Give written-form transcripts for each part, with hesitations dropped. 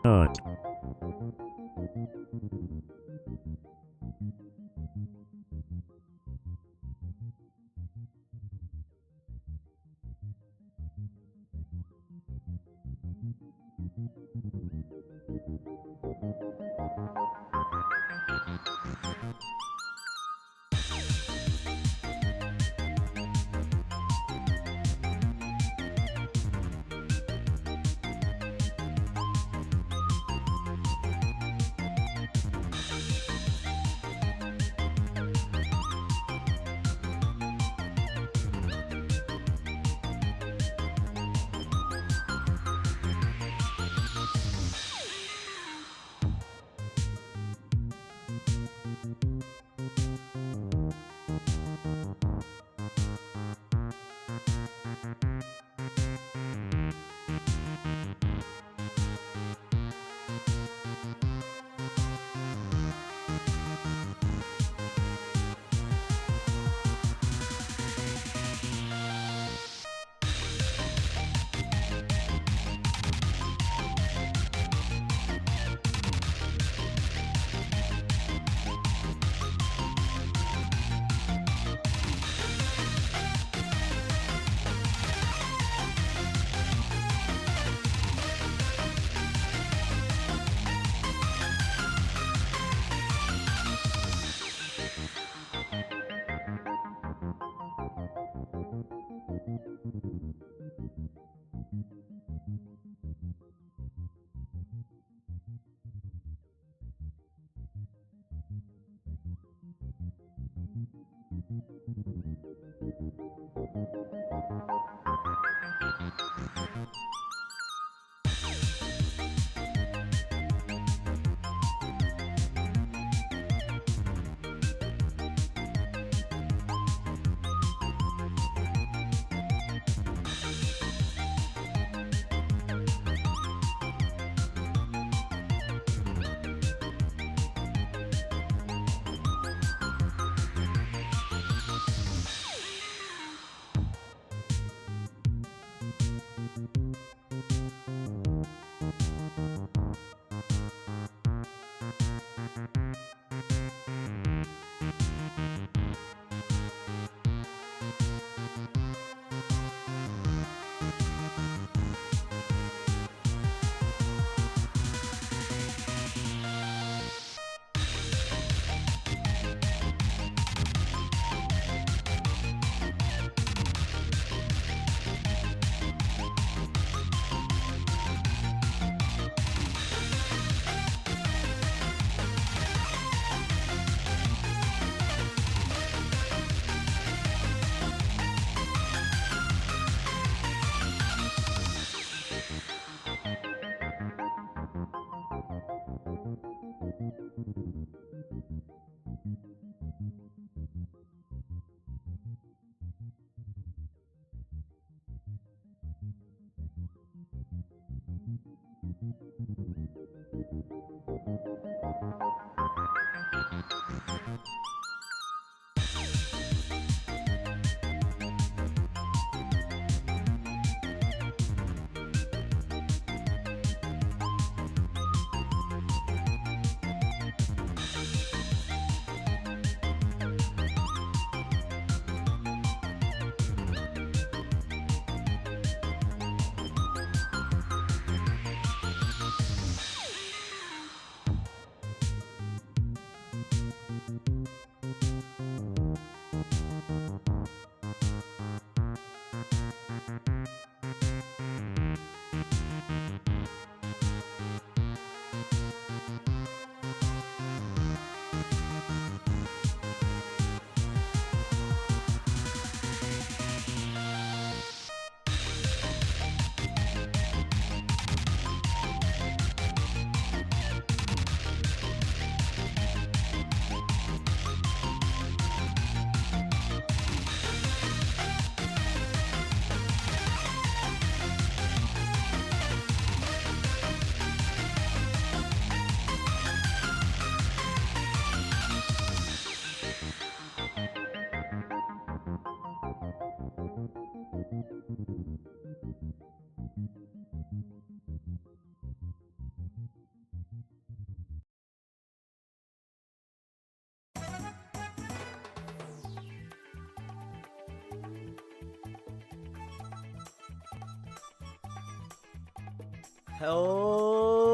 Not.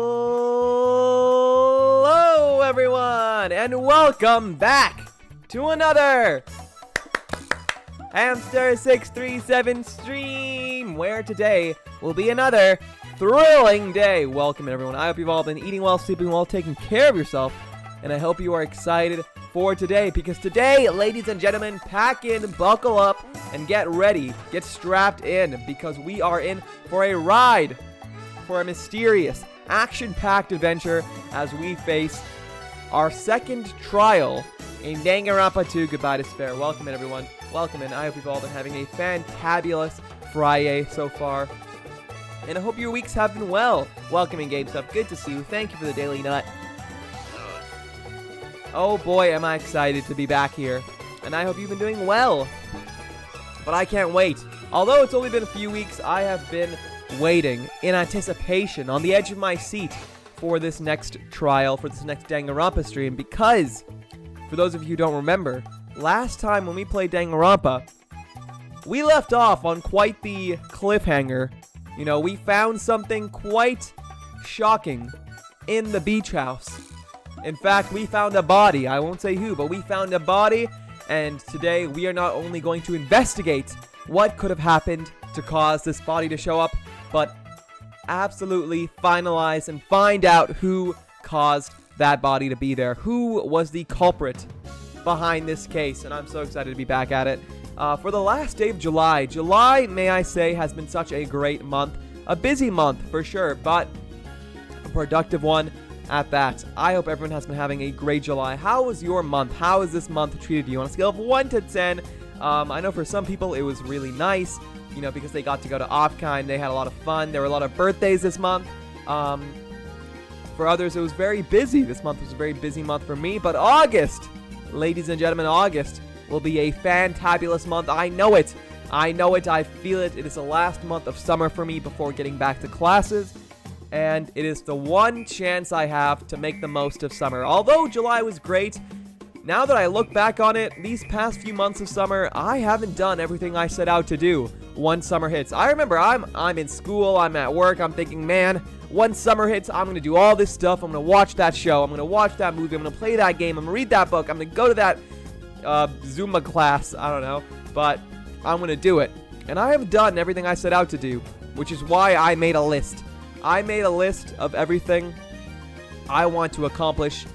Hello, everyone, and welcome back to another Hamster637 stream, where today will be another thrilling day. Welcome, everyone. I hope you've all been eating well, sleeping well, taking care of yourself, and I hope you are excited for today, because today, ladies and gentlemen, pack in, buckle up, and get ready, get strapped in, because we are in for a ride, for a mysterious, action-packed adventure as we face our second trial in Danganronpa 2 Goodbye Despair. Welcome in, everyone. Welcome in. I hope you've all been having a fantabulous Friday so far, and I hope your weeks have been well. Welcome in, GameStuff. Good to see you. Thank you for the Daily Nut. Oh boy, am I excited to be back here, and I hope you've been doing well. But I can't wait. Although it's only been a few weeks, I have been waiting in anticipation, on the edge of my seat, for this next trial, for this next Danganronpa stream, because, for those of you who don't remember, last time when we played Danganronpa, we left off on quite the cliffhanger. You know, we found something quite shocking in the beach house. In fact, we found a body. I won't say who, but we found a body, and today we are not only going to investigate what could have happened to cause this body to show up, but absolutely finalize and find out who caused that body to be there. Who was the culprit behind this case, and I'm so excited to be back at it. For the last day of July. July, may I say, has been such a great month. A busy month, for sure, but a productive one at that. I hope everyone has been having a great July. How was your month? How has this month treated you? On a scale of 1 to 10, I know for some people it was really nice, you know, because they got to go to Offkind. They had a lot of fun. There were a lot of birthdays this month. For others, it was very busy. This month was a very busy month for me. But August, ladies and gentlemen, August will be a fantabulous month. I know it. I know it. I feel it. It is the last month of summer for me before getting back to classes. And it is the one chance I have to make the most of summer. Although July was great, now that I look back on it, these past few months of summer, I haven't done everything I set out to do once summer hits. I remember I'm in school, I'm at work, I'm thinking, man, once summer hits, I'm going to do all this stuff. I'm going to watch that show, I'm going to watch that movie, I'm going to play that game, I'm going to read that book, I'm going to go to that Zumba class, I don't know, but I'm going to do it. And I have done everything I set out to do, which is why I made a list. I made a list of everything I want to accomplish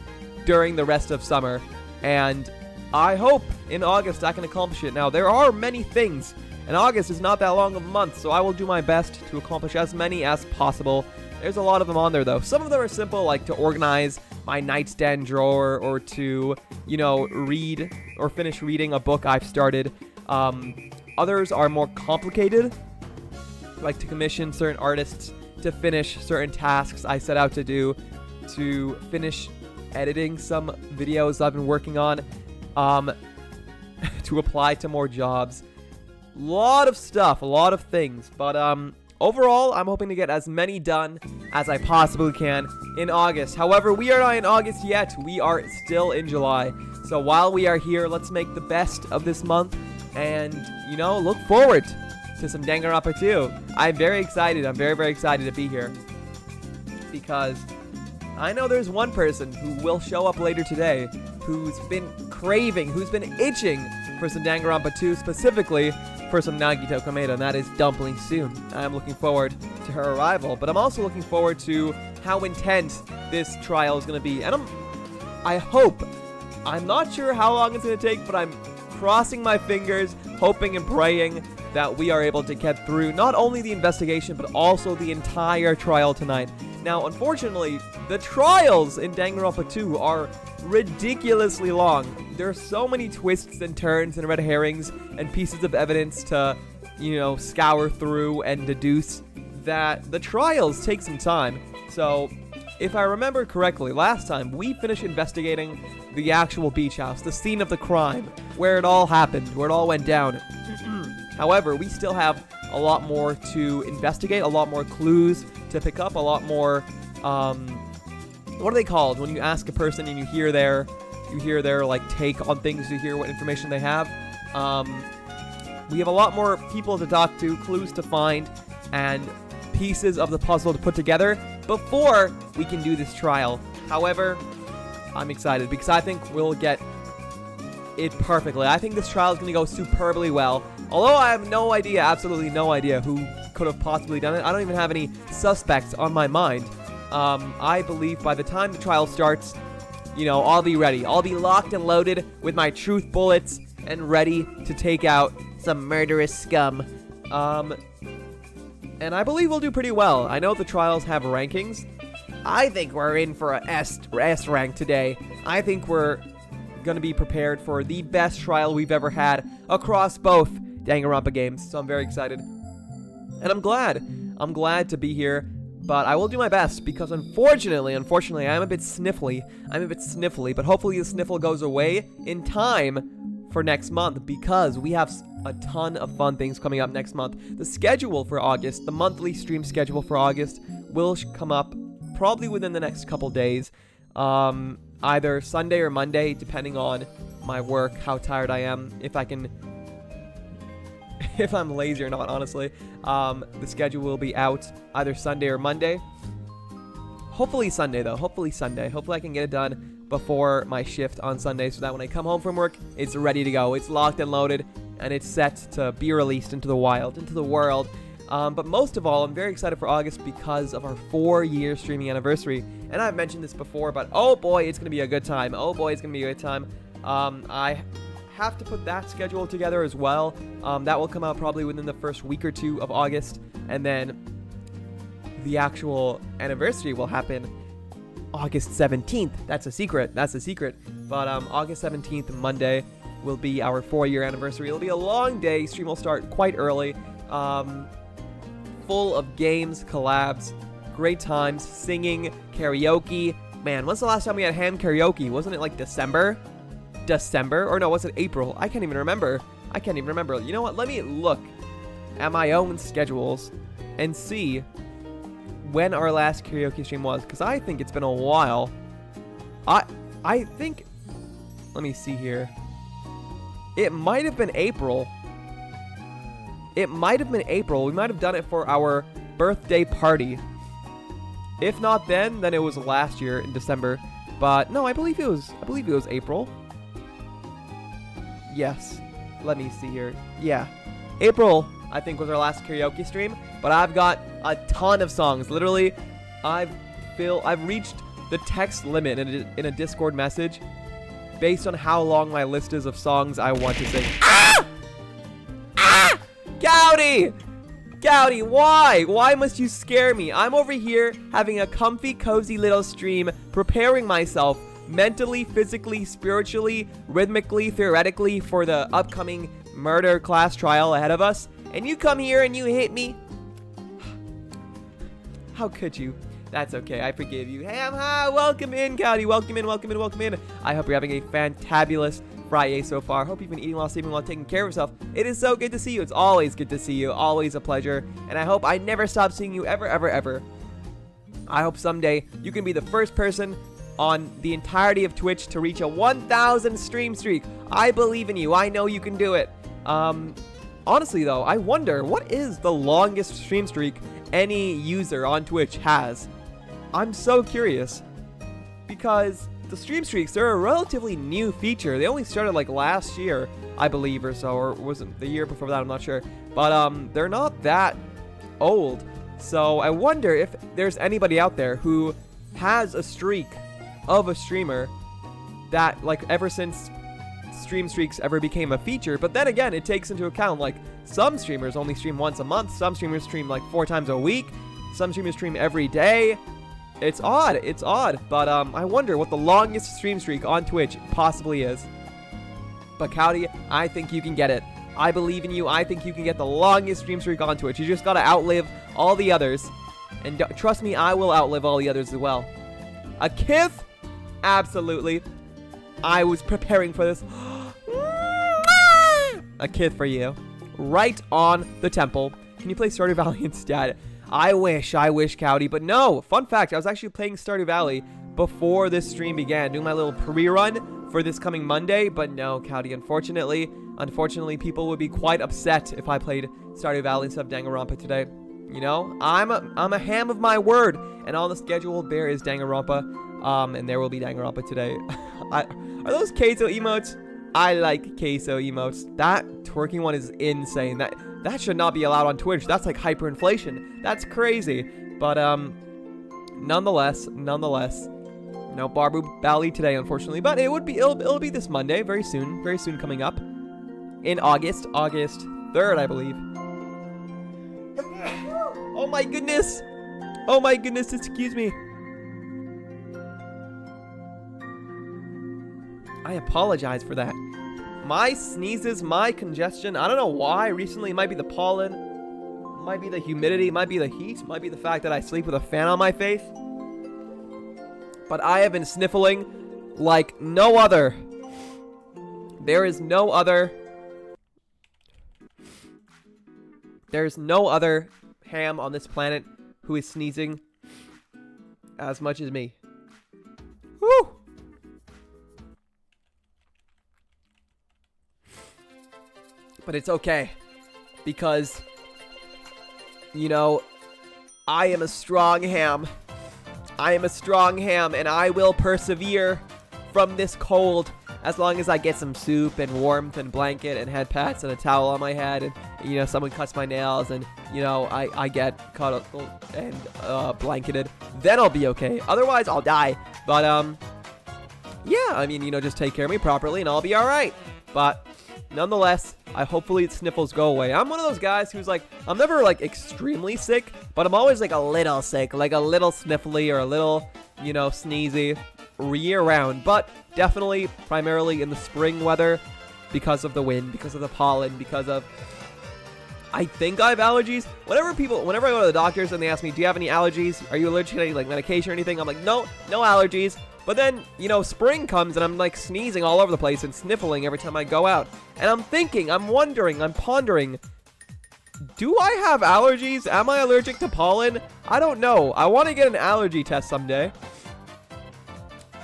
during the rest of summer, and I hope in August I can accomplish it. Now, there are many things, and August is not that long of a month, so I will do my best to accomplish as many as possible. There's a lot of them on there, though. Some of them are simple, like to organize my nightstand drawer, or to, you know, read or finish reading a book I've started. Others are more complicated, like to commission certain artists to finish certain tasks I set out to do, to finish editing some videos I've been working on, to apply to more jobs. Lot of stuff, a lot of things, but overall, I'm hoping to get as many done as I possibly can in August. However, we are not in August yet, we are still in July. So while we are here, let's make the best of this month and, you know, look forward to some Danganronpa 2. I'm very excited. I'm very, very excited to be here, because I know there's one person who will show up later today who's been craving, who's been itching for some Danganronpa 2, specifically for some Nagito Komedo, and that is Dumpling soon. I'm looking forward to her arrival, but I'm also looking forward to how intense this trial is going to be. And I'm not sure how long it's going to take, but I'm crossing my fingers, hoping and praying that we are able to get through not only the investigation, but also the entire trial tonight. Now, unfortunately, the trials in Danganronpa 2 are ridiculously long. There are so many twists and turns and red herrings and pieces of evidence to, you know, scour through and deduce that the trials take some time. So, if I remember correctly, last time we finished investigating the actual beach house, the scene of the crime, where it all happened, where it all went down. However, we still have a lot more to investigate, a lot more clues to pick up, a lot more, what are they called? When you ask a person and you hear their like take on things, you hear what information they have. We have a lot more people to talk to, clues to find, and pieces of the puzzle to put together before we can do this trial. However, I'm excited because I think we'll get it perfectly. I think this trial is going to go superbly well. Although I have no idea, absolutely no idea who could have possibly done it. I don't even have any suspects on my mind. I believe by the time the trial starts, you know, I'll be ready. I'll be locked and loaded with my truth bullets and ready to take out some murderous scum. And I believe we'll do pretty well. I know the trials have rankings. I think we're in for a S rank today. I think we're going to be prepared for the best trial we've ever had across both Danganronpa games. So I'm very excited. And I'm glad. I'm glad to be here. But I will do my best because unfortunately, I'm a bit sniffly. But hopefully the sniffle goes away in time for next month, because we have a ton of fun things coming up next month. The schedule for August, the monthly stream schedule for August, will come up probably within the next couple days. Either Sunday or Monday, depending on my work, how tired I am, if I'm lazy or not, honestly. The schedule will be out either Sunday or Monday. Hopefully Sunday, though. Hopefully I can get it done before my shift on Sunday, so that when I come home from work, it's ready to go. It's locked and loaded, and it's set to be released into the wild, into the world. But most of all, I'm very excited for August because of our 4-year streaming anniversary. And I've mentioned this before, but oh boy, it's going to be a good time. I have to put that schedule together as well. That will come out probably within the first week or two of August, and then the actual anniversary will happen August 17th. That's a secret. But August 17th, Monday, will be our 4-year anniversary. It'll be a long day. Stream will start quite early. Full of games, collabs, great times, singing, karaoke. Man, when's the last time we had ham karaoke? Wasn't it like December? Or no, was it April? I can't even remember. You know what? Let me look at my own schedules and see when our last karaoke stream was, because I think it's been a while. I think, let me see here. It might have been April. We might have done it for our birthday party. If not then it was last year in December. But no, I believe it was April. Yes. Let me see here. Yeah. April, I think, was our last karaoke stream. But I've got a ton of songs. Literally, I've reached the text limit in a Discord message based on how long my list is of songs I want to sing. Goudy, why? Why must you scare me? I'm over here having a comfy, cozy little stream, preparing myself mentally, physically, spiritually, rhythmically, theoretically for the upcoming murder class trial ahead of us. And you come here and you hit me? How could you? That's okay, I forgive you. Ham, hi, welcome in, Goudy. Welcome in. I hope you're having a fantabulous Friday so far. Hope you've been eating while sleeping while taking care of yourself. It is so good to see you. It's always good to see you. Always a pleasure. And I hope I never stop seeing you ever. I hope someday you can be the first person on the entirety of Twitch to reach a 1,000 stream streak. I believe in you. I know you can do it. Honestly though, I wonder what is the longest stream streak any user on Twitch has. I'm so curious, because the stream streaks, they're a relatively new feature. They only started like last year, I believe, or so, or was it the year before that? I'm not sure. But they're not that old. So I wonder if there's anybody out there who has a streak of a streamer that, like, ever since stream streaks ever became a feature. But then again, it takes into account, like, some streamers only stream once a month. Some streamers stream like 4 times a week. Some streamers stream every day. It's odd, but I wonder what the longest stream streak on Twitch possibly is. But Cowdy, I think you can get it. I believe in you. I think you can get the longest stream streak on Twitch. You just gotta outlive all the others. And trust me, I will outlive all the others as well. A kiss? Absolutely. I was preparing for this. A kiss for you. Right on the temple. Can you play Stardew Valley instead? I wish, Cowdy, but no. Fun fact, I was actually playing Stardew Valley before this stream began, doing my little pre-run for this coming Monday, but no, Cowdy, unfortunately, people would be quite upset if I played Stardew Valley instead of Danganronpa today. You know, I'm a ham of my word, and on the schedule there is Danganronpa, and there will be Danganronpa today. Are those queso emotes? I like queso emotes. That twerking one is insane. That should not be allowed on Twitch. That's like hyperinflation. That's crazy. But nonetheless, no Barbu Valley today, unfortunately. But it'll be this Monday, very soon coming up in August 3rd, I believe. Oh my goodness, excuse me. I apologize for that. My sneezes, my congestion, I don't know why. Recently, it might be the pollen, might be the humidity, might be the heat, might be the fact that I sleep with a fan on my face. But I have been sniffling like no other. There's no other ham on this planet who is sneezing as much as me. Woo! But it's okay, because, you know, I am a strong ham. And I will persevere from this cold as long as I get some soup and warmth and blanket and head pats and a towel on my head, and, you know, someone cuts my nails and, you know, I get cuddled and blanketed. Then I'll be okay. Otherwise, I'll die. But yeah, I mean, just take care of me properly and I'll be all right. But nonetheless, hopefully sniffles go away. I'm one of those guys who's like, I'm never like extremely sick, but I'm always like a little sick, like a little sniffly or a little, sneezy year round. But definitely primarily in the spring weather because of the wind, because of the pollen, because of, I think I have allergies. Whenever I go to the doctors and they ask me, do you have any allergies? Are you allergic to any like medication or anything? I'm like, no allergies. But then, spring comes and I'm like sneezing all over the place and sniffling every time I go out. And I'm thinking, I'm wondering, I'm pondering, do I have allergies? Am I allergic to pollen? I don't know. I want to get an allergy test someday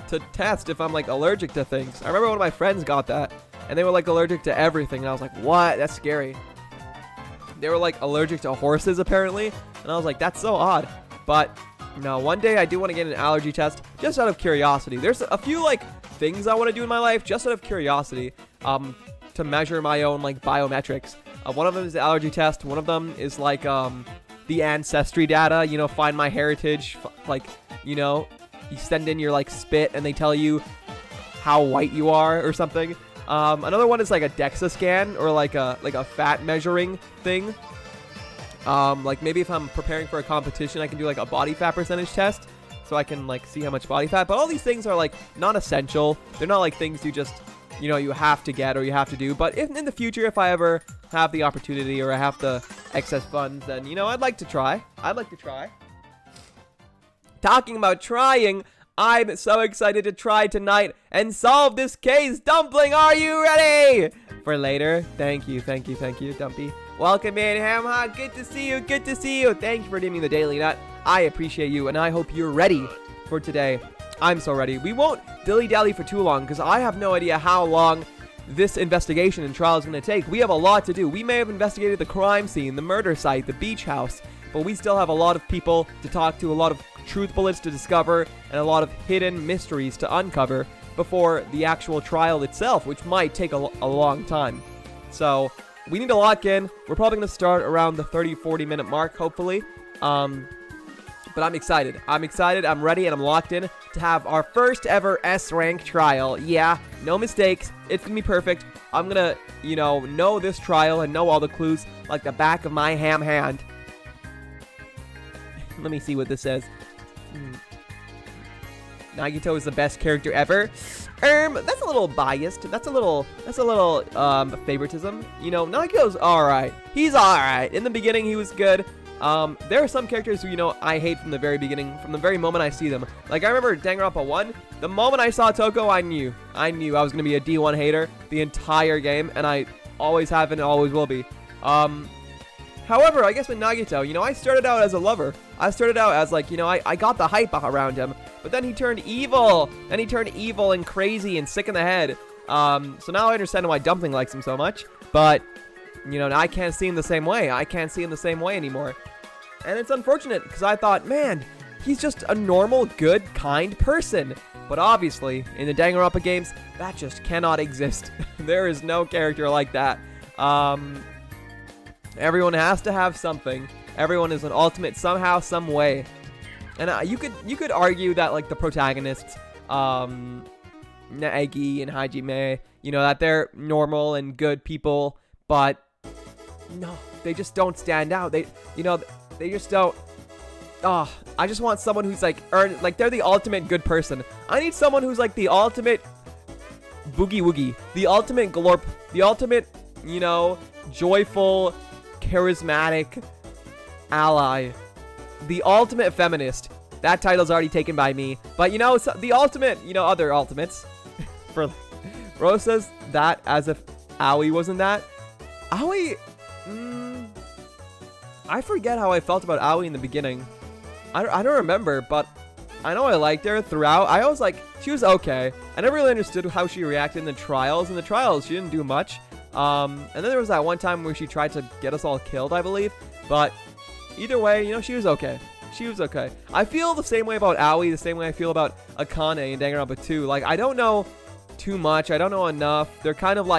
to test if I'm like allergic to things. I remember one of my friends got that and they were like allergic to everything. And I was like, what? That's scary. They were like allergic to horses apparently. And I was like, that's so odd. But no, one day I do want to get an allergy test just out of curiosity. There's a few like things I want to do in my life just out of curiosity to measure my own like biometrics. One of them is the allergy test. One of them is like the ancestry data, find my heritage, you send in your like spit and they tell you how white you are or something. Another one is like a DEXA scan or like a fat measuring thing. Like maybe if I'm preparing for a competition, I can do like a body fat percentage test so I can like see how much body fat. But all these things are like not essential. They're not like things you just, you have to get or you have to do. But if in the future, if I ever have the opportunity or I have the excess funds, then, I'd like to try. Talking about trying, I'm so excited to try tonight and solve this case. Dumpling, are you ready? For later. Thank you, Dumpy. Welcome in, Hamha. Good to see you. Thank you for giving me the Daily Nut. I appreciate you, and I hope you're ready for today. I'm so ready. We won't dilly-dally for too long, because I have no idea how long this investigation and trial is going to take. We have a lot to do. We may have investigated the crime scene, the murder site, the beach house, but we still have a lot of people to talk to, a lot of truth bullets to discover, and a lot of hidden mysteries to uncover before the actual trial itself, which might take a long time. So we need to lock in. We're probably going to start around the 30-40 minute mark, hopefully. But I'm excited. I'm ready, and I'm locked in to have our first ever S-rank trial. Yeah, no mistakes. It's going to be perfect. I'm going to, know this trial and know all the clues like the back of my ham hand. Let me see what this says. Nagito is the best character ever. That's a little biased. That's a little favoritism. Nagito's alright. He's alright. In the beginning, he was good. There are some characters who, I hate from the very beginning, from the very moment I see them. Like, I remember Danganronpa 1, the moment I saw Toko, I knew I was going to be a D1 hater the entire game, and I always have and always will be. However, I guess with Nagito, I started out as a lover. I started out as like, I got the hype around him, but then he turned evil. Then he turned evil and crazy and sick in the head. So now I understand why Dumpling likes him so much, but I can't see him the same way. I can't see him the same way anymore. And it's unfortunate because I thought, man, he's just a normal, good, kind person. But obviously, in the Danganronpa games, that just cannot exist. There is no character like that. Everyone has to have something. Everyone is an ultimate somehow, some way. And you could argue that like the protagonists, Naegi and Hajime, that they're normal and good people, but no, they just don't stand out. They just don't. I just want someone who's like they're the ultimate good person. I need someone who's like the ultimate boogie woogie, the ultimate glorp, the ultimate, joyful, charismatic ally, the ultimate feminist. That title's already taken by me, but the ultimate, other ultimates. For Rose says that as if Aoi wasn't that. Aoi, I forget how I felt about Aoi in the beginning. I don't remember, but I know I liked her throughout. I always she was okay. I never really understood how she reacted in the trials. In the trials, she didn't do much. And then there was that one time where she tried to get us all killed, I believe. But either way, she was okay. She was okay. I feel the same way about Aoi, the same way I feel about Akane in Danganronpa 2. Like, I don't know too much. I don't know enough. They're kind of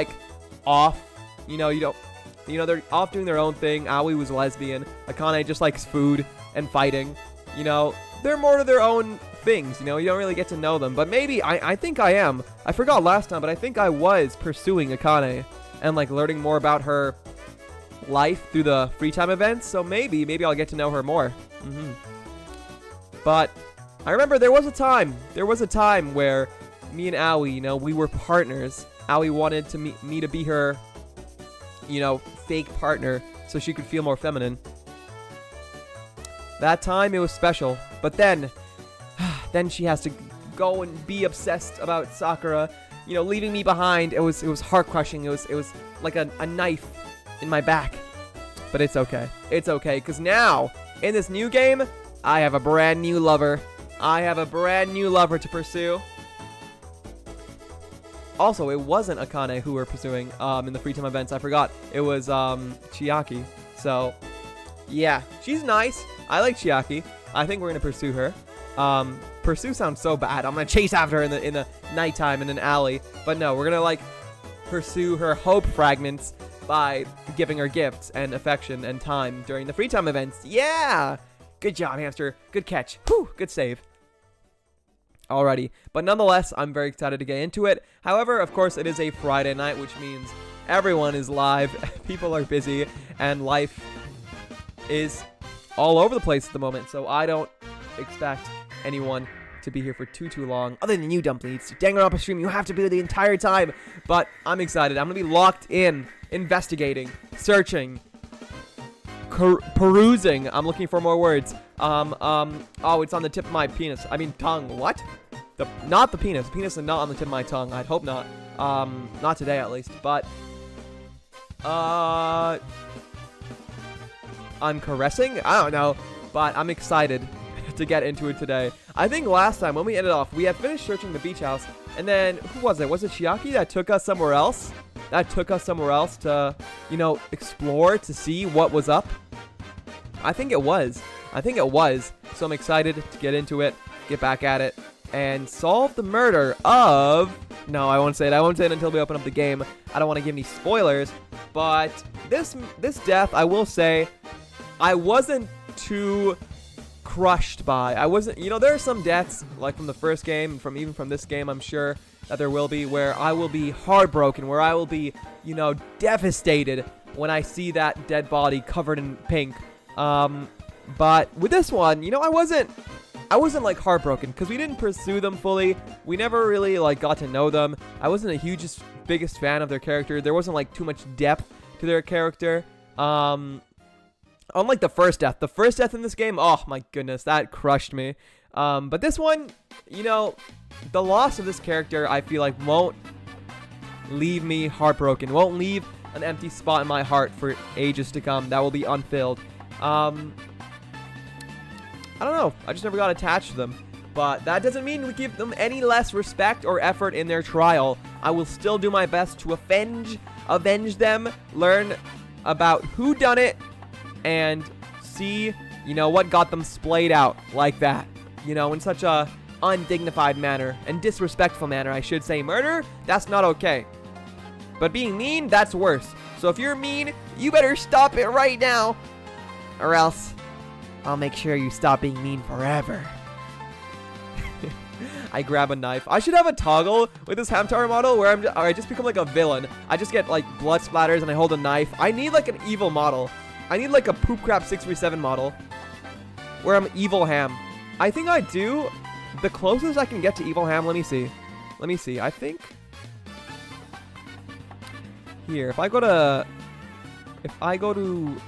off. They're off doing their own thing. Aoi was lesbian. Akane just likes food and fighting. They're more to their own things, you know? You don't really get to know them. But maybe, I think I am. I forgot last time, but I think I was pursuing Akane and, like, learning more about her life through the free time events. So maybe I'll get to know her more. But I remember there was a time where me and Aoi, you know, we were partners. Aoi wanted to me to be her, you know, fake partner so she could feel more feminine. That time it was special, but then she has to go and be obsessed about Sakura, you know, leaving me behind. It was heart crushing. It was like a knife in my back, but it's okay. It's okay, because now in this new game, I have a brand new lover. I have a brand new lover to pursue. Also, it wasn't Akane who we're pursuing in the free time events. I forgot. It was Chiaki. So, yeah, she's nice. I like Chiaki. I think we're gonna pursue her. Pursue sounds so bad. I'm gonna chase after her in the nighttime in an alley. But no, we're gonna like pursue her hope fragments by giving her gifts and affection and time during the free time events. Yeah! Good job, hamster. Good catch. Whew, good save. Alrighty, but nonetheless, I'm very excited to get into it. However, of course, it is a Friday night, which means everyone is live, people are busy, and life is all over the place at the moment, so I don't expect anyone to be here for too long, other than you, Dumplings. Danganronpa stream, you have to be there the entire time, but I'm excited. I'm gonna be locked in, investigating, searching, perusing. I'm looking for more words. Oh, it's on the tip of my penis. I mean, tongue. What? Not the penis. The penis is not on the tip of my tongue. I'd hope not. Not today, at least. But, I'm caressing? I don't know. But I'm excited to get into it today. I think last time, when we ended off, we had finished searching the beach house. And then, who was it? Was it Chiaki that took us somewhere else? That took us somewhere else to, you know, explore, to see what was up? I think it was. So I'm excited to get into it, get back at it, and solve the murder of... No, I won't say it. I won't say it until we open up the game. I don't want to give any spoilers. But this death, I will say, I wasn't too crushed by. I wasn't... You know, there are some deaths, like from the first game, even from this game, I'm sure that there will be, where I will be heartbroken, where I will be, you know, devastated when I see that dead body covered in pink. But with this one, you know, I wasn't like heartbroken because we didn't pursue them fully. We never really like got to know them. I wasn't the biggest fan of their character. There wasn't like too much depth to their character. Unlike the first death in this game, oh my goodness, that crushed me. But this one, you know, the loss of this character, I feel like won't leave me heartbroken. Won't leave an empty spot in my heart for ages to come. That will be unfilled. I don't know. I just never got attached to them. But that doesn't mean we give them any less respect or effort in their trial. I will still do my best to avenge them, learn about who done it, and see, you know, what got them splayed out like that. You know, in such a undignified manner and disrespectful manner, I should say. Murder, that's not okay. But being mean, that's worse. So if you're mean, you better stop it right now, or else I'll make sure you stop being mean forever. I grab a knife. I should have a toggle with this Hamtaro model where I just become like a villain. I just get like blood splatters and I hold a knife. I need like an evil model. I need like a Poop Crap 637 model where I'm Evil Ham. I think I do. The closest I can get to Evil Ham, let me see. I think here, if I go to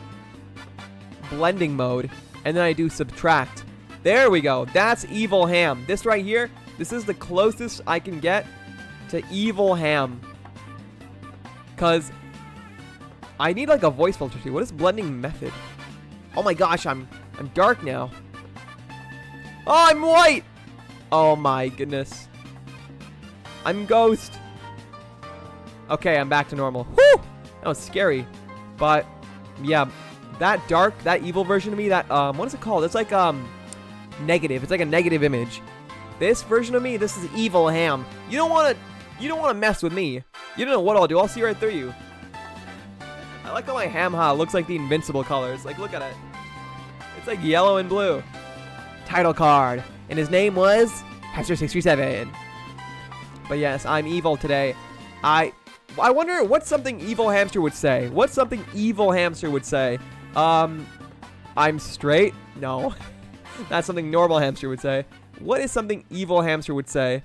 blending mode and then I do subtract, there we go. That's Evil Ham. This right here, this is the closest I can get to Evil Ham. Cause I need like a voice filter too. What is blending method? Oh my gosh, I'm dark now. Oh, I'm white. Oh my goodness. I'm ghost. Okay, I'm back to normal. Whew! That was scary. But yeah, that dark, that evil version of me, that what is it called? It's like negative. It's like a negative image. This version of me, this is Evil Ham. You don't want to mess with me. You don't know what I'll do. I'll see right through you. I like how my ham-ha looks like the invincible colors. Like, look at it. It's like yellow and blue. Title card. and his name was Hamster67. But yes, I'm evil today. I wonder what's something evil hamster would say. What's something evil hamster would say? I'm straight? No. That's something normal hamster would say. What is something evil hamster would say?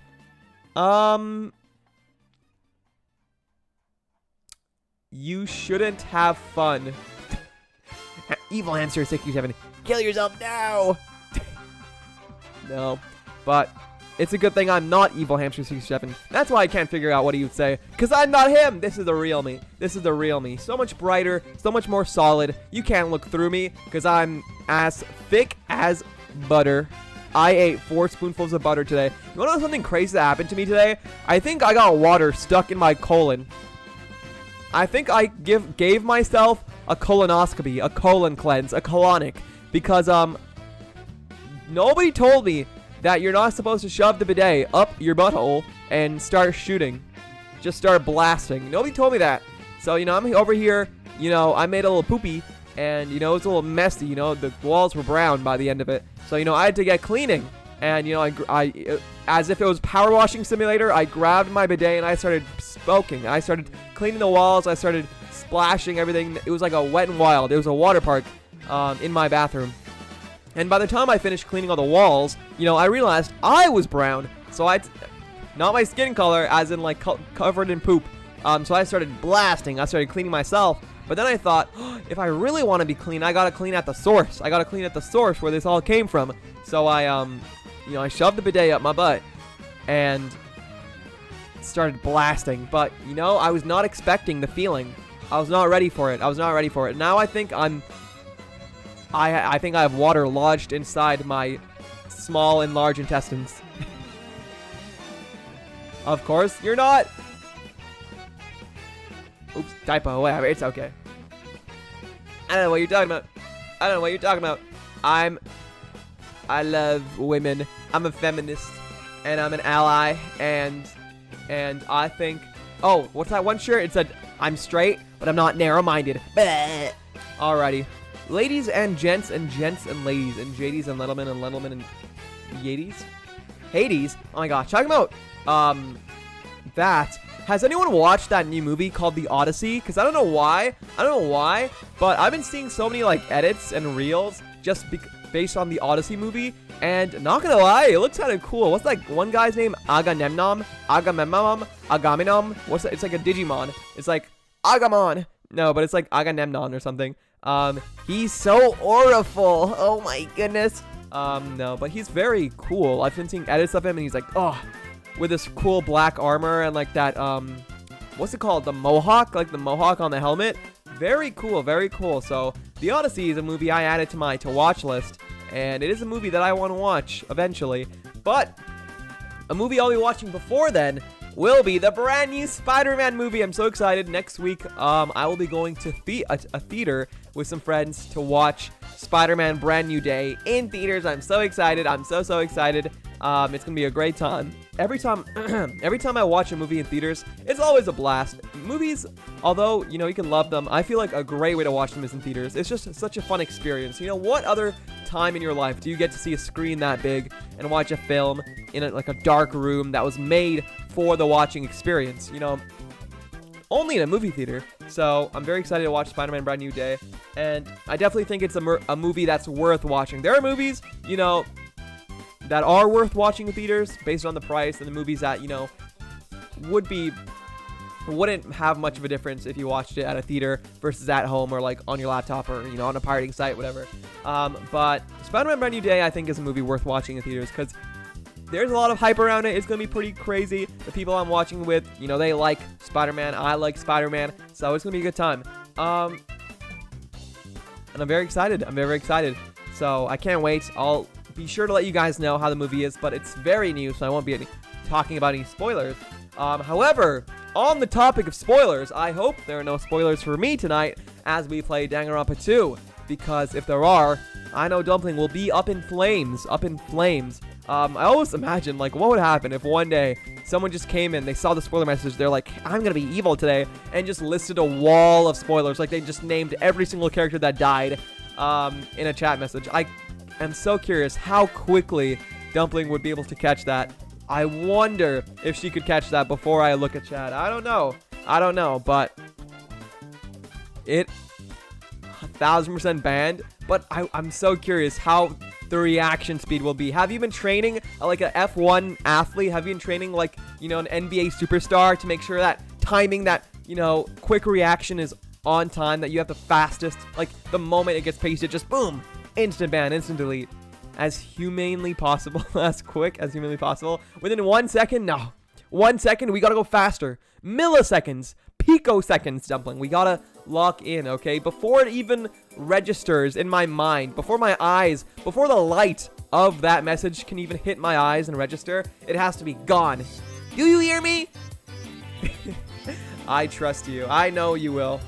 You shouldn't have fun. Evil hamster 67. Kill yourself now. No. But it's a good thing I'm not evil hamster 67. That's why I can't figure out what he would say. Because I'm not him. This is the real me. This is the real me. So much brighter. So much more solid. You can't look through me. Because I'm as thick as butter. I ate 4 spoonfuls of butter today. You want to know something crazy that happened to me today? I think I got water stuck in my colon. I think I gave myself a colonoscopy, a colon cleanse, a colonic. Because, nobody told me that you're not supposed to shove the bidet up your butthole and start shooting. Just start blasting. Nobody told me that. So, you know, I'm over here, you know, I made a little poopy. And, you know, it's a little messy, you know, the walls were brown by the end of it. So, you know, I had to get cleaning. And, you know, I as if it was power washing simulator, I grabbed my bidet and I started smoking. I started cleaning the walls. I started splashing everything. It was like a Wet n Wild. It was a water park in my bathroom. And by the time I finished cleaning all the walls, you know, I realized I was brown. So not my skin color, as in like covered in poop. So I started blasting. I started cleaning myself. But then I thought, oh, if I really want to be clean, I gotta clean at the source. I gotta clean at the source where this all came from. So I, you know, I shoved the bidet up my butt and started blasting. But, you know, I was not expecting the feeling. I was not ready for it. I was not ready for it. Now I think I think I have water lodged inside my small and large intestines. Of course, you're not. Oops, typo, whatever, it's okay. I don't know what you're talking about. I don't know what you're talking about. I love women. I'm a feminist, and I'm an ally, and I think, oh, what's that one shirt? It said, I'm straight, but I'm not narrow-minded. Alrighty. Ladies and gents and ladies and JDs and Littlemen and Yetis? Hades? Oh my gosh, talking about, that. Has anyone watched that new movie called The Odyssey? Because I don't know why, but I've been seeing so many, like, edits and reels just based on the Odyssey movie, and not gonna lie, it looks kind of cool. What's that one guy's name? Agamemnon? What's that? It's like a Digimon. It's like Agamon. No, but it's like Agamemnon or something. He's so awful. Oh my goodness. No, but he's very cool. I've been seeing edits of him, and he's like, oh, with this cool black armor and like that, what's it called? The mohawk, like the mohawk on the helmet. Very cool, very cool. So The Odyssey is a movie I added to my to-watch list, and it is a movie that I want to watch eventually. But a movie I'll be watching before then will be the brand new Spider-Man movie. I'm so excited. Next week, I will be going to a theater with some friends to watch Spider-Man Brand New Day in theaters. I'm so excited. I'm so excited. It's gonna be a great time. Every time I watch a movie in theaters, it's always a blast. Movies, although, you know, you can love them, I feel like a great way to watch them is in theaters. It's just such a fun experience. You know, what other time in your life do you get to see a screen that big and watch a film in like a dark room that was made for the watching experience? You know, only in a movie theater. So I'm very excited to watch Spider-Man Brand New Day, and I definitely think it's a movie that's worth watching. There are movies, you know, that are worth watching in theaters based on the price, and the movies that, you know, wouldn't have much of a difference if you watched it at a theater versus at home or like on your laptop or, you know, on a pirating site, whatever. But Spider-Man Brand New Day, I think, is a movie worth watching in theaters because there's a lot of hype around it. It's gonna be pretty crazy. The people I'm watching with, you know, they like Spider-Man. I like Spider-Man, so it's gonna be a good time. And I'm very excited. I'm very excited. So I can't wait. I'll be sure to let you guys know how the movie is, but it's very new, so I won't be talking about any spoilers. However, on the topic of spoilers, I hope there are no spoilers for me tonight as we play Danganronpa 2, because if there are, I know Dumpling will be up in flames, I always imagine, like, what would happen if one day someone just came in, they saw the spoiler message, they're like, I'm gonna be evil today, and just listed a wall of spoilers, like they just named every single character that died in a chat message. I'm so curious how quickly Dumpling would be able to catch that. I wonder if she could catch that before I look at chat. I don't know, but it 1000% banned. But I'm so curious how the reaction speed will be. Have you been training like a F1 athlete? Have you been training like, you know, an NBA superstar to make sure that timing, that, you know, quick reaction is on time, that you have the fastest, like the moment it gets pasted, just boom, instant ban, instant delete, as humanely possible, as quick as humanly possible. Within 1 second, no. 1 second, we gotta go faster. Milliseconds, picoseconds, Dumpling. We gotta lock in, okay? Before it even registers in my mind, before my eyes, before the light of that message can even hit my eyes and register, it has to be gone. Do you hear me? I trust you. I know you will.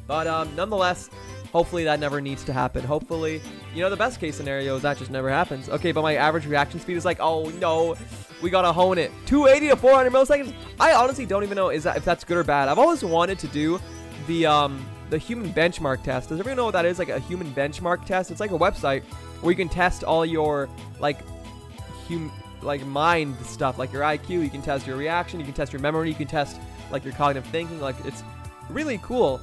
But nonetheless, hopefully that never needs to happen. Hopefully, you know, the best case scenario is that just never happens. Okay, but my average reaction speed is like, oh no, we gotta hone it. 280 to 400 milliseconds. I honestly don't even know if that's good or bad. I've always wanted to do the human benchmark test. Does everyone know what that is? Like a human benchmark test? It's like a website where you can test all your like mind stuff, like your IQ. You can test your reaction. You can test your memory. You can test like your cognitive thinking. Like it's really cool.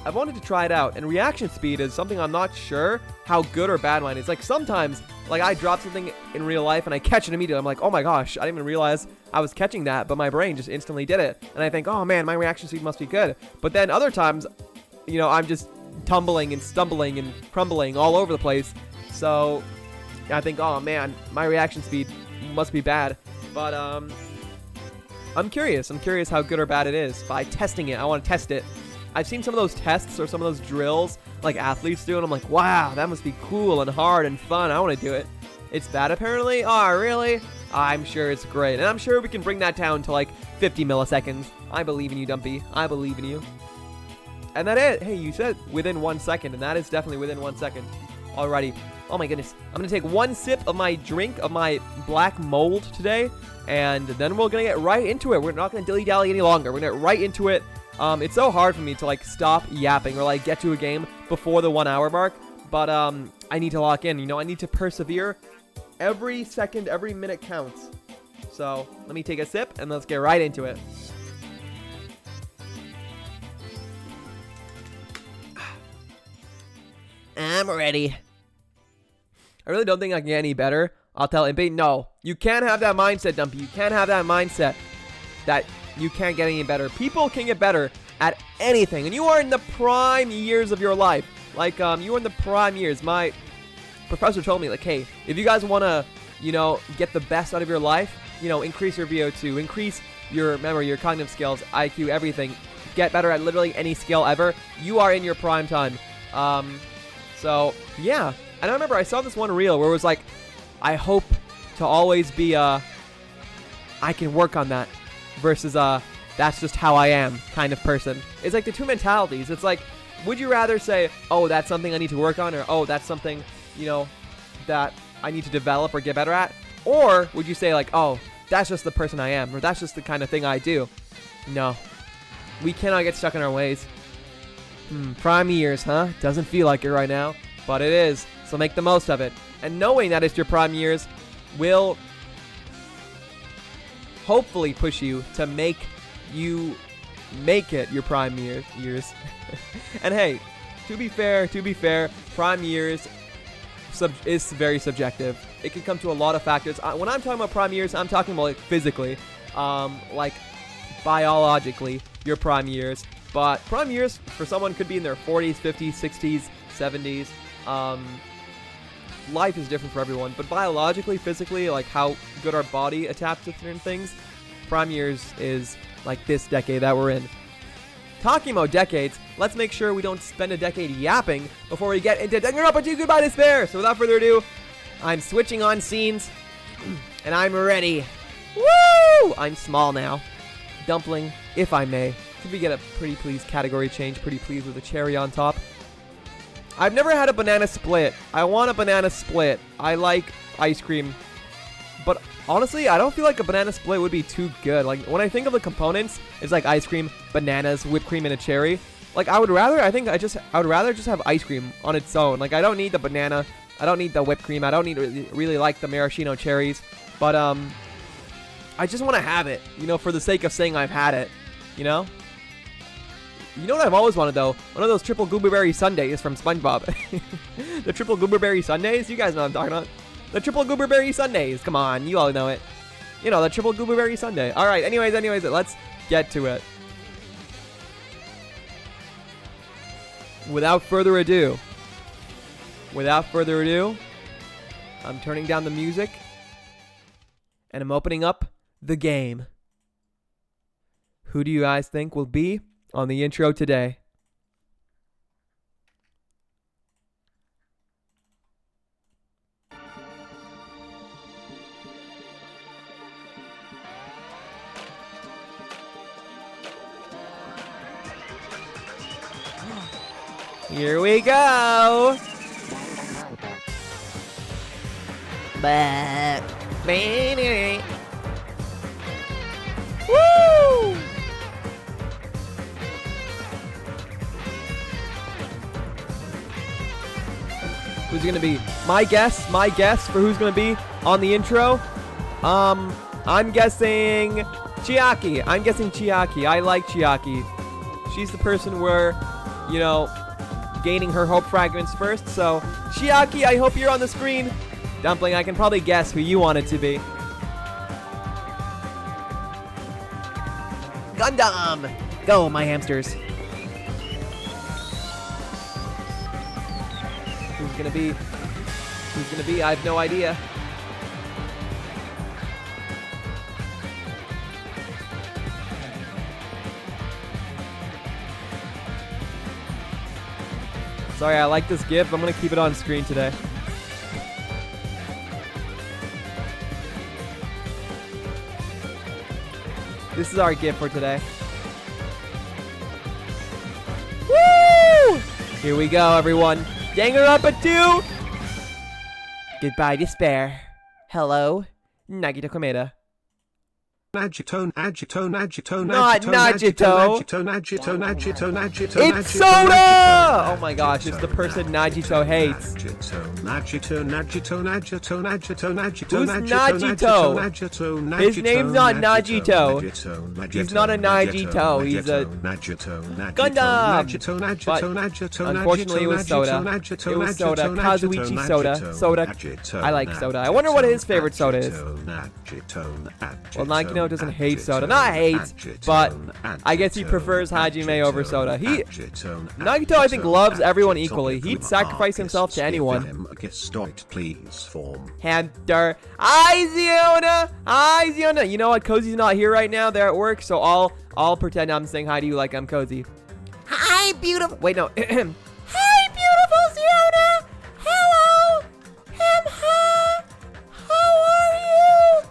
I've wanted to try it out, and reaction speed is something I'm not sure how good or bad mine is. Like sometimes, like I drop something in real life and I catch it immediately. I'm like, oh my gosh, I didn't even realize I was catching that, but my brain just instantly did it. And I think, oh man, my reaction speed must be good. But then other times, you know, I'm just tumbling and stumbling and crumbling all over the place. So I think, oh man, my reaction speed must be bad. But I'm curious how good or bad it is. By testing it, I want to test it. I've seen some of those tests or some of those drills like athletes do, and I'm like, wow, that must be cool and hard and fun. I want to do it. It's bad apparently? Oh, really? I'm sure it's great. And I'm sure we can bring that down to like 50 milliseconds. I believe in you, Dumpy. I believe in you. And that is, hey, you said within 1 second, and that is definitely within 1 second. Alrighty. Oh my goodness. I'm going to take one sip of my drink, of my black mold today, and then we're going to get right into it. We're not going to dilly-dally any longer. We're going to get right into it. It's so hard for me to like stop yapping or like get to a game before the 1 hour mark, but I need to lock in, you know, I need to persevere. Every second, every minute counts. So let me take a sip and let's get right into it. I'm ready. I really don't think I can get any better. I'll tell Impey, no, you can't have that mindset, Dumpy. You can't have that mindset that you can't get any better. People can get better at anything, and you are in the prime years of your life. Like, you are in the prime years. My professor told me, like, hey, if you guys want to, you know, get the best out of your life, you know, increase your VO2, increase your memory, your cognitive skills, IQ, everything, get better at literally any skill ever, you are in your prime time. So, yeah. And I remember I saw this one reel where it was like, I hope to always be, I can work on that. Versus that's just how I am kind of person. It's like the two mentalities. It's like, would you rather say, oh, that's something I need to work on, or oh, that's something, you know, that I need to develop or get better at? Or would you say like, oh, that's just the person I am, or that's just the kind of thing I do? No, we cannot get stuck in our ways. Prime years, huh? Doesn't feel like it right now, but it is. So make the most of it. And knowing that it's your prime years will hopefully push you to make it your prime years. And hey, to be fair, prime years is very subjective. It can come to a lot of factors. When I'm talking about prime years, I'm talking about like physically, like biologically, your prime years. But prime years for someone could be in their 40s, 50s, 60s, 70s. Life is different for everyone, but biologically, physically, like how good our body adapts to certain things, prime years is like this decade that we're in. Talking about decades, let's make sure we don't spend a decade yapping before we get into Danganronpa 2 Goodbye Despair. So without further ado, I'm switching on scenes, and I'm ready. Woo! I'm small now. Dumpling, if I may. Could we get a pretty please category change? Pretty please with a cherry on top. I've never had a banana split. I want a banana split. I like ice cream. But honestly, I don't feel like a banana split would be too good. Like, when I think of the components, it's like ice cream, bananas, whipped cream, and a cherry. Like, I would rather just have ice cream on its own. Like, I don't need the banana. I don't need the whipped cream. I don't need really like the maraschino cherries. But, I just want to have it, you know, for the sake of saying I've had it, you know? You know what I've always wanted, though? One of those triple gooberberry sundaes from SpongeBob. The triple gooberberry sundaes? You guys know what I'm talking about. The triple gooberberry sundaes. Come on, you all know it. You know, the triple gooberberry sundae. All right, anyways, let's get to it. Without further ado, I'm turning down the music, and I'm opening up the game. Who do you guys think will be on the intro today? Here we go. Back. Woo! Who's gonna be? My guess for who's gonna be on the intro. I'm guessing Chiaki. I like Chiaki. She's the person where, you know, gaining her hope fragments first. So, Chiaki, I hope you're on the screen. Dumpling, I can probably guess who you want it to be. Gundam! Go, my hamsters. Who's gonna be? I have no idea. Sorry, I like this GIF. I'm gonna keep it on screen today. This is our GIF for today. Woo! Here we go, everyone. Danganronpa 2! Goodbye, despair. Hello, Nagito Komeda. Nagito. Not Nagito. It's Soda! Oh my gosh, it's the person Nagito hates. Who's Nagito? His name's not Nagito. He's not a Nagito. He's a Gundam. But unfortunately, it was Soda. It was Soda. Kazuichi Soda. Soda. I like Soda. I wonder what his favorite soda is. Well, Nagito doesn't hate Soda. Not hate, but I guess he prefers Hajime over Soda. Nagito, I think, loves everyone equally. He'd sacrifice himself to anyone. Hunter. Hi, Ziona. You know what? Cozy's not here right now. They're at work, so I'll pretend I'm saying hi to you like I'm Cozy. Hi, beautiful. Wait, no. Hi, beautiful Ziona. Hello. How are you?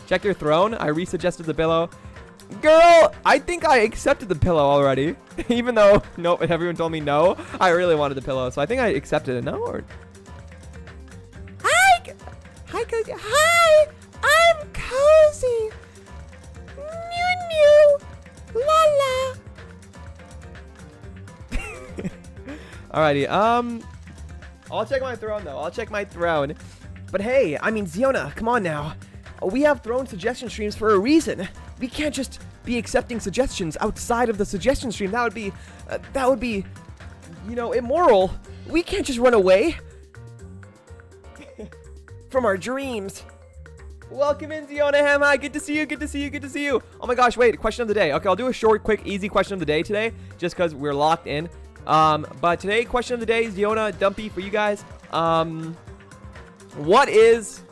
Check your throne. I resuggested the pillow. Girl, I think I accepted the pillow already. Even though everyone told me no. I really wanted the pillow, so I think I accepted it. No? Or... Hi, Cozy. Hi, I'm Cozy. Mew, la la. Alrighty. I'll check my throne though. But hey, I mean, Ziona, come on now. We have throne suggestion streams for a reason. We can't just be accepting suggestions outside of the suggestion stream. That would be, you know, immoral. We can't just run away from our dreams. Welcome in, Ziona. Hi, good to see you. Oh my gosh, wait, question of the day. Okay, I'll do a short, quick, easy question of the day today, just because we're locked in. But today, question of the day, Ziona, Dumpy, for you guys. What is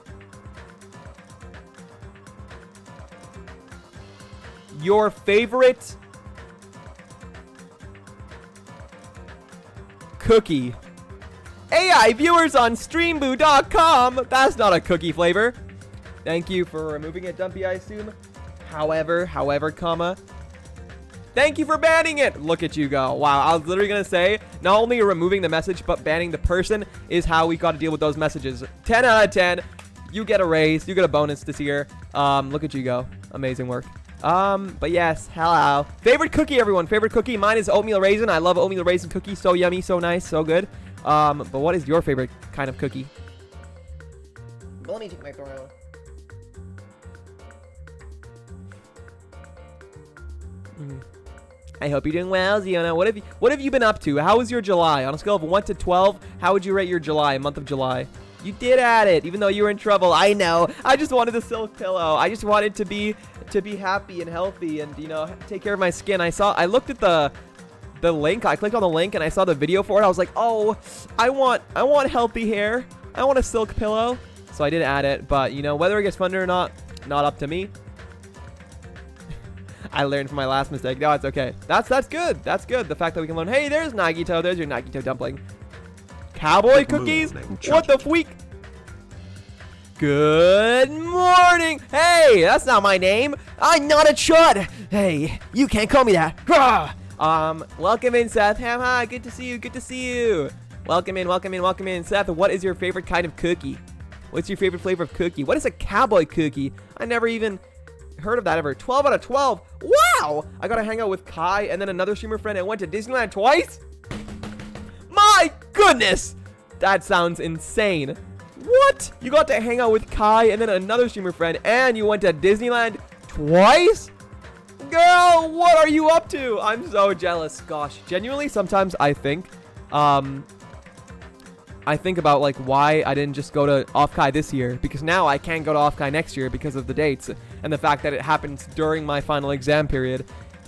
your favorite cookie? AI viewers on streamboo.com. That's not a cookie flavor. Thank you for removing it, Dumpy, I assume. However, comma. Thank you for banning it. Look at you go. Wow, I was literally going to say, not only removing the message, but banning the person is how we got to deal with those messages. 10 out of 10. You get a raise. You get a bonus this year. Look at you go. Amazing work. But yes, hello. Favorite cookie, everyone. Favorite cookie. Mine is oatmeal raisin. I love oatmeal raisin cookies. So yummy, so nice, so good. But what is your favorite kind of cookie? But let me take my throw. I hope you're doing well, Ziona. What have you been up to? How was your July? On a scale of 1 to 12, how would you rate your July, month of July? You did add it, even though you were in trouble. I know. I just wanted a silk pillow. I just wanted to be happy and healthy and, you know, take care of my skin. I looked at the link. I clicked on the link and I saw the video for it. I was like, oh, I want healthy hair. I want a silk pillow. So I did add it, but, you know, whether it gets funded or not up to me. I learned from my last mistake. No, it's okay. That's good. That's good. The fact that we can learn. Hey, there's Nagito. There's your Nagito dumpling. Cowboy cookies? What the freak? Good morning. Hey, that's not my name. I'm not a chud. Hey, you can't call me that. Welcome in, Seth. Hi, good to see you. Good to see you. Welcome in. Seth, what is your favorite kind of cookie? What's your favorite flavor of cookie? What is a cowboy cookie? I never even heard of that ever. 12 out of 12. Wow! I got to hang out with Kai and then another streamer friend and went to Disneyland twice? My goodness! That sounds insane. What? You got to hang out with Kai and then another streamer friend and you went to Disneyland twice? Girl, what are you up to? I'm so jealous. Gosh, genuinely, sometimes I think about like why I didn't just go to Off-Kai this year, because now I can't go to Off-Kai next year because of the dates and the fact that it happens during my final exam period.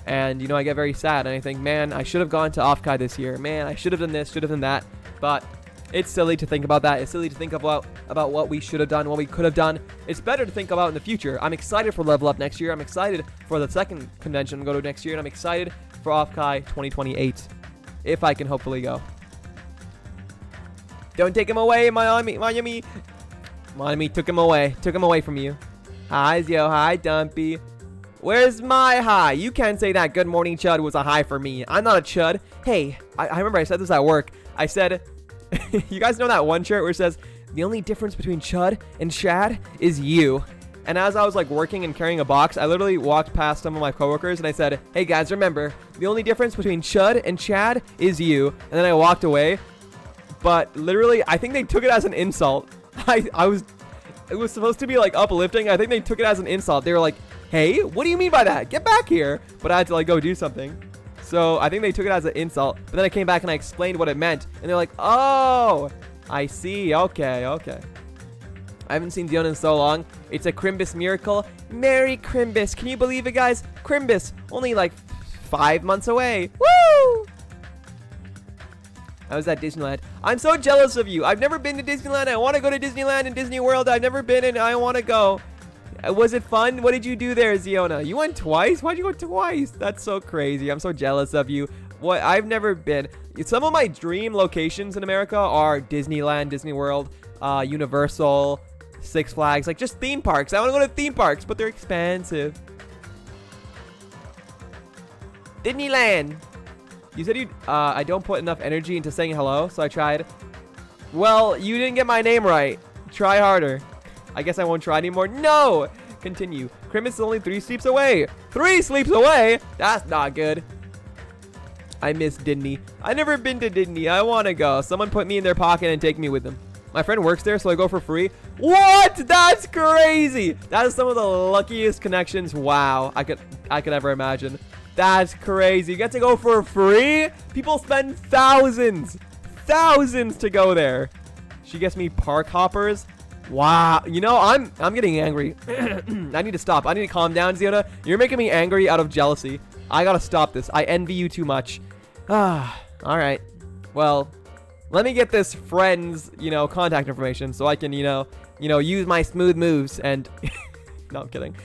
And, you know, I get very sad and I think, man, I should have gone to Off-Kai this year. Man, I should have done this, should have done that. But it's silly to think about that. It's silly to think about what we should have done, what we could have done. It's better to think about in the future. I'm excited for Level Up next year. I'm excited for the second convention to go to next year. And I'm excited for Off-Kai 2028, if I can hopefully go. Don't take him away, Miami. Miami took him away from you. Hi, Zio. Hi, Dumpy. Where's my hi? You can't say that good morning chud was a hi for me. I'm not a chud. Hey, I remember I said this at work. I said, you guys know that one shirt where it says, the only difference between chud and shad is you. And as I was like working and carrying a box, I literally walked past some of my coworkers and I said, hey guys, remember, the only difference between chud and chad is you. And then I walked away. But literally, I think they took it as an insult. It was supposed to be like uplifting. I think they took it as an insult. They were like, hey, what do you mean by that? Get back here. But I had to like go do something. So I think they took it as an insult. But then I came back and I explained what it meant. And they're like, oh, I see. Okay. I haven't seen Dion in so long. It's a Crimbus miracle. Merry Crimbus. Can you believe it, guys? Crimbus, only like 5 months away. Woo! I was at Disneyland. I'm so jealous of you. I've never been to Disneyland. I want to go to Disneyland and Disney World. I've never been and I want to go. Was it fun? What did you do there, Ziona? You went twice? Why'd you go twice? That's so crazy. I'm so jealous of you. What? I've never been. Some of my dream locations in America are Disneyland, Disney World, Universal, Six Flags, like just theme parks. I want to go to theme parks, but they're expensive. Disneyland. You said I don't put enough energy into saying hello, so I tried. Well, you didn't get my name right. Try harder. I guess I won't try anymore. No! Continue. Crimbus is only 3 sleeps away. 3 sleeps away? That's not good. I miss Disney. I've never been to Disney. I want to go. Someone put me in their pocket and take me with them. My friend works there, so I go for free. What? That's crazy. That is some of the luckiest connections. Wow. I could ever imagine. That's crazy. You get to go for free? People spend thousands to go there. She gets me park hoppers. Wow. You know, I'm getting angry. I need to stop. I need to calm down, Ziona. You're making me angry out of jealousy. I gotta stop this. I envy you too much. All right. Well, let me get this friend's, contact information so I can, use my smooth moves and... No, I'm kidding.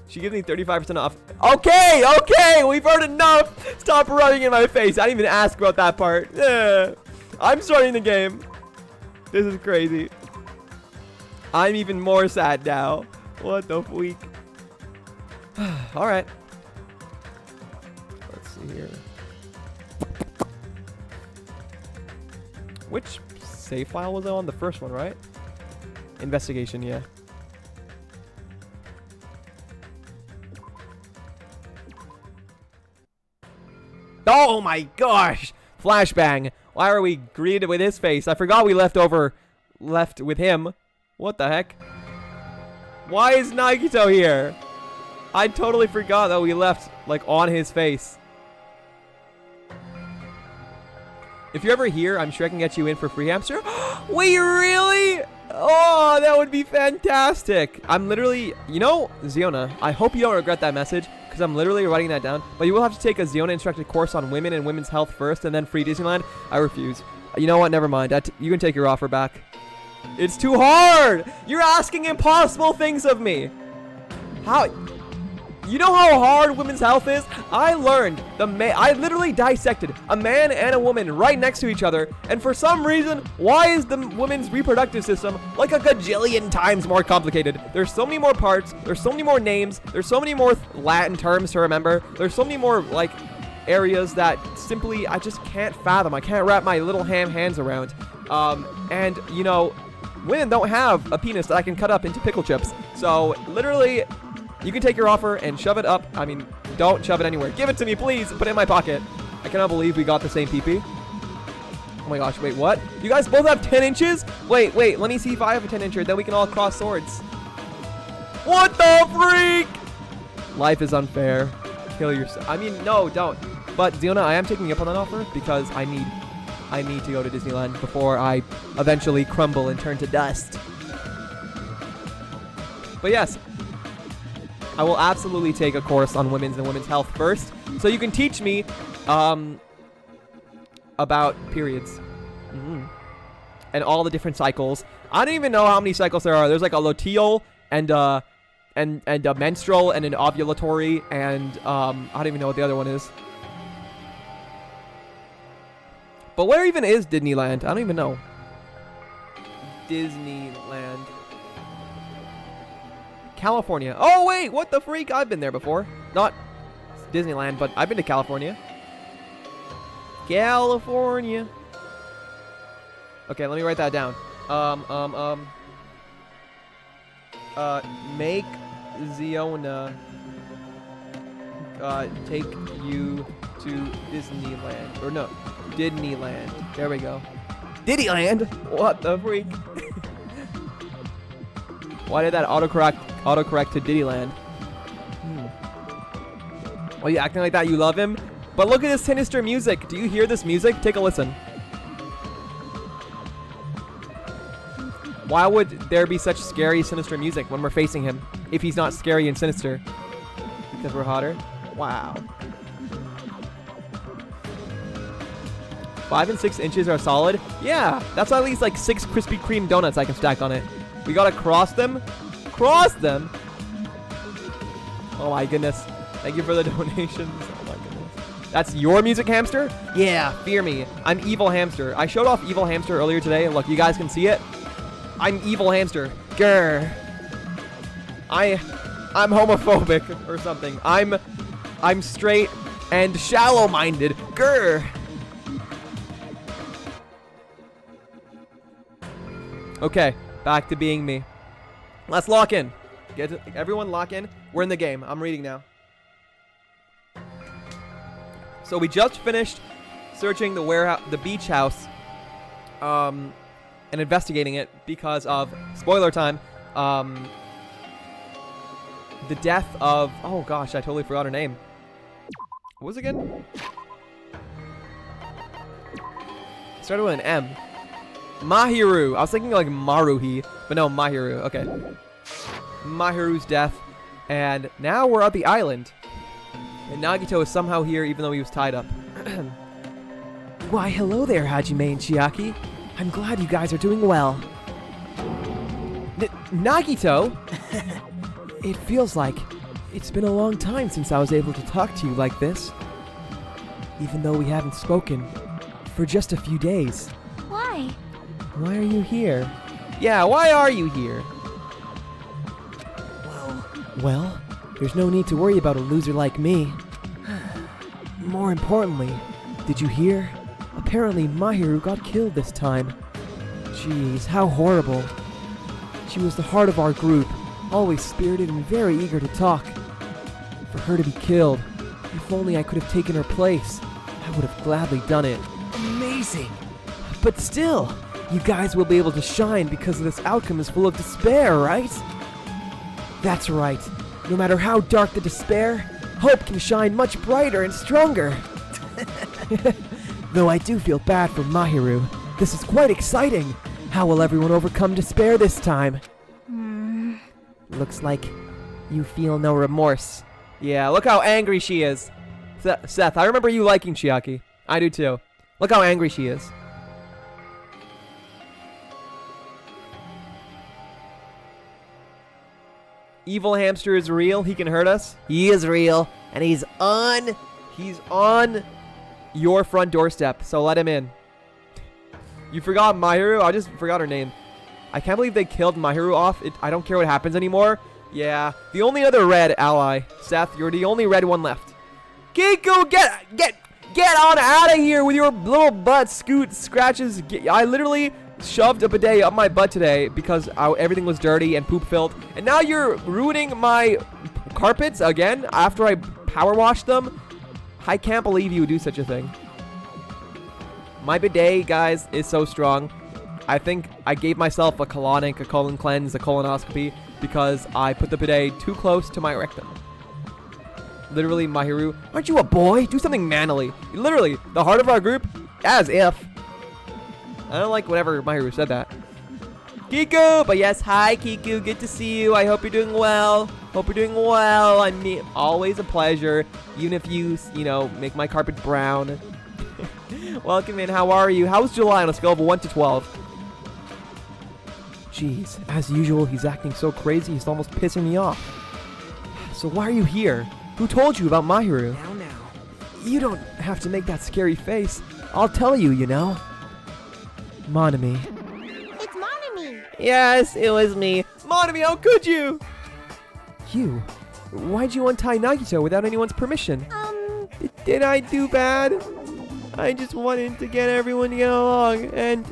She gives me 35% off. Okay, we've heard enough. Stop rubbing in my face. I didn't even ask about that part. I'm starting the game. This is crazy. I'm even more sad now. What the freak? All right. Let's see here. Which save file was I on? The first one, right? Investigation, yeah. Oh my gosh! Flashbang. Why are we greeted with his face? I forgot we left with him. What the heck? Why is Nagito here? I totally forgot that we left, like, on his face. If you're ever here, I'm sure I can get you in for free, hamster. Wait, really? Oh, that would be fantastic. I'm literally, you know, Ziona, I hope you don't regret that message, because I'm literally writing that down. But you will have to take a Ziona instructed course on women and women's health first, and then free Disneyland. I refuse. You know what? Never mind. You can take your offer back. It's too hard. You're asking impossible things of me. How? You know how hard women's health is? I learned I literally dissected a man and a woman right next to each other, and for some reason, why is the women's reproductive system like a gajillion times more complicated? There's so many more parts, there's so many more names, there's so many more Latin terms to remember, there's so many more, like, areas that simply I just can't fathom. I can't wrap my little hands around. And, you know, women don't have a penis that I can cut up into pickle chips. So, literally, you can take your offer and shove it up. I mean, don't shove it anywhere. Give it to me, please. Put it in my pocket. I cannot believe we got the same PP. Oh my gosh, wait, what? You guys both have 10 inches? Wait, let me see if I have a 10 incher. Then we can all cross swords. What the freak? Life is unfair. Kill yourself. I mean, no, don't. But, Ziona, I am taking you up on that offer because I need to go to Disneyland before I eventually crumble and turn to dust. But yes, I will absolutely take a course on women's and women's health first, so you can teach me about periods and all the different cycles. I don't even know how many cycles there are. There's like a luteal and a menstrual and an ovulatory, and I don't even know what the other one is. But where even is Disneyland? I don't even know. Disneyland. California. Oh, wait, what the freak? I've been there before. Not Disneyland, but I've been to California. California. Okay, let me write that down. Make Ziona take you to Disneyland. Or no, Disneyland. There we go. Diddyland? What the freak? Why did that autocorrect to Diddyland? Are you acting like that? You love him? But look at this sinister music. Do you hear this music? Take a listen. Why would there be such scary, sinister music when we're facing him if he's not scary and sinister? Because we're hotter? Wow. 5 and 6 inches are solid? Yeah, that's at least like 6 Krispy Kreme donuts I can stack on it. We gotta cross them. Cross them? Oh my goodness. Thank you for the donations. Oh my goodness. That's your music, hamster? Yeah, fear me. I'm evil hamster. I showed off evil hamster earlier today. Look, you guys can see it. I'm evil hamster. Grr. I'm homophobic or something. I'm straight and shallow-minded. Grr. Okay, back to being me. Let's lock in. Everyone lock in. We're in the game. I'm reading now. So we just finished searching the warehouse, the beach house, and investigating it because of, spoiler time, the death of, oh gosh, I totally forgot her name. What was it again? It started with an M. Mahiru. I was thinking like Maruhi, but no, Mahiru. Okay. Mahiru's death. And now we're at the island. And Nagito is somehow here even though he was tied up. Why, hello there, Hajime and Chiaki. I'm glad you guys are doing well. Nagito? It feels like it's been a long time since I was able to talk to you like this. Even though we haven't spoken for just a few days. Why? Why are you here? Yeah, why are you here? Well, there's no need to worry about a loser like me. More importantly, did you hear? Apparently Mahiru got killed this time. Jeez, how horrible. She was the heart of our group, always spirited and very eager to talk. For her to be killed, if only I could have taken her place, I would have gladly done it. Amazing! amazing. But still, you guys will be able to shine because this outcome is full of despair, right? That's right. No matter how dark the despair, hope can shine much brighter and stronger. Though I do feel bad for Mahiru. This is quite exciting. How will everyone overcome despair this time? Looks like you feel no remorse. Yeah, look how angry she is. Seth, I remember you liking Chiaki. I do too. Look how angry she is. Evil hamster is real. He can hurt us. He is real. And he's on your front doorstep. So let him in. You forgot Mahiru? I just forgot her name. I can't believe they killed Mahiru off. I don't care what happens anymore. Yeah. The only other red ally. Seth, you're the only red one left. Kiku, get on out of here with your little butt scratches. I literally shoved a bidet up my butt today because everything was dirty and poop filled. And now you're ruining my carpets again after I power washed them. I can't believe you would do such a thing. My bidet, guys, is so strong. I think I gave myself a colonic, a colon cleanse, a colonoscopy because I put the bidet too close to my rectum. Literally, Mahiru, aren't you a boy? Do something manly. Literally, the heart of our group, as if. I don't like whenever Mahiru said that. Kiku! But yes, hi Kiku, good to see you. I hope you're doing well. Hope you're doing well. I mean, always a pleasure. Even if you make my carpet brown. Welcome in, how are you? How's July on a scale of 1 to 12? Jeez, as usual, he's acting so crazy, he's almost pissing me off. So why are you here? Who told you about Mahiru? Now. You don't have to make that scary face. I'll tell you, you know. Monami. It's Monami. Yes, it was me. Monami, how could you? You? Why'd you untie Nagito without anyone's permission? Did I do bad? I just wanted to get everyone to get along and,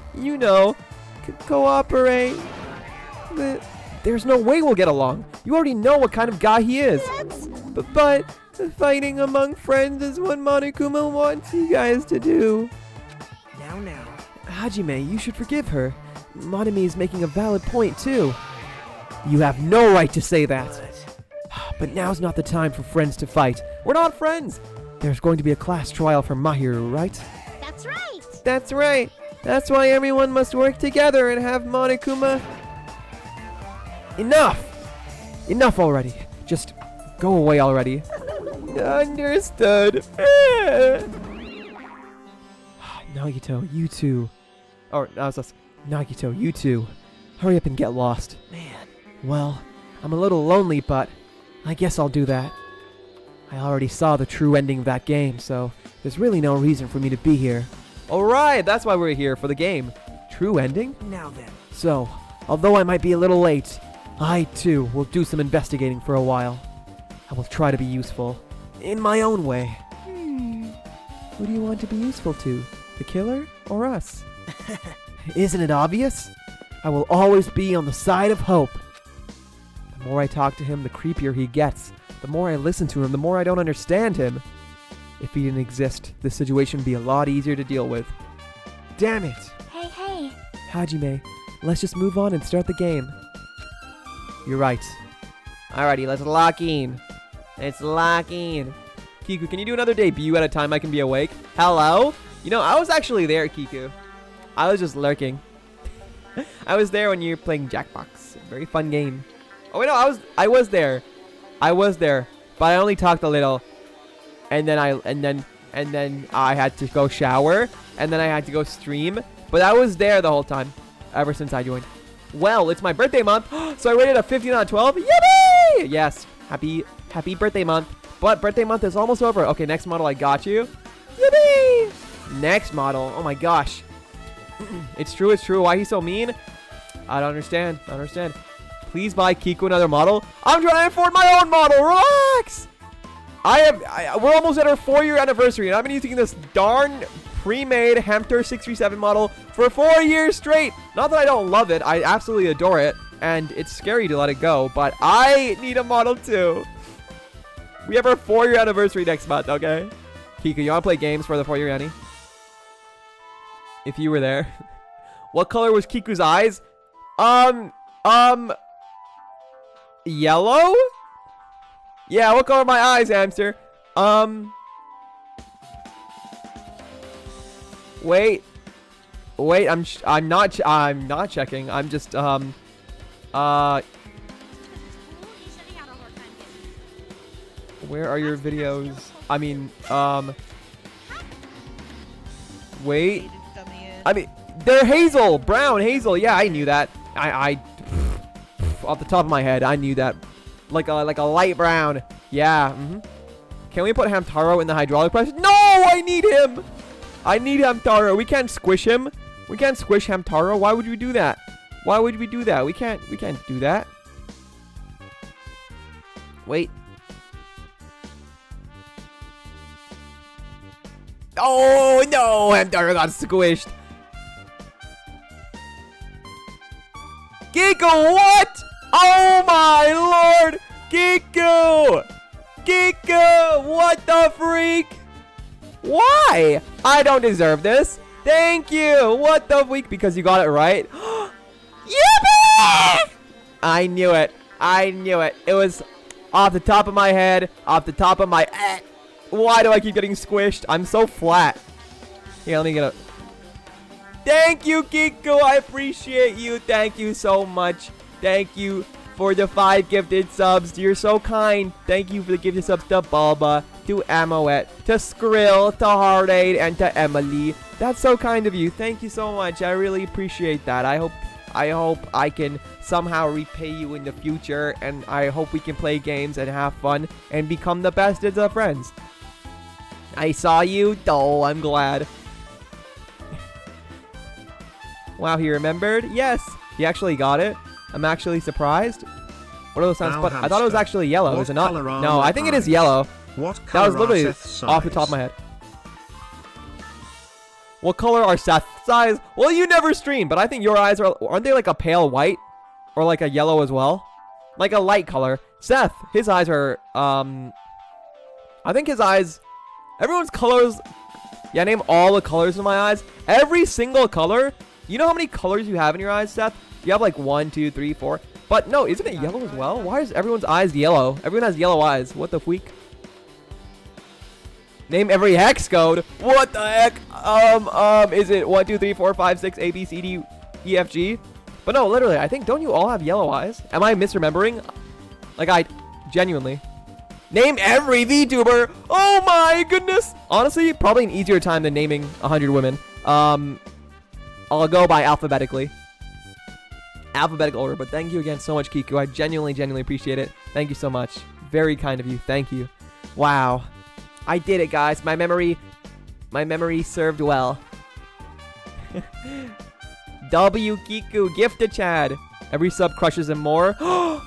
cooperate. There's no way we'll get along. You already know what kind of guy he is. But fighting among friends is what Monokuma wants you guys to do. Now. Hajime, you should forgive her. Monami is making a valid point, too. You have no right to say that. But now's not the time for friends to fight. We're not friends. There's going to be a class trial for Mahiru, right? That's right. That's right. That's why everyone must work together and have Monokuma. Enough! Enough already. Just go away already. Understood. Nagito, you two. Or, that was us. Nagito, you two. Hurry up and get lost. Man. Well, I'm a little lonely, but I guess I'll do that. I already saw the true ending of that game, so there's really no reason for me to be here. Alright, that's why we're here, for the game. True ending? Now then. So, although I might be a little late, I too will do some investigating for a while. I will try to be useful. In my own way. Who do you want to be useful to? The killer or us? Isn't it obvious? I will always be on the side of hope. The more I talk to him, the creepier he gets. The more I listen to him, the more I don't understand him. If he didn't exist, this situation would be a lot easier to deal with. Damn it! Hey. Hajime, let's just move on and start the game. You're right. Alrighty, let's lock in. Let's lock in. Kiku, can you do another debut at a time I can be awake? Hello? I was actually there, Kiku. I was just lurking. I was there when you were playing Jackbox. Very fun game. Oh wait, no, I was there. But I only talked a little. And then I had to go shower, and then I had to go stream. But I was there the whole time, ever since I joined. Well, it's my birthday month, so I rated a 15 out of 12. Yippee! Yes, happy birthday month. But birthday month is almost over. Okay, next model, I got you. Yippee! Next model. Oh my gosh. It's true. Why he's so mean? I don't understand. Please buy Kiku another model. I'm trying to afford my own model. Relax. We're almost at our 4-year anniversary, and I've been using this darn pre-made Hamter 637 model for 4 years straight. Not that I don't love it. I absolutely adore it, and it's scary to let it go, but I need a model too. We have our 4-year anniversary next month, okay? Kiku, you want to play games for the 4-year annie? if you were there. What color was Kiku's eyes? Yellow? Yeah, what color are my eyes, hamster? Wait, I'm not checking. I'm just where are your videos? I mean, wait. I mean, they're hazel, brown hazel. Yeah, I knew that. I off the top of my head, I knew that. Like a light brown. Yeah. Can we put Hamtaro in the hydraulic press? No, I need him. I need Hamtaro. We can't squish him. We can't squish Hamtaro. Why would we do that? Why would we do that? We can't do that. Wait. Oh no, Hamtaro got squished. Giku, what? Oh my lord! Giku! Giku! What the freak? Why? I don't deserve this. Thank you. What the freak? Because you got it right. Yippee! I knew it. I knew it. It was off the top of my head. Off the top of my... Why do I keep getting squished? I'm so flat. Here, let me get a... Thank you, Giku. I appreciate you. Thank you so much. Thank you for the 5 gifted subs. You're so kind. Thank you for the gifted subs to Bulba, to Amoet, to Skrill, to Heartaid, and to Emily. That's so kind of you. Thank you so much. I really appreciate that. I hope I can somehow repay you in the future, and I hope we can play games and have fun and become the best of friends. I saw you. Oh, I'm glad. Wow, he remembered? Yes, he actually got it. I'm actually surprised. What are those sounds? But I thought it was actually yellow. Is it not? No, I think it is yellow. What That was literally Seth's off the top of eyes? my head. What color are Seth's eyes? Well, you never stream, but I think your eyes aren't they like a pale white? Or like a yellow as well? Like a light color. Seth, his eyes are, I think his eyes, everyone's colors, yeah, name all the colors in my eyes. Every single color. You know how many colors you have in your eyes, Seth? You have like 1, 2, 3, 4. But no, isn't it yellow as well? Why is everyone's eyes yellow? Everyone has yellow eyes. What the freak? Name every hex code. What the heck? Is it 1, 2, 3, 4, 5, 6, A, B, C, D, E, F, G? But no, literally, I think, don't you all have yellow eyes? Am I misremembering? Like, I genuinely. Name every VTuber. Oh my goodness. Honestly, probably an easier time than naming 100 women. I'll go by alphabetically. Alphabetical order, but thank you again so much, Kiku. I genuinely appreciate it. Thank you so much. Very kind of you. Thank you. Wow. I did it, guys. My memory served well. W Kiku, gift to Chad. Every sub crushes him more. Oh,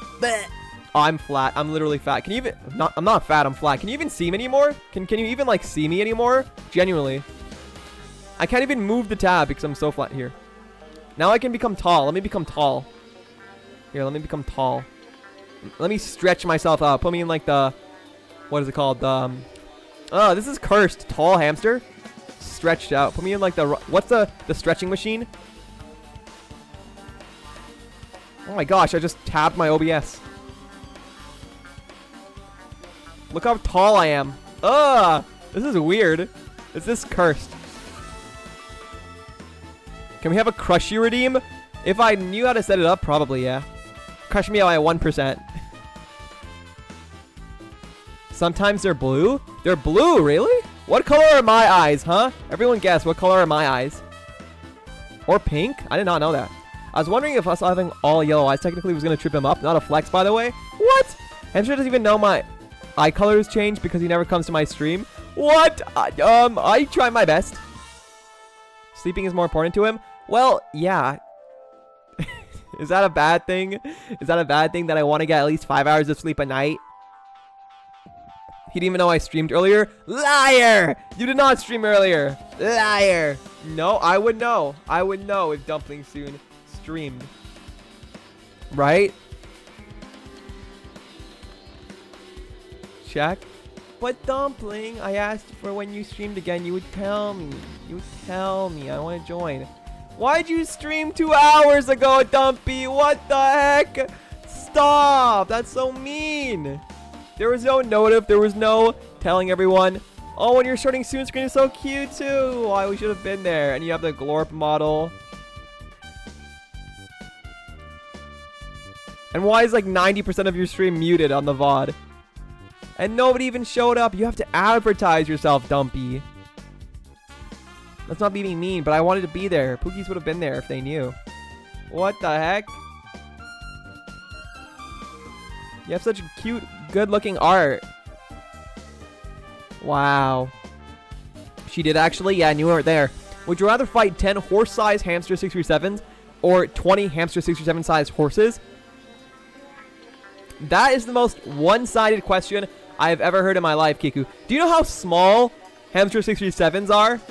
I'm flat. I'm literally fat. Can you even... I'm not fat. I'm flat. Can you even see me anymore? Can you even, like, see me anymore? Genuinely. I can't even move the tab because I'm so flat here. Now I can become tall. Let me become tall. Here, let me become tall. Let me stretch myself out. Put me in, like, the... What is it called? The... Oh, this is cursed. Tall hamster. Stretched out. Put me in, like, the... What's the stretching machine? Oh my gosh, I just tabbed my OBS. Look how tall I am. Ugh! This is weird. Is this cursed? Can we have a crush you redeem? If I knew how to set it up, probably, yeah. Crush me out by 1%. Sometimes they're blue? They're blue, really? What color are my eyes, huh? Everyone guess, what color are my eyes? Or pink? I did not know that. I was wondering if us having all yellow eyes technically was going to trip him up. Not a flex, by the way. What? Hamster doesn't even know my eye colors change because he never comes to my stream. What? I try my best. Sleeping is more important to him? Well, yeah. Is that a bad thing? Is that a bad thing that I want to get at least 5 hours of sleep a night? He didn't even know I streamed earlier. Liar! You did not stream earlier. Liar! No, I would know. I would know if Dumpling soon streamed. Right? Check. But Dumpling, I asked for when you streamed again. You would tell me. You would tell me. I want to join. Why'd you stream 2 hours ago, Dumpy? What the heck? Stop. That's so mean. There was no notif. There was no telling everyone. Oh, when you're starting soon screen is so cute too. Why, we should have been there. And you have the Glorp model. And why is like 90% of your stream muted on the VOD? And nobody even showed up. You have to advertise yourself, Dumpy. Let's not be mean, but I wanted to be there. Pookies would have been there if they knew. What the heck? You have such cute, good-looking art. Wow. She did actually? Yeah, I knew we weren't there. Would you rather fight 10 horse-sized hamster 637s or 20 hamster 637-sized horses? That is the most one-sided question I have ever heard in my life, Kiku. Do you know how small hamster 637s are? Do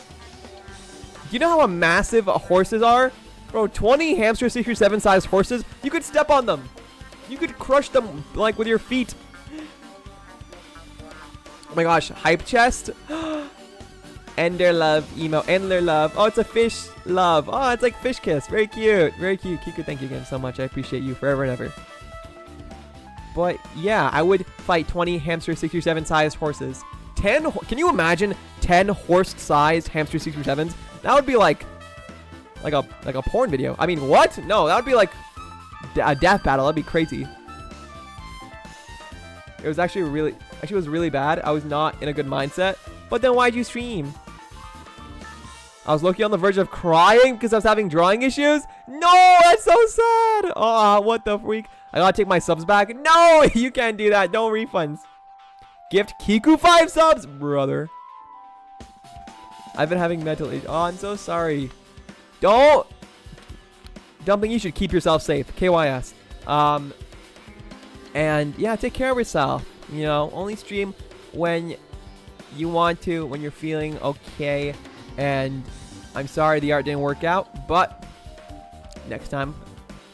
you know how massive horses are? Bro, 20 hamster 637-sized horses, you could step on them. You could crush them, like, with your feet. Oh my gosh, hype chest. Ender love, emo, Endler love. Oh, it's a fish love. Oh, it's like fish kiss. Very cute. Very cute. Kiku, thank you again so much. I appreciate you forever and ever. But yeah, I would fight 20 hamster 67 sized horses. 10, can you imagine 10 horse sized hamster 67s? That would be like a porn video. I mean, what? No, that would be like a death battle. That'd be crazy. It was actually really bad. I was not in a good mindset. But then why'd you stream? I was low-key on the verge of crying because I was having drawing issues. No, that's so sad. Oh, what the freak. I gotta take my subs back. No, you can't do that. No refunds. Gift Kiku 5 subs, brother. I've been having mental issues. Oh, I'm so sorry. Don't. Dumpling, you should keep yourself safe. KYS. And yeah, take care of yourself. You know, only stream when you want to, when you're feeling okay. And I'm sorry the art didn't work out, but next time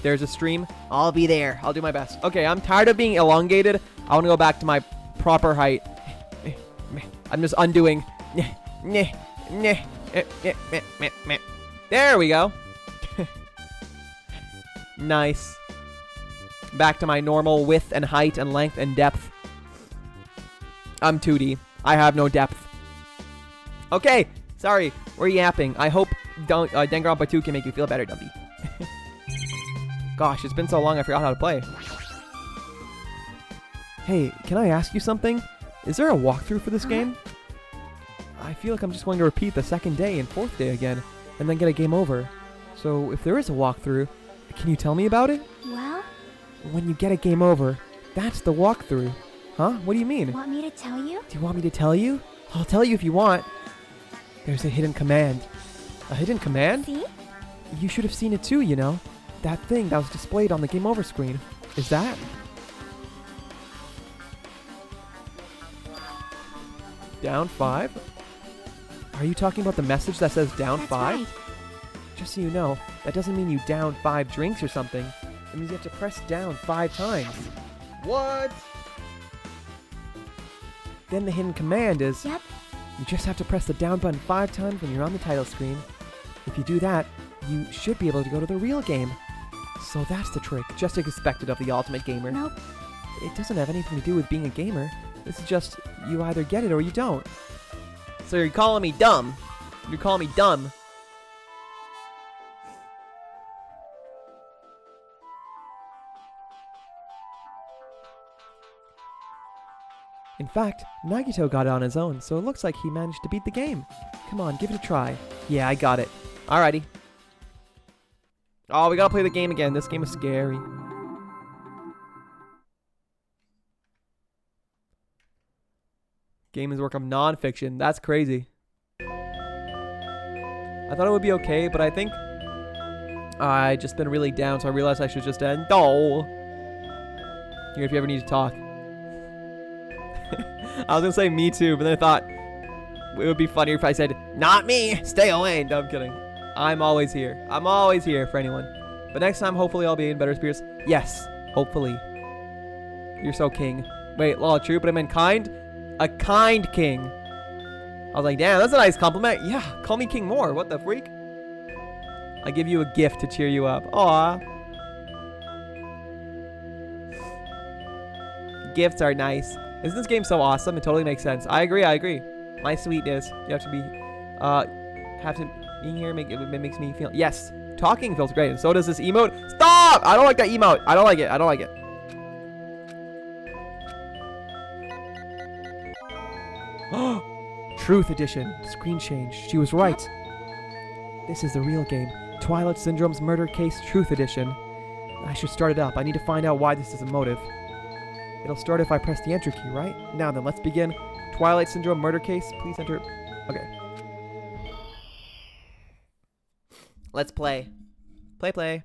there's a stream, I'll be there. I'll do my best. Okay, I'm tired of being elongated. I want to go back to my proper height. I'm just undoing. There we go. Nice. Back to my normal width and height and length and depth. I'm 2D. I have no depth. Okay, sorry. We're yapping. I hope Danganronpa 2 can make you feel better, Dumpy. Gosh, it's been so long I forgot how to play. Hey, can I ask you something? Is there a walkthrough for this game? I feel like I'm just going to repeat the second day and fourth day again, and then get a game over. So if there is a walkthrough, can you tell me about it? Well? When you get a game over, that's the walkthrough. Huh? What do you mean? Want me to tell you? Do you want me to tell you? I'll tell you if you want. There's a hidden command. A hidden command? See? You should have seen it too, you know. That thing that was displayed on the game over screen. Is that? Down 5? Are you talking about the message that says down That's 5? right. Just so you know, that doesn't mean you down 5 drinks or something. It means you have to press down 5 times. What? Then the hidden command is... Yep. You just have to press the down button 5 times when you're on the title screen. If you do that, you should be able to go to the real game. So that's the trick, just expected of the ultimate gamer. Nope. It doesn't have anything to do with being a gamer. This is just, you either get it or you don't. So you're calling me dumb. You're calling me dumb. In fact, Nagito got it on his own, so it looks like he managed to beat the game. Come on, give it a try. Yeah, I got it. Alrighty. Oh, we gotta play the game again. This game is scary. Game is work of non-fiction. That's crazy. I thought it would be okay, but I think I just been really down, so I realized I should just end. No. Here, if you ever need to talk. I was gonna say me too, but then I thought it would be funnier if I said, not me, stay away. No, I'm kidding. I'm always here. I'm always here for anyone. But next time, hopefully I'll be in better spirits. Yes, hopefully. You're so king. Wait, lol, true, but I meant kind? A kind king. I was like, damn, that's a nice compliment. Yeah, call me king more. What the freak? I give you a gift to cheer you up. Aw. Gifts are nice. Isn't this game so awesome? It totally makes sense. I agree. My sweetness. You have to be, being here it makes me feel, yes. Talking feels great, and so does this emote. Stop! I don't like that emote. I don't like it. Truth edition. Screen change. She was right. This is the real game. Twilight Syndrome's Murder Case Truth Edition. I should start it up. I need to find out why this is a motive. It'll start if I press the enter key, right? Now then, let's begin. Twilight Syndrome Murder Case. Please enter. Okay. Let's play. Play.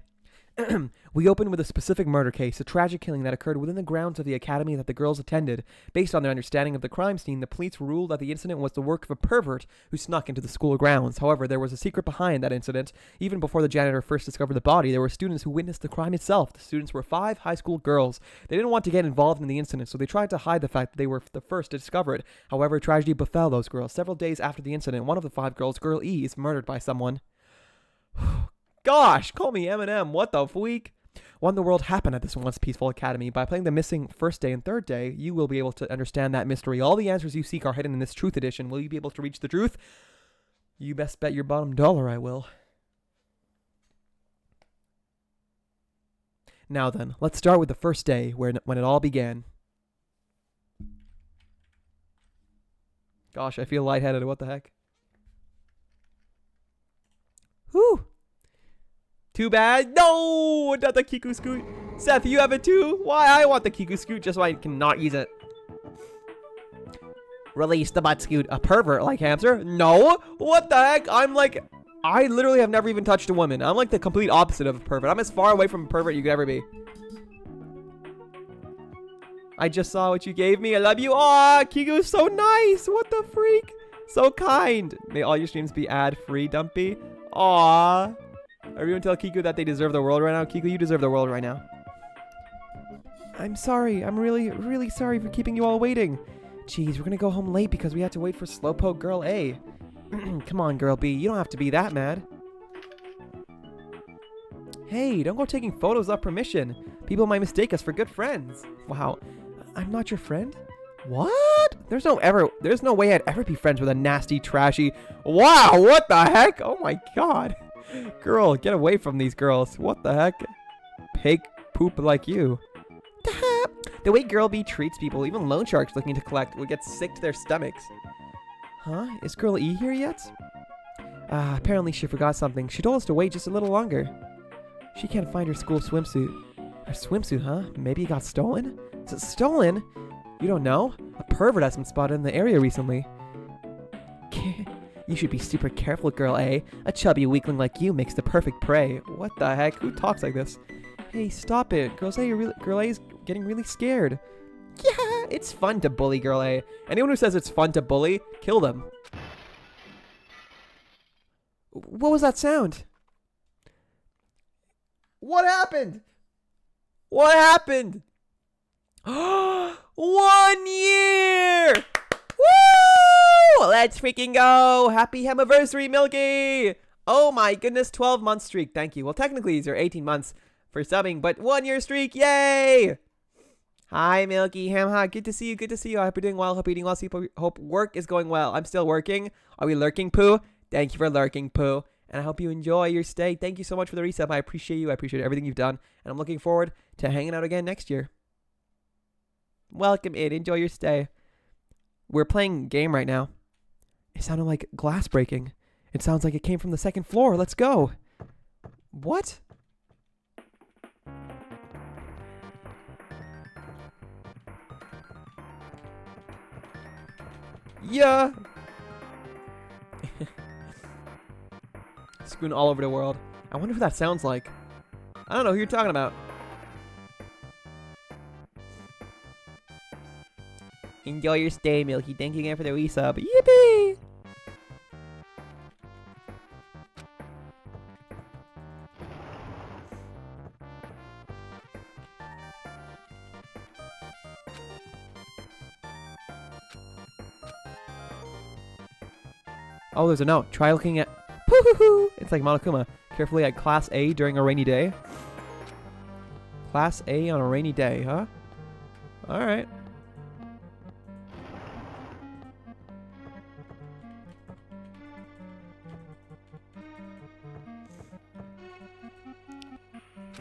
We open with a specific murder case, a tragic killing that occurred within the grounds of the academy that the girls attended. Based on their understanding of the crime scene, the police ruled that the incident was the work of a pervert who snuck into the school grounds. However, there was a secret behind that incident. Even before the janitor first discovered the body, there were students who witnessed the crime itself. The students were 5 high school girls. They didn't want to get involved in the incident, so they tried to hide the fact that they were the first to discover it. However, tragedy befell those girls. Several days after the incident, one of the 5 girls, Girl E, is murdered by someone. Gosh, call me Eminem. What the freak? What in the world happened at this once peaceful academy? By playing the missing first day and third day, you will be able to understand that mystery. All the answers you seek are hidden in this truth edition. Will you be able to reach the truth? You best bet your bottom dollar I will. Now then, let's start with the first day when it all began. Gosh, I feel lightheaded. What the heck? Whew. Too bad. No, not the Kiku Scoot. Seth, you have it too? Why? I want the Kiku Scoot just so I can not use it. Release the butt scoot. A pervert like hamster? No. What the heck? I literally have never even touched a woman. I'm like the complete opposite of a pervert. I'm as far away from a pervert you could ever be. I just saw what you gave me. I love you. Aw, Kiku's so nice. What the freak? So kind. May all your streams be ad-free, Dumpy. Aw. Everyone tell Kiku that they deserve the world right now. Kiku, you deserve the world right now. I'm sorry. I'm really, really sorry for keeping you all waiting. Jeez, we're gonna go home late because we had to wait for Slowpoke Girl A. Come on, Girl B. You don't have to be that mad. Hey, don't go taking photos without permission. People might mistake us for good friends. Wow. I'm not your friend? What? There's no way I'd ever be friends with a nasty, trashy... Wow, what the heck? Oh my god. Girl, get away from these girls. What the heck? Pig poop like you. The way Girl B treats people, even loan sharks looking to collect, would get sick to their stomachs. Huh? Is Girl E here yet? Apparently she forgot something. She told us to wait just a little longer. She can't find her school swimsuit. Her swimsuit, huh? Maybe it got stolen? Is it stolen? You don't know? A pervert has been spotted in the area recently. You should be super careful, Girl A. A chubby weakling like you makes the perfect prey. What the heck? Who talks like this? Hey, stop it. Girl A's getting really scared. Yeah, it's fun to bully Girl A. Anyone who says it's fun to bully, kill them. What was that sound? What happened? What happened? 1 year! Woo! Let's freaking go! Happy anniversary, Milky! Oh my goodness, 12-month streak. Thank you. Well, technically, these are 18 months for subbing, but 1 year streak. Yay! Hi, Milky. Hamha. Good to see you. Good to see you. I hope you're doing well. Hope you're eating well. Hope work is going well. I'm still working. Are we lurking, Pooh? Thank you for lurking, Pooh. And I hope you enjoy your stay. Thank you so much for the resub. I appreciate you. I appreciate everything you've done. And I'm looking forward to hanging out again next year. Welcome in. Enjoy your stay. We're playing a game right now. It sounded like glass breaking. It sounds like it came from the second floor. Let's go. What? Yeah. Screwing all over the world. I wonder who that sounds like. I don't know who you're talking about. Enjoy your stay, Milky. Thank you again for the resub. Yippee! Oh, there's a note. Try looking at... Poo-hoo-hoo. It's like Monokuma. Carefully at Class A during a rainy day. Class A on a rainy day, huh? Alright.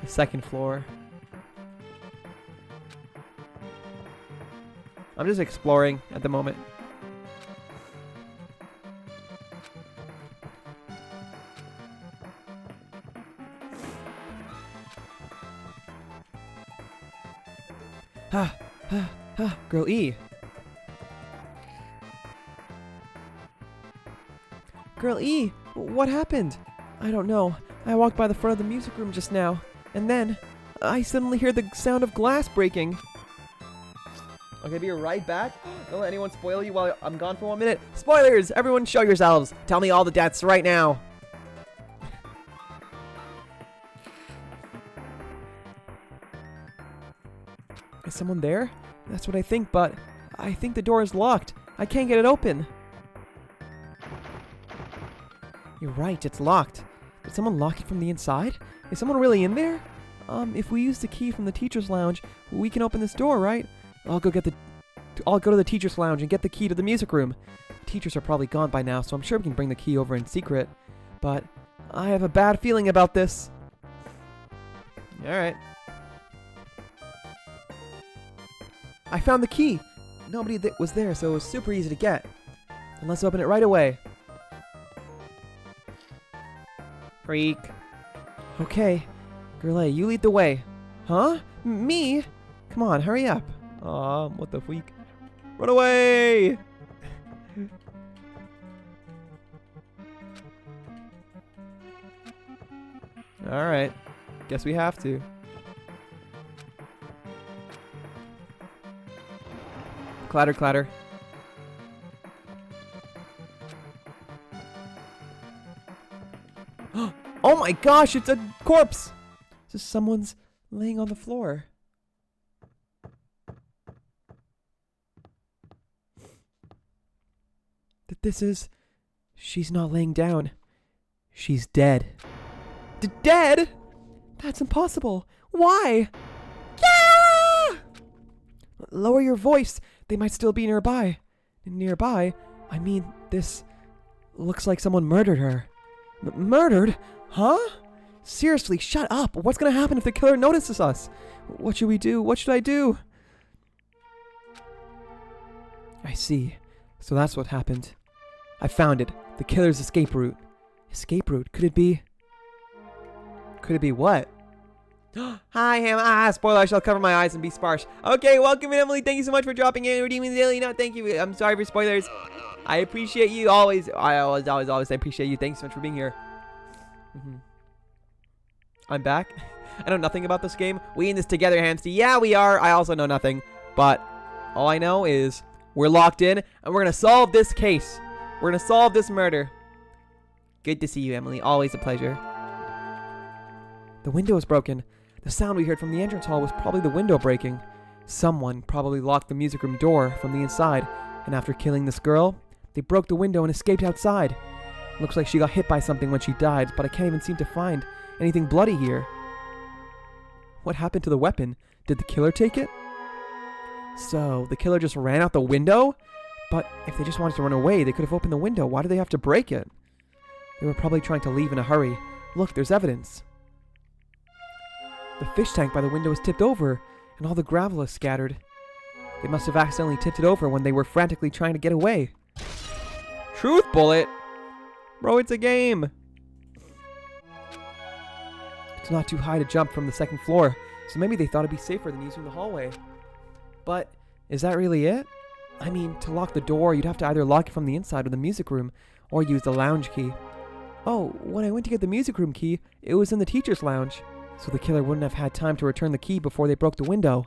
The second floor. I'm just exploring at the moment. Girl E. Girl E, what happened? I don't know. I walked by the front of the music room just now, and then I suddenly hear the sound of glass breaking. Okay, be right back. Don't let anyone spoil you while I'm gone for 1 minute. Spoilers! Everyone show yourselves. Tell me all the deaths right now. Is someone there? That's what I think, but I think the door is locked. I can't get it open. You're right, it's locked. Did someone lock it from the inside? Is someone really in there? If we use the key from the teacher's lounge, we can open this door, right? I'll go to the teacher's lounge and get the key to the music room. The teachers are probably gone by now, so I'm sure we can bring the key over in secret. But I have a bad feeling about this. Alright. I found the key! Nobody was there, so it was super easy to get. And let's open it right away. Freak. Okay. Girl A, you lead the way. Huh? Me? Come on, hurry up. Aw, what the freak? Run away! Alright. Guess we have to. Clatter, clatter. Oh my gosh, it's a corpse! Just someone's laying on the floor. She's not laying down. She's dead. Dead? That's impossible. Why? Yeah! Lower your voice. They might still be nearby. Nearby? I mean, this looks like someone murdered her. Murdered? Huh? Seriously, shut up. What's gonna happen if the killer notices us? What should we do? What should I do? I see. So that's what happened. I found it. The killer's escape route. Escape route? Could it be... Could it be what? Hi, Ham. Spoiler, I shall cover my eyes and be sparse. Okay, welcome, Emily. Thank you so much for dropping in and redeeming the daily note. Thank you. I'm sorry for spoilers. I appreciate you always. I always appreciate you. Thanks so much for being here. I'm back. I know nothing about this game. We in this together, Hamsty. Yeah, we are. I also know nothing. But all I know is we're locked in and we're going to solve this case. We're going to solve this murder. Good to see you, Emily. Always a pleasure. The window is broken. The sound we heard from the entrance hall was probably the window breaking. Someone probably locked the music room door from the inside, and after killing this girl, they broke the window and escaped outside. Looks like she got hit by something when she died, but I can't even seem to find anything bloody here. What happened to the weapon? Did the killer take it? So, the killer just ran out the window? But if they just wanted to run away, they could have opened the window. Why do they have to break it? They were probably trying to leave in a hurry. Look, there's evidence. The fish tank by the window is tipped over, and all the gravel is scattered. They must have accidentally tipped it over when they were frantically trying to get away. Truth bullet? Bro, it's a game. It's not too high to jump from the second floor, so maybe they thought it'd be safer than using the hallway. But is that really it? I mean, to lock the door, you'd have to either lock it from the inside of the music room, or use the lounge key. Oh, when I went to get the music room key, it was in the teacher's lounge. So the killer wouldn't have had time to return the key before they broke the window.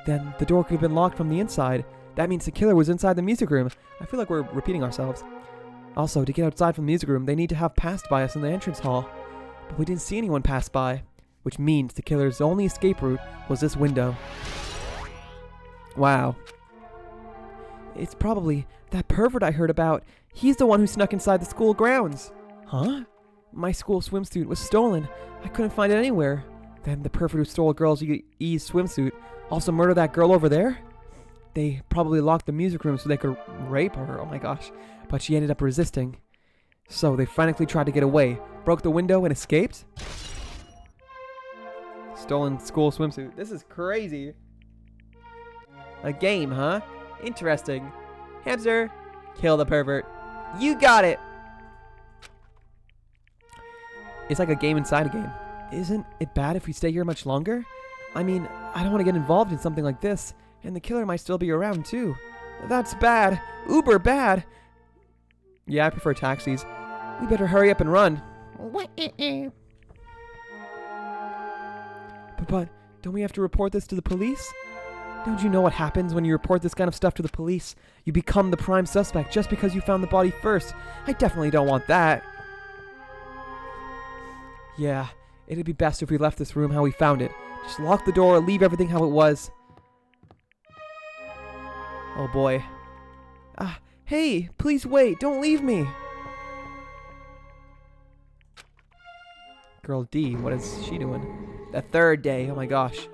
Then the door could have been locked from the inside. That means the killer was inside the music room. I feel like we're repeating ourselves. Also, to get outside from the music room, they need to have passed by us in the entrance hall. But we didn't see anyone pass by, which means the killer's only escape route was this window. Wow. It's probably that pervert I heard about. He's the one who snuck inside the school grounds. Huh? My school swimsuit was stolen. I couldn't find it anywhere. Then the pervert who stole Girls E's swimsuit also murdered that girl over there? They probably locked the music room so they could rape her. Oh my gosh. But she ended up resisting. So they frantically tried to get away, broke the window, and escaped? Stolen school swimsuit. This is crazy. A game, huh? Interesting. Hamster, kill the pervert. You got it! It's like a game inside a game. Isn't it bad if we stay here much longer? I mean, I don't want to get involved in something like this, and the killer might still be around too. That's bad. Uber bad. Yeah, I prefer taxis. We better hurry up and run. But don't we have to report this to the police? Don't you know what happens when you report this kind of stuff to the police? You become the prime suspect just because you found the body first. I definitely don't want that. Yeah, it'd be best if we left this room how we found it. Just lock the door, leave everything how it was. Oh boy. Hey, please wait, don't leave me. Girl D, what is she doing? The third day, oh my gosh.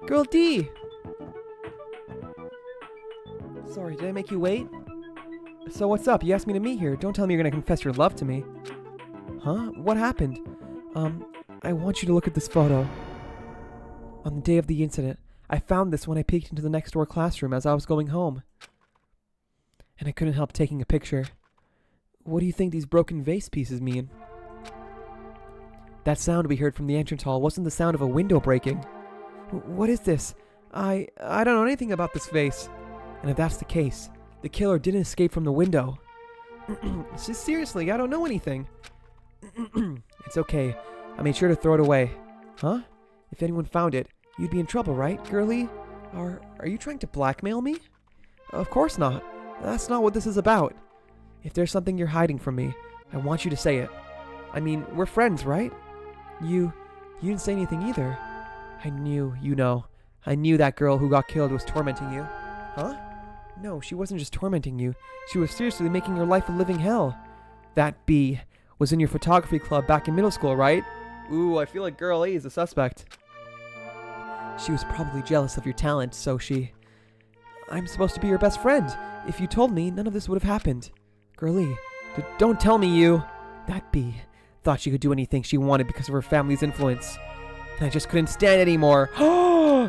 Girl D! Sorry, did I make you wait? So what's up? You asked me to meet here. Don't tell me you're gonna confess your love to me. Huh? What happened? I want you to look at this photo. On the day of the incident, I found this when I peeked into the next door classroom as I was going home. And I couldn't help taking a picture. What do you think these broken vase pieces mean? That sound we heard from the entrance hall wasn't the sound of a window breaking. What is this? I don't know anything about this vase. And if that's the case, the killer didn't escape from the window. Seriously, I don't know anything. It's okay. I made sure to throw it away. Huh? If anyone found it, you'd be in trouble, right, girlie? Are you trying to blackmail me? Of course not. That's not what this is about. If there's something you're hiding from me, I want you to say it. I mean, we're friends, right? You didn't say anything either. I knew that girl who got killed was tormenting you. Huh? No, she wasn't just tormenting you. She was seriously making your life a living hell. That bee was in your photography club back in middle school, right? Ooh, I feel like Girl A is a suspect. She was probably jealous of your talent, so I'm supposed to be your best friend. If you told me, none of this would have happened. Girlie, don't tell me you... That bee thought she could do anything she wanted because of her family's influence. And I just couldn't stand it anymore.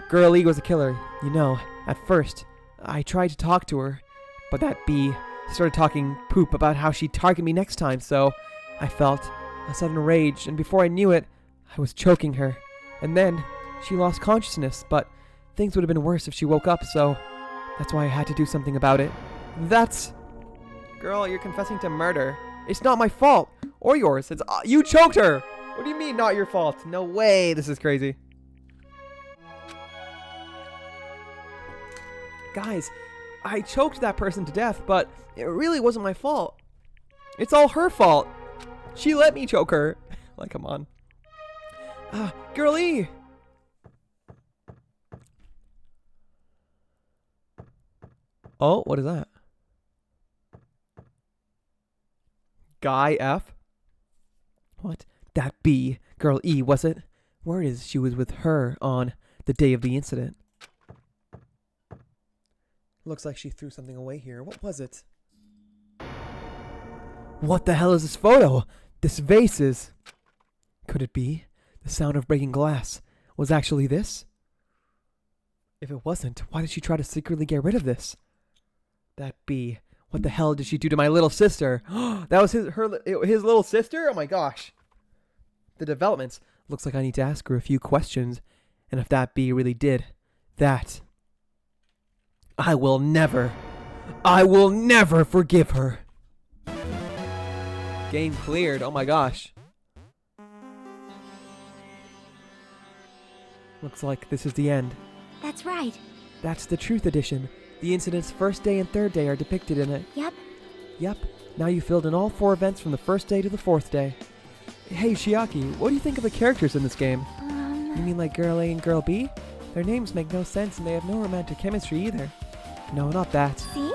Girlie was a killer. You know, at first, I tried to talk to her, but that bee started talking poop about how she'd target me next time, so I felt a sudden rage, and before I knew it, I was choking her. And then she lost consciousness, but things would have been worse if she woke up, so that's why I had to do something about it. Girl, you're confessing to murder. It's not my fault. Or yours. It's you choked her. What do you mean not your fault? No way. This is crazy. Guys, I choked that person to death, but it really wasn't my fault. It's all her fault. She let me choke her. Like, come on. Girlie! Oh, what is that? Guy F? What? That B, Girl E, was it? Word is she was with her on the day of the incident. Looks like she threw something away here. What was it? What the hell is this photo? This vase is... Could it be? The sound of breaking glass was actually this? If it wasn't, why did she try to secretly get rid of this? That B. What the hell did she do to my little sister? That was his little sister? Oh my gosh. The developments. Looks like I need to ask her a few questions. And if that B really did that, I will never forgive her. Game cleared. Oh my gosh. Looks like this is the end. That's right. That's the Truth Edition. The incident's first day and third day are depicted in it. Yep. Now you filled in all 4 events from the first day to the 4th day. Hey, Shiaki, what do you think of the characters in this game? You mean like Girl A and Girl B? Their names make no sense and they have no romantic chemistry either. No, not that. See?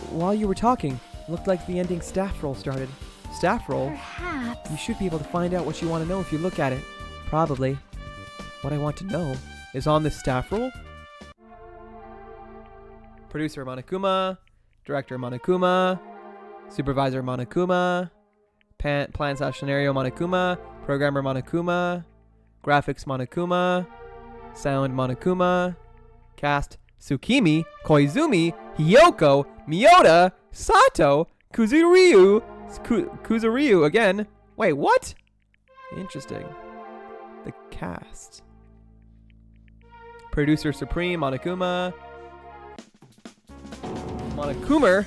While you were talking, Looked like the ending staff roll started. Staff roll? Perhaps. You should be able to find out what you want to know if you look at it. Probably. What I want to know is on this staff roll. Producer Monokuma. Director Monokuma. Supervisor Monokuma. Plan/scenario Monokuma. Programmer Monokuma. Graphics Monokuma. Sound Monokuma. Cast Tsukimi, Koizumi, Hiyoko, Miyota, Sato, Kuzuryu again. Wait, what? Interesting. The cast. Producer Supreme, Monokuma. Monokumer?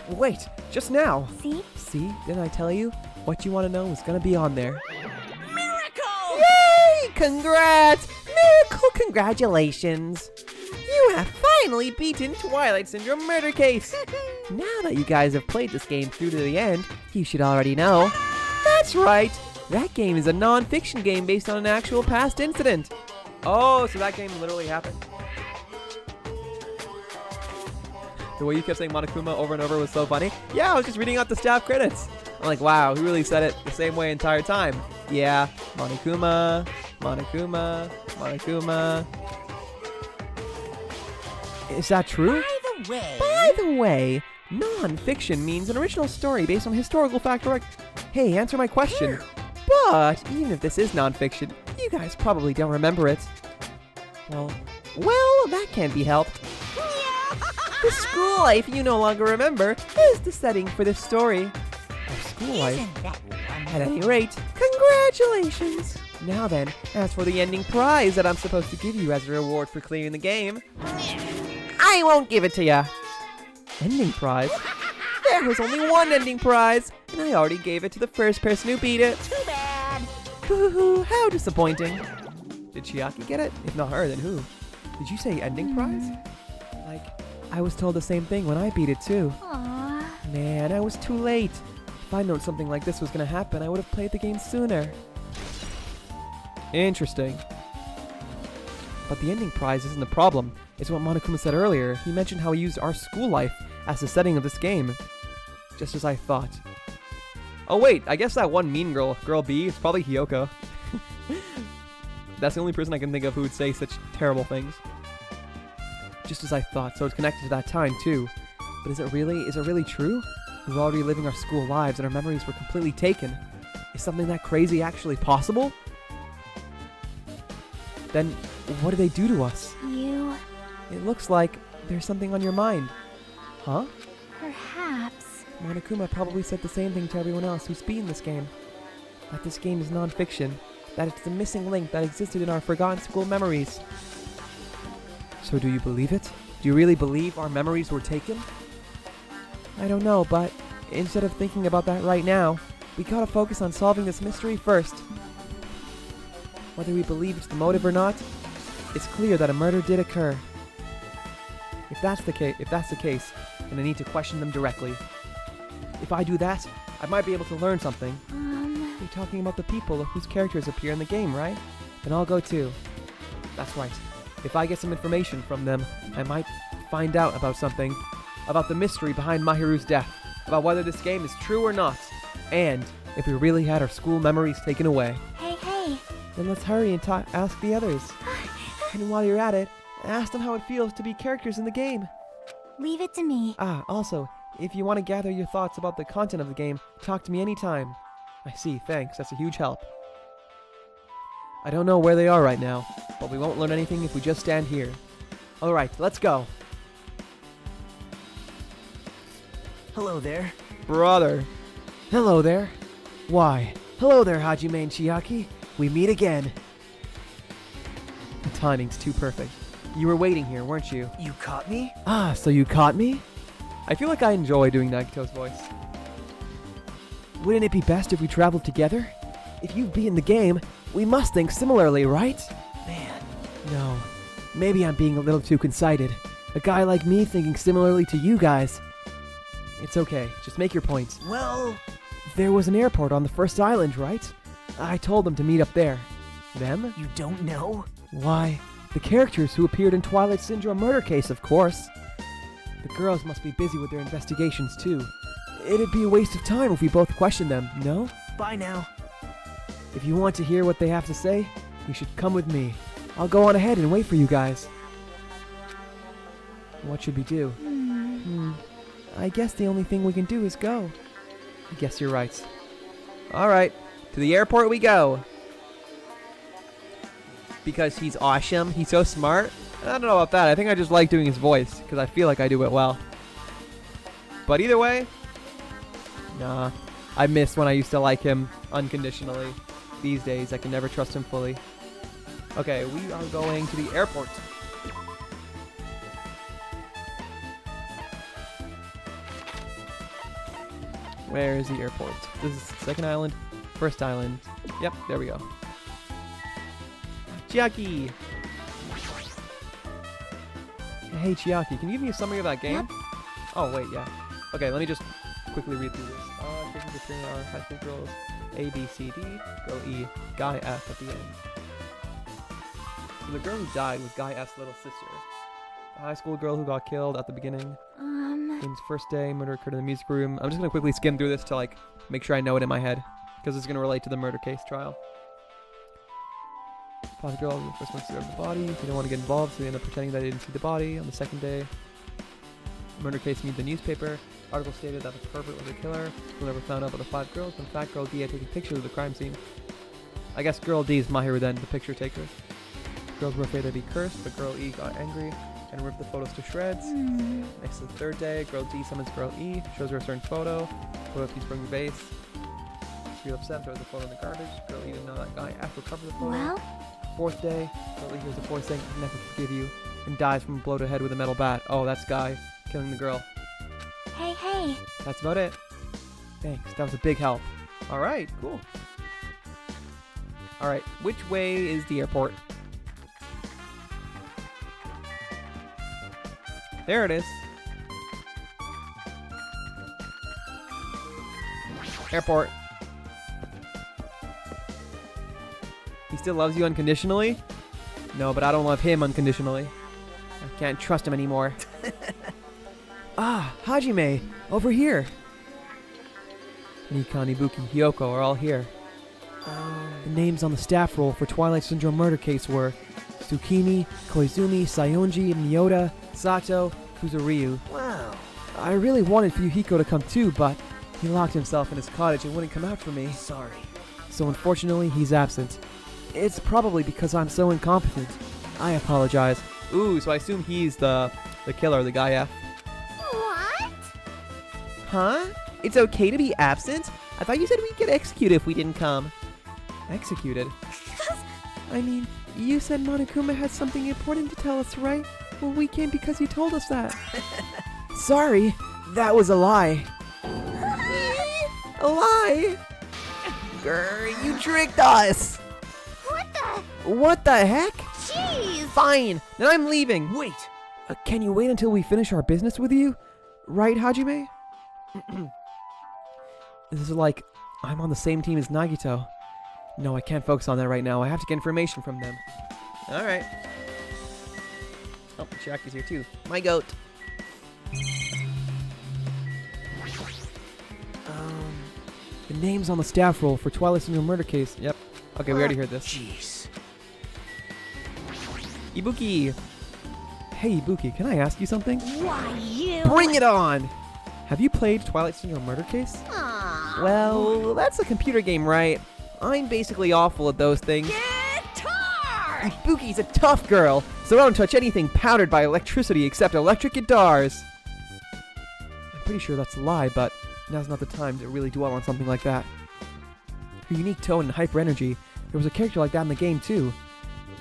Wait, just now. See? See, didn't I tell you? What you want to know is going to be on there. Miracle! Yay! Congrats! Miracle congratulations! You have finally beaten Twilight Syndrome Murder Case! Now that you guys have played this game through to the end, you should already know. That's right! That game is a non-fiction game based on an actual past incident. Oh, so that game literally happened. The way you kept saying Monokuma over and over was so funny. Yeah, I was just reading out the staff credits. I'm like, wow, he really said it the same way entire time. Yeah, Monokuma, Monokuma, Monokuma. Is that true? By the way, non-fiction means an original story based on historical fact or... Hey, answer my question. But even if this is non-fiction, you guys probably don't remember it. Well, that can't be helped. The school life you no longer remember is the setting for this story. Our school life. At any rate, congratulations! Now then, as for the ending prize that I'm supposed to give you as a reward for clearing the game, I won't give it to ya. Ending prize? There was only one ending prize, and I already gave it to the first person who beat it. Too bad. Boo-hoo, how disappointing. Did Chiaki get it? If not her, then who? Did you say ending prize? Like, I was told the same thing when I beat it too. Aww. Man, I was too late. If I'd known something like this was gonna happen, I would have played the game sooner. Interesting. But the ending prize isn't the problem. It's what Monokuma said earlier. He mentioned how he used our school life as the setting of this game. Just as I thought. Oh wait, I guess that one mean girl, Girl B, is probably Hiyoko. That's the only person I can think of who would say such terrible things. Just as I thought, so it's connected to that time too. But is it really true? We were already living our school lives and our memories were completely taken. Is something that crazy actually possible? Then, what do they do to us? You... It looks like there's something on your mind. Huh? Perhaps. Monokuma probably said the same thing to everyone else who's beaten this game. That this game is non-fiction. That it's the missing link that existed in our forgotten school memories. So do you believe it? Do you really believe our memories were taken? I don't know, but instead of thinking about that right now, we gotta focus on solving this mystery first. Whether we believe it's the motive or not, it's clear that a murder did occur. If that's the case, then I need to question them directly. If I do that, I might be able to learn something. You're talking about the people whose characters appear in the game, right? Then I'll go too. That's right. If I get some information from them, I might find out about something. About the mystery behind Mahiru's death. About whether this game is true or not. And if we really had our school memories taken away. Hey. Then let's hurry and ask the others. And while you're at it, ask them how it feels to be characters in the game. Leave it to me. Also, if you want to gather your thoughts about the content of the game, talk to me anytime. I see, thanks, that's a huge help. I don't know where they are right now, but we won't learn anything if we just stand here. Alright, let's go. Hello there. Brother. Hello there. Why, hello there, Hajime and Chiaki. We meet again. The timing's too perfect. You were waiting here, weren't you? You caught me? So you caught me? I feel like I enjoy doing Nagito's voice. Wouldn't it be best if we traveled together? If you've beaten the game, we must think similarly, right? Man. No. Maybe I'm being a little too conceited. A guy like me thinking similarly to you guys. It's okay. Just make your points. Well... There was an airport on the first island, right? I told them to meet up there. Them? You don't know? Why, the characters who appeared in Twilight Syndrome Murder Case, of course. The girls must be busy with their investigations too. It'd be a waste of time if we both questioned them, no? Bye now. If you want to hear what they have to say, you should come with me. I'll go on ahead and wait for you guys. What should we do? I guess the only thing we can do is go. I guess you're right. Alright, to the airport we go. Because he's awesome, he's so smart. I don't know about that, I think I just like doing his voice, because I feel like I do it well. But either way, nah. I miss when I used to like him unconditionally. These days, I can never trust him fully. Okay, we are going to the airport. Where is the airport? This is second island, first island. Yep, there we go. Chiaki! Hey Chiaki, can you give me a summary of that game? Yep. Oh wait, yeah. Okay, let me just quickly read through this. Taking between our high school girls, A, B, C, D, girl E, guy F at the end. So the girl who died was guy F's little sister. The high school girl who got killed at the beginning. Game's first day, murder occurred in the music room. I'm just gonna quickly skim through this to like make sure I know it in my head, because it's gonna relate to the murder case trial. Thought the girl was the first one to discover the body. He didn't want to get involved, so he ended up pretending that he didn't see the body. On the second day, the murder case made the newspaper. Article stated that the pervert was a killer who never found out about the 5 girls. In fact, girl D had taken pictures of the crime scene. I guess girl D is Mahiru then, the picture taker. Girls were afraid that he cursed, but girl E got angry and ripped the photos to shreds. Next to the third day, girl D summons girl E, shows her a certain photo. Photo keeps bringing base. She was upset, throws the photo in the garbage. Girl E didn't know that guy F recovered the photo. Well? Fourth day, girl E hears the voice saying, "I never forgive you," and dies from a blow to the head with a metal bat. Oh, that's guy killing the girl. Hey. That's about it. Thanks, that was a big help. Alright, cool. Alright, which way is the airport? There it is. Airport. He still loves you unconditionally? No, but I don't love him unconditionally. I can't trust him anymore. Ah, Hajime, over here. Nikan, Ibuki, Hyoko are all here. The names on the staff roll for Twilight Syndrome murder case were Tsukimi, Koizumi, Sayonji, Miyoda, Sato, Kuzuryu. Wow. I really wanted Fuyuhiko to come too, but he locked himself in his cottage and wouldn't come out for me. Sorry. So unfortunately, he's absent. It's probably because I'm so incompetent. I apologize. Ooh, so I assume he's the killer, the guy F. What? Huh? It's okay to be absent? I thought you said we'd get executed if we didn't come. Executed? I mean, you said Monokuma had something important to tell us, right? Well, we came because you told us that. Sorry, that was a lie. A lie? Grr, you tricked us. What the heck? Jeez! Fine, then I'm leaving. Wait. Can you wait until we finish our business with you? Right, Hajime? This is like, I'm on the same team as Nagito. No, I can't focus on that right now. I have to get information from them. Alright. Oh, Chiaki's here too. My goat. The names on the staff roll for Twilight Syndrome murder case. Yep. Okay, we already heard this. Jeez. Ibuki! Hey, Ibuki, can I ask you something? Why, you? Bring it on! Have you played Twilight Syndrome murder case? Aw. Well, that's a computer game, right? I'm basically awful at those things. Guitar! Ibuki's a tough girl, so I don't touch anything powered by electricity except electric guitars. I'm pretty sure that's a lie, but now's not the time to really dwell on something like that. Her unique tone and hyper energy, there was a character like that in the game too.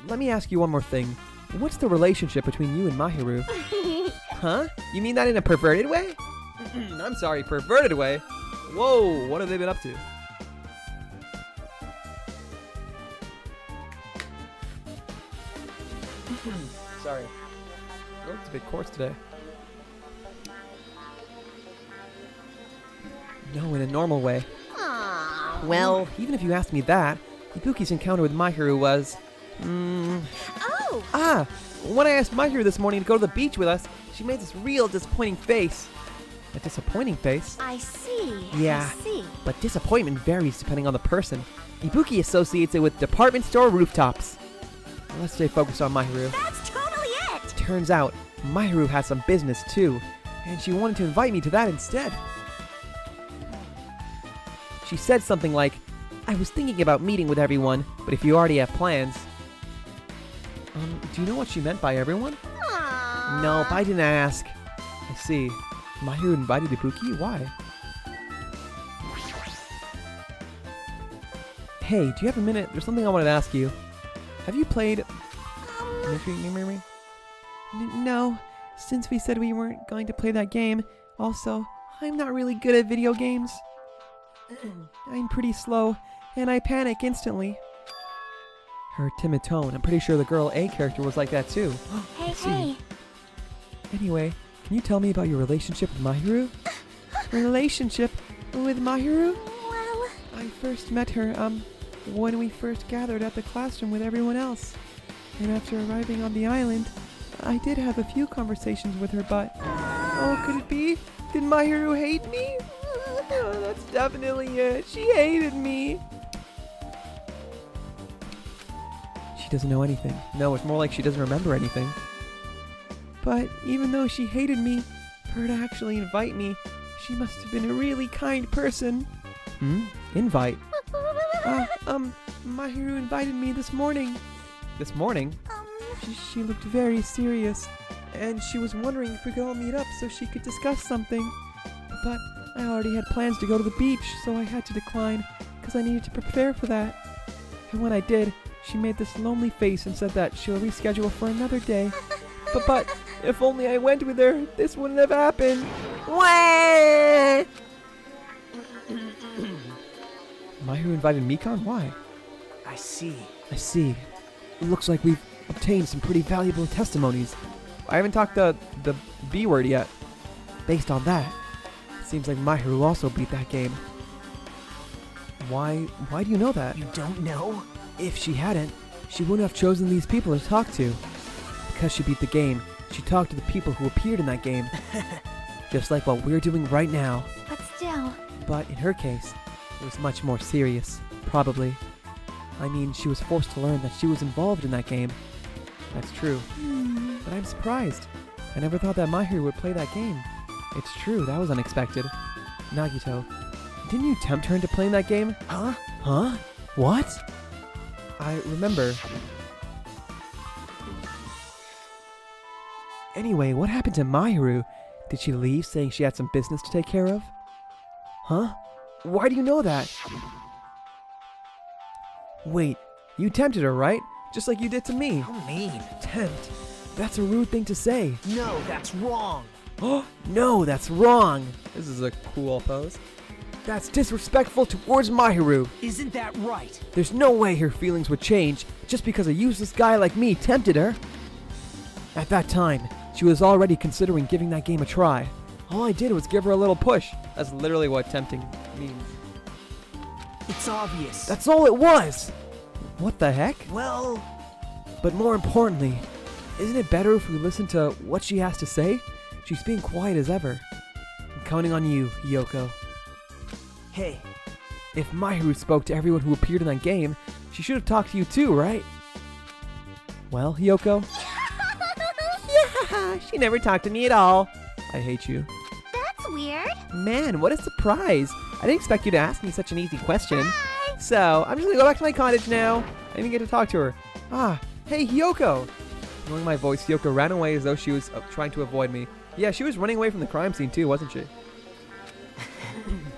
Let me ask you one more thing. What's the relationship between you and Mahiru? Huh? You mean that in a perverted way? I'm sorry, perverted way? Whoa, what have they been up to? Sorry. Oh, it's a bit coarse today. No, in a normal way. Aw. Well, even if you asked me that, Ibuki's encounter with Mahiru was... Oh, you? Ah, when I asked Mahiru this morning to go to the beach with us, she made this real disappointing face. A disappointing face? I see. Yeah. I see. But disappointment varies depending on the person. Ibuki associates it with department store rooftops. Let's stay focused on Mahiru. That's totally it. Turns out, Mahiru has some business too, and she wanted to invite me to that instead. She said something like, I was thinking about meeting with everyone, but if you already have plans. Do you know what she meant by everyone? Aww. Nope, I didn't ask. I see. Mahiru invited Ibuki? Why? Hey, do you have a minute? There's something I wanted to ask you. Have you played... No, since we said we weren't going to play that game. Also, I'm not really good at video games. I'm pretty slow, and I panic instantly. Her timid tone. I'm pretty sure the girl A character was like that too. Hey, see. hey. Anyway, can you tell me about your relationship with Mahiru? Relationship with Mahiru? Well, I first met her, when we first gathered at the classroom with everyone else. And after arriving on the island, I did have a few conversations with her, but... Oh, could it be? Did Mahiru hate me? Oh, that's definitely it. She hated me. She doesn't know anything. No, it's more like she doesn't remember anything. But even though she hated me, for her to actually invite me, she must have been a really kind person. Invite? Mahiru invited me this morning. This morning? She looked very serious, and she was wondering if we could all meet up so she could discuss something. But I already had plans to go to the beach, so I had to decline, because I needed to prepare for that. And when I did, she made this lonely face and said that she'll reschedule for another day. But if only I went with her, this wouldn't have happened. Mahiru invited Mikan? Why? I see. I see. It looks like we've obtained some pretty valuable testimonies. I haven't talked the B word yet. Based on that, it seems like Mahiru also beat that game. Why do you know that? You don't know? If she hadn't, she wouldn't have chosen these people to talk to. Because she beat the game, she talked to the people who appeared in that game. Just like what we're doing right now. but still. But in her case, it was much more serious. Probably. I mean, she was forced to learn that she was involved in that game. That's true. But I'm surprised. I never thought that Mahiru would play that game. It's true, that was unexpected. Nagito, didn't you tempt her into playing that game? Huh? Huh? What? I remember. Anyway, what happened to Mahiru? Did she leave saying she had some business to take care of? Huh? Why do you know that? Wait, you tempted her, right? Just like you did to me. How mean. Tempt? That's a rude thing to say. No, that's wrong. Oh, no, that's wrong. This is a cool pose. That's disrespectful towards Mahiru. Isn't that right? There's no way her feelings would change just because a useless guy like me tempted her. At that time, she was already considering giving that game a try. All I did was give her a little push. That's literally what tempting means. It's obvious. That's all it was! What the heck? Well, But more importantly, isn't it better if we listen to what she has to say? She's being quiet as ever. I'm counting on you, Yoko. hey, If Mahiru spoke to everyone who appeared in that game, she should have talked to you too, right? Well, Yoko? Yeah, she never talked to me at all. I hate you. That's weird. Man, what a surprise. I didn't expect you to ask me such an easy question. Bye. So, I'm just gonna go back to my cottage now. I didn't get to talk to her. Ah, hey, Hyoko! Knowing my voice, Hyoko ran away as though she was trying to avoid me. Yeah, she was running away from the crime scene too, wasn't she?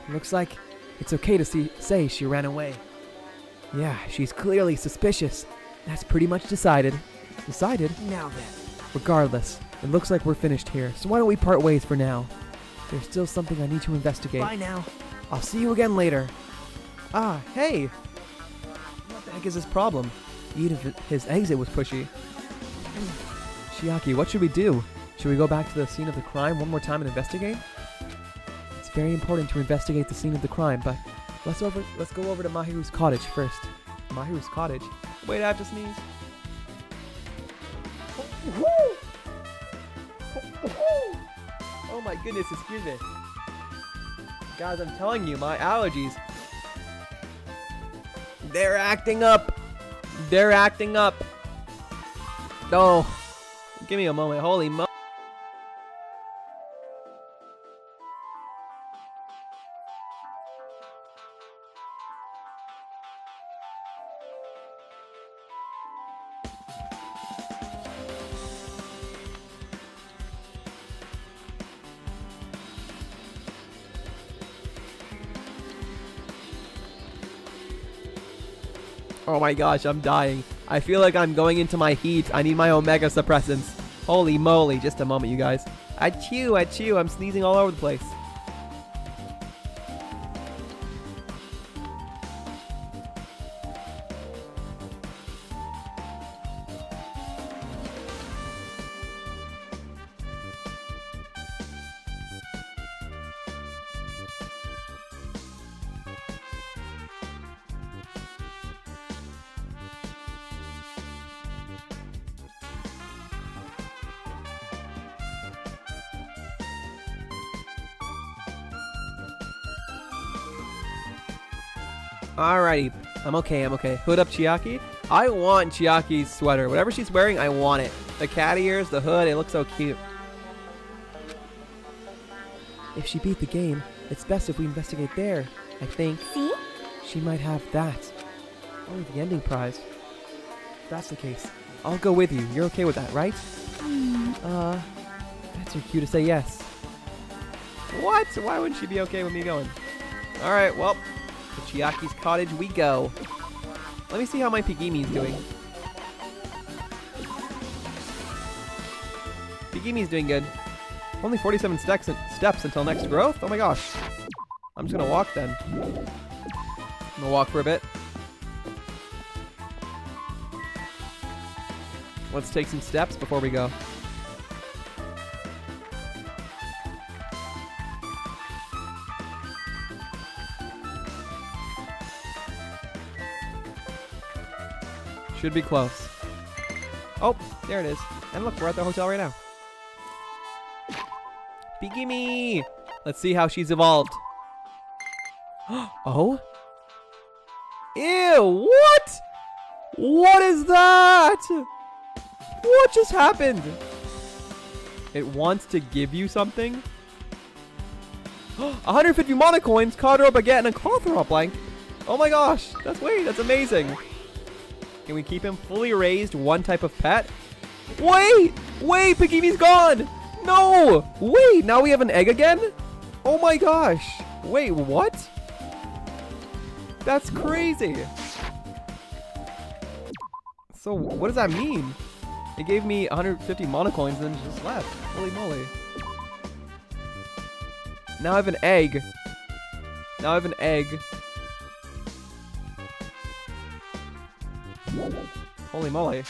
Looks like it's okay to say she ran away. Yeah, she's clearly suspicious. That's pretty much decided. Decided? now then. Regardless, it looks like we're finished here, so why don't we part ways for now? There's still something I need to investigate. Bye now. I'll see you again later. Ah, hey! What the heck is his problem? Even if his exit was pushy. Shiaki, what should we do? Should we go back to the scene of the crime one more time and investigate? It's very important to investigate the scene of the crime, but let's go over to Mahiru's cottage first. Mahiru's cottage? Wait, I have to sneeze. Oh my goodness, excuse me. Guys, I'm telling you, my allergies. They're acting up. They're acting up. No. Give me a moment. Holy mo. Oh my gosh, I'm dying. I feel like I'm going into my heat. I need my omega suppressants. Holy moly. Just a moment, you guys. Achoo, achoo. I'm sneezing all over the place. Alrighty. I'm okay. Hood up Chiaki. I want Chiaki's sweater. Whatever she's wearing, I want it. The cat ears, the hood, it looks so cute. If she beat the game, it's best if we investigate there, I think. See? She might have that. Only the ending prize. If that's the case, I'll go with you. You're okay with that, right? That's her cue to say yes. What? Why wouldn't she be okay with me going? Alright, well. To Chiaki's cottage we go. Let me see how my Pigimi's doing. Pigimi's doing good. Only 47 steps until next growth? Oh my gosh. I'm just gonna walk then. I'm gonna walk for a bit. Let's take some steps before we go. Should be close. Oh, there it is. And look, we're at the hotel right now. Pigimi! Let's see how she's evolved. Oh? Ew, what? What is that? What just happened? It wants to give you something? 150 mana coins, Codro Baguette, and a Clothrop blank. Oh my gosh, that's amazing. Can we keep him fully raised, one type of pet? Wait, Pigimi's gone. No, wait, now we have an egg again? Oh my gosh. Wait, what? That's crazy. So what does that mean? It gave me 150 mana coins and then just left. Holy moly. Now I have an egg. Holy moly.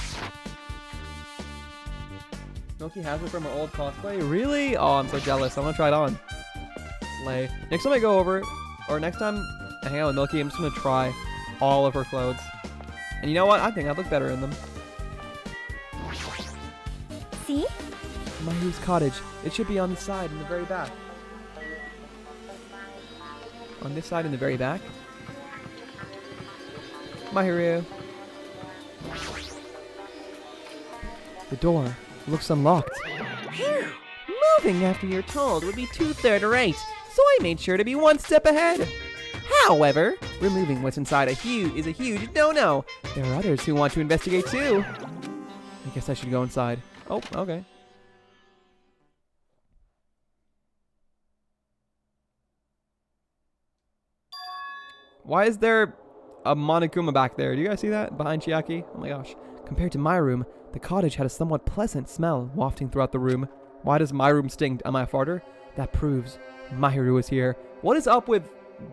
Milky has it from her old cosplay? Really? Oh, I'm so jealous. I'm gonna try it on. Slay. Next time I go over, or next time I hang out with Milky, I'm just gonna try all of her clothes. And you know what? I think I'd look better in them. See? Mahiru's cottage. It should be on the side in the very back. On this side in the very back. Mahiru. The door looks unlocked. Moving after you're told would be too third-rate, so I made sure to be one step ahead. However, removing what's inside is a huge no-no. There are others who want to investigate too. I guess I should go inside. Oh, okay. Why is there a Monokuma back there? Do you guys see that? Behind Chiaki? Oh my gosh. Compared to my room, the cottage had a somewhat pleasant smell wafting throughout the room. Why does my room stink? Am I a farter? That proves Mahiru is here. What is up with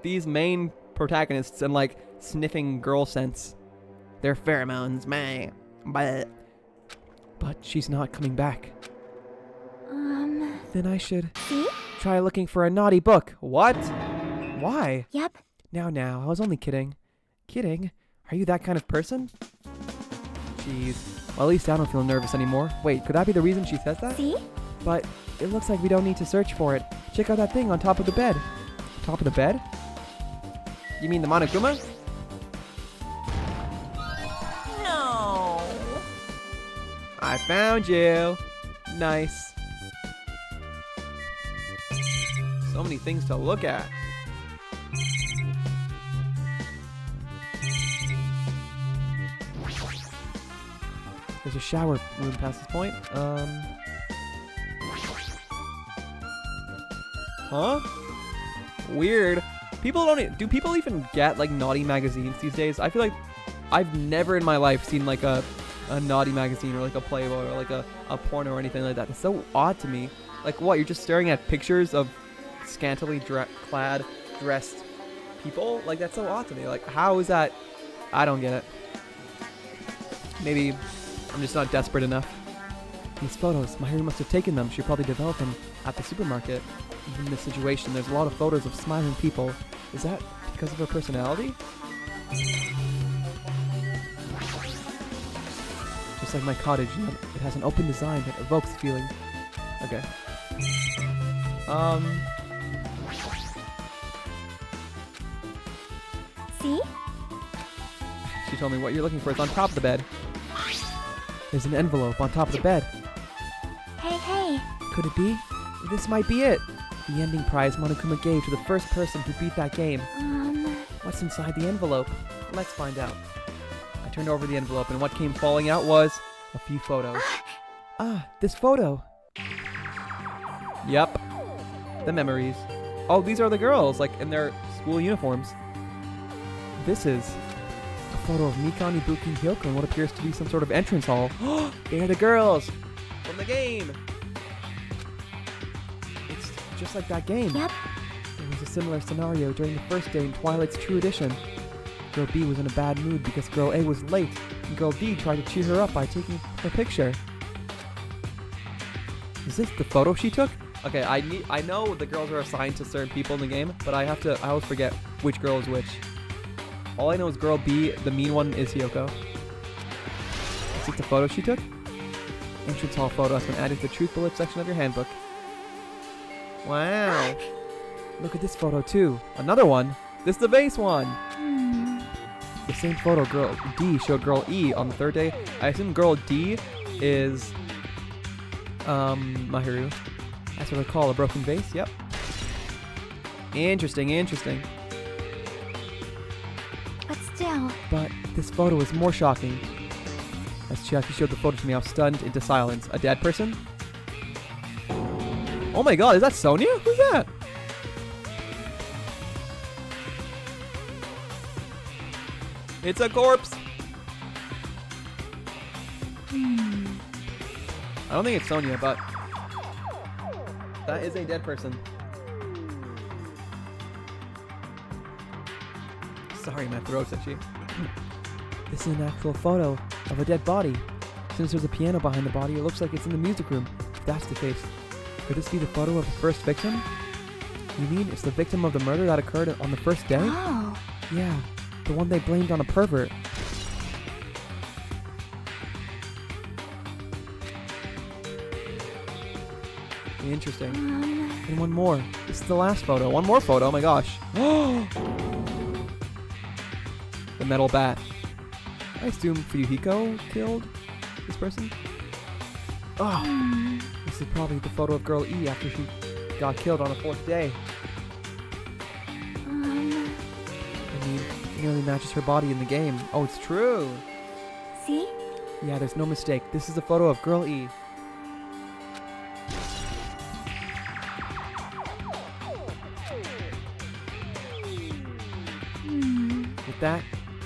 these main protagonists and like sniffing girl scents? Their pheromones, meh. But she's not coming back. Then I should See? try looking for a naughty book. What? Why? Yep. Now, I was only kidding. Kidding? Are you that kind of person? Jeez. Well, at least I don't feel nervous anymore. Wait, could that be the reason she says that? See? But it looks like we don't need to search for it. Check out that thing on top of the bed. Top of the bed? You mean the Monokuma? No. I found you. Nice. So many things to look at. There's a shower room past this point. Huh? Weird. People don't. Do people even get like naughty magazines these days? I feel like I've never in my life seen like a naughty magazine or like a Playboy or like a porno or anything like that. It's so odd to me. Like what? You're just staring at pictures of scantily clad, dressed people? Like that's so odd to me. Like how is that? I don't get it. Maybe I'm just not desperate enough. These photos, Mahiru must have taken them. She probably developed them at the supermarket. In this situation, there's a lot of photos of smiling people. Is that because of her personality? Just like my cottage, you know, it has an open design that evokes feeling. Okay. See? She told me what you're looking for is on top of the bed. There's an envelope on top of the bed. Hey. Could it be? This might be it. The ending prize Monokuma gave to the first person who beat that game. What's inside the envelope? Let's find out. I turned over the envelope and what came falling out was a few photos. This photo. Yup. The memories. Oh, these are the girls, like in their school uniforms. This is a photo of Mikan, Ibuki, and Hyoko in what appears to be some sort of entrance hall. They're the girls from the game. It's just like that game. Yep. There was a similar scenario during the first day in Twilight's True Edition. Girl B was in a bad mood because Girl A was late, and Girl D tried to cheer her up by taking her picture. Is this the photo she took? Okay, I know the girls are assigned to certain people in the game, but I always forget which girl is which. All I know is Girl B, the mean one, is Hyoko. Is this the photo she took? Entrance hall photo has been added to the Truth Bullet section of your handbook. Wow. Look at this photo too. Another one. This is the base one. The same photo Girl D showed Girl E on the third day. I assume Girl D is Mahiru. That's what I call a broken vase. Yep. Interesting. But still. But this photo is more shocking. As Chiaki showed the photo to me, I was stunned into silence. A dead person? Oh my god, is that Sonia? Who's that? It's a corpse! I don't think it's Sonia, but that is a dead person. Sorry, my throat's itchy. This is an actual photo of a dead body. Since there's a piano behind the body, it looks like it's in the music room. If that's the case, could this be the photo of the first victim? You mean it's the victim of the murder that occurred on the first day? Oh. Yeah, the one they blamed on a pervert. Interesting. And one more. This is the last photo. One more photo. Oh my gosh. The metal bat. I assume Fuyuhiko killed this person. Oh, this is probably the photo of Girl E after she got killed on the fourth day. I mean, it nearly matches her body in the game. Oh, it's true. See? Yeah, there's no mistake. This is a photo of Girl E. With that,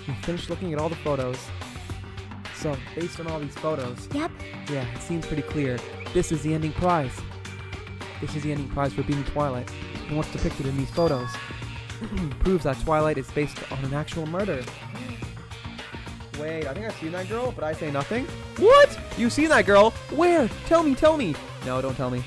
we finished looking at all the photos. So, based on all these photos, Yep. yeah, it seems pretty clear. This is the ending prize. This is the ending prize for beating Twilight. And what's depicted in these photos proves that Twilight is based on an actual murder. Wait, I think I've seen that girl, but I say nothing. What? You've seen that girl? Where? Tell me. No, don't tell me.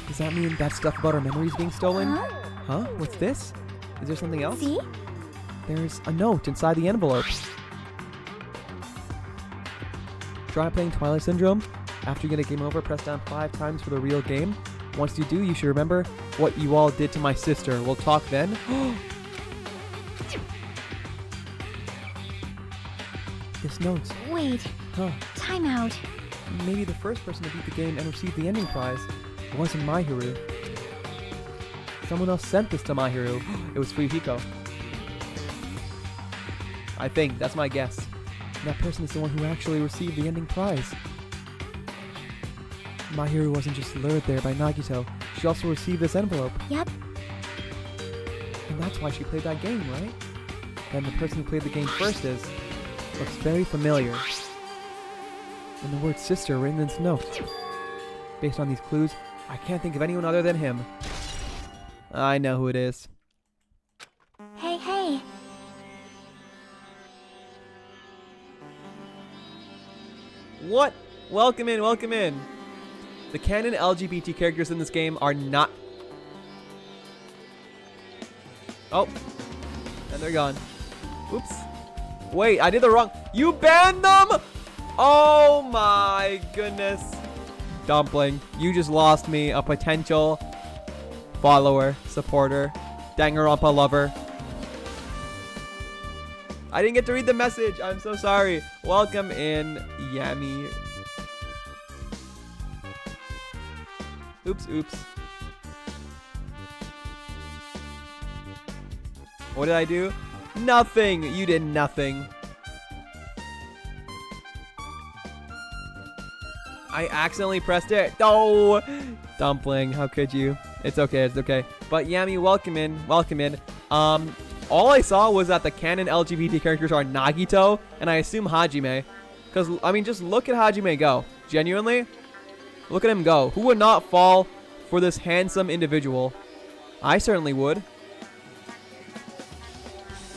Does that mean that stuff about our memories being stolen? Huh? Huh? What's this? Is there something else? See? there's a note inside the envelope. Try playing Twilight Syndrome. After you get a game over, press down 5 times for the real game. Once you do, you should remember what you all did to my sister. We'll talk then. This note. Wait, Huh. time out. Maybe the first person to beat the game and receive the ending prize wasn't Mahiru. Someone else sent this to Mahiru. It was Fuyuhiko. I think. That's my guess. And that person is the one who actually received the ending prize. Mahiru wasn't just lured there by Nagito. She also received this envelope. Yep. And that's why she played that game, right? And the person who played the game first looks very familiar. And the word sister written in this note. Based on these clues, I can't think of anyone other than him. I know who it is. Hey, hey. What? Welcome in, welcome in. The canon LGBT characters in this game are not... Oh. And they're gone. Oops. Wait, I did the wrong... You banned them?! Oh my goodness. Dumpling, you just lost me a potential follower, supporter, Danganronpa lover. I didn't get to read the message. I'm so sorry. Welcome in, Yami. Oops, oops. What did I do? Nothing. You did nothing. I accidentally pressed it. Oh, Dumpling, how could you? It's okay, it's okay. But Yami, welcome in, welcome in. All I saw was that the canon LGBT characters are Nagito, and I assume Hajime. Because, I mean, just look at Hajime go. Genuinely, look at him go. Who would not fall for this handsome individual? I certainly would.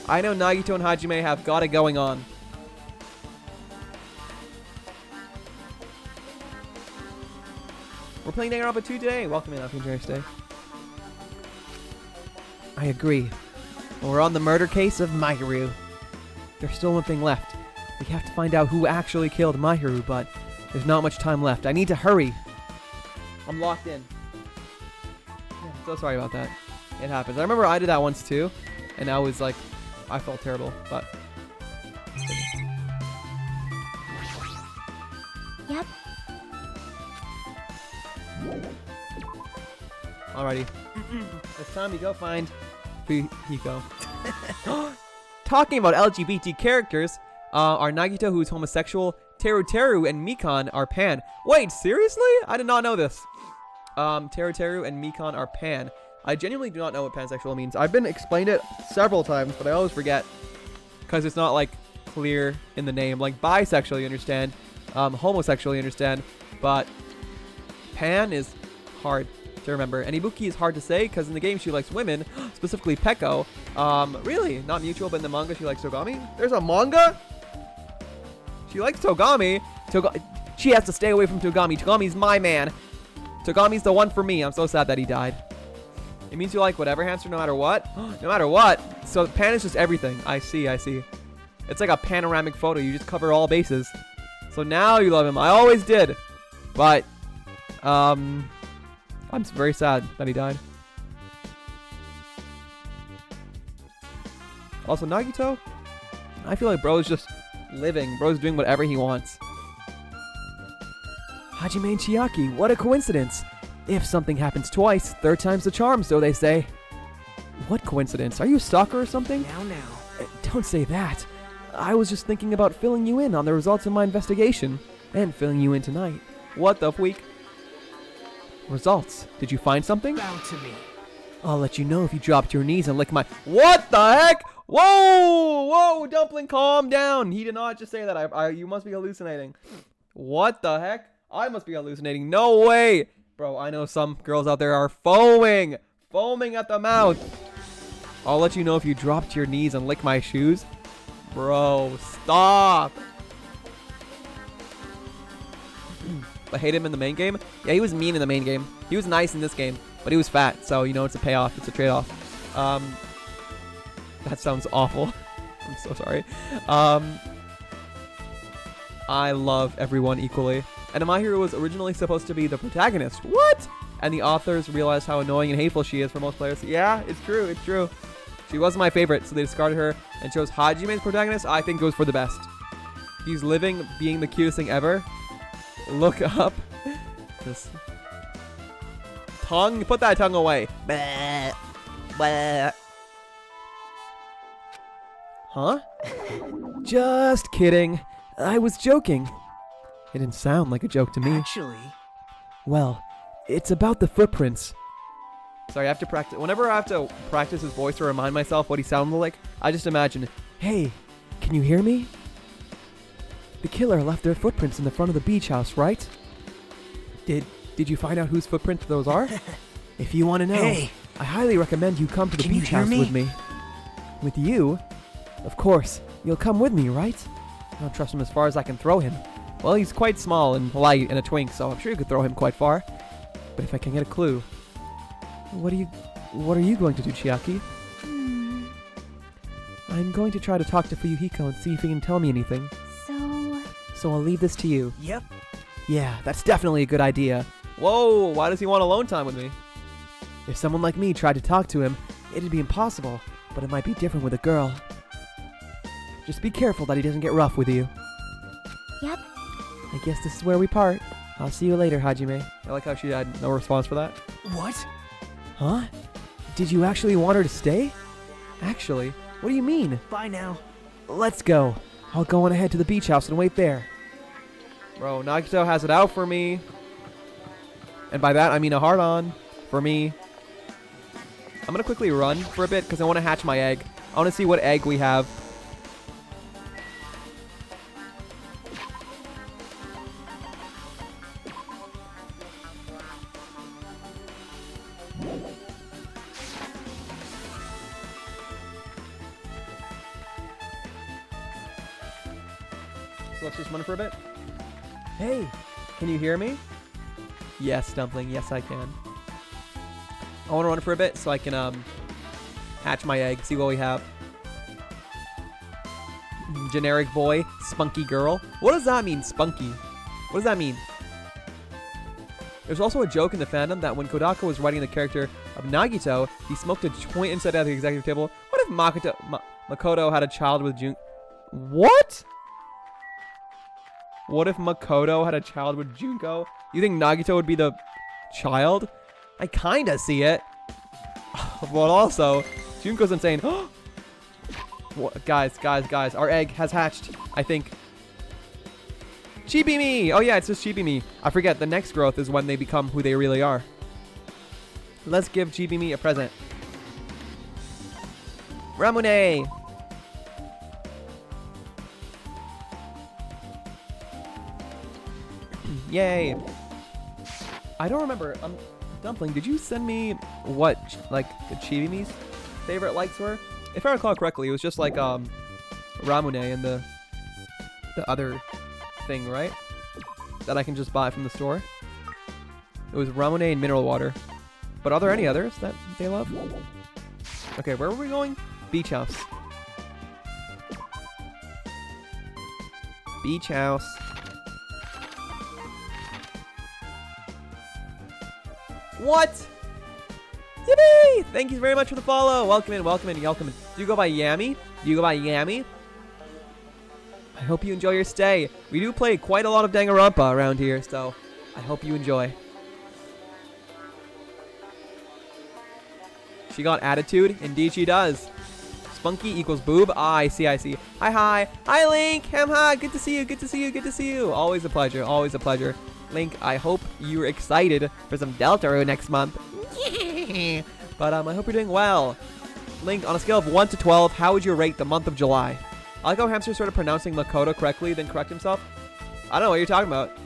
I know Nagito and Hajime have got it going on. We're playing Danganronpa 2 today. Welcome in, Happy Enjoy Stay. I agree. We're on the murder case of Mahiru. There's still one thing left. We have to find out who actually killed Mahiru, but there's not much time left. I need to hurry. I'm locked in. Yeah, so sorry about that. It happens. I remember I did that once too, and I was like, I felt terrible, but... Yep. Alrighty. It's time to go find Fuyuhiko. Talking about LGBT characters, are Nagito, who's homosexual, Teru and Mikan are pan. Wait, seriously? I did not know this. Teru and Mikan are pan. I genuinely do not know what pansexual means. I've been explained it several times, but I always forget. Because it's not, like, clear in the name. Like, bisexual, you understand. Homosexual, you understand. But pan is hard to remember. And Ibuki is hard to say because in the game she likes women, specifically Peko. Really, not mutual, but in the manga she likes Togami. There's a manga? She likes Togami. She has to stay away from Togami. Togami's my man. Togami's the one for me. I'm so sad that he died. It means you like whatever hamster no matter what? No matter what. So pan is just everything. I see, I see. It's like a panoramic photo. You just cover all bases. So now you love him. I always did. But, I'm very sad that he died. Also, Nagito, I feel like bro's just living. Bro's doing whatever he wants. Hajime and Chiaki, what a coincidence. If something happens twice, third time's the charm, so they say. What coincidence? Are you a stalker or something? Now. Don't say that. I was just thinking about filling you in on the results of my investigation. And filling you in tonight. What the freak? Results. Did you find something? Bow to me. I'll let you know if you drop to your knees and lick my... What the heck? Whoa! Whoa, Dumpling, calm down. He did not just say that. You must be hallucinating. What the heck? I must be hallucinating. No way. Bro, I know some girls out there are foaming. Foaming at the mouth. I'll let you know if you drop to your knees and lick my shoes. Bro, stop. I hate him in the main game. Yeah, he was mean in the main game. He was nice in this game, but he was fat. So, you know, it's a payoff. It's a trade-off. That sounds awful. I'm so sorry. I love everyone equally. And My Hero was originally supposed to be the protagonist. What? And the authors realized how annoying and hateful she is for most players. Yeah, it's true. It's true. She wasn't my favorite, so they discarded her and chose Hajime's protagonist. I think goes for the best. He's living, being the cutest thing ever. Look up. This tongue. Put that tongue away. Bleh. Bleh. Huh? Just kidding. I was joking. It didn't sound like a joke to me. Actually, Well, it's about the footprints. Sorry, I have to practice. Whenever I have to practice his voice to remind myself what he sounded like, I just imagine, hey, can you hear me? The killer left their footprints in the front of the beach house, right? Did you find out whose footprints those are? If you want to know, Hey. I highly recommend you come to the Can you beach hear house me? with me. With you? Of course. You'll come with me, right? I don't trust him as far as I can throw him. Well, he's quite small and light and a twink, so I'm sure you could throw him quite far. But if I can get a clue... What are you going to do, Chiaki? I'm going to try to talk to Fuyuhiko and see if he can tell me anything. So I'll leave this to you. yep. Yeah, that's definitely a good idea. Whoa, why does he want alone time with me? If someone like me tried to talk to him, it'd be impossible, but it might be different with a girl. Just be careful that he doesn't get rough with you. Yep. I guess this is where we part. I'll see you later, Hajime. I like how she had no response for that. What? Huh? Did you actually want her to stay? Actually? What do you mean? Bye now. Let's go. I'll go on ahead to the beach house and wait there. Bro, Nagito has it out for me. And by that, I mean a hard-on for me. I'm going to quickly run for a bit because I want to hatch my egg. I want to see what egg we have. So let's just run for a bit. Hey, can you hear me? Yes, Dumpling. Yes, I can. I want to run for a bit so I can hatch my egg, see what we have. Generic boy, spunky girl. What does that mean, spunky? What does that mean? There's also a joke in the fandom that when Kodaka was writing the character of Nagito, he smoked a joint inside at the executive table. What if Makoto had a child with Jun... What? What if Makoto had a child with Junko? You think Nagito would be the child? I kinda see it. But also, Junko's insane. What, guys, our egg has hatched, I think. Chibi-me! Oh yeah, it's just Chibi-me. I forget, the next growth is when they become who they really are. Let's give Chibi-me a present. Ramune! Yay! I don't remember. Dumpling, did you send me what, like, the Chibi-me's favorite likes were? If I recall correctly, it was just like, Ramune and the other thing, right? That I can just buy from the store. It was Ramune and mineral water. But are there any others that they love? Okay, where were we going? Beach house. Beach house. What? Yippee! Thank you very much for the follow. Welcome in, welcome in, welcome in. Do you go by Yami? Do you go by Yami? I hope you enjoy your stay. We do play quite a lot of Danganronpa around here, so I hope you enjoy. She got attitude? Indeed she does. Spunky equals boob? Ah, I see, I see. Hi. Hi, Link. Hi. Good to see you, good to see you, good to see you. Always a pleasure, always a pleasure. Link, I hope you're excited for some Deltarune next month. But I hope you're doing well. Link, on a scale of 1 to 12, how would you rate the month of July? I like how Hamster started pronouncing Makoto correctly, then correct himself. I don't know what you're talking about.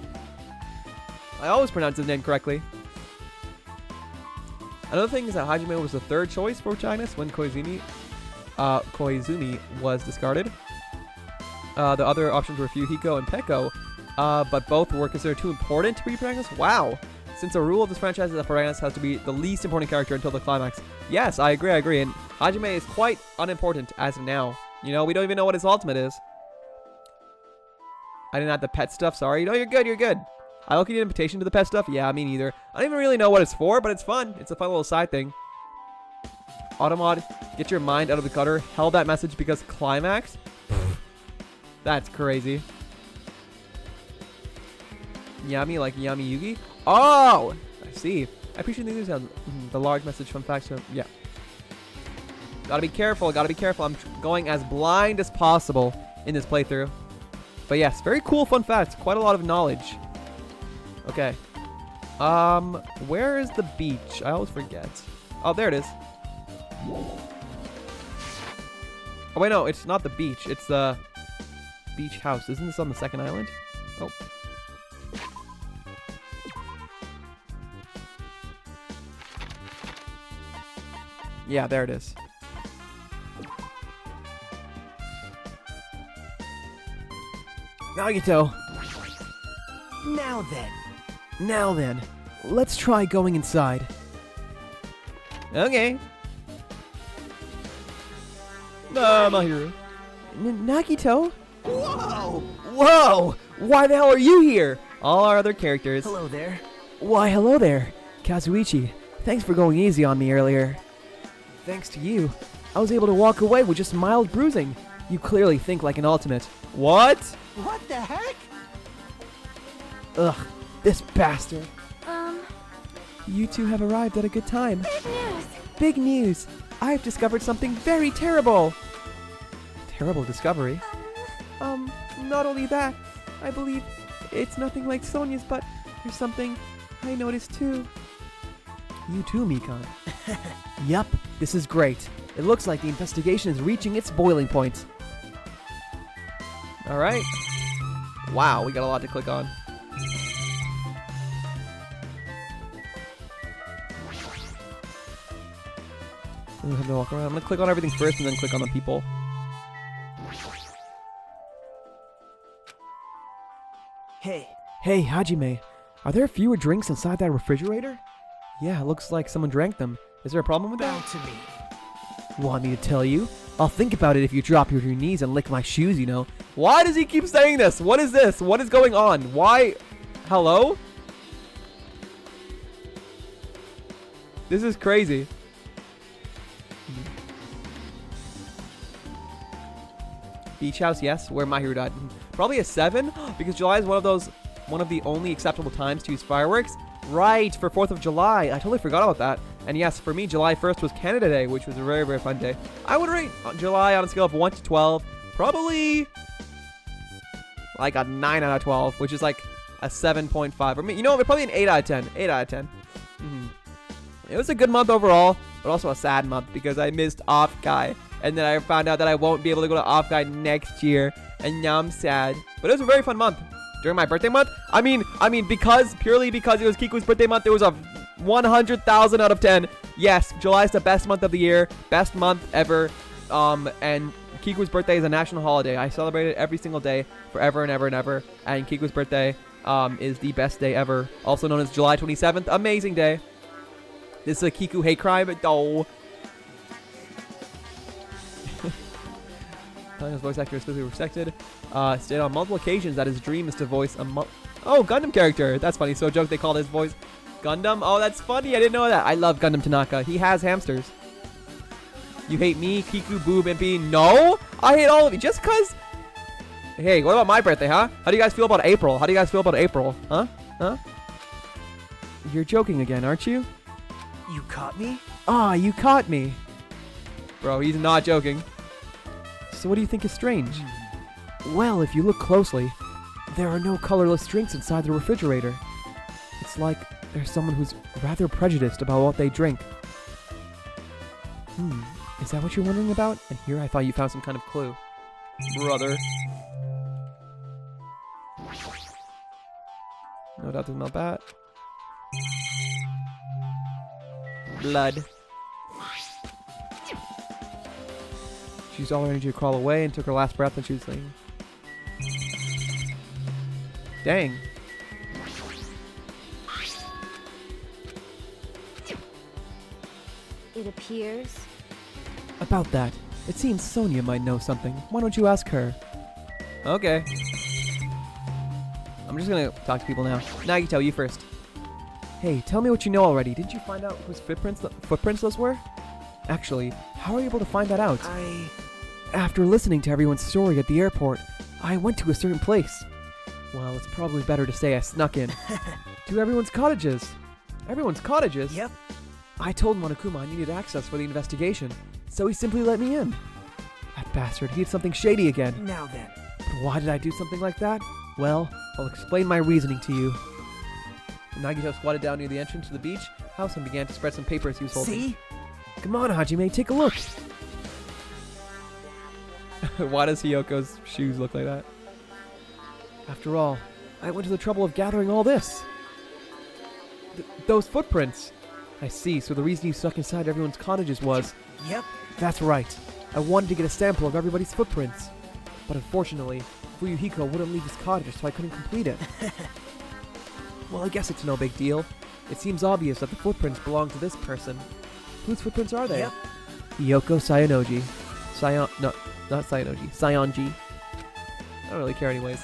I always pronounce his name correctly. Another thing is that Hajime was the third choice for protagonist when Koizumi was discarded. The other options were Fuyuhiko and Peko, but both were considered too important to be protagonists. Wow. Since the rule of this franchise is that the protagonist has to be the least important character until the climax. Yes, I agree. And Hajime is quite unimportant as of now. You know, we don't even know what his ultimate is. I didn't add the pet stuff, sorry. No, you're good, you're good. I look at the invitation to the pet stuff. Yeah, me neither. I don't even really know what it's for, but it's fun. It's a fun little side thing. Automod, get your mind out of the gutter. Held that message because climax? That's crazy. Yummy like Yummy Yugi? Oh! I see. I appreciate the news on the large message fun facts. So, yeah. Gotta be careful, gotta be careful. I'm going as blind as possible in this playthrough. But yes, very cool fun facts. Quite a lot of knowledge. Okay. Where is the beach? I always forget. Oh, there it is. Oh, wait, no, it's not the beach. It's the beach house. Isn't this on the second island? Oh. Yeah, there it is. Nagito. Now then, let's try going inside. Okay. My hero. Nagito? Whoa! Whoa! Why the hell are you here? All our other characters. Hello there. Why, hello there. Kazuichi, thanks for going easy on me earlier. Thanks to you, I was able to walk away with just mild bruising. You clearly think like an ultimate. What? What the heck? Ugh, this bastard. You two have arrived at a good time. Big news. Big news! I've discovered something very terrible! Terrible discovery? Not only that, I believe it's nothing like Sonia's, but there's something I noticed too. You too, Mikan. Yup, this is great. It looks like the investigation is reaching its boiling point. Alright. Wow, we got a lot to click on. I'm gonna walk around. I'm gonna click on everything first and then click on the people. Hey, Hey, Hajime, are there fewer drinks inside that refrigerator? Yeah, it looks like someone drank them. Is there a problem with bow that? to me. Want me to tell you? I'll think about it if you drop your knees and lick my shoes, you know. Why does he keep saying this? What is this? What is going on? Why? Hello? This is crazy. Beach house, yes. Where My Hero died. Probably a 7 because July is one of the only acceptable times to use fireworks. Right, for 4th of July. I totally forgot about that. And yes, for me, July 1st was Canada Day, which was a very, very fun day. I would rate July on a scale of 1 to 12, probably like a 9 out of 12, which is like a 7.5. Or, you know, probably an 8 out of 10. 8 out of 10. It was a good month overall, but also a sad month because I missed Off Guy. And then I found out that I won't be able to go to Off Guy next year. And now I'm sad. But it was a very fun month. During my birthday month, I mean, purely because it was Kiku's birthday month, it was a 100,000 out of 10. Yes, July is the best month of the year, best month ever. And Kiku's birthday is a national holiday. I celebrate it every single day, forever and ever and ever. And Kiku's birthday is the best day ever, also known as July 27th. Amazing day. This is a Kiku hate crime. Oh. His voice actor is physically respected. Stated on multiple occasions that his dream is to voice a Gundam character. That's funny. So a joke they called his voice Gundam. Oh, that's funny. I didn't know that. I love Gundam Tanaka. He has hamsters. You hate me, Kiku, Boob, and B. No, I hate all of you. Just cause. Hey, what about my birthday, huh? How do you guys feel about April? How do you guys feel about April? Huh? Huh? You're joking again, aren't you? You caught me? Ah, you caught me. Bro, he's not joking. So what do you think is strange? Well, if you look closely, there are no colorless drinks inside the refrigerator. It's like there's someone who's rather prejudiced about what they drink. Is that what you're wondering about? And here I thought you found some kind of clue. Brother. No doubt there's no bat. Blood. She used all her energy to crawl away and took her last breath when she was saying. Dang. It appears About that, it seems Sonia might know something. Why don't you ask her? Okay. I'm just gonna talk to people now. Nagito, you first. Hey, tell me what you know already. Didn't you find out whose footprints those were? Actually, how are you able to find that out? After listening to everyone's story at the airport, I went to a certain place. Well, it's probably better to say I snuck in. To everyone's cottages. Everyone's cottages? Yep. I told Monokuma I needed access for the investigation, so he simply let me in. That bastard, he did something shady again. Now then. But why did I do something like that? Well, I'll explain my reasoning to you. Nagito squatted down near the entrance to the beach house and began to spread some papers he was holding. See? Come on, Hajime, take a look. Why does Hiyoko's shoes look like that? After all, I went to the trouble of gathering all this. Those footprints. I see, so the reason you stuck inside everyone's cottages was... Yep. That's right. I wanted to get a sample of everybody's footprints. But unfortunately, Fuyuhiko wouldn't leave his cottage, so I couldn't complete it. Well, I guess it's no big deal. It seems obvious that the footprints belong to this person. Whose footprints are they? Yep. Hiyoko Sayanoji. No, not Sayanoji. Sayonji. I don't really care anyways.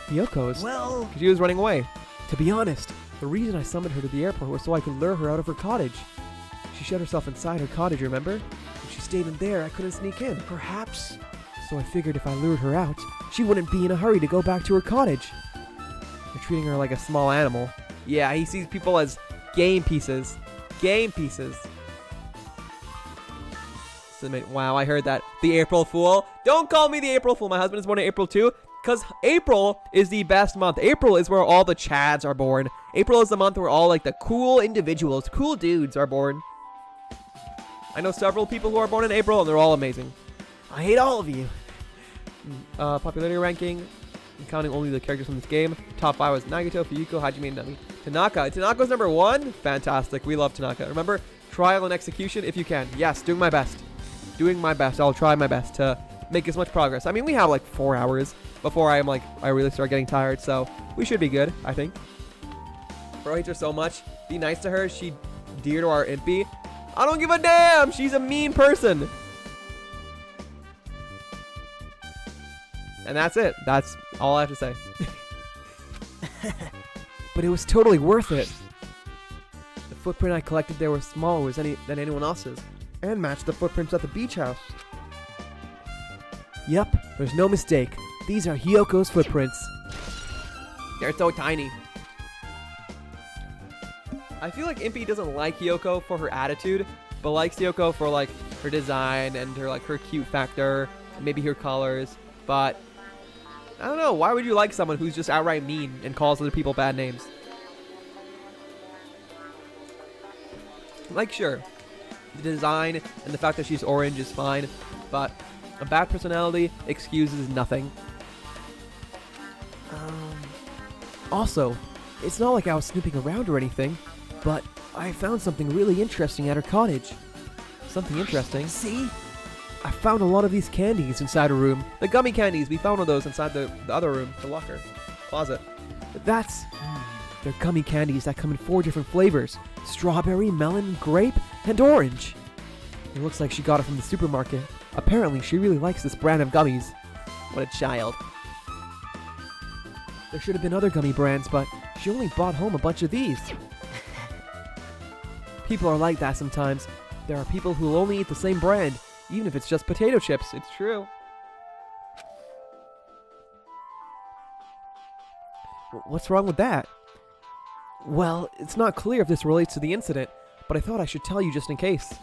Hiyoko's? Well... Because she was running away. To be honest, the reason I summoned her to the airport was so I could lure her out of her cottage. She shut herself inside her cottage, remember? If she stayed in there, I couldn't sneak in. Perhaps... So I figured if I lured her out, she wouldn't be in a hurry to go back to her cottage. They're treating her like a small animal. Yeah, he sees people as game pieces. Game pieces. Submit. Wow, I heard that. The April Fool. Don't call me the April Fool. My husband is born in April too. Because April is the best month. April is where all the Chads are born. April is the month where all like the cool individuals, cool dudes are born. I know several people who are born in April and they're all amazing. I hate all of you. Popularity ranking, counting only the characters from this game. Top 5 was Nagito, Fuyuko, Hajime, and Nami. Tanaka. Tanaka's number 1. Fantastic. We love Tanaka. Remember, trial and execution if you can. Yes, doing my best. Doing my best. I'll try my best to make as much progress. I mean, we have like 4 hours before I really start getting tired, so we should be good, I think. Bro hates her so much. Be nice to her. She dear to our impy. I don't give a damn. She's a mean person. And that's it. That's all I have to say. But it was totally worth it. The footprint I collected there was smaller than anyone else's, and matched the footprints at the beach house. Yep, there's no mistake. These are Hiyoko's footprints. They're so tiny. I feel like Impy doesn't like Hiyoko for her attitude, but likes Hiyoko for like her design and her cute factor, and maybe her colors. But I don't know. Why would you like someone who's just outright mean and calls other people bad names? Like, sure, the design and the fact that she's orange is fine, but a bad personality excuses nothing. Also, it's not like I was snooping around or anything, but I found something really interesting at her cottage. Something interesting. See? I found a lot of these candies inside her room. The gummy candies, we found one of those inside the other room, the locker, closet. They're gummy candies that come in 4 different flavors. Strawberry, melon, grape, and orange. It looks like she got it from the supermarket. Apparently, she really likes this brand of gummies. What a child. There should have been other gummy brands, but she only brought home a bunch of these. People are like that sometimes. There are people who will only eat the same brand, even if it's just potato chips. It's true. What's wrong with that? Well, it's not clear if this relates to the incident, but I thought I should tell you just in case.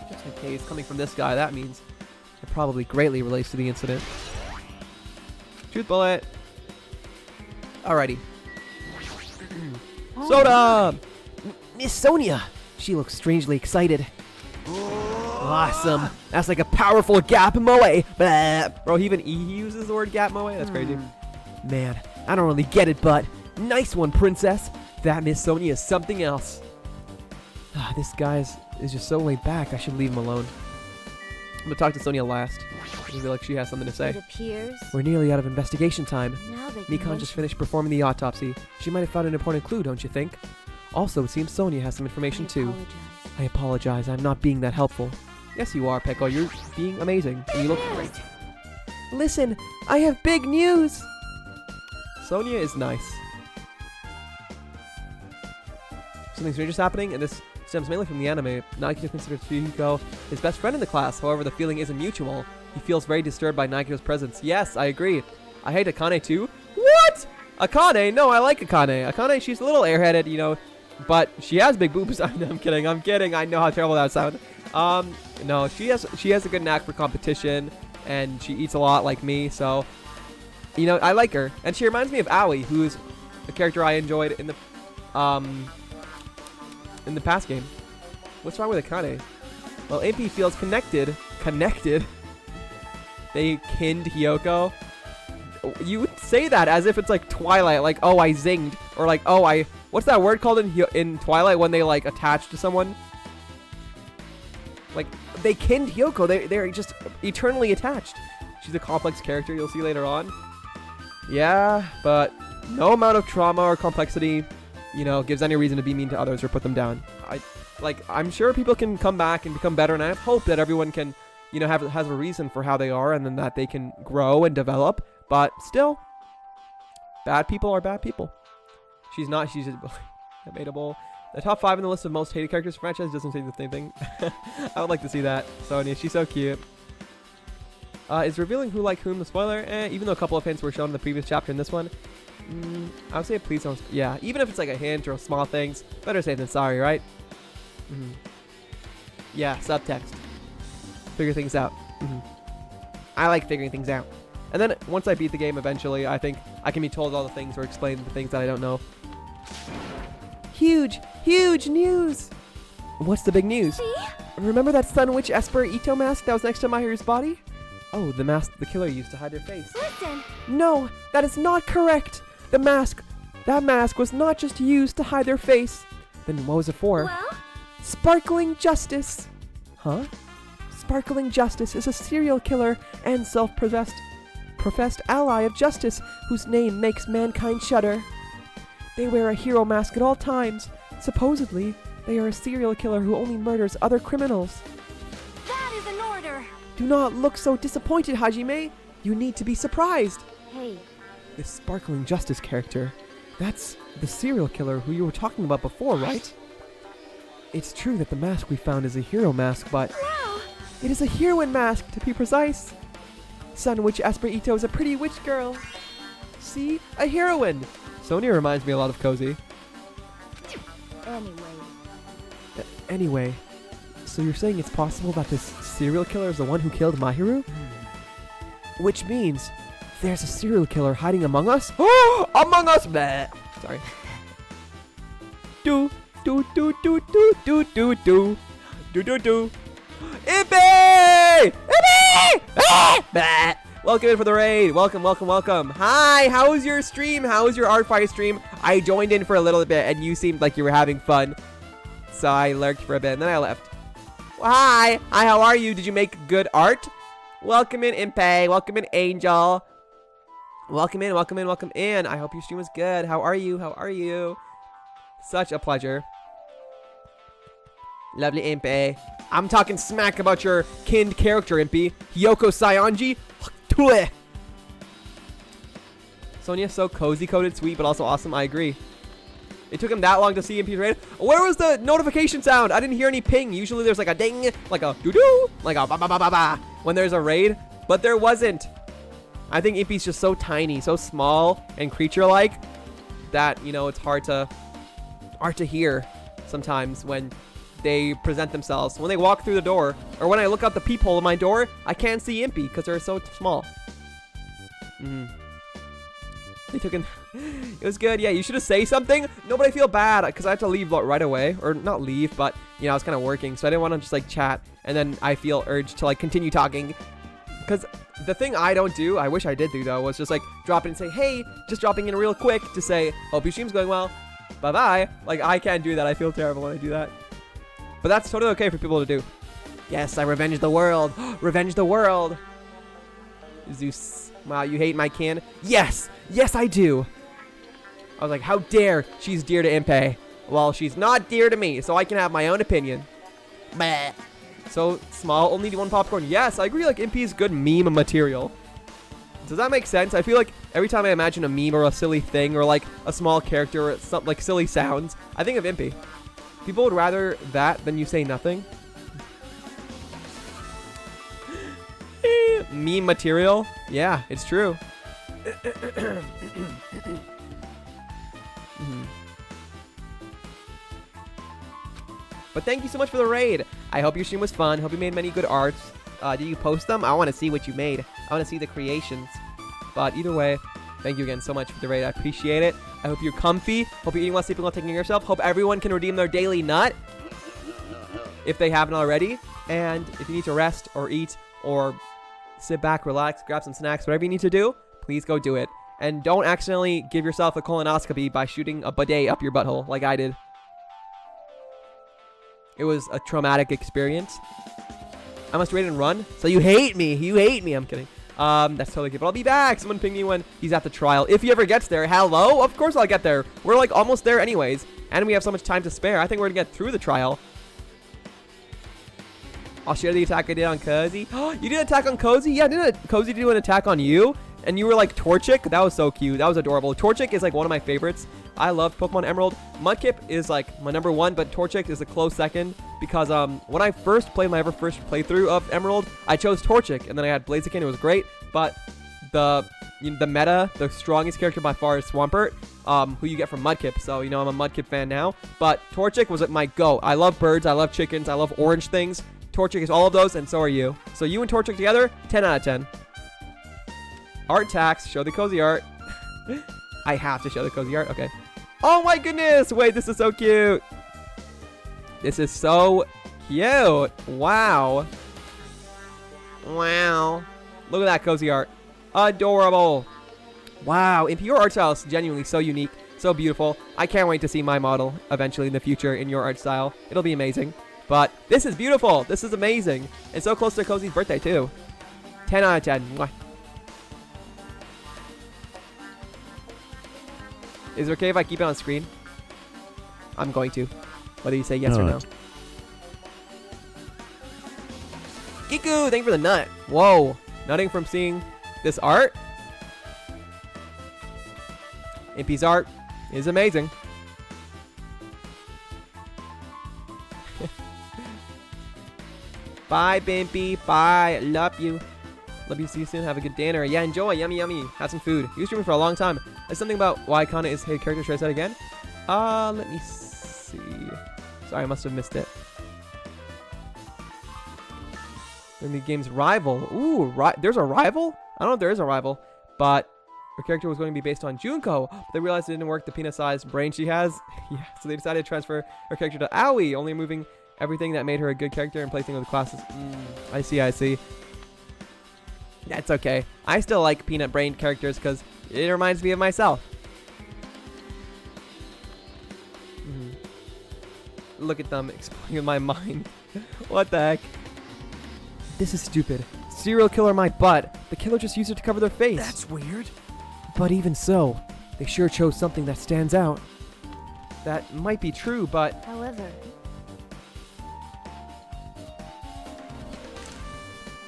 Just in case, coming from this guy, that means it probably greatly relates to the incident. Truth bullet. Alrighty. Soda! Miss Sonia! She looks strangely excited. Awesome. That's like a powerful gap moe. Blah. Bro, he uses the word gap moe? That's crazy. Man, I don't really get it, but nice one, princess. That Miss Sonia is something else. This guy is just so laid back. I should leave him alone. I'm gonna talk to Sonia last. I feel like she has something to say. It appears. We're nearly out of investigation time. Now that you Mikan mention- just finished performing the autopsy. She might have found an important clue, don't you think? Also, it seems Sonia has some information I too. apologize. I apologize. I'm not being that helpful. Yes, you are, Pickle. You're being amazing. And you look great. Listen, I have big news. Sonia is nice. Something strange is happening, and this stems mainly from the anime. Naikito considers Fuyuhiko his best friend in the class. However, the feeling isn't mutual. He feels very disturbed by Naikito's presence. Yes, I agree. I hate Akane too. What? Akane? No, I like Akane. Akane, she's a little airheaded, you know, but she has big boobs. I'm kidding. I'm kidding. I know how terrible that sounds. No, she has a good knack for competition, and she eats a lot like me, so, you know, I like her. And she reminds me of Aoi, who's a character I enjoyed in the past game. What's wrong with Akane? Well, Impy feels connected. They kinned Hiyoko. You would say that as if it's like Twilight, like, oh, I zinged, or like, oh, what's that word called in Twilight when they like attach to someone? Like, they kinned Hiyoko. They're just eternally attached. She's a complex character you'll see later on. Yeah, but no amount of trauma or complexity, you know, gives any reason to be mean to others or put them down. I'm sure people can come back and become better, and I hope that everyone can, you know, has a reason for how they are, and then that they can grow and develop. But still, bad people are bad people. She's debatable. The top 5 in the list of most hated characters franchise doesn't say the same thing. I would like to see that. Sonia, she's so cute. Is revealing who like whom a spoiler? Even though a couple of hints were shown in the previous chapter in this one. I would say please don't. Yeah, even if it's like a hint or small things, better safe than sorry, right? Yeah, subtext. Figure things out. I like figuring things out. And then once I beat the game eventually, I think I can be told all the things or explain the things that I don't know. Huge news! What's the big news? See? Remember that Sun Witch Esper Ito mask that was next to Mahiru's body? Oh, the mask the killer used to hide her face. Listen. No, that is not correct. That mask was not just used to hide their face. Then what was it for? Well? Sparkling Justice. Huh? Sparkling Justice is a serial killer and professed ally of justice whose name makes mankind shudder. They wear a hero mask at all times. Supposedly, they are a serial killer who only murders other criminals. That is an order. Do not look so disappointed, Hajime. You need to be surprised. Hey. This Sparkling Justice character, that's the serial killer who you were talking about before, right? It's true that the mask we found is a hero mask, but Wow. it is a heroine mask, to be precise. Sun Witch Esper Ito is a pretty witch girl. See? A heroine. Sonia reminds me a lot of Cozy. Anyway, so you're saying it's possible that this serial killer is the one who killed Mahiru? Which means there's a serial killer hiding among us? Oh, among us! Bleh. Sorry. Do. Ippy! Welcome in for the raid. Welcome. Hi, how was your stream? How was your Artfire stream? I joined in for a little bit and you seemed like you were having fun. So I lurked for a bit and then I left. Well, hi, how are you? Did you make good art? Welcome in, Impey. Welcome in, Angel. Welcome in. I hope your stream was good. How are you? Such a pleasure. Lovely Impey. I'm talking smack about your kinned character, Impy. Hiyoko Saionji. Sonia, so cozy coded, sweet, but also awesome. I agree. It took him that long to see Impy's raid. Where was the notification sound? I didn't hear any ping. Usually there's like a ding, like a doo-doo, like a ba-ba-ba-ba-ba when there's a raid, but there wasn't. I think Impy's just so tiny, so small and creature-like that, you know, it's hard to hear sometimes when they present themselves. When they walk through the door, or when I look out the peephole of my door, I can't see Impy because they're so small. They took in. It was good. Yeah, you should have say something. No, but I feel bad because I have to leave right away, or not leave, but you know I was kind of working, so I didn't want to just like chat, and then I feel urged to like continue talking. Because the thing I don't do, I wish I did do though, was just like drop in and say, hey, just dropping in real quick to say, hope your stream's going well. Bye bye. Like I can't do that. I feel terrible when I do that. But that's totally okay for people to do. Yes, I revenged the world. Revenge the world. Zeus. Wow, you hate my kin? Yes! Yes, I do! I was like, how dare she's dear to Impey? Well, she's not dear to me, so I can have my own opinion. Bleh. So small, only one popcorn. Yes, I agree. Like, Impy is good meme material. Does that make sense? I feel like every time I imagine a meme or a silly thing or like a small character or something like silly sounds, I think of Impy. People would rather that than you say nothing. Meme material. Yeah, it's true. But thank you so much for the raid. I hope your stream was fun. Hope you made many good arts. Did you post them? I want to see what you made. I want to see the creations. But either way, thank you again so much for the raid. I appreciate it. I hope you're comfy. Hope you're eating well, sleeping well, taking care of yourself. Hope everyone can redeem their daily nut if they haven't already. And if you need to rest or eat or sit back, relax, grab some snacks, whatever you need to do, please go do it. And don't accidentally give yourself a colonoscopy by shooting a bidet up your butthole like I did. It was a traumatic experience. I must raid and run. So you hate me. You hate me. I'm kidding. That's totally good. But I'll be back. Someone ping me when he's at the trial. If he ever gets there. Hello? Of course I'll get there. We're like almost there anyways. And we have so much time to spare. I think we're going to get through the trial. I'll share the attack I did on Cozy. You did an attack on Cozy? Yeah, didn't Cozy do an attack on you? And you were like Torchic? That was so cute. That was adorable. Torchic is like one of my favorites. I love Pokemon Emerald. Mudkip is like my number one, but Torchic is a close second because when I first played my first playthrough of Emerald, I chose Torchic, and then I had Blaziken. It was great, but the meta, the strongest character by far is Swampert, who you get from Mudkip. So I'm a Mudkip fan now. But Torchic was my go. I love birds. I love chickens. I love orange things. Torchic is all of those, and so are you. So you and Torchic together, 10 out of 10. Art tax. Show the cozy art. I have to show the cozy art. Okay. Oh my goodness. Wait, this is so cute. This is so cute. Wow. Wow. Look at that cozy art. Adorable. Wow. Impy, your art style is genuinely so unique. So beautiful. I can't wait to see my model eventually in the future in your art style. It'll be amazing. But this is beautiful. This is amazing. And so close to Cozy's birthday too. 10 out of 10. Mwah. Is it okay if I keep it on screen? I'm going to. Whether you say yes or no. Giku, thank you for the nut. Whoa. Nutting from seeing this art. Impy's art is amazing. Bye, Bimpy. Bye. Love you. Love you. See you soon. Have a good dinner. Yeah, enjoy. Yummy, yummy. Have some food. You were streaming for a long time. There's something about why Kana is his character. Should I say it again? Let me see. Sorry, I must have missed it. In the game's rival. Ooh, there's a rival? I don't know if there is a rival, but her character was going to be based on Junko. But they realized it didn't work. The penis-sized brain she has. Yeah, so they decided to transfer her character to Aoi, only moving everything that made her a good character and placing with the classes. I see, I see. That's okay. I still like peanut brain characters because it reminds me of myself. Look at them exploding in my mind. What the heck? This is stupid. Serial killer my butt. The killer just used it to cover their face. That's weird. But even so, they sure chose something that stands out. That might be true, but... However...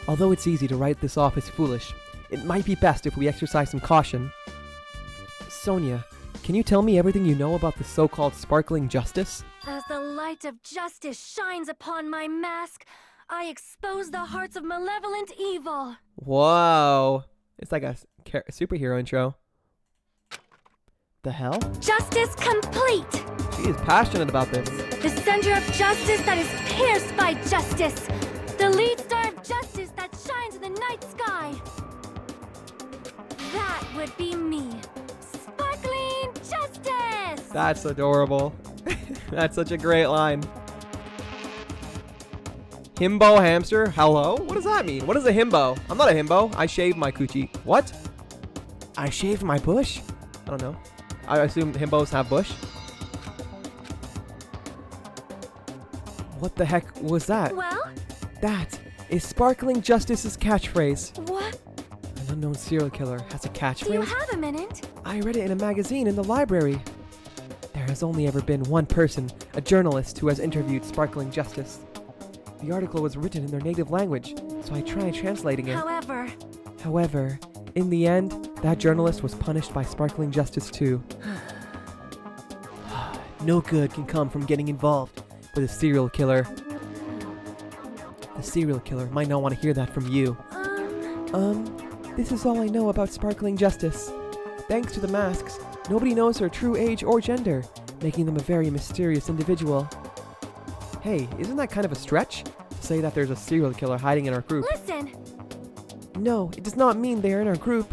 Although it's easy to write this off as foolish, it might be best if we exercise some caution. Sonia, can you tell me everything you know about the so-called sparkling justice? As the light of justice shines upon my mask, I expose the hearts of malevolent evil. Whoa. It's like a superhero intro. The hell? Justice complete! She is passionate about this. The center of justice that is pierced by justice. The lead star of justice that shines in the night sky. That would be me. Sparkling justice! That's adorable. That's such a great line. Himbo hamster? Hello? What does that mean? What is a himbo? I'm not a himbo. I shaved my coochie. What? I shaved my bush? I don't know. I assume himbos have bush. What the heck was that? Well? That is Sparkling Justice's catchphrase. What? An unknown serial killer has a catchphrase? Do you have a minute? I read it in a magazine in the library. There has only ever been one person, a journalist, who has interviewed Sparkling Justice. The article was written in their native language, so I tried translating it. However, in the end, that journalist was punished by sparkling justice too. No good can come from getting involved with a serial killer. The serial killer might not want to hear that from you. This is all I know about sparkling justice. Thanks to the masks, nobody knows her true age or gender, making them a very mysterious individual. Hey, isn't that kind of a stretch? To say that there's a serial killer hiding in our group. Listen! No, it does not mean they are in our group.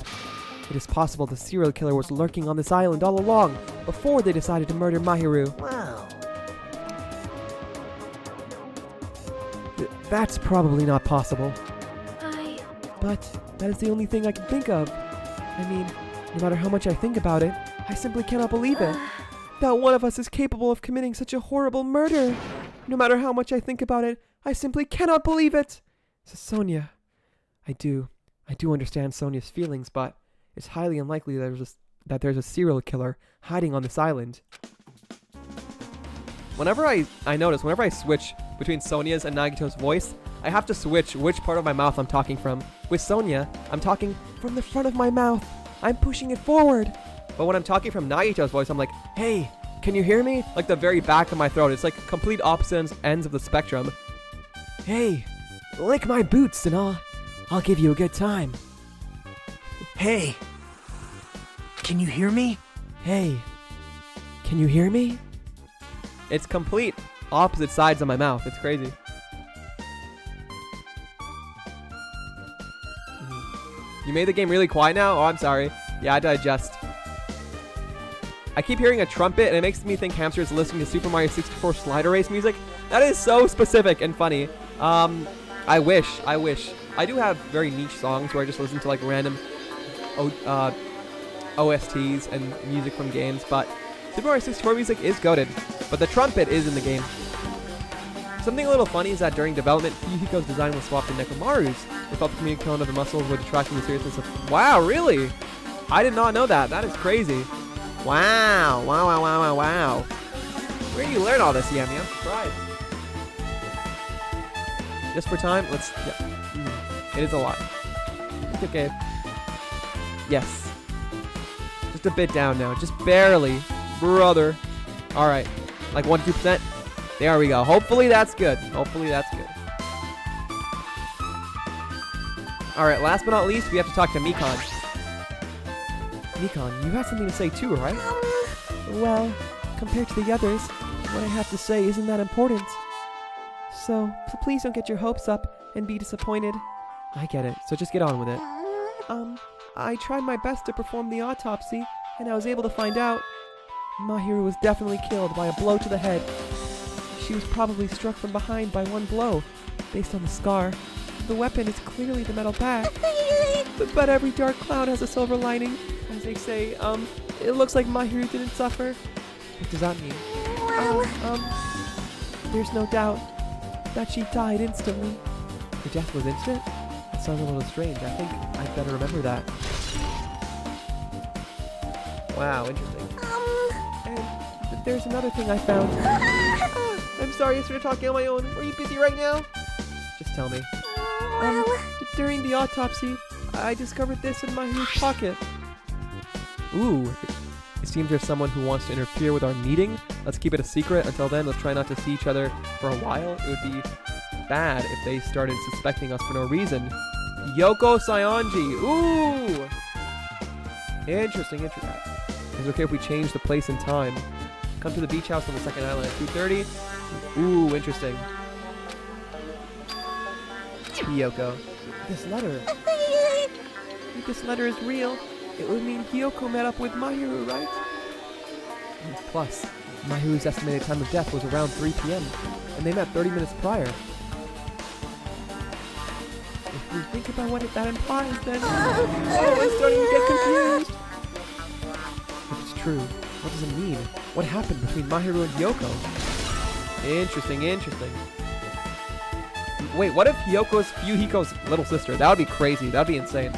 It is possible the serial killer was lurking on this island all along, before they decided to murder Mahiru. Wow. That's probably not possible. I... But that is the only thing I can think of. I mean, no matter how much I think about it, I simply cannot believe it. That one of us is capable of committing such a horrible murder. No matter how much I think about it, I simply cannot believe it. So Sonia, I do understand Sonia's feelings, but it's highly unlikely that there's a serial killer hiding on this island. Whenever I notice, whenever I switch between Sonia's and Nagito's voice, I have to switch which part of my mouth I'm talking from. With Sonia, I'm talking from the front of my mouth. I'm pushing it forward. But when I'm talking from Nagito's voice, I'm like, hey, can you hear me? Like the very back of my throat. It's like complete opposite ends of the spectrum. Hey, lick my boots and I'll give you a good time. Hey! Can you hear me? Hey, can you hear me? It's complete opposite sides of my mouth. It's crazy. You made the game really quiet now? Oh, I'm sorry. Yeah, I had to adjust. I keep hearing a trumpet and it makes me think hamsters listening to Super Mario 64 slider race music. That is so specific and funny. I wish. I do have very niche songs where I just listen to like random OSTs and music from games, but Super Mario 64 music is goated. But the trumpet is in the game. Something a little funny is that during development, Yukiko's design was swapped to Nekomaru's. They felt the comedic tone of the muscles would detract from the seriousness of... Wow, really? I did not know that. That is crazy. Wow. Where do you learn all this, Yami? I'm surprised. Just for time, let's... Yeah. It is a lot. Okay. Yes. Just a bit down now. Just barely. Brother. Alright. Like 1 to 2%. There we go. Hopefully that's good. Alright, last but not least, we have to talk to Mikan. Mikan, you have something to say too, right? Well, compared to the others, what I have to say isn't that important. So, please don't get your hopes up and be disappointed. I get it, so just get on with it. I tried my best to perform the autopsy, and I was able to find out Mahiru was definitely killed by a blow to the head. She was probably struck from behind by one blow, based on the scar. The weapon is clearly the metal bat. But every dark cloud has a silver lining. As they say, it looks like Mahiru didn't suffer. What does that mean? There's no doubt that she died instantly. Her death was instant? That sounds a little strange. I think I'd better remember that. Wow, interesting. And there's another thing I found. I'm sorry I started talking on my own. Are you busy right now? Just tell me. During the autopsy, I discovered this in Mahiru's pocket. Ooh, it seems there's someone who wants to interfere with our meeting. Let's keep it a secret. Until then, let's try not to see each other for a while. It would be bad if they started suspecting us for no reason. Yoko Saionji. Ooh! Interesting. Is it okay if we change the place and time? Come to the beach house on the second island at 2:30. Ooh, interesting. Hiyoko. This letter. If this letter is real, it would mean Hiyoko met up with Mahiru, right? Plus, Mahiru's estimated time of death was around 3 p.m., and they met 30 minutes prior. If we think about what that implies, then... Oh, I'm starting to get confused! If it's true, what does it mean? What happened between Mahiru and Hiyoko? Interesting. Wait, what if Hyoko's Yukiko's little sister? That would be crazy. That would be insane.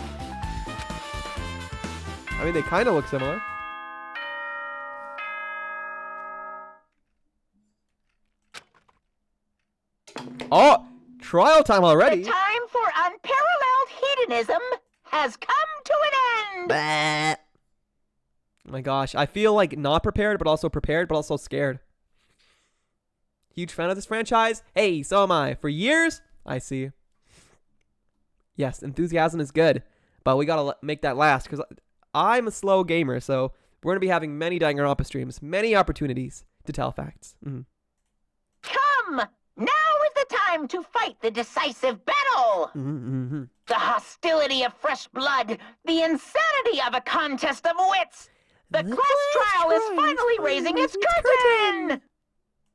I mean, they kind of look similar. Oh! trial time already. The time for unparalleled hedonism has come to an end. Oh my gosh, I feel like not prepared, but also scared. Huge fan of this franchise? Hey, so am I. For years? I see. Yes, enthusiasm is good, but we gotta make that last, because I'm a slow gamer, so we're gonna be having many Danganronpa streams, many opportunities to tell facts. Come! Now is the time to fight the decisive battle! The hostility of fresh blood, the insanity of a contest of wits! The class trial is finally raising its curtain!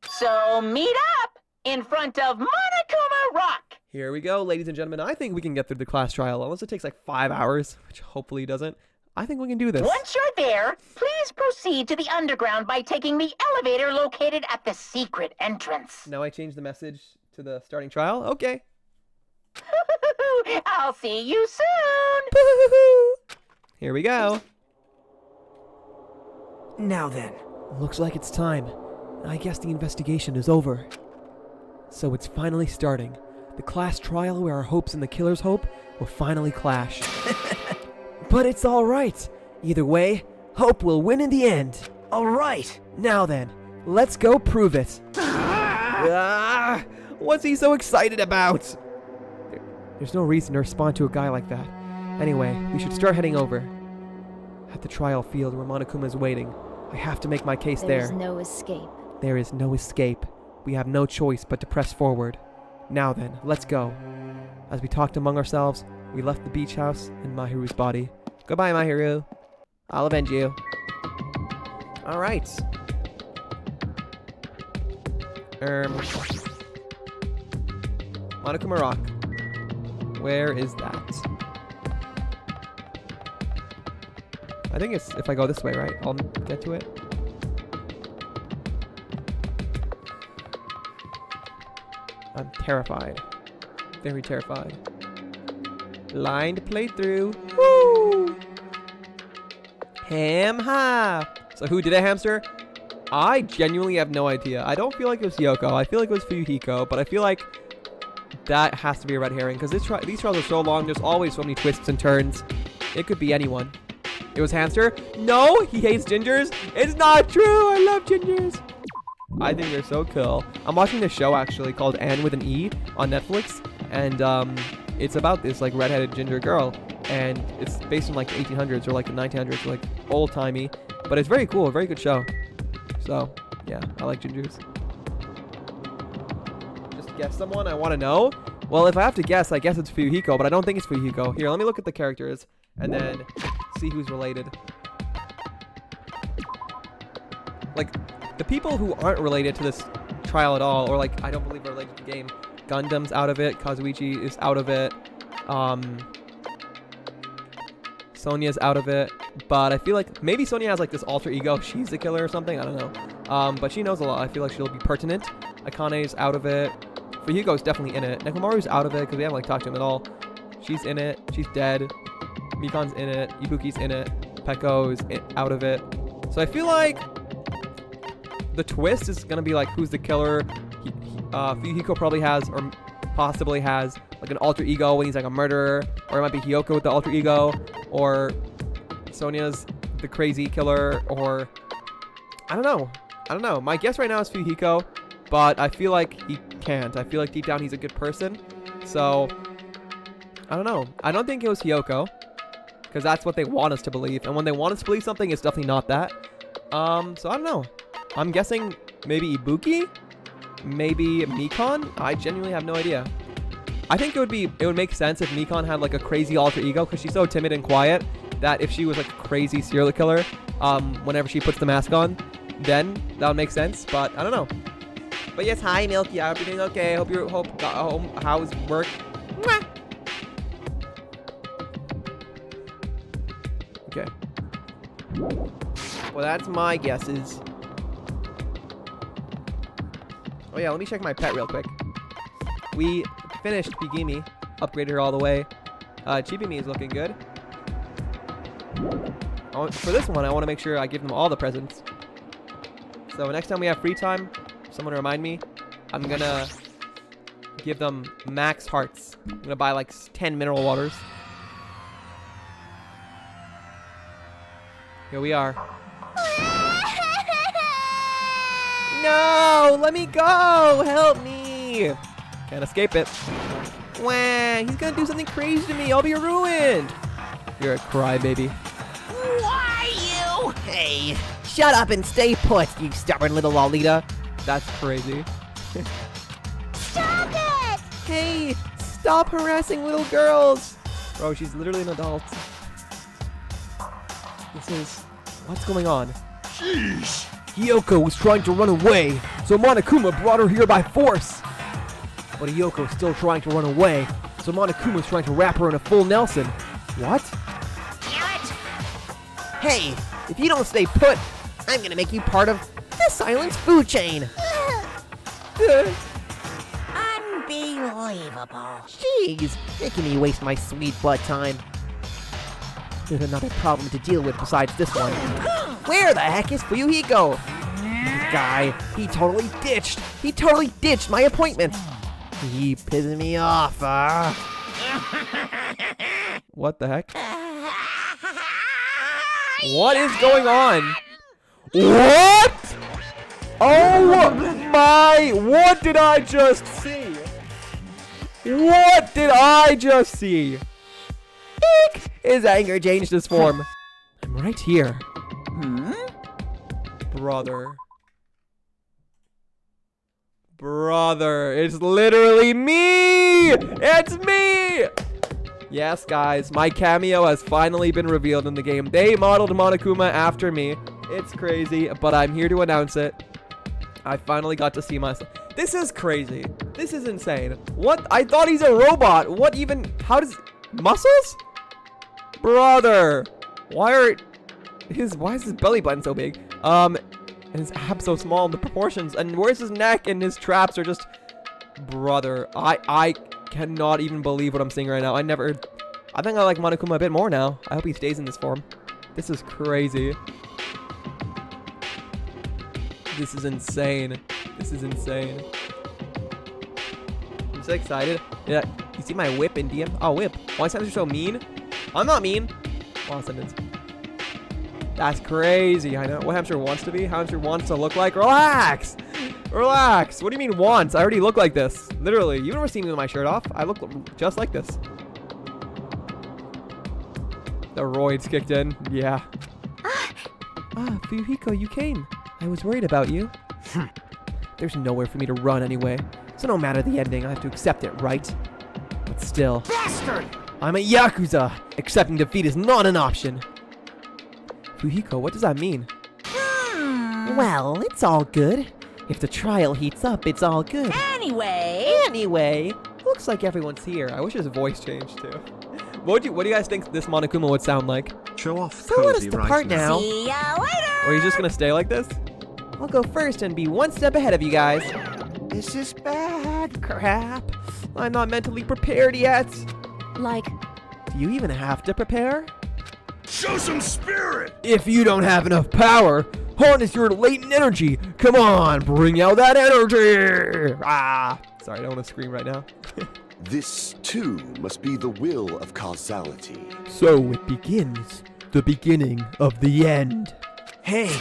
So meet up in front of Monokuma Rock! Here we go, ladies and gentlemen. I think we can get through the class trial, unless it takes like 5 hours, which hopefully doesn't. I think we can do this. Once you're there, please proceed to the underground by taking the elevator located at the secret entrance. Now I changed the message to the starting trial? Okay. I'll see you soon! Here we go. Now then. Looks like it's time. I guess the investigation is over. So it's finally starting. The class trial where our hopes and the killer's hope will finally clash. But it's alright. Either way, hope will win in the end. Alright. Now then, let's go prove it. What's he so excited about? There's no reason to respond to a guy like that. Anyway, we should start heading over. At the trial field where Monokuma is waiting, I have to make my case there. There's no escape. There is no escape. We have no choice but to press forward. Now then, let's go. As we talked among ourselves, we left the beach house and Mahiru's body. Goodbye, Mahiru. I'll avenge you. Alright. Monokuma Rock. Where is that? I think it's if I go this way, right? I'll get to it. I'm terrified. Very terrified. Line to play through. Woo! Ham ha! So who did a hamster? I genuinely have no idea. I don't feel like it was Yoko. I feel like it was Fuyuhiko, but I feel like that has to be a red herring because these trials are so long. There's always so many twists and turns. It could be anyone. It was Hamster? No, he hates gingers. It's not true. I love gingers. I think they're so cool. I'm watching this show actually called Anne with an E on Netflix, and it's about this like redheaded ginger girl, and it's based in like the 1800s or like the 1900s, or, like old timey, but it's very cool, a very good show. So yeah, I like gingers. Just guess someone I want to know. Well, if I have to guess, I guess it's Fuyuhiko, but I don't think it's Fuyuhiko. Here, let me look at the characters and then see who's related. Like, the people who aren't related to this trial at all, or like, I don't believe are related to the game. Gundam's out of it. Kazuichi is out of it. Sonya's out of it. But I feel like maybe Sonya has like this alter ego. She's the killer or something. I don't know. But she knows a lot. I feel like she'll be pertinent. Akane's out of it. Fuyuhiko's definitely in it. Nekomaru's out of it because we haven't like talked to him at all. She's in it. She's dead. Mikan's in it. Ibuki's in it. Pekko's out of it. So I feel like the twist is gonna be like who's the killer. Fuyuhiko probably has or possibly has like an alter ego when he's like a murderer, or it might be Hiyoko with the alter ego, or Sonya's the crazy killer, or I don't know. My guess right now is Fuyuhiko, but I feel like he can't. I feel like deep down he's a good person, so I don't know. I don't think it was Hiyoko because that's what they want us to believe, and when they want us to believe something, it's definitely not that. So I don't know. I'm guessing maybe Ibuki, maybe Mikan. I genuinely have no idea. I think it would make sense if Mikan had like a crazy alter ego because she's so timid and quiet that if she was like a crazy serial killer, whenever she puts the mask on, then that would make sense. But I don't know. But yes, hi Milky. I hope you're doing okay. I hope you're how's work? Mwah. Okay. Well, that's my guesses. Oh yeah, let me check my pet real quick. We finished Pigimi, upgraded her all the way. Chibimi is looking good. For this one, I want to make sure I give them all the presents. So next time we have free time, someone remind me, I'm gonna give them max hearts. I'm gonna buy like 10 mineral waters. Here we are. No! Let me go! Help me! Can't escape it. Wah! He's gonna do something crazy to me. I'll be ruined. You're a crybaby. Why you? Hey, shut up and stay put, you stubborn little Lolita. That's crazy. Stop it! Hey! Stop harassing little girls! Bro, she's literally an adult. This is... What's going on? Jeez. Hiyoko was trying to run away, so Monokuma brought her here by force. But Hiyoko's still trying to run away, so Monokuma's trying to wrap her in a full Nelson. What? Hey, if you don't stay put, I'm gonna make you part of the Silence food chain. Unbelievable. Jeez, making me waste my sweet butt time. There's another problem to deal with besides this one. Where the heck is Fuyuhiko? This guy, he totally ditched my appointment. He pissed me off, What the heck? What is going on? What? Oh my! What did I just see? What did I just see? Eek! His anger changed his form. I'm right here. Brother. Brother, it's literally me! It's me! Yes, guys, my cameo has finally been revealed in the game. They modeled Monokuma after me. It's crazy, but I'm here to announce it. I finally got to see myself. This is crazy. This is insane. What? I thought he's a robot. What even? How does... Muscles? Brother. Why is his belly button so big? And his abs so small, the proportions. And where's his neck? And his traps are just... Brother. I cannot even believe what I'm seeing right now. I think I like Monokuma a bit more now. I hope he stays in this form. This is crazy. This is insane. This is insane. I'm so excited. Yeah, you see my whip in DM? Oh, whip. Why sometimes you're so mean? I'm not mean. Long sentence. That's crazy. I know. What hamster wants to be? Hamster wants to look like? Relax. Relax. What do you mean wants? I already look like this. Literally. You've never seen me with my shirt off. I look just like this. The roids kicked in. Yeah. Fuyuhiko, you came. I was worried about you. There's nowhere for me to run anyway. So no matter the ending, I have to accept it, right? But still. Bastard! I'm a Yakuza. Accepting defeat is not an option. Fuyuhiko, what does that mean? Well, it's all good. If the trial heats up, it's all good. Anyway, Looks like everyone's here. I wish his voice changed too. What do you guys think this Monokuma would sound like? Show off So let us cozy depart right now. see ya later! Or are you just gonna stay like this? I'll go first and be one step ahead of you guys. This is bad crap. I'm not mentally prepared yet. Like, Do you even have to prepare? Show some spirit! If you don't have enough power, harness your latent energy. Come on, bring out that energy. Sorry, I don't want to scream right now. This, too, must be the will of causality. So it begins. The beginning of the end. Hey,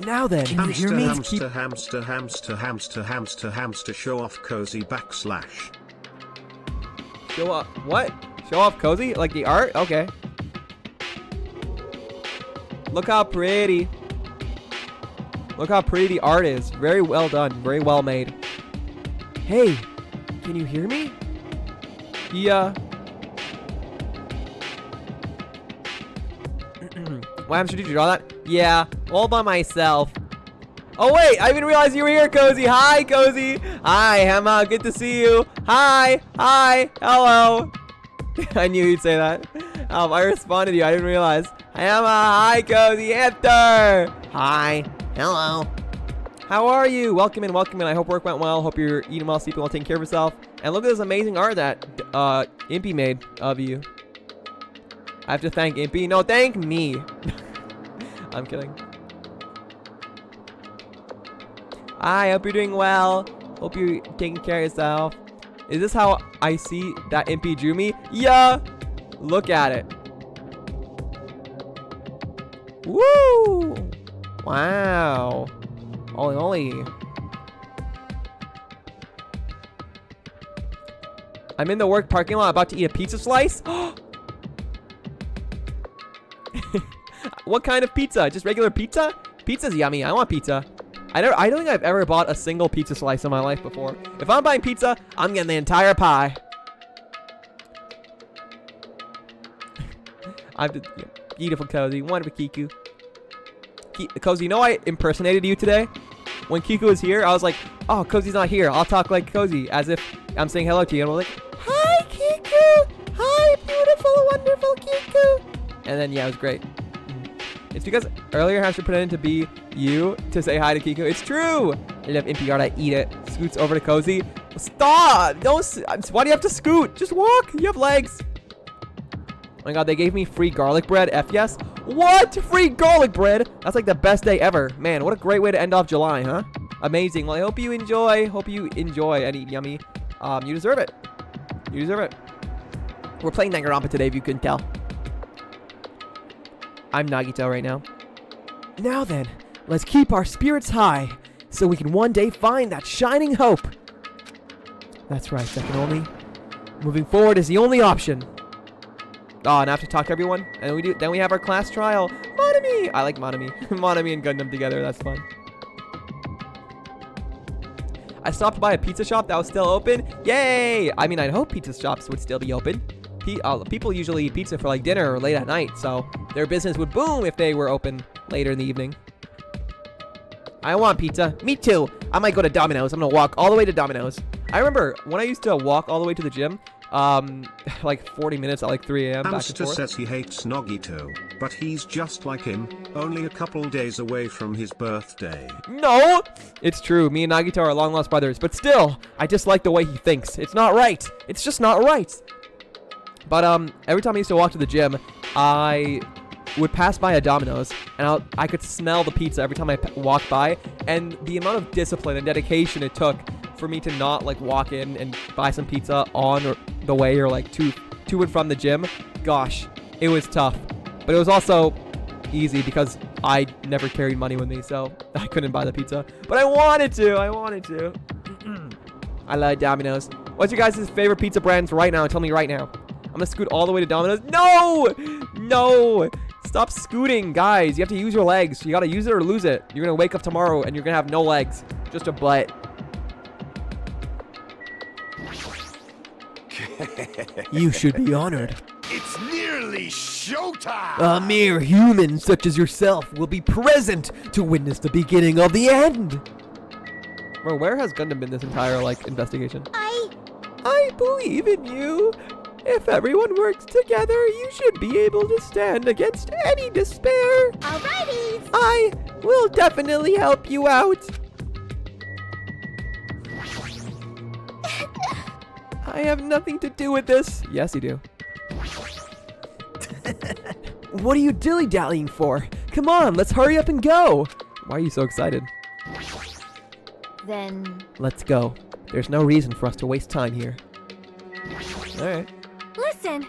Now then, Can you hear me? Hamster, show off cozy backslash. show off what? Show off cozy? Like the art? Okay. Look how pretty. Look how pretty the art is. Very well done. Very well made. Hey, can you hear me? Yeah. Why, hamster, did you draw that? Yeah, all by myself. Oh wait, I didn't realize you were here, Cozy. Hi, Cozy. Hi, Emma. Good to see you. Hi, hello. I knew you'd say that. I responded to you. I didn't realize. Hi, Emma. Hi, Cozy. Hamster. Hi, hello. How are you? Welcome in. I hope work went well. Hope you're eating well, sleeping well, taking care of yourself. And look at this amazing art that Impy made of you. I have to thank Impy. No, thank me. I'm kidding. Hi, hope you're doing well. Hope you're taking care of yourself. Is this how I see that Impy drew me? Yeah. Look at it. Woo! Wow. Holy holy. I'm in the work parking lot about to eat a pizza slice. What kind of pizza? Just regular pizza? Pizza's yummy. I want pizza. I don't think I've ever bought a single pizza slice in my life before. If I'm buying pizza, I'm getting the entire pie. Beautiful Cozy. Wonderful Kiku. Cozy, you know I impersonated you today? When Kiku was here, I was like, oh, Cozy's not here. I'll talk like Cozy, as if I'm saying hello to you. And we're like, hi, Kiku. Hi, beautiful, wonderful Kiku. And then, yeah, it was great. It's because earlier Hamster pretended to be you to say hi to Kiku. It's true. I love Impy Yard. I eat it. Scoots over to Cozy. Stop. Don't. Why do you have to scoot? Just walk. You have legs. Oh my god, they gave me free garlic bread. F yes. What? Free garlic bread? That's like the best day ever. Man, what a great way to end off July, huh? Amazing. Well, I hope you enjoy. Hope you enjoy and eat yummy. You deserve it. You deserve it. We're playing Danganronpa today, if you couldn't tell. I'm Nagito right now. Now then, let's keep our spirits high, so we can one day find that shining hope. That's right, second only. Moving forward is the only option. Oh, and I have to talk to everyone? And then we have our class trial. Monami! I like Monami. Monami and Gundam together, that's fun. I stopped by a pizza shop that was still open. Yay! I mean, I'd hope pizza shops would still be open. People usually eat pizza for like dinner or late at night, so their business would boom if they were open later in the evening. I want pizza. Me too. I might go to Domino's. I'm gonna walk all the way to Domino's. I remember when I used to walk all the way to the gym, like 40 minutes at like 3 a.m. Hamster says he hates Nagito, but he's just like him, only a couple days away from his birthday. No! It's true. Me and Nagito are long lost brothers, but still, I dislike the way he thinks. It's not right. It's just not right. But every time I used to walk to the gym, I would pass by a Domino's, and I could smell the pizza every time I walked by, and the amount of discipline and dedication it took for me to not like walk in and buy some pizza on the way or like to and from the gym, gosh, it was tough. But it was also easy because I never carried money with me, so I couldn't buy the pizza. But I wanted to. I love Domino's. What's your guys' favorite pizza brands right now? Tell me right now. I'm gonna scoot all the way to Domino's. No! Stop scooting, guys. You have to use your legs. You gotta use it or lose it. You're gonna wake up tomorrow and you're gonna have no legs. Just a butt. You should be honored. It's nearly showtime! A mere human such as yourself will be present to witness the beginning of the end. Bro, where has Gundam been this entire, like, investigation? I believe in you. If everyone works together, you should be able to stand against any despair. Alrighty. I will definitely help you out. I have nothing to do with this. Yes, you do. What are you dilly-dallying for? Come on, let's hurry up and go. Why are you so excited? Then Let's go. There's no reason for us to waste time here. All right. listen.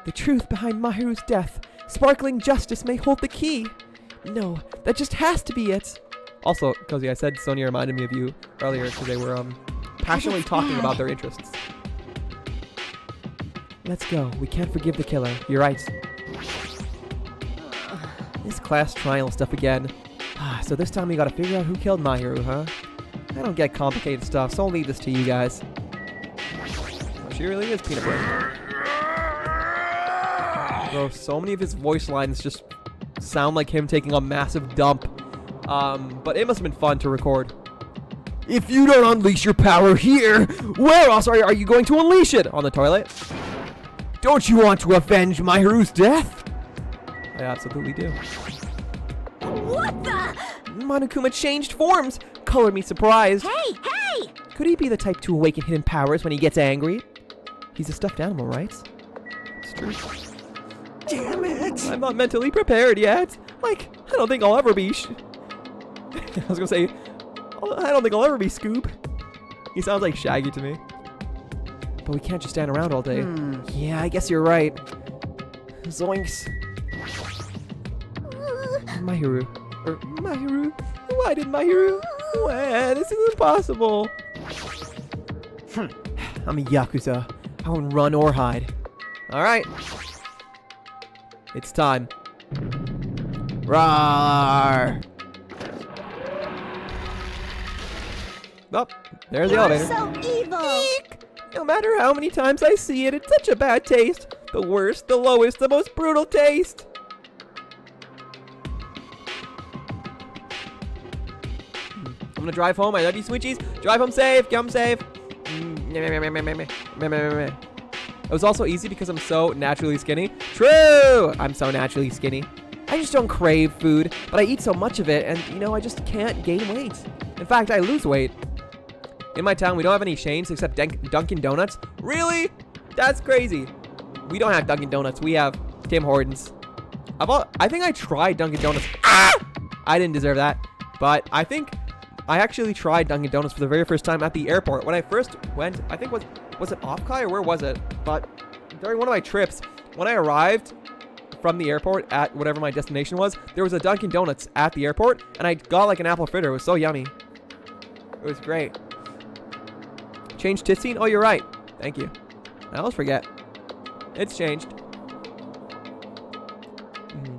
The truth behind Mahiru's death. Sparkling justice may hold the key. No, that just has to be it. Also, Cozy, I said Sonia reminded me of you earlier because they were passionately talking about their interests. Let's go. We can't forgive the killer. You're right. This class trial stuff again. So this time we gotta figure out who killed Mahiru, huh? I don't get complicated stuff, so I'll leave this to you guys. Oh, she really is peanut butter. Bro, so many of his voice lines just sound like him taking a massive dump. But it must have been fun to record. If you don't unleash your power here, where else are you going to unleash it? On the toilet? Don't you want to avenge Mahiru's death? I absolutely do. What the? Monokuma changed forms. Color me surprised. Hey! Could he be the type to awaken hidden powers when he gets angry? He's a stuffed animal, right? It's true. Damn it! I'm not mentally prepared yet. Like, I don't think I'll ever be I was gonna say, I don't think I'll ever be Scoop. He sounds like Shaggy to me. But we can't just stand around all day. Yeah, I guess you're right. Zoinks. Mahiru. Mahiru? Why did Mahiru? Why? This is impossible. I'm a Yakuza. I won't run or hide. Alright. It's time. Roar! Oh, there's the elevator. So evil. Eek! No matter how many times I see it, it's such a bad taste. The worst, the lowest, the most brutal taste. I'm gonna drive home. I love you, Switchies. Drive home safe. Get home safe. It was also easy because I'm so naturally skinny. True! I'm so naturally skinny. I just don't crave food, but I eat so much of it, and, you know, I just can't gain weight. In fact, I lose weight. In my town, we don't have any chains except Dunkin' Donuts. Really? That's crazy. We don't have Dunkin' Donuts. We have Tim Hortons. I think I tried Dunkin' Donuts. Ah! I didn't deserve that. But I think I actually tried Dunkin' Donuts for the very first time at the airport. When I first went, I think was it Offkai or where was it? But during one of my trips, when I arrived from the airport at whatever my destination was, there was a Dunkin' Donuts at the airport, and I got like an apple fritter. It was so yummy. It was great. Changed tit scene? Oh, you're right. Thank you. I always forget. It's changed.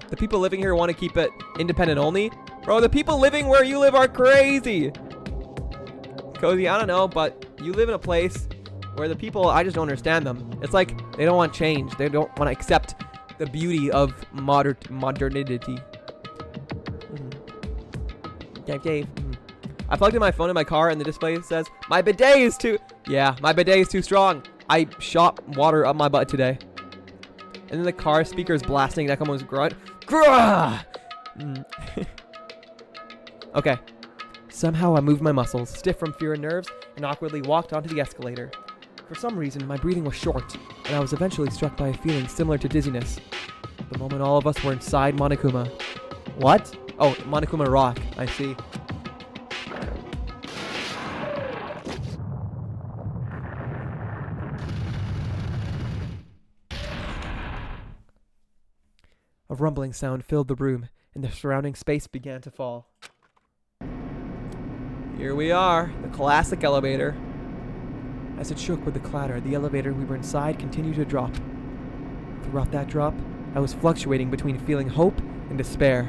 The people living here want to keep it independent only. Bro, the people living where you live are crazy. Cozy, I don't know, but you live in a place where the people, I just don't understand them. It's like they don't want change. They don't want to accept the beauty of modernity. Dave. I plugged in my phone in my car and the display says, my bidet is too... Yeah, my bidet is too strong. I shot water up my butt today. And then the car speaker is blasting Nekomo's grunt. Grah! Okay. Somehow I moved my muscles, stiff from fear and nerves, and awkwardly walked onto the escalator. For some reason, my breathing was short, and I was eventually struck by a feeling similar to dizziness. The moment all of us were inside Monokuma. What? Oh, Monokuma Rock. I see. A rumbling sound filled the room, and the surrounding space began to fall. Here we are, the classic elevator. As it shook with the clatter, the elevator we were inside continued to drop. Throughout that drop, I was fluctuating between feeling hope and despair.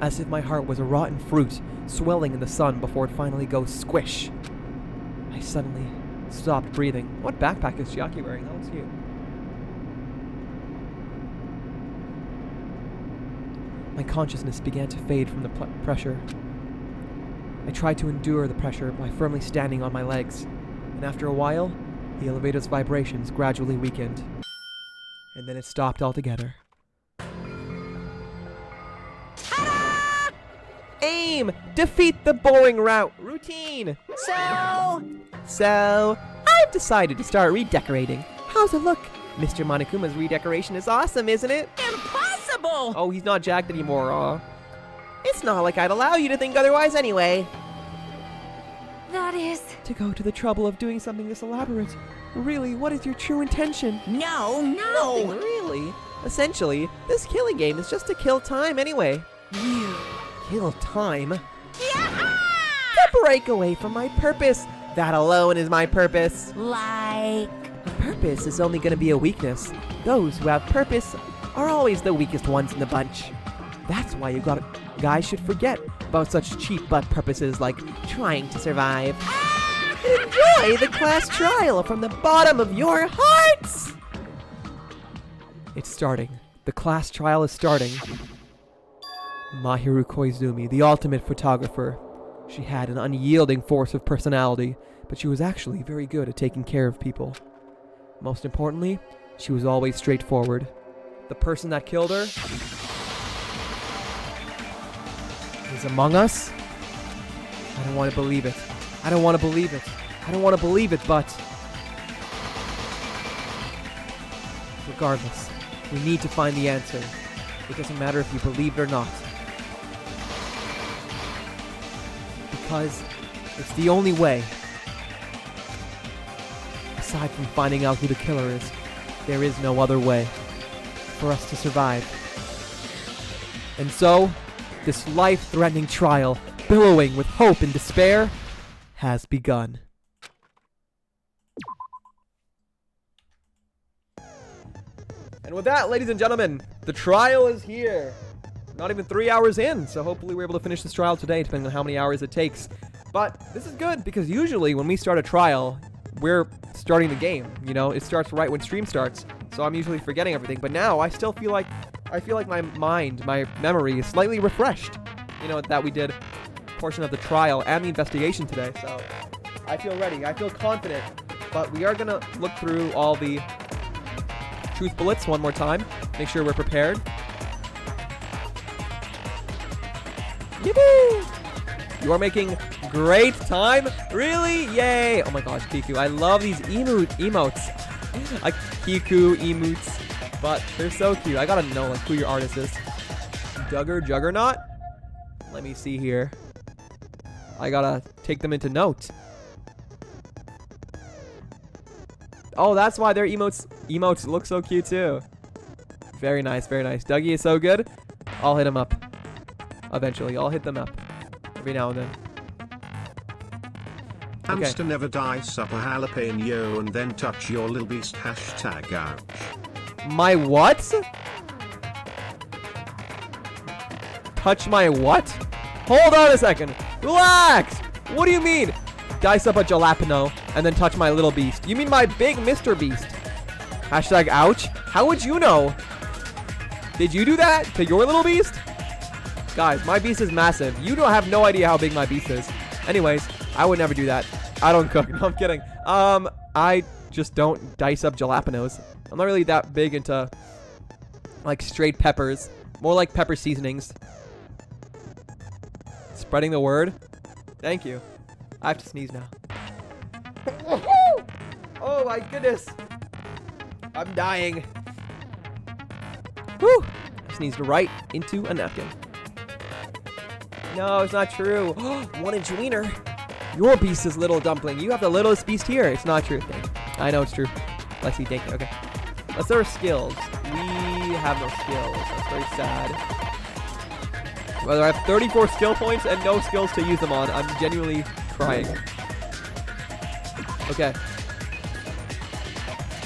As if my heart was a rotten fruit, swelling in the sun before it finally goes squish. I suddenly stopped breathing. What backpack is Chiaki wearing? That looks cute. My consciousness began to fade from the pressure. I tried to endure the pressure by firmly standing on my legs, and after a while, the elevator's vibrations gradually weakened. And then it stopped altogether. Ta-da! Aim! Defeat the boring route! Routine! So, I've decided to start redecorating. How's it look? Mr. Monokuma's redecoration is awesome, isn't it? Impossible! Oh, he's not jacked anymore, It's not like I'd allow you to think otherwise anyway. That is... To go to the trouble of doing something this elaborate. Really, what is your true intention? No. Nothing, really. Essentially, this killing game is just to kill time anyway. You Kill time? Yeah! To break away from my purpose. That alone is my purpose. Like... A purpose is only going to be a weakness. Those who have purpose are always the weakest ones in the bunch. That's why guys should forget about such cheap butt purposes like trying to survive. Enjoy the class trial from the bottom of your hearts! It's starting. The class trial is starting. Mahiru Koizumi, the ultimate photographer. She had an unyielding force of personality, but she was actually very good at taking care of people. Most importantly, she was always straightforward. The person that killed her is among us? I don't want to believe it. I don't want to believe it. I don't want to believe it, but... Regardless, we need to find the answer. It doesn't matter if you believe it or not. Because it's the only way aside from finding out who the killer is, there is no other way for us to survive. And so, this life-threatening trial, billowing with hope and despair, has begun. And with that, ladies and gentlemen, the trial is here. Not even 3 hours in, so hopefully we're able to finish this trial today, depending on how many hours it takes. But this is good, because usually when we start a trial, we're starting the game, you know? It starts right when stream starts, so I'm usually forgetting everything. But now, I still feel like, my mind, my memory is slightly refreshed. You know, that we did a portion of the trial and the investigation today, so I feel ready, I feel confident. But we are gonna look through all the truth bullets one more time, make sure we're prepared. Yippee! You are making great time. Really? Yay! Oh my gosh, Kiku. I love these emotes. Like Kiku emotes. But they're so cute. I gotta know like who your artist is. Juggernaut? Let me see here. I gotta take them into note. Oh, that's why their emotes look so cute too. Very nice, very nice. Dougie is so good. I'll hit him up. Eventually, I'll hit them up. Every now and then. Okay. Hamster never dice up a jalapeno and then touch your little beast hashtag ouch. My what? Touch my what? Hold on a second. Relax. What do you mean? Dice up a jalapeno and then touch my little beast. You mean my big Mr. Beast? Hashtag ouch. How would you know? Did you do that to your little beast? Guys, my beast is massive. You don't have no idea how big my beast is. Anyways, I would never do that. I don't cook. No, I'm kidding. I just don't dice up jalapenos. I'm not really that big into, like, straight peppers. More like pepper seasonings. Spreading the word. Thank you. I have to sneeze now. Oh my goodness. I'm dying. Whew. I sneezed right into a napkin. No, it's not true. 1 inch wiener. Your beast is little dumpling. You have the littlest beast here. It's not true. I know it's true. Let's see. Thank you. Okay. Let's start with skills. We have no skills. That's very sad. Whether I have 34 skill points and no skills to use them on, I'm genuinely crying. Okay.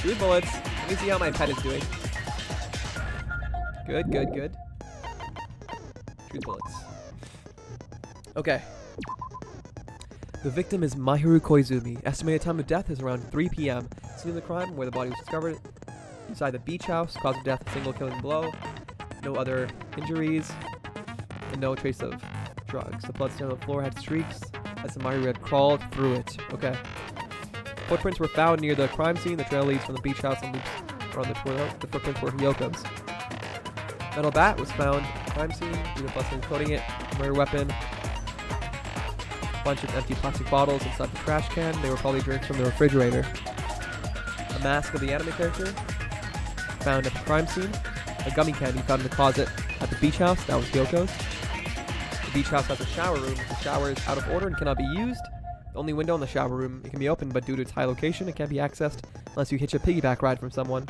2 bullets. Let me see how my pet is doing. Good, good, good. 2 bullets. Okay. The victim is Mahiru Koizumi. Estimated time of death is around 3 p.m. Scene of the crime, where the body was discovered, inside the beach house. Cause of death, a single killing blow. No other injuries. And no trace of drugs. The blood stain on the floor had streaks as the Mahiru had crawled through it. Okay. Footprints were found near the crime scene. The trail leads from the beach house and loops around the toilet. The footprints were Hyoko's. Metal bat was found at the crime scene due to busting coating it. Murder weapon. Bunch of empty plastic bottles inside the trash can. They were probably drinks from the refrigerator. A mask of the anime character found at the crime scene. A gummy candy found in the closet at the beach house. That was Hyoko's. The beach house has a shower room. The shower is out of order and cannot be used. The only window in the shower room, it can be opened, but due to its high location, it can't be accessed unless you hitch a piggyback ride from someone.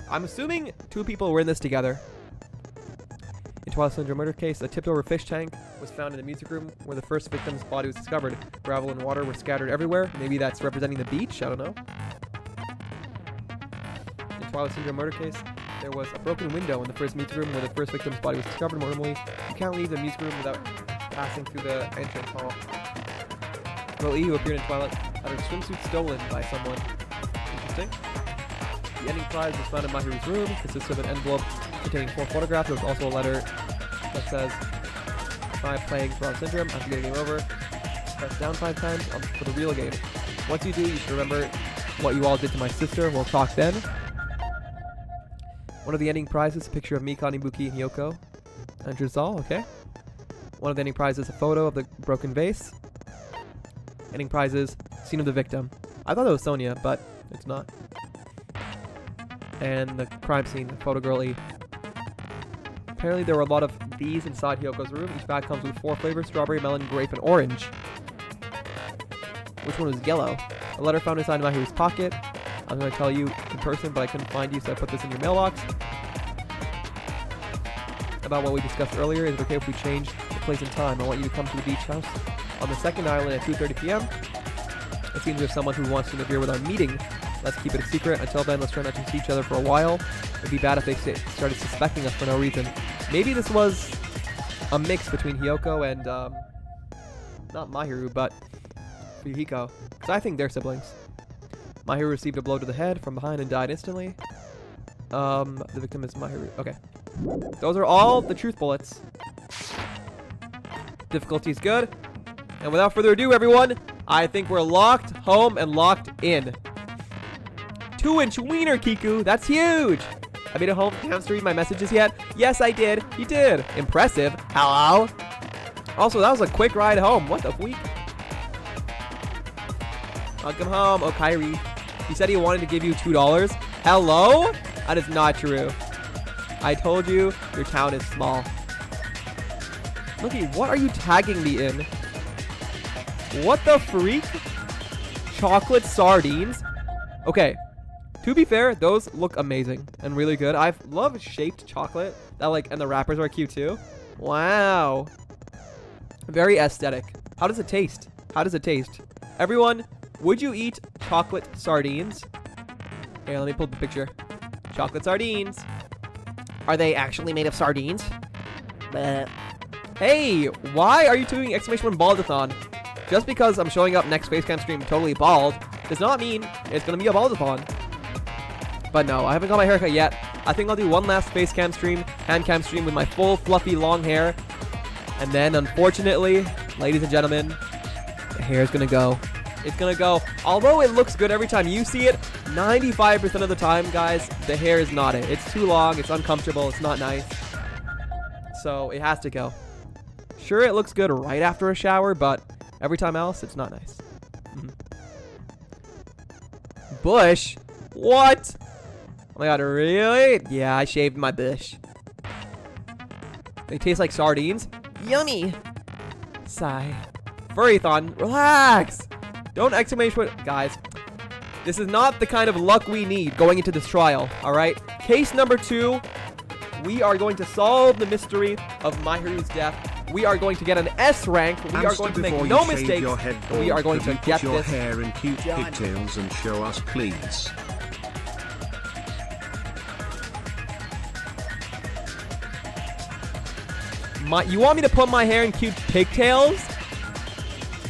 I'm assuming 2 people were in this together. In Twilight Syndrome murder case, a tipped-over fish tank was found in the music room where the first victim's body was discovered. Gravel and water were scattered everywhere. Maybe that's representing the beach. I don't know. In Twilight Syndrome murder case, there was a broken window in the first music room where the first victim's body was discovered. Normally, you can't leave the music room without passing through the entrance hall. Girl E, who appeared in Twilight, had her swimsuit stolen by someone. Interesting. The ending prize was found in Mahiru's room. Consists of an envelope containing 4 photographs. There was also a letter that says, "Try playing Twilight Syndrome after getting game over. Press down 5 times for the real game. Once you do, you should remember what you all did to my sister. We'll talk then." One of the ending prizes, a picture of Mika, Ibuki, and Hyoko. And Drizzle, okay. One of the ending prizes, a photo of the broken vase. Ending prizes, scene of the victim. I thought it was Sonia, but it's not. And the crime scene, photo girl E. Apparently there were a lot of these inside Hyoko's room. Each bag comes with 4 flavors: strawberry, melon, grape, and orange. Which one was yellow? A letter found inside Mahiru's pocket. I was going to tell you in person, but I couldn't find you, so I put this in your mailbox. About what we discussed earlier. Is it okay if we change the place and time? I want you to come to the beach house on the second island at 2:30 p.m. It seems there's someone who wants to interfere with our meeting. Let's keep it a secret. Until then, let's try not to see each other for a while. It'd be bad if they started suspecting us for no reason. Maybe this was a mix between Hiyoko and, not Mahiru, but Fuyuhiko. Because I think they're siblings. Mahiru received a blow to the head from behind and died instantly. The victim is Mahiru. Okay. Those are all the truth bullets. Difficulty is good. And without further ado, everyone, I think we're locked home and locked in. 2-inch wiener, Kiku. That's huge. I made it home. Haven't to read my messages yet? Yes, I did. You did. Impressive. Hello. Also, that was a quick ride home. What the week? Welcome home, Okairi. He said he wanted to give you $2. Hello? That is not true. I told you, your town is small. Look, what are you tagging me in? What the freak? Chocolate sardines? Okay. To be fair, those look amazing and really good. I love shaped chocolate. That and the wrappers are cute too. Wow. Very aesthetic. How does it taste? How does it taste? Everyone, would you eat chocolate sardines? Here, let me pull up the picture. Chocolate sardines. Are they actually made of sardines? Hey, why are you doing exclamation baldathon? Just because I'm showing up next Facecam stream totally bald does not mean it's gonna be a baldathon. But no, I haven't got my haircut yet. I think I'll do one last Facecam stream, handcam stream with my full fluffy long hair. And then, unfortunately, ladies and gentlemen, the hair is gonna go. It's gonna go. Although it looks good every time you see it, 95% of the time, guys, the hair is not it. It's too long, it's uncomfortable, it's not nice. So it has to go. Sure, it looks good right after a shower, but every time else, it's not nice. Bush? What? Oh my god, really? Yeah, I shaved my bush. They taste like sardines. Yummy. Sigh. Furrython, relax. Don't exclamation. Guys, this is not the kind of luck we need going into this trial, alright? Case number 2, we are going to solve the mystery of Mahiru's death. We are going to get an S rank. We are going to make no mistakes. We are going to get your this. hair in cute pigtails and show us, please. You want me to put my hair in cute pigtails?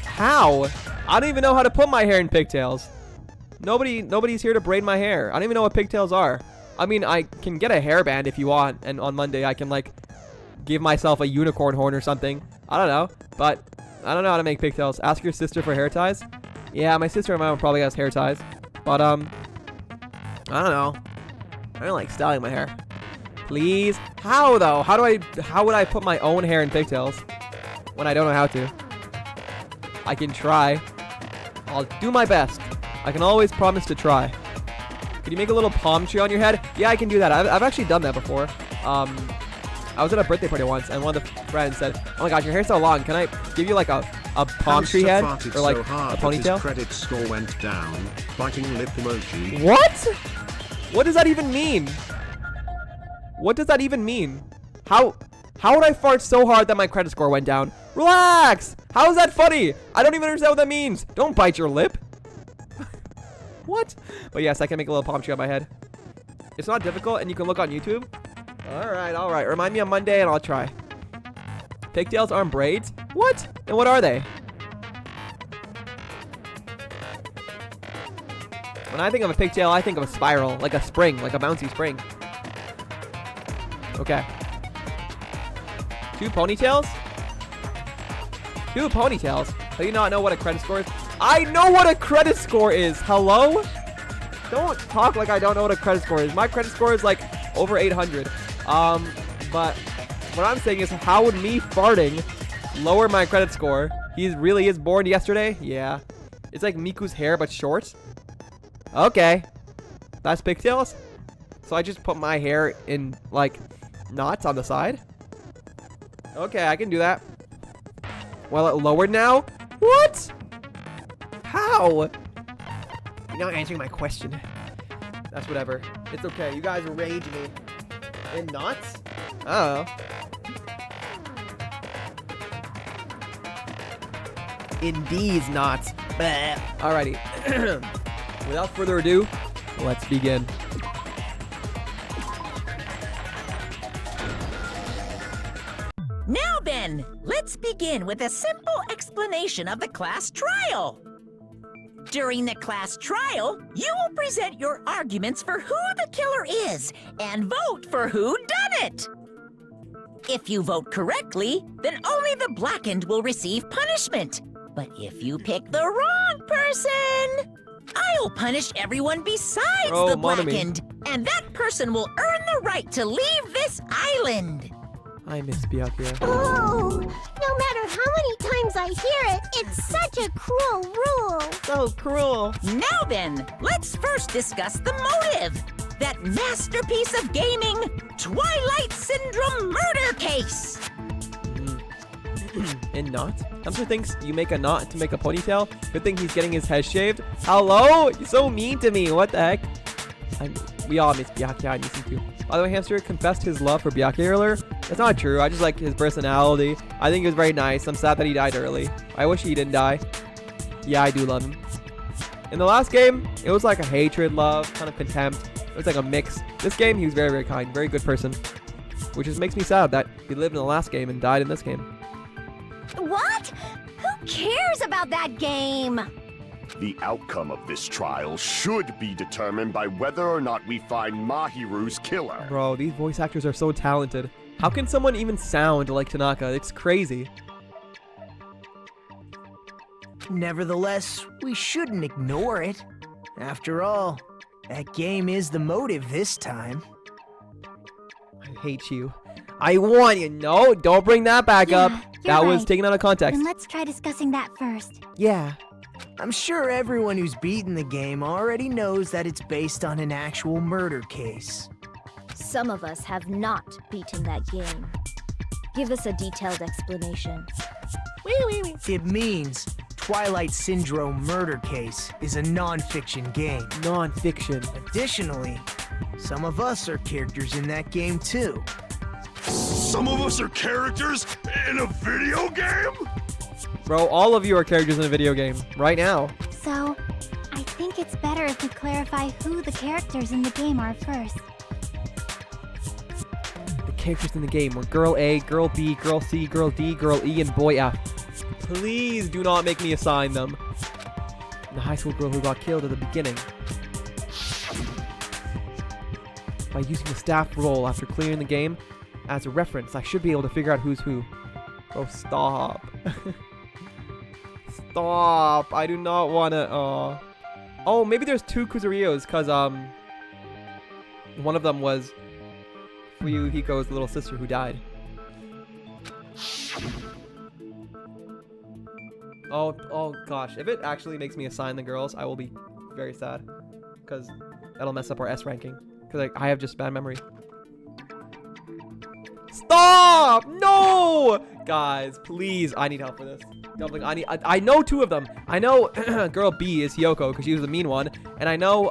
How? I don't even know how to put my hair in pigtails. Nobody's here to braid my hair. I don't even know what pigtails are. I mean, I can get a hairband if you want, and on Monday I can give myself a unicorn horn or something. I don't know, but I don't know how to make pigtails. Ask your sister for hair ties. Yeah, my sister and my mom probably has hair ties, but I don't know. I don't like styling my hair. Please. How though? How would I put my own hair in pigtails when I don't know how to? I can try. I'll do my best. I can always promise to try. Could you make a little palm tree on your head? Yeah, I can do that. I've actually done that before. I was at a birthday party once, and one of the friends said, "Oh my gosh, your hair's so long. Can I give you a palm tree head or so a ponytail?" His credit score went down. Biting lip emoji. What? What does that even mean? What does that even mean? How would I fart so hard that my credit score went down? Relax! How is that funny? I don't even understand what that means. Don't bite your lip. What? But yes, I can make a little palm tree on my head. It's not difficult, and you can look on YouTube. All right. Remind me on Monday, and I'll try. Pigtails aren't braids? What? And what are they? When I think of a pigtail, I think of a spiral, like a spring, like a bouncy spring. Okay. 2 ponytails? 2 ponytails? Do you not know what a credit score is? I know what a credit score is! Hello? Don't talk like I don't know what a credit score is. My credit score is over 800. But what I'm saying is, how would me farting lower my credit score? He really is born yesterday? Yeah. It's like Miku's hair, but short. Okay. That's pigtails? So I just put my hair in, knots on the side? Okay, I can do that. Well, it lowered now? What? How? You're not answering my question. That's whatever. It's okay. You guys rage me. In knots? Oh. In these knots. Bleh. Alrighty. Without further ado, let's begin. Now then, let's begin with a simple explanation of the class trial. During the class trial, you will present your arguments for who the killer is and vote for who done it. If you vote correctly, then only the blackened will receive punishment. But if you pick the wrong person, I'll punish everyone besides Oh, the Monami. blackened, and that person will earn the right to leave this island. I miss Byakuya. Oh, no matter how many times I hear it, it's such a cruel rule. So cruel. Now then, let's first discuss the motive. That masterpiece of gaming, Twilight Syndrome murder case. In knots? Hamster thinks you make a knot to make a ponytail. Good thing he's getting his head shaved. Hello? You're so mean to me. What the heck? We all miss Byakuya. I miss him too. By the way, Hamster confessed his love for Byakuya earlier. That's not true. I just like his personality. I think he was very nice. I'm sad that he died early. I wish he didn't die. Yeah, I do love him. In the last game, it was like a hatred, love, kind of contempt. It was like a mix. This game, he was very, very kind. Very good person. Which just makes me sad that he lived in the last game and died in this game. What? Who cares about that game? The outcome of this trial should be determined by whether or not we find Mahiru's killer. Bro, these voice actors are so talented. How can someone even sound like Tanaka? It's crazy. Nevertheless, we shouldn't ignore it. After all, that game is the motive this time. I hate you. I want you. No, don't bring that back Yeah, up. you're That was right. taken out of context. Then let's try discussing that first. Yeah. I'm sure everyone who's beaten the game already knows that it's based on an actual murder case. Some of us have not beaten that game. Give us a detailed explanation. It means Twilight Syndrome Murder Case is a non-fiction game. Non-fiction. Additionally, some of us are characters in that game too. Some of us are characters in a video game? Bro, all of you are characters in a video game. Right now. So, I think it's better if we clarify who the characters in the game are first. The characters in the game were Girl A, Girl B, Girl C, Girl D, Girl E, and Boy F. Please do not make me assign them. The high school girl who got killed at the beginning. By using the staff roll after clearing the game as a reference, I should be able to figure out who's who. Oh, stop. Stop. I do not want to... Oh, maybe there's two Kuzuryos, because, one of them was Fuyuhiko's little sister who died. Oh gosh. If it actually makes me assign the girls, I will be very sad. Because that'll mess up our S ranking. Because I have just bad memory. Stop! No! Guys, please, I need help for this. I know two of them. I know girl B is Hyoko because she was the mean one, and I know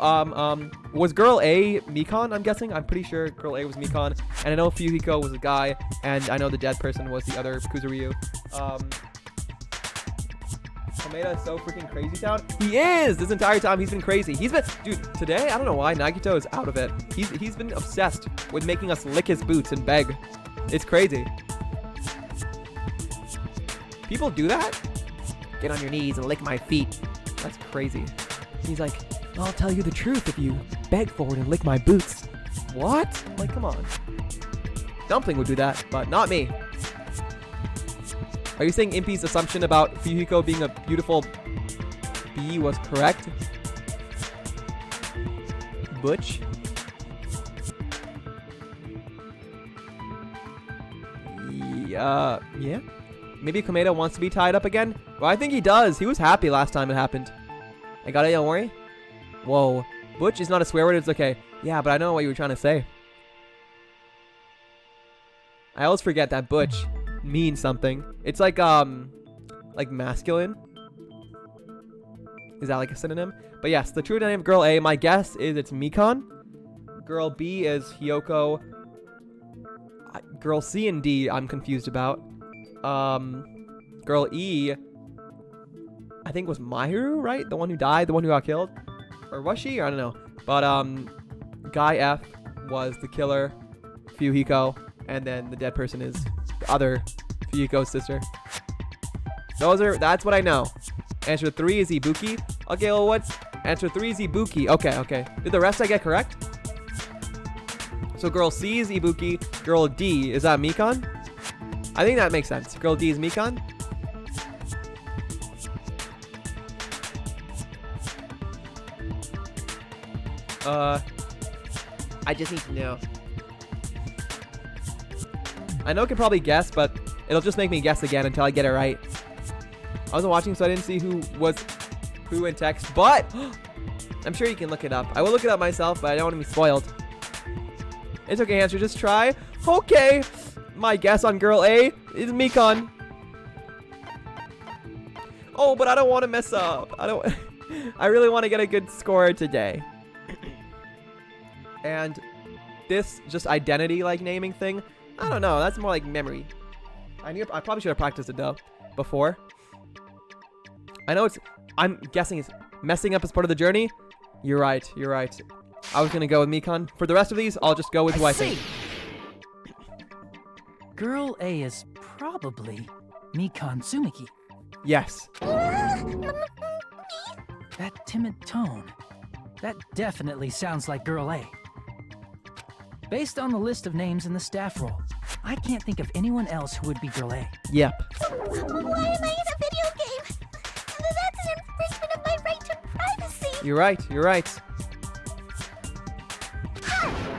was girl A Mikon? I'm guessing. I'm pretty sure girl A was Mikon, and I know Fuyuhiko was a guy, and I know the dead person was the other Kuzuryu. Kameda is so freaking crazy town. He is! This entire time he's been crazy. He's been, dude, today, I don't know why, Nagito is out of it. He's been obsessed with making us lick his boots and beg. It's crazy. People do that? Get on your knees and lick my feet. That's crazy. He's like, I'll tell you the truth if you beg forward and lick my boots. What? Like, come on. Dumpling would do that, but not me. Are you saying Impy's assumption about Fuyuhiko being a beautiful bee was correct? Butch? Yeah? Maybe Kameda wants to be tied up again? Well, I think he does. He was happy last time it happened. I got it, don't worry. Whoa. Butch is not a swear word, it's okay. Yeah, but I know what you were trying to say. I always forget that Butch means something. It's like masculine. Is that like a synonym? But yes, the true name of girl A, my guess is it's Mikan. Girl B is Hiyoko. Girl C and D, I'm confused about. Girl E, I think was Mahiru, right? The one who died, the one who got killed? Or was she? I don't know. But guy F was the killer, Fuyuhiko, and then the dead person is the other Fuyuhiko's sister. That's what I know. Answer 3 is Ibuki. Okay, well, what's answer 3 is Ibuki. Okay. Did the rest I get correct? So girl C is Ibuki. Girl D, is that Mikan? I think that makes sense. Girl D is Mikan. I just need to know. I know I could probably guess, but it'll just make me guess again until I get it right. I wasn't watching, so I didn't see who in text, but I'm sure you can look it up. I will look it up myself, but I don't want to be spoiled. It's okay, Hamster, just try. Okay, my guess on girl A is Mikan. Oh, but I don't want to mess up. I really want to get a good score today. And this just identity like naming thing, I don't know. That's more like memory. I probably should have practiced it though before. I know I'm guessing it's messing up as part of the journey. You're right. I was gonna go with Mikan. For the rest of these, I'll just go with who I think. Girl A is probably Mikan Tsumiki. Yes. That timid tone. That definitely sounds like Girl A. Based on the list of names in the staff roll, I can't think of anyone else who would be Girl A. Yep. Why am I in a video game? That's an infringement of my right to privacy. You're right.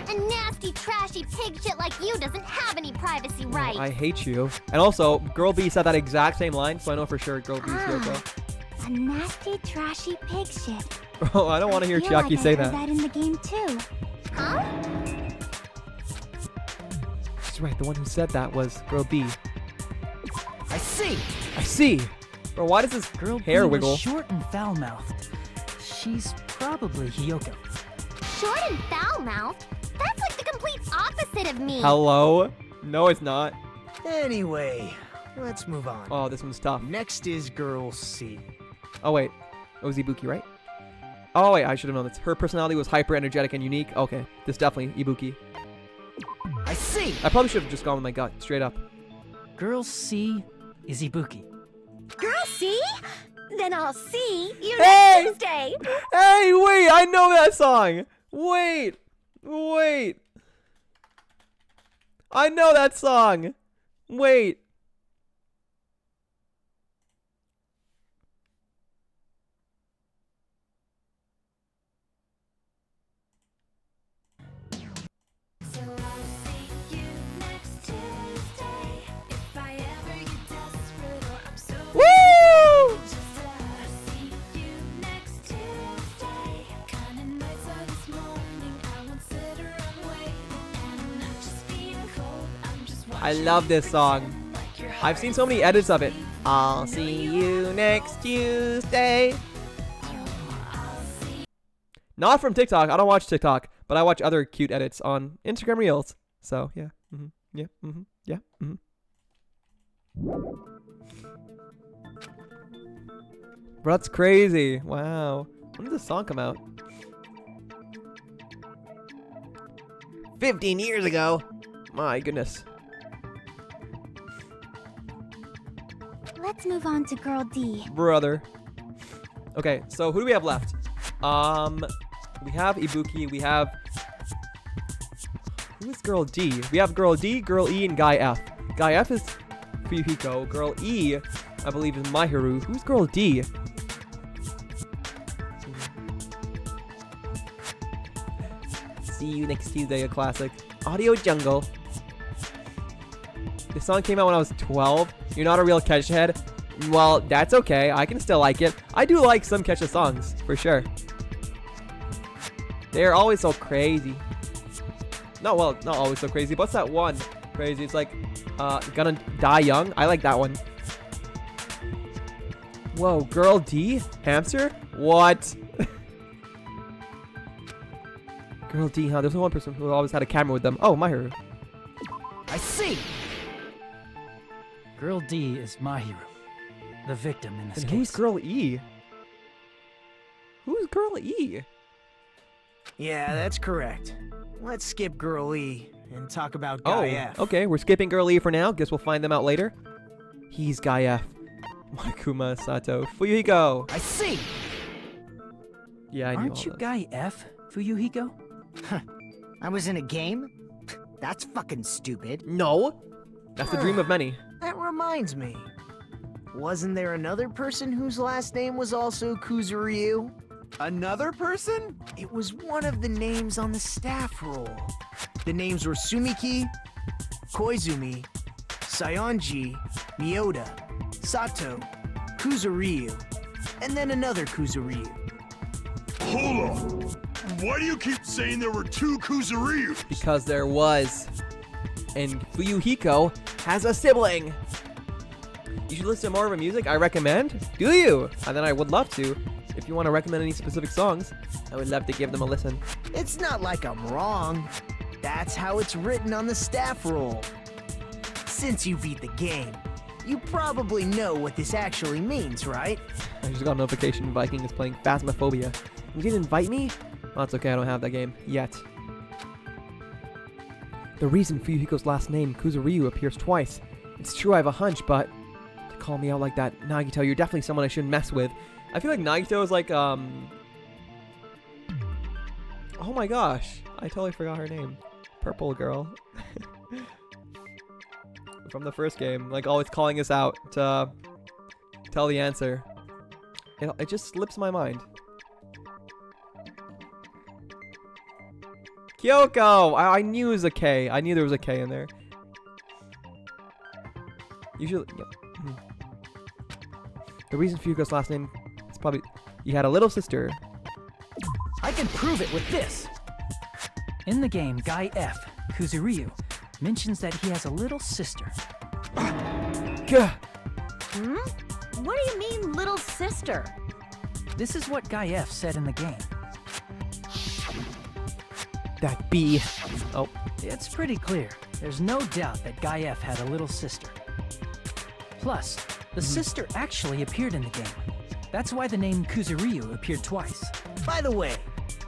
A nasty, trashy pig shit like you doesn't have any privacy rights. I hate you. And also, Girl B said that exact same line, so I know for sure Girl B is Yoko. A nasty, trashy pig shit. Bro, I don't want to hear Chiaki say that. I heard that in the game too. Huh? That's right, the one who said that was Girl B. I see. Bro, why does this Girl hair B wiggle? Was short and foul-mouthed. She's probably Hiyoko. Short and foul-mouthed? That's like the complete opposite of me. Hello? No, it's not. Anyway, let's move on. Oh, this one's tough. Next is girl C. Oh, wait. It was Ibuki, right? Oh, wait, I should have known this. Her personality was hyper-energetic and unique. Okay, this definitely Ibuki. I see. I probably should have just gone with my gut, straight up. Girl C is Ibuki. Girl, see? Then I'll see you Hey! next Tuesday. Hey, wait, I know that song. Wait. I know that song. Wait. Woo! I love this song. I've seen so many edits of it. I'll see you next Tuesday. Not from TikTok. I don't watch TikTok, but I watch other cute edits on Instagram Reels. So, yeah. Bro, that's crazy. Wow. When did this song come out? 15 years ago. My goodness. Let's move on to girl D. Brother. Okay, so who do we have left? We have Ibuki. We have... Who is girl D? We have girl D, girl E, and guy F. Guy F is Fuyuhiko. Girl E, I believe, is Mahiru. Who's girl D? See you next Tuesday, a classic. Audio Jungle. This song came out when I was 12. You're not a real Kesha head. Well, that's okay. I can still like it. I do like some Kesha songs, for sure. They're always so crazy. Not always so crazy. But what's that one? Crazy. It's like, Gonna Die Young. I like that one. Whoa, Girl D? Hamster? What? Girl D, huh? There's one person who always had a camera with them. Oh, Mahiru. I see. Girl D is Mahiru, the victim in this And case. who's Girl E? Who's Girl E? Yeah, that's correct. Let's skip Girl E and talk about Guy F. Okay, we're skipping Girl E for now. Guess we'll find them out later. He's Guy F. Monokuma Sato. Fuyuhiko. I see. Yeah, I knew Aren't all you this. Guy F, Fuyuhiko? I was in a game? That's fucking stupid. No. That's the dream of many. That reminds me. Wasn't there another person whose last name was also Kuzuryu? Another person? It was one of the names on the staff roll. The names were Sumiki, Koizumi, Sayonji, Miyoda, Sato, Kuzuryu, and then another Kuzuryu. Hold on. Why do you keep saying there were two Kuzuryus? Because there was. And Fuyuhiko has a sibling. You should listen to more of her music. I recommend. Do you? And then I would love to. If you want to recommend any specific songs, I would love to give them a listen. It's not like I'm wrong. That's how it's written on the staff roll. Since you beat the game, you probably know what this actually means, right? I just got a notification Viking is playing Phasmophobia. You didn't invite me? Well, that's okay, I don't have that game yet. The reason Fuyuhiko's last name, Kuzuryu, appears twice. It's true I have a hunch, but to call me out like that, Nagito, you're definitely someone I shouldn't mess with. I feel like Nagito is like, oh my gosh, I totally forgot her name. Purple girl. From the first game, like always calling us out to tell the answer. It just slips my mind. Kyoko! I knew it was a K. I knew there was a K in there. Usually, yeah. The reason Fuyuhiko's last name is probably you had a little sister. I can prove it with this. In the game, Guy F, Kuzuryu, mentions that he has a little sister. Gah! What do you mean, little sister? This is what Guy F said in the game. That B. Oh. It's pretty clear. There's no doubt that Guy F had a little sister. Plus, the sister actually appeared in the game. That's why the name Kuzuryu appeared twice. By the way,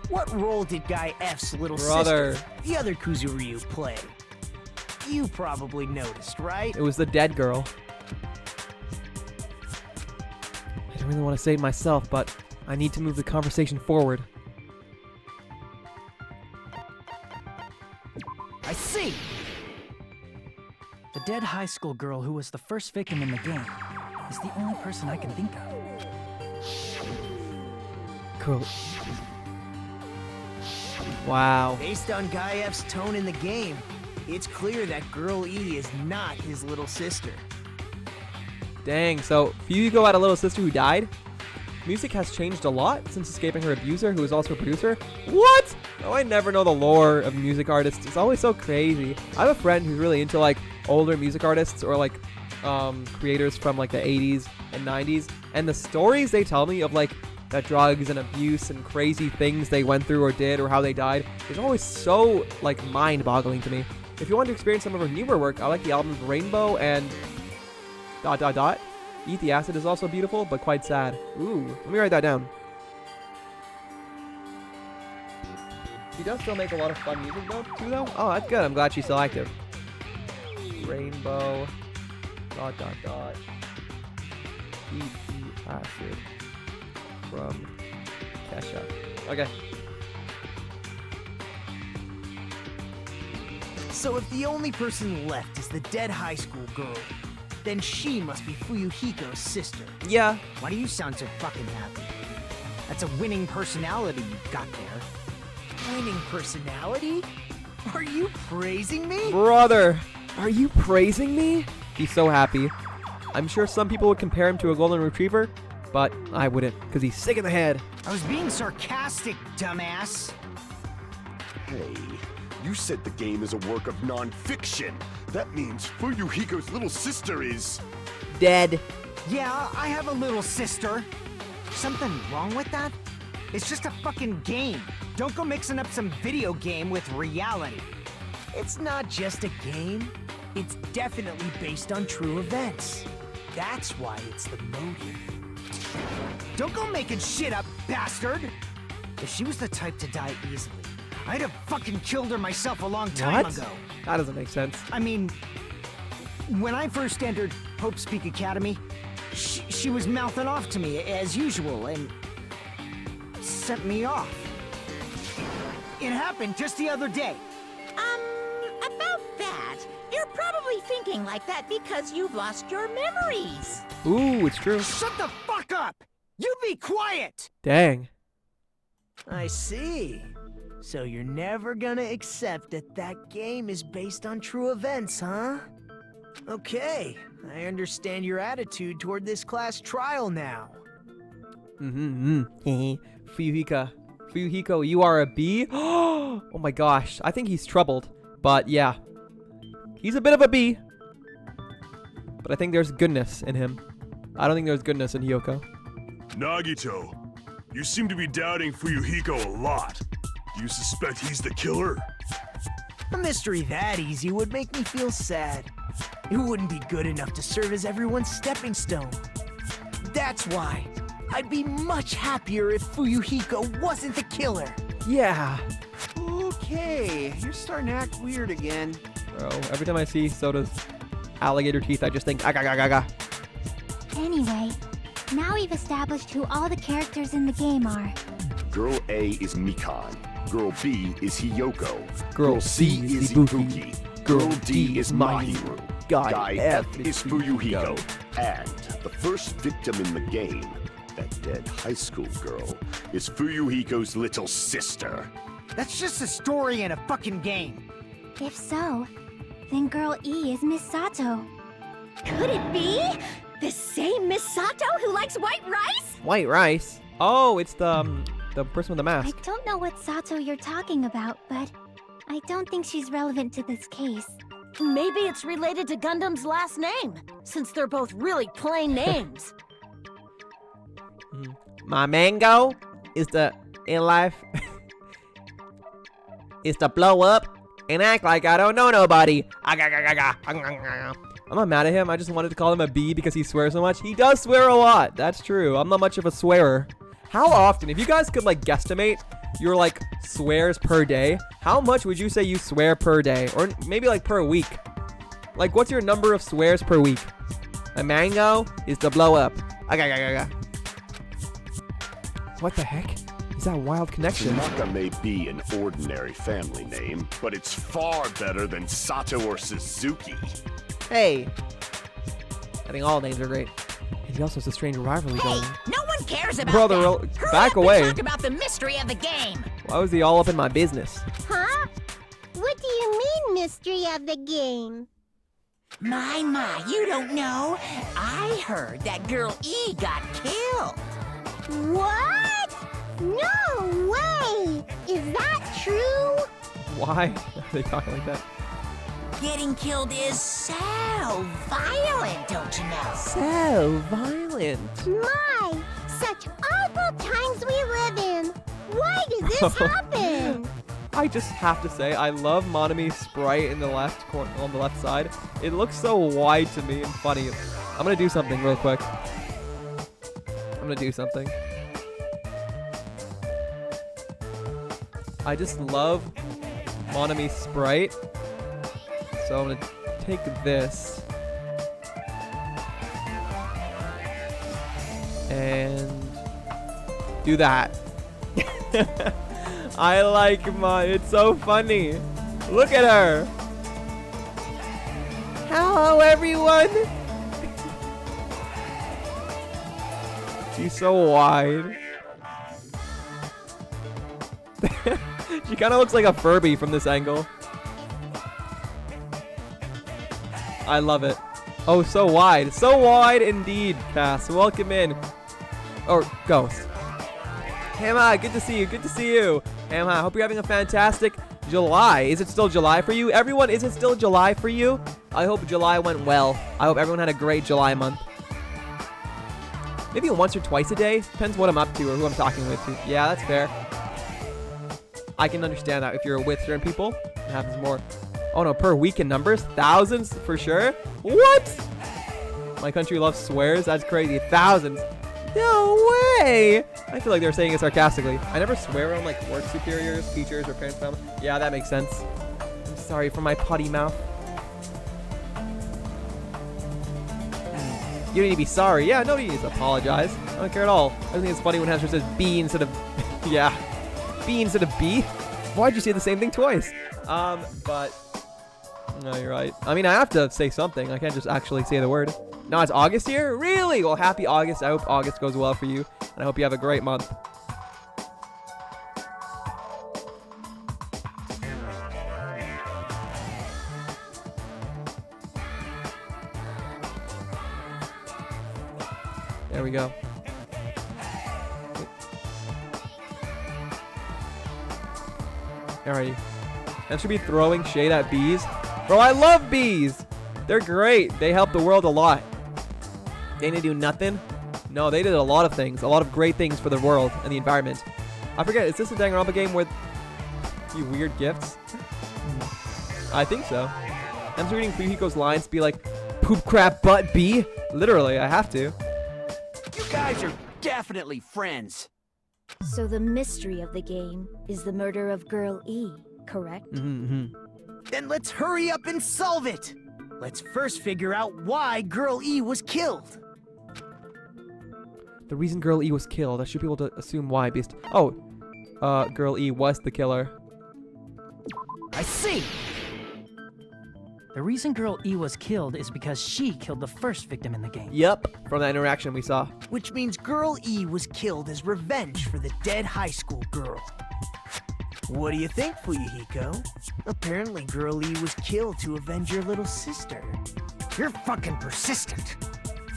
what role did Guy F's little Brother. sister, the other Kuzuryu, play? You probably noticed, right? It was the dead girl. I don't really want to say it myself, but I need to move the conversation forward. I see! The dead high school girl who was the first victim in the game is the only person I can think of. Girl. Wow. Based on Guy F's tone in the game, it's clear that Girl E is not his little sister. Dang, so Fuyuhiko had a little sister who died? Music has changed a lot since escaping her abuser, who is also a producer. What? Oh, I never know the lore of music artists. It's always so crazy. I have a friend who's really into like older music artists or like creators from like the 80s and 90s, and the stories they tell me of like the drugs and abuse and crazy things they went through or did or how they died is always so like mind-boggling to me. If you want to experience some of her newer work, I like the albums Rainbow and ... Eat the Acid is also beautiful, but quite sad. Ooh, let me write that down. She does still make a lot of fun music though, too though? Oh, that's good. I'm glad she's still active. Rainbow ... Eat the Acid from Kesha. Okay. So if the only person left is the dead high school girl, then she must be Fuyuhiko's sister. Yeah. Why do you sound so fucking happy? That's a winning personality you've got there. Winning personality? Are you praising me? Brother, are you praising me? He's so happy. I'm sure some people would compare him to a golden retriever, but I wouldn't, because he's sick in the head. I was being sarcastic, dumbass. Hey, you said the game is a work of non-fiction. That means Fuyuhiko's little sister is... Dead. Yeah, I have a little sister. Something wrong with that? It's just a fucking game. Don't go mixing up some video game with reality. It's not just a game. It's definitely based on true events. That's why it's the motive. Don't go making shit up, bastard! If she was the type to die easily, I'd have fucking killed her myself a long time ago. That doesn't make sense. I mean, when I first entered Hope's Peak Academy, she was mouthing off to me as usual and sent me off. It happened just the other day. About that, you're probably thinking like that because you've lost your memories. Ooh, it's true. Shut the fuck up! You be quiet! Dang. I see. So you're never gonna accept that that game is based on true events, huh? Okay, I understand your attitude toward this class trial now. Fuyuhiko, you are a B? Oh my gosh, I think he's troubled. But yeah, he's a bit of a B. But I think there's goodness in him. I don't think there's goodness in Hyoko. Nagito, you seem to be doubting Fuyuhiko a lot. Do you suspect he's the killer? A mystery that easy would make me feel sad. It wouldn't be good enough to serve as everyone's stepping stone. That's why I'd be much happier if Fuyuhiko wasn't the killer. Yeah. Okay, you're starting to act weird again. Bro, every time I see Soda's alligator teeth, I just think, aga. Anyway, now we've established who all the characters in the game are. Girl A is Mikan. Girl B is Hiyoko. Girl C is Ibuki. Girl D is Mahiru. Guy F is Fuyuhiko. And the first victim in the game, that dead high school girl, is Fuyuhiko's little sister. That's just a story in a fucking game. If so, then Girl E is Miss Sato. Could it be? The same Miss Sato who likes white rice? White rice? Oh, it's the person with the mask. I don't know what Sato you're talking about, but I don't think she's relevant to this case. Maybe it's related to Gundam's last name, since they're both really plain names. My mango is the, in life, is to blow up and act like I don't know nobody. I'm not mad at him. I just wanted to call him a B because he swears so much. He does swear a lot. That's true. I'm not much of a swearer. How often, if you guys could like guesstimate your like swears per day, how much would you say you swear per day? Or maybe like per week? Like what's your number of swears per week? A mango is to blow up. What the heck? Is that a wild connection? Tanaka may be an ordinary family name, but it's far better than Sato or Suzuki. Hey. I think all names are great. And he also has a strange rivalry going. No one cares about Brother, that. back Hurry up away. and talk about the mystery of the game. Why was he all up in my business? Huh? What do you mean, mystery of the game? My, you don't know. I heard that Girl E got killed. What? No way! Is that true? Why are they talking like that? Getting killed is so violent, don't you know? So violent. My, such awful times we live in. Why does this happen? I just have to say, I love Monami's sprite in the left corner, on the left side. It looks so wide to me and funny. I'm gonna do something real quick. I'm gonna do something. I just love Monami's sprite. So I'm gonna take this and do that. I like it's so funny. Look at her. Hello, everyone. She's so wide. She kind of looks like a Furby from this angle. I love it. Oh, so wide. So wide indeed, Cass. Welcome in. Or Ghost. Emma, good to see you. Good to see you. Emma, I hope you're having a fantastic July. Is it still July for you? Everyone, is it still July for you? I hope July went well. I hope everyone had a great July month. Maybe once or twice a day. Depends what I'm up to or who I'm talking with. Yeah, that's fair. I can understand that if you're with certain people. It happens more. Oh no, per week in numbers? Thousands for sure? What? My country loves swears? That's crazy. Thousands. No way! I feel like they're saying it sarcastically. I never swear on like work superiors, teachers, or parents' family. Yeah, that makes sense. I'm sorry for my potty mouth. You don't need to be sorry. Yeah, nobody needs to apologize. I don't care at all. I think it's funny when Hester says B instead of... yeah. B instead of B? Why'd you say the same thing twice? But... no, you're right. I mean, I have to say something. I can't just actually say the word. Now it's August here? Really? Well, happy August. I hope August goes well for you. And I hope you have a great month. There we go. Alrighty. And should be throwing shade at bees. Bro, I love bees! They're great. They help the world a lot. They didn't do nothing? No, they did a lot of things. A lot of great things for the world and the environment. I forget, is this a Danganronpa game with you weird gifts? I think so. I'm just reading Fuyuhiko's lines to be like, poop crap butt bee? Literally, I have to. You guys are definitely friends. So the mystery of the game is the murder of Girl E, correct? Then let's hurry up and solve it. Let's first figure out why Girl E was killed. The reason Girl E was killed, I should be able to assume why based... oh, Girl E was the killer. I see. The reason Girl E was killed is because she killed the first victim in the game. Yep, from that interaction we saw. Which means Girl E was killed as revenge for the dead high school girl. What do you think, Fuyuhiko? Apparently Girl E was killed to avenge your little sister. You're fucking persistent.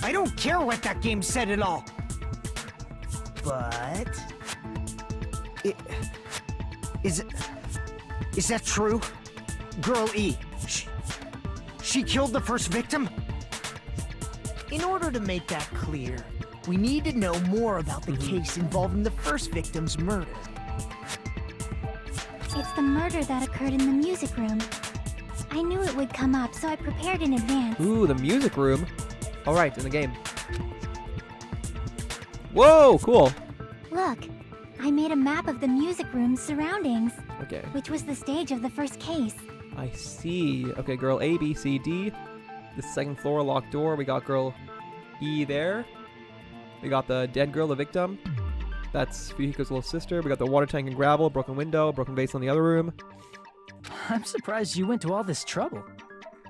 I don't care what that game said at all. But... Is that true? Girl E, she killed the first victim? In order to make that clear, we need to know more about the case involving the first victim's murder. It's the murder that occurred in the music room. I knew it would come up, so I prepared in advance. Ooh, the music room. All right, in the game. Whoa, cool. Look, I made a map of the music room's surroundings. Okay. Which was the stage of the first case. I see. Okay, girl A, B, C, D. The second floor, locked door. We got girl E there. We got the dead girl, the victim. That's Fuyuhiko's little sister. We got the water tank and gravel, broken window, broken vase in the other room. I'm surprised you went to all this trouble.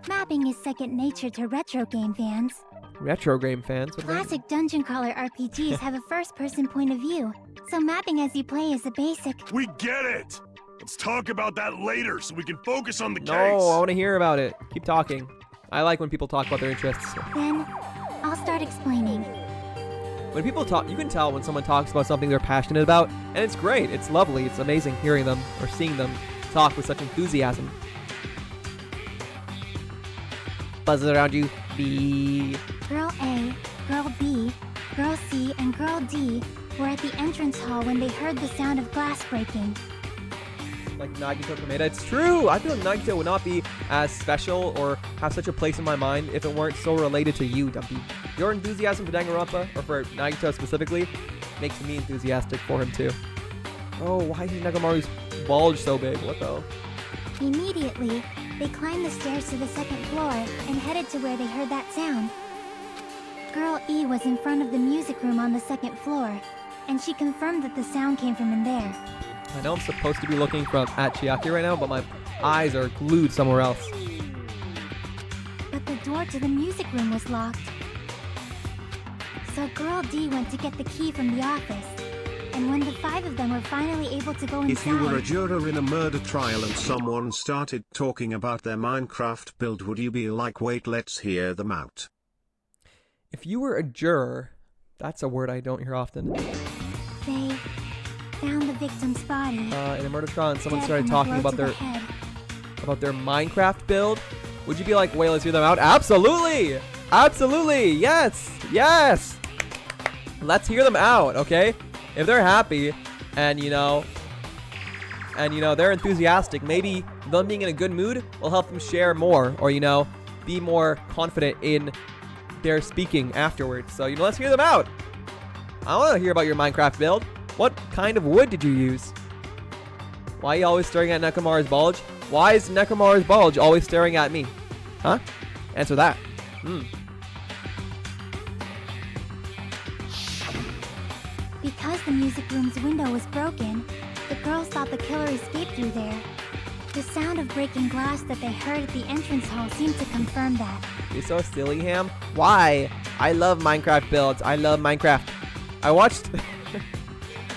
Mapping is second nature to retro game fans. Retro game fans? What Classic dungeon crawler RPGs have a first-person point of view, so mapping as you play is a basic. We get it! Let's talk about that later so we can focus on the case. No, I want to hear about it. Keep talking. I like when people talk about their interests. Then, I'll start explaining. When people talk, you can tell when someone talks about something they're passionate about, and it's great. It's lovely. It's amazing hearing them or seeing them talk with such enthusiasm. Buzz around you. B. Girl A, Girl B, Girl C, and Girl D were at the entrance hall when they heard the sound of glass breaking. Like Nagito Komeda. It's true! I feel like Nagito would not be as special or have such a place in my mind if it weren't so related to you, Dumpy. Your enthusiasm for Danganronpa, or for Nagito specifically, makes me enthusiastic for him too. Oh, why is Nagamaru's bulge so big? What the? Immediately, they climbed the stairs to the second floor and headed to where they heard that sound. Girl E was in front of the music room on the second floor, and she confirmed that the sound came from in there. I know I'm supposed to be looking at Chiaki right now, but my eyes are glued somewhere else. But the door to the music room was locked. So Girl D went to get the key from the office. And when the 5 of them were finally able to go inside... If you were a juror in a murder trial and someone started talking about their Minecraft build, would you be like, wait, let's hear them out? If you were a juror, that's a word I don't hear often. They found the victim's body. In a murder trial and someone started talking about their Minecraft build, would you be like, wait, let's hear them out? Absolutely! Absolutely! Yes! Yes! let's hear them out, okay? If they're happy and, they're enthusiastic, maybe them being in a good mood will help them share more or, be more confident in their speaking afterwards. So, let's hear them out. I want to hear about your Minecraft build. What kind of wood did you use? Why are you always staring at Nekomaru's bulge? Why is Nekomaru's bulge always staring at me? Huh? Answer that. Because the music room's window was broken, the girls thought the killer escaped through there. The sound of breaking glass that they heard at the entrance hall seemed to confirm that. You're so silly, Ham. Why? I love Minecraft builds. I love Minecraft. I watched...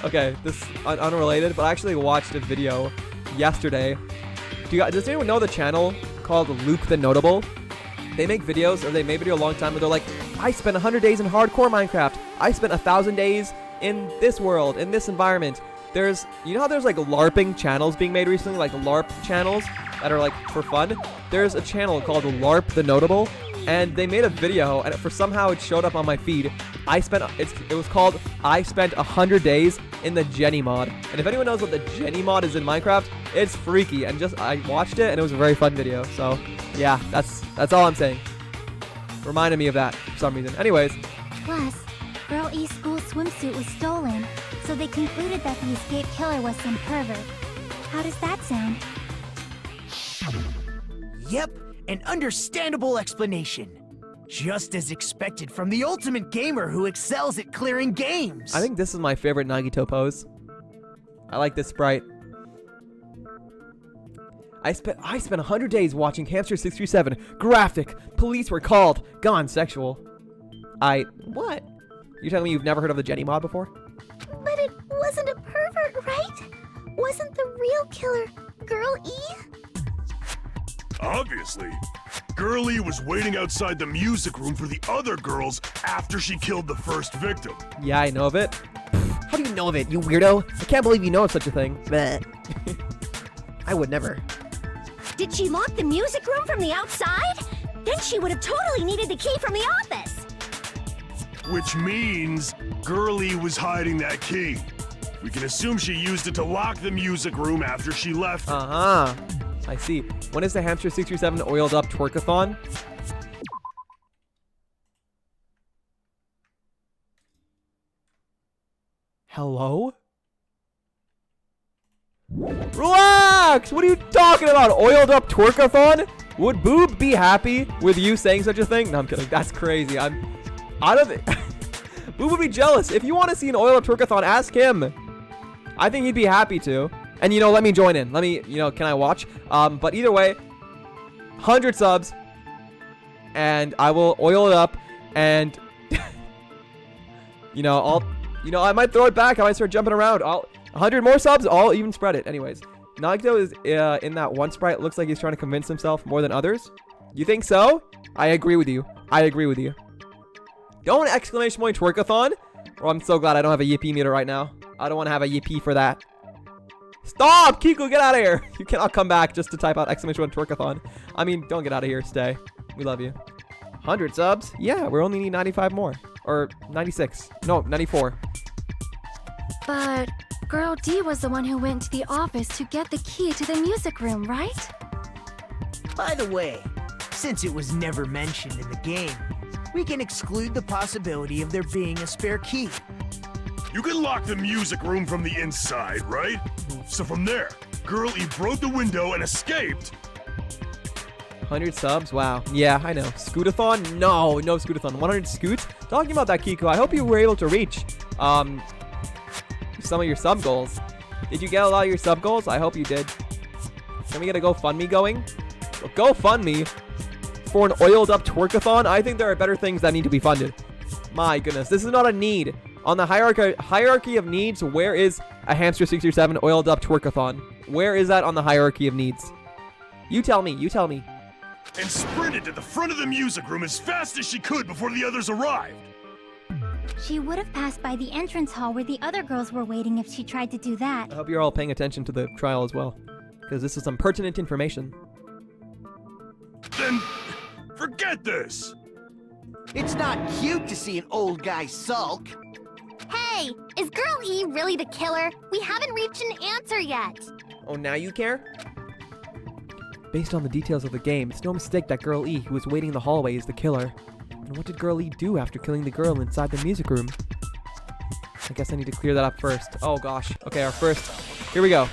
Okay, this is unrelated, but I actually watched a video yesterday. Does anyone know the channel called Luke the Notable? They make videos, or they made a video a long time where they're like, I spent 100 days in hardcore Minecraft. I spent 1,000 days in this world, in this environment. There's, how there's like LARPing channels being made recently, like LARP channels that are like for fun? There's a channel called LARP the Notable, and they made a video, and somehow it showed up on my feed. It was called I Spent 100 Days in the Jenny mod. And if anyone knows what the Jenny mod is in Minecraft, it's freaky. And I watched it, and it was a very fun video. So yeah, that's all I'm saying. Reminded me of that for some reason. Anyways. Plus, Girl E's school swimsuit was stolen, so they concluded that the escaped killer was some pervert. How does that sound? Yep, an understandable explanation. Just as expected from the ultimate gamer who excels at clearing games. I think this is my favorite Nagito pose. I like this sprite. I spent 100 days watching Hamster 637. Graphic. Police were called. Gone sexual. What? You're telling me you've never heard of the Jenny mod before? But it wasn't a pervert, right? Wasn't the real killer Girl E? Obviously. Girlie was waiting outside the music room for the other girls after she killed the first victim. Yeah, I know of it. How do you know of it, you weirdo? I can't believe you know of such a thing. I would never. Did she lock the music room from the outside? Then she would have totally needed the key from the office. Which means Girlie was hiding that key. We can assume she used it to lock the music room after she left. I see. When is the Hamster 637 oiled up twerkathon? Hello? Relax! What are you talking about? Oiled up twerkathon? Would Boob be happy with you saying such a thing? No, I'm kidding. That's crazy. I don't think... Boob would be jealous. If you want to see an oiled up twerkathon, ask him. I think he'd be happy to. And, let me join in. Let me, can I watch? But either way, 100 subs. And I will oil it up. And, I might throw it back. I might start jumping around. 100 more subs, I'll even spread it. Anyways, Nagito is in that one sprite. Looks like he's trying to convince himself more than others. You think so? I agree with you. Don't exclamation point twerkathon. Oh, I'm so glad I don't have a yippee meter right now. I don't want to have a yippee for that. Stop! Kiku, get out of here! You cannot come back just to type out exclamation point twerkathon. I mean, don't get out of here. Stay. We love you. 100 subs? Yeah, we only need 95 more. Or 96. No, 94. But Girl D was the one who went to the office to get the key to the music room, right? By the way, since it was never mentioned in the game, we can exclude the possibility of there being a spare key. You can lock the music room from the inside, right? So from there, Girl E broke the window and escaped. 100 subs? Wow. Yeah, I know. Scootathon? No Scootathon. 100 scoots? Talking about that, Kiku, I hope you were able to reach some of your sub goals. Did you get a lot of your sub goals? I hope you did. Can we get a GoFundMe going? A GoFundMe for an oiled up twerkathon? I think there are better things that need to be funded. My goodness, this is not a need. On the hierarchy of needs, where is a Hamster 637 oiled up twerkathon? Where is that on the hierarchy of needs? You tell me. And sprinted to the front of the music room as fast as she could before the others arrived. She would have passed by the entrance hall where the other girls were waiting if she tried to do that. I hope you're all paying attention to the trial as well, because this is some pertinent information. Then forget this. It's not cute to see an old guy sulk. Hey, is Girl E really the killer? We haven't reached an answer yet. Oh, now you care? Based on the details of the game, it's no mistake that Girl E, who was waiting in the hallway, is the killer. And what did Girl E do after killing the girl inside the music room? I guess I need to clear that up first. Oh gosh. Okay, our first. Here we go.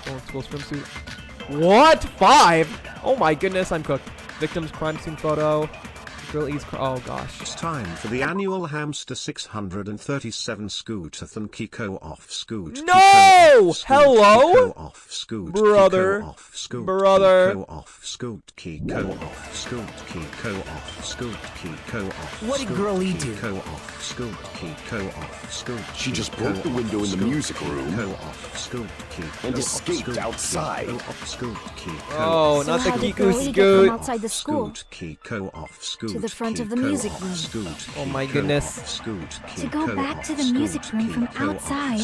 Oh, school swimsuit. What? 5? Oh my goodness, I'm cooked. Victim's crime scene photo. Girl E's. Oh gosh. It's time for the annual Hamster 637 Scootathon Kiko off Scoot. No! Hello? Kiko off Scoot. Brother. Kiko off Scoot. Brother. Kiko off Scoot. Kiko off Scoot. Kiko off Scoot. Kiko off. What did Girl E do? Kiko off Scoot. Kiko off Scoot. She just broke the window in the music room Kiko off Scoot. and escaped outside. Oh, not the how did Kiku Girl E get Scoot. from outside the school? Kiko off Scoot. To the front of the music room. Oh my goodness. To go back to the music room from outside,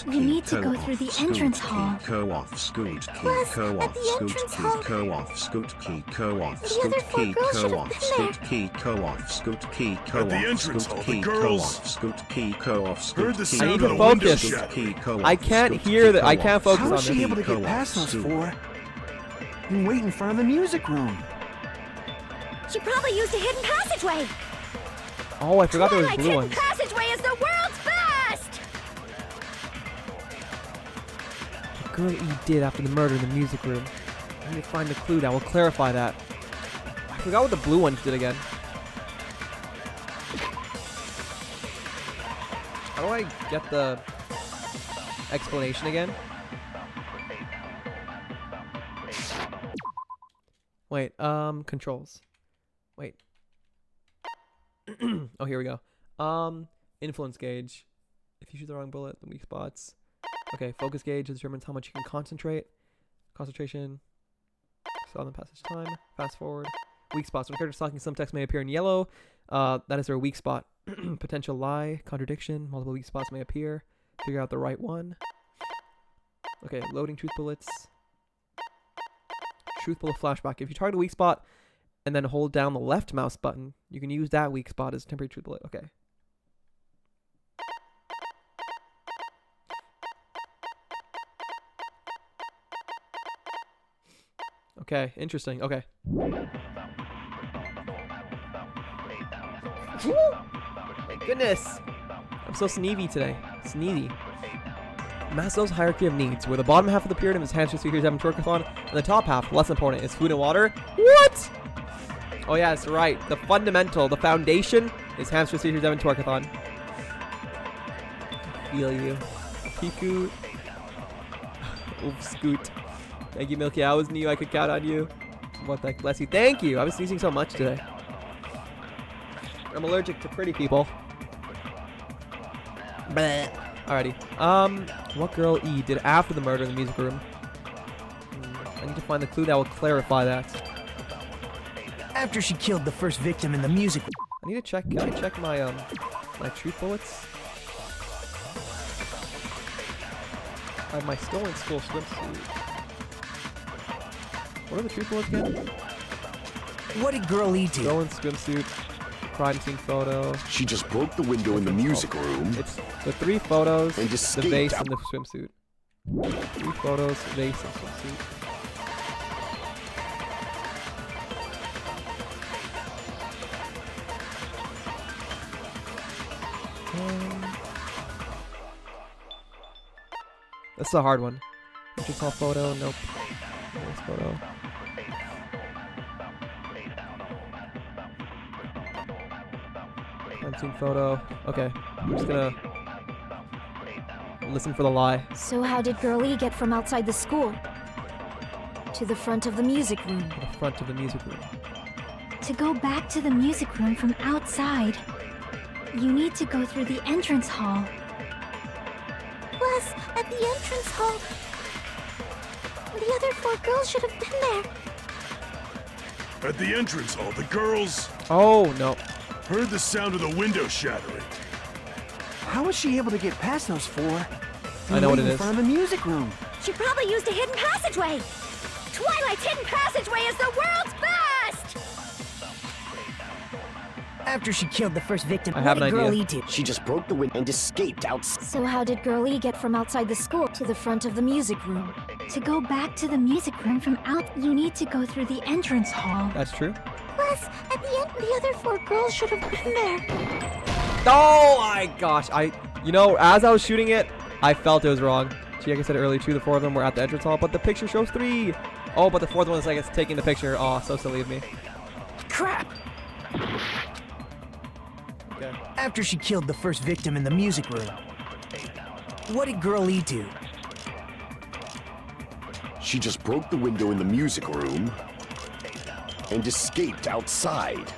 you need to go through the entrance hall. Plus, at the entrance hall, the other 4 girls should have been there. At the entrance hall, the girls heard the I sound need of to the window focus. shattering. I can't hear that. I can't focus How on was she this. able to get past those 4 and wait in front of the music room? She probably used a hidden passageway. Oh, I forgot there was Twilight's blue hidden ones. passageway is the world's best. What Girl E did after the murder in the music room. I need to find the clue that will clarify that. I forgot what the blue ones did again. How do I get the explanation again? Wait, controls. Wait. Oh, here we go. Influence gauge. If you shoot the wrong bullet, the weak spots. Okay, focus gauge determines how much you can concentrate. Concentration. Solve the passage time. Fast forward. Weak spots. When a character is talking, some text may appear in yellow. That is their weak spot. Potential lie, contradiction. Multiple weak spots may appear. Figure out the right one. Okay, loading truth bullets. Truth bullet flashback. If you target a weak spot and then hold down the left mouse button, you can use that weak spot as temporary truth bullet. Okay. Okay, interesting. Okay. My goodness! I'm so sneezy today. Sneezy. Maslow's hierarchy of needs, where the bottom half of the pyramid is hamster, speakers, having twerkathon, and the top half, less important, is food and water. What? Oh yeah, that's right. The fundamental, the foundation, is hamster, speakers, having twerkathon. I feel you. Kiku. Oof, Scoot. Thank you, Milky. I always knew I could count on you. What the heck, bless you. Thank you. I was sneezing so much today. I'm allergic to pretty people. Bleh. Alrighty. What Girl E did after the murder in the music room? I need to find the clue that will clarify that. After she killed the first victim in the music. I need to check. Can I check my my truth bullets? I have my stolen school swimsuit. What are the truth bullets again? What did Girl E do? Stolen swimsuit. Crime scene photo. She just broke the window in the music room. It's the 3 photos, and the escaped vase, out. and the swimsuit. 3 photos, vase, and swimsuit. This is a hard one. Just all photo, nope. Nice photo. Crime scene photo. Okay, I'm just gonna listen for the lie. So how did Girl E get from outside the school to the front of the music room? The front of the music room. To go back to the music room from outside, you need to go through the entrance hall. Plus, at the entrance hall, the other 4 girls should have been there. At the entrance hall, the girls Oh no. heard the sound of the window shattering. How was she able to get past those 4? I know what it in is. front of the music room. She probably used a hidden passageway. Twilight's hidden passageway is the world's best. After she killed the first victim, I have what an did Girl idea. E do? She just broke the window and escaped outside. So how did Girl E get from outside the school to the front of the music room? To go back to the music room from out, you need to go through the entrance hall. That's true. Plus, at the end, the other 4 girls should have been there. Oh my gosh. You know, as I was shooting it, I felt it was wrong. See, like I said earlier, 2 of the 4 of them were at the entrance hall, but the picture shows 3. Oh, but the 4th one is, I guess, taking the picture. Oh, so silly of me. Crap! Okay. After she killed the first victim in the music room, what did Girl E do? She just broke the window in the music room and escaped outside.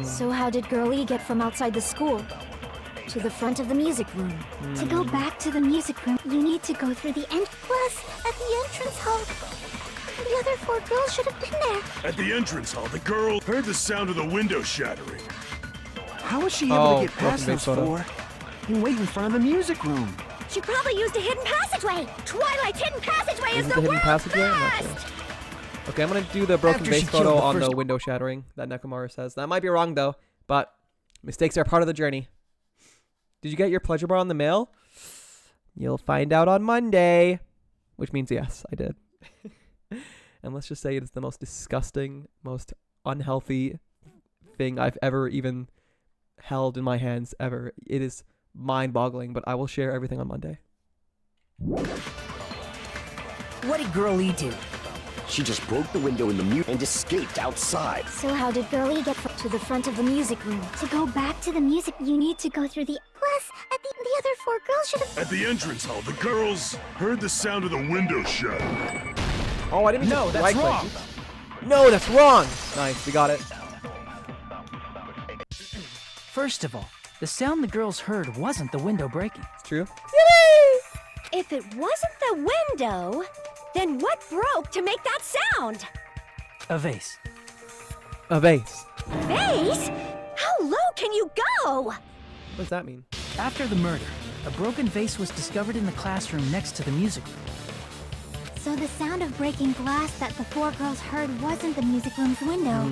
So how did Girl E get from outside the school to the front of the music room? To go back to the music room, you need to go through the end. Plus, at the entrance hall, the other 4 girls should have been there. At the entrance hall, the girl heard the sound of the window shattering. How was she able to get broken past base those photo. 4 and wait in front of the music room? She probably used a hidden passageway. Twilight's hidden passageway Is is it the the hidden world's passageway? I'm not best. sure. Okay, I'm gonna do the broken After base she killed photo the on the first- window shattering that Nekomaru says. That might be wrong though, but mistakes are part of the journey. Did you get your pleasure bar on the mail? You'll find out on Monday. Which means yes, I did. And let's just say it's the most disgusting, most unhealthy thing I've ever even held in my hands ever. It is mind-boggling, but I will share everything on Monday. What did Girl E do? She just broke the window in the music and escaped outside. So how did Girl E get to the front of the music room? To go back to the music, you need to go through the... Plus, at the other 4 girls should have... At the entrance hall, the girls heard the sound of the window shattering. Oh, I didn't mean No, to that's right-click. wrong. No, that's wrong. Nice, we got it. First of all, the sound the girls heard wasn't the window breaking. It's true. If it wasn't the window, then what broke to make that sound? A vase. A vase. Vase? How low can you go? What does that mean? After the murder, a broken vase was discovered in the classroom next to the music room. So the sound of breaking glass that the 4 girls heard wasn't the music room's window.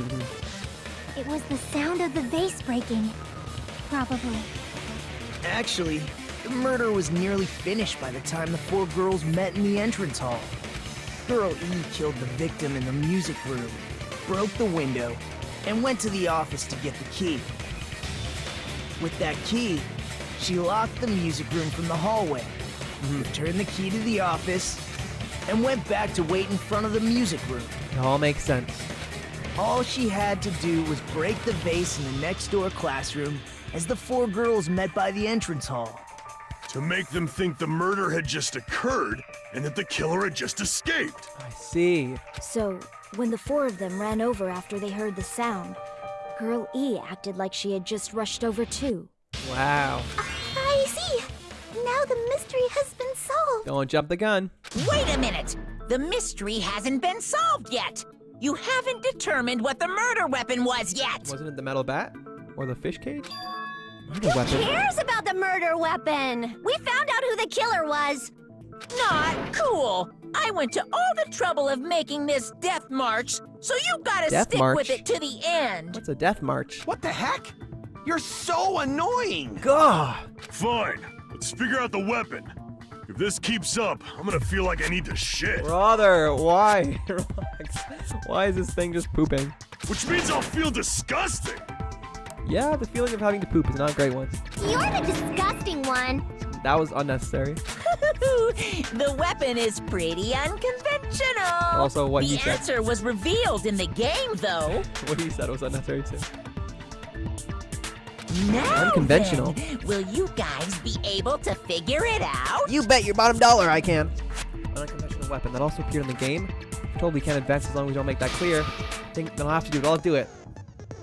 It was the sound of the vase breaking. Probably. Actually, the murder was nearly finished by the time the 4 girls met in the entrance hall. Girl E killed the victim in the music room, broke the window, and went to the office to get the key. With that key, she locked the music room from the hallway, returned the key to the office, and went back to wait in front of the music room. It all makes sense. All she had to do was break the vase in the next door classroom as the 4 girls met by the entrance hall. To make them think the murder had just occurred and that the killer had just escaped. I see. So, when the 4 of them ran over after they heard the sound, Girl E acted like she had just rushed over too. Wow. I see. Now the mystery has been solved. Don't jump the gun. Wait a minute! The mystery hasn't been solved yet! You haven't determined what the murder weapon was yet! Wasn't it the metal bat? Or the fish cage? Murder Who weapon. cares about the murder weapon? We found out who the killer was. Not cool! I went to all the trouble of making this death march, so you gotta Death stick march? with it to the end! What's a death march? What the heck? You're so annoying! God. Fine, let's figure out the weapon. If this keeps up, I'm gonna feel like I need to shit. Brother, why? Relax. Why is this thing just pooping? Which means I'll feel disgusting. Yeah, the feeling of having to poop is not a great one. You're the disgusting one. That was unnecessary. The weapon is pretty unconventional. Also, what the he said. answer was revealed in the game, though. What he said was unnecessary too. Now Unconventional. then, will you guys be able to figure it out? You bet your bottom dollar I can. An unconventional weapon that also appeared in the game. I'm told we can't advance as long as we don't make that clear. I think then I'll have to do it. I'll do it.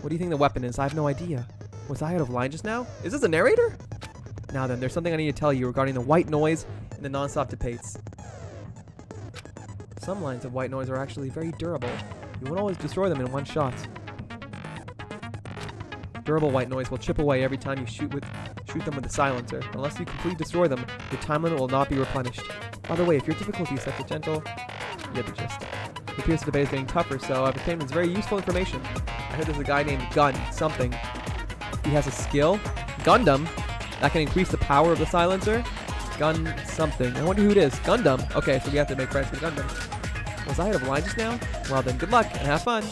What do you think the weapon is? I have no idea. Was I out of line just now? Is this a narrator? Now then, there's something I need to tell you regarding the white noise and the non-stop debates. Some lines of white noise are actually very durable. You won't always destroy them in one shot. Durable white noise will chip away every time you shoot them with a silencer. Unless you completely destroy them, your time limit will not be replenished. By the way, if your difficulty is set to gentle, you get the gist. He appears to debate is getting tougher, so I've obtained this very useful information. I heard there's a guy named Gun something. He has a skill, Gundam, that can increase the power of the silencer. Gun something. I wonder who it is. Gundam. Okay, so we have to make friends with Gundam. Was I out of line just now? Well then, good luck and have fun.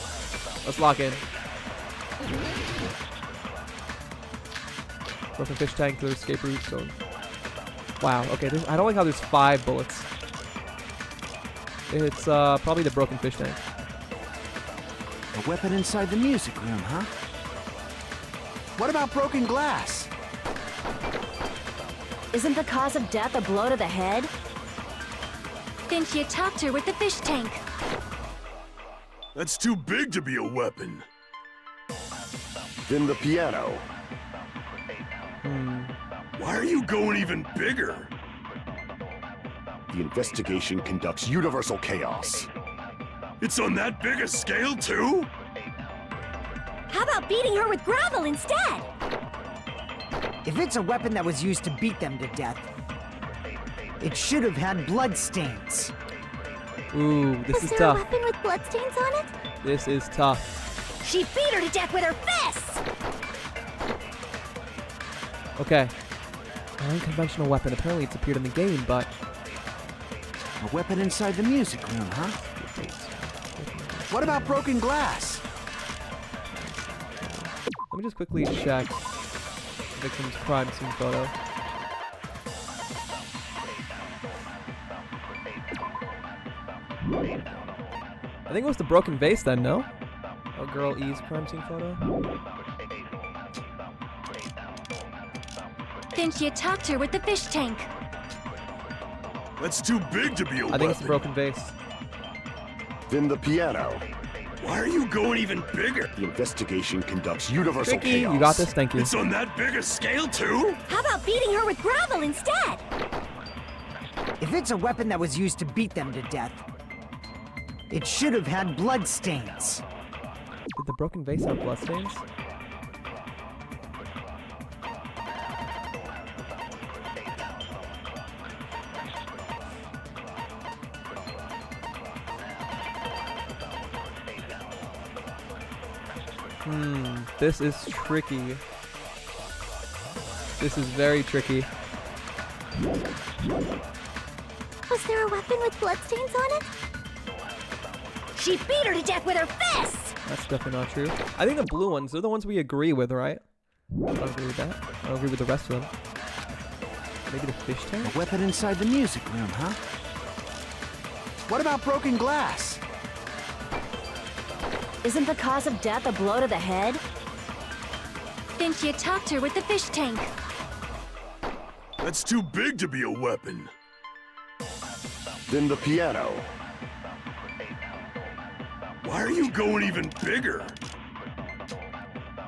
Let's lock in. Broken fish tank to the escape route. So, wow. Okay, I don't like how there's 5 bullets. It's probably the broken fish tank. A weapon inside the music room, huh? What about broken glass? Isn't the cause of death a blow to the head? Then she attacked her with the fish tank. That's too big to be a weapon. Then the piano. Why are you going even bigger? The investigation conducts universal chaos. It's on that big a scale, too? How about beating her with gravel instead? If it's a weapon that was used to beat them to death, it should have had bloodstains. Ooh, this is Was there a tough. weapon with bloodstains on it? This is tough. She beat her to death with her fists! Okay. An unconventional weapon. Apparently it's appeared in the game, but... A weapon inside the music room, huh? What about broken glass? Let me just quickly check the victim's crime scene photo. I think it was the broken vase then, no? Oh, girl E's crime scene photo. Then she attacked her with the fish tank. That's too big to be a weapon. I think it's the broken vase. Then the piano. Why are you going even bigger? The investigation conducts universal Tricky, chaos. you got this, thank you. It's on that big a scale, too? How about beating her with gravel instead? If it's a weapon that was used to beat them to death, it should have had bloodstains. Did the broken vase have bloodstains? This is tricky. This is very tricky. Was there a weapon with bloodstains on it? She beat her to death with her fists! That's definitely not true. I think the blue ones, they're the ones we agree with, right? I don't agree with that. I don't agree with the rest of them. Maybe the fish tank? A weapon inside the music room, huh? What about broken glass? Isn't the cause of death a blow to the head? Then she attacked her with the fish tank. That's too big to be a weapon. Then the piano. Why are you going even bigger?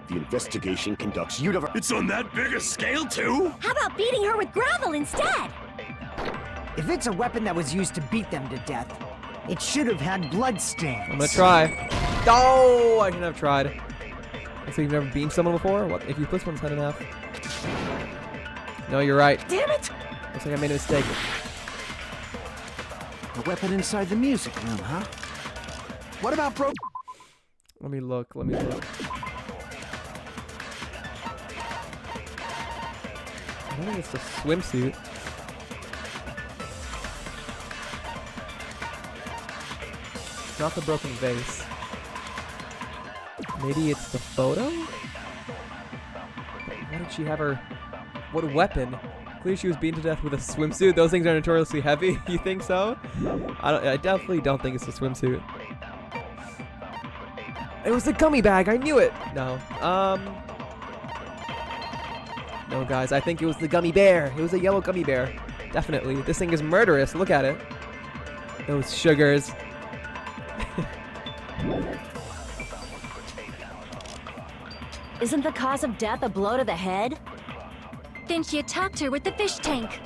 The investigation conducts universal... It's on that big a scale, too? How about beating her with gravel instead? If it's a weapon that was used to beat them to death, it should have had bloodstains. I'm gonna try. Oh, I shouldn't have tried. So you've never beaten someone before? What? If you push one's head in half? No, you're right. Damn it! Looks like I made a mistake. A weapon inside the music room, huh? What about broken... Let me look. Let me look. I don't think it's the swimsuit. It's not the broken vase. Maybe it's the photo? Why did she have her... What weapon? Clearly she was beaten to death with a swimsuit. Those things are notoriously heavy. You think so? I definitely don't think it's the swimsuit. It was the gummy bag. I knew it. No. No, guys. I think it was the gummy bear. It was a yellow gummy bear. Definitely. This thing is murderous. Look at it. Those sugars. Isn't the cause of death a blow to the head? Then she attacked her with the fish tank.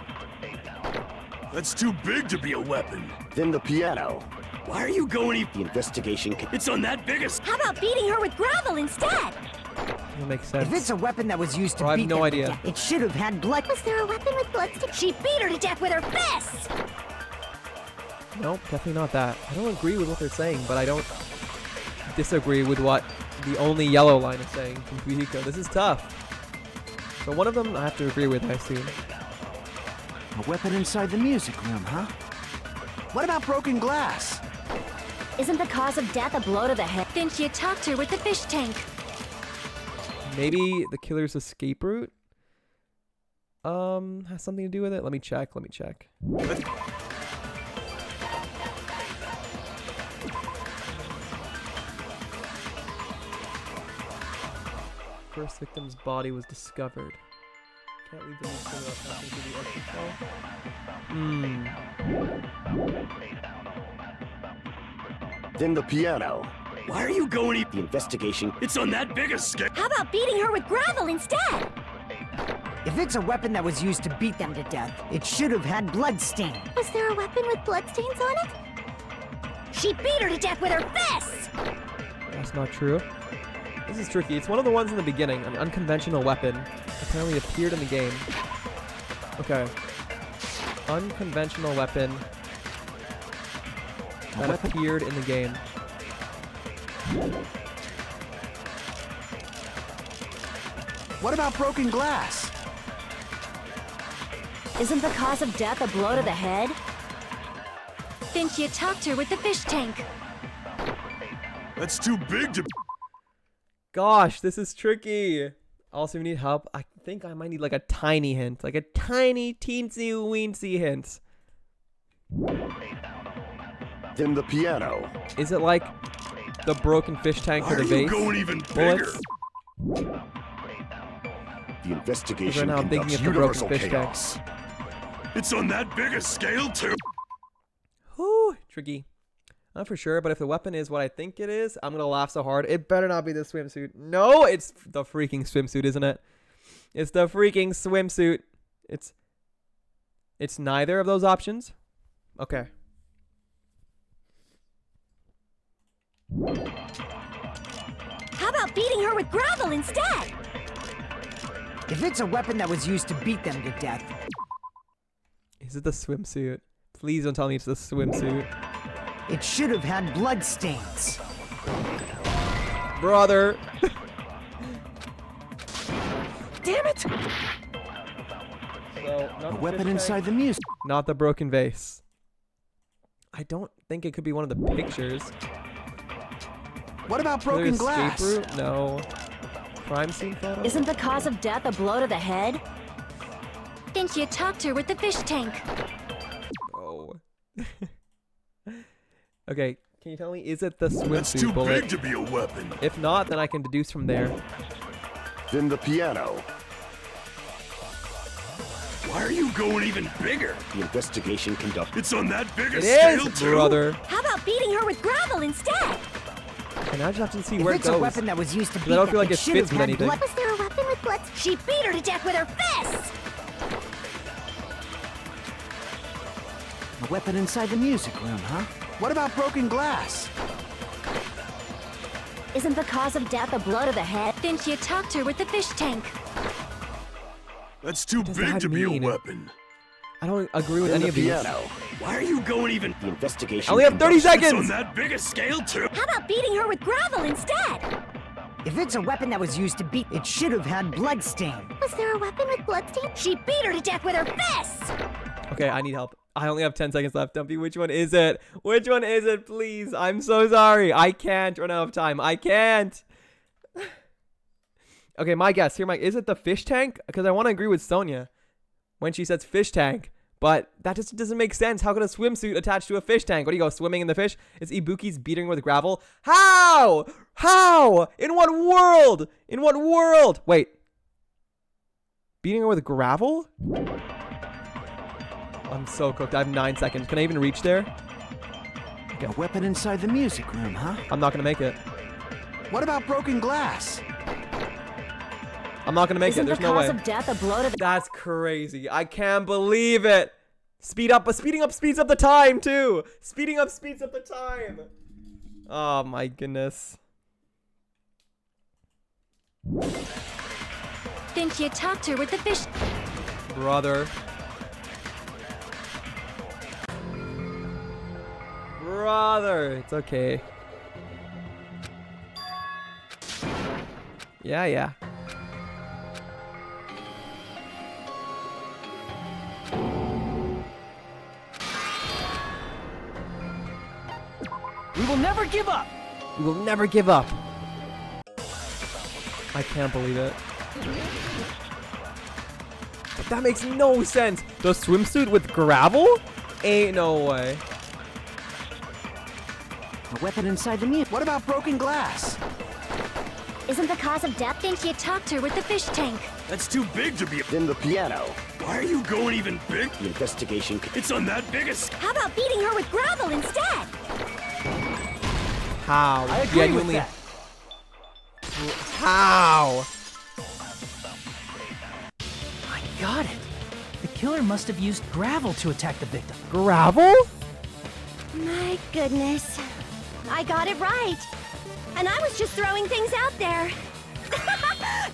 That's too big to be a weapon. Then the piano. Why are you going The investigation... It's on that biggest... How about beating her with gravel instead? That makes sense. If it's a weapon that was used to Bro, I beat have no them idea. to death, it should have had blood. Was there a weapon with bloodstains? She beat her to death with her fists! Nope, definitely not that. I don't agree with what they're saying, but I don't disagree with what the only yellow line is saying from Fuyuhiko. This is tough. So one of them I have to agree with, I assume. A weapon inside the music room, huh? What about broken glass? Isn't the cause of death a blow to the head? Then she attacked her with the fish tank. Maybe the killer's escape route? Has something to do with it? Let me check. First victim's body was discovered. Can't leave the killer up passing through the exit cell. Then the piano. Why are you going? The investigation. It's on that big a scale. How about beating her with gravel instead? If it's a weapon that was used to beat them to death, it should have had bloodstain. Was there a weapon with bloodstains on it? She beat her to death with her fists! That's not true. This is tricky. It's one of the ones in the beginning. An unconventional weapon apparently appeared in the game. Okay. Unconventional weapon that appeared in the game. What about broken glass? Isn't the cause of death a blow to the head? Then she attacked her with the fish tank. That's too big to. Gosh, this is tricky. Also, if you need help, I think I might need like a tiny hint. Like a tiny, teensy, weensy hint. Then the piano. Is it like the broken fish tank or the vase? Going even bullets? bigger. The investigation Right now I'm thinking conducts of the broken universal fish tank. chaos. It's on that big a scale too. Whew, tricky. Not for sure, but if the weapon is what I think it is, I'm gonna laugh so hard. It better not be the swimsuit. No, it's the freaking swimsuit, isn't it? It's the freaking swimsuit. It's neither of those options. Okay. How about beating her with gravel instead? If it's a weapon that was used to beat them to death. Is it the swimsuit? Please don't tell me it's the swimsuit. It should have had bloodstains. Brother. Damn it! So, not A the weapon fish inside tank, the music. not the broken vase. I don't think it could be one of the pictures. What about Killer broken escape glass? route? No. Crime scene photo? Isn't the cause of death a blow to the head? Then she attacked her with the fish tank. Oh. Okay, can you tell me, is it the That's too swimsuit bullet? big to be a weapon. If not, then I can deduce from there. Then the piano. Why are you going even bigger? The investigation conducted. It's on that big a It scale is, too. brother. How about beating her with gravel instead? And I just have to see If where it it's a goes. weapon that was used to 'Cause beat I don't them, feel like it should fits have with had anything. blood. Was there a weapon with blood? She beat her to death with her fists! A weapon inside the music room, huh? What about broken glass? Isn't the cause of death a blow to the head? Then she attacked her with the fish tank. That's too does big that to be mean? a weapon. I don't agree with Then any the of these. piano. Why are you going even? The investigation. I only have 30 conducts- It's on seconds! that big a scale too. How about beating her with gravel instead? If it's a weapon that was used to beat, it should have had bloodstain. Was there a weapon with bloodstains? She beat her to death with her fists! Okay, I need help. I only have 10 seconds left. Dumpy, which one is it? Which one is it, please? I'm so sorry. I can't run out of time. I can't. Okay, my guess. Is it the fish tank? Because I want to agree with Sonia when she says fish tank. But that just doesn't make sense. How could a swimsuit attach to a fish tank? What do you go, swimming in the fish? Is Ibuki's beating her with gravel? How? How? In what world? In what world? Wait. Beating her with gravel? I'm so cooked. I have 9 seconds. Can I even reach there? A weapon inside the music room, huh? I'm not going to make it. What about broken glass? I'm not going to make Isn't it. There's the no cause way. of death a blow to the... That's crazy. I can't believe it. Speeding up speeds up the time too. Speeding up speeds up the time. Oh my goodness. Then she attacked her with the fish. Brother, it's okay. Yeah. We will never give up. We will never give up. I can't believe it. But that makes no sense. The swimsuit with gravel? Ain't no way. A weapon inside the meat. What about broken glass? Isn't the cause of death? Think she attacked her with the fish tank. That's too big to be. Then the piano. Why are you going even big? The investigation. It's on that biggest. How about beating her with gravel instead? How? I agree with that. How? I got it. The killer must have used gravel to attack the victim. Gravel? My goodness. I got it right. And I was just throwing things out there.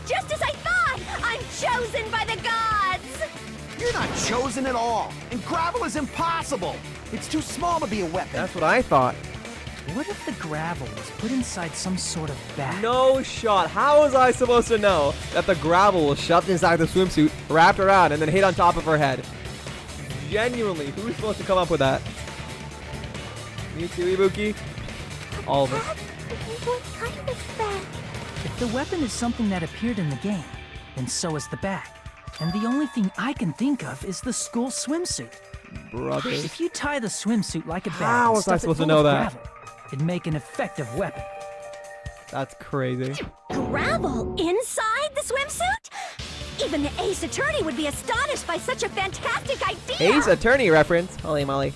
Just as I thought! I'm chosen by the gods! You're not chosen at all. And gravel is impossible. It's too small to be a weapon. That's what I thought. What if the gravel was put inside some sort of bag? No shot. How was I supposed to know that the gravel was shoved inside the swimsuit, wrapped around, and then hit on top of her head? Genuinely, who's supposed to come up with that? Me too, Ibuki? All of us. What kind of bag? If the weapon is something that appeared in the game, then so is the bag. And the only thing I can think of is the school swimsuit. Brother. If you tie the swimsuit like a bag How and was I stuff it supposed to full know of that? gravel, it'd make an effective weapon. That's crazy. Gravel inside the swimsuit? Even the Ace Attorney would be astonished by such a fantastic idea! Ace Attorney reference. Holy moly.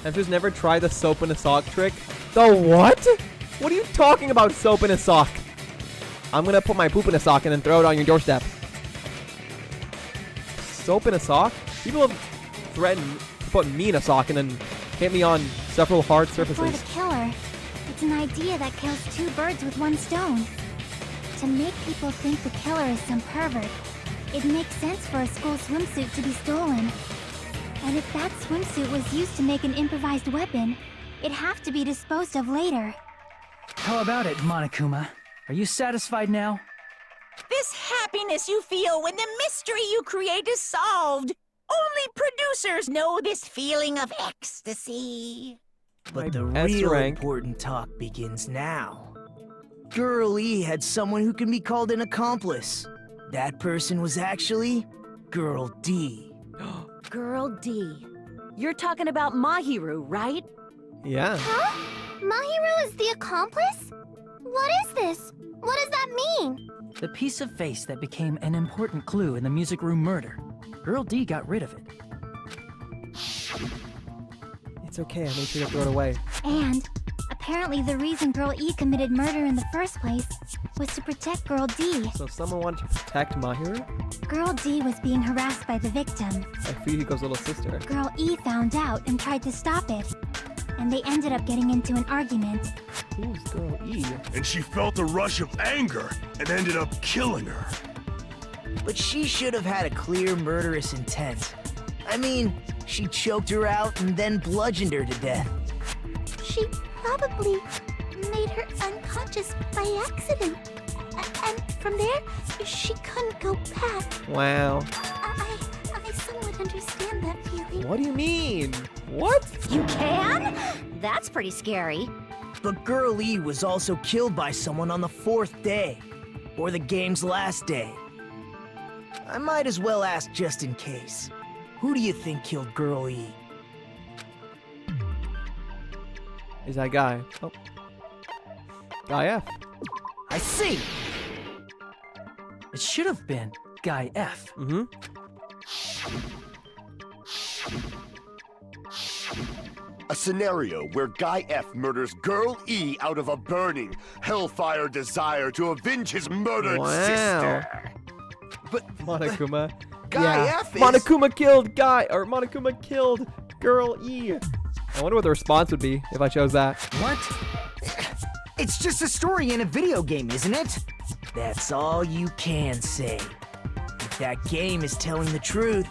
I've just never tried the soap in a sock trick. The what? What are you talking about, soap in a sock? I'm gonna put my poop in a sock and then throw it on your doorstep. Soap in a sock? People have threatened to put me in a sock and then hit me on several hard For surfaces. the killer, it's an idea that kills two birds with one stone. To make people think the killer is some pervert, it makes sense for a school swimsuit to be stolen. And if that swimsuit was used to make an improvised weapon, it'd have to be disposed of later. How about it, Monokuma? Are you satisfied now? This happiness you feel when the mystery you create is solved. Only producers know this feeling of ecstasy. But the S real rank. important talk begins now. Girl E had someone who can be called an accomplice. That person was actually Girl D. Girl D. You're talking about Mahiru, right? Yeah. Huh? Mahiru is the accomplice? What is this? What does that mean? The piece of face that became an important clue in the music room murder. Girl D got rid of it. It's okay, I made sure to throw it away. And apparently the reason Girl E committed murder in the first place was to protect Girl D. So someone wanted to protect Mahiru? Girl D was being harassed by the victim. By Fuyuhiko's little sister. Girl E found out and tried to stop it. And they ended up getting into an argument. Who's Girl E? And she felt a rush of anger and ended up killing her. But she should have had a clear murderous intent. I mean, she choked her out and then bludgeoned her to death. She probably made her unconscious by accident. And from there, she couldn't go back. Wow. I somewhat understand that feeling. What do you mean? What? You can? That's pretty scary. But Girl E was also killed by someone on the 4th day, or the game's last day. I might as well ask just in case. Who do you think killed Girl E? Is that guy? Oh. Guy F. I see! It should have been Guy F. Mm-hmm. A scenario where Guy F murders Girl E out of a burning, hellfire desire to avenge his murdered sister. But Monokuma. Guy F is... Monokuma killed Monokuma killed Girl E. I wonder what the response would be if I chose that. What? It's just a story in a video game, isn't it? That's all you can say. If If that game is telling the truth,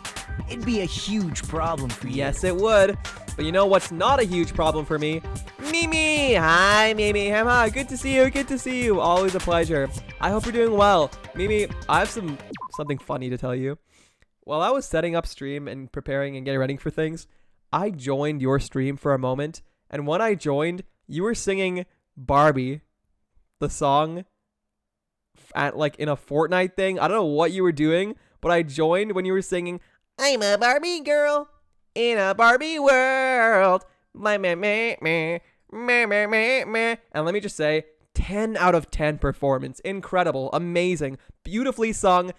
it'd be a huge problem for you. Yes, it would. But you know what's not a huge problem for me? Mimi! Hi, Mimi. Hi, good to see you. Good to see you. Always a pleasure. I hope you're doing well. Mimi, I have something funny to tell you. While I was setting up stream and preparing and getting ready for things, I joined your stream for a moment. And when I joined, you were singing Barbie, the song, at like in a Fortnite thing. I don't know what you were doing, but I joined when you were singing, I'm a Barbie girl in a Barbie world. Meh, meh, meh, meh, meh, meh, meh, meh. And let me just say, 10 out of 10 performance. Incredible, amazing, beautifully sung.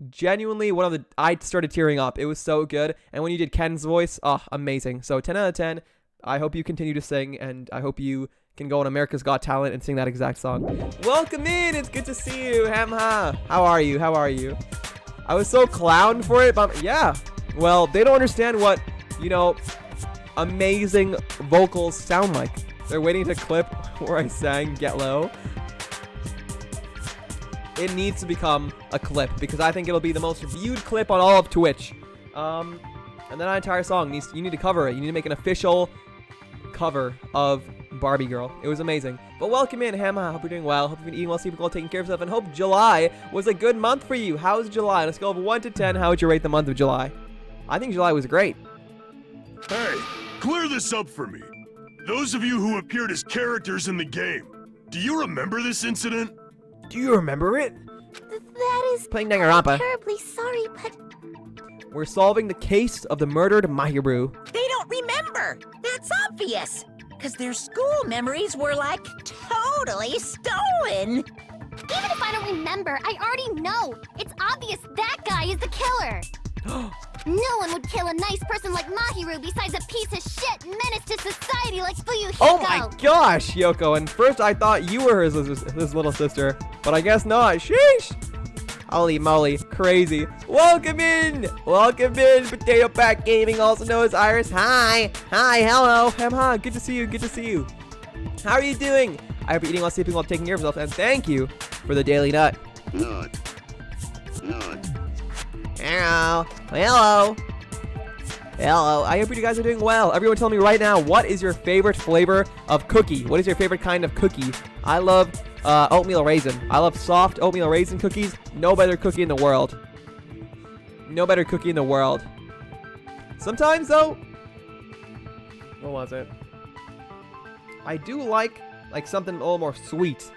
Genuinely I started tearing up. It was so good. And when you did Ken's voice, amazing. So 10 out of 10. I hope you continue to sing, and I hope you can go on America's Got Talent and sing that exact song. Welcome in. It's good to see you. Hamha. How are you? How are you? I was so clowned for it, but yeah. Well, they don't understand what, amazing vocals sound like. They're waiting to clip where I sang Get Low. It needs to become a clip because I think it'll be the most viewed clip on all of Twitch. And that entire song you need to cover it. You need to make an official cover of Barbie Girl. It was amazing. But welcome in, Hamma. I hope you're doing well. Hope you've been eating well, sleeping well, taking care of yourself, and hope July was a good month for you. How's July? On a scale of 1 to 10, how would you rate the month of July? I think July was great. Hey, clear this up for me. Those of you who appeared as characters in the game, do you remember this incident? Do you remember it? That is... Playing Danganronpa. I'm terribly sorry, but... We're solving the case of the murdered Mahiru. They don't remember. That's obvious. Because their school memories were, like, totally stolen. Even if I don't remember, I already know. It's obvious that guy is the killer. No one would kill a nice person like Mahiru besides a piece of shit menace to society like Fuyuhiko. Oh my gosh, Yoko. And first I thought you were his little sister, but I guess not. Sheesh. Holy moly, crazy. Welcome in, Potato Pack Gaming, also known as Iris. Hi, hello, hi, good to see you. How are you doing? I hope you're eating while sleeping while taking care of yourself, and thank you for the daily nut. Nut. Hello. I hope you guys are doing well. Everyone tell me right now, what is your favorite flavor of cookie? What is your favorite kind of cookie? I love oatmeal raisin. I love soft oatmeal raisin cookies. No better cookie in the world. Sometimes though, what was it? I do like something a little more sweet.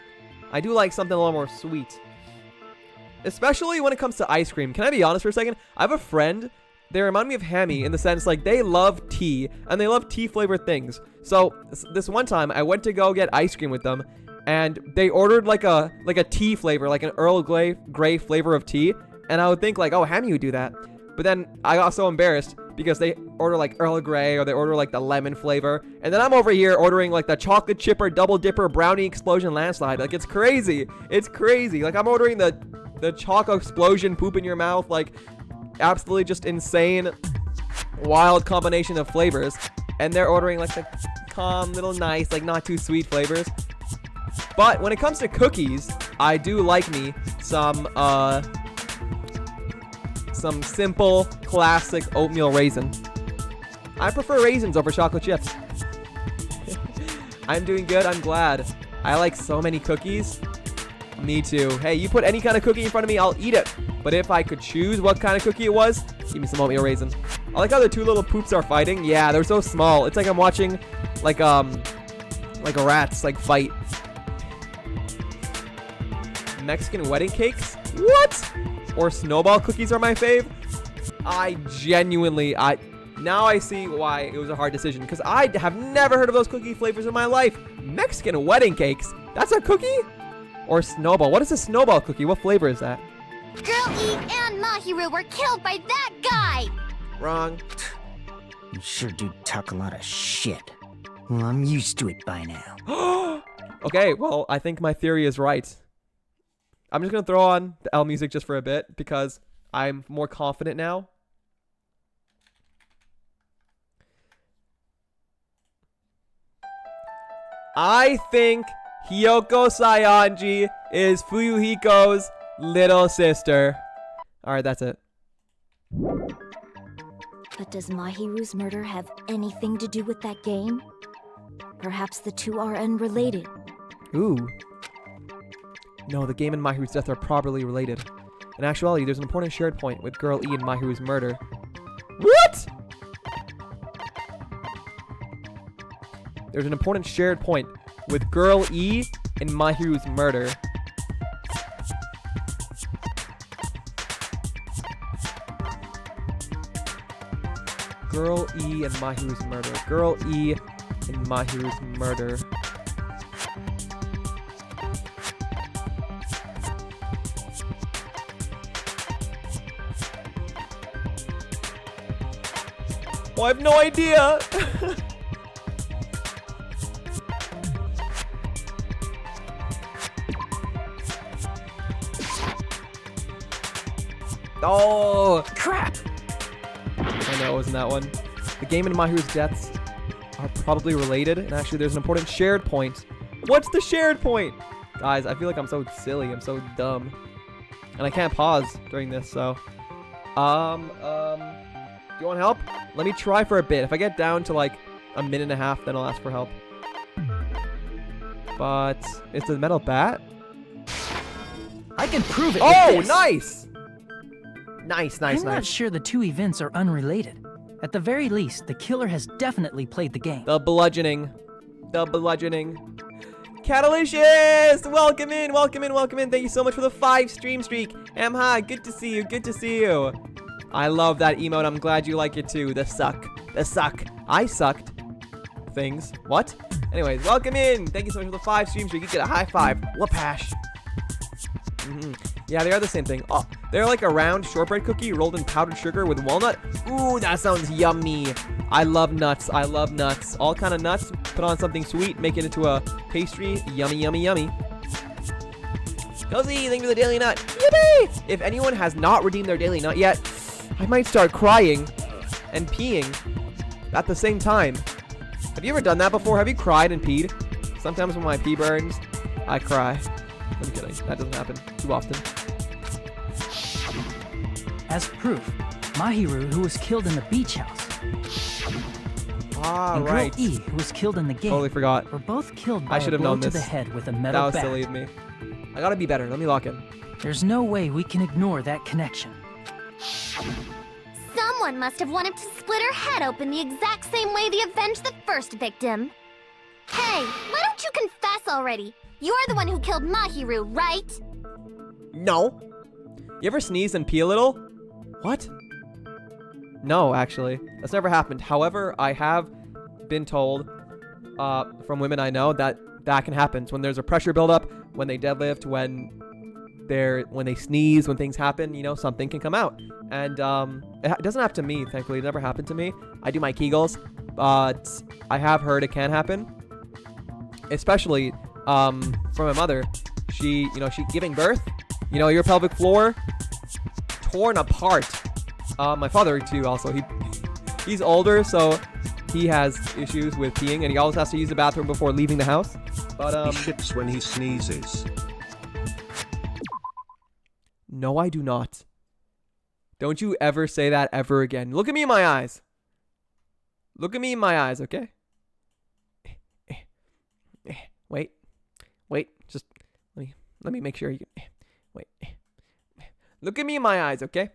Especially when it comes to ice cream. Can I be honest for a second? I have a friend. They remind me of Hammy in the sense like they love tea and they love tea flavored things. So this one time I went to go get ice cream with them and they ordered like a tea flavor, like an Earl Grey flavor of tea. And I would think like, oh, Hammy would do that. But then I got so embarrassed because they order like Earl Grey or they order like the lemon flavor. And then I'm over here ordering like the chocolate chipper, double dipper, brownie explosion landslide. Like it's crazy. Like I'm ordering the chocolate explosion poop in your mouth, like absolutely just insane wild combination of flavors, and they're ordering like the calm little nice like not too sweet flavors. But when it comes to cookies, I do like me some simple classic oatmeal raisin. I prefer raisins over chocolate chips. I'm doing good, I'm glad. I like so many cookies. Me too. Hey, you put any kind of cookie in front of me, I'll eat it. But if I could choose what kind of cookie it was, give me some oatmeal raisin. I like how the two little poops are fighting. Yeah, they're so small. It's like I'm watching like rats like fight. Mexican wedding cakes? What? Or snowball cookies are my fave. Now I see why it was a hard decision, because I have never heard of those cookie flavors in my life. Mexican wedding cakes? That's a cookie? Or snowball? What is a snowball cookie? What flavor is that? Girl E and Mahiru were killed by that guy! Wrong. You sure do talk a lot of shit. Well, I'm used to it by now. Okay, well, I think my theory is right. I'm just going to throw on the L music just for a bit, because I'm more confident now. I think Hiyoko Saionji is Fuyuhiko's little sister. Alright, that's it. But does Mahiru's murder have anything to do with that game? Perhaps the two are unrelated. Ooh. No, the game and Mahiru's death are probably related. In actuality, there's an important shared point with Girl E and Mahiru's murder. What? There's an important shared point with Girl E and Mahiru's murder. Girl E and Mahiru's murder. Girl E and Mahiru's murder. Oh, I have no idea. Oh, crap. I know it wasn't that one. The game and Mahiru's deaths are probably related, and actually there's an important shared point. What's the shared point? Guys, I feel like I'm so silly. I'm so dumb. And I can't pause during this, so. Do you want help? Let me try for a bit. If I get down to like a minute and a half, then I'll ask for help. But it's a metal bat? I can prove it. Oh, with this. nice! Nice. I'm not sure the two events are unrelated. At the very least, the killer has definitely played the game. The bludgeoning. The bludgeoning. Catalicious! Welcome in. Thank you so much for the 5 stream streak. Hi, good to see you. I love that emote. I'm glad you like it too. The suck. I sucked. Things. What? Anyways, welcome in. Thank you so much for the 5 stream streak. You get a high five. Whoop-hash. Yeah, they are the same thing. Oh, they're like a round shortbread cookie rolled in powdered sugar with walnut. Ooh, that sounds yummy. I love nuts. All kind of nuts. Put on something sweet. Make it into a pastry. Yummy. Cozy, thank you for the daily nut. Yippee! If anyone has not redeemed their daily nut yet, I might start crying and peeing at the same time. Have you ever done that before? Have you cried and peed? Sometimes when my pee burns, I cry. I'm kidding. That doesn't happen too often. As proof, Mahiru, who was killed in the beach house, and right. Girl E, who was killed in the game, Totally forgot. were both killed by I should a have blow known to this. the head with a metal That was bat. silly of me. I gotta be better. Let me lock in. There's no way we can ignore that connection. Someone must have wanted to split her head open the exact same way they avenged the first victim. Hey, why don't you confess already? You're the one who killed Mahiru, right? No. You ever sneeze and pee a little? What? No, actually. That's never happened. However, I have been told from women I know that can happen. When there's a pressure buildup, when they deadlift, when they sneeze, when things happen, something can come out. And it doesn't happen to me, thankfully. It never happened to me. I do my Kegels, but I have heard it can happen. Especially from my mother. She giving birth, your pelvic floor torn apart. My father too, also. He's older, so he has issues with peeing, and he always has to use the bathroom before leaving the house. But he shits when he sneezes. No, I do not. Don't you ever say that ever again. Look at me in my eyes. Look at me in my eyes, okay? Wait. Just let me make sure you can. Wait. Look at me in my eyes, okay?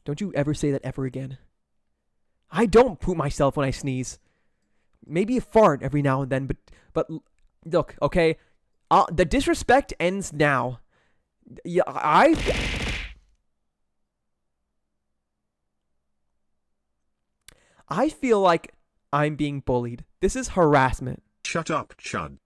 Don't you ever say that ever again. I don't poop myself when I sneeze. Maybe a fart every now and then, but look, okay? The disrespect ends now. Yeah, I feel like I'm being bullied. This is harassment. Shut up, Chud.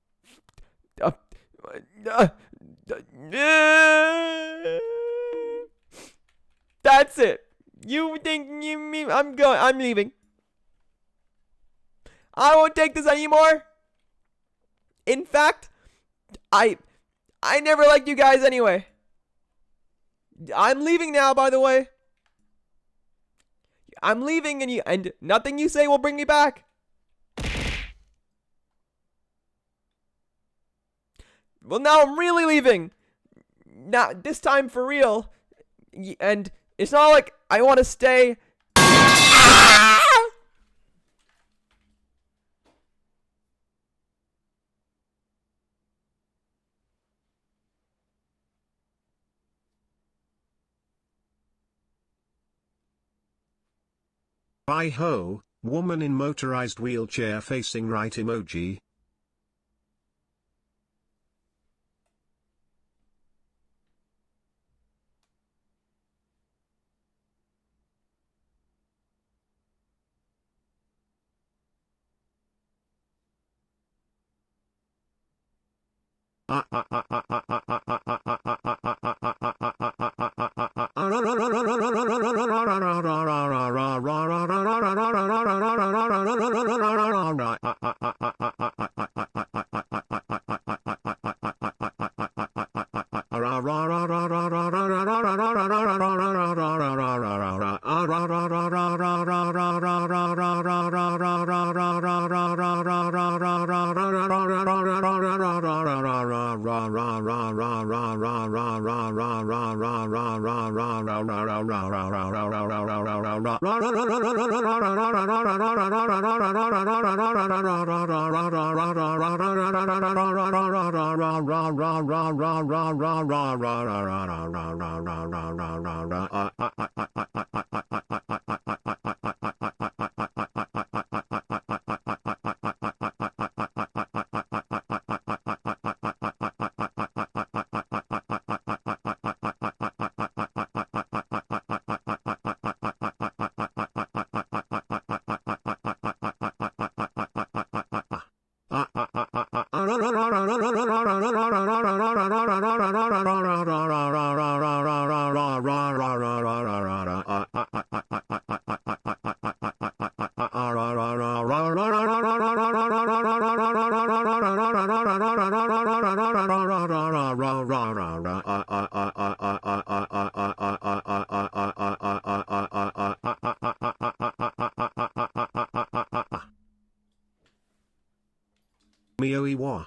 That's it. You think me? I'm leaving. I won't take this anymore. In fact, I never liked you guys anyway. I'm leaving now, by the way. I'm leaving, and nothing you say will bring me back. Well, now I'm really leaving. Now, this time for real. And it's not like I want to stay. Hi ho, woman in motorized wheelchair facing right emoji. Mioiwa.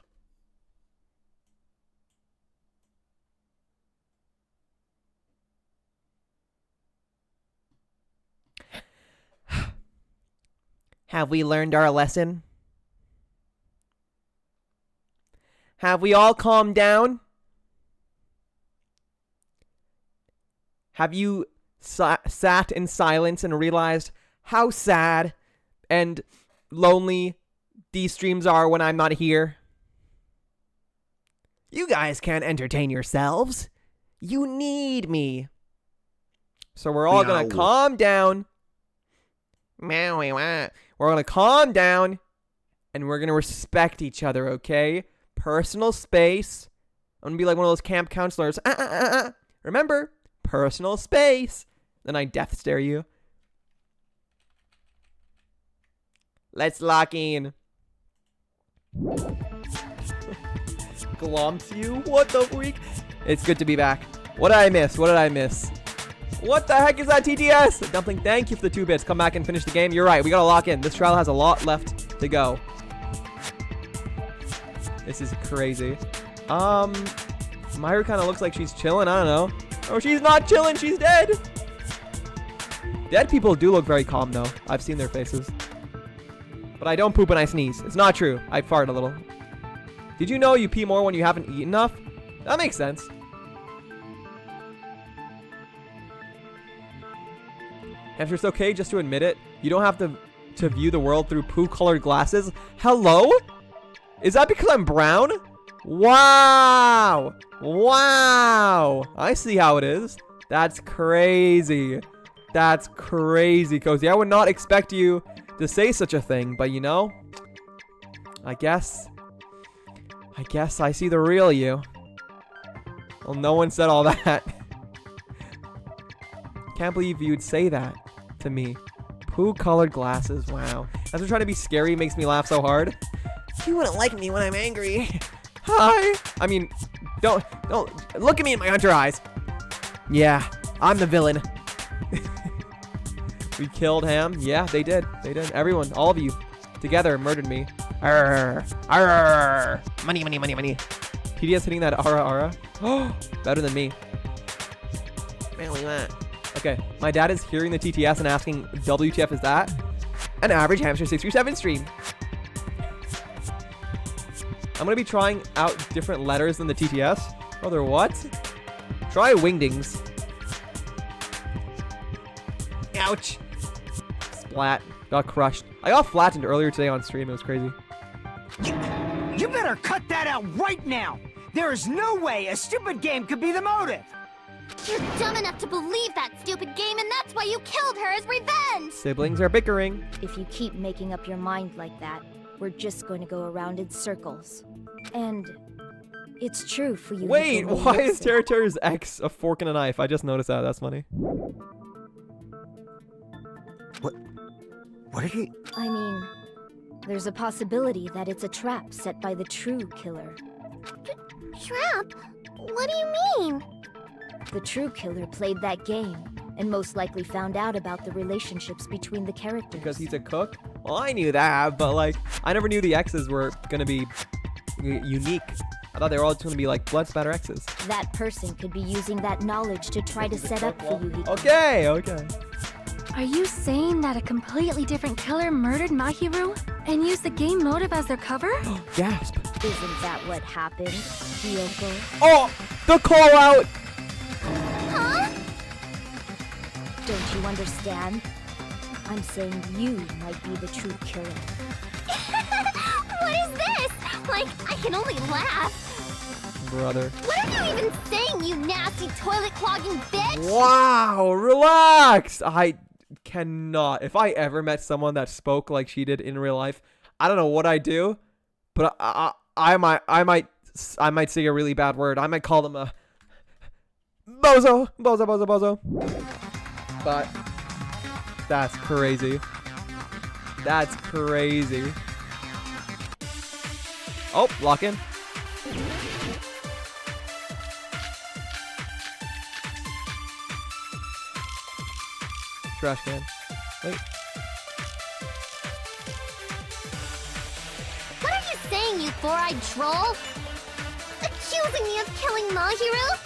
Have we learned our lesson? Have we all calmed down? Have you sat in silence and realized how sad and lonely these streams are when I'm not here? You guys can't entertain yourselves. You need me. So we're all gonna calm down. We're gonna calm down and we're gonna respect each other, okay? Personal space. I'm gonna be like one of those camp counselors. Remember, personal space. Then I death stare you. Let's lock in. Glomps you? What the freak? It's good to be back. What did I miss? What did I miss? What the heck is that, TTS? Dumpling, thank you for the 2 bits. Come back and finish the game. You're right. We gotta lock in. This trial has a lot left to go. This is crazy. Myra kind of looks like she's chilling. I don't know. Oh, she's not chilling. She's dead. Dead people do look very calm, though. I've seen their faces. But I don't poop when I sneeze. It's not true. I fart a little. Did you know you pee more when you haven't eaten enough? That makes sense. If it's okay just to admit it, you don't have to view the world through poo-colored glasses. Hello? Is that because I'm brown? Wow! Wow! I see how it is. That's crazy. That's crazy, Cozy. I would not expect you to say such a thing, but you know, I guess I see the real you. Well, no one said all that. Can't believe you'd say that to me. Poo-colored glasses, wow. As I'm trying to be scary, makes me laugh so hard. You wouldn't like me when I'm angry. Hi. I mean, don't look at me in my hunter eyes. Yeah, I'm the villain. We killed Ham. Yeah, they did. They did. Everyone, all of you, together murdered me. Arr, arr. Money, money, money, money. TDS hitting that ara ara. Oh, better than me. Man, look at that. Okay, my dad is hearing the TTS and asking, WTF is that? An average hamster 637 stream. I'm gonna be trying out different letters than the TTS. Brother, what? Try wingdings. Ouch. Splat. Got crushed. I got flattened earlier today on stream. It was crazy. You better cut that out right now! There is no way a stupid game could be the motive! You're dumb enough to believe that stupid game, and that's why you killed her as revenge! Siblings are bickering. If you keep making up your mind like that, we're just going to go around in circles. And it's true for you. Wait, why is Territory's ex a fork and a knife? I just noticed that. That's funny. What are you... I mean, there's a possibility that it's a trap set by the true killer. Trap? What do you mean? The true killer played that game, and most likely found out about the relationships between the characters. Because he's a cook? Well, I knew that, but like, I never knew the exes were gonna be unique. I thought they were all just gonna be like blood spatter exes. That person could be using that knowledge to try to set up for you. Okay, okay. Are you saying that a completely different killer murdered Mahiru and used the game motive as their cover? Gasp. Isn't that what happened, Hiyoko? Oh, the call out! Huh? Don't you understand? I'm saying you might be the true killer. What is this? Like, I can only laugh. Brother. What are you even saying, you nasty toilet clogging bitch? Wow, relax! I cannot. If I ever met someone that spoke like she did in real life, I don't know what I'd do, but I might say a really bad word. I might call them a bozo. But that's crazy. That's crazy. Oh, lock in. Trash can. Wait. What are you saying, you four-eyed troll? Accusing me of killing Mahiru?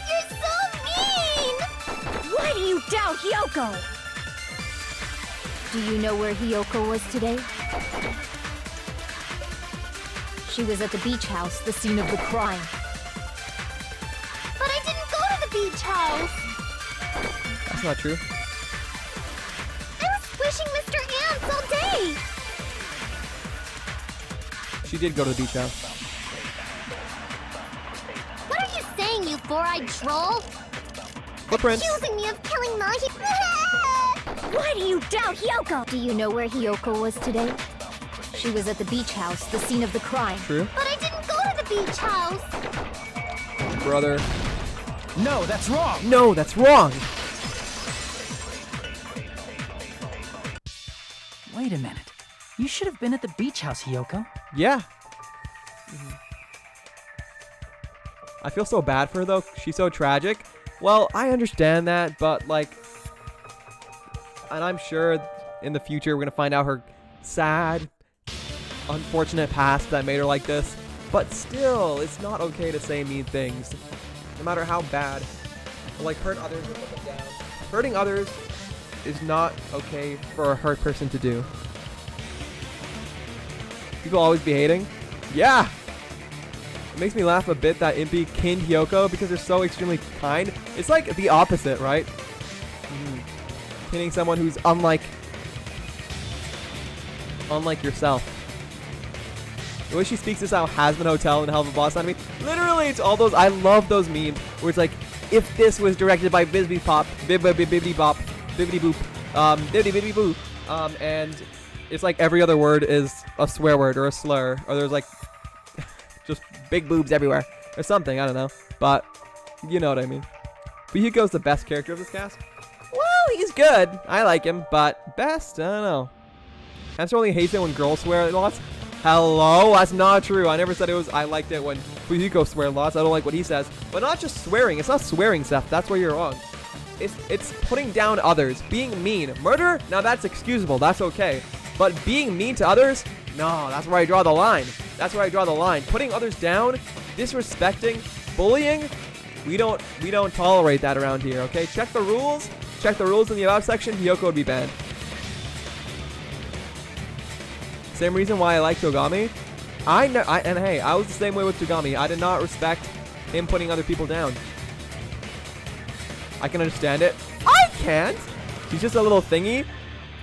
You're so mean! Why do you doubt Hiyoko? Do you know where Hiyoko was today? She was at the beach house, the scene of the crime. But I didn't go to the beach house! That's not true. I was squishing Mr. Ants all day! She did go to the beach house. What are you saying, you four-eyed troll? Footprints. Accusing me of killing Mahiru? Why do you doubt Hiyoko? Do you know where Hiyoko was today? She was at the beach house, the scene of the crime. True. But I didn't go to the beach house! Brother. No, that's wrong! No, that's wrong! Wait a minute. You should have been at the beach house, Hiyoko. Yeah. I feel so bad for her though. She's so tragic. Well, I understand that, but like, and I'm sure in the future we're gonna find out her sad, unfortunate past that made her like this. But still, it's not okay to say mean things, no matter how bad. Or like hurt others or put them down. Hurting others is not okay for a hurt person to do. People always be hating. Yeah. It makes me laugh a bit that Impy kinned Hiyoko because they're so extremely kind. It's like the opposite, right? Kinning someone who's unlike yourself. The way she speaks is how Hazbin Hotel and Hell of a Boss Anime. Literally, it's all those. I love those memes where it's like, if this was directed by Bibbidi Pop, Bibbidi Bop, Bibbidi Boop, Bibbidi Boo, and it's like every other word is a swear word or a slur, or there's like just big boobs everywhere or something. I don't know, but you know what I mean. Fuyuko's the best character of this cast. Well, he's good. I like him, but best, I don't know. Hamster only hates it when girls swear lots. Hello, that's not true. I never said it was. I liked it when Fuyuko swear lots. I don't like what he says, but not just swearing. It's not swearing, Seth. That's where you're wrong. It's putting down others, being mean. Murder? Now that's excusable. That's okay. But being mean to others? No, that's where I draw the line. That's where I draw the line. Putting others down, disrespecting, bullying? We don't tolerate that around here, okay? Check the rules. Check the rules in the About section. Hiyoko would be banned. Same reason why I like Togami. And hey, I was the same way with Togami. I did not respect him putting other people down. I can understand it. I can't. She's just a little thingy.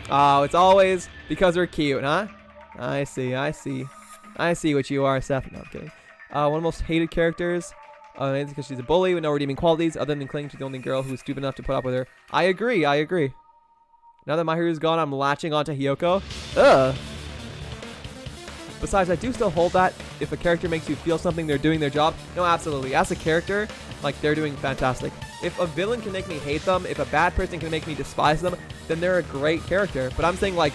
Oh, it's always because they're cute, huh? I see. I see what you are, Seth. No, I'm kidding. One of the most hated characters. It's because she's a bully with no redeeming qualities other than clinging to the only girl who was stupid enough to put up with her. I agree. Now that Mahiru's gone, I'm latching onto Hiyoko. Ugh. Besides, I do still hold that if a character makes you feel something, they're doing their job. No, absolutely. As a character, like, they're doing fantastic. If a villain can make me hate them, if a bad person can make me despise them, then they're a great character. But I'm saying, like,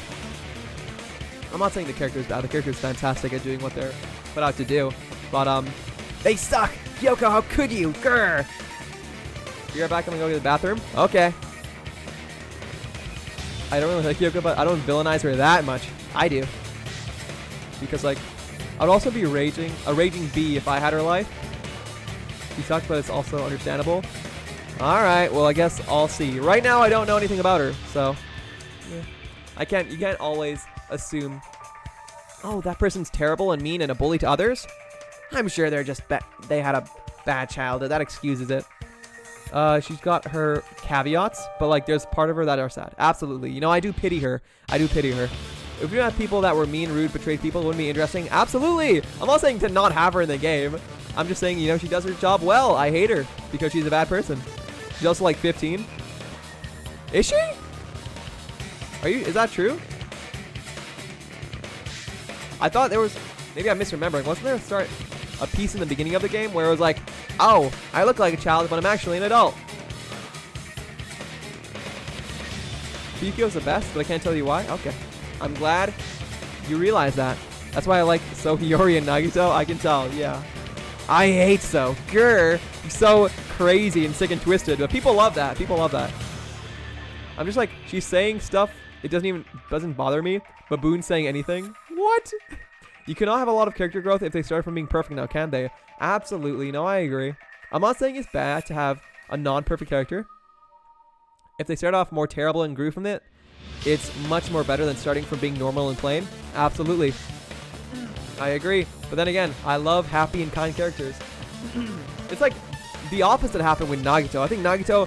I'm not saying the character's bad. The character's fantastic at doing what they're put out to do. But, they suck! Hiyoko, how could you? Grr! Be right back. I'm gonna go to the bathroom. Okay. I don't really like Hiyoko, but I don't villainize her that much. I do. Because, like, I'd also be a raging bee if I had her life. She sucked, but it's also understandable. Alright, well, I guess I'll see. Right now, I don't know anything about her, so... Yeah. You can't always assume, oh, that person's terrible and mean and a bully to others? I'm sure they're just they had a bad childhood. That excuses it. She's got her caveats, but, like, there's part of her that are sad. Absolutely. You know, I do pity her. If you had people that were mean, rude, betrayed people, it wouldn't be interesting. Absolutely. I'm not saying to not have her in the game. I'm just saying, you know, she does her job well. I hate her because she's a bad person. She's also like 15. Is she? Is that true? I thought there was, maybe I'm misremembering. Wasn't there a piece in the beginning of the game where it was like, oh, I look like a child, but I'm actually an adult. Piku's the best, but I can't tell you why. Okay. I'm glad you realize that. That's why I like So Hiyori and Nagito. I can tell, yeah. I hate So. Grr. He's so crazy and sick and twisted. But people love that. I'm just like, she's saying stuff. It doesn't bother me. Baboon's saying anything. What? You cannot have a lot of character growth if they start from being perfect now, can they? Absolutely. No, I agree. I'm not saying it's bad to have a non-perfect character. If they start off more terrible and grew from it, it's much more better than starting from being normal and plain. Absolutely. I agree. But then again, I love happy and kind characters. It's like the opposite happened with Nagito. I think Nagito,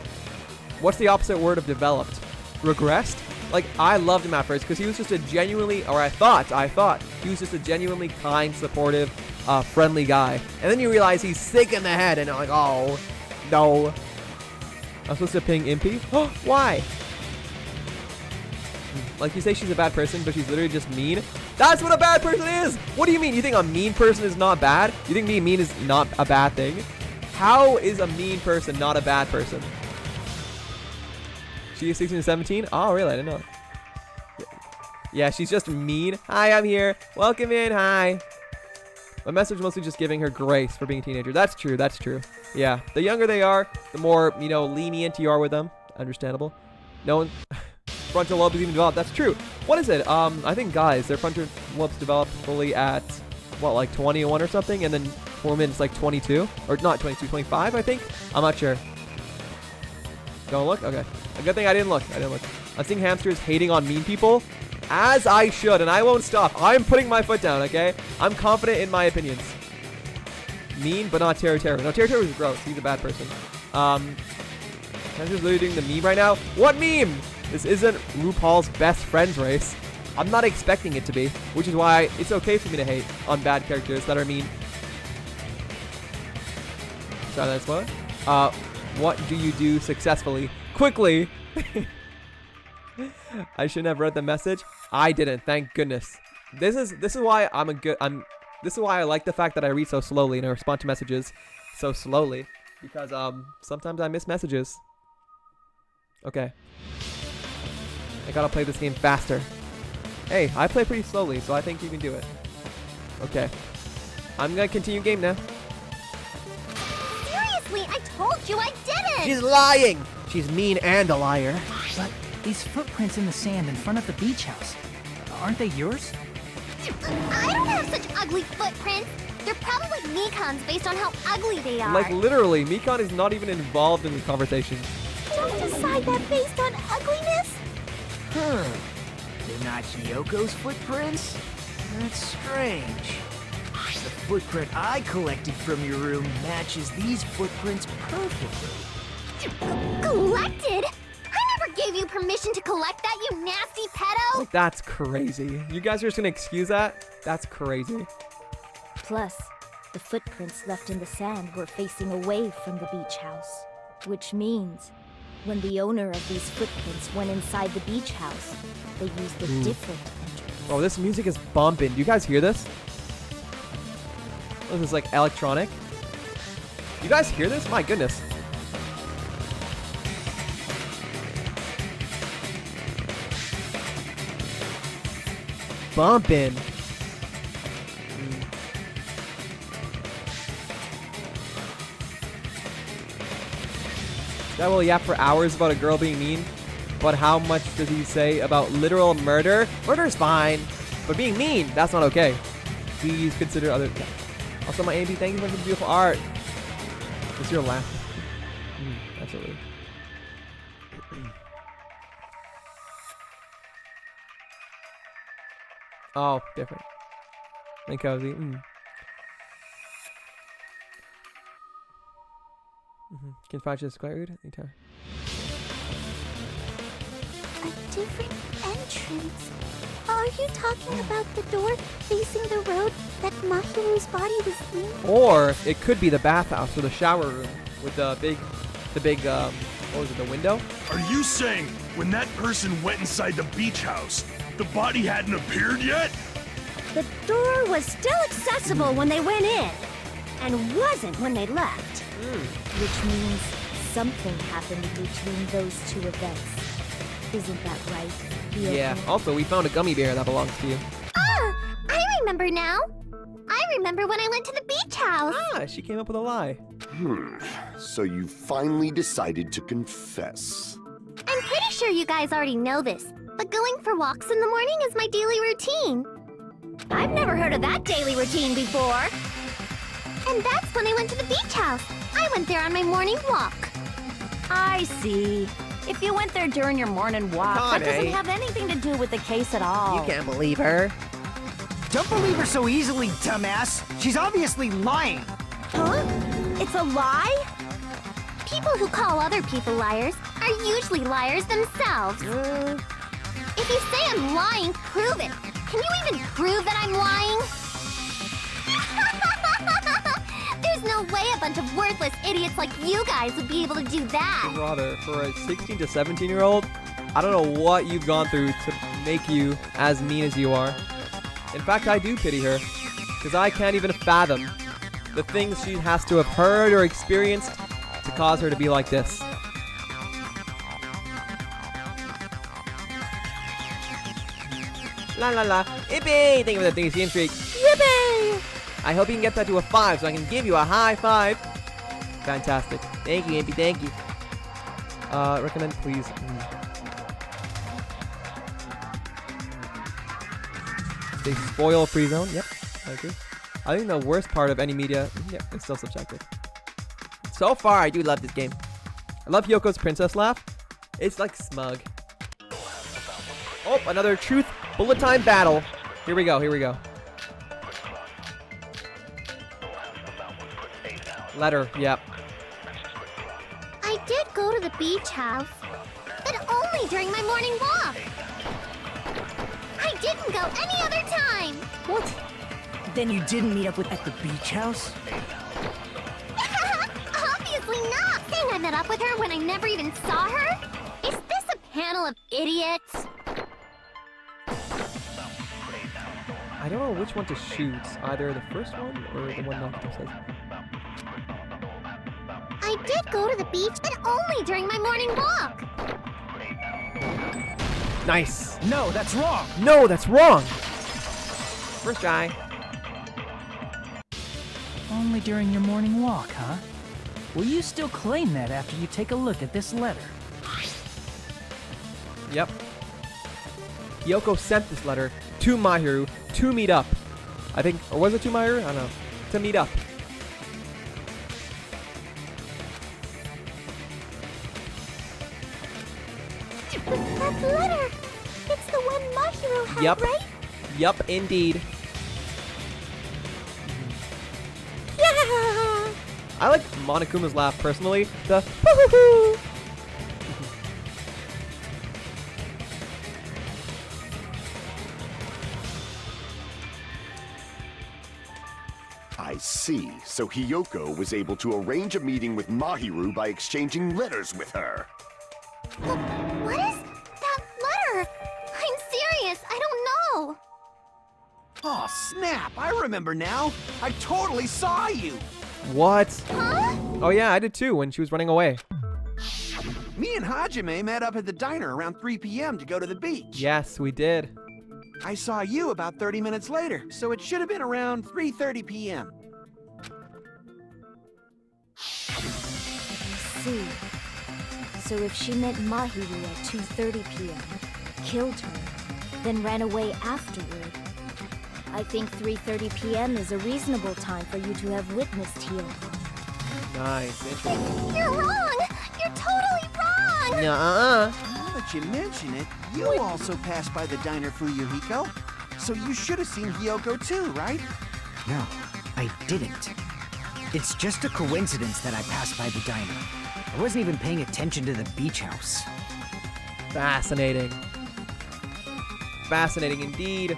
what's the opposite word of developed? Regressed? Like, I loved him at first because he was just a genuinely, or I thought he was just a genuinely kind, supportive, friendly guy. And then you realize he's sick in the head and I'm like, oh, no. I'm supposed to ping Impy? Why? Like, you say she's a bad person, but she's literally just mean. That's what a bad person is! What do you mean? You think a mean person is not bad? You think being mean is not a bad thing? How is a mean person not a bad person? She is 16 to 17? Oh, really? I didn't know. Yeah, she's just mean. Hi, I'm here. Welcome in. Hi. My message mostly just giving her grace for being a teenager. That's true. Yeah. The younger they are, the more, you know, lenient you are with them. Understandable. No one... Frontal lobe is even developed. That's true. What is it? I think guys, their frontal lobes develop fully at, what, like 21 or something? And then for women, it's like 22. Or not 22, 25, I think? I'm not sure. Don't look? Okay. A good thing I didn't look. I'm seeing hamsters hating on mean people. As I should, and I won't stop. I'm putting my foot down, okay? I'm confident in my opinions. Mean, but not Teru. No, Teru is gross. He's a bad person. Hamster's literally doing the meme right now. What meme? This isn't RuPaul's best friends race. I'm not expecting it to be, which is why it's okay for me to hate on bad characters that are mean. Sorry, that's what? What do you do successfully? Quickly! I shouldn't have read the message. I didn't, thank goodness. This is why this is why I like the fact that I read so slowly and I respond to messages so slowly. Because sometimes I miss messages. Okay. I gotta play this game faster. Hey, I play pretty slowly, so I think you can do it. Okay. I'm gonna continue game now. Seriously, I told you I didn't! She's lying! She's mean and a liar. But these footprints in the sand in front of the beach house, aren't they yours? I don't have such ugly footprints. They're probably Mikons based on how ugly they are. Like, literally, Mikon is not even involved in this conversation. Don't decide that based on ugliness. Huh. They're not Yoko's footprints? That's strange. The footprint I collected from your room matches these footprints perfectly. Collected? I never gave you permission to collect that, you nasty pedo! Like, that's crazy. You guys are just gonna excuse that? That's crazy. Plus, the footprints left in the sand were facing away from the beach house. Which means, when the owner of these footprints went inside the beach house, they used a different entrance. Oh, this music is bumping. Do you guys hear this? This is like electronic. You guys hear this? My goodness. Bumping. That will yap for hours about a girl being mean, but how much does he say about literal murder? Murder's fine, but being mean, that's not okay. Please consider other... Also, my AB, thank you for the beautiful art. It's your laugh. Absolutely. Oh, different. And cozy. Can find just squared anytime. A different entrance. Are you talking about the door facing the road that Mahiru's body was in? Or it could be the bathhouse or the shower room with the big, what was it, the window? Are you saying when that person went inside the beach house, the body hadn't appeared yet? The door was still accessible when they went in, and wasn't when they left. Which means something happened between those two events. Isn't that right, Ryoko? Yeah. Also, we found a gummy bear that belongs to you. Ah! I remember now! I remember when I went to the beach house! Ah, she came up with a lie. So you finally decided to confess. I'm pretty sure you guys already know this, but going for walks in the morning is my daily routine. I've never heard of that daily routine before. And that's when I went to the beach house. I went there on my morning walk. I see. If you went there during your morning walk, that doesn't have anything to do with the case at all. You can't believe her. Don't believe her so easily, dumbass. She's obviously lying. Huh? It's a lie? People who call other people liars are usually liars themselves. If you say I'm lying, prove it. Can you even prove that I'm lying? There's no way a bunch of worthless idiots like you guys would be able to do that. Brother, for a 16 to 17-year-old, I don't know what you've gone through to make you as mean as you are. In fact, I do pity her, because I can't even fathom the things she has to have heard or experienced to cause her to be like this. La la la. Yippee! Thank you for the 3 game streak. Yippee! I hope you can get that to a 5 so I can give you a high 5. Fantastic. Thank you, Impy. Thank you. Recommend, please. They spoil free zone. Yep, I agree. I think the worst part of any media, yep, it's still subjective. So far, I do love this game. I love Yoko's princess laugh. It's like smug. Oh, another truth bullet time battle. Here we go. Here we go. Letter. Yep. I did go to the beach house, but only during my morning walk. I didn't go any other time. What? Then you didn't meet up with at the beach house? Obviously not. Saying I met up with her when I never even saw her? Is this a panel of idiots? I don't know which one to shoot. Either the first one or the one that says. I did go to the beach, but only during my morning walk. Nice. No, that's wrong. No, that's wrong. First try. Only during your morning walk, huh? Will you still claim that after you take a look at this letter? Yep. Yoko sent this letter to Mahiru to meet up. I think, or was it to Mahiru? I don't know. to meet up. That letter! It's the one Mahiro had, Yep. right? Yup, indeed. Yeah! I like Monokuma's laugh personally. The hoo-hoo-hoo. I see. So Hiyoko was able to arrange a meeting with Mahiru by exchanging letters with her. What is that letter? I'm serious, I don't know. Oh, snap! I remember now. I totally saw you. What? Huh? Oh yeah, I did too when she was running away. Me and Hajime met up at the diner around 3 p.m. to go to the beach. Yes, we did. I saw you about 30 minutes later, so it should have been around 3:30 p.m. See. So if she met Mahiru at 2:30 p.m., killed her, then ran away afterward, I think 3:30 p.m. is a reasonable time for you to have witnessed Hiyoko. Nice. Interesting. You're wrong! You're totally wrong! Nuh-uh. Now that you mention it, you also passed by the diner, Fuyuhiko. So you should have seen Hiyoko too, right? No, I didn't. It's just a coincidence that I passed by the diner. I wasn't even paying attention to the beach house. Fascinating. Fascinating indeed.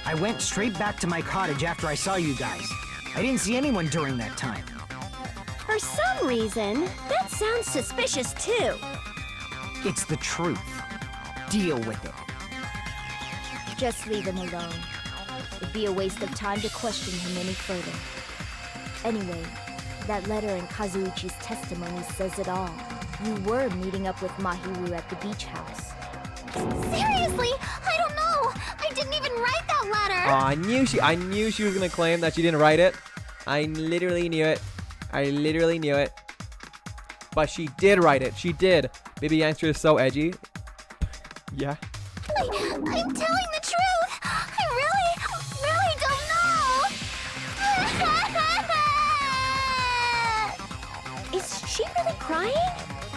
I went straight back to my cottage after I saw you guys. I didn't see anyone during that time. For some reason, that sounds suspicious too. It's the truth. Deal with it. Just leave him alone. It'd be a waste of time to question him any further. Anyway, that letter in Kazuichi's testimony says it all. You were meeting up with Mahiru at the beach house. Seriously, I don't know! I didn't even write that letter! Oh, I knew she was gonna claim that she didn't write it. I literally knew it. I literally knew it. But she did write it. She did. Baby Youngster is so edgy. Yeah. I'm telling the truth! I really don't know! Is she really crying?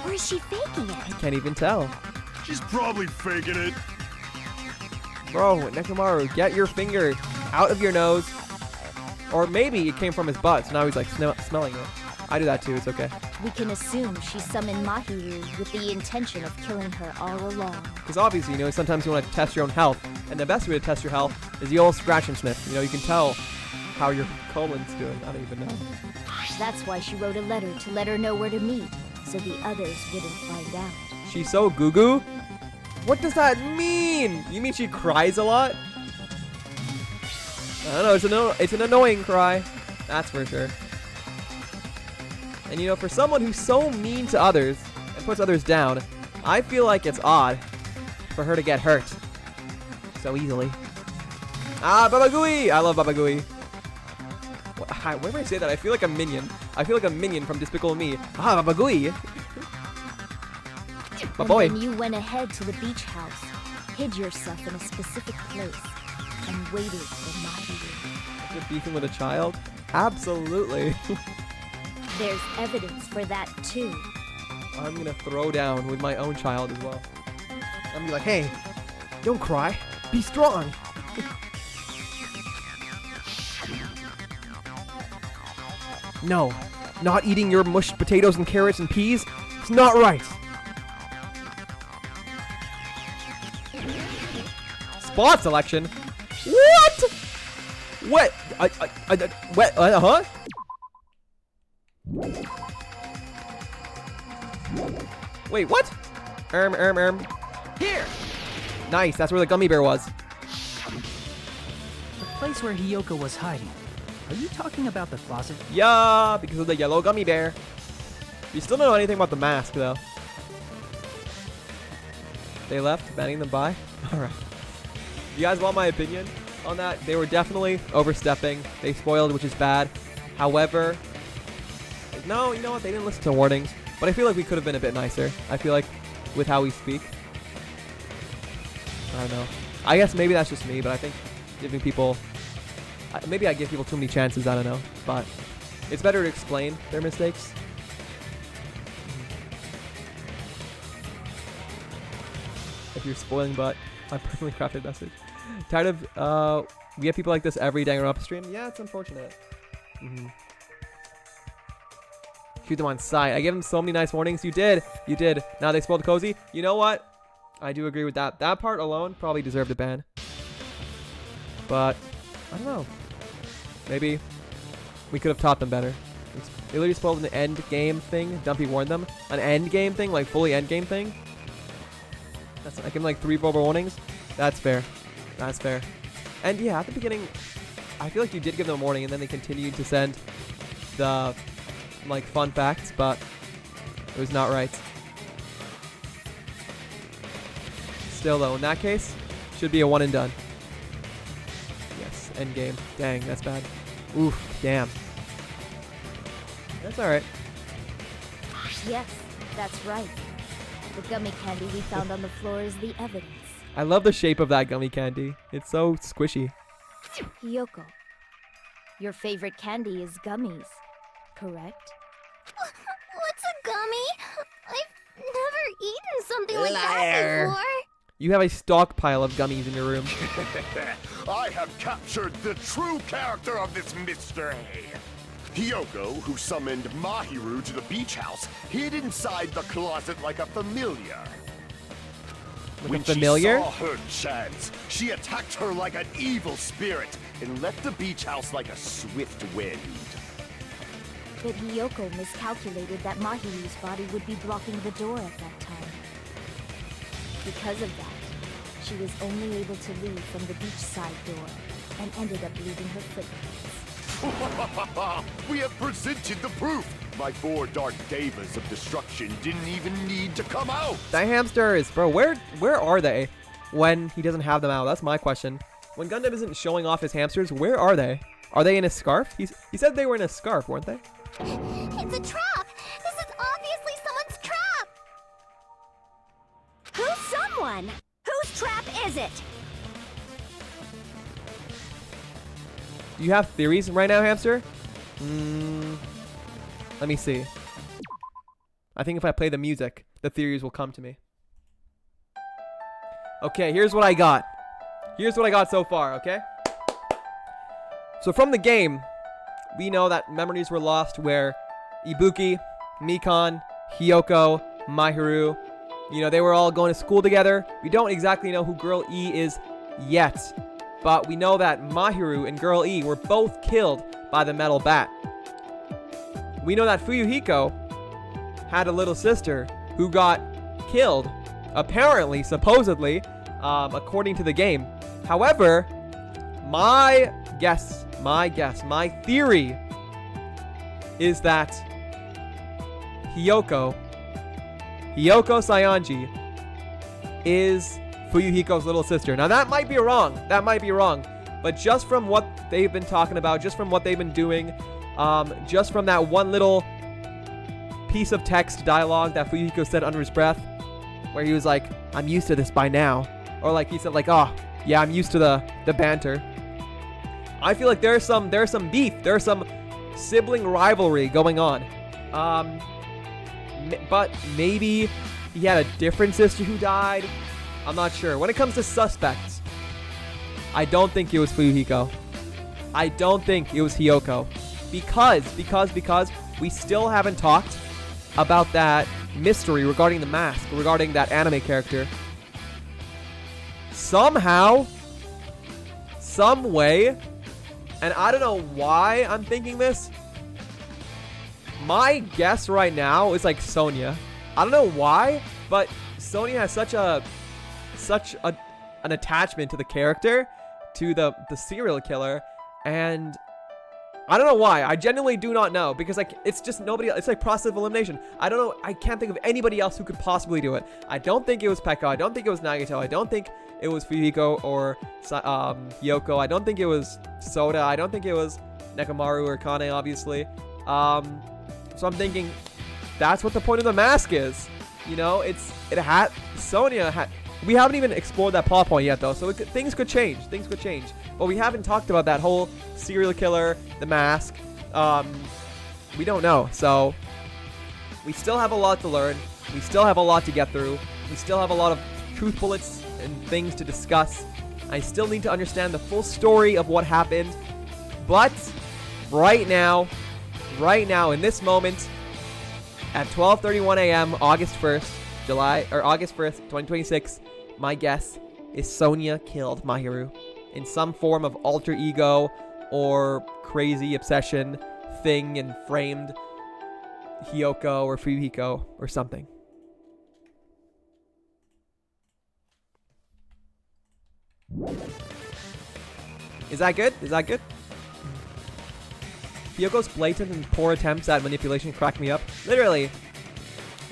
Or is she faking I it? can't even tell. She's probably faking it. Bro, Nekomaru, get your finger out of your nose. Or maybe it came from his butt, so now he's like smelling it. I do that too, it's okay. We can assume she summoned Mahiru with the intention of killing her all along. Because obviously, you know, sometimes you want to test your own health. And the best way to test your health is the old scratch and sniff. You know, you can tell how your colon's doing. I don't even know. That's why she wrote a letter to let her know where to meet, so the others wouldn't find out. She's so goo-goo? What does that mean? You mean she cries a lot? I don't know, it's an annoying cry. That's for sure. And you know, for someone who's so mean to others and puts others down, I feel like it's odd for her to get hurt so easily. Ah, Babagooey! I love Babagooey. Whenever I say that, I feel like a minion. I feel like a minion from Despicable Me. Ah, Babagooey! My boy. And then you went ahead to the beach house, hid yourself in a specific place, and waited for Mahiru. You're beefing with a child? Absolutely. There's evidence for that too. I'm gonna throw down with my own child as well. I'm gonna be like, hey, don't cry. Be strong. No, not eating your mushed potatoes and carrots and peas. It's not right. Spot selection? What? What? What? Huh? Wait, what? Here! Nice, that's where the gummy bear was. The place where Hiyoko was hiding. Are you talking about the closet? Yeah, because of the yellow gummy bear. We still don't know anything about the mask, though. They left, banning them by? Alright. You guys want my opinion on that? They were definitely overstepping. They spoiled, which is bad. However, no, you know what? They didn't listen to warnings. But I feel like we could have been a bit nicer. I feel like with how we speak. I don't know. I guess maybe that's just me, but I think giving people... maybe I give people too many chances, I don't know. But it's better to explain their mistakes. If you're spoiling, but I personally crafted message. Tired of, we have people like this every Danganronpa stream? Yeah, it's unfortunate. Shoot them on sight. I gave them so many nice warnings. You did. You did. Now they spoiled the cozy. You know what? I do agree with that. That part alone probably deserved a ban. But, I don't know. Maybe we could have taught them better. They literally spoiled an end game thing. Dumpy warned them. An end game thing? Like, fully end game thing? I give them like 3 verbal warnings. That's fair. That's fair. And yeah, at the beginning, I feel like you did give them a warning, and then they continued to send the like fun facts, but it was not right. Still though, in that case, should be a one and done. Yes, end game. Dang, that's bad. Oof, damn. That's alright. Yes, that's right. The gummy candy we found on the floor is the evidence. I love the shape of that gummy candy. It's so squishy. Hiyoko, your favorite candy is gummies, correct? What's a gummy? I've never eaten something like that before. You have a stockpile of gummies in your room. I have captured the true character of this mystery. Hiyoko, who summoned Mahiru to the beach house, hid inside the closet like a familiar. When familiar? she saw her chance, she attacked her like an evil spirit and left the beach house like a swift wind. But Hiyoko miscalculated that Mahiru's body would be blocking the door at that time. Because of that, she was only able to leave from the beachside door and ended up leaving her footprints. We have presented the proof! My 4 dark devas of destruction didn't even need to come out! The hamsters, bro, where are they when he doesn't have them out? That's my question. When Gundam isn't showing off his hamsters, where are they? Are they in a scarf? He said they were in a scarf, weren't they? It's a trap! This is obviously someone's trap! Who's someone? Whose trap is it? Do you have theories right now, hamster? Let me see. I think if I play the music, the theories will come to me. Okay, here's what I got. Here's what I got so far, okay? So from the game, we know that memories were lost where Ibuki, Mikan, Hiyoko, Mahiru, you know, they were all going to school together. We don't exactly know who Girl E is yet, but we know that Mahiru and Girl E were both killed by the metal bat. We know that Fuyuhiko had a little sister who got killed, apparently, supposedly, according to the game. However, my theory is that Hiyoko Saionji is Fuyuhiko's little sister. Now that might be wrong. But just from what they've been talking about, just from what they've been doing, just from that one little piece of text dialogue that Fuyuhiko said under his breath, where he was like, "I'm used to this by now," or like he said like, "Oh, yeah, I'm used to the banter." I feel like there's some beef, there's some sibling rivalry going on. But maybe he had a different sister who died. I'm not sure. When it comes to suspects, I don't think it was Fuyuhiko. I don't think it was Hiyoko. Because we still haven't talked about that mystery regarding the mask, regarding that anime character. Somehow, some way, and I don't know why I'm thinking this, my guess right now is like Sonia. I don't know why, but Sonia has such an attachment to the character, to the serial killer, and I don't know why. I genuinely do not know, because like it's just nobody else. It's like process of elimination. I don't know. I can't think of anybody else who could possibly do it. I don't think it was Pekka. I don't think it was Nagito. I don't think it was Fuyuhiko or Yoko. I don't think it was Soda. I don't think it was Nekomaru or Kane, obviously. So I'm thinking that's what the point of the mask is. You know, Sonia had. We haven't even explored that plot point yet, though, so things could change. Things could change. But we haven't talked about that whole serial killer, the mask. We don't know. So we still have a lot to learn. We still have a lot to get through. We still have a lot of truth bullets and things to discuss. I still need to understand the full story of what happened. But right now, in this moment, at 12:31 a.m., August 1st, August 1st, 2026, my guess is Sonia killed Mahiru in some form of alter ego or crazy obsession thing and framed Hiyoko or Fuyuhiko or something. Is that good? Is that good? Hiyoko's blatant and poor attempts at manipulation crack me up. Literally,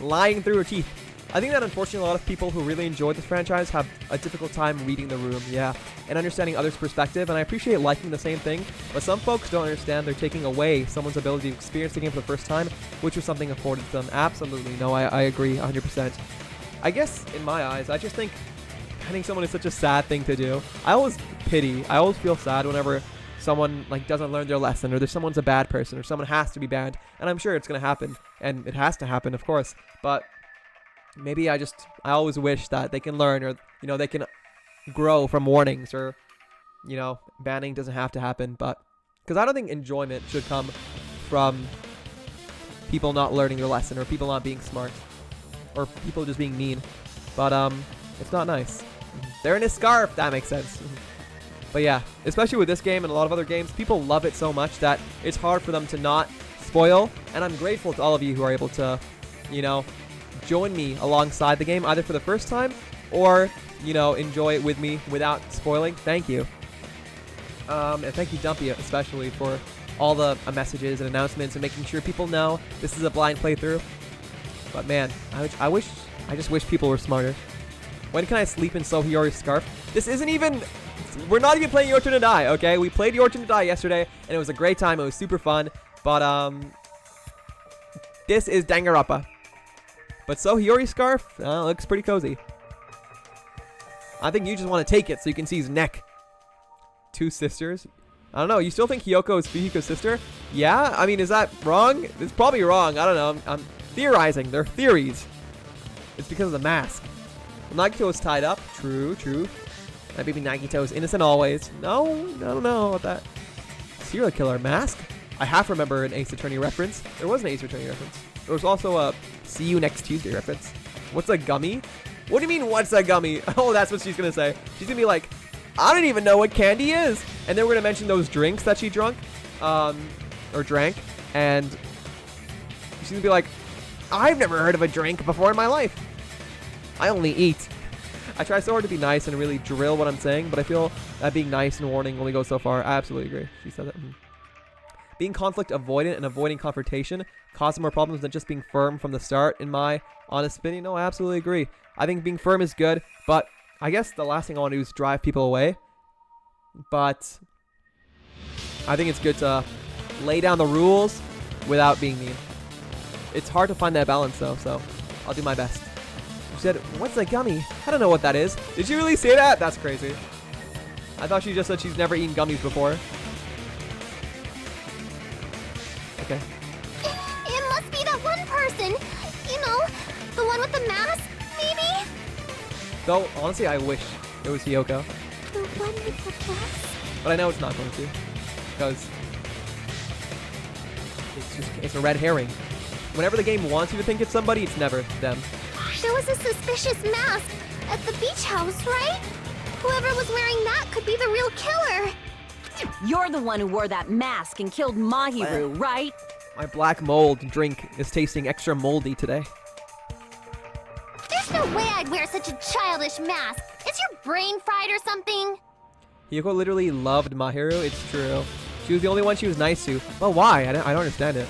lying through her teeth. I think that unfortunately a lot of people who really enjoy this franchise have a difficult time reading the room, yeah, and understanding others' perspective, and I appreciate liking the same thing, but some folks don't understand they're taking away someone's ability to experience the game for the first time, which was something afforded to them. Absolutely, no, I agree 100%. I guess, in my eyes, I just think banning someone is such a sad thing to do. I always feel sad whenever someone like doesn't learn their lesson, or there's someone's a bad person, or someone has to be banned, and I'm sure it's gonna happen, and it has to happen, of course, but maybe I always wish that they can learn, or they can grow from warnings, or banning doesn't have to happen. But because I don't think enjoyment should come from people not learning their lesson, or people not being smart, or people just being mean. But it's not nice. They're in a scarf. That makes sense. But yeah, especially with this game and a lot of other games, people love it so much that it's hard for them to not spoil. And I'm grateful to all of you who are able to, join me alongside the game, either for the first time or, enjoy it with me without spoiling. Thank you. And thank you, Dumpy, especially for all the messages and announcements and making sure people know this is a blind playthrough. But man, I just wish people were smarter. When can I sleep in Sohiyori's scarf? This isn't even... We're not even playing Your Turn to Die, okay? We played Your Turn to Die yesterday, and it was a great time. It was super fun. But, this is Danganronpa. But Sohiyori's scarf looks pretty cozy. I think you just want to take it so you can see his neck. Two sisters? I don't know. You still think Hiyoko is Fuyuhiko's sister? Yeah? I mean, is that wrong? It's probably wrong. I don't know. I'm theorizing. They're theories. It's because of the mask. Nagito is tied up. True, true. My baby Nagito is innocent always. No, I don't know about that. Serial killer mask? I half remember an Ace Attorney reference. There was an Ace Attorney reference. There was also a See You Next Tuesday reference. What's a gummy? What do you mean, what's a gummy? Oh, that's what she's going to say. She's going to be like, I don't even know what candy is. And then we're going to mention those drinks that she drank. Or drank. And she's going to be like, I've never heard of a drink before in my life. I only eat. I try so hard to be nice and really drill what I'm saying, but I feel that being nice and warning only goes so far. I absolutely agree. She said that. Being conflict avoidant and avoiding confrontation causes more problems than just being firm from the start, in my honest opinion. No, I absolutely agree. I think being firm is good, but I guess the last thing I want to do is drive people away. But I think it's good to lay down the rules without being mean. It's hard to find that balance, though, so I'll do my best. She said, what's a gummy? I don't know what that is. Did you really say that? That's crazy. I thought she just said she's never eaten gummies before. Okay. It must be that one person. You know, the one with the mask, maybe? Though, honestly, I wish it was Hiyoko. The one with the mask? But I know it's not going to. Because it's a red herring. Whenever the game wants you to think it's somebody, it's never them. There was a suspicious mask at the beach house, right? Whoever was wearing that could be the real killer. You're the one who wore that mask and killed Mahiru, right? My black mold drink is tasting extra moldy today. There's no way I'd wear such a childish mask. Is your brain fried or something? Hiyoko literally loved Mahiru. It's true. She was the only one she was nice to. Well, why? I don't understand it.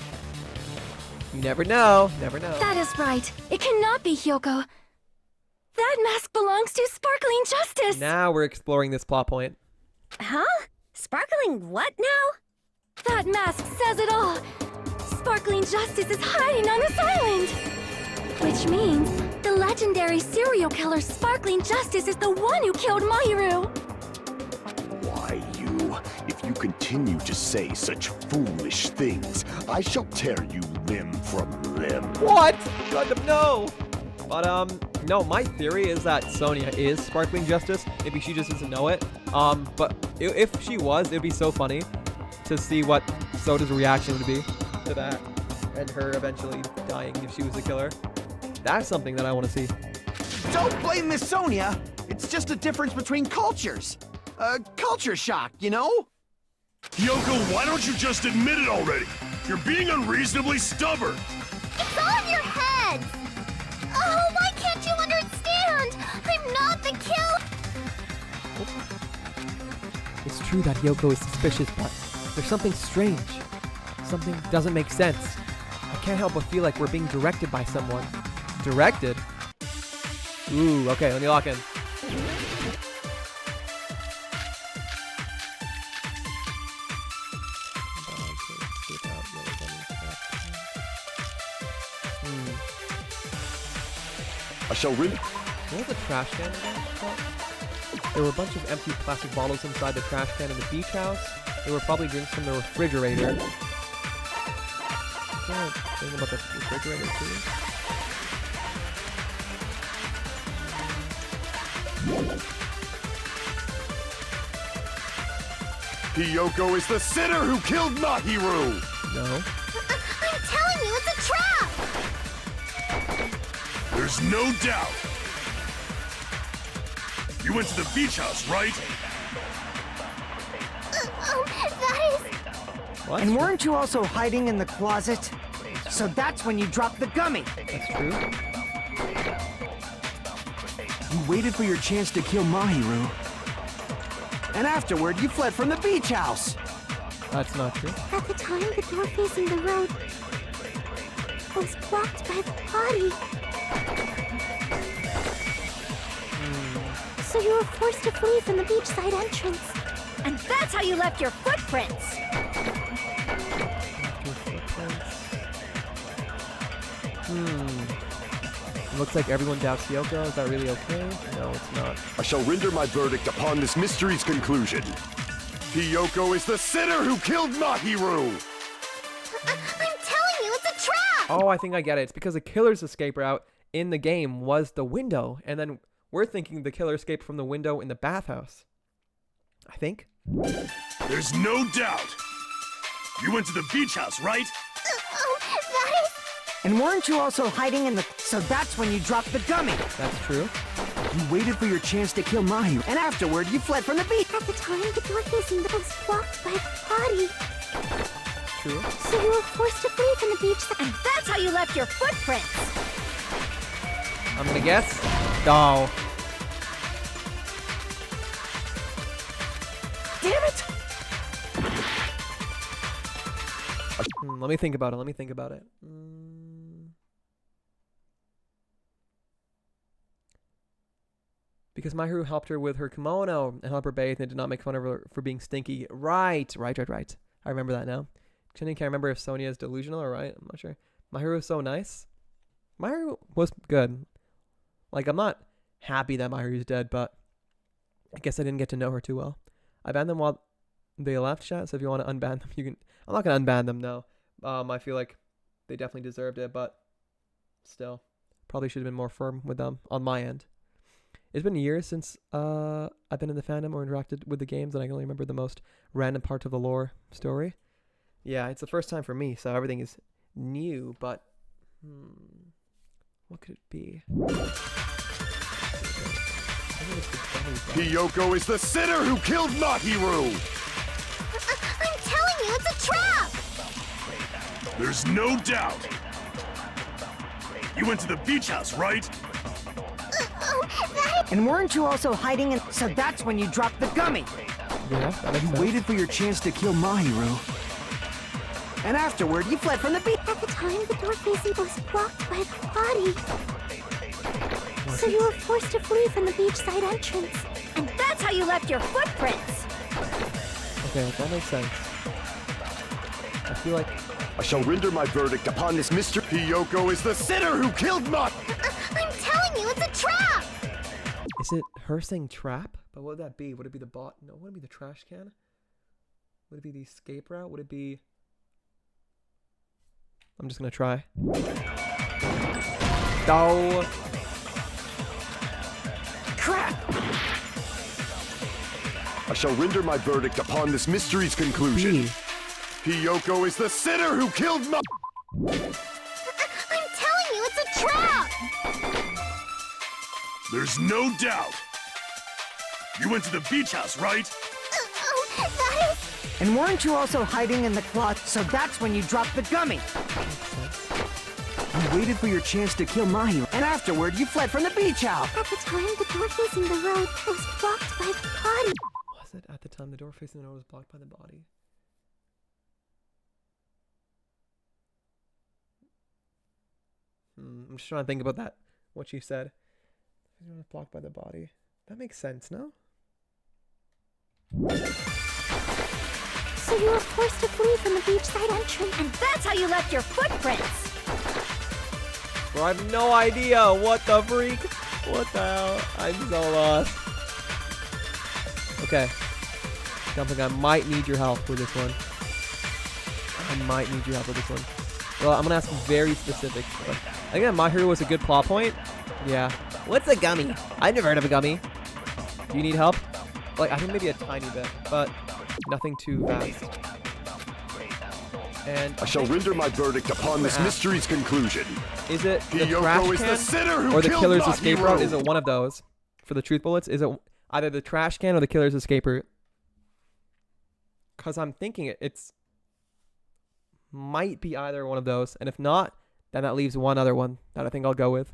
You never know. Never know. That is right. It cannot be Hiyoko. That mask belongs to Sparkling Justice. Now we're exploring this plot point. Huh? Sparkling what now? That mask says it all. Sparkling Justice is hiding on this island. Which means the legendary serial killer Sparkling Justice is the one who killed Mahiru. Why, you continue to say such foolish things, I shall tear you limb from limb. What? God, no. But, no, my theory is that Sonia is Sparkling Justice. Maybe she just doesn't know it. But if she was, it'd be so funny to see what Soda's reaction would be to that. And her eventually dying if she was the killer. That's something that I want to see. Don't blame Miss Sonia. It's just a difference between cultures. Culture shock, you know? Yoko, why don't you just admit it already? You're being unreasonably stubborn. It's all in your head! Oh, why can't you understand? I'm not the killer! It's true that Yoko is suspicious, but there's something strange. Something doesn't make sense. I can't help but feel like we're being directed by someone. Directed? Ooh, okay, let me lock in. I shall rid. What was the trash can again? There were a bunch of empty plastic bottles inside the trash can in the beach house. There were probably drinks from the refrigerator. Is there a thing about the refrigerator too? Hiyoko is the sinner who killed Mahiru! No. I'm telling you, it's a trap! There's no doubt. You went to the beach house, right? That is... What? And weren't you also hiding in the closet? So that's when you dropped the gummy. That's true. You waited for your chance to kill Mahiru. And afterward, you fled from the beach house. That's not true. At the time, the door facing the road was blocked by the body. So you were forced to flee from the beachside entrance. And that's how you left your footprints! Looks like everyone doubts Yoko. Is that really okay? No, it's not. I shall render my verdict upon this mystery's conclusion. Hiyoko is the sinner who killed Mahiru! I'm telling you, it's a trap! Oh, I think I get it. It's because the killer's escape route in the game was the window, and then we're thinking the killer escaped from the window in the bathhouse. I think. There's no doubt. You went to the beach house, right? That is... And weren't you also hiding in the... So that's when you dropped the gummy. That's true. You waited for your chance to kill Mahiru. And afterward, you fled from the beach. At the time, the door facing the was blocked by the body. True. So you were forced to flee from the beachside. And that's how you left your footprints! I'm gonna guess. Oh. Damn it! Let me think about it. Because Mahiru helped her with her kimono and helped her bathe and did not make fun of her for being stinky. Right. I remember that now. I can't remember if Sonia is delusional or right. I'm not sure. Mahiru was so nice. Mahiru was good. Like, I'm not happy that Mahiru's dead, but I guess I didn't get to know her too well. I banned them while they left, chat, so if you want to unban them, you can. I'm not going to unban them, no. I feel like they definitely deserved it, but still, probably should have been more firm with them on my end. It's been years since I've been in the fandom or interacted with the games, and I can only remember the most random parts of the lore story. Yeah, it's the first time for me, so everything is new, but what could it be? Hiyoko is the sinner who killed Mahiru! I'm telling you, it's a trap! There's no doubt. You went to the beach house, right? And weren't you also hiding in... So that's when you dropped the gummy. Yeah, that makes You sense. waited for your chance to kill Mahiru. And afterward, you fled from the beach. At the time, the door facing was blocked by the body. So you were forced to flee from the beachside entrance. And that's how you left your footprints! Okay, that makes sense. I feel like... I shall render my verdict upon this mystery. Hiyoko is the sinner who killed I'm telling you, it's a trap! Is it her saying trap? But what would that be? Would it be the bot? No, it wouldn't be the trash can. Would it be the escape route? Would it be... I'm just gonna try. No. Crap! I shall render my verdict upon this mystery's conclusion. Hiyoko is the sinner who killed Ma- I'm telling you, it's a trap! There's no doubt. You went to the beach house, right? That is... And weren't you also hiding in the closet? So that's when you dropped the gummy. You waited for your chance to kill Mahi, and afterward you fled from the beach house. At the time, the door facing the road was blocked by the body. Was it at the time the door facing the road was blocked by the body? I'm just trying to think about that. What she said. It was blocked by the body. That makes sense, no? So you were forced to flee from the beachside entrance. And that's how you left your footprints! Bro, I have no idea. What the freak? What the hell? I'm so lost. Okay. Dumpling, I might need your help with this one. I might need your help with this one. Well, I'm gonna ask very specific. But I think that My Hero was a good plot point. Yeah. What's a gummy? I've never heard of a gummy. Do you need help? Like, I think maybe a tiny bit, but nothing too vast. And I shall render my verdict upon this mystery's conclusion. Is it the Hiyoko trash is can the sinner who or the killed killer's Mahi escape route? Ru. Is it one of those? For the truth bullets, is it either the trash can or the killer's escape route? Because I'm thinking it's might be either one of those, and if not, then that leaves one other one that I think I'll go with.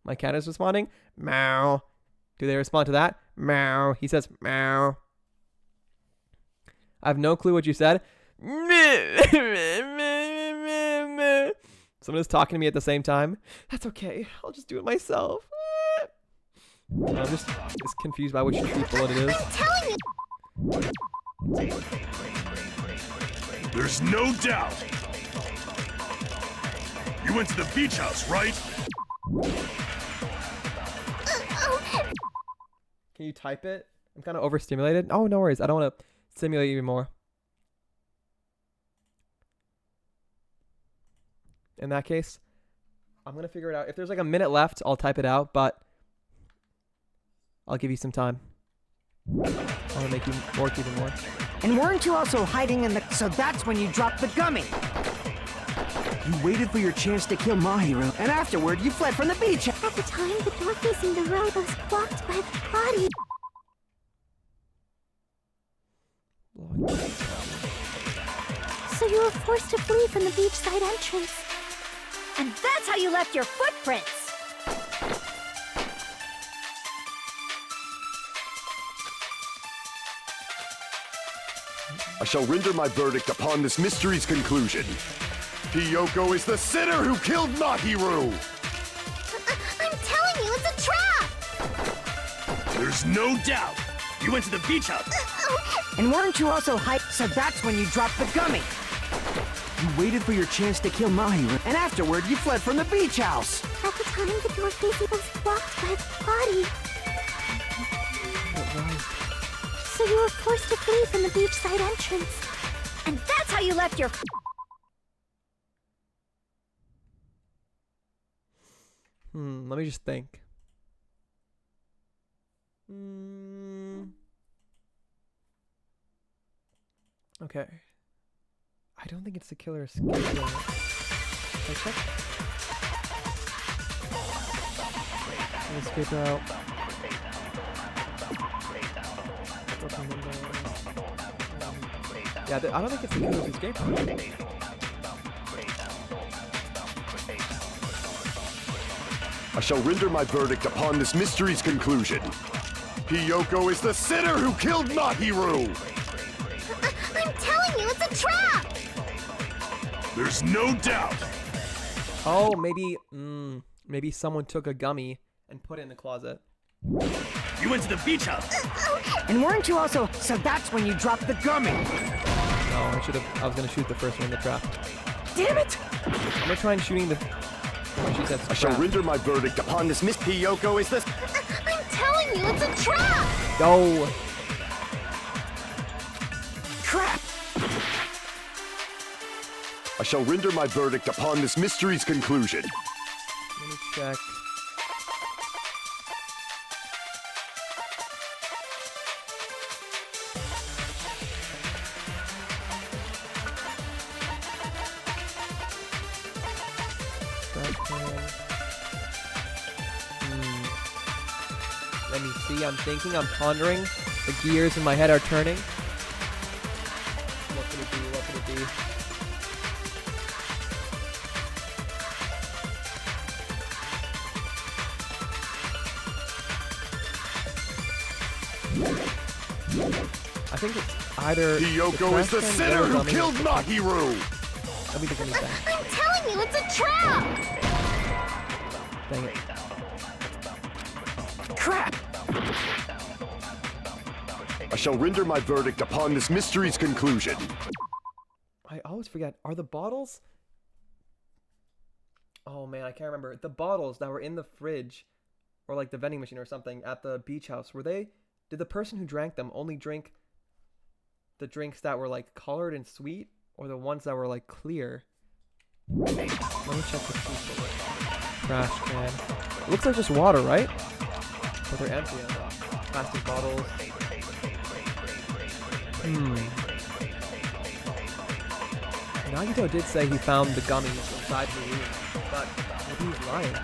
My cat is responding. Meow. Do they respond to that? Meow. He says meow. I have no clue what you said. Someone is talking to me at the same time. That's okay. I'll just do it myself. I'm just confused by which truth bullet it is. There's no doubt. You went to the beach house, right? Can you type it? I'm kind of overstimulated. Oh, no worries. I don't want to stimulate you even more. In that case, I'm going to figure it out. If there's like a minute left, I'll type it out, but I'll give you some time. I want to make you work even more. And weren't you also hiding in the... So that's when you dropped the gummy. You waited for your chance to kill Mahi Ru, and afterward you fled from the beach. At the time, the door facing the road was blocked by the body. So you were forced to flee from the beachside entrance. And that's how you left your footprints! I shall render my verdict upon this mystery's conclusion. Hiyoko is the sinner who killed Mahi Ru. I'm telling you, it's a trap! There's no doubt. You went to the beach house. And weren't you also So that's when you dropped the gummy. You waited for your chance to kill Mahi Ru, and afterward you fled from the beach house. At the time, the door facing was blocked by the body. So you were forced to flee from the beachside entrance. And that's how you left your... Let me just think. Okay. I don't think it's the killer escape route. Can I check? Escape route. Yeah, I don't think it's the killer's escape route. I shall render my verdict upon this mystery's conclusion. Hiyoko is the sinner who killed Mahi Ru. I'm telling you, it's a trap! There's no doubt. Oh, maybe someone took a gummy and put it in the closet. You went to the beach house. And weren't you also... So that's when you dropped the gummy. No, I was gonna shoot the first one in the trap. Damn it! I'm gonna try and shooting the... Oh, she says I shall render my verdict upon this Miss Hiyoko is this... I'm telling you, it's a trap! Go! Crap! I shall render my verdict upon this mystery's conclusion. Let me check. Let me see, I'm thinking, I'm pondering. The gears in my head are turning. What could it be? What could it be? I think it's either Hiyoko is the sinner who killed Mahiru! Let me think of anything. I'm telling you, it's a trap! Dang it. Crap! I shall render my verdict upon this mystery's conclusion. I always forget. Are the bottles... Oh man, I can't remember. The bottles that were in the fridge, or like the vending machine or something at the beach house, were they... Did the person who drank them only drink the drinks that were like colored and sweet, or the ones that were like clear? Let me check the trash can. It looks like just water, right? But they're empty. Plastic bottles. Nagito did say he found the gummies inside the room, but maybe he's lying.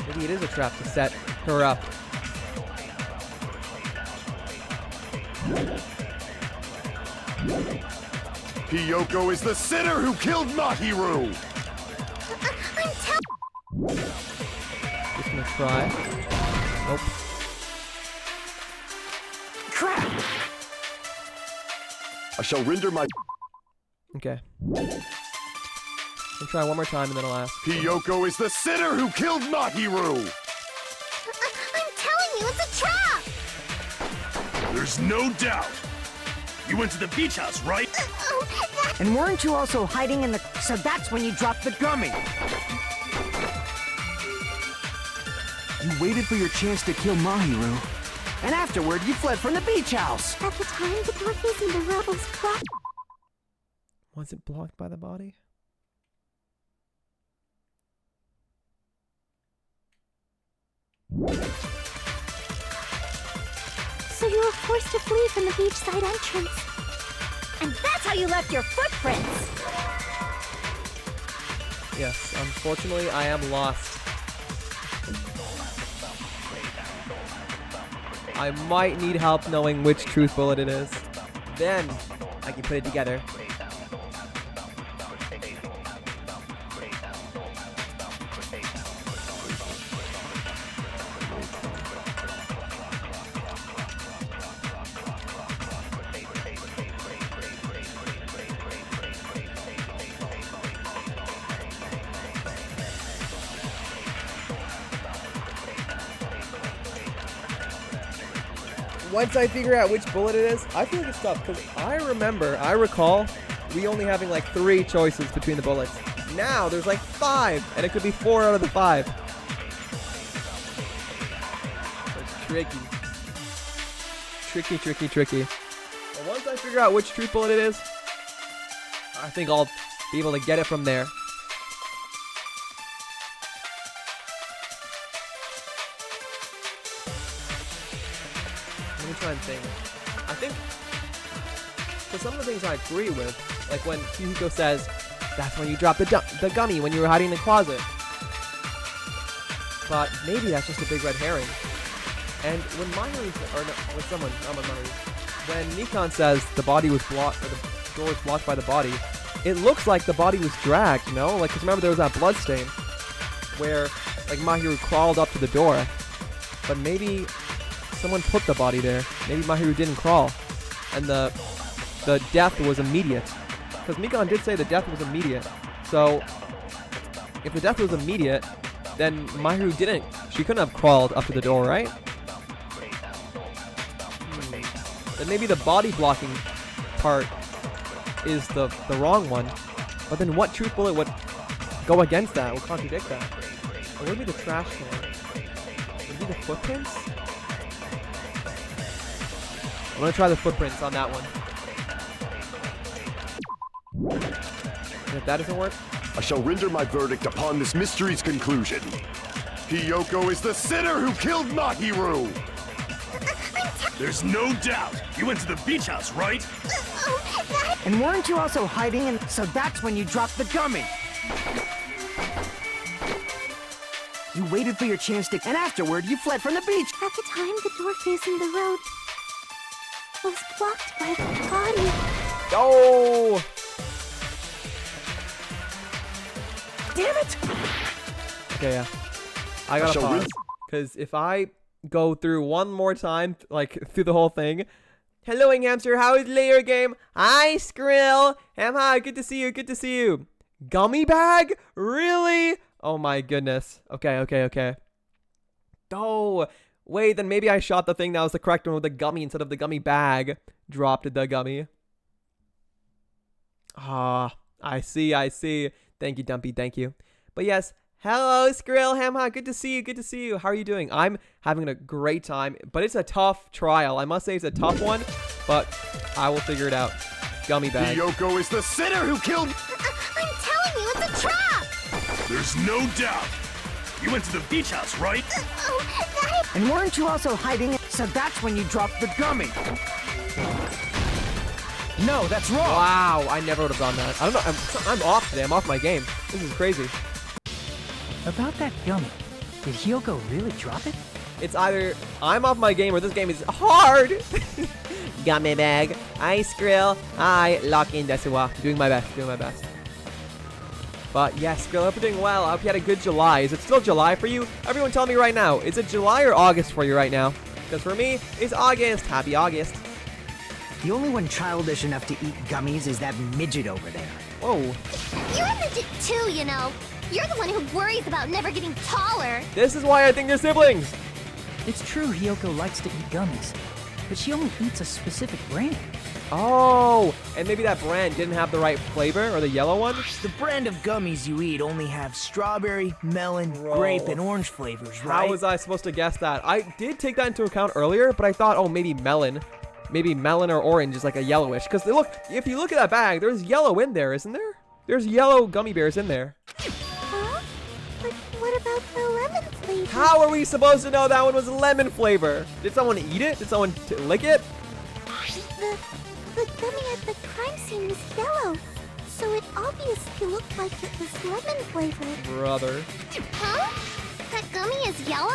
Maybe it is a trap to set her up. Hiyoko is the sinner who killed Mahiru! Just gonna try. Nope. Crap! I shall render my... Okay. I'll try one more time and then I'll ask. Hiyoko is the sinner who killed Mahiru! I'm telling you, it's a trap! There's no doubt. You went to the beach house, right? And weren't you also hiding in the... So that's when you dropped the gummy! You waited for your chance to kill Mahiru. And afterward, you fled from the beach house! At the time, the darkness and the rebels blocked... Was it blocked by the body? So you were forced to flee from the beachside entrance. And that's how you left your footprints! Yes, unfortunately I am lost. I might need help knowing which truth bullet it is. Then I can put it together. Once I figure out which bullet it is, I feel like it's tough, because I recall, we only having like 3 choices between the bullets. Now, there's like 5, and it could be 4 out of the 5. It's tricky. Tricky. But once I figure out which truth bullet it is, I think I'll be able to get it from there. Let me try and think. I think, for some of the things I agree with, like when Hihiko says, that's when you dropped the gummy when you were hiding in the closet. But maybe that's just a big red herring. And when when Nikon says the body was blocked, or the door was blocked by the body, it looks like the body was dragged, you know? Like, cause remember there was that blood stain where, like, Mahiru crawled up to the door. But maybe someone put the body there. Maybe Mahiru didn't crawl, and the death was immediate. Because Nikon did say the death was immediate. So if the death was immediate, then Mahiru didn't She couldn't have crawled up to the door, right? Then maybe the body blocking part is the wrong one. But then what truth bullet would go against that? Would contradict that? Or would it be the trash can? Would it be the footprints? I'm gonna try the footprints on that one. And if that doesn't work, I shall render my verdict upon this mystery's conclusion. Hiyoko is the sinner who killed Mahiru! There's no doubt. You went to the beach house, right? And weren't you also hiding? And so that's when you dropped the gummy. You waited for your chance to, and afterward you fled from the beach. At the time, the door facing the road was blocked by the body. oh! Damn it! Okay, yeah. I gotta pause. Because if I go through one more time, like through the whole thing. Hello, Ing Hamster. How is layer game? Hi, Skrill. Hi, good to see you. Good to see you. Gummy bag? Really? Oh my goodness. Okay. Oh, wait. Then maybe I shot the thing that was the correct one with the gummy instead of the gummy bag. Dropped the gummy. Ah, I see. Thank you, Dumpy. Thank you. But yes. Hello, Skrill, Hamha. Good to see you. How are you doing? I'm having a great time, but it's a tough trial. I must say it's a tough one, but I will figure it out. Gummy bag. Hiyoko is the sinner who killed... I'm telling you, it's a trap! There's no doubt. You went to the beach house, right? And weren't you also hiding? So that's when you dropped the gummy. No, that's wrong. Wow, I never would have done that. I don't know. I'm off today. I'm off my game. This is crazy. About that gummy, did Hiyoko really drop it? It's either I'm off my game or this game is hard. Gummy bag. I Skrill. I lock in Desuwa. Doing my best. But yes, Skrill, I hope you're doing well. I hope you had a good July. Is it still July for you? Everyone tell me right now. Is it July or August for you right now? Because for me, it's August. Happy August. The only one childish enough to eat gummies is that midget over there. Whoa. You're a midget too, you know. You're the one who worries about never getting taller. This is why I think they're siblings. It's true Hiyoko likes to eat gummies, but she only eats a specific brand. Oh, and maybe that brand didn't have the right flavor, or the yellow one? The brand of gummies you eat only have strawberry, melon, grape, and orange flavors, right? How was I supposed to guess that? I did take that into account earlier, but I thought, oh, maybe melon. Maybe melon or orange is like a yellowish. Because look, if you look at that bag, there's yellow in there, isn't there? There's yellow gummy bears in there. Huh? But what about the lemon flavor? How are we supposed to know that one was lemon flavor? Did someone eat it? Did someone lick it? The gummy at the crime scene was yellow, so it obviously looked like it was lemon flavored. Brother. Huh? That gummy is yellow?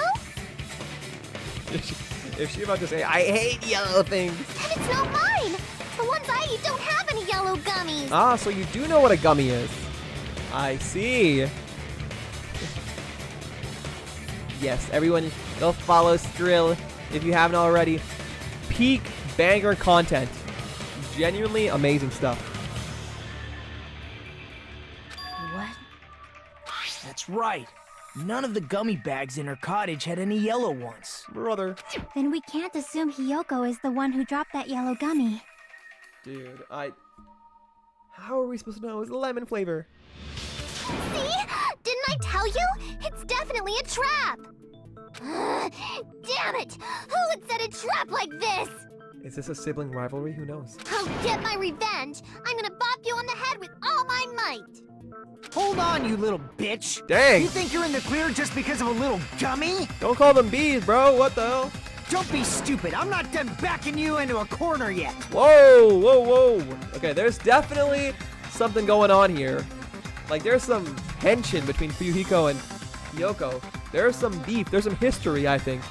If she about to say, I hate yellow things. And it's not mine! The ones I eat don't have any yellow gummies! Ah, so you do know what a gummy is. I see. Yes, everyone, go follow Skrill if you haven't already. Peak banger content. Genuinely amazing stuff. What? That's right. None of the gummy bags in her cottage had any yellow ones. Brother. Then we can't assume Hiyoko is the one who dropped that yellow gummy. Dude, how are we supposed to know? It's lemon flavor. See? Didn't I tell you? It's definitely a trap! Damn it! Who would set a trap like this? Is this a sibling rivalry? Who knows? I'll get my revenge! I'm gonna bop you on the head with all my might! Hold on, you little bitch! Dang! You think you're in the clear just because of a little gummy? Don't call them bees, bro. What the hell? Don't be stupid. I'm not done backing you into a corner yet. Whoa. Okay, there's definitely something going on here. Like, there's some tension between Fuyuhiko and Hiyoko. There's some beef. There's some history, I think.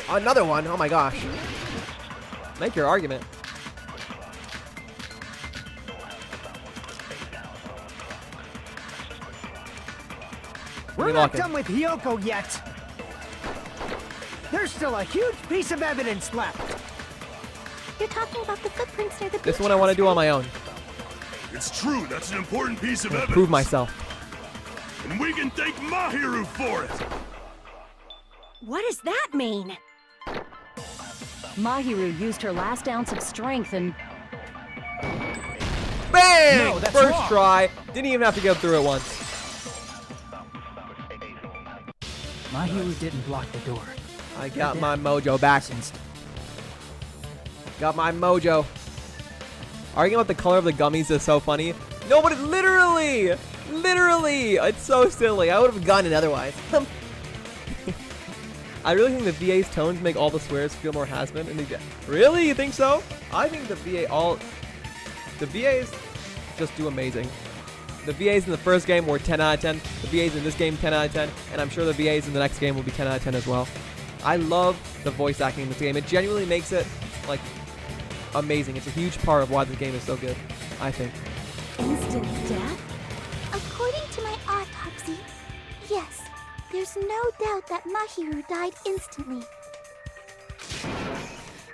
Another one. Oh my gosh. Make your argument. We're not done with Hiyoko yet. There's still a huge piece of evidence left. You're talking about the footprints near the This beach one I want to house, do on my own. It's true. That's an important piece of evidence. Prove myself. And we can thank Mahiru for it. What does that mean? Mahiru used her last ounce of strength and... Bang! No, that's First wrong. try. Didn't even have to go through it once. Mahiru didn't block the door. I got my mojo back. Got my mojo. Arguing about the color of the gummies is so funny. No, but it literally, it's so silly. I would have gotten it otherwise. I really think the VA's tones make all the swears feel more has-been. Really? You think so? I think the VAs just do amazing. The VAs in the first game were 10 out of 10. The VAs in this game, 10 out of 10. And I'm sure the VAs in the next game will be 10 out of 10 as well. I love the voice acting in this game. It genuinely makes it, like, amazing. It's a huge part of why the game is so good, I think. Instant death? According to my autopsy, yes, there's no doubt that Mahiru died instantly.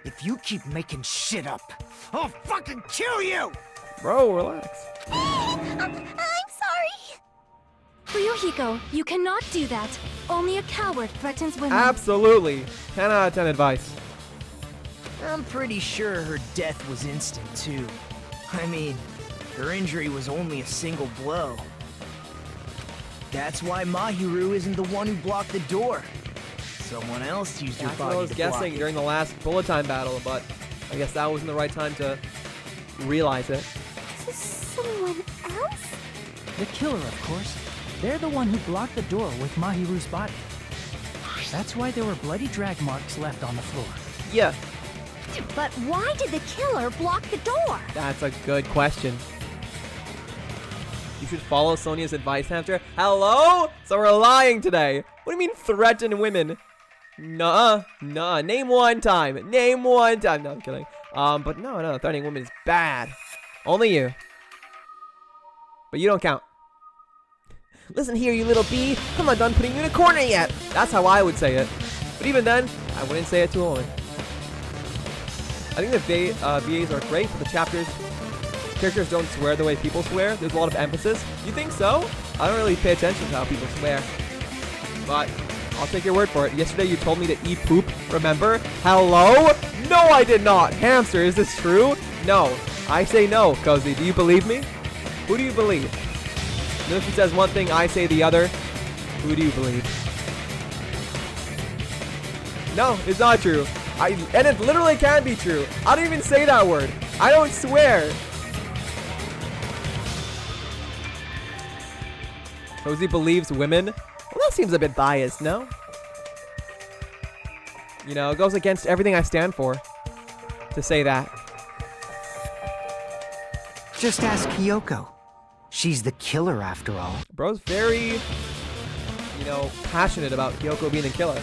If you keep making shit up, I'll fucking kill you! Bro, relax. I'm sorry! Ryuhiko, you cannot do that. Only a coward threatens women. Absolutely. 10 out of 10 advice. I'm pretty sure her death was instant, too. I mean, her injury was only a single blow. That's why Mahiru isn't the one who blocked the door. Someone else used her That's what body I was to block guessing it. during the last bullet time battle, but I guess that wasn't the right time to realize it. Someone else? The killer, of course. They're the one who blocked the door with Mahiru's body. That's why there were bloody drag marks left on the floor. Yeah, But why did the killer block the door? that's a good question. You should follow Sonia's advice, Hamster. Hello? So we're lying today. What do you mean threaten women? Nuh-uh. Nuh-uh. Name one time. Name one time. No, I'm kidding. But no, threatening women is bad. Only you. But you don't count. Listen here, you little bee. I'm not done putting you in a corner yet. That's how I would say it. But even then, I wouldn't say it to a woman. I think the VAs are great for the chapters. Characters don't swear the way people swear. There's a lot of emphasis. You think so? I don't really pay attention to how people swear. But I'll take your word for it. Yesterday you told me to eat poop, remember? Hello? No, I did not. Hamster, is this true? No. I say no, Cozy. Do you believe me? Who do you believe? And if he says one thing, I say the other. Who do you believe? No, it's not true. And it literally can be true. I don't even say that word. I don't swear. Cozy believes women? Well, that seems a bit biased, no? You know, it goes against everything I stand for to say that. Just ask Kyoko. She's the killer after all. Bro's very, you know, passionate about Kyoko being the killer.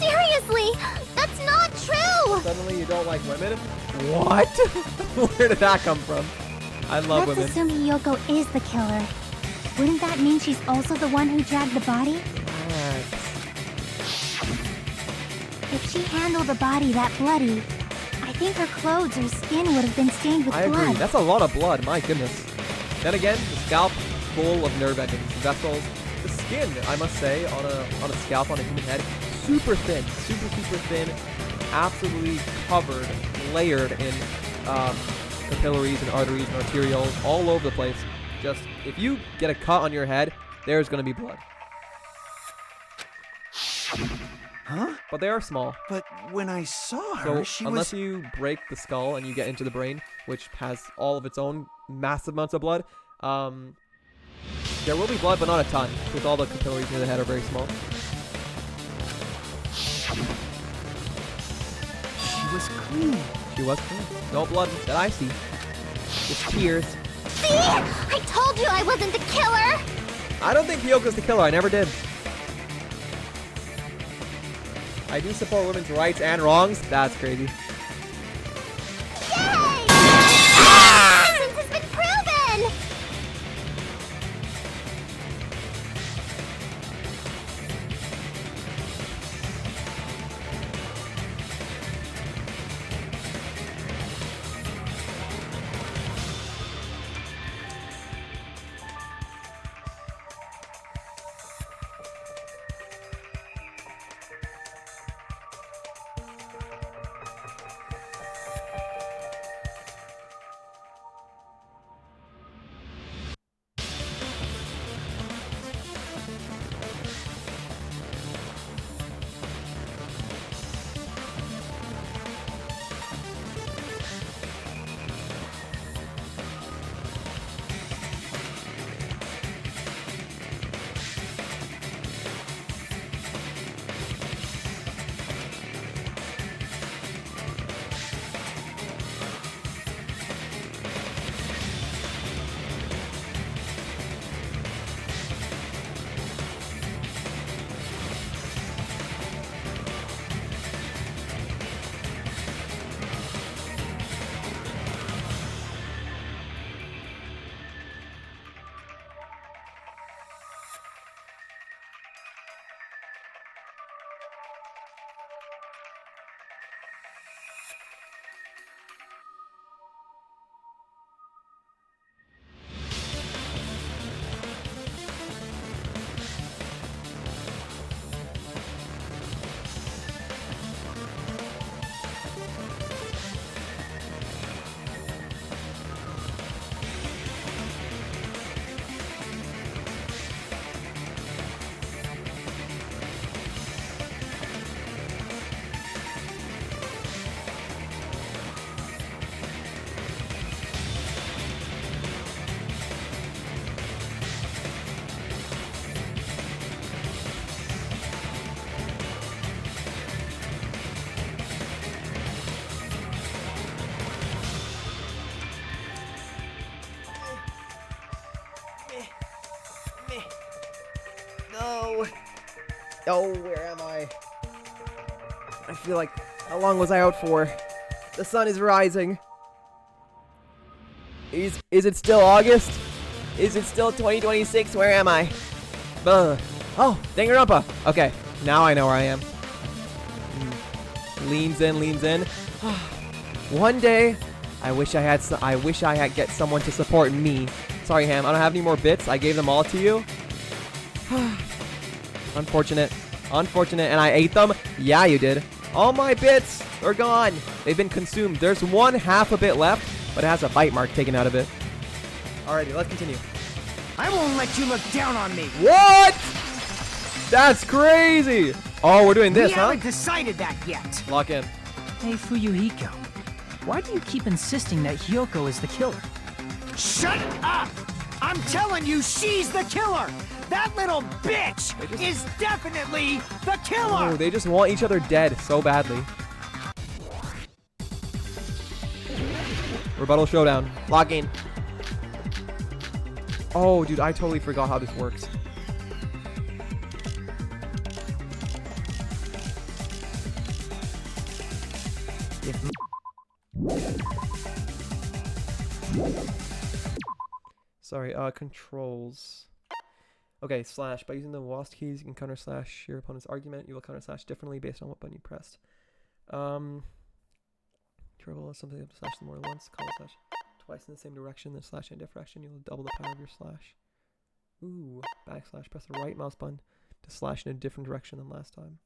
Seriously, that's not true! Suddenly you don't like women? What? Where did that come from? I love Let's women. assume Hiyoko is the killer. Wouldn't that mean she's also the one who dragged the body? If she handled the body that bloody, I think her clothes or skin would have been stained with I blood. agree. That's a lot of blood. My goodness. Then again, the scalp full of nerve endings, vessels. The skin, I must say, on a scalp on a human head, super thin, super thin, absolutely covered, layered in capillaries and arteries and arterioles all over the place. Just if you get a cut on your head, there's gonna be blood. Huh? But they are small. But when I saw So her, she unless was... you break the skull and you get into the brain, which has all of its own massive amounts of blood, there will be blood, but not a ton, because all the capillaries near the head are very small. She was clean. She was clean. No blood that I see. Just tears. See? I told you I wasn't the killer! I don't think Hyoko's the killer. I never did. I do support women's rights and wrongs. That's crazy. Yay! Innocence has been proven! No. Oh, where am I? I feel like, how long was I out for? The sun is rising. Is it still August? Is it still 2026? Where am I? Oh, Danganronpa. Okay, now I know where I am. Leans in, leans in. One day, I wish I had get someone to support me. Sorry, Ham, I don't have any more bits. I gave them all to you. Unfortunate. Unfortunate, and I ate them? Yeah, you did. All my bits are gone. They've been consumed. There's 1/2 a bit left, but it has a bite mark taken out of it. Alrighty, let's continue. I won't let you look down on me. What? That's crazy. Oh, we're doing this, we huh? haven't decided that yet. Lock in. Hey, Fuyuhiko. Why do you keep insisting that Hyoko is the killer? Shut up! I'm telling you, she's the killer! That little bitch is definitely the killer! Oh, they just want each other dead so badly. Rebuttal showdown. Lock in. Oh, dude, I totally forgot how this works. Sorry, controls. Okay, slash. By using the WASD keys, you can counter slash your opponent's argument. You will counter slash differently based on what button you pressed. Control is something you have to slash more than once. Comma slash twice in the same direction, then slash in a different direction. You will double the power of your slash. Ooh, backslash. Press the right mouse button to slash in a different direction than last time.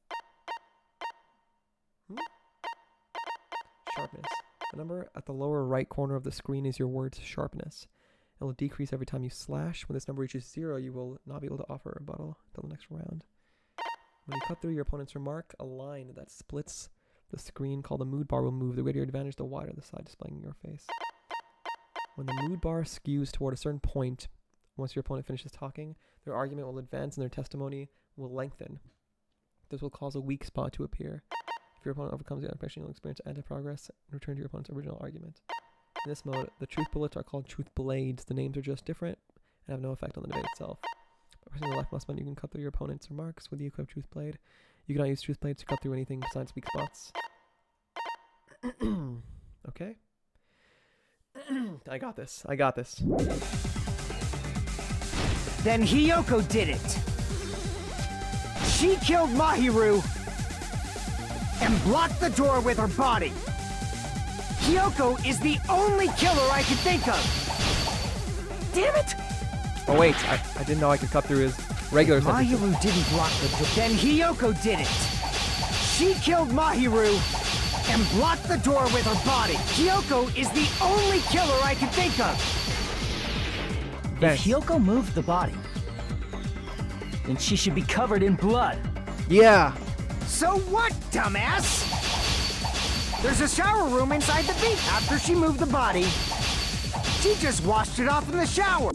Sharpness. The number at the lower right corner of the screen is your word's sharpness. It will decrease every time you slash. When this number reaches 0, you will not be able to offer a rebuttal until the next round. When you cut through your opponent's remark, a line that splits the screen called the mood bar will move. The greater your advantage, the wider the side displaying in your face. When the mood bar skews toward a certain point, once your opponent finishes talking, their argument will advance and their testimony will lengthen. This will cause a weak spot to appear. If your opponent overcomes the impression, you'll experience anti-progress and return to your opponent's original argument. In this mode, the truth bullets are called truth blades. The names are just different and have no effect on the debate itself. By pressing the left mouse button, you can cut through your opponent's remarks with the equipped truth blade. You cannot use truth blades to cut through anything besides weak spots. Okay. I got this. I got this. Then Hyoko did it. She killed Mahiru and blocked the door with her body. Hyoko is the only killer I can think of. Damn it! Oh wait, I didn't know I could cut through his regular sentences. Mahiru didn't block the door. Then Hyoko did it. She killed Mahiru and blocked the door with her body. Hyoko is the only killer I can think of. If Hyoko moved the body, then she should be covered in blood. Yeah. So what, dumbass? There's a shower room inside the beach. After she moved the body, she just washed it off in the shower.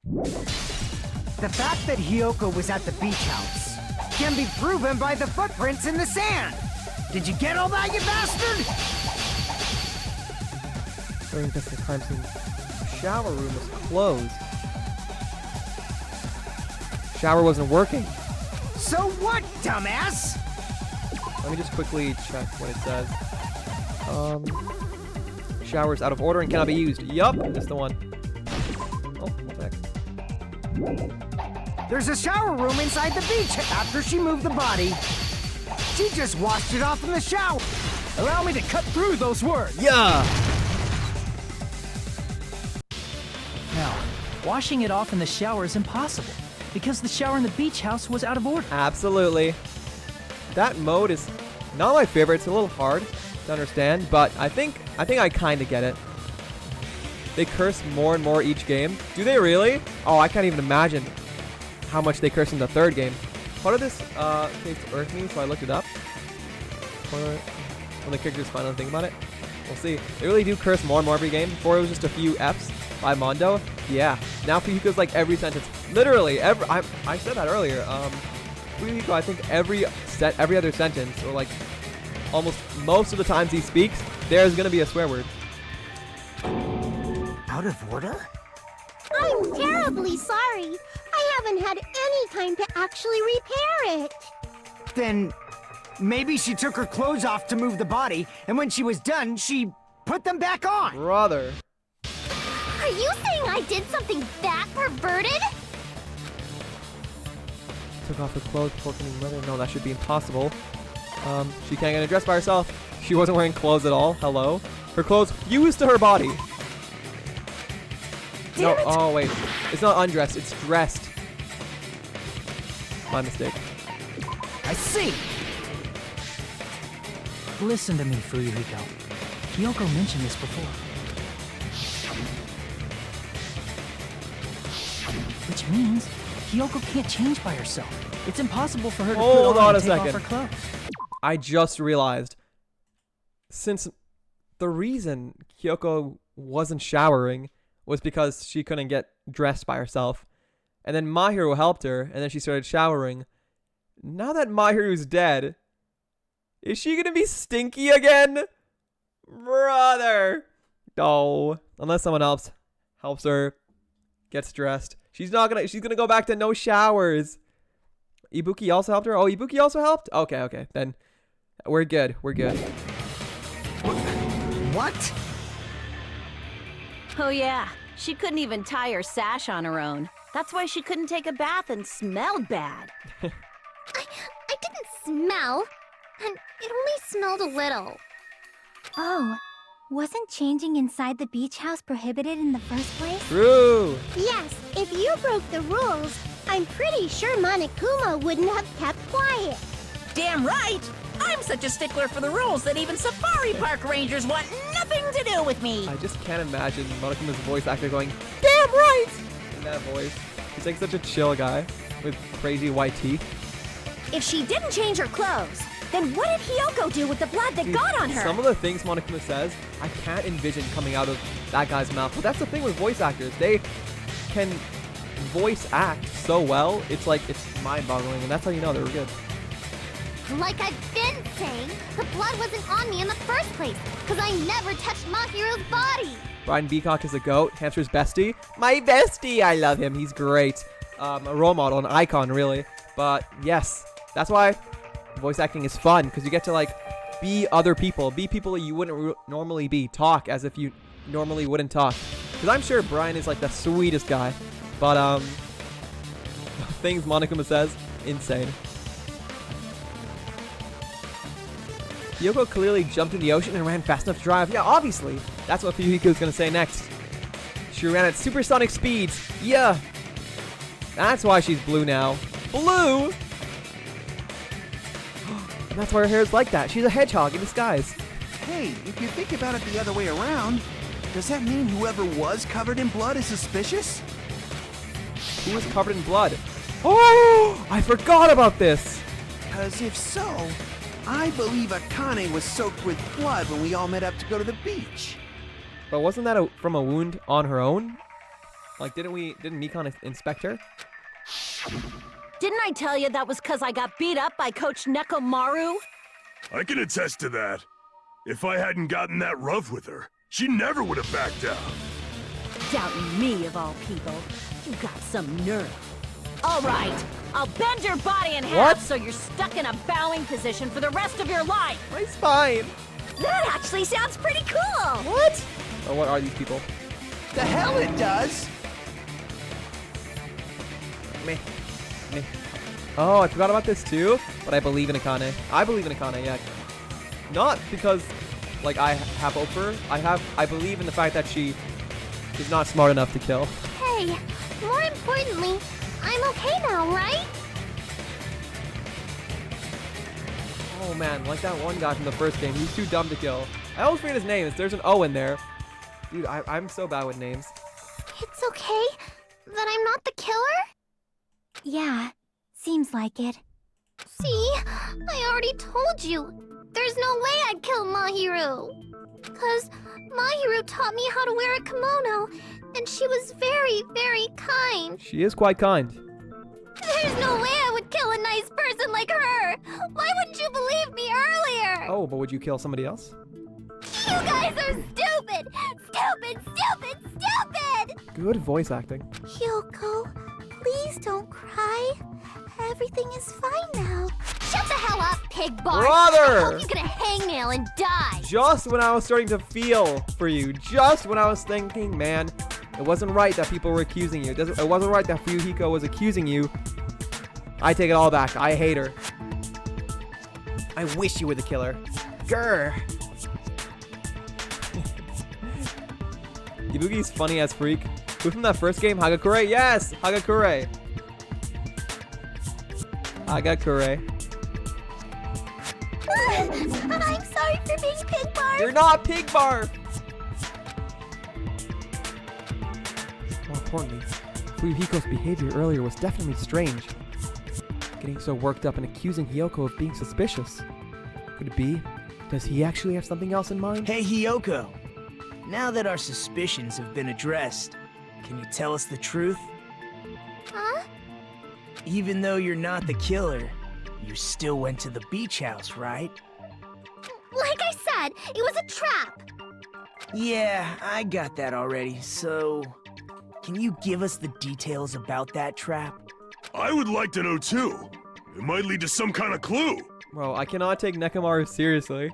The fact that Hyoko was at the beach house can be proven by the footprints in the sand. Did you get all that, you bastard? During the crime scene, shower room was closed. Shower wasn't working. So what, dumbass? Let me just quickly check what it says. Shower's out of order and cannot be used. Yup, that's the one. Oh, what the heck? There's a shower room inside the beach. After she moved the body, she just washed it off in the shower. Allow me to cut through those words. Yeah! Now, washing it off in the shower is impossible, because the shower in the beach house was out of order. Absolutely. That mode is not my favorite. It's a little hard to understand, but I think I kind of get it. They curse more and more each game. Do they really? Oh, I can't even imagine how much they curse in the third game. Part of this case irked me, so I looked it up. When the characters finally think about it, we'll see. They really do curse more and more every game. Before it was just a few Fs by Mondo. Yeah. Now Fuyuhiko's like every sentence. Literally, I said that earlier. Fuyuhiko, I think every other sentence, or like almost most of the times he speaks, there's gonna be a swear word. Out of order? I'm terribly sorry. I haven't had any time to actually repair it. Then maybe she took her clothes off to move the body, and when she was done, she put them back on. Brother. Are you saying I did something that perverted? Took off her clothes before committing murder. No, that should be impossible. She can't get undressed by herself. She wasn't wearing clothes at all. Hello? Her clothes fused to her body. No, oh wait. It's not undressed, it's dressed. My mistake. I see. Listen to me, Fuyuhiko. Kyoko mentioned this before. Which means Kyoko can't change by herself. It's impossible for her to Hold put on on and a take second. off her clothes. I just realized, since the reason Kyoko wasn't showering was because she couldn't get dressed by herself, and then Mahiru helped her, and then she started showering. Now that Mahiru's dead, is she gonna be stinky again? Brother! No. Unless someone else helps her, gets dressed. She's gonna go back to no showers. Ibuki also helped her? Oh, Ibuki also helped? Okay. Then we're good. What? Oh yeah, she couldn't even tie her sash on her own. That's why she couldn't take a bath and smelled bad. I didn't smell, and it only smelled a little. Oh, wasn't changing inside the beach house prohibited in the first place? True. Yes, if you broke the rules, I'm pretty sure Monokuma wouldn't have kept quiet. Damn right! I'm such a stickler for the rules that even safari park rangers want nothing to do with me. I just can't imagine Monokuma's voice actor going, "Damn right!" in that voice. He's like such a chill guy with crazy white teeth. If she didn't change her clothes, then what did Hiyoko do with the blood that Dude, got on her? Some of the things Monokuma says, I can't envision coming out of that guy's mouth. But that's the thing with voice actors. They can voice act so well. It's mind-boggling, and that's how you know they're good. Like I've been saying, the blood wasn't on me in the first place, because I never touched Mahiru's body. Brian Beacock is a goat. Hamster's bestie. My bestie! I love him. He's great. A role model, an icon, really. But yes, that's why voice acting is fun, because you get to be other people. Be people that you wouldn't normally be. Talk as if you normally wouldn't talk. Because I'm sure Brian is the sweetest guy. But things Monokuma says, insane. Yoko clearly jumped in the ocean and ran fast enough to drive. Yeah, obviously. That's what Fuyuhiko's gonna say next. She ran at supersonic speeds. Yeah. That's why she's blue now. Blue? And that's why her hair is like that. She's a hedgehog in disguise. Hey, if you think about it the other way around, does that mean whoever was covered in blood is suspicious? Who was covered in blood? Oh! I forgot about this! Because if so, I believe Akane was soaked with blood when we all met up to go to the beach. But wasn't that from a wound on her own? Didn't Mikon inspect her? Didn't I tell you that was because I got beat up by Coach Nekomaru? I can attest to that. If I hadn't gotten that rough with her, she never would have backed down. Doubting me, of all people. You got some nerve. All right, I'll bend your body in half so you're stuck in a bowing position for the rest of your life. My spine. That actually sounds pretty cool. What? Oh, what are these people? The hell it does! Meh. Oh, I forgot about this too, but I believe in Akane. I believe in Akane, yeah. Not because, I have hope for her. I believe in the fact that she is not smart enough to kill. Hey, more importantly, I'm okay now, right? Oh man, like that one guy from the first game. He was too dumb to kill. I always forget his name. There's an O in there. Dude, I'm so bad with names. It's okay that I'm not the killer? Yeah, seems like it. See? I already told you. There's no way I'd kill Mahiru. 'Cause Mahiru taught me how to wear a kimono, and she was very, very kind. She is quite kind. There's no way I would kill a nice person like her. Why wouldn't you believe me earlier? Oh, but would you kill somebody else? You guys are stupid! Stupid, stupid, stupid! Good voice acting. Hiyoko, Please don't cry. Everything is fine now. Shut the hell up, pig Bart. Brother! I hope you get a hangnail and die. Just when I was starting to feel for you, just when I was thinking, man, it wasn't right that people were accusing you. It wasn't right that Fuyuhiko was accusing you. I take it all back. I hate her. I wish you were the killer. Grr. Ibuki's funny as freak. Who from that first game? Hagakure? Yes! Hagakure. Hagakure. I'm sorry for being Pig Barf. You're not Pig Barf! More importantly, Fuyuhiko's behavior earlier was definitely strange. Getting so worked up and accusing Hiyoko of being suspicious. Could it be? Does he actually have something else in mind? Hey, Hiyoko. Now that our suspicions have been addressed, can you tell us the truth? Huh? Even though you're not the killer, you still went to the beach house, right? Like I said, it was a trap. Yeah, I got that already, so... Can you give us the details about that trap? I would like to know too. It might lead to some kind of clue. Bro, I cannot take Nekomaru seriously.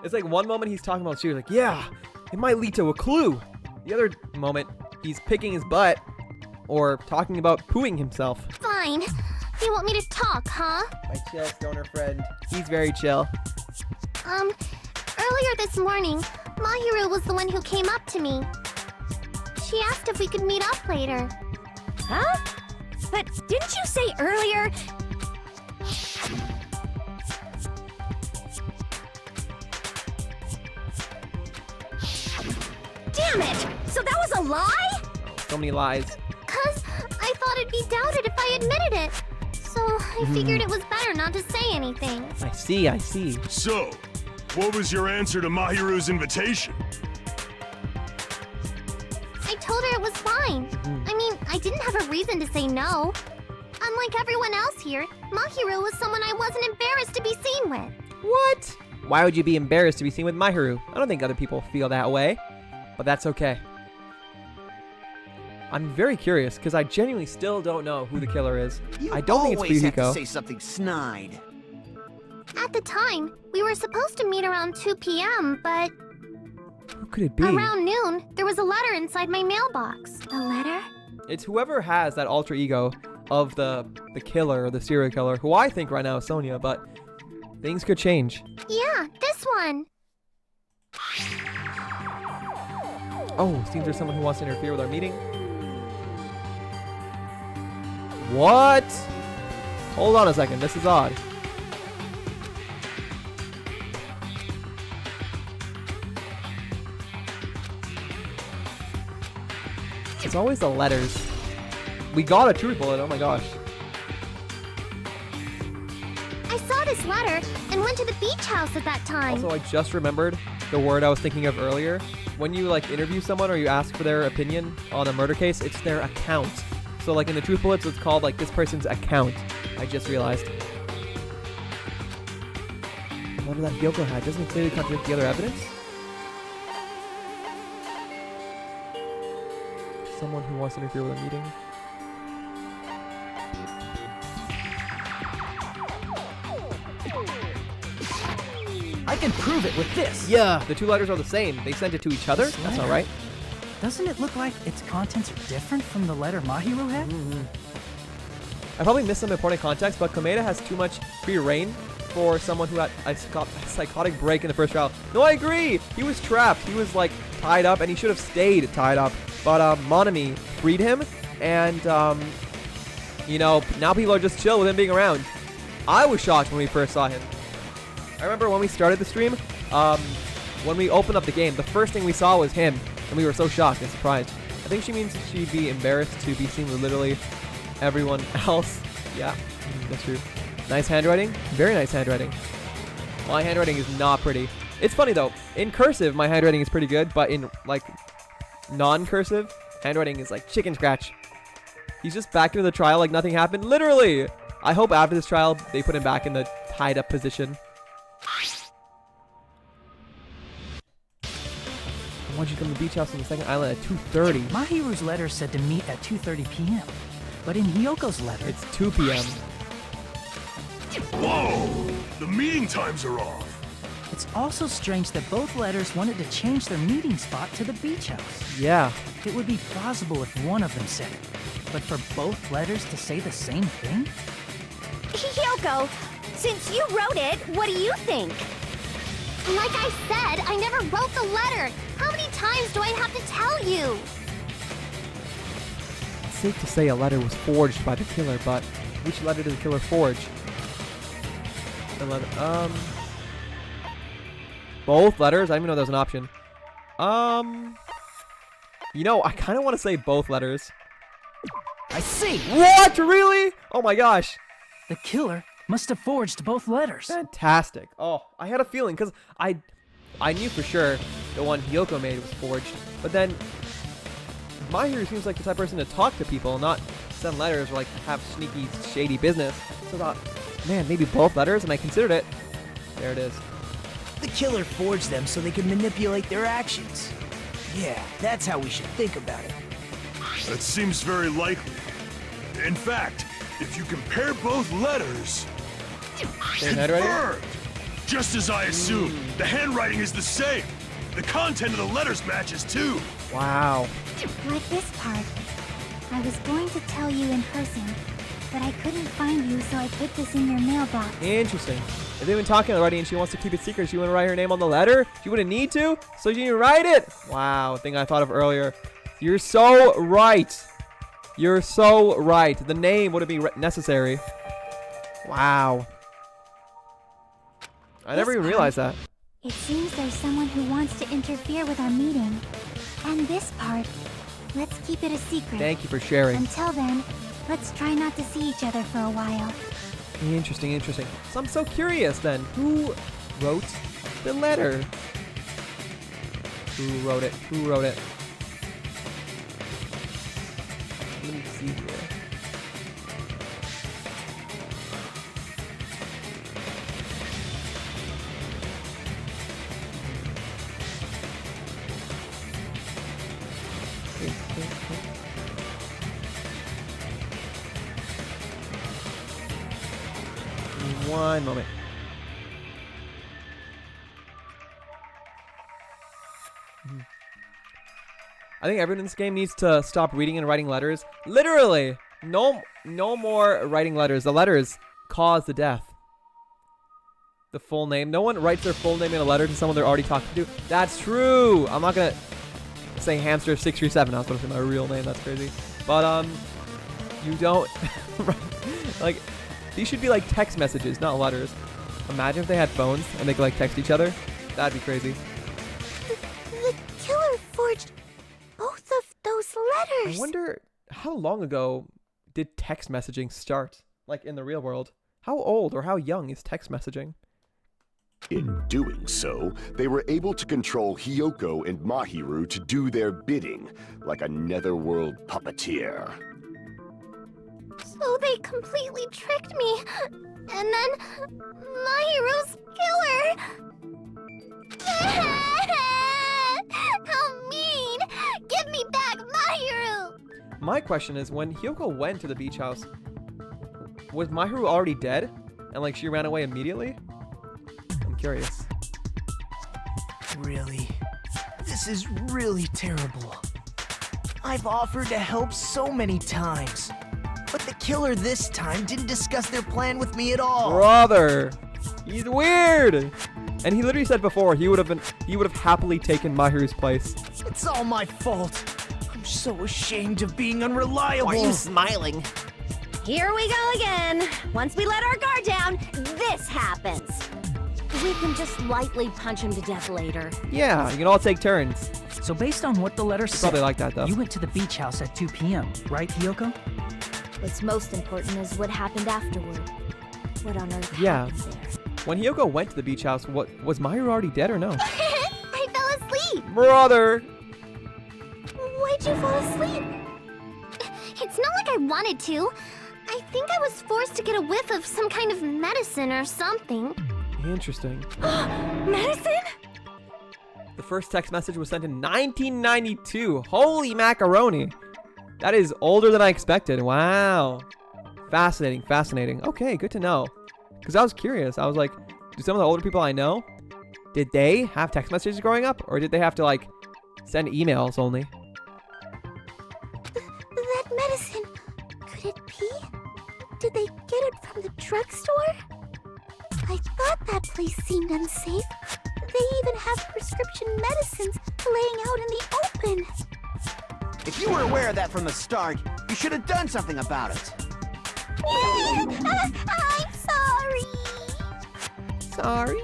It's like one moment he's talking about Shiro, like, yeah, it might lead to a clue. The other moment, he's picking his butt or talking about pooing himself. Fine. You want me to talk, huh? My chill stoner friend. He's very chill. Earlier this morning, Mahiru was the one who came up to me. She asked if we could meet up later. Huh? But didn't you say earlier? Damn it! So that was a lie? So many lies. 'Cause I thought it'd be doubted if I admitted it. So I figured it was better not to say anything. I see, I see. So, what was your answer to Mahiru's invitation? I told her it was fine. I mean, I didn't have a reason to say no. Unlike everyone else here, Mahiru was someone I wasn't embarrassed to be seen with. What? Why would you be embarrassed to be seen with Mahiru? I don't think other people feel that way. But that's okay. I'm very curious, because I genuinely still don't know who the killer is. I don't think it's always have to Fuyuhiko. say something snide. At the time, we were supposed to meet around 2 p.m., but Who could it be? around noon, there was a letter inside my mailbox. A letter? It's whoever has that alter ego of the killer, or the serial killer, who I think right now is Sonia, but things could change. Yeah, this one. Oh, seems there's someone who wants to interfere with our meeting. What? Hold on a second, this is odd. It's always the letters. We got a truth bullet, oh my gosh. I saw this letter and went to the beach house at that time. Also, I just remembered the word I was thinking of earlier. When you like interview someone or you ask for their opinion on a murder case, it's their account. So like in the truth bullets, it's called like this person's account. I just realized. The letter that Hyoko had doesn't clearly contradict the other evidence. Someone who wants to interfere with a meeting. I can prove it with this. Yeah, the two letters are the same. They sent it to each other. That's all right. Doesn't it look like its contents are different from the letter Mahiru had? I probably missed some important context, but Komeda has too much free reign for someone who had a psychotic break in the first trial. No, I agree. He was trapped. He was like tied up, and he should have stayed tied up. But Monami freed him, and you know, now people are just chill with him being around. I was shocked when we first saw him. I remember when we started the stream, when we opened up the game, the first thing we saw was him, and we were so shocked and surprised. I think she means she'd be embarrassed to be seen with literally everyone else. Yeah, that's true. Nice handwriting. Very nice handwriting. My handwriting is not pretty. It's funny though. In cursive, my handwriting is pretty good, but in like non-cursive, handwriting is like chicken scratch. He's just back into the trial like nothing happened. Literally. I hope after this trial, they put him back in the tied up position. I want you to come to the beach house on the second island at 2:30. Mahiru's letter said to meet at 2:30 p.m. But in Hyoko's letter, It's 2 p.m. Whoa! The meeting times are off. it's also strange that both letters wanted to change their meeting spot to the beach house. Yeah. It would be plausible if one of them said it, but for both letters to say the same thing? Hyoko, since you wrote it, what do you think? Like I said, I never wrote the letter. How many times do I have to tell you? It's safe to say a letter was forged by the killer, but which letter did the killer forge? Both letters? I didn't even know there was an option. You know, I kind of want to say both letters. I see! What? Really? Oh my gosh. The killer must have forged both letters. Fantastic. Oh, I had a feeling, because I knew for sure the one Hyoko made was forged. But then, Mahiru seems like the type of person to talk to people, not send letters or like have sneaky, shady business. So I thought, man, maybe both letters, and I considered it. There it is. The killer forged them so they could manipulate their actions. Yeah, that's how we should think about it. That seems very likely. In fact, if you compare both letters... Same handwriting? Confirmed! Just as I assumed, the handwriting is the same. The content of the letters matches too. Wow. Like this part. I was going to tell you in person, but I couldn't find you, so I put this in your mailbox. Interesting. If they've been talking already and she wants to keep it secret, she wouldn't write her name on the letter? She wouldn't need to? So she didn't write it? Wow, thing I thought of earlier. You're so right. You're so right. The name wouldn't be necessary. Wow. I never even realized that. It seems there's someone who wants to interfere with our meeting. And this part, let's keep it a secret. Thank you for sharing. Until then, let's try not to see each other for a while. Interesting, interesting. So I'm so curious then. Who wrote the letter? Who wrote it? Who wrote it? Let me see here. One moment. I think everyone in this game needs to stop reading and writing letters. Literally, no more writing letters. The letters cause the death. The full name. No one writes their full name in a letter to someone they're already talking to. That's true. I'm not gonna say hamster637. I was gonna say my real name. That's crazy. But you don't like. These should be like text messages, not letters. Imagine if they had phones and they could like text each other. That'd be crazy. The killer forged both of those letters. I wonder how long ago did text messaging start? Like in the real world. How old or how young is text messaging? In doing so, they were able to control Hyoko and Mahiru to do their bidding, like a netherworld puppeteer. So they completely tricked me. And then Mahiru's killer. How mean! Give me back Mahiru! My question is, when Hyoko went to the beach house, was Mahiru already dead? And like she ran away immediately? I'm curious. Really? This is really terrible. I've offered to help so many times. But the killer this time didn't discuss their plan with me at all. Brother! He's weird! And he literally said before he would have happily taken Mahiru's place. It's all my fault. I'm so ashamed of being unreliable. Why are you smiling? Here we go again. Once we let our guard down, this happens. We can just lightly punch him to death later. Yeah, you can all take turns. So based on what the letter said, probably like that though. You went to the beach house at 2 p.m., right, Hyoko? What's most important is what happened afterward. What on earth happened there? When Hyoko went to the beach house, what was Mahiru already dead or no? I fell asleep. Brother! Why'd you fall asleep? It's not like I wanted to. I think I was forced to get a whiff of some kind of medicine or something. Interesting. Medicine? The first text message was sent in 1992. Holy macaroni. That is older than I expected. Wow. Fascinating, fascinating. Okay, good to know. Because I was curious. I was like, do some of the older people I know, did they have text messages growing up? Or did they have to, like, send emails only? That medicine, could it be? Did they get it from the drugstore? I thought that place seemed unsafe. They even have prescription medicines laying out in the open. If you were aware of that from the start, you should have done something about it. I'm sorry. Sorry.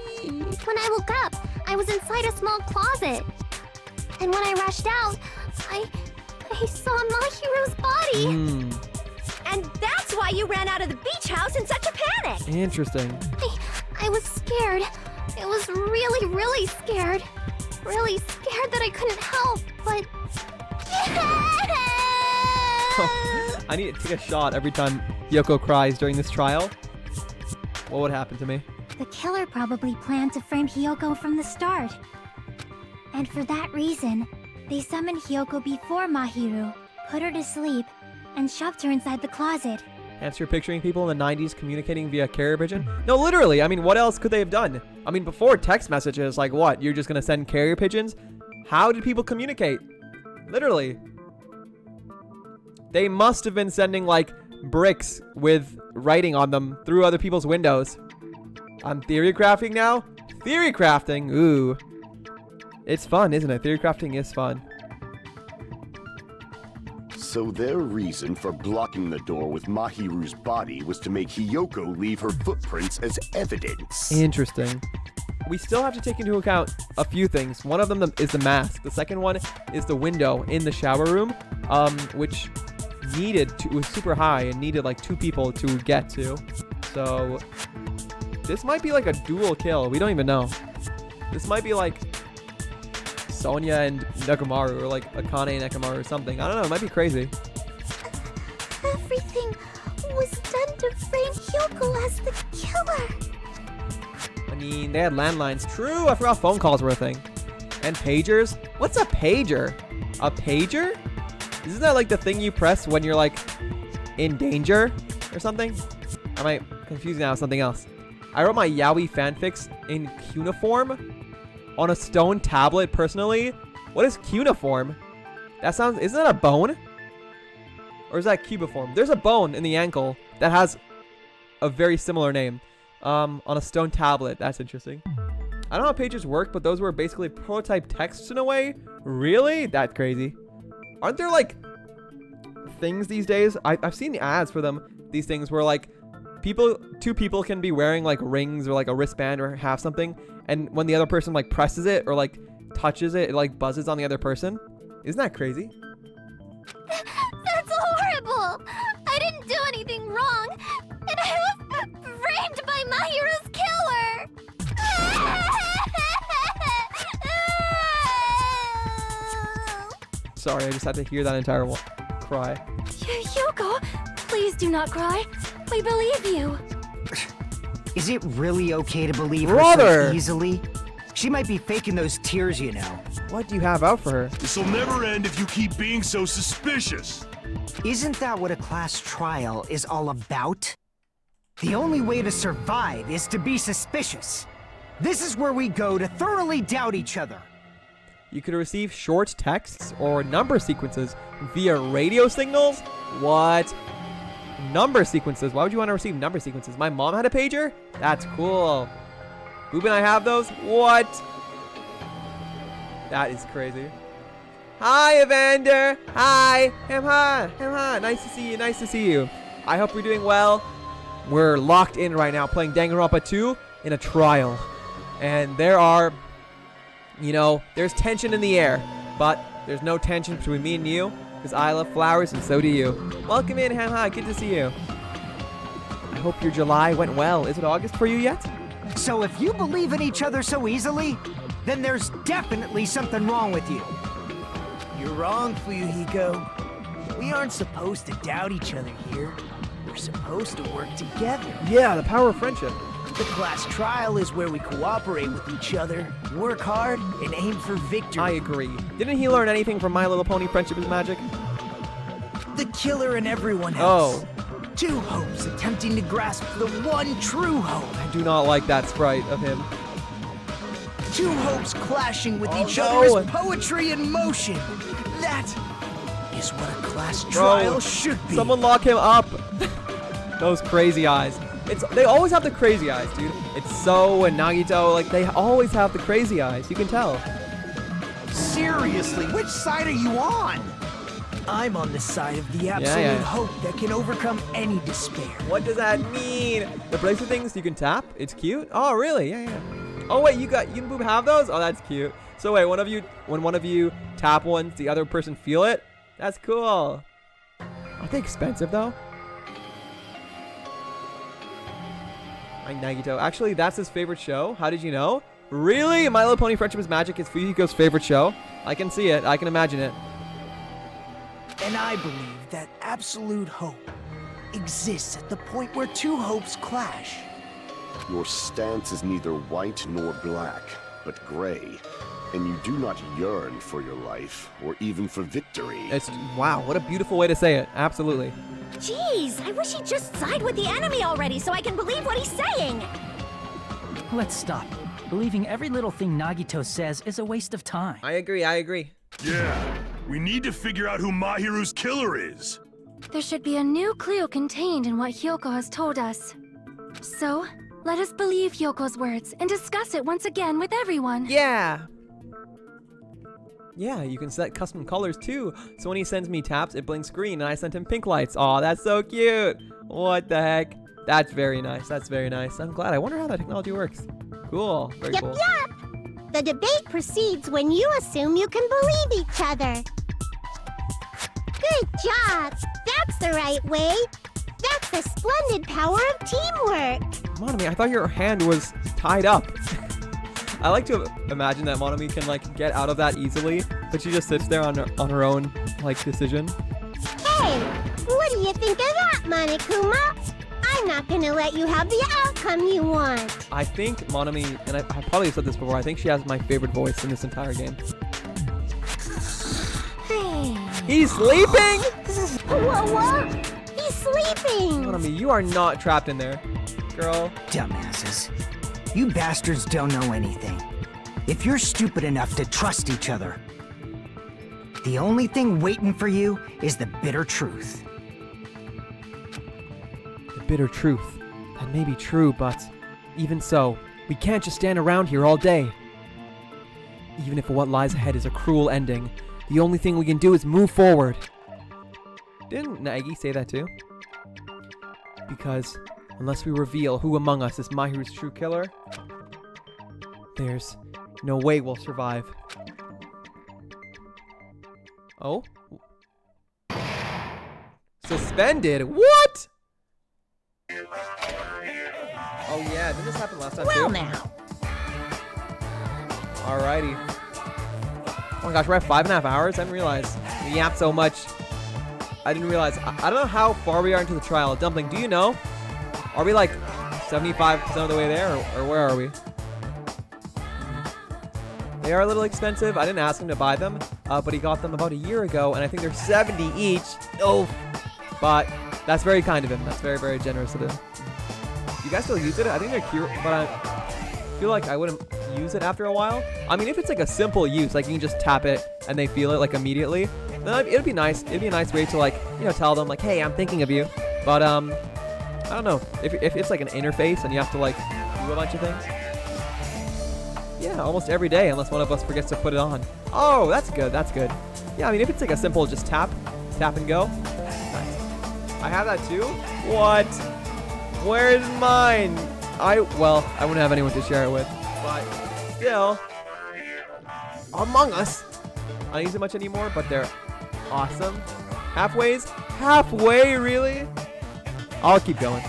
When I woke up, I was inside a small closet. And when I rushed out, I saw Mahiru's body. And that's why you ran out of the beach house in such a panic. Interesting. I was scared. I was really, really scared. Really scared that I couldn't help, but... I need to take a shot every time Yoko cries during this trial. What would happen to me? The killer probably planned to frame Hiyoko from the start. And for that reason, they summoned Hiyoko before Mahiru, put her to sleep, and shoved her inside the closet. Hence, you're picturing people in the 90s communicating via carrier pigeon? No, literally. I mean, what else could they have done? I mean, before text messages, like what? You're just going to send carrier pigeons? How did people communicate? Literally. They must have been sending, like, bricks with writing on them through other people's windows. I'm theory crafting now? Theory crafting? Ooh. It's fun, isn't it? Theory crafting is fun. So their reason for blocking the door with Mahiru's body was to make Hiyoko leave her footprints as evidence. Interesting. We still have to take into account a few things. One of them is the mask. The second one is the window in the shower room, which was super high and needed like 2 people to get to. So this might be like a dual kill. We don't even know. This might be like Sonya and Nekomaru, or like Akane and Nekomaru or something. I don't know. It might be crazy. Everything was done to frame Hiyoko as the killer. I mean, they had landlines. True, I forgot phone calls were a thing. And pagers? What's a pager? A pager? Isn't that like the thing you press when you're like in danger or something? Am I confusing that with something else? I wrote my yaoi fanfics in cuneiform on a stone tablet personally. What is cuneiform? That sounds, isn't that a bone? Or is that cubiform? There's a bone in the ankle that has a very similar name. On a stone tablet. That's interesting. I don't know how pages work, but those were basically prototype texts in a way. Really? That's crazy. Aren't there like things these days? I've seen the ads for them. These things where like two people can be wearing like rings or like a wristband or have something, and when the other person like presses it or like touches it, it like buzzes on the other person. Isn't that crazy? That's horrible! I didn't do anything wrong, and I was framed by Mahiru's killer! Sorry, I just had to hear that entire cry. Yoko, please do not cry. We believe you. Is it really okay to believe her Brother! so easily? She might be faking those tears, you know. What do you have out for her? This'll never end if you keep being so suspicious. Isn't that what a class trial is all about? The only way to survive is to be suspicious. This is where we go to thoroughly doubt each other. You could receive short texts or number sequences via radio signals? What? Number sequences? Why would you want to receive number sequences? My mom had a pager? That's cool. Boob and I have those? What? That is crazy. Hi, Evander. Hi. Hi. Nice to see you. Nice to see you. I hope you're doing well. We're locked in right now playing Danganronpa 2 in a trial. And there are, you know, there's tension in the air. But there's no tension between me and you, because I love flowers and so do you. Welcome in, Hi. Good to see you. I hope your July went well. Is it August for you yet? So if you believe in each other so easily, then there's definitely something wrong with you. You're wrong, Fuyuhiko. We aren't supposed to doubt each other here. We're supposed to work together. Yeah, the power of friendship. The class trial is where we cooperate with each other, work hard, and aim for victory. I agree. Didn't he learn anything from My Little Pony Friendship is Magic? killer and everyone else. Two hopes attempting to grasp the one true hope. I do not like that sprite of him. Two hopes clashing with each other is poetry in motion. That is what a class trial should be. Someone lock him up. Those crazy eyes. They always have the crazy eyes, dude. It's So and Nagito, like they always have the crazy eyes. You can tell. Seriously, which side are you on? I'm on the side of the absolute hope that can overcome any despair. What does that mean? The bracelet things you can tap? It's cute? Oh, really? Yeah. Oh, wait, you and Boom have those? Oh, that's cute. So wait, when one of you tap one, the other person feel it? That's cool. Aren't they expensive though? Nagito. Actually, that's his favorite show. How did you know? Really? My Little Pony Friendship is Magic is Fuyuhiko's favorite show. I can see it. I can imagine it. And I believe that absolute hope exists at the point where two hopes clash. Your stance is neither white nor black, but gray. And you do not yearn for your life, or even for victory. Wow, what a beautiful way to say it. Absolutely. Jeez, I wish he'd just side with the enemy already so I can believe what he's saying. Let's stop. Believing every little thing Nagito says is a waste of time. I agree. Yeah, we need to figure out who Mahiru's killer is. There should be a new clue contained in what Hyoko has told us. So, let us believe Hyoko's words and discuss it once again with everyone. Yeah, you can set custom colors too. So when he sends me taps, it blinks green, and I sent him pink lights. Aw, that's so cute. What the heck? That's very nice. I'm glad. I wonder how that technology works. Cool. Very cool. Yup. The debate proceeds when you assume you can believe each other. Good job. That's the right way. That's the splendid power of teamwork. Monomi, I thought your hand was tied up. I like to imagine that Monomi can like get out of that easily, but she just sits there on her own like decision. Hey, what do you think of that, Monokuma? I'm not gonna let you have the outcome you want. I think Monomi, and I probably said this before, I think she has my favorite voice in this entire game. He's sleeping? Whoa. He's sleeping. Monomi, you are not trapped in there, girl. Dumbasses. You bastards don't know anything. If you're stupid enough to trust each other, the only thing waiting for you is the bitter truth. The bitter truth. That may be true, but even so, we can't just stand around here all day. Even if what lies ahead is a cruel ending, the only thing we can do is move forward. Didn't Nagi say that too? Because unless we reveal who among us is Mahiru's true killer, there's no way we'll survive. Oh? Suspended? What? Oh yeah, didn't this happen last time too? Well now. Alrighty. Oh my gosh, we're at 5.5 hours? I didn't realize. We yapped so much. I didn't realize. I don't know how far we are into the trial. Dumpling, do you know? Are we like 75% of the way there, or where are we? They are a little expensive. I didn't ask him to buy them, but he got them about a year ago, and I think they're 70 each. Oh, but that's very kind of him. That's very, very generous of him. Do you guys still use it? I think they're cute, but I feel like I wouldn't use it after a while. I mean, if it's like a simple use, like you can just tap it and they feel it like immediately, then it'd be nice. It'd be a nice way to like, you know, tell them like, hey, I'm thinking of you. But I don't know. If it's like an interface and you have to like do a bunch of things. Yeah, almost every day, unless one of us forgets to put it on. Oh, that's good. That's good. Yeah, I mean, if it's like a simple just tap and go. Nice. I have that too. What? Where's mine? I wouldn't have anyone to share it with, but still, Among Us. I don't use it much anymore, but they're awesome. Halfway, really? I'll keep going.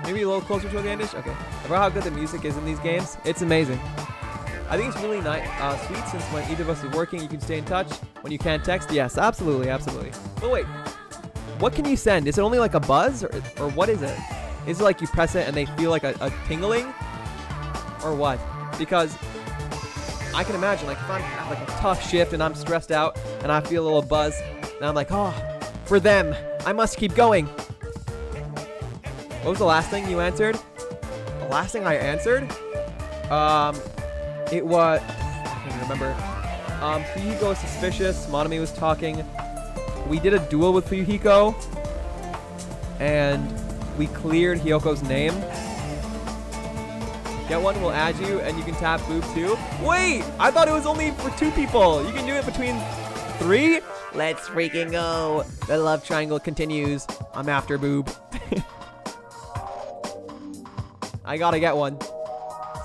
Maybe a little closer to the end-ish? Okay. About how good the music is in these games, it's amazing. I think it's really nice, sweet, since when either of us is working, you can stay in touch. When you can't text, yes, absolutely. But wait, what can you send? Is it only like a buzz, or what is it? Is it like you press it and they feel like a tingling? Or what? Because I can imagine, like, if I'm at like a tough shift and I'm stressed out and I feel a little buzz, and I'm like, oh, For them. I must keep going. What was the last thing you answered? The last thing I answered? It was... I can't remember. Fuyuhiko was suspicious. Monami was talking. We did a duel with Fuyuhiko. And we cleared Hyoko's name. Get one, we'll add you, and you can tap boob too. Wait! I thought it was only for 2 people. You can do it between 3? Let's freaking go. The love triangle continues. I'm after boob. I gotta get one.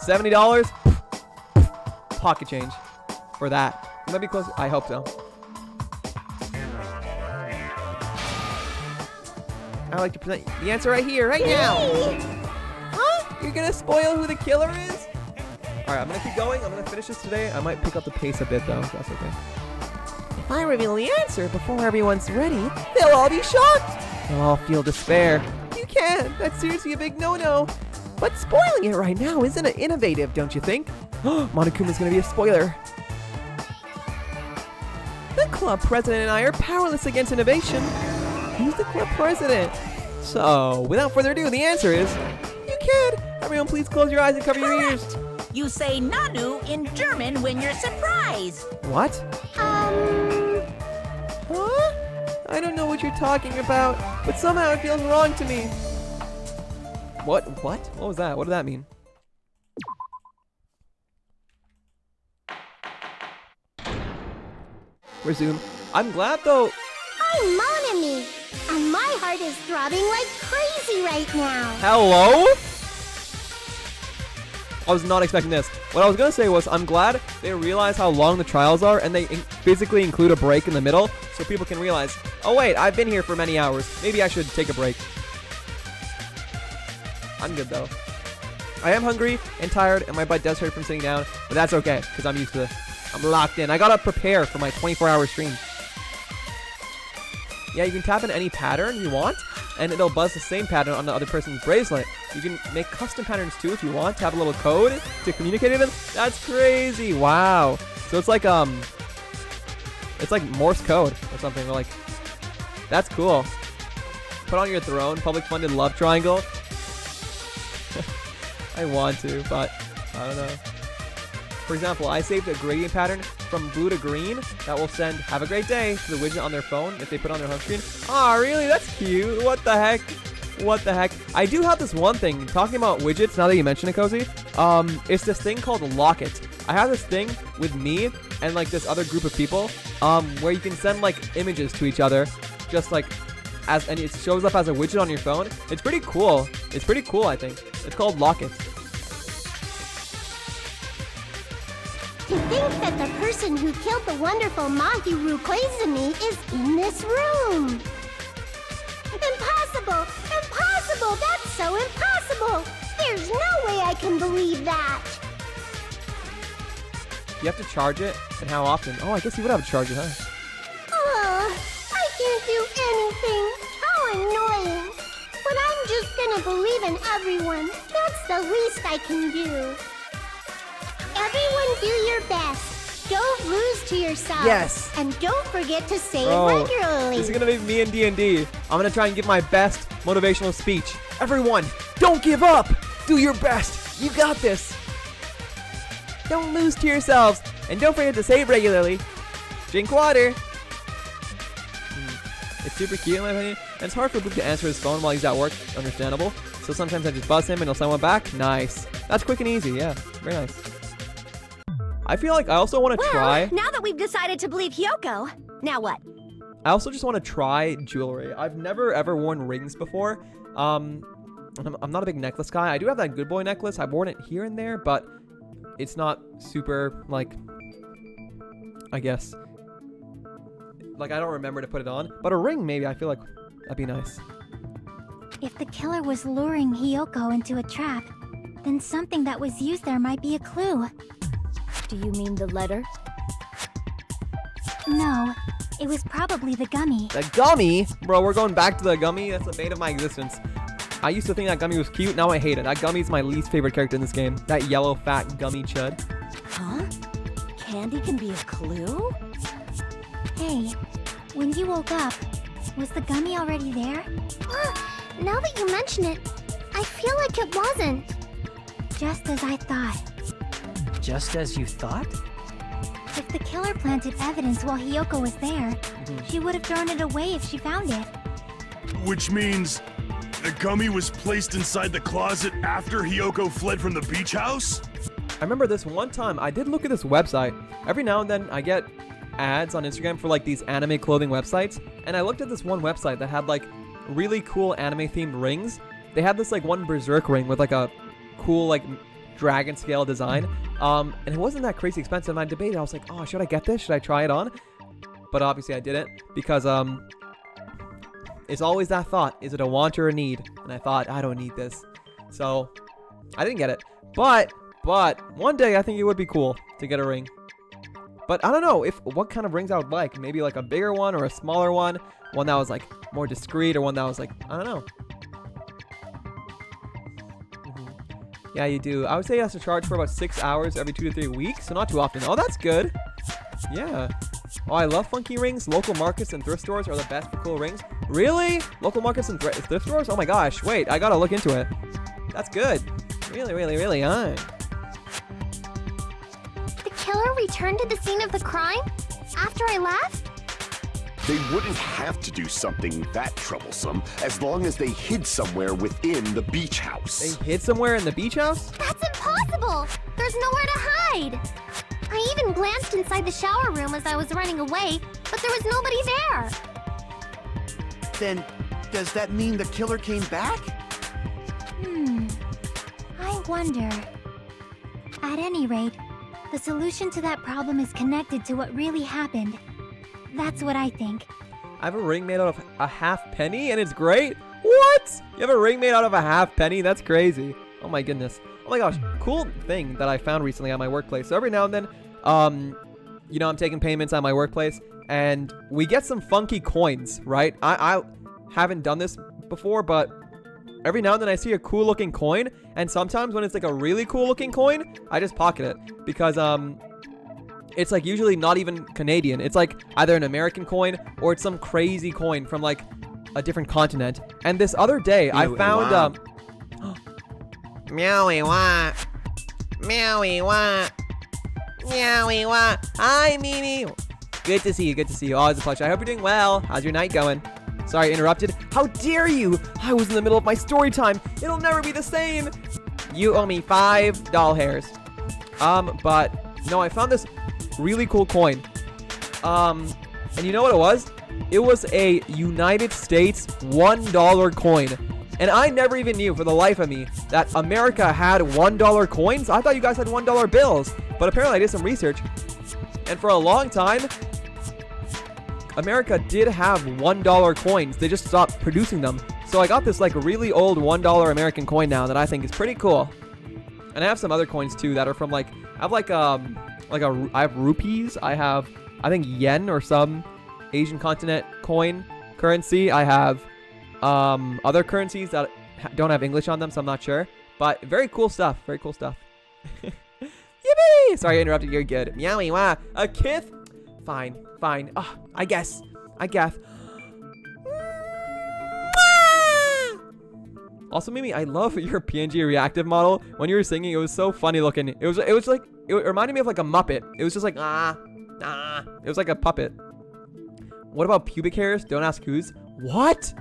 $70? Pocket change for that. It might be close. I hope so. I like to present the answer right here, right now. Huh? You're gonna spoil who the killer is? Alright, I'm gonna keep going. I'm gonna finish this today. I might pick up the pace a bit though, if that's okay. If I reveal the answer before everyone's ready, they'll all be shocked. They'll all feel despair. You can't. That's seriously a big no-no. But spoiling it right now isn't innovative, don't you think? Monokuma's gonna be a spoiler. The club president and I are powerless against innovation. Who's the club president? So, without further ado, the answer is... You can! Everyone please close your eyes and cover your ears. You say Nanu in German when you're surprised. What? Huh? I don't know what you're talking about, but somehow it feels wrong to me. What? What? What was that? What did that mean? Resume. I'm glad though. I'm Monami, and my heart is throbbing like crazy right now. Hello? I was not expecting this. What I was gonna say was I'm glad they realize how long the trials are and they physically include a break in the middle so people can realize, oh wait, I've been here for many hours. Maybe I should take a break. I'm good though. I am hungry and tired and my butt does hurt from sitting down, but that's okay because I'm used to this. I'm locked in. I gotta prepare for my 24-hour stream. Yeah, you can tap in any pattern you want, and it'll buzz the same pattern on the other person's bracelet. You can make custom patterns too if you want. Have a little code to communicate with them. That's crazy! Wow. So it's like Morse code or something. Like, that's cool. Put on your throne. Public-funded love triangle. I want to, but I don't know. For example, I saved a gradient pattern from blue to green that will send "Have a great day" to the widget on their phone if they put it on their home screen. Aw, really? That's cute. What the heck? What the heck? I do have this one thing. Talking about widgets, now that you mention it, Cozy, it's this thing called Lock It. I have this thing with me and like this other group of people where you can send like images to each other just like and it shows up as a widget on your phone. It's pretty cool. It's pretty cool, I think. It's called Lock It. To think that the person who killed the wonderful Mahiru Koizumi is in this room. Impossible! Impossible! That's so impossible! There's no way I can believe that! You have to charge it? And how often? Oh, I guess you would have to charge it, huh? I can't do anything. How annoying. But I'm just gonna believe in everyone. That's the least I can do. Everyone do your best. Don't lose to yourself. Yes. And don't forget to say Bro, it regularly. This is gonna be me and D&D. I'm gonna try and give my best motivational speech. Everyone, don't give up. Do your best. You got this. Don't lose to yourselves. And don't forget to say it regularly. Drink water. It's super cute in my opinion. And it's hard for Boop to answer his phone while he's at work. Understandable. So sometimes I just buzz him and he'll send one back. Nice. That's quick and easy. Yeah. Very nice. I feel like I also want to try. Now that we've decided to believe Hyoko, now what? I also just want to try jewelry. I've never ever worn rings before. I'm not a big necklace guy. I do have that good boy necklace. I've worn it here and there, but it's not super, like, I guess, like, I don't remember to put it on. But a ring, maybe. I feel like that'd be nice. If the killer was luring Hyoko into a trap, then something that was used there might be a clue. Do you mean the letter? No, it was probably the gummy. The gummy? Bro, we're going back to the gummy? That's the bane of my existence. I used to think that gummy was cute, now I hate it. That gummy's my least favorite character in this game. That yellow, fat gummy chud. Huh? Candy can be a clue? Hey, when you woke up, Was the gummy already there? Now that you mention it, I feel like it wasn't. Just as I thought. Just as you thought? If the killer planted evidence while Hiyoko was there, she would have thrown it away if she found it. Which means the gummy was placed inside the closet after Hiyoko fled from the beach house? I remember this one time, I did look at this website. Every now and then I get ads on Instagram for like these anime clothing websites, and I looked at this one website that had like really cool anime themed rings. They had this like one berserk ring with like a cool like dragon scale design, and it wasn't that crazy expensive. And I debated, I was like, oh, should I get this? Should I try it on? But obviously I didn't, because it's always that thought, is it a want or a need? And I thought, I don't need this, so I didn't get it. But one day I think it would be cool to get a ring. But I don't know what kind of rings I would like. Maybe like a bigger one or a smaller one that was like more discreet, or one that was like, I don't know. Yeah, you do. I would say it has to charge for about 6 hours every 2 to 3 weeks, so not too often. Oh, that's good. Yeah. Oh, I love funky rings. Local markets and thrift stores are the best for cool rings. Really? Local markets and thrift stores? Oh my gosh. Wait, I gotta look into it. That's good. Really, really, really. The killer returned to the scene of the crime? After I left? They wouldn't have to do something that troublesome as long as they hid somewhere within the beach house. They hid somewhere in the beach house? That's impossible! There's nowhere to hide! I even glanced inside the shower room as I was running away, but there was nobody there! Then, does that mean the killer came back? I wonder. At any rate, the solution to that problem is connected to what really happened. That's what I think. I have a ring made out of a half penny, and it's great? What? You have a ring made out of a half penny? That's crazy. Oh my goodness. Oh my gosh. Cool thing that I found recently at my workplace. So every now and then, you know, I'm taking payments at my workplace, and we get some funky coins, right? I haven't done this before, but every now and then I see a cool looking coin, and sometimes when it's like a really cool looking coin, I just pocket it, because it's like usually not even Canadian. It's like either an American coin or it's some crazy coin from like a different continent. And this other day I found Meowie wah. Meowie wah. Meowie wah. Hi, Mimi. Good to see you. Good to see you. Always a pleasure. I hope you're doing well. How's your night going? Sorry, I interrupted. How dare you? I was in the middle of my story time. It'll never be the same. You owe me 5 doll hairs. But no, I found this really cool coin. And you know what it was? It was a United States $1 coin. And I never even knew for the life of me that America had $1 coins. I thought you guys had $1 bills. But apparently I did some research. And for a long time, America did have $1 coins. They just stopped producing them. So I got this like really old $1 American coin now that I think is pretty cool. And I have some other coins too that are from like, I have rupees. I have, I think, yen or some Asian continent coin currency. I have other currencies that don't have English on them, so I'm not sure. But very cool stuff. Very cool stuff. Yippee! Sorry I interrupted. You're good. Meowie wah. A kith? Fine. Fine. I guess. Also, Mimi, I love your PNG reactive model. When you were singing, it was so funny looking. It was like, it reminded me of like a Muppet. It was just like, It was like a puppet. What about pubic hairs? Don't ask whose. What?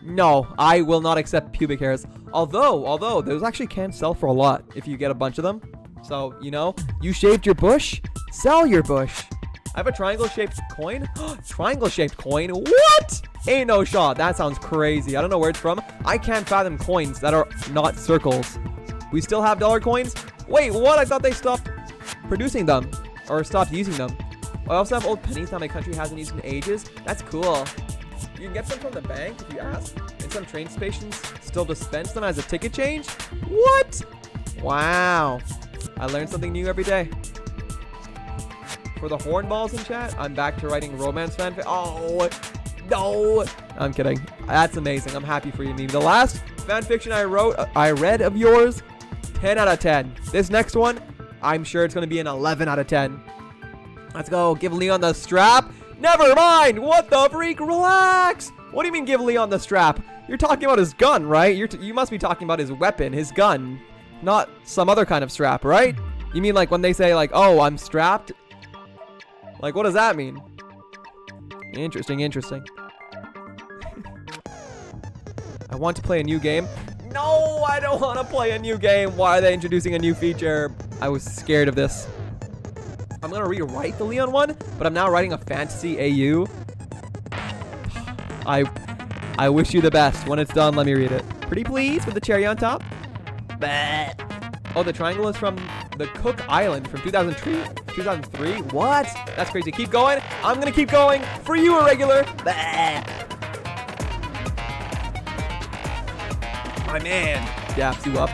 No, I will not accept pubic hairs. Although, those actually can sell for a lot if you get a bunch of them. So, you know, you shaved your bush? Sell your bush. I have a triangle-shaped coin. Triangle-shaped coin? What? Ain't no shot. That sounds crazy. I don't know where it's from. I can't fathom coins that are not circles. We still have dollar coins? Wait, what? I thought they stopped producing them. Or stopped using them. I also have old pennies that my country hasn't used in ages. That's cool. You can get them from the bank if you ask. And some train stations still dispense them as a ticket change? What? Wow. I learn something new every day. For the hornballs in chat, I'm back to writing romance fanfic. Oh, no. I'm kidding. That's amazing. I'm happy for you, Mimi. The last fanfiction I read of yours, 10 out of 10. This next one, I'm sure it's going to be an 11 out of 10. Let's go. Give Leon the strap. Never mind! What the freak? Relax! What do you mean give Leon the strap? You're talking about his gun, right? You must be talking about his weapon, his gun. Not some other kind of strap, right? You mean like when they say like, oh, I'm strapped? Like, what does that mean? Interesting, interesting. I want to play a new game. No, I don't want to play a new game. Why are they introducing a new feature? I was scared of this. I'm going to rewrite the Leon one, but I'm now writing a fantasy AU. I wish you the best. When it's done, let me read it. Pretty please with the cherry on top. Bah. Oh, the triangle is from the Cook Island from 2003? 2003? What? That's crazy. Keep going. I'm going to keep going. For you, irregular. Bah. My man daps you up.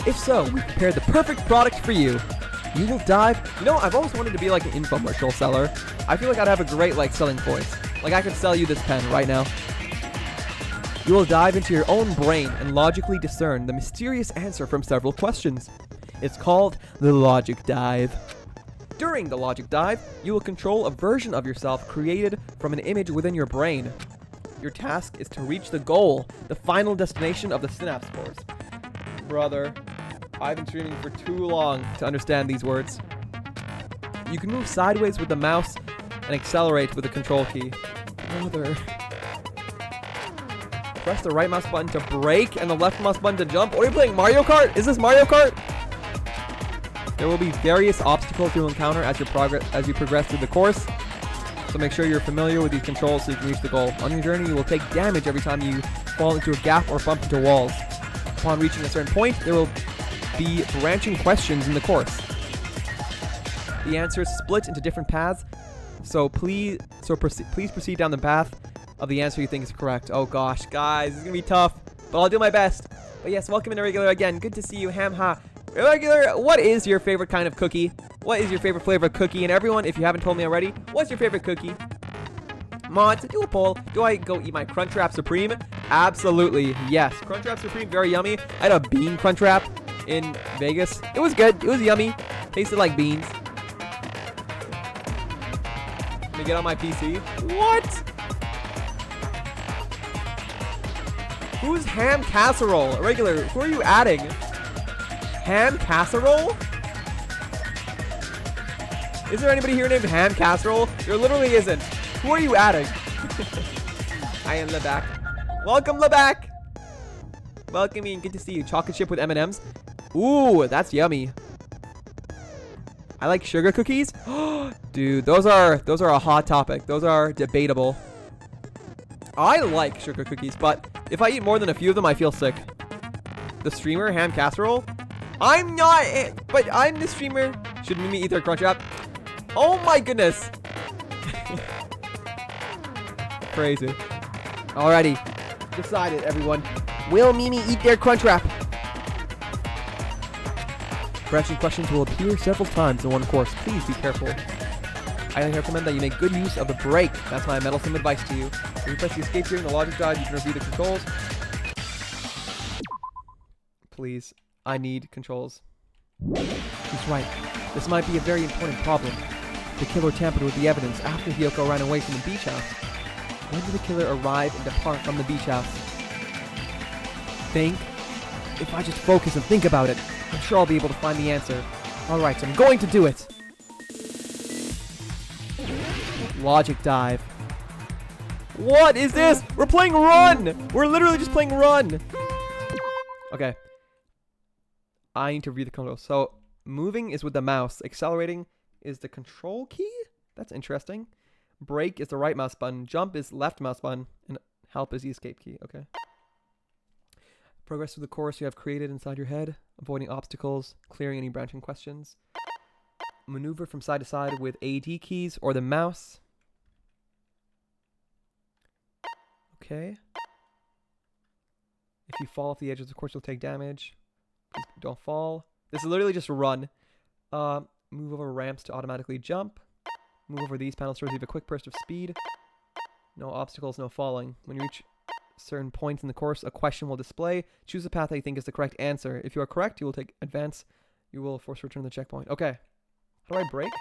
If so, we prepared the perfect product for you. You will dive. You know, I've always wanted to be like an infomercial seller. I feel like I'd have a great like selling voice. Like I could sell you this pen right now. You will dive into your own brain and logically discern the mysterious answer from several questions. It's called the Logic Dive. During the Logic Dive, you will control a version of yourself created from an image within your brain. Your task is to reach the goal, the final destination of the synapse course. Brother, I've been streaming for too long to understand these words. You can move sideways with the mouse and accelerate with the control key. Brother. Press the right mouse button to brake and the left mouse button to jump. What are you playing, Mario Kart? Is this Mario Kart? There will be various obstacles you'll encounter as you progress through the course. So make sure you're familiar with these controls so you can reach the goal. On your journey, you will take damage every time you fall into a gap or bump into walls. Upon reaching a certain point, there will be branching questions in the course. The answers split into different paths, so please proceed down the path of the answer you think is correct. Oh gosh, guys, it's gonna be tough, but I'll do my best. But yes, welcome in Irregular again. Good to see you, Ham-ha. Irregular, what is your favorite kind of cookie? What is your favorite flavor of cookie? And everyone, if you haven't told me already, what's your favorite cookie? Mods, do a poll. Do I go eat my Crunchwrap Supreme? Absolutely, yes. Crunchwrap Supreme, very yummy. I had a bean Crunchwrap in Vegas. It was good. It was yummy. Tasted like beans. Let me get on my PC. What? Who's Ham Casserole? Irregular, who are you adding? Ham Casserole? Is there anybody here named Ham Casserole? There literally isn't. Who are you adding? I am Lebac. Welcome, Lebac. Welcome in. Good to see you. Chocolate chip with M&Ms. Ooh, that's yummy. I like sugar cookies. Dude, those are a hot topic. Those are debatable. I like sugar cookies, but if I eat more than a few of them, I feel sick. The streamer, Ham Casserole? I'm not it, but I'm the streamer. Should Mimi eat their Crunchwrap? Oh my goodness. Crazy. Alrighty. Decided, everyone. Will Mimi eat their Crunchwrap? Branching questions will appear several times in one course. Please be careful. I recommend that you make good use of the brake. That's my meddlesome advice to you. If you press the escape during the logic dive, you can review the controls. Please. I need controls. He's right. This might be a very important problem. The killer tampered with the evidence after Hiyoko ran away from the beach house. When did the killer arrive and depart from the beach house? Think? If I just focus and think about it, I'm sure I'll be able to find the answer. Alright, I'm going to do it. Logic dive. What is this? We're playing Run! We're literally just playing Run! Okay. I need to read the controls. So, moving is with the mouse. Accelerating is the control key? That's interesting. Brake is the right mouse button. Jump is left mouse button. And help is the escape key. Okay. Progress through the course you have created inside your head. Avoiding obstacles. Clearing any branching questions. Maneuver from side to side with AD keys or the mouse. Okay. If you fall off the edge of the course, you'll take damage. Please don't fall. This is literally just a run. Move over ramps to automatically jump. Move over these panels to receive a quick burst of speed. No obstacles, no falling. When you reach certain points in the course, a question will display. Choose the path that you think is the correct answer. If you are correct, you will take advance. You will force return to the checkpoint. Okay. How do I brake?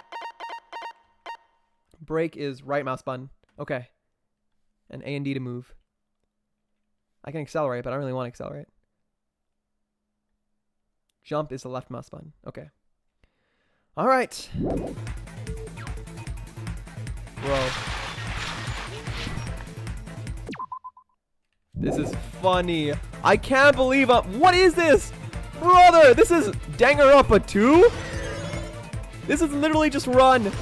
Brake is right mouse button. Okay. And A and D to move. I can accelerate, but I don't really want to accelerate. Jump is the left mouse button. Okay. All right. Bro. This is funny. I can't believe what is this? Brother, this is Danganronpa 2? This is literally just run.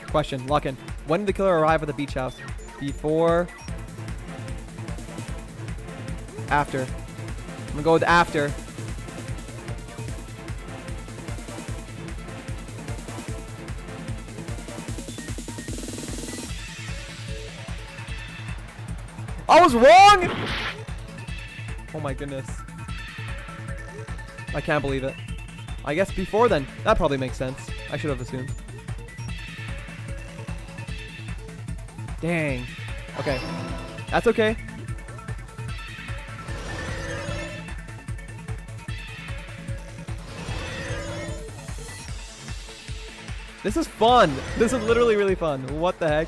Question, lock in. When did the killer arrive at the beach house? Before? After? I'm gonna go with after. I was wrong! Oh my goodness. I can't believe it. I guess before then. That probably makes sense. I should have assumed. Dang. Okay. That's okay. This is fun. This is literally really fun. What the heck?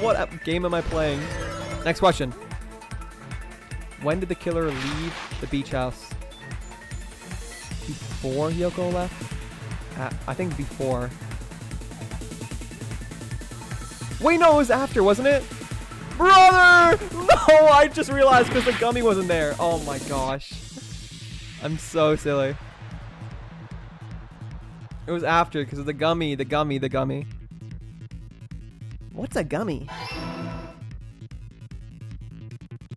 What game am I playing? Next question. When did the killer leave the beach house? Before Yoko left? I think before. Wait, no, it was after, wasn't it? Brother! No, I just realized because the gummy wasn't there. Oh my gosh. I'm so silly. It was after because of the gummy. What's a gummy?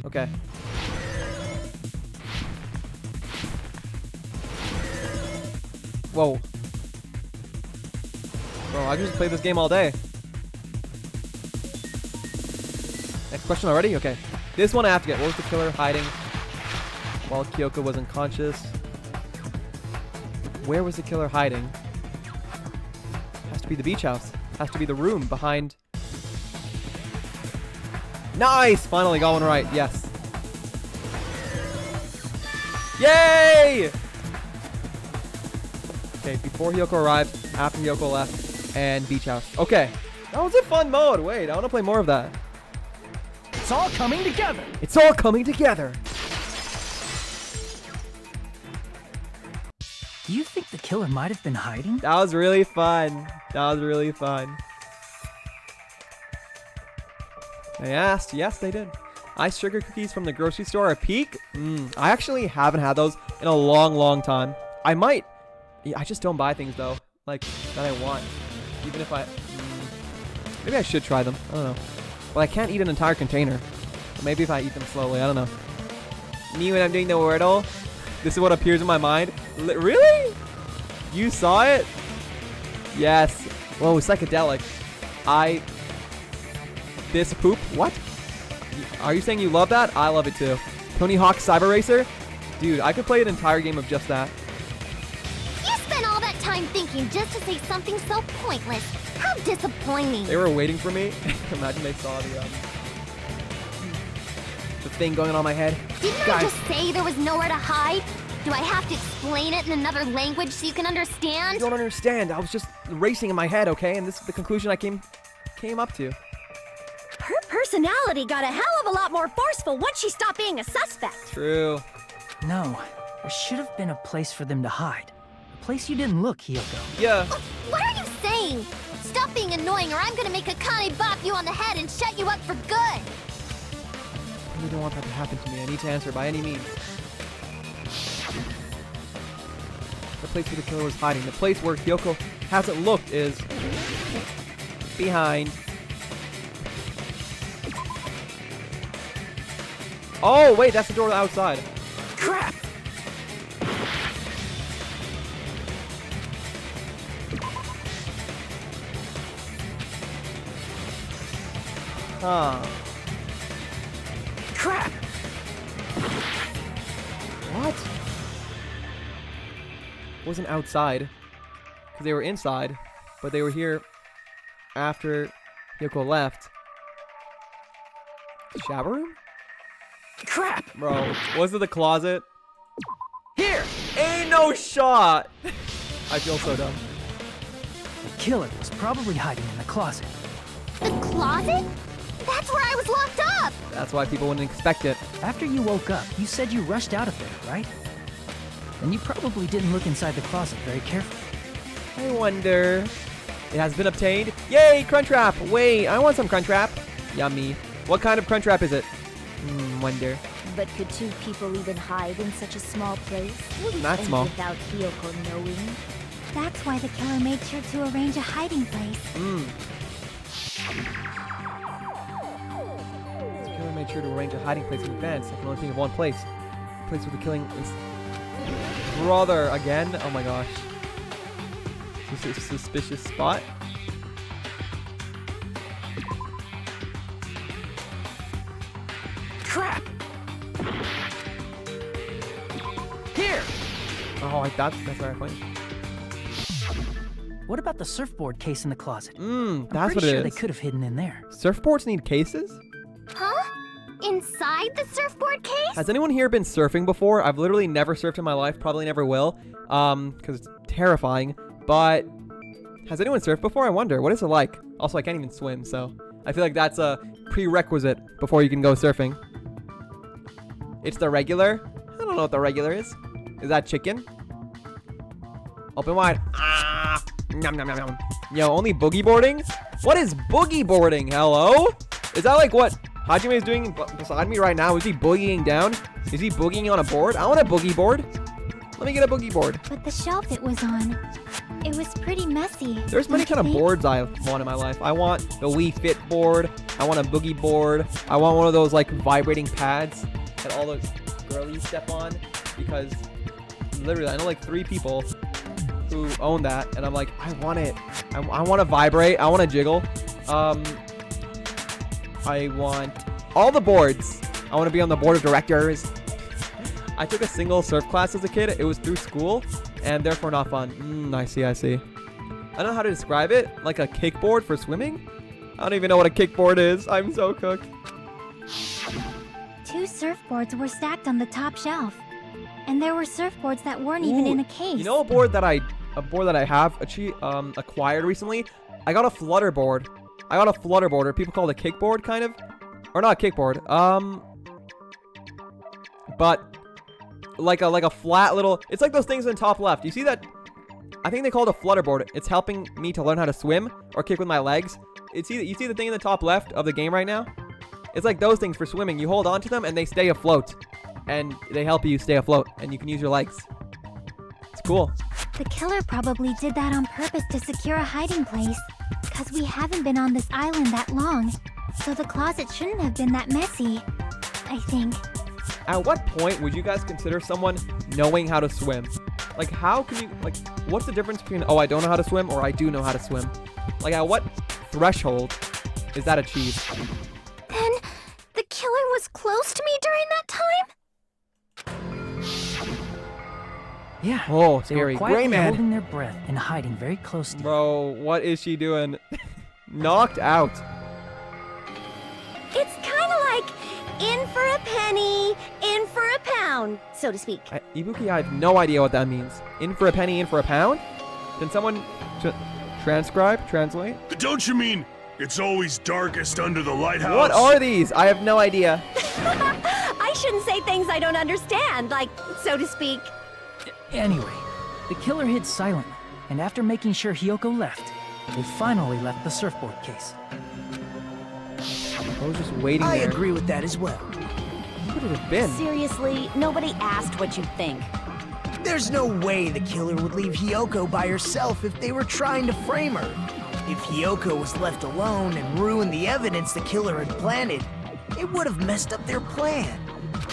Okay. Whoa. Bro, I could just play this game all day. Next question already? Okay. This one I have to get. What was the killer hiding while Kyoko was unconscious? Where was the killer hiding? Has to be the beach house. Has to be the room behind. Nice! Finally got one right. Yes. Yay! Okay, before Hyoko arrived, after Hyoko left, and beach house. Okay. That was a fun mode. Wait, I want to play more of that. It's all coming together. It's all coming together. Do you think the killer might have been hiding? That was really fun. That was really fun. They asked. Yes, they did. Ice sugar cookies from the grocery store. A peek? I actually haven't had those in a long, long time. I might. I just don't buy things, though, like, that I want. Even if I... maybe I should try them. I don't know. Well, I can't eat an entire container. Or maybe if I eat them slowly. I don't know. Me when I'm doing the Wordle. This is what appears in my mind. Really? You saw it? Yes. Whoa, psychedelic. This poop? What? Are you saying you love that? I love it too. Tony Hawk's Cyber Racer? Dude, I could play an entire game of just that. You spent all that time thinking just to say something so pointless. How disappointing. They were waiting for me. Imagine they saw the thing going on my head. Didn't I just say there was nowhere to hide? Do I have to explain it in another language so you can understand? You don't understand. I was just racing in my head, okay? And this is the conclusion I came up to. Her personality got a hell of a lot more forceful once she stopped being a suspect. True. No, there should have been a place for them to hide. A place you didn't look, Hyoko. Yeah. What are you saying? Stop being annoying or I'm gonna make Akane bop you on the head and shut you up for good. I really don't want that to happen to me. I need to answer by any means. The place where the killer was hiding. The place where Hyoko hasn't looked is behind. Oh, wait, that's the door outside. Crap! Huh. Crap! What? Wasn't outside. Because they were inside. But they were here after Yoko left. shower room? Crap! Bro, was it the closet? Here! Ain't no shot! I feel so dumb. The killer was probably hiding in the closet. The closet? That's where I was locked up! That's why people wouldn't expect it. After you woke up, you said you rushed out of there, right? And you probably didn't look inside the closet very carefully. I wonder... It has been obtained. Yay, Crunchwrap! Wait, I want some Crunchwrap. Yummy. What kind of Crunchwrap is it? Wonder. But could two people even hide in such a small place? Not And small. without Hiyoko knowing? That's why the killer made sure to arrange a hiding place. The killer made sure to arrange a hiding place in advance. I can only think of one place. The place where the killing is... Brother, again? Oh my gosh. This is a suspicious spot. Crap! Here! Oh, that's where I went. What about the surfboard case in the closet? That's I'm what pretty it sure is. they could have hidden in there. Surfboards need cases? Huh? Inside the surfboard case? Has anyone here been surfing before? I've literally never surfed in my life. Probably never will. Because it's terrifying. But has anyone surfed before? I wonder. What is it like? Also, I can't even swim, so I feel like that's a prerequisite before you can go surfing. It's the regular? I don't know what the regular is. Is that chicken? Open wide. Ah! Nom, nom, nom, nom. Yo, only boogie boarding? What is boogie boarding? Hello? Is that like what Hajime is doing beside me right now? Is he boogieing down? Is he boogieing on a board? I want a boogie board. Let me get a boogie board. But the shelf it was on, it was pretty messy. There's many don't kind you of think? boards I want in my life. I want the Wii Fit board. I want a boogie board. I want one of those like vibrating pads that all those girlies step on, because literally I know like 3 people who own that, and I'm like, I want it. I want to vibrate. I want to jiggle. I want all the boards. I want to be on the board of directors. I took a single surf class as a kid. It was through school, and therefore not fun. I see. I don't know how to describe it. Like a kickboard for swimming? I don't even know what a kickboard is. I'm so cooked. 2 surfboards were stacked on the top shelf. And there were surfboards that weren't even Ooh, in a case. You know a board that I have acquired recently? I got a flutter board. Or people call it a kickboard, kind of. Or not a kickboard. But like a flat little, it's like those things in the top left. You see that? I think they call it a flutter board. It's helping me to learn how to swim or kick with my legs. You see the thing in the top left of the game right now? It's like those things for swimming. You hold on to them and they stay afloat. And they help you stay afloat, and you can use your legs. It's cool. The killer probably did that on purpose to secure a hiding place. Because we haven't been on this island that long. So the closet shouldn't have been that messy, I think. At what point would you guys consider someone knowing how to swim? Like, how can you, like, what's the difference between, oh, I don't know how to swim, or I do know how to swim? Like, at what threshold is that achieved? Then, the killer was close to me during that time? Yeah. Oh, They were scary. quietly Gray man. holding their breath and hiding very close to Bro, what is she doing? Knocked out. It's kind of like in for a penny, in for a pound, so to speak. Ibuki, I have no idea what that means. In for a penny, in for a pound? Can someone translate? Don't you mean it's always darkest under the lighthouse? What are these? I have no idea. I shouldn't say things I don't understand, like, so to speak. Anyway, the killer hid silently, and after making sure Hiyoko left, they finally left the surfboard case. I was just waiting I there. agree with that as well. What could it have been? Seriously, nobody asked what you'd think. There's no way the killer would leave Hiyoko by herself if they were trying to frame her. If Hiyoko was left alone and ruined the evidence the killer had planted, it would have messed up their plan.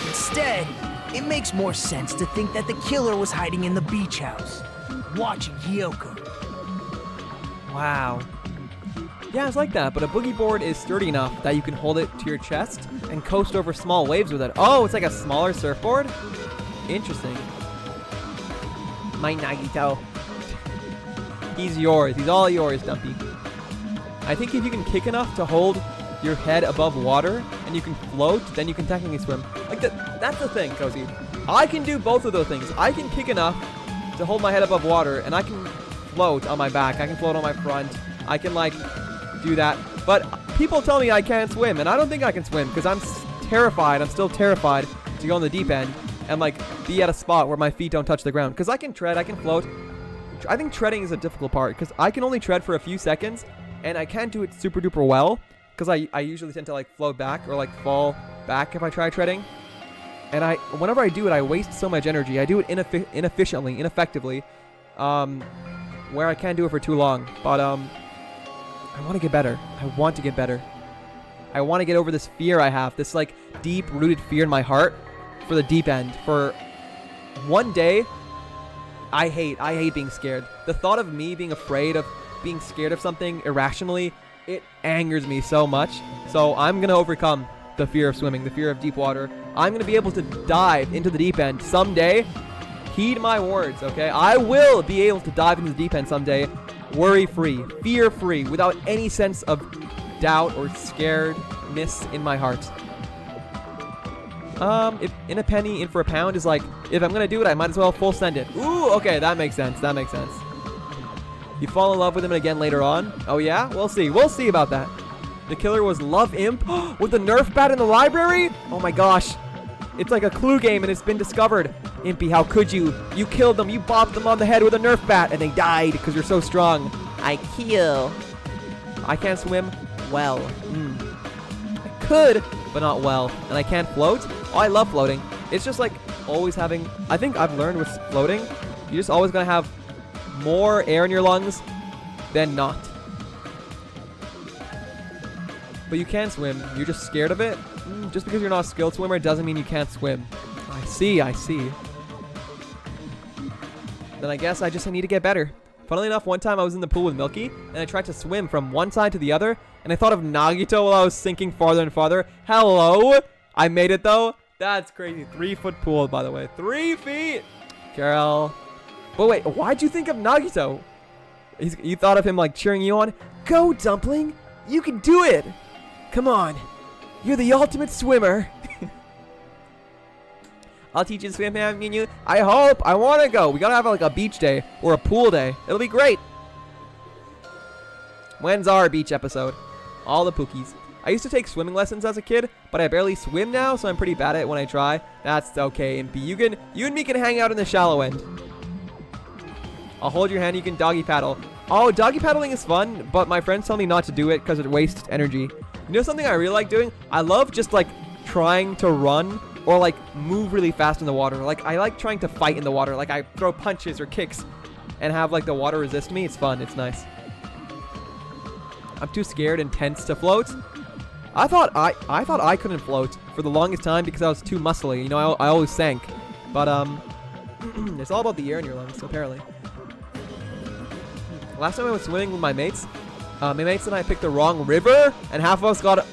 Instead, it makes more sense to think that the killer was hiding in the beach house, watching Hiyoko. Wow. Yeah, it's like that, but a boogie board is sturdy enough that you can hold it to your chest and coast over small waves with it. Oh, it's like a smaller surfboard? Interesting. My Nagito. He's yours. He's all yours, Dumpy. I think if you can kick enough to hold your head above water and you can float, then you can technically swim. Like that's the thing, Cozy. I can do both of those things. I can kick enough to hold my head above water, and I can float on my back. I can float on my front. I can like do that. But people tell me I can't swim, and I don't think I can swim because I'm terrified. I'm still terrified to go in the deep end and like be at a spot where my feet don't touch the ground. Because I can tread, I can float. I think treading is a difficult part because I can only tread for a few seconds, and I can't do it super duper well because I usually tend to like float back or like fall back if I try treading. And whenever I do it, I waste so much energy. I do it ineffectively, where I can't do it for too long. But I want to get better. I want to get better. I want to get over this fear I have, this like deep-rooted fear in my heart for the deep end. For one day, I hate being scared. The thought of me being afraid of being scared of something irrationally, it angers me so much. So I'm gonna overcome the fear of swimming, the fear of deep water. I'm going to be able to dive into the deep end someday. Heed my words, okay? I will be able to dive into the deep end someday, worry-free, fear-free, without any sense of doubt or scaredness in my heart. If in a penny, in for a pound is like, if I'm going to do it, I might as well full send it. Ooh, okay, that makes sense. That makes sense. You fall in love with him again later on? Oh yeah? We'll see. We'll see about that. The killer was Love Imp with the Nerf bat in the library? Oh my gosh. It's like a clue game and it's been discovered. Impy, how could you? You killed them. You bopped them on the head with a Nerf bat and they died because you're so strong. I kill. I can't swim well. I could, but not well. And I can't float? Oh, I love floating. It's just like always having... I think I've learned with floating, you're just always going to have more air in your lungs than not. But you can swim. You're just scared of it. Just because you're not a skilled swimmer doesn't mean you can't swim. I see. Then I guess I just need to get better. Funnily enough, one time I was in the pool with Milky, and I tried to swim from one side to the other, and I thought of Nagito while I was sinking farther and farther. Hello? I made it, though. That's crazy. 3-foot pool, by the way. 3 feet! Carol. But wait, why'd you think of Nagito? You thought of him, like, cheering you on? Go, Dumpling! You can do it! Come on. You're the ultimate swimmer. I'll teach you to swim, man. You. I hope. I want to go. We got to have like a beach day or a pool day. It'll be great. When's our beach episode? All the pookies. I used to take swimming lessons as a kid, but I barely swim now, so I'm pretty bad at it when I try. That's okay, Impy. You and me can hang out in the shallow end. I'll hold your hand. You can doggy paddle. Oh, doggy paddling is fun, but my friends tell me not to do it because it wastes energy. You know something I really like doing? I love just like trying to run or like move really fast in the water. Like I like trying to fight in the water. Like I throw punches or kicks and have like the water resist me. It's fun. It's nice. I'm too scared and tense to float. I thought I couldn't float for the longest time because I was too muscly. You know, I always sank. But it's all about the air in your lungs, apparently. Last time I was swimming with my mates, my mates and I picked the wrong river, and half of us got...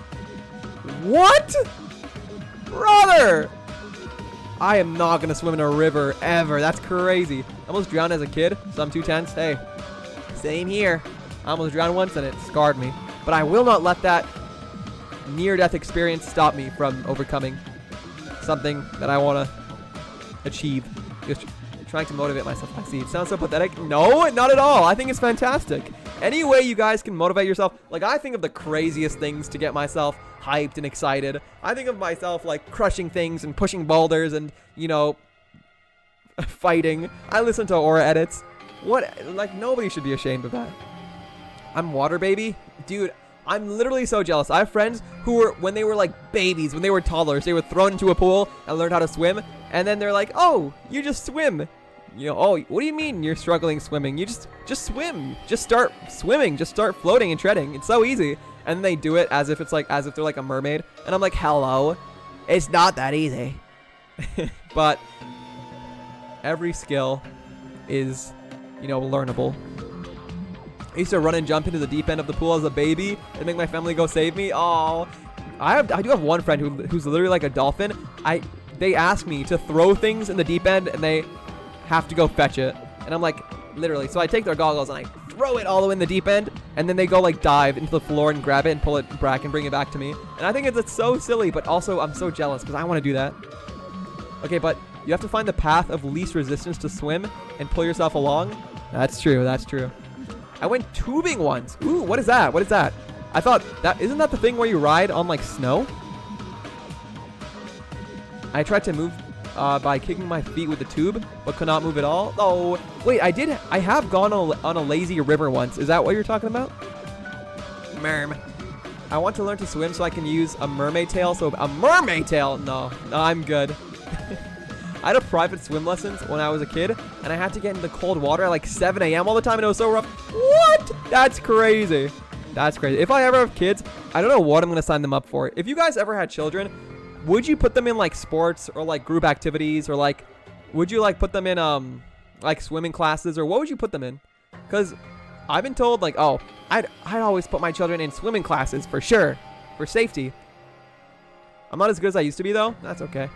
What? Brother! I am not going to swim in a river ever. That's crazy. I almost drowned as a kid, so I'm too tense. Hey, same here. I almost drowned once, and it scarred me. But I will not let that near-death experience stop me from overcoming something that I want to achieve. Just trying to motivate myself. I see. It sounds so pathetic. No, not at all. I think it's fantastic. Any way you guys can motivate yourself. Like, I think of the craziest things to get myself hyped and excited. I think of myself, like, crushing things and pushing boulders and, you know, fighting. I listen to Aura edits. What? Like, nobody should be ashamed of that. I'm water baby. Dude, I'm literally so jealous. I have friends who were, when they were, like, babies, when they were toddlers, they were thrown into a pool and learned how to swim. And then they're like, oh, you just swim. You know, oh, what do you mean you're struggling swimming? You just swim. Just start swimming. Just start floating and treading. It's so easy. And then they do it as if they're like a mermaid. And I'm like, hello. It's not that easy. But every skill is, you know, learnable. I used to run and jump into the deep end of the pool as a baby and make my family go save me. Oh, I do have one friend who's literally like a dolphin. They ask me to throw things in the deep end and they have to go fetch it. And I'm like, literally. So I take their goggles and I throw it all the way in the deep end, and then they go like dive into the floor and grab it and pull it back and bring it back to me. And I think it's so silly, but also I'm so jealous because I want to do that. Okay, but you have to find the path of least resistance to swim and pull yourself along. That's true, that's true. I went tubing once. Ooh, what is that? What is that? I thought isn't that the thing where you ride on like snow? I tried to move by kicking my feet with the tube, but could not move at all. Oh, wait, I have gone on a lazy river once. Is that what you're talking about? Merm. I want to learn to swim so I can use a mermaid tail. So a mermaid tail? No, I'm good. I had a private swim lessons when I was a kid, and I had to get into cold water at like 7 a.m. all the time, and it was so rough. What? That's crazy. That's crazy. If I ever have kids, I don't know what I'm going to sign them up for. If you guys ever had children, would you put them in like sports or like group activities, or like would you like put them in like swimming classes, or what would you put them in? Because I've been told like, oh, I'd always put my children in swimming classes for sure, for safety. I'm not as good as I used to be though. That's okay.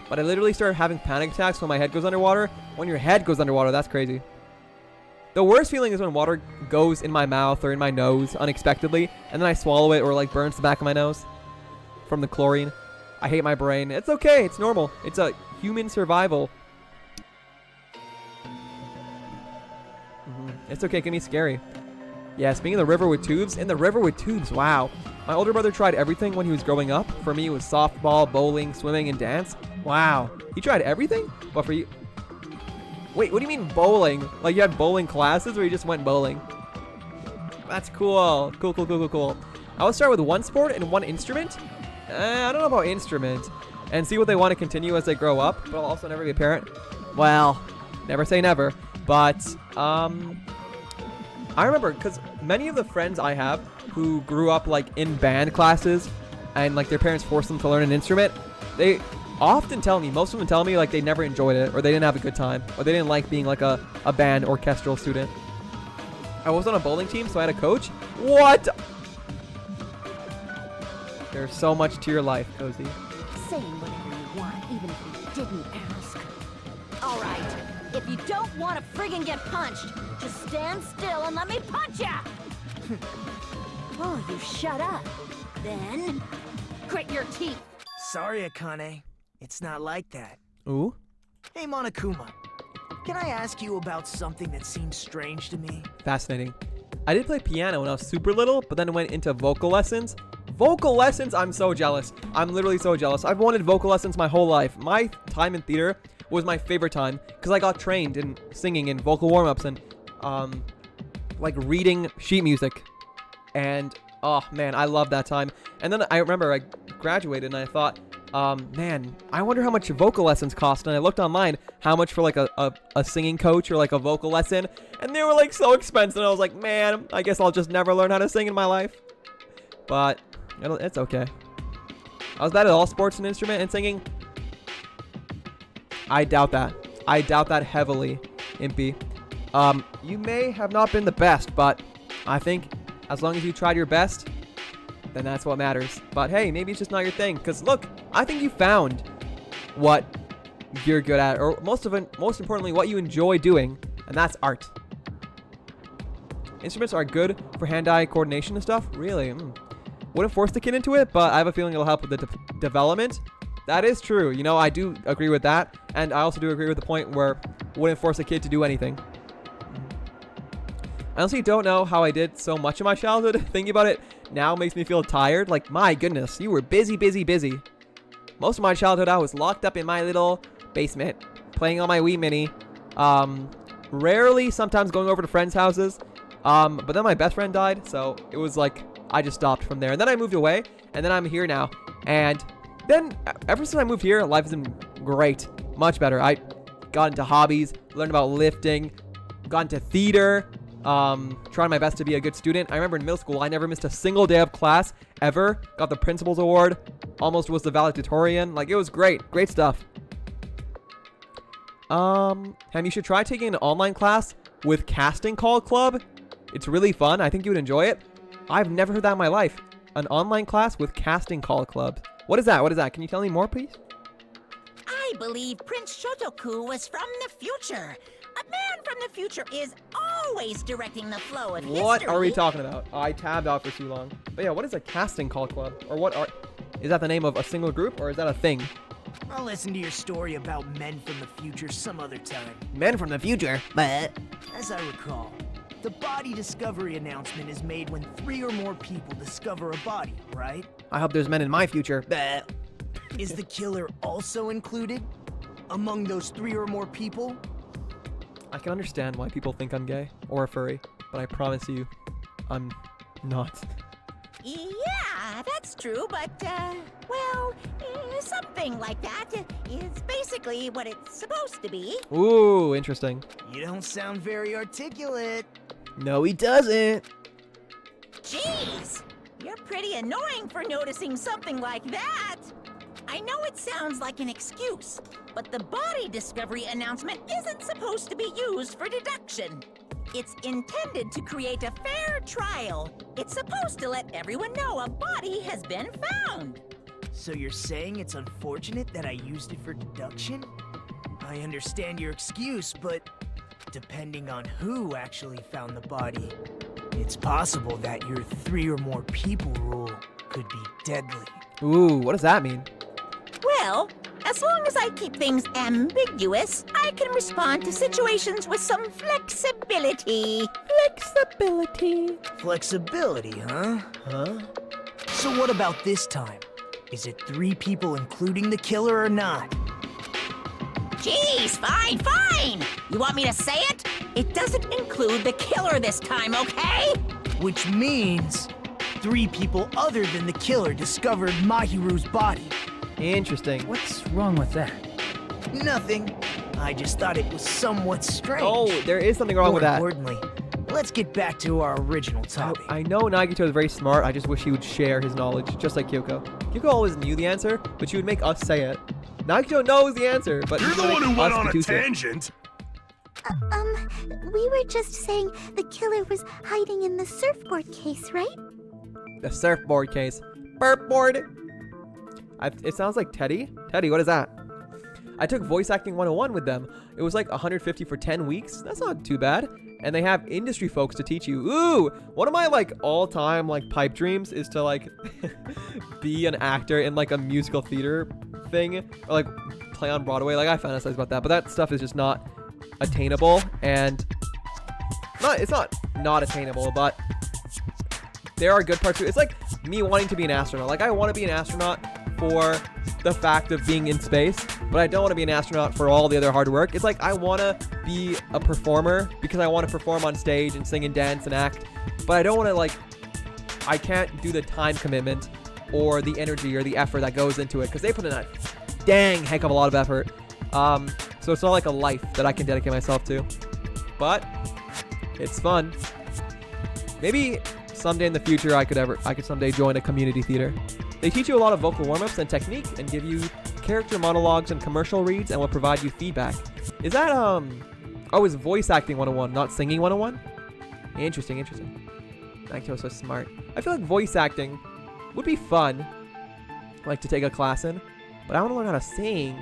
But I literally started having panic attacks when my head goes underwater. When your head goes underwater, that's crazy. The worst feeling is when water goes in my mouth or in my nose unexpectedly, and then I swallow it or like burns the back of my nose from the chlorine. I hate my brain. It's okay. It's normal. It's a human survival. It's okay. It can be scary. Yes, being in the river with tubes. In the river with tubes. Wow. My older brother tried everything when he was growing up. For me, it was softball, bowling, swimming, and dance. Wow. He tried everything? But for you... Wait, what do you mean bowling? Like you had bowling classes or you just went bowling? That's cool. Cool. I would start with one sport and one instrument. I don't know about instrument. And see what they want to continue as they grow up. But I'll also never be a parent. Well, never say never. But, I remember, because many of the friends I have who grew up, like, in band classes and, like, their parents forced them to learn an instrument, they often tell me, most of them tell me, like, they never enjoyed it, or they didn't have a good time, or they didn't like being, like, a band orchestral student. I was on a bowling team, so I had a coach. What? There's so much to your life, Cozy. Saying whatever you want, even if you didn't ask. All right, if you don't want to friggin' get punched, just stand still and let me punch ya! Oh, you shut up. Then, grit your teeth. Sorry, Akane. It's not like that. Ooh? Hey, Monokuma. Can I ask you about something that seems strange to me? Fascinating. I did play piano when I was super little, but then went into vocal lessons. Vocal lessons? I'm so jealous. I'm literally so jealous. I've wanted vocal lessons my whole life. My time in theater was my favorite time because I got trained in singing and vocal warm-ups and like reading sheet music. And oh man, I love that time. And then I remember I graduated and I thought, man, I wonder how much vocal lessons cost. And I looked online how much for like a singing coach or like a vocal lesson, and they were like so expensive. And I was like, man, I guess I'll just never learn how to sing in my life. But it's okay. I was bad at all sports and instrument and singing. I doubt that. I doubt that heavily, Impy. You may have not been the best, but I think as long as you tried your best, then that's what matters. But hey, maybe it's just not your thing. Because look, I think you found what you're good at, or most importantly, what you enjoy doing, and that's art. Instruments are good for hand-eye coordination and stuff. Really? Wouldn't force the kid into it, but I have a feeling it'll help with the development. That is true. You know, I do agree with that. And I also do agree with the point where wouldn't force a kid to do anything. I honestly don't know how I did so much in my childhood. Thinking about it now makes me feel tired. Like, my goodness, you were busy. Most of my childhood, I was locked up in my little basement, playing on my Wii Mini. Rarely, sometimes going over to friends' houses. But then my best friend died, so it was like, I just stopped from there. And then I moved away, and then I'm here now. And then, ever since I moved here, life has been great. Much better. I got into hobbies, learned about lifting, got into theater, trying my best to be a good student. I remember in middle school, I never missed a single day of class, ever. Got the principal's award, almost was the valedictorian. Like, it was great. Great stuff. You should try taking an online class with Casting Call Club. It's really fun. I think you would enjoy it. I've never heard that in my life. An online class with Casting Call Club. What is that? What is that? Can you tell me more, please? I believe Prince Shotoku was from the future. A man from the future is always directing the flow of history. What are we talking about? I tabbed out for too long. But yeah, what is a casting call club? Or what are... Is that the name of a single group, or is that a thing? I'll listen to your story about men from the future some other time. Men from the future? But As I recall, the body discovery announcement is made when 3 or more people discover a body, right? I hope there's men in my future. But Is the killer also included among those 3 or more people? I can understand why people think I'm gay or a furry, but I promise you, I'm not. Yeah, that's true, but, well, something like that is basically what it's supposed to be. Ooh, interesting. You don't sound very articulate. no, he doesn't. Jeez, you're pretty annoying for noticing something like that. I know it sounds like an excuse, but the body discovery announcement isn't supposed to be used for deduction. It's intended to create a fair trial. It's supposed to let everyone know a body has been found. So you're saying it's unfortunate that I used it for deduction? I understand your excuse, but depending on who actually found the body, it's possible that your 3 or more people rule could be deadly. Ooh, what does that mean? Well, as long as I keep things ambiguous, I can respond to situations with some flexibility. Flexibility. Flexibility, huh? So what about this time? Is it 3 people including the killer or not? Jeez, fine. You want me to say it? It doesn't include the killer this time, okay? Which means 3 people other than the killer discovered Mahiru's body. Interesting. What's wrong with that? Nothing. I just thought it was somewhat strange. Oh, there is something wrong with that. More importantly, let's get back to our original topic. I know Nagito is very smart. I just wish he would share his knowledge, just like Kyoko. Kyoko always knew the answer, but she would make us say it. Nagito knows the answer, but You're he's the gonna one make who went us on a deduce it. tangent. We were just saying the killer was hiding in the surfboard case, right? The surfboard case. Burpboard. It sounds like Teddy. Teddy, what is that? I took voice acting 101 with them. It was like 150 for 10 weeks. That's not too bad. And they have industry folks to teach you. Ooh, one of my like all-time like pipe dreams is to like be an actor in like a musical theater thing, or like play on Broadway. Like I fantasize about that, but that stuff is just not attainable, and it's not attainable, but there are good parts to it. It's like me wanting to be an astronaut. Like I want to be an astronaut for the fact of being in space, but I don't want to be an astronaut for all the other hard work. It's like I want to be a performer because I want to perform on stage and sing and dance and act, but I don't want to I can't do the time commitment or the energy or the effort that goes into it because they put in a dang heck of a lot of effort. So it's not like a life that I can dedicate myself to, but it's fun. Maybe someday in the future I could someday join a community theater. They teach you a lot of vocal warm-ups and technique and give you character monologues and commercial reads and will provide you feedback. Is that, it's voice acting 101, not singing 101? Interesting. Nagito's so smart. I feel like voice acting would be fun, like to take a class in, but I want to learn how to sing.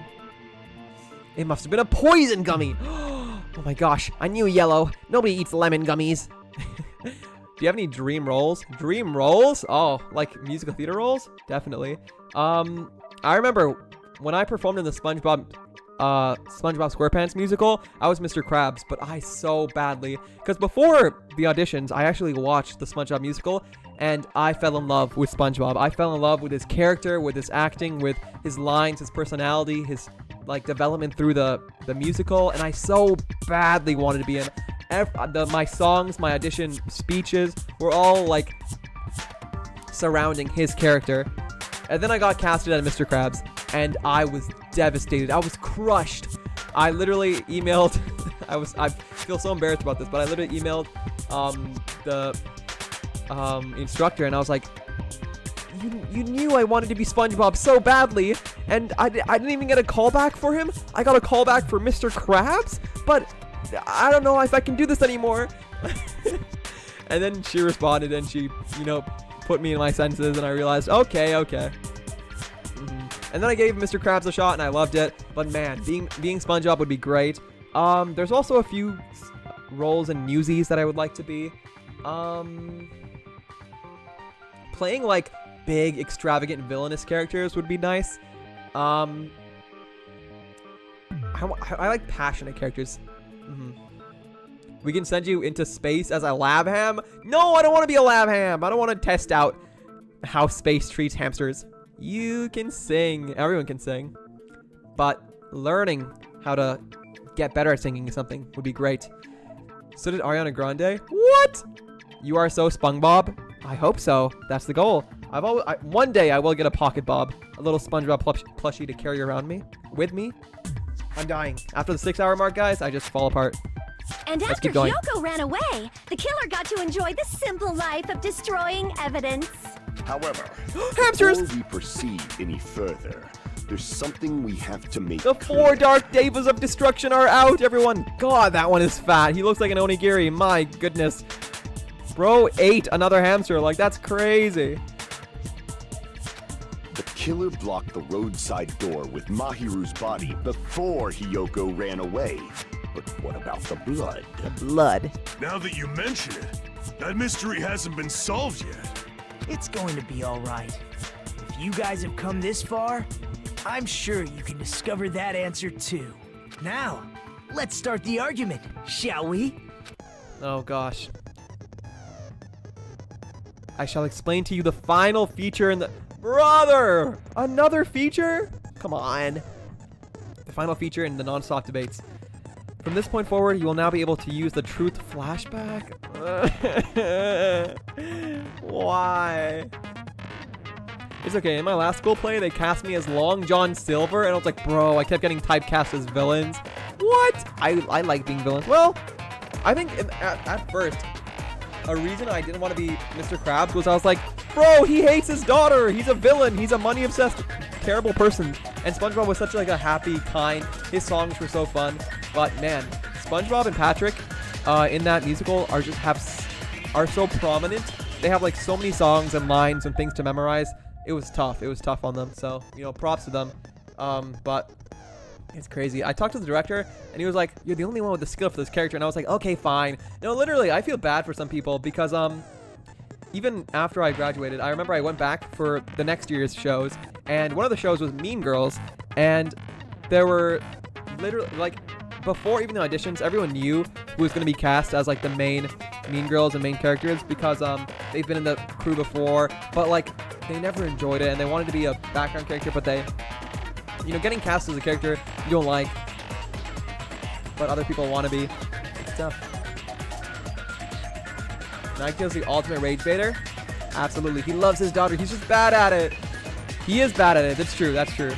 It must have been a poison gummy. Oh my gosh, I knew yellow. Nobody eats lemon gummies. Do you have any dream roles? Dream roles? Oh, like musical theater roles? Definitely. I remember when I performed in the SpongeBob SquarePants musical, I was Mr. Krabs, but I so badly, because before the auditions, I actually watched the SpongeBob musical, and I fell in love with SpongeBob. I fell in love with his character, with his acting, with his lines, his personality, his development through the musical, and I so badly wanted to be in. My songs, my audition speeches were all surrounding his character. And then I got casted as Mr. Krabs, and I was devastated. I was crushed. I literally emailed I feel so embarrassed about this, but I literally emailed the instructor, and I was like, you knew I wanted to be SpongeBob so badly, and I didn't even get a callback for him. I got a callback for Mr. Krabs, but I don't know if I can do this anymore. And then she responded, and she, put me in my senses, and I realized, okay. And then I gave Mr. Krabs a shot, and I loved it. But man, being SpongeBob would be great. There's also a few roles and newsies that I would like to be. Playing like big, extravagant, villainous characters would be nice. I like passionate characters. We can send you into space as a lab ham. No, I don't want to be a lab ham. I don't want to test out how space treats hamsters. You can sing. Everyone can sing. But learning how to get better at singing something would be great. So did Ariana Grande. What? You are so SpongeBob? I hope so. That's the goal. One day I will get a pocket bob, a little SpongeBob plushie to carry around with me. I'm dying. After the 6-hour mark, guys, I just fall apart. And Let's after keep going. Hyoko ran away, the killer got to enjoy the simple life of destroying evidence. However, hamsters! Before we proceed any further, there's something we have to make The 4 Dark Devas of Destruction are out, everyone. God, that one is fat. He looks like an onigiri. My goodness. Bro ate another hamster. Like, that's crazy. The killer blocked the roadside door with Mahiru's body before Hyoko ran away. But what about the blood? The blood. Now that you mention it, that mystery hasn't been solved yet. It's going to be all right. If you guys have come this far, I'm sure you can discover that answer too. Now, let's start the argument, shall we? Oh, gosh. I shall explain to you the final feature in the... Brother! Another feature? Come on. The final feature in the non-stop debates. From this point forward, you will now be able to use the truth flashback. Why? It's okay. In my last school play, they cast me as Long John Silver, and I was like, bro, I kept getting typecast as villains. What? I like being villains. Well, I think at first, a reason I didn't want to be Mr. Krabs was I was like, bro, he hates his daughter. He's a villain. He's a money-obsessed, terrible person. And SpongeBob was such like a happy, kind. His songs were so fun. But man, SpongeBob and Patrick in that musical are so prominent. They have like so many songs and lines and things to memorize. It was tough. It was tough on them. So, you know, props to them. But it's crazy. I talked to the director and he was like, you're the only one with the skill for this character. And I was like, okay, fine. No, literally, I feel bad for some people because even after I graduated, I remember I went back for the next year's shows, and one of the shows was Mean Girls, and there were literally, like, before even the auditions, everyone knew who was going to be cast as, like, the main Mean Girls and main characters because they've been in the crew before, but, like, they never enjoyed it, and they wanted to be a background character, but they, you know, getting cast as a character you don't like, but other people want to be. It's tough. Nightgill's the ultimate rage baiter? Absolutely. He loves his daughter. He's just bad at it. He is bad at it. That's true. That's true.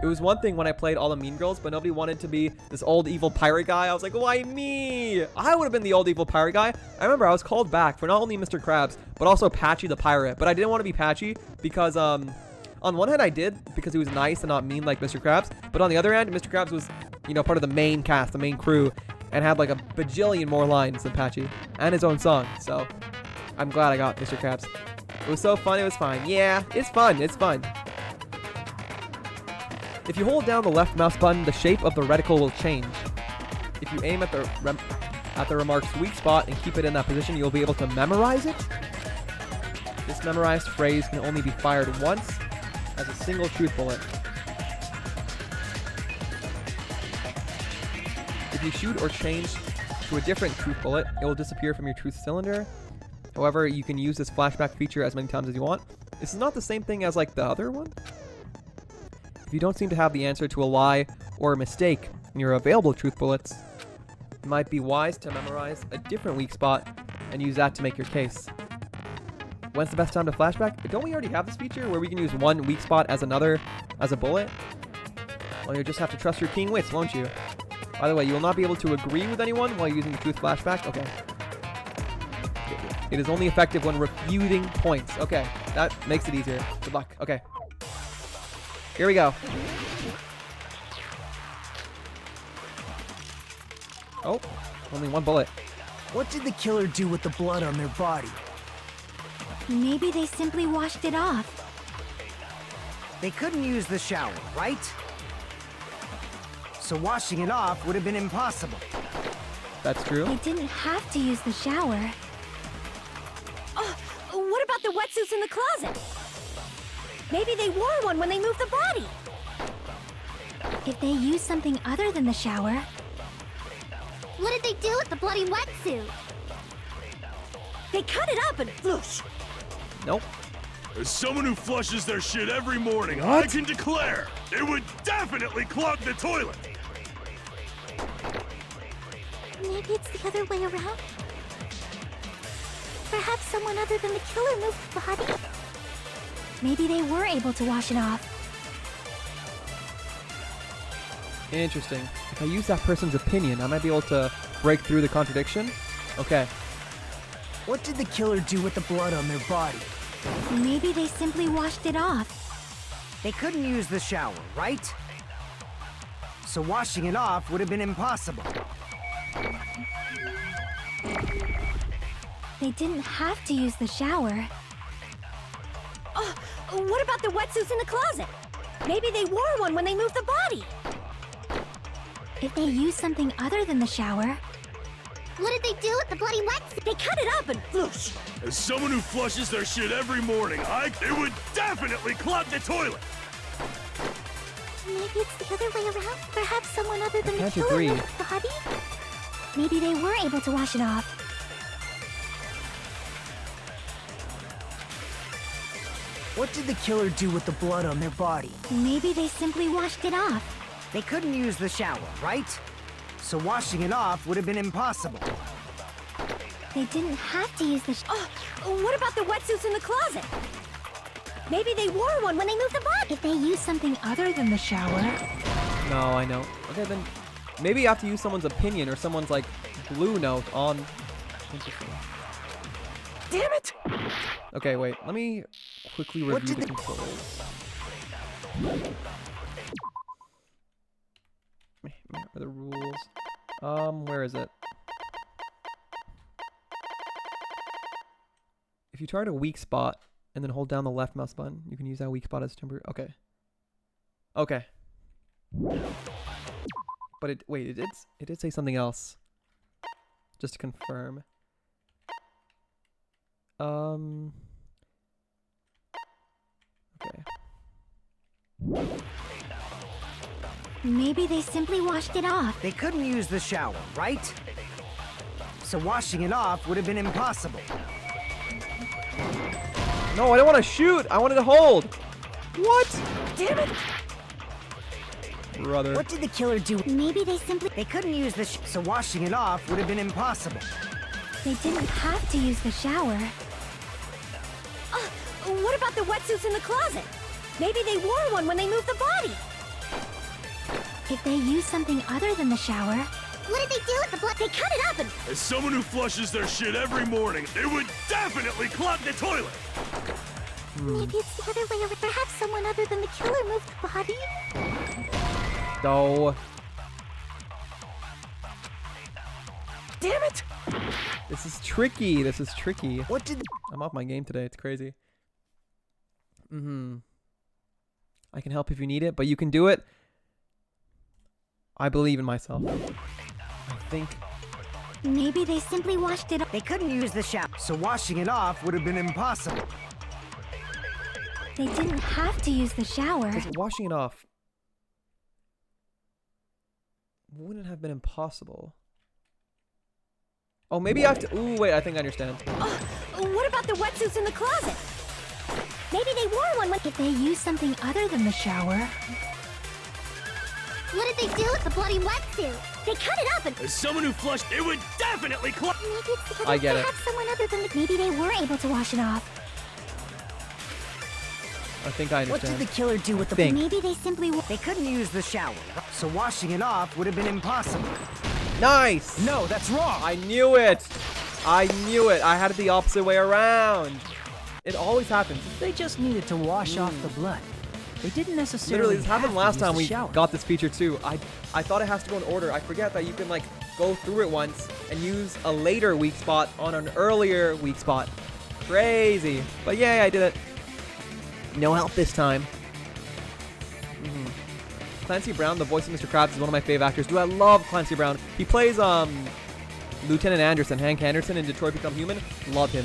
It was one thing when I played all the Mean Girls, but nobody wanted to be this old evil pirate guy. I was like, why me? I would have been the old evil pirate guy. I remember I was called back for not only Mr. Krabs, but also Patchy the pirate. But I didn't want to be Patchy because, on one hand I did because he was nice and not mean like Mr. Krabs. But on the other hand, Mr. Krabs was, you know, part of the main cast, the main crew, and had like a bajillion more lines than Patchy and his own song. So I'm glad I got Mr. Krabs. It was so fun. It was fine. Yeah, it's fun. It's fun. If you hold down the left mouse button, the shape of the reticle will change. If you aim at the remark's weak spot and keep it in that position, you'll be able to memorize it. This memorized phrase can only be fired once as a single truth bullet. If you shoot or change to a different truth bullet, it will disappear from your truth cylinder. However, you can use this flashback feature as many times as you want. This is not the same thing as like the other one. If you don't seem to have the answer to a lie or a mistake in your available truth bullets, it might be wise to memorize a different weak spot and use that to make your case. When's the best time to flashback? Don't we already have this feature where we can use one weak spot as a bullet? Well, you'll just have to trust your keen wits, won't you? By the way, you will not be able to agree with anyone while using the truth flashback. Okay. It is only effective when refuting points. Okay, that makes it easier. Good luck. Okay. Here we go. Oh, only one bullet. What did the killer do with the blood on their body? Maybe they simply washed it off. They couldn't use the shower, right? so washing it off would have been impossible. That's true. They didn't have to use the shower. Oh, what about the wetsuits in the closet? Maybe they wore one when they moved the body. If they used something other than the shower, What did they do with the bloody wetsuit? They cut it up and floosh. Nope. As someone who flushes their shit every morning, I can declare it would definitely clog the toilet. maybe it's the other way around. Perhaps someone other than the killer moved the body. Maybe they were able to wash it off. Interesting. If I use that person's opinion, I might be able to break through the contradiction. Okay. What did the killer do with the blood on their body? Maybe they simply washed it off. They couldn't use the shower, right? So washing it off would have been impossible. They didn't have to use the shower. Oh, what about the wetsuits in the closet? Maybe they wore one when they moved the body. If they used something other than the shower, What did they do with the bloody wetsuit? They cut it up and floosh. As someone who flushes their shit every morning, it would definitely clog the toilet. maybe it's the other way around. Perhaps someone other than the can't killer agree. moved the body. Maybe they were able to wash it off. What did the killer do with the blood on their body? Maybe they simply washed it off. They couldn't use the shower, right? So washing it off would have been impossible. They didn't have to use the Oh, what about the wetsuits in the closet? Maybe they wore one when they moved the body. If they used something other than the shower, No, I know. Okay, then maybe you have to use someone's opinion or someone's like blue note on. Interesting. Damn it! Okay, wait. Let me quickly review the controls. Where are the rules? Where is it? If you target a weak spot and then hold down the left mouse button, you can use that weak spot as temporary. Okay. Okay. But it did say something else. Just to confirm. Okay. maybe they simply washed it off. They couldn't use the shower, right? So washing it off would have been impossible. No, I don't want to shoot. I wanted to hold. What? Damn it! Brother. What did the killer do? Maybe they simply... They couldn't use the so washing it off would have been impossible. They didn't have to use the shower. What about the wetsuits in the closet? Maybe they wore one when they moved the body. If they used something other than the shower, What did they do with the blood? They cut it up and... As someone who flushes their shit every morning, it would definitely clog the toilet. maybe it's the other way around. Perhaps someone other than the killer moved the body. No. Damn it! This is tricky. This is tricky. What did... I'm off my game today. It's crazy. I can help if you need it, but you can do it. I believe in myself. I think. Maybe they simply washed it off. They couldn't use the shower, so washing it off would have been impossible. They didn't have to use the shower. Because washing it off wouldn't have been impossible. Oh, maybe I have to... Ooh, wait, I think I understand. What about the wetsuits in the closet? Maybe they wore one when... If they used something other than the shower, What did they do with the bloody wetsuit? They cut it up and... As someone who flushed, it would definitely clog... maybe it's the other... I get it. Perhaps someone other than the... Maybe they were able to wash it off. I think I What understand. did the killer do with the... Think. Maybe they simply... They couldn't use the shower, so washing it off would have been impossible. Nice! No, that's wrong. I knew it! I knew it! I had it the opposite way around. It always happens. They just needed to wash off the blood. They didn't necessarily Literally, this happened have last to use time the we shower. got this feature too. I thought it has to go in order. I forget that you can like go through it once and use a later weak spot on an earlier weak spot. Crazy. But yay, I did it. No help this time. Clancy Brown, the voice of Mr. Krabs, is one of my favorite actors. Dude, I love Clancy Brown. He plays Lieutenant Anderson, Hank Anderson in Detroit Become Human. Love him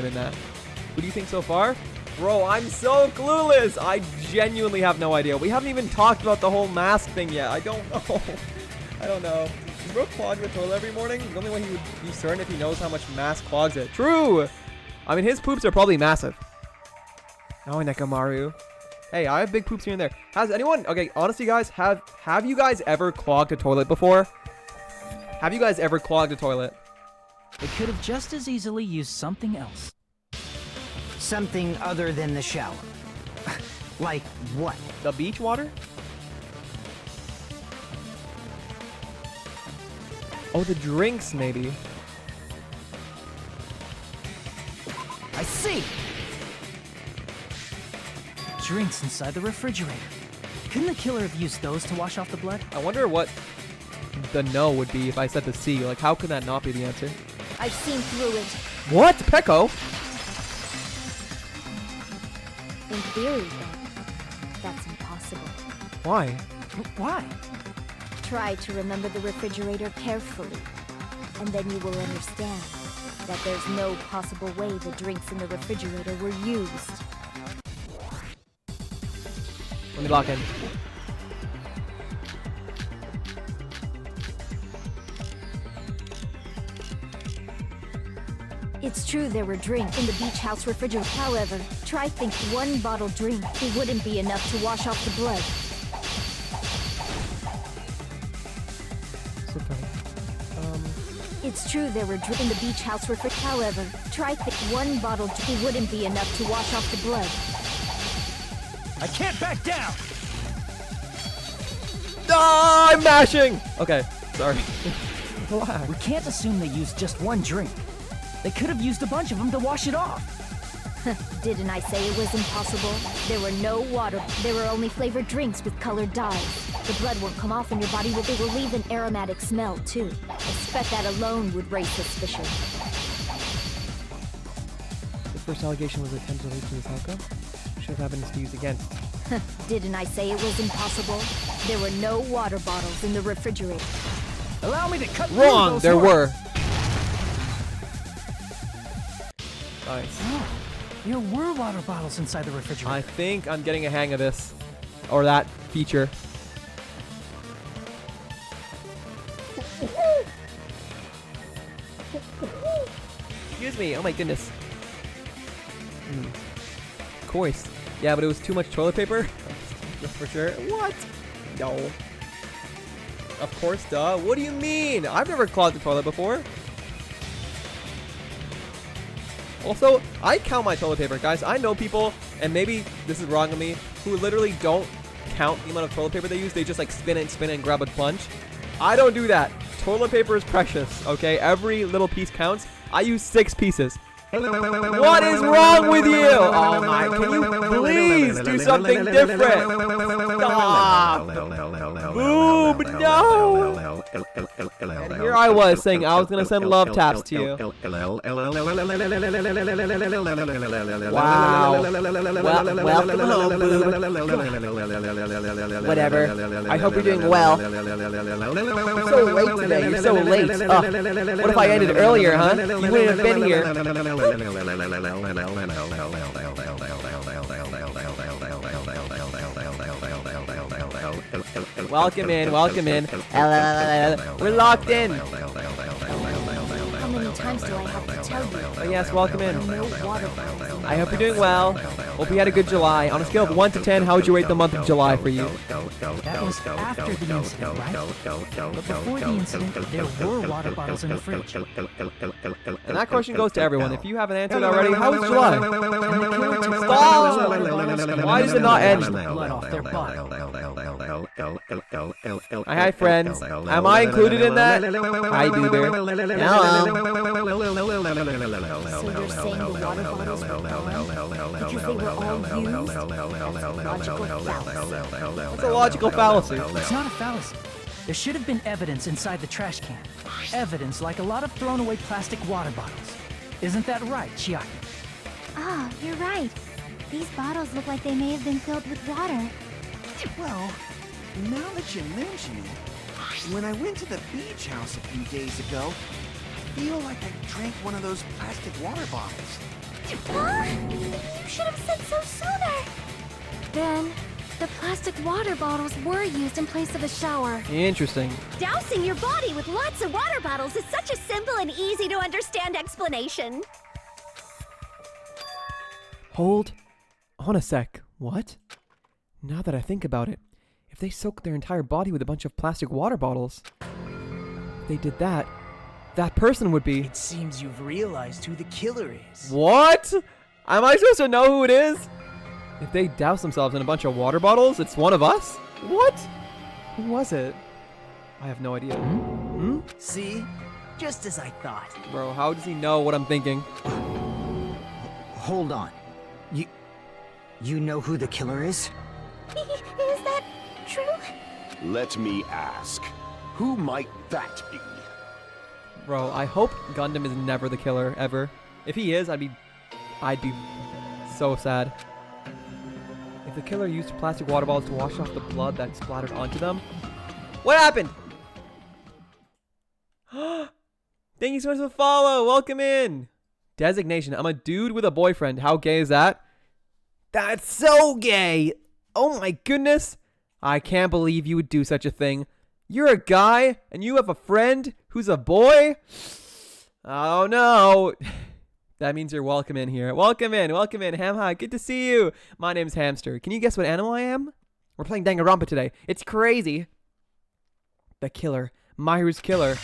in that. What do you think so far? Bro, I'm so clueless. I genuinely have no idea. We haven't even talked about the whole mask thing yet. I don't know. I don't know. Does bro clog the toilet every morning? The only way he would be certain if he knows how much mask clogs it. True. I mean, his poops are probably massive. Oh, Nekamaru. Hey, I have big poops here and there. Has anyone... Okay, honestly, guys, have you guys ever clogged a toilet before? Have you guys ever clogged a toilet? They could have just as easily used something else. Something other than the shower. Like what? The beach water? Oh, the drinks, maybe. I see! Drinks inside the refrigerator. Couldn't the killer have used those to wash off the blood? I wonder what the no would be if I said the C. Like, how could that not be the answer? I've seen through it. What? Pecco? In theory, though, that's impossible. Why? Why? Try to remember the refrigerator carefully, and then you will understand that there's no possible way the drinks in the refrigerator were used. Let me lock in. It's true there were drinks in the beach house refrigerator. However, try think one bottle drink. It wouldn't be enough to wash off the blood. So funny. It's true there were drinks in the beach house refrigerator. However, try think one bottle drink. It wouldn't be enough to wash off the blood. I can't back down! Ah, I'm mashing! Okay, sorry. We can't assume they used just one drink. They could have used a bunch of them to wash it off. Didn't I say it was impossible? There were no water. There were only flavored drinks with colored dyes. The blood won't come off in your body, but they will leave an aromatic smell, too. I expect that alone would raise suspicion. The first allegation was attempted to his outcome. Should have evidence to use against. Didn't I say it was impossible? There were no water bottles in the refrigerator. Allow me to cut Wrong! those There horns. were. Nice. Oh, there were water bottles inside the refrigerator. I think I'm getting a hang of this. Or that feature. Excuse me. Oh my goodness. Of course. Yeah, but it was too much toilet paper. For sure. What? No. Of course, duh. What do you mean? I've never clogged the toilet before. Also, I count my toilet paper, guys. I know people, and maybe this is wrong of me, who literally don't count the amount of toilet paper they use. They just like spin it and grab a bunch. I don't do that. Toilet paper is precious, okay? Every little piece counts. I use 6 pieces. What is wrong with you? Oh my, can you please do something different? Stop. Boom, no. And here I was saying I was going to send love taps to you. Wow. Welcome home, boo. Whatever. I hope you're doing well. You're so late today. You're so late. What if I ended earlier, huh? You wouldn't have been here. Welcome in, welcome in. We're locked in. How many times do I have to tell you? Oh yes, welcome in. No water bottles. I hope you're doing well. Hope you had a good July. On a scale of 1 to 10, how would you rate the month of July for you? That was after the incident, right? But before the incident, there were water bottles in the fridge. And that question goes to everyone. If you haven't answered already, how was July? And the killer took Stop! Why does it not end? blood off their body. Hi, friends. Am I included in that? Hi, Duber. Hello. So you're saying the water bottles were gone because they were all used? That's a logical fallacy. That's a logical fallacy. It's not a fallacy. There should have been evidence inside the trash can. Evidence like a lot of thrown away plastic water bottles. Isn't that right, Chiaki? Ah, you're right. These bottles look like they may have been filled with water. Well, Now that you mention it, when I went to the beach house a few days ago, I feel like I drank one of those plastic water bottles. Huh? You should have said so sooner. Then, the plastic water bottles were used in place of a shower. Interesting. Dousing your body with lots of water bottles is such a simple and easy to understand explanation. Hold on a sec. What? Now that I think about it, if they soaked their entire body with a bunch of plastic water bottles, if they did that, that person would be... It seems you've realized who the killer is. What? Am I supposed to know who it is? If they douse themselves in a bunch of water bottles, it's one of us? What? Who was it? I have no idea. Hmm? See? Just as I thought. Bro, how does he know what I'm thinking? Hold on. You know who the killer is? Is that true? Let me ask, who might that be? Bro, I hope Gundam is never the killer, ever. If he is, I'd be so sad. If the killer used plastic water bottles to wash off the blood that splattered onto them. What happened? Thank you so much for the follow. Welcome in. Designation. I'm a dude with a boyfriend. How gay is that? That's so gay. Oh my goodness. I can't believe you would do such a thing. You're a guy and you have a friend who's a boy? Oh no. That means you're welcome in here. Welcome in. Welcome in. Hamha, good to see you. My name's Hamster. Can you guess what animal I am? We're playing Danganronpa today. It's crazy. The killer. Mahiru's killer.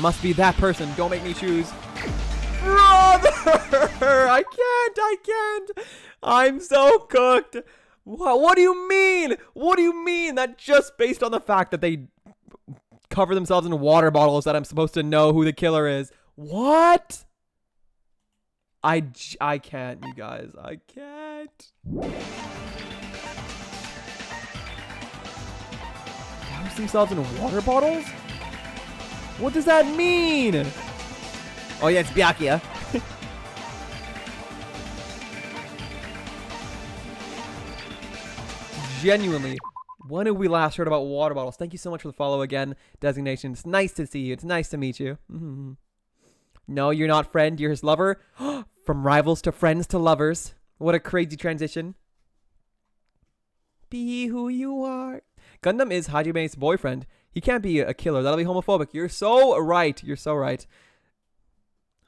Must be that person. Don't make me choose. Brother! I can't. I'm so cooked. What do you mean? What do you mean that just based on the fact that they cover themselves in water bottles that I'm supposed to know who the killer is? What? I can't, you guys. I can't. Douse themselves in water bottles? What does that mean? Oh yeah, it's Byakuya. Genuinely, when have we last heard about water bottles? Thank you so much for the follow again, Designation. It's nice to see you. It's nice to meet you. No, you're not friend. You're his lover. From rivals to friends to lovers. What a crazy transition. Be who you are. Gundam is Hajime's boyfriend. He can't be a killer. That'll be homophobic. You're so right. You're so right.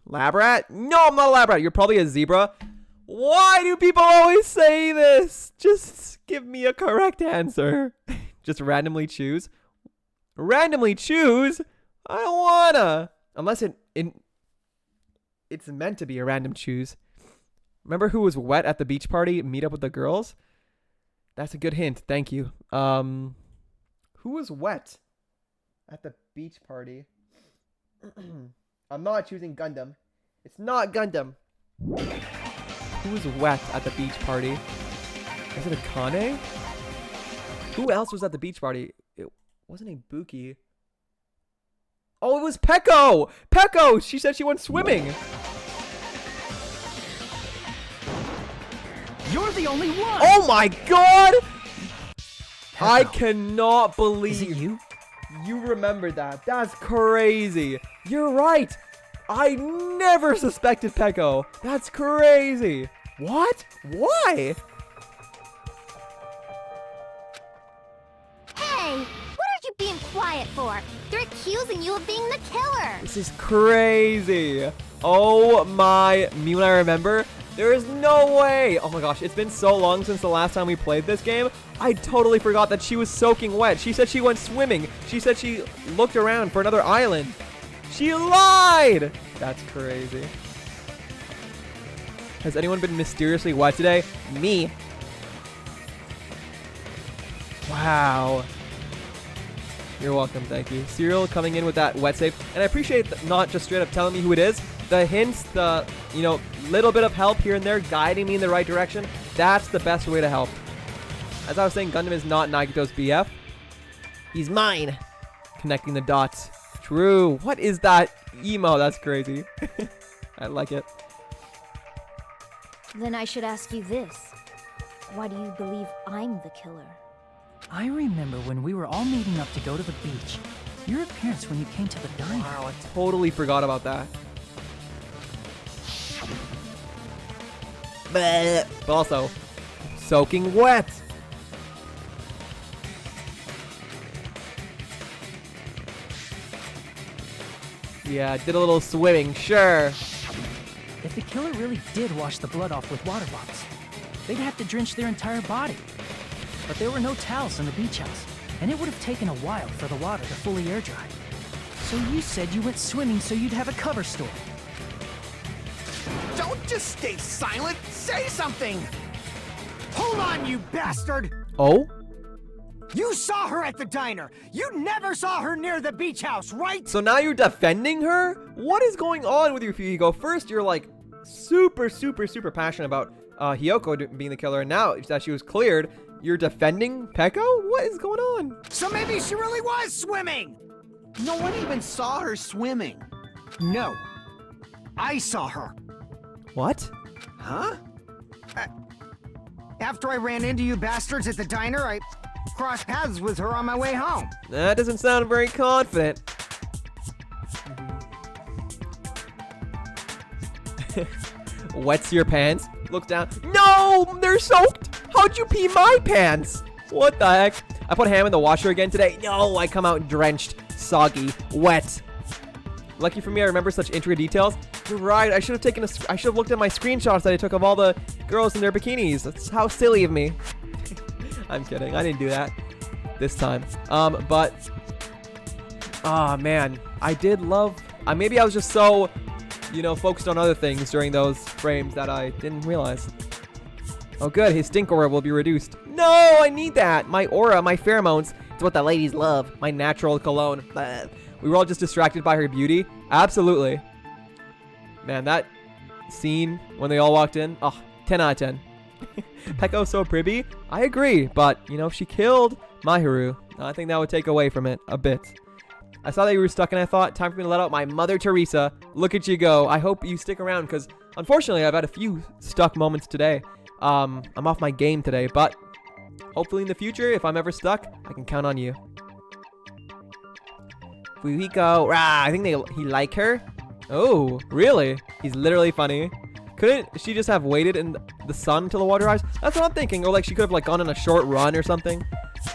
Lab rat? No, I'm not a lab rat. You're probably a zebra. Why do people always say this? Just give me a correct answer. Just randomly choose. Randomly choose? I don't wanna. Unless it's meant to be a random choose. Remember who was wet at the beach party? Meet up with the girls? That's a good hint. Thank you. Who was wet at the beach party? I'm not choosing Gundam. It's not Gundam. Who was wet at the beach party? Was it Akane? Who else was at the beach party? It wasn't a Buki. Oh, it was Peko! Peko! She said she went swimming. You're the only one! Oh my god! I cannot believe Is it you? You remembered that. That's crazy. You're right. I never suspected Peko. That's crazy. What? Why? Hey, what are you being quiet for? They're accusing you of being the killer. This is crazy. Oh my, me when I remember, there is no way. Oh my gosh, it's been so long since the last time we played this game. I totally forgot that she was soaking wet. She said she went swimming. She said she looked around for another island. She lied. That's crazy. Has anyone been mysteriously wet today? Me. Wow. You're welcome, thank you. Serial coming in with that wet save. And I appreciate not just straight up telling me who it is. The hints, the, little bit of help here and there, guiding me in the right direction. That's the best way to help. As I was saying, Gundam is not Nagito's BF. He's mine. Connecting the dots. True. What is that emo? That's crazy. I like it. Then I should ask you this. Why do you believe I'm the killer? I remember when we were all meeting up to go to the beach. Your appearance when you came to the diner. Wow, I totally forgot about that. But also, soaking wet. Yeah, did a little swimming, sure. If the killer really did wash the blood off with water bombs, they'd have to drench their entire body. But there were no towels in the beach house, and it would have taken a while for the water to fully air dry. So you said you went swimming so you'd have a cover story. Don't just stay silent. Say something. Hold on, you bastard. Oh? You saw her at the diner. You never saw her near the beach house, right? So now you're defending her? What is going on with you, Fuyuhiko? First, you're like super passionate about Hiyoko being the killer, and now that she was cleared, you're defending Peko? What is going on? So maybe she really was swimming. No one even saw her swimming. No. I saw her. What? Huh? After I ran into you bastards at the diner, I crossed paths with her on my way home. That doesn't sound very confident. Wets your pants. Look down. No! They're soaked! How'd you pee my pants? What the heck? I put ham in the washer again today. No, I come out drenched, soggy, wet. Lucky for me, I remember such intricate details. You're right. I should have looked at my screenshots that I took of all the girls in their bikinis. That's how silly of me. I'm kidding. I didn't do that this time. But oh man, I did love. Maybe I was just so, focused on other things during those frames that I didn't realize. Oh good, his stink aura will be reduced. No, I need that. My aura, my pheromones. It's what the ladies love. My natural cologne. We were all just distracted by her beauty. Absolutely. Man, that scene when they all walked in. Oh, 10 out of 10. Peko's so pretty. I agree, but, if she killed Mahiru, I think that would take away from it a bit. I saw that you were stuck and I thought, time for me to let out my Mother Teresa. Look at you go. I hope you stick around because, unfortunately, I've had a few stuck moments today. I'm off my game today, but hopefully in the future, if I'm ever stuck, I can count on you. Fuyuhiko. I think he like her. Oh, really? He's literally funny. Couldn't she just have waited in the sun till the water rise? That's what I'm thinking. Or like she could have gone on a short run or something.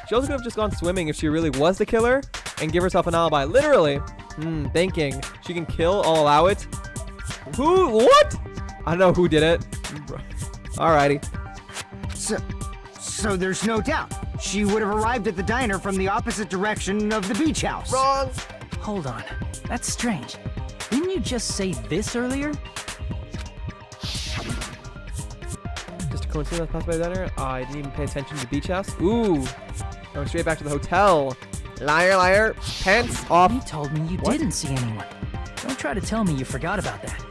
She also could have just gone swimming if she really was the killer and give herself an alibi. Literally. Thinking. She can kill, I'll allow it. Who? What? I don't know who did it. Alrighty. So there's no doubt. She would have arrived at the diner from the opposite direction of the beach house. Wrong. Hold on. That's strange. Didn't you just say this earlier? Just a coincidence I passed by the diner. I didn't even pay attention to the beach house. Ooh. Going straight back to the hotel. Liar, liar. Pants off. You told me you didn't see anyone. Don't try to tell me you forgot about that.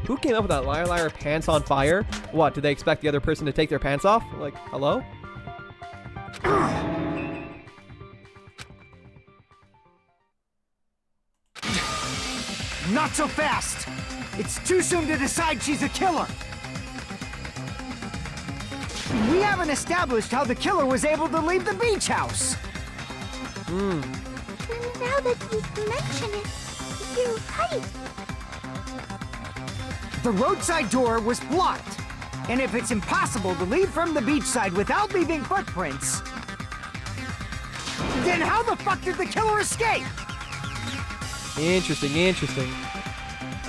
Who came up with that liar, liar, pants on fire? What, did they expect the other person to take their pants off? Like, hello? Not so fast! It's too soon to decide she's a killer! We haven't established how the killer was able to leave the beach house! Now that you mention it, you're right. The roadside door was blocked. And if it's impossible to leave from the beachside without leaving footprints, then how the fuck did the killer escape? Interesting.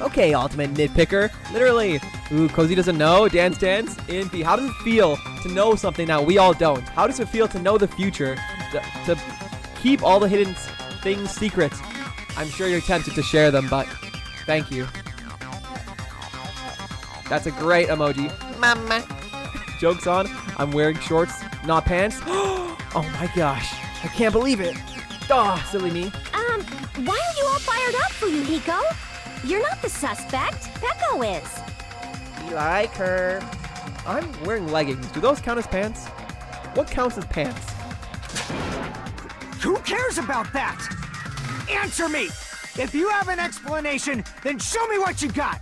Okay, ultimate nitpicker. Literally. Ooh, Cozy doesn't know. Dance. Impy. How does it feel to know something that we all don't? How does it feel to know the future? To keep all the hidden things secret? I'm sure you're tempted to share them, but thank you. That's a great emoji. Mama. Joke's on. I'm wearing shorts, not pants. Oh my gosh. I can't believe it. Oh, silly me. Why are you all fired up, Fuyuhiko? You're not the suspect. Peko is. You like her. I'm wearing leggings. Do those count as pants? What counts as pants? Who cares about that? Answer me! If you have an explanation, then show me what you got!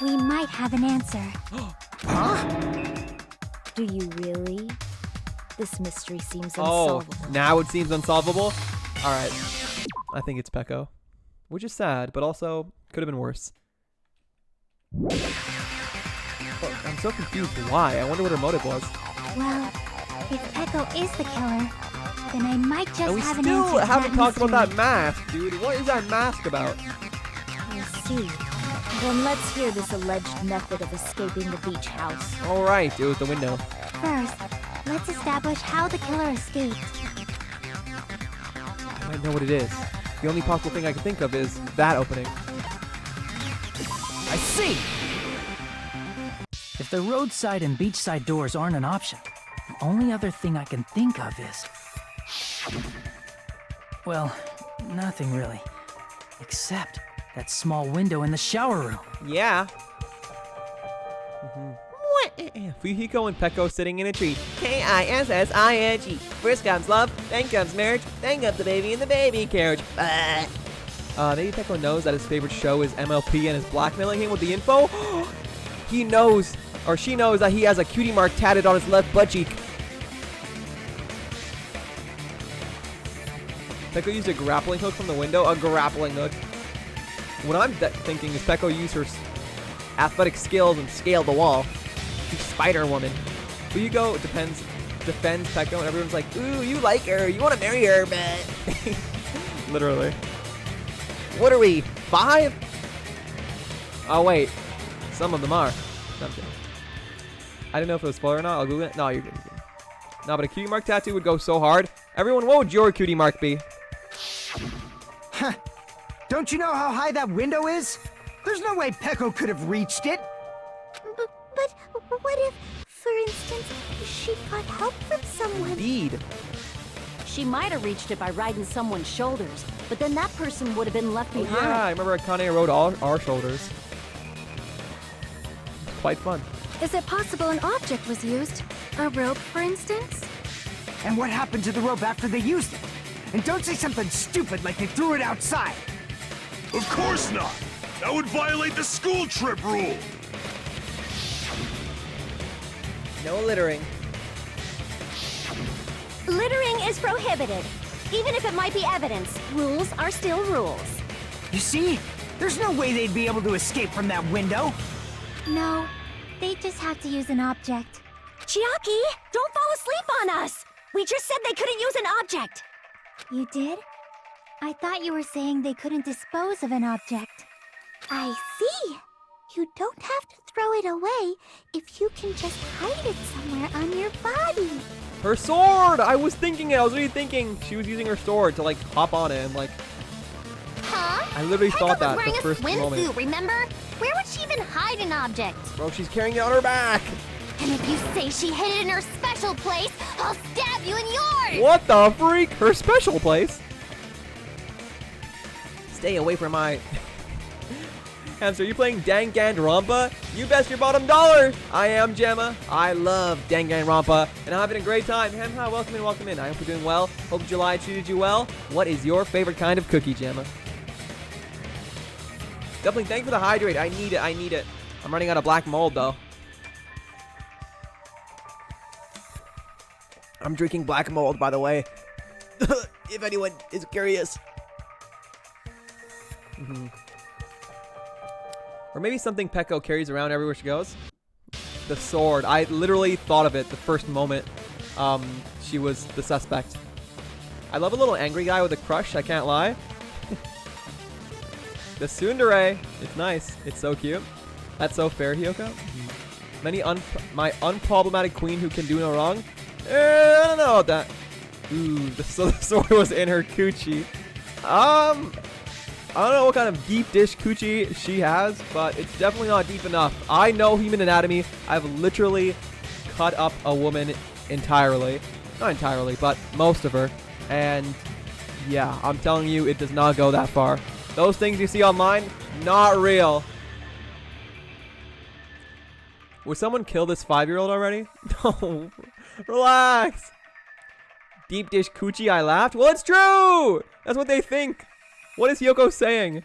We might have an answer. Huh? Do you really? This mystery seems Oh, unsolvable. now it seems unsolvable? Alright. I think it's Peko. Which is sad, but also could have been worse. But I'm so confused why. I wonder what her motive was. Well, if Peko is the killer, then I might just And we have an still answer to haven't that talked about mystery. that mask, dude. What is that mask about? I see. Then let's hear this alleged method of escaping the beach house. Alright, it was the window. First, let's establish how the killer escaped. I might know what it is. The only possible thing I can think of is that opening. I see! If the roadside and beachside doors aren't an option, the only other thing I can think of is... Well, nothing really. Except that small window in the shower room. Yeah. Fuyuhiko and Peko sitting in a tree. K-I-S-S-I-N-G. First comes love, then comes marriage, then comes the baby in the baby carriage. Maybe Peko knows that his favorite show is MLP and is blackmailing him with the info. He knows, or she knows, that he has a cutie mark tatted on his left butt cheek. Peko used a grappling hook from the window. A grappling hook. What I'm thinking is Peko used her athletic skills and scaled the wall. She's Spider-Woman. Fuyuhiko defends Peko, and everyone's like, ooh, you like her. You want to marry her, man. Literally. What are we, 5? Oh, wait. Some of them are. No, I'm kidding. I didn't know if it was a spoiler or not. I'll Google it. No, you're good. No, but a cutie mark tattoo would go so hard. Everyone, what would your cutie mark be? Huh. Don't you know how high that window is? There's no way Peko could have reached it. But what if, for instance, she got help from someone? Indeed. She might have reached it by riding someone's shoulders, but then that person would have been left Oh, behind. yeah, I remember Akane rode our shoulders. It's quite fun. Is it possible an object was used? A rope, for instance? And what happened to the rope after they used it? And don't say something stupid like they threw it outside. Of course not! That would violate the school trip rule! No littering. Littering is prohibited. Even if it might be evidence, rules are still rules. You see? There's no way they'd be able to escape from that window. No, they just have to use an object. Chiaki, don't fall asleep on us! We just said they couldn't use an object! You did? I thought you were saying they couldn't dispose of an object. I see. You don't have to throw it away if you can just hide it somewhere on your body. Her sword! I was thinking it. I was really thinking she was using her sword to, like, hop on it and, like... Huh? I literally thought that wearing the first a swimsuit, moment. remember? Where would she even hide an object? Bro, she's carrying it on her back. And if you say she hid it in her special place, I'll stab you in yours! What the freak? Her special place? Stay away from my... Hamster, are you playing Danganronpa? You best your bottom dollar! I am Gemma. I love Danganronpa, and I'm having a great time. Hi, welcome in, welcome in. I hope you're doing well. Hope July treated you well. What is your favorite kind of cookie, Gemma? Definitely, thank you for the hydrate. I need it, I need it. I'm running out of black mold, though. I'm drinking black mold, by the way. If anyone is curious. Or maybe something Peko carries around everywhere she goes. The sword. I literally thought of it the first moment she was the suspect. I love a little angry guy with a crush, I can't lie. The tsundere. It's nice. It's so cute. That's so fair, Hiyoko. My unproblematic queen who can do no wrong. I don't know about that. Ooh, the sword was in her coochie. I don't know what kind of deep dish coochie she has, but it's definitely not deep enough. I know human anatomy. I've literally cut up a woman entirely. Not entirely, but most of her. And yeah, I'm telling you, it does not go that far. Those things you see online, not real. Would someone kill this 5-year-old already? No. Relax. Deep dish coochie, I laughed. Well, it's true. That's what they think. What is Yoko saying?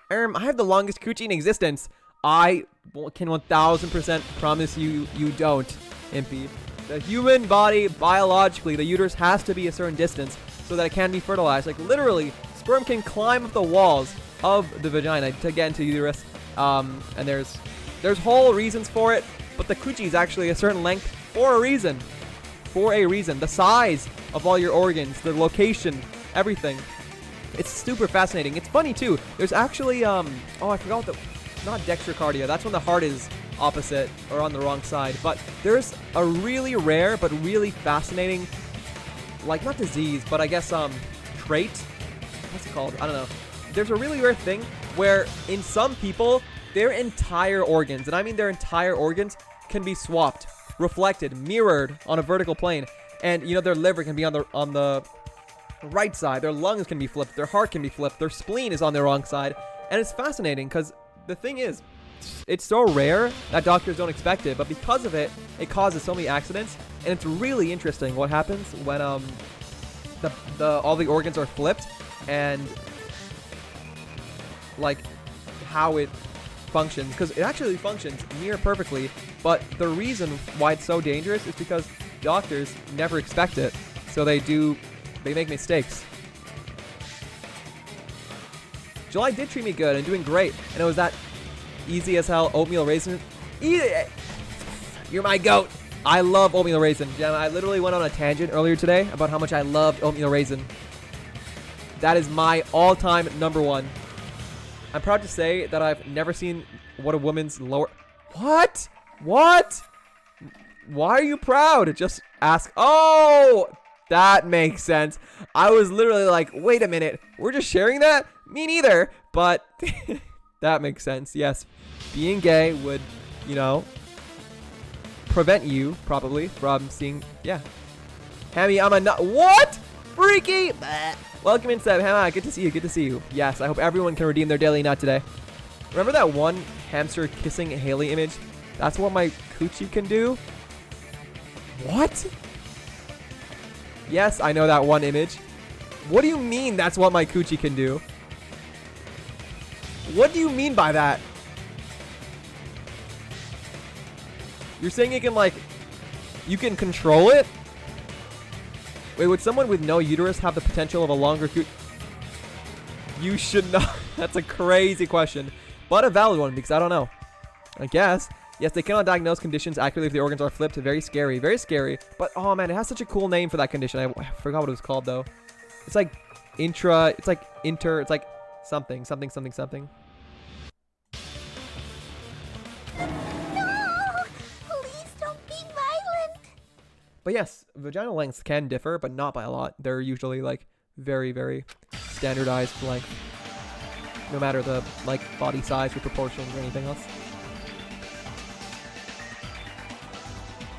I have the longest coochie in existence. I can 1000% promise you don't, Impy. The human body, biologically, the uterus has to be a certain distance so that it can be fertilized. Like, literally, sperm can climb up the walls of the vagina to get into the uterus. And there's whole reasons for it, but the coochie is actually a certain length for a reason. For a reason. The size of all your organs, the location, everything. It's super fascinating. It's funny, too. There's actually, oh, I forgot not dextrocardia. That's when the heart is opposite or on the wrong side. But there's a really rare but really fascinating, like, not disease, but I guess, trait. What's it called? I don't know. There's a really rare thing where in some people, their entire organs, and I mean their entire organs, can be swapped, reflected, mirrored on a vertical plane. And, you know, their liver can be on the right side, their lungs can be flipped, their heart can be flipped, their spleen is on the wrong side. And it's fascinating because the thing is, it's so rare that doctors don't expect it, but because of it, it causes so many accidents. And it's really interesting what happens when all the organs are flipped, and like how it functions, because it actually functions near perfectly. But the reason why it's so dangerous is because doctors never expect it, so they make mistakes. July did treat me good and doing great, and it was that easy as hell oatmeal raisin. Eat it! You're my goat. I love oatmeal raisin. Gemma, I literally went on a tangent earlier today about how much I loved oatmeal raisin. That is my all-time #1. I'm proud to say that I've never seen what a woman's lower... What? What? Why are you proud? Just ask... Oh! That makes sense. I was literally like, wait a minute. We're just sharing that? Me neither. But that makes sense. Yes. Being gay would, you know, prevent you, probably, from seeing... Yeah. Hammy, I'm a nut... What? Freaky! Bah. Welcome in, Seb. Hammy, good to see you. Good to see you. Yes, I hope everyone can redeem their daily nut today. Remember that one hamster kissing Haley image? That's what my coochie can do? What? Yes, I know that one image. What do you mean that's what my coochie can do? What do you mean by that? You're saying it can, like, you can control it? Wait, would someone with no uterus have the potential of a longer coochie? You should not. That's a crazy question, but a valid one, because I don't know. I guess. Yes, they cannot diagnose conditions accurately if the organs are flipped. Very scary. Very scary. But, oh, man, it has such a cool name for that condition. I forgot what it was called, though. It's like it's like it's like something. No! Please don't be violent! But yes, vaginal lengths can differ, but not by a lot. They're usually, like, very, very standardized length. No matter the, like, body size or proportions or anything else.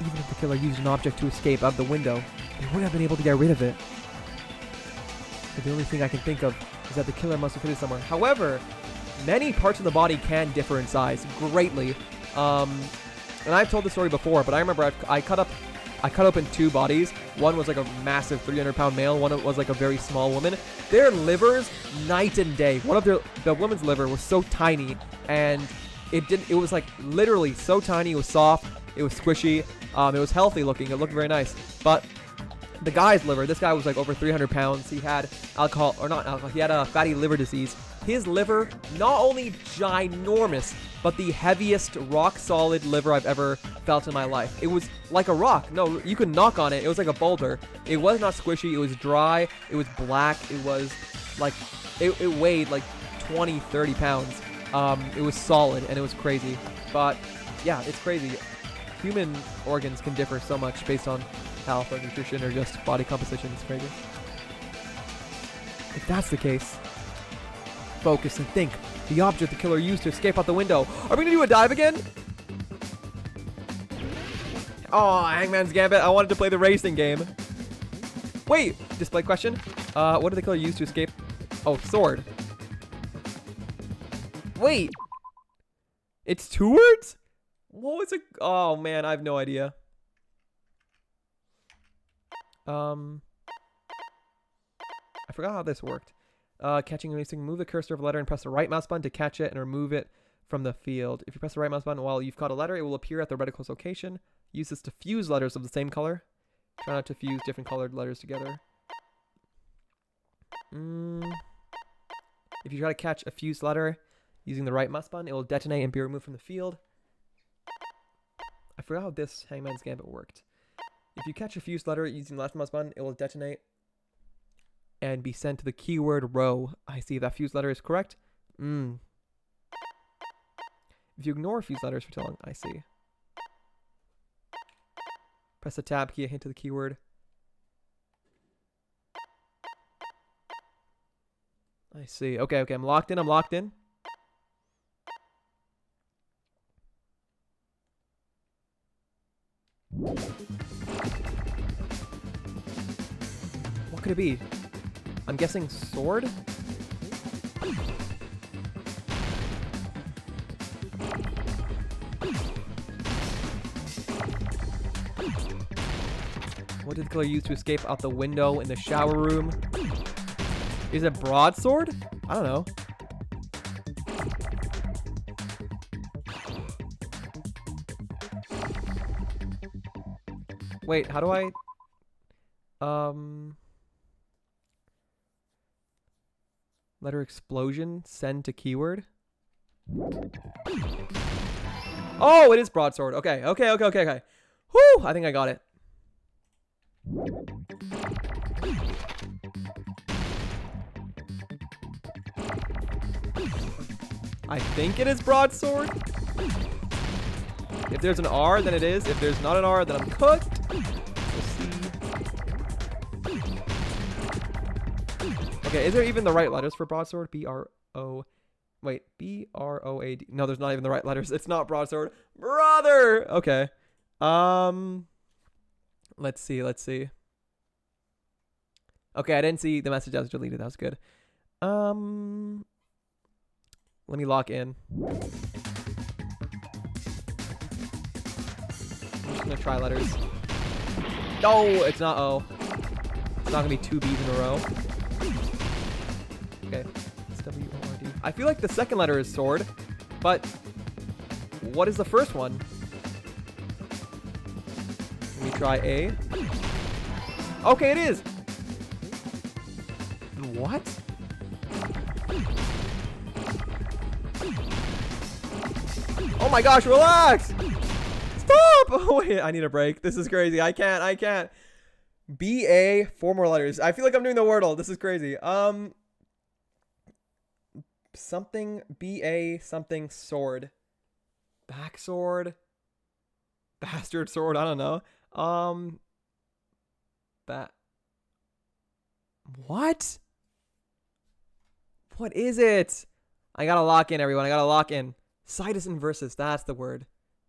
Even if the killer used an object to escape out the window, they wouldn't have been able to get rid of it. But the only thing I can think of is that the killer must have hid it somewhere. However, many parts of the body can differ in size greatly. And I've told the story before, but I remember I cut open 2 bodies. One was like a massive 300-pound male. One was like a very small woman. Their livers, night and day. The woman's liver was so tiny, and it was like literally so tiny. It was soft. It was squishy. It was healthy looking. It looked very nice. But the guy's liver, this guy was like over 300 pounds. He had he had a fatty liver disease. His liver, not only ginormous, but the heaviest rock solid liver I've ever felt in my life. It was like a rock. No, you could knock on it. It was like a boulder. It was not squishy. It was dry. It was black. It was like, it weighed like 20, 30 pounds. It was solid and it was crazy. But yeah, it's crazy. Human organs can differ so much based on health or nutrition or just body composition. It's crazy. If that's the case, focus and think. The object the killer used to escape out the window. Are we gonna do a dive again? Oh, Hangman's Gambit. I wanted to play the racing game. Wait, display question. What did the killer use to escape? Oh, sword. Wait. It's 2 words? What was it? Oh, man, I have no idea. I forgot how this worked. Catching and releasing. Move the cursor of a letter and press the right mouse button to catch it and remove it from the field. If you press the right mouse button while you've caught a letter, it will appear at the reticle's location. use this to fuse letters of the same color. Try not to fuse different colored letters together. If you try to catch a fused letter using the right mouse button, it will detonate and be removed from the field. I forgot how this Hangman's Gambit worked. If you catch a fused letter using the left mouse button, it will detonate and be sent to the keyword row. I see. That fused letter is correct. If you ignore fused letters for too long, I see. Press the tab key, hint to the keyword. I see. Okay, okay, I'm locked in, What could it be? I'm guessing sword? What did the killer use to escape out the window in the shower room? Is it broadsword? I don't know. Wait, how do I... Letter explosion, send to keyword. Oh, it is broadsword. Okay. Whew, I think I got it. I think it is broadsword. If there's an R, then it is. If there's not an R, then I'm cooked. We'll see. Okay, is there even the right letters for broadsword? B-R-O... Wait, B-R-O-A-D. No, there's not even the right letters. It's not broadsword. Brother! Okay. Let's see. Okay, I didn't see the message that was deleted. That was good. Let me lock in. I'm just gonna try letters. No, it's not O. It's not gonna be 2 B's in a row. Okay. It's W-O-R-D. I feel like the second letter is sword, but what is the first one? Let me try A. Okay, it is. What? Oh my gosh, relax! Stop! Oh wait, I need a break. This is crazy. I can't. B-A, 4 more letters. I feel like I'm doing the Wordle. This is crazy. Something, B-A, something, sword. Backsword? Bastard sword, I don't know. What? What is it? I gotta lock in, everyone. I gotta lock in. Situs inversus, that's the word.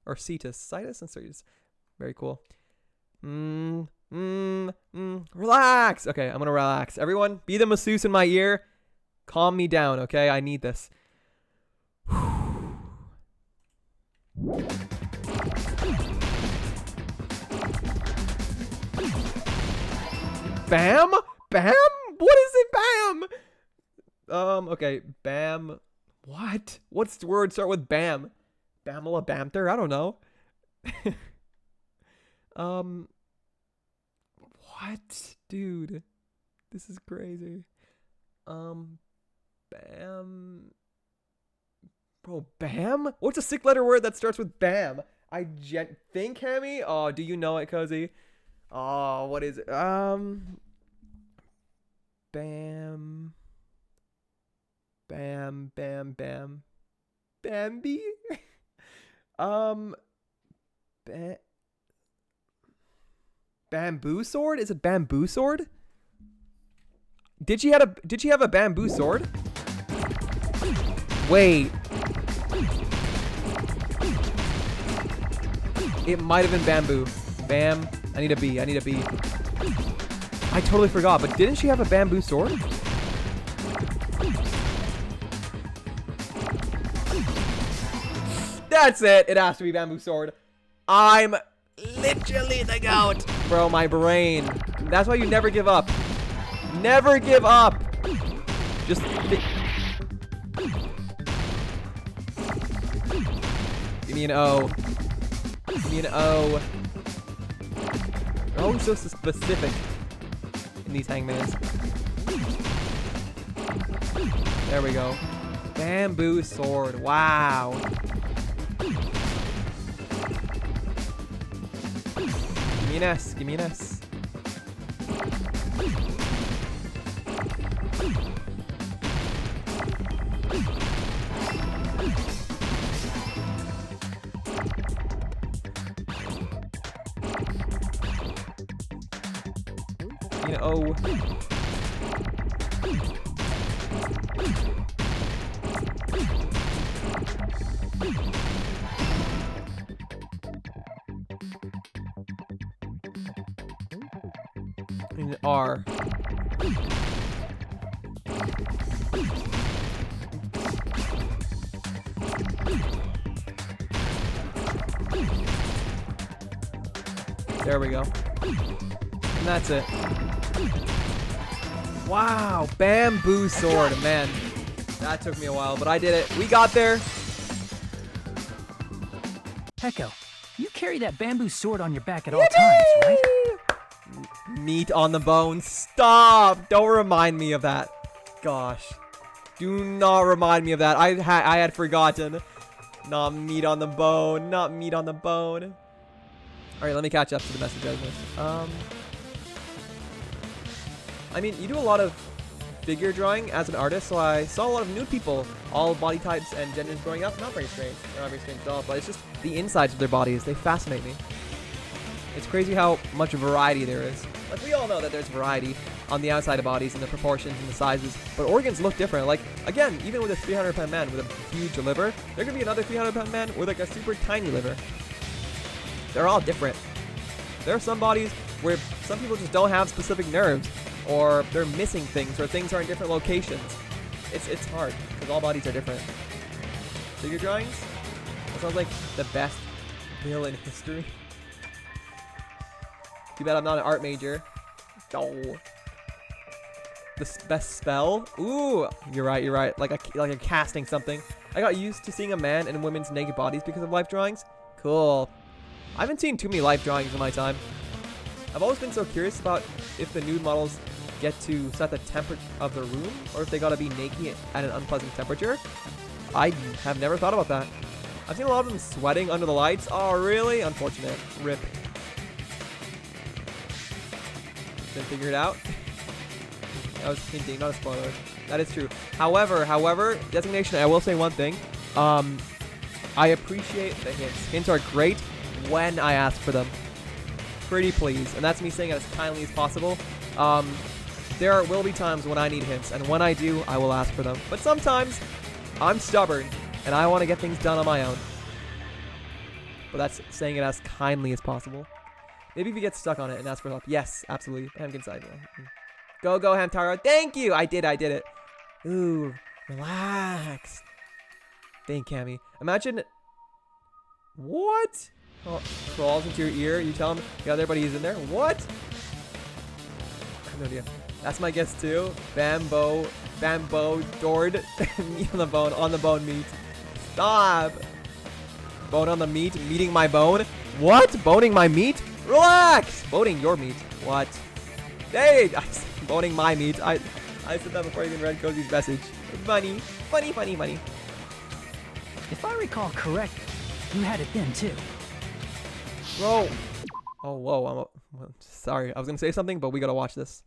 Or cetus. Situs and cetus. Very cool. Relax. Okay, I'm gonna relax. Everyone, be the masseuse in my ear. Calm me down, okay? I need this. Bam? Bam? What is it, bam? Okay, bam. What? What's the word start with bam? Bamela Bamter? I don't know. What? Dude. This is crazy. Bam. Bro, bam? What's a 6-letter word that starts with bam? I think, Hammy? Oh, do you know it, Cozy? Oh, what is it? Bam. Bam, bam, bam. Bambi? Bamboo sword? Is it bamboo sword? Did she have a bamboo sword? Wait. It might have been bamboo. Bam. I need a B. I totally forgot, but didn't she have a bamboo sword? That's it. It has to be bamboo sword. I'm literally the goat. Bro, my brain. That's why you never give up. Never give up. Just give me an O. Give me an O. Always so specific in these hangmans. There we go. Bamboo sword. Wow. Give me an S. Give me an S. Oh. An R. There we go. And that's it. Wow, bamboo sword, man. That took me a while, but I did it. We got there. Peko, you carry that bamboo sword on your back at all times, right? Meat on the bone. Stop! Don't remind me of that. Gosh. Do not remind me of that. I had forgotten. Not meat on the bone. Not meat on the bone. Alright, let me catch up to the message I missed. I mean, you do a lot of figure drawing as an artist, so I saw a lot of nude people, all body types and genders growing up. Not very strange. They're not very strange at all, but it's just the insides of their bodies. They fascinate me. It's crazy how much variety there is. Like, we all know that there's variety on the outside of bodies and the proportions and the sizes, but organs look different. Like, again, even with a 300-pound man with a huge liver, there could be another 300-pound man with like a super tiny liver. They're all different. There are some bodies where some people just don't have specific nerves, or they're missing things, or things are in different locations. It's hard, because all bodies are different. Figure drawings? That sounds like the best meal in history. Too bad I'm not an art major. Oh. The best spell? Ooh, you're right. Like a casting something. I got used to seeing a man and women's naked bodies because of life drawings. Cool. I haven't seen too many life drawings in my time. I've always been so curious about if the nude models get to set the temperature of the room, or if they gotta be naked at an unpleasant temperature. I have never thought about that. I've seen a lot of them sweating under the lights. Oh, really? Unfortunate. Rip. Didn't figure it out. I was hinting, not a spoiler. That is true. However, designation, I will say one thing. I appreciate the hints. Hints are great when I ask for them. Pretty please. And that's me saying it as kindly as possible. There will be times when I need hints, and when I do, I will ask for them. But sometimes, I'm stubborn, and I want to get things done on my own. But that's saying it as kindly as possible. Maybe if you get stuck on it and ask for help. Yes, absolutely. Hamkin Go, Hamtaro. Thank you! I did it. Ooh, relax. Thank Cammy. Imagine... What? Oh, crawls into your ear. You tell him the other buddy is in there. What? I have no idea. That's my guess too. Bamboo Dord. Meat on the bone meat. Stop. Bone on the meat. Meeting my bone. What? Boning my meat? Relax. Boning your meat. What? Hey, boning my meat. I said that before I even read Cozy's message. Funny. If I recall correctly, you had it then too. Bro. Oh, whoa. Sorry. I was going to say something, but we got to watch this.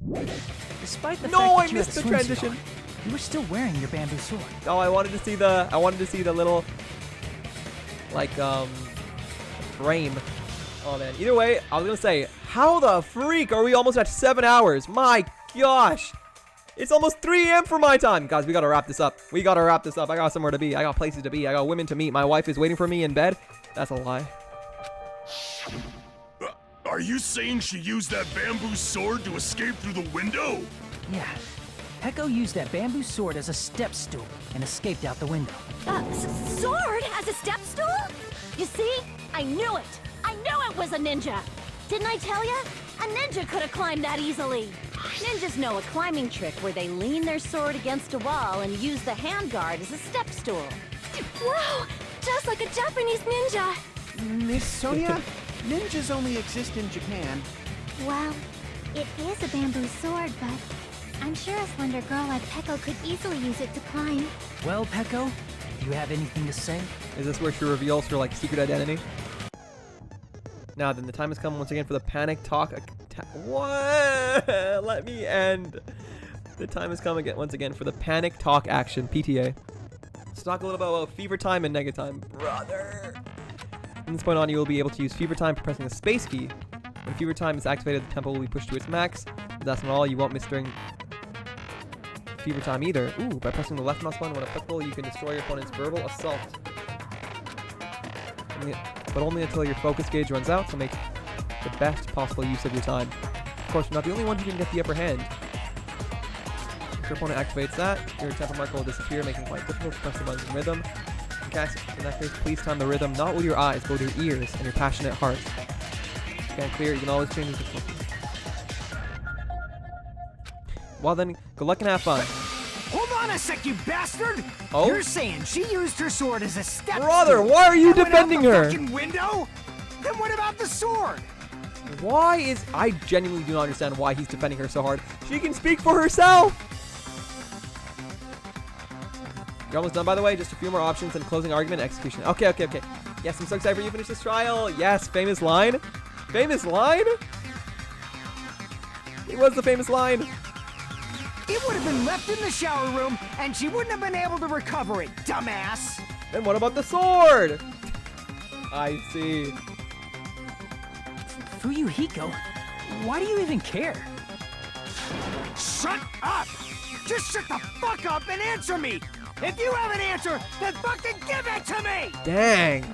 Despite the no, fact that I you missed had the transition. On, you were still wearing your bamboo sword. Oh, I wanted to see the little, like, frame. Oh, man. Either way, I was going to say, how the freak are we almost at 7 hours? My gosh. It's almost 3 a.m. for my time. Guys, we got to wrap this up. I got somewhere to be. I got places to be. I got women to meet. My wife is waiting for me in bed. That's a lie. Are you saying she used that bamboo sword to escape through the window? Yeah. Peko used that bamboo sword as a step stool and escaped out the window. Sword as a step stool? You see? I knew it. I knew it was a ninja. Didn't I tell ya? A ninja could have climbed that easily. Ninjas know a climbing trick where they lean their sword against a wall and use the handguard as a step stool. Wow! Just like a Japanese ninja! Miss Sonia, ninjas only exist in Japan. Well, it is a bamboo sword, but I'm sure a slender girl like Peko could easily use it to climb. Well, Peko, do you have anything to say? Is this where she reveals her, like, secret identity? Now then, the time has come once again for the panic talk. What? Let me end. The time has come again once again for the panic talk action, PTA. Let's talk a little bit about fever time and nega time, brother. From this point on, you will be able to use fever time for pressing the space key. When fever time is activated, the tempo will be pushed to its max. But that's not all. You won't miss during fever time either. Ooh, by pressing the left mouse button when applicable, you can destroy your opponent's verbal assault. But only until your focus gauge runs out, so make the best possible use of your time. Of course, you're not the only one who can get the upper hand. If your opponent activates that, your tempo marker will disappear, making it quite difficult to press the buttons in rhythm. In that case, please time the rhythm not with your eyes, but with your ears and your passionate heart. If you can't clear it, you can always change the difficulty. Well then, good luck and have fun. Hold on a sec, you bastard! Oh? You're saying she used her sword as a step Brother, stool why are you and went out defending the her? fucking window? Then what about the sword? Why is... I genuinely do not understand why he's defending her so hard. She can speak for herself! You're almost done, by the way. Just a few more options and closing argument and execution. Okay. Yes, I'm so excited for you to finish this trial. Yes, famous line. Famous line? It was the famous line. It would have been left in the shower room, and she wouldn't have been able to recover it, dumbass! Then what about the sword? I see. Fuyuhiko, why do you even care? Shut up! Just shut the fuck up and answer me! If you have an answer, then fucking give it to me! Dang.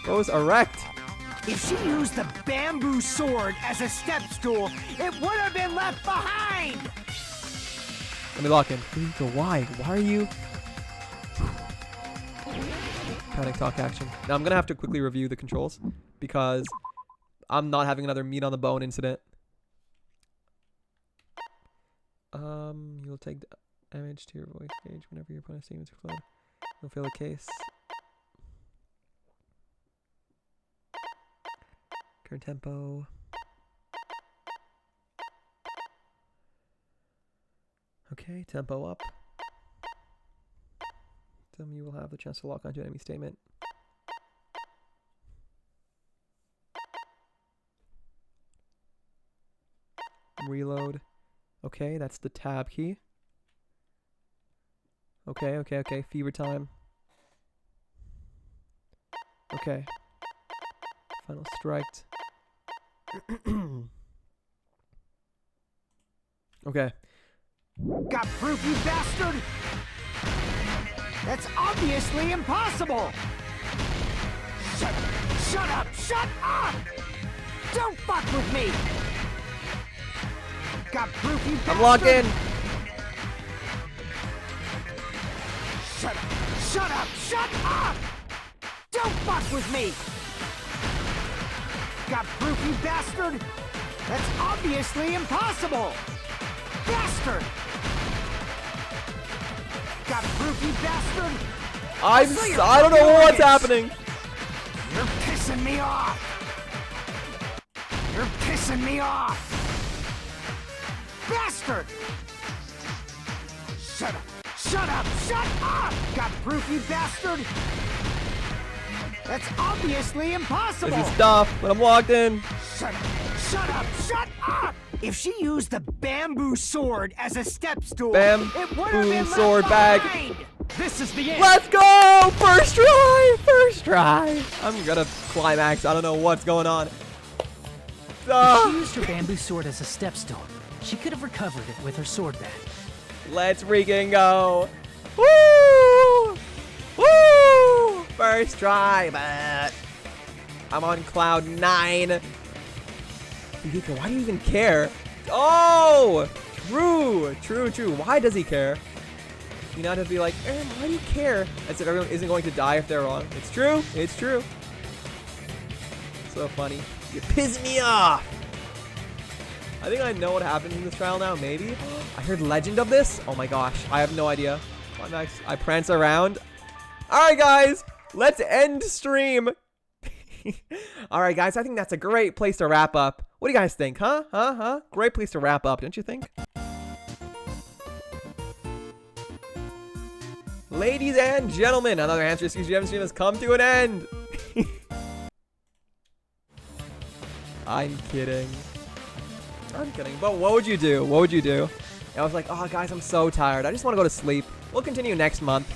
Rose erect. If she used the bamboo sword as a step stool, it would have been left behind! Let me lock in. Fuyuhiko, why? Why are you... Panic talk action. Now I'm going to have to quickly review the controls because I'm not having another meat on the bone incident. You'll take damage to your voice gauge whenever your opponent's statements are flowed. You'll fail a case. Current tempo. Okay, tempo up. Then you will have the chance to lock onto an enemy statement. Reload. Okay, that's the tab key. Okay. Fever time. Okay. Final strike. Okay. Got proof, you bastard? That's obviously impossible! Shut up! Shut up! Don't fuck with me! Got proof, you bastard? I'm locked in! Shut up! Shut up! Don't fuck with me! Got proof, you bastard? That's obviously impossible! Bastard! Got proof, you bastard? I don't know what's happening. You're pissing me off. You're pissing me off. Bastard! Shut up. Shut up. Shut up. Got proof, you bastard? That's obviously impossible. This is tough, but I'm locked in. Shut up. Shut up. Shut up. If she used the bamboo sword as a step stool, it would have been left sword bag. behind. This is the end. Let's go! First try! First try! I'm gonna climax. I don't know what's going on. If she used her bamboo sword as a step stool, she could have recovered it with her sword bag. Let's freaking go! Woo! Woo! First try, but I'm on cloud 9. Fuyuhiko, why do you even care? Oh! True. Why does he care? You not have to be like, Aaron, why do you care? As if everyone isn't going to die if they're wrong. It's true. So funny. You're pissing me off. I think I know what happens in this trial now, maybe. I heard legend of this. Oh my gosh. I have no idea. Climax. I prance around. Alright guys. Let's end stream. Alright guys, I think that's a great place to wrap up. What do you guys think, huh? Great place to wrap up, don't you think? Ladies and gentlemen, another Answer Excuse Gem stream has come to an end. I'm kidding. But what would you do? What would you do? And I was like, oh, guys, I'm so tired. I just want to go to sleep. We'll continue next month.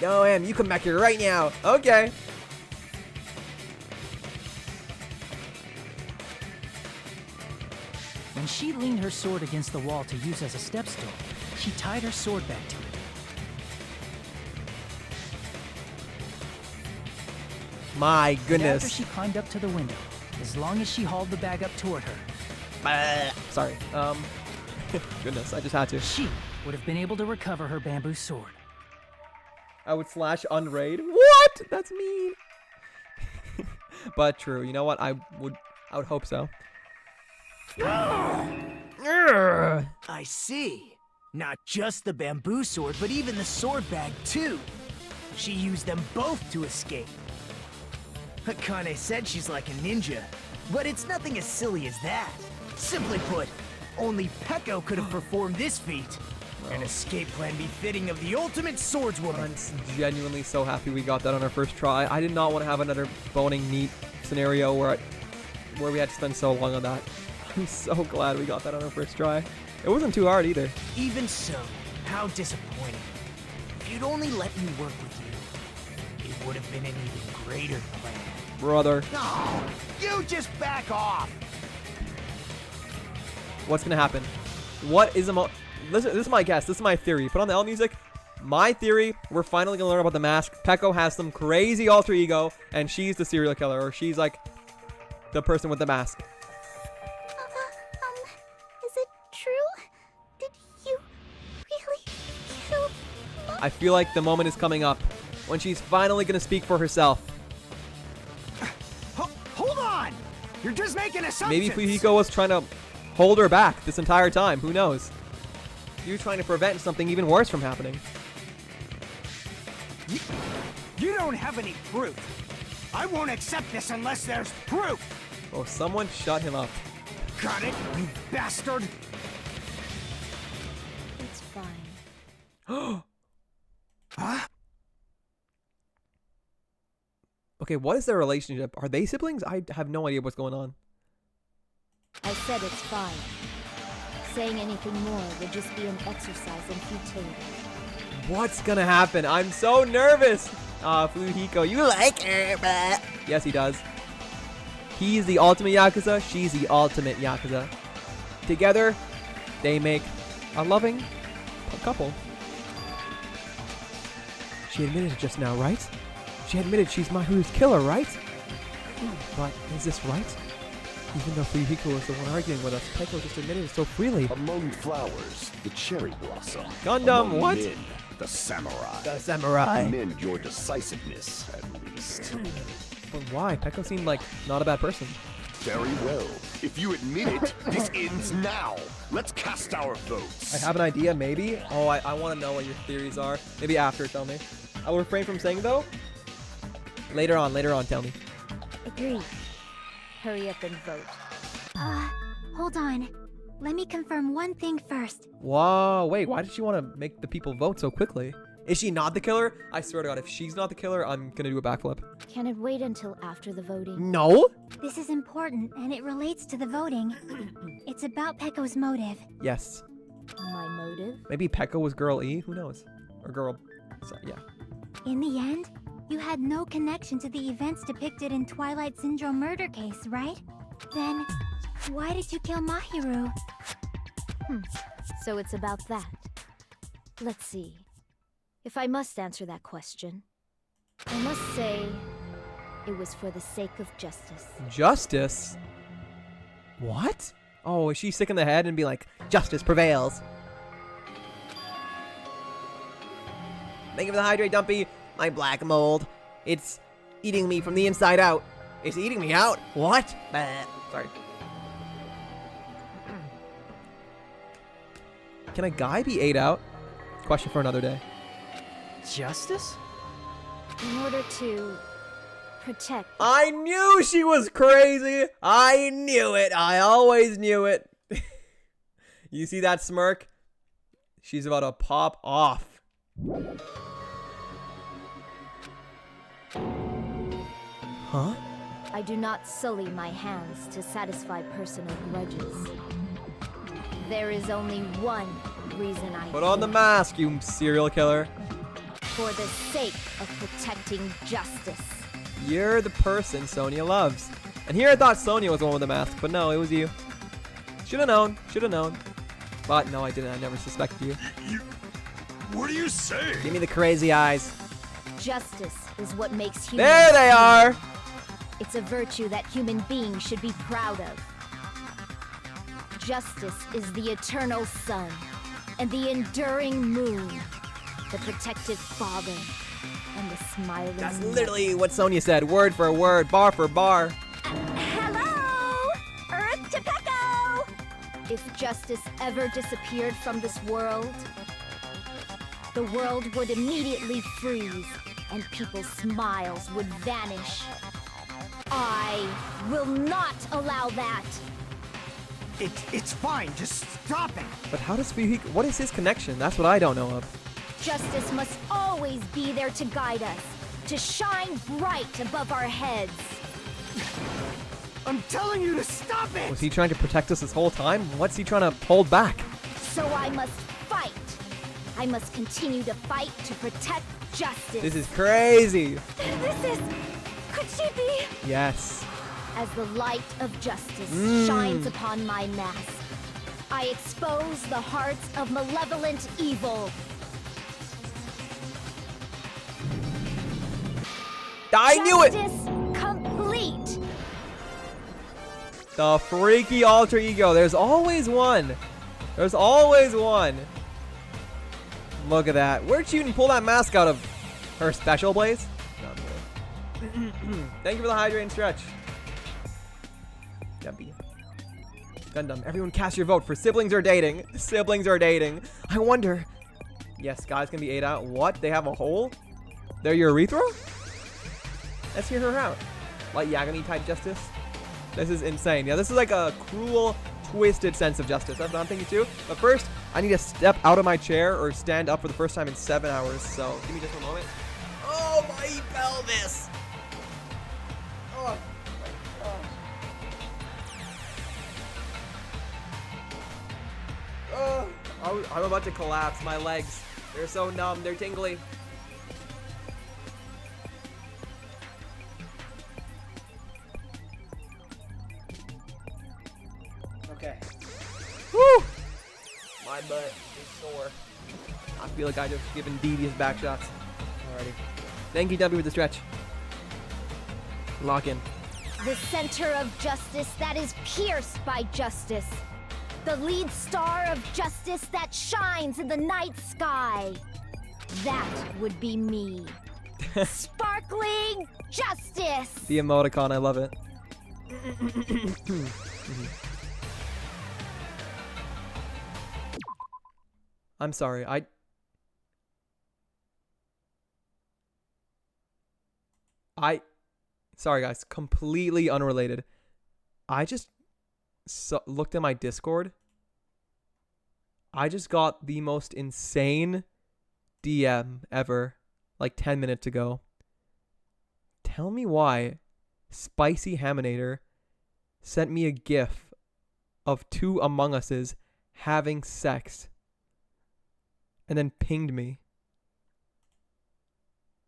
No, Em, you come back here right now. Okay. When she leaned her sword against the wall to use as a step stool, she tied her sword back to it. My And goodness. after she climbed up to the window, as long as she hauled the bag up toward her. Sorry. Goodness, I just had to. She would have been able to recover her bamboo sword. I would slash unraid. What? That's mean. But true. You know what? I would hope so. I see. Not just the bamboo sword, but even the sword bag too. She used them both to escape. Akane said she's like a ninja, but it's nothing as silly as that. Simply put, only Peko could have performed this feat. An escape plan befitting of the ultimate swordswoman. I'm genuinely so happy we got that on our first try. I did not want to have another boning neat scenario where we had to spend so long on that. I'm so glad we got that on our first try. It wasn't too hard either. Even so, how disappointing. If you'd only let me work with you, it would have been an even greater plan. Brother. No, you just back off. What's gonna happen? What is this is my guess. This is my theory. Put on the L music. My theory, we're finally gonna learn about the mask. Peko has some crazy alter ego, and she's the serial killer, or she's like the person with the mask. Is it true? Did you really kill Mom? I feel like the moment is coming up when she's finally gonna speak for herself. Hold on! You're just making assumptions! Maybe Fujiko was trying to hold her back this entire time. Who knows? He was trying to prevent something even worse from happening. You don't have any proof. I won't accept this unless there's proof! Oh, someone shut him up. Got it, you bastard! It's fine. Huh? Okay, what is their relationship? Are they siblings? I have no idea what's going on. I said it's fine. Saying anything more would just be an exercise in futility. What's gonna happen? I'm so nervous. Fujiko, you like her, but yes, he does. He's the ultimate Yakuza. She's the ultimate Yakuza. Together, they make a loving couple. She admitted it just now, right? She admitted she's Mahiru's killer, right? But is this right? Even though Fujiko was the one arguing with us, Peko just admitted it so freely. Among flowers, the cherry blossom. Gundam, Among what? Men, the samurai. The samurai. Commend your decisiveness, at least. But why? Peko seemed like not a bad person. Very well. If you admit it, this ends now. Let's cast our votes. I have an idea, maybe. Oh, I want to know what your theories are. Maybe after, tell me. I will refrain from saying, though. Later on, tell me. Agreed. Hurry up and vote. Hold on. Let me confirm one thing first. Whoa, wait, why did she want to make the people vote so quickly? Is she not the killer? I swear to God, if she's not the killer, I'm gonna do a backflip. Can it wait until after the voting? No? This is important, and it relates to the voting. It's about Peko's motive. Yes. My motive? Maybe Peko was girl E? Who knows? Or girl... So, yeah. In the end, you had no connection to the events depicted in Twilight Syndrome murder case, right? Then, why did you kill Mahiru? So it's about that. Let's see. If I must answer that question, I must say it was for the sake of justice. Justice? What? Oh, is she sick in the head and be like, justice prevails? Thank you for the hydrate, Dumpy. My black mold. It's eating me from the inside out. It's eating me out? What? Sorry. Can a guy be ate out? Question for another day. Justice? In order to protect. I knew she was crazy. I knew it. I always knew it. You see that smirk? She's about to pop off. Huh? I do not sully my hands to satisfy personal grudges. There is only one reason I Put on the mask, you serial killer. For the sake of protecting justice. You're the person Sonia loves. And here I thought Sonia was the one with the mask, but no, it was you. Should have known. Should have known. But no, I didn't. I never suspected you. What are you saying? Give me the crazy eyes. Justice is what makes humans. There they are. It's a virtue that human beings should be proud of. Justice is the eternal sun and the enduring moon, the protective father and the smiling. That's literally what Sonia said, word for word, bar for bar. Hello, Earth to Pecco! If justice ever disappeared from this world, the world would immediately freeze and people's smiles would vanish. I will not allow that. It's fine. Just stop it. But how does Fuyuhiko, what is his connection? That's what I don't know of. Justice must always be there to guide us, to shine bright above our heads. I'm telling you to stop it! Was he trying to protect us this whole time? What's he trying to hold back? So I must fight. I must continue to fight to protect justice. This is crazy. This is... Could she be? Yes. As the light of justice shines upon my mask, I expose the hearts of malevolent evil. I knew it! Justice complete! The freaky alter ego. There's always one. There's always one. Look at that. Where'd she even pull that mask out of? Her special blaze? No, I'm kidding. Thank you for the hydrate stretch. Gumby. Gundam. Everyone cast your vote for siblings are dating. Siblings are dating. I wonder. Yes, guys can be 8 out. What? They have a hole? They're your urethra? Let's hear her out. Like Yagami type justice? This is insane. Yeah, this is like a cruel, twisted sense of justice. That's what I'm thinking too. But first, I need to step out of my chair or stand up for the first time in 7 hours. So give me just a moment. Oh, my pelvis! Oh, my gosh. Oh, I'm about to collapse. My legs. They're so numb. They're tingly. Okay. Woo! My butt is sore. I feel like I just given devious back shots. Alrighty. Thank you, W, with the stretch. Lock in. The center of justice that is pierced by justice. The lead star of justice that shines in the night sky. That would be me. Sparkling justice! The emoticon, I love it. I'm sorry, sorry guys, completely unrelated. I just looked at my Discord. I just got the most insane DM ever, like 10 minutes ago. Tell me why Spicy Haminator sent me a gif of 2 Among Us's having sex and then pinged me.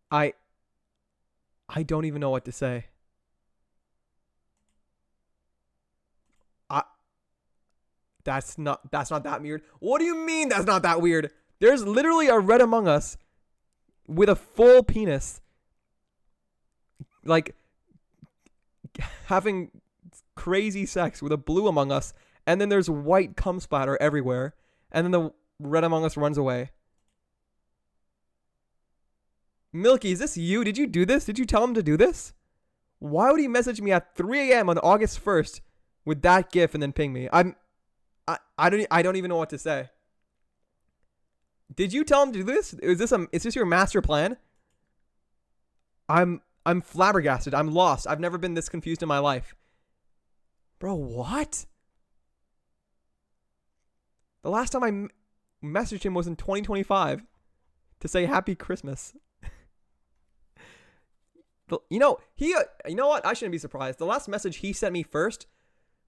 I don't even know what to say. That's not that weird. What do you mean that's not that weird? There's literally a red Among Us with a full penis, like having crazy sex with a blue Among Us, and then there's white cum splatter everywhere, and then the red Among Us runs away. Milky, is this you? Did you do this? Did you tell him to do this? Why would he message me at 3 a.m. on August 1st with that gif and then ping me? I don't even know what to say. Did you tell him to do this? Is this your master plan? I'm I'm flabbergasted. I'm lost. I've never been this confused in my life. Bro, what? The last time I messaged him was in 2025 to say Happy Christmas. You know what? I shouldn't be surprised. The last message he sent me first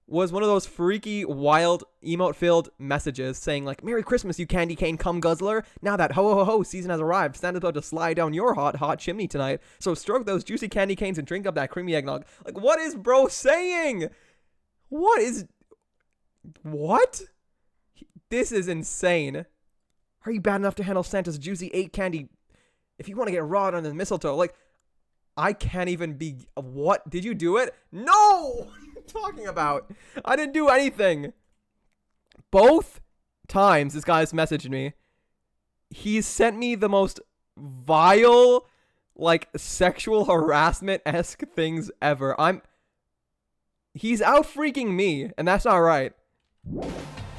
was one of those freaky, wild, emote-filled messages saying like, Merry Christmas, you candy cane cum guzzler. Now that ho-ho-ho season has arrived, Santa's about to slide down your hot, hot chimney tonight. So stroke those juicy candy canes and drink up that creamy eggnog. Like, what is bro saying? What? This is insane. Are you bad enough to handle Santa's juicy 8 candy if you want to get rawed under the mistletoe? Like, I can't even be... What? Did you do it? No! What are you talking about? I didn't do anything. Both times this guy's messaged me, he's sent me the most vile, like, sexual harassment-esque things ever. He's out freaking me, and that's not right.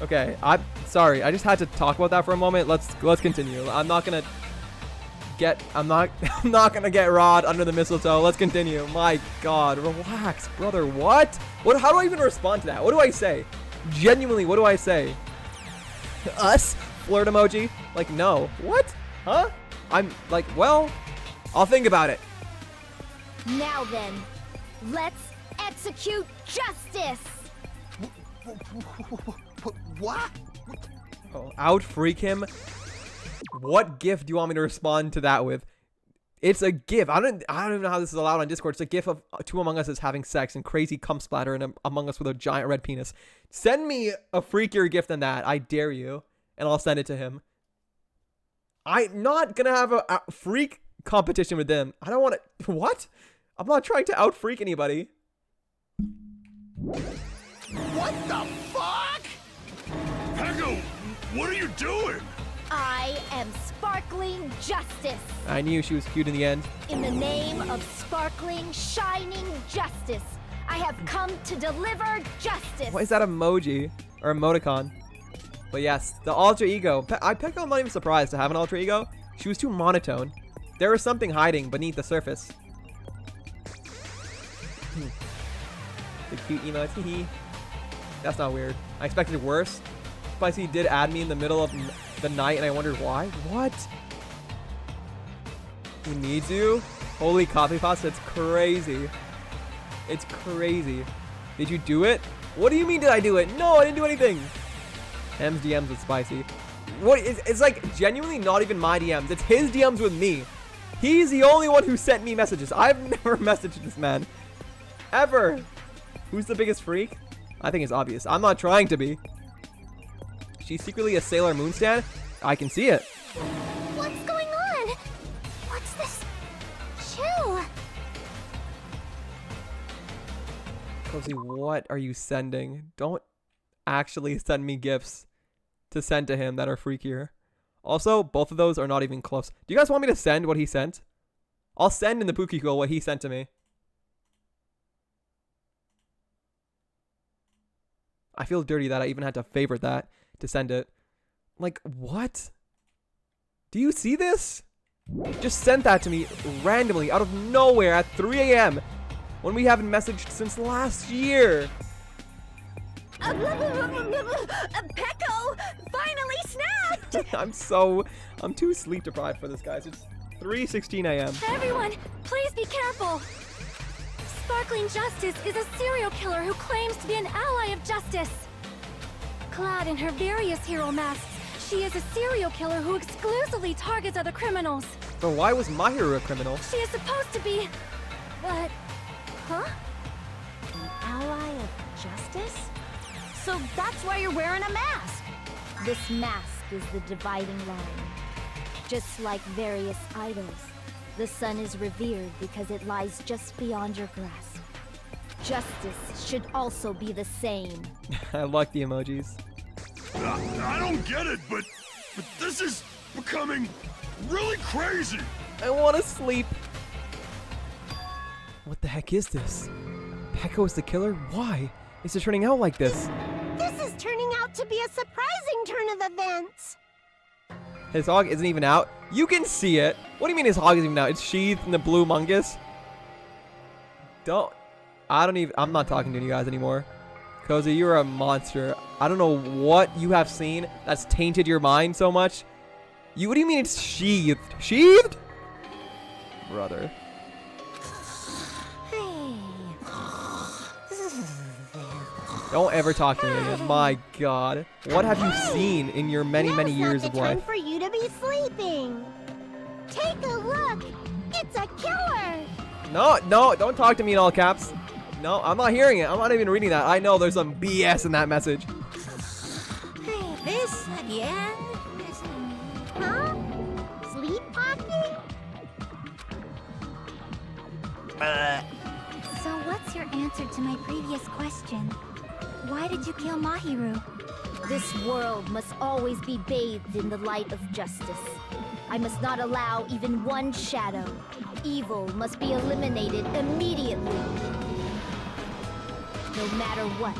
Okay, I'm sorry. I just had to talk about that for a moment. Let's continue. I'm not gonna get rawed under the mistletoe. Let's continue. My God, relax, brother. What? How do I even respond to that? What do I say? Genuinely, what do I say? Us? Flirt emoji? Like, no. What? Huh? I'm like, well, I'll think about it. Now then, let's execute justice. What? Oh, out freak him. What GIF do you want me to respond to that with? It's a GIF. I don't even know how this is allowed on Discord. It's a GIF of two Among Us having sex and crazy cum splatter and Among Us with a giant red penis. Send me a freakier GIF than that. I dare you. And I'll send it to him. I'm not gonna have a freak competition with them. I don't want to. What? I'm not trying to out freak anybody. What the fuck? Peko, what are you doing? I am sparkling justice. I knew she was cute in the end. In the name of sparkling, shining justice, I have come to deliver justice. What is that emoji? Or emoticon? But yes, the alter ego. Peko, I'm not even surprised to have an alter ego. She was too monotone. There was something hiding beneath the surface. The cute emoji. That's not weird. I expected worse. Spicy did add me in the middle of the night and I wondered why. What? He needs you? Holy coffee pots, that's crazy. It's crazy. Did you do it? What do you mean did I do it? No, I didn't do anything. M's DMs with Spicy. It's like genuinely not even my DMs. It's his DMs with me. He's the only one who sent me messages. I've never messaged this man. Ever. Who's the biggest freak? I think it's obvious. I'm not trying to be. She's secretly a Sailor Moon stan? I can see it. What's going on? What's this? Chill. Cozy, what are you sending? Don't actually send me gifts to send to him that are freakier. Also, both of those are not even close. Do you guys want me to send what he sent? I'll send in the Pookie what he sent to me. I feel dirty that I even had to favorite that to send it. Like, what? Do you see this? Just sent that to me randomly out of nowhere at 3 a.m. when we haven't messaged since last year. Peko finally snapped! I'm too sleep deprived for this, guys. It's 3:16 a.m. Everyone, please be careful. Sparkling Justice is a serial killer who claims to be an ally of justice. Clad in her various hero masks, she is a serial killer who exclusively targets other criminals. But why was Mahiru a criminal? She is supposed to be... But... Huh? An ally of justice? So that's why you're wearing a mask! This mask is the dividing line. Just like various idols, the sun is revered because it lies just beyond your grasp. Justice should also be the same. I like the emojis. I don't get it, but this is becoming really crazy. I want to sleep. What the heck is this? Peko is the killer? Why is it turning out like this? This is turning out to be a surprising turn of events. His hog isn't even out. You can see it. What do you mean his hog isn't even out? It's sheathed in the blue mungus. I'm not talking to you guys anymore. Cozy, you're a monster. I don't know what you have seen that's tainted your mind so much. What do you mean it's sheathed? Sheathed? Brother. Don't ever talk to me again. My God. What have you seen in your many, many years of life? Time for you to be sleeping. Take a look. It's a killer. No, don't talk to me in all caps. No, I'm not hearing it. I'm not even reading that. I know there's some BS in that message. This again? Huh? Sleepwalking? So what's your answer to my previous question? Why did you kill Mahiru? This world must always be bathed in the light of justice. I must not allow even one shadow. Evil must be eliminated immediately. No matter what,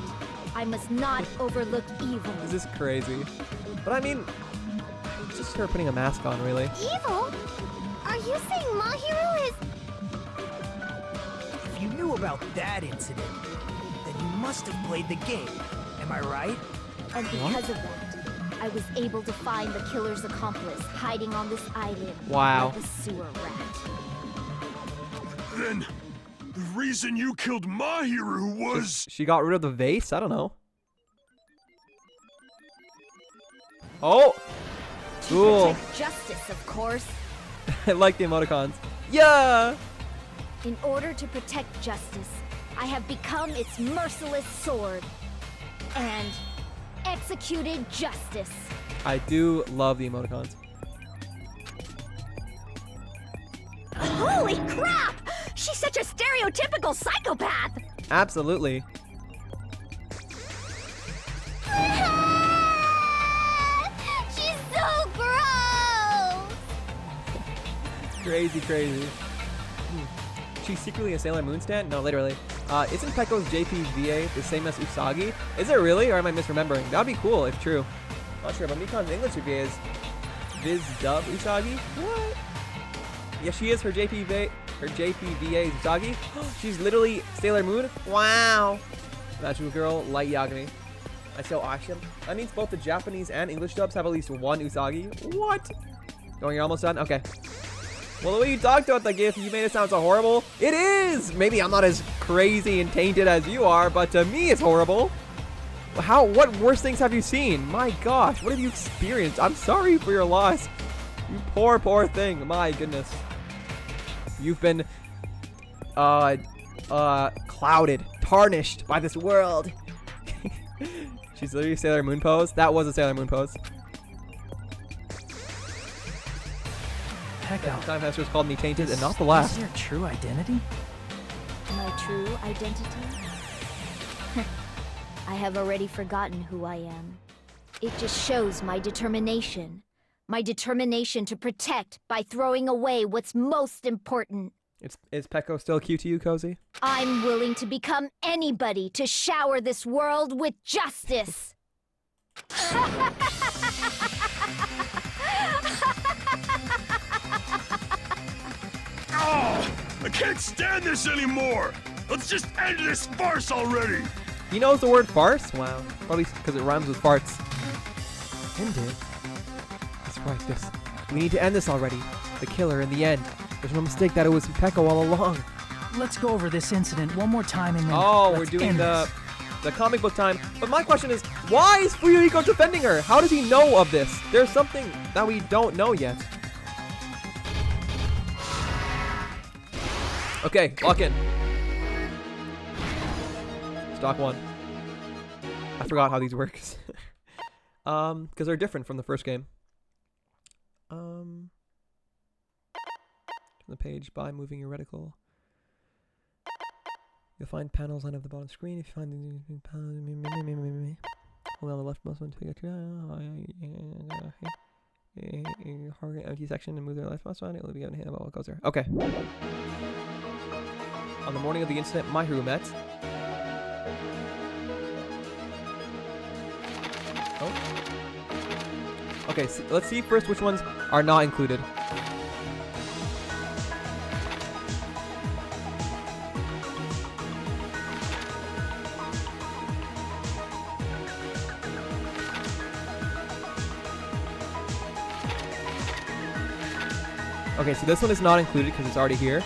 I must not overlook evil. This is crazy. But I mean, it's just her putting a mask on, really. Evil? Are you saying Mahiru is... If you knew about that incident, then you must have played the game. Am I right? And because of that, I was able to find the killer's accomplice hiding on this island. Wow. Like a sewer rat. Then, the reason you killed Mahiru was... She got rid of the vase? I don't know. Oh! Cool. To protect justice, of course. I like the emoticons. Yeah! In order to protect justice, I have become its merciless sword. And executed justice. I do love the emoticons. Holy crap! She's such a stereotypical psychopath! Absolutely. She's so gross! Crazy, crazy. She's secretly a Sailor Moon stan? No, literally. Isn't Pekko's JPVA the same as Usagi? Is it really, or am I misremembering? That'd be cool if true. Not sure, but Mikon's English VA is Viz Dub Usagi? What? Yeah, she is. Her JPVA is Usagi. She's literally Sailor Moon? Wow. Magical Girl, Light Yagami. That's so awesome. That means both the Japanese and English dubs have at least one Usagi. What? Going, you're almost done? Okay. Well, the way you talked about the gift, you made it sound so horrible. It is! Maybe I'm not as crazy and tainted as you are, but to me it's horrible. What worse things have you seen? My gosh, what have you experienced? I'm sorry for your loss. You poor, poor thing. My goodness. You've been, clouded, tarnished by this world. She's literally Sailor Moon pose. That was a Sailor Moon pose. Pekko. Time Master's called me tainted, and not the last. Is your true identity? My true identity? I have already forgotten who I am. It just shows my determination. My determination to protect by throwing away what's most important. Is Pekko still cute to you, Cozy? I'm willing to become anybody to shower this world with justice. Oh, I can't stand this anymore! Let's just end this farce already! He knows the word farce? Wow. Probably because it rhymes with farts. End it? That's right, we need to end this already. The killer in the end. There's no mistake that it was Pekko all along. Let's go over this incident one more time and then we're doing the comic book time. But my question is, why is Fuyuhiko defending her? How does he know of this? There's something that we don't know yet. Okay, lock in. Stock 1. I forgot how these work. Because they're different from the first game. The page by moving your reticle. You'll find panels on the bottom screen. If you find the panels, hold on the left mouse button to get to target empty section and move the left mouse button. It will be given a hint about what goes there. Okay. On the morning of the incident, Mahiru met. Oh. Okay, so let's see first which ones are not included. Okay, so this one is not included because it's already here.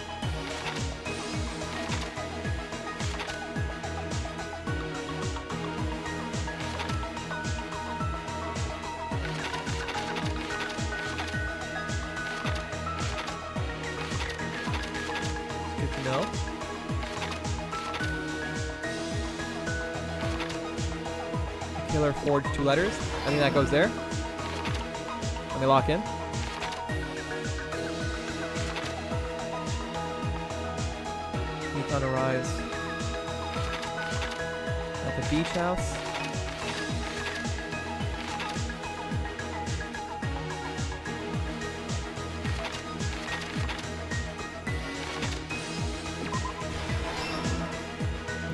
Good to know. The killer forged 2 letters. I think that goes there. Let me lock in. Nikon arrives at the beach house.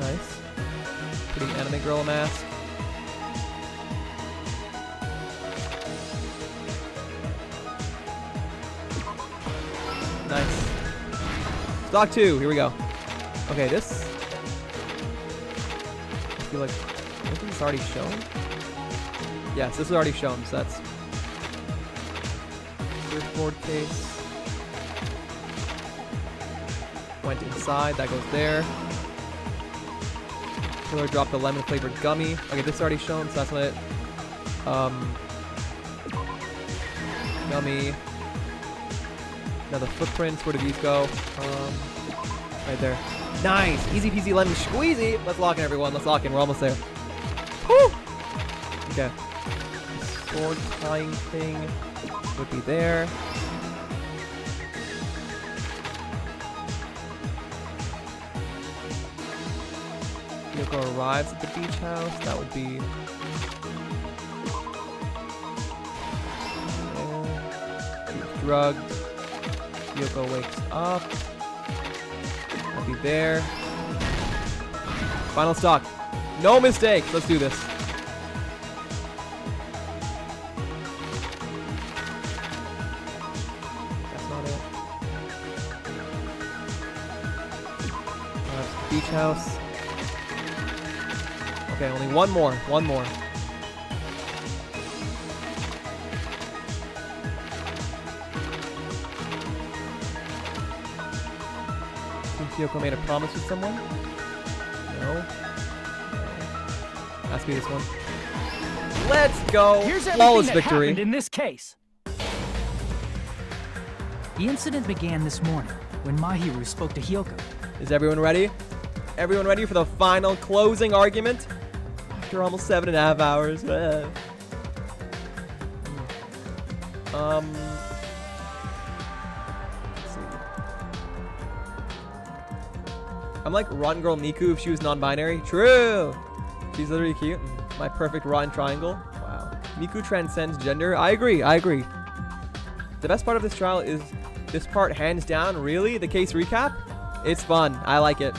Nice. Pretty anime girl mask. Nice. Stock 2, here we go. Okay, this... I feel like... I think it's already shown. Yes, this is already shown, so that's... Surfboard case. Went inside, that goes there. Killer dropped the lemon flavored gummy. Okay, this is already shown, so that's what it... Gummy. Now the footprints, where do these go? Right there. Nice! Easy peasy lemon squeezy! Let's lock in, everyone. Let's lock in. We're almost there. Woo! Okay. The sword tying thing would be there. Yoko arrives at the beach house. That would be... She's drugged. Yoko wakes up. I'll be there. Final stock. No mistakes. Let's do this. That's not it. That's the beach house. Okay, only one more. One more. Yoko made a promise with someone? No. Has to be this one. Let's go! Here's Flawless everything that victory. happened in this case. The incident began this morning when Mahiru spoke to Hyoko. Is everyone ready? Everyone ready for the final closing argument? After almost 7.5 hours. I'm like rotten girl Miku if she was non-binary. True! She's literally cute. My perfect rotten triangle. Wow. Miku transcends gender. I agree. I agree. The best part of this trial is this part, hands down. Really? The case recap? It's fun. I like it.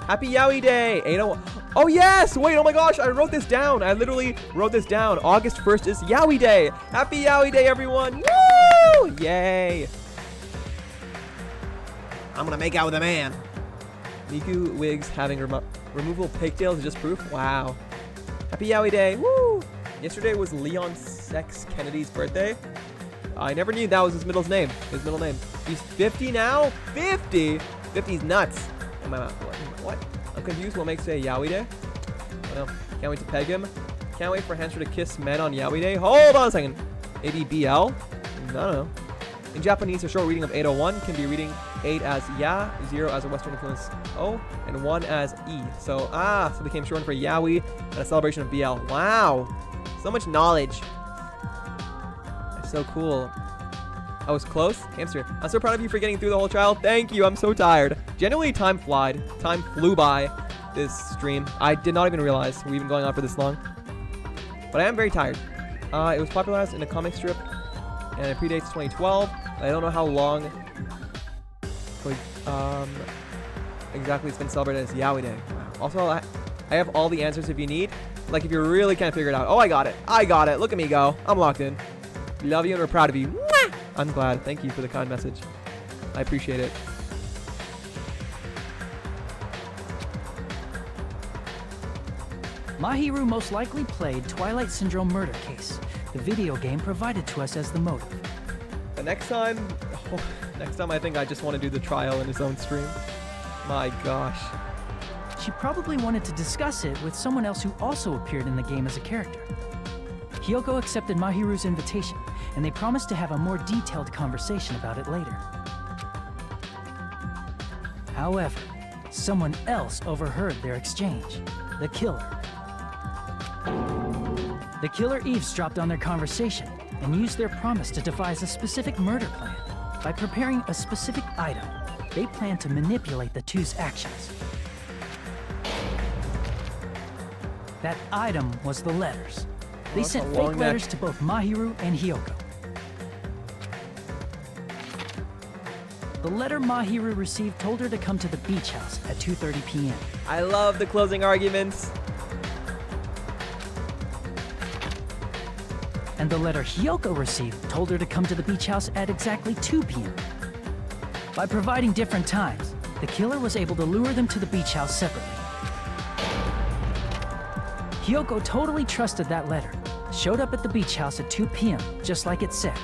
Happy Yowie Day! 801. Oh yes! Wait, oh my gosh, I wrote this down. I literally wrote this down. August 1st is Yowie Day. Happy Yowie Day, everyone. Woo! Yay! I'm gonna make out with a man. Miku wigs having removable pigtails is just proof? Wow. Happy Yowie Day. Woo! Yesterday was Leon Sex Kennedy's birthday. I never knew that was his middle name. He's 50 now? 50? 50's nuts. Am I what? I'm confused what makes today Yowie Day. Well, can't wait to peg him. Can't wait for Hansher to kiss men on Yowie Day. Hold on a second. Maybe BL? I don't know. In Japanese, a short reading of 801 can be reading 8 as ya, 0 as a Western influence O, and 1 as E. So they became shortened for Yowie and a celebration of BL. Wow. So much knowledge. That's so cool. I was close. Hamster, I'm so proud of you for getting through the whole trial. Thank you. I'm so tired. Genuinely, time flew by this stream. I did not even realize we've been going on for this long. But I am very tired. It was popularized in a comic strip, and it predates 2012. I don't know how long exactly it's been celebrated as Yowie Day. Wow. Also, I have all the answers if you need. Like, if you really can't figure it out. Oh, I got it. Look at me go. I'm locked in. Love you and we're proud of you. Mwah! I'm glad. Thank you for the kind message. I appreciate it. Mahiru most likely played Twilight Syndrome Murder Case, the video game provided to us as the motive. The next time Next time I think I just want to do the trial in his own stream. My gosh. She probably wanted to discuss it with someone else who also appeared in the game as a character. Hiyoko accepted Mahiru's invitation, and they promised to have a more detailed conversation about it later. However, someone else overheard their exchange. The killer. The killer eavesdropped on their conversation and used their promise to devise a specific murder plan. By preparing a specific item, they planned to manipulate the two's actions. That item was the letters. They sent fake letters to both Mahiru and Hiyoko. The letter Mahiru received told her to come to the beach house at 2:30 p.m. I love the closing arguments. And the letter Hiyoko received told her to come to the beach house at exactly 2 p.m. By providing different times, the killer was able to lure them to the beach house separately. Hiyoko totally trusted that letter, showed up at the beach house at 2 p.m., just like it said,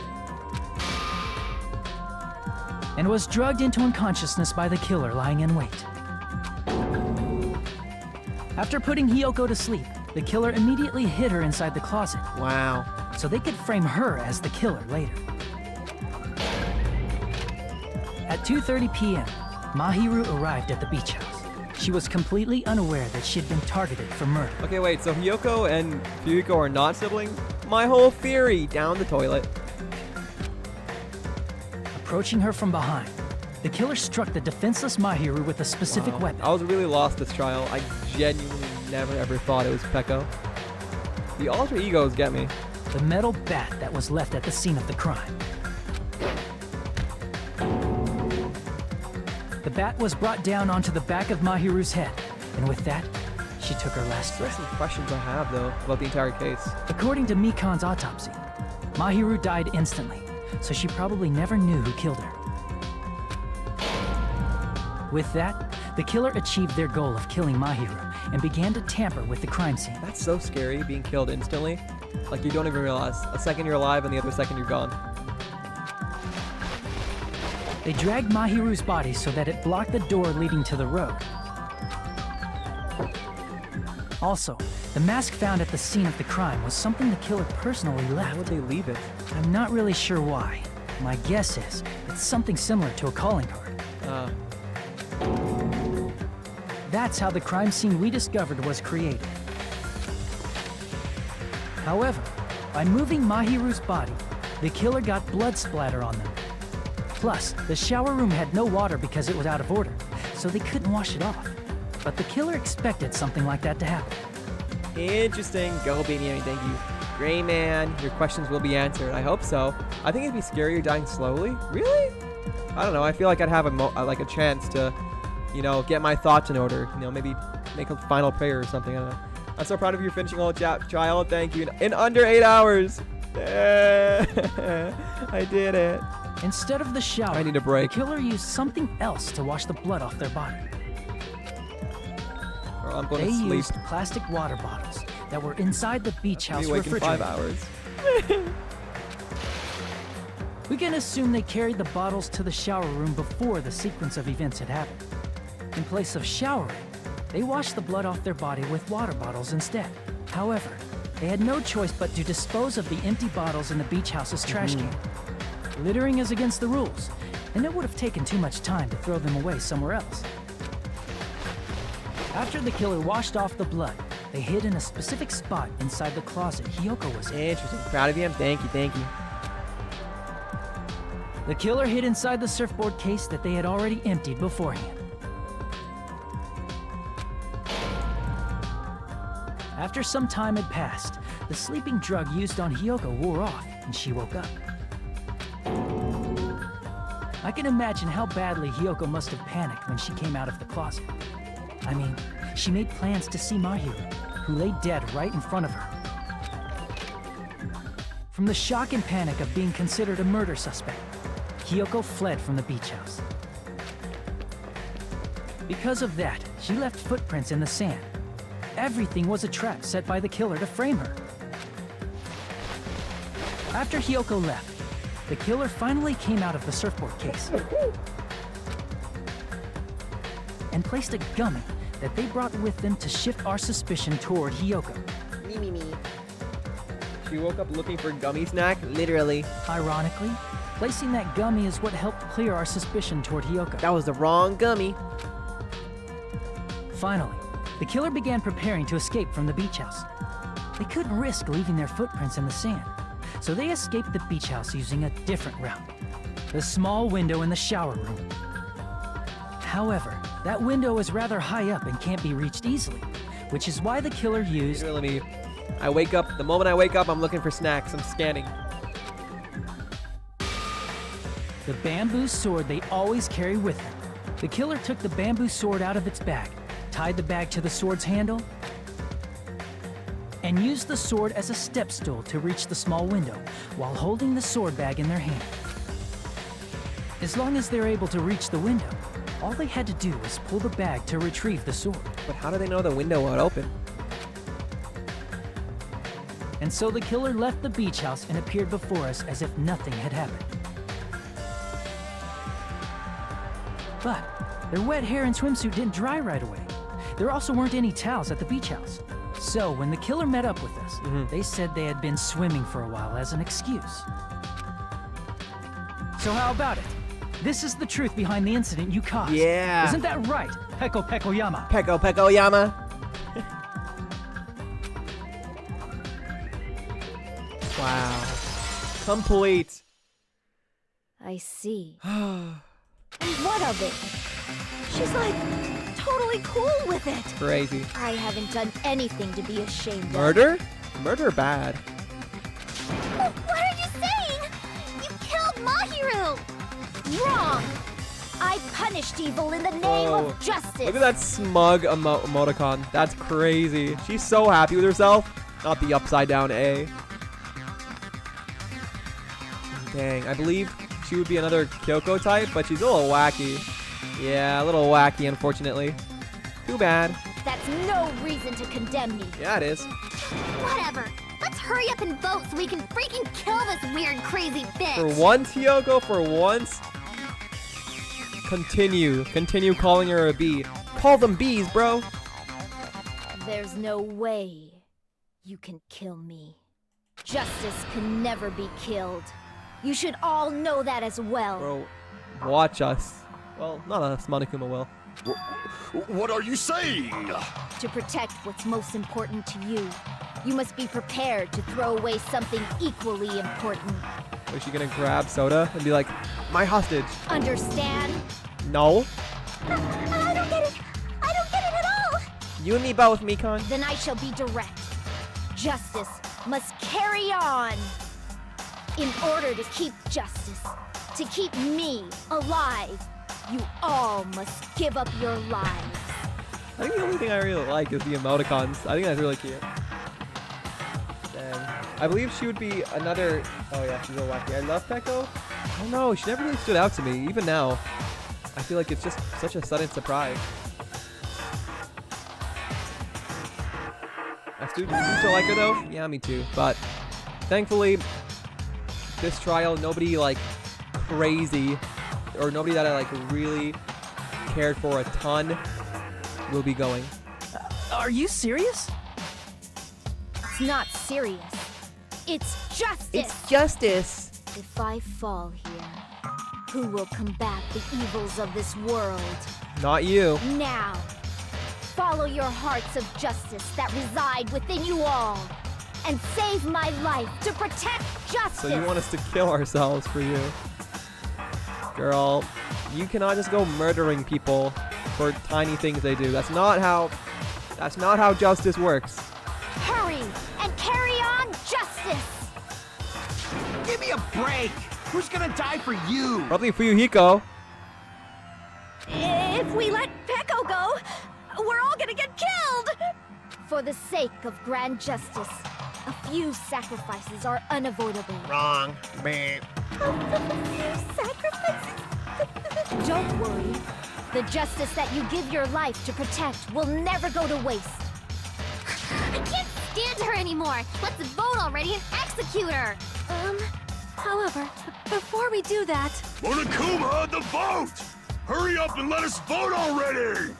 and was drugged into unconsciousness by the killer lying in wait. After putting Hiyoko to sleep, the killer immediately hid her inside the closet. Wow. So they could frame her as the killer later. At 2:30 p.m., Mahiru arrived at the beach house. She was completely unaware that she'd been targeted for murder. Okay, wait, so Hiyoko and Fuyuko are not siblings? My whole theory, down the toilet. Approaching her from behind, the killer struck the defenseless Mahiru with a specific weapon. I was really lost this trial. I genuinely never ever thought it was Peko. The alter egos get me. The metal bat that was left at the scene of the crime. The bat was brought down onto the back of Mahiru's head, and with that, she took her last breath. There's some questions I have, though, about the entire case. According to Mikan's autopsy, Mahiru died instantly, so she probably never knew who killed her. With that, the killer achieved their goal of killing Mahiru and began to tamper with the crime scene. That's so scary, being killed instantly. Like, you don't even realize. A second you're alive and the other second you're gone. They dragged Mahiru's body so that it blocked the door leading to the road. Also, the mask found at the scene of the crime was something the killer personally left. Why would they leave it? I'm not really sure why. My guess is it's something similar to a calling card. That's how the crime scene we discovered was created. However, by moving Mahiru's body, the killer got blood splatter on them. Plus, the shower room had no water because it was out of order, so they couldn't wash it off. But the killer expected something like that to happen. Interesting. Go, Beanie, thank you. Gray Man, your questions will be answered. I hope so. I think it'd be scarier dying slowly. Really? I don't know. I feel like I'd have a chance to, you know, get my thoughts in order. You know, maybe make a final prayer or something. I don't know. I'm so proud of you finishing all child. Thank you. In under 8 hours. I did it. Instead of the shower, I need a break. The killer used something else to wash the blood off their body. Or I'm going they to sleep. used plastic water bottles that were inside the beach house refrigerator. 5 hours. We can assume they carried the bottles to the shower room before the sequence of events had happened. In place of showering, they washed the blood off their body with water bottles instead. However, they had no choice but to dispose of the empty bottles in the beach house's trash can. Littering is against the rules, and it would have taken too much time to throw them away somewhere else. After the killer washed off the blood, they hid in a specific spot inside the closet Hiyoko was in. Interesting. Proud of you. Thank you. Thank you. The killer hid inside the surfboard case that they had already emptied beforehand. After some time had passed, the sleeping drug used on Hiyoko wore off, and she woke up. I can imagine how badly Hiyoko must have panicked when she came out of the closet. I mean, she made plans to see Mahiru, who lay dead right in front of her. From the shock and panic of being considered a murder suspect, Hiyoko fled from the beach house. Because of that, she left footprints in the sand. Everything was a trap set by the killer to frame her. After Hiyoko left, the killer finally came out of the surfboard case and placed a gummy that they brought with them to shift our suspicion toward Hiyoko. Me. She woke up looking for gummy snack? Literally. Ironically, placing that gummy is what helped clear our suspicion toward Hiyoko. That was the wrong gummy. Finally, the killer began preparing to escape from the beach house. They couldn't risk leaving their footprints in the sand, so they escaped the beach house using a different route, the small window in the shower room. However, that window is rather high up and can't be reached easily, which is why the killer used... I wake up, the moment I wake up, I'm looking for snacks. I'm scanning. the bamboo sword they always carry with them. The killer took the bamboo sword out of its bag, tied the bag to the sword's handle, and used the sword as a step stool to reach the small window while holding the sword bag in their hand. As long as they're able to reach the window, all they had to do was pull the bag to retrieve the sword. But how do they know the window won't open? And so the killer left the beach house and appeared before us as if nothing had happened. But their wet hair and swimsuit didn't dry right away. There also weren't any towels at the beach house. So when the killer met up with us, they said they had been swimming for a while as an excuse. So how about it? This is the truth behind the incident you caused. Yeah. Isn't that right, Peko Yama? Peko Yama. Wow. Complete. I see. And what of it? She's like totally cool with it. Crazy. I haven't done anything to be ashamed of. Murder? Murder bad. What are you saying? You killed Mahiru! Wrong! I punished evil in the name of justice. Look at that smug emoticon. That's crazy. She's so happy with herself. Not the upside down A. Dang, I believe she would be another Kyoko type, but she's a little wacky. Yeah, a little wacky, unfortunately. Too bad. That's no reason to condemn me. Yeah, it is. Whatever. Let's hurry up and vote so we can freaking kill this weird, crazy bitch. For once, Kyoko, for once. Continue calling her a bee. Call them bees, bro. There's no way you can kill me. Justice can never be killed. You should all know that as well. Bro, watch us. Well, not us. Monokuma will. What are you saying? To protect what's most important to you, you must be prepared to throw away something equally important. Is she gonna grab Soda and be like, my hostage? Understand? No. I don't get it. I don't get it at all. You and me both, Mikon. Then I shall be direct. Justice must carry on. In order to keep justice, to keep me alive, you all must give up your lives. I think the only thing I really like is the emoticons. I think that's really cute. Dang. I believe she would be another... Oh yeah, she's a wacky. I love Peko. I don't know, she never really stood out to me. Even now, I feel like it's just such a sudden surprise. I still like her though. Yeah, me too. But thankfully, this trial, nobody like crazy or nobody that I like really cared for a ton will be going. Are you serious? It's not serious. It's justice. It's justice. If I fall here, who will combat the evils of this world? Not you. Now, follow your hearts of justice that reside within you all, and save my life to protect justice. So you want us to kill ourselves for you. Girl, you cannot just go murdering people for tiny things they do. That's not how justice works. Hurry and carry on justice. Give me a break. Who's gonna die for you? Probably Fuyuhiko. If we let Peko go, we're all gonna get killed. For the sake of grand justice, a few sacrifices are unavoidable. Wrong. Sacrifices? Don't worry. The justice that you give your life to protect will never go to waste. I can't stand her anymore. Let's vote already and execute her. However, before we do that... Monokuma, the vote! Hurry up and let us vote already!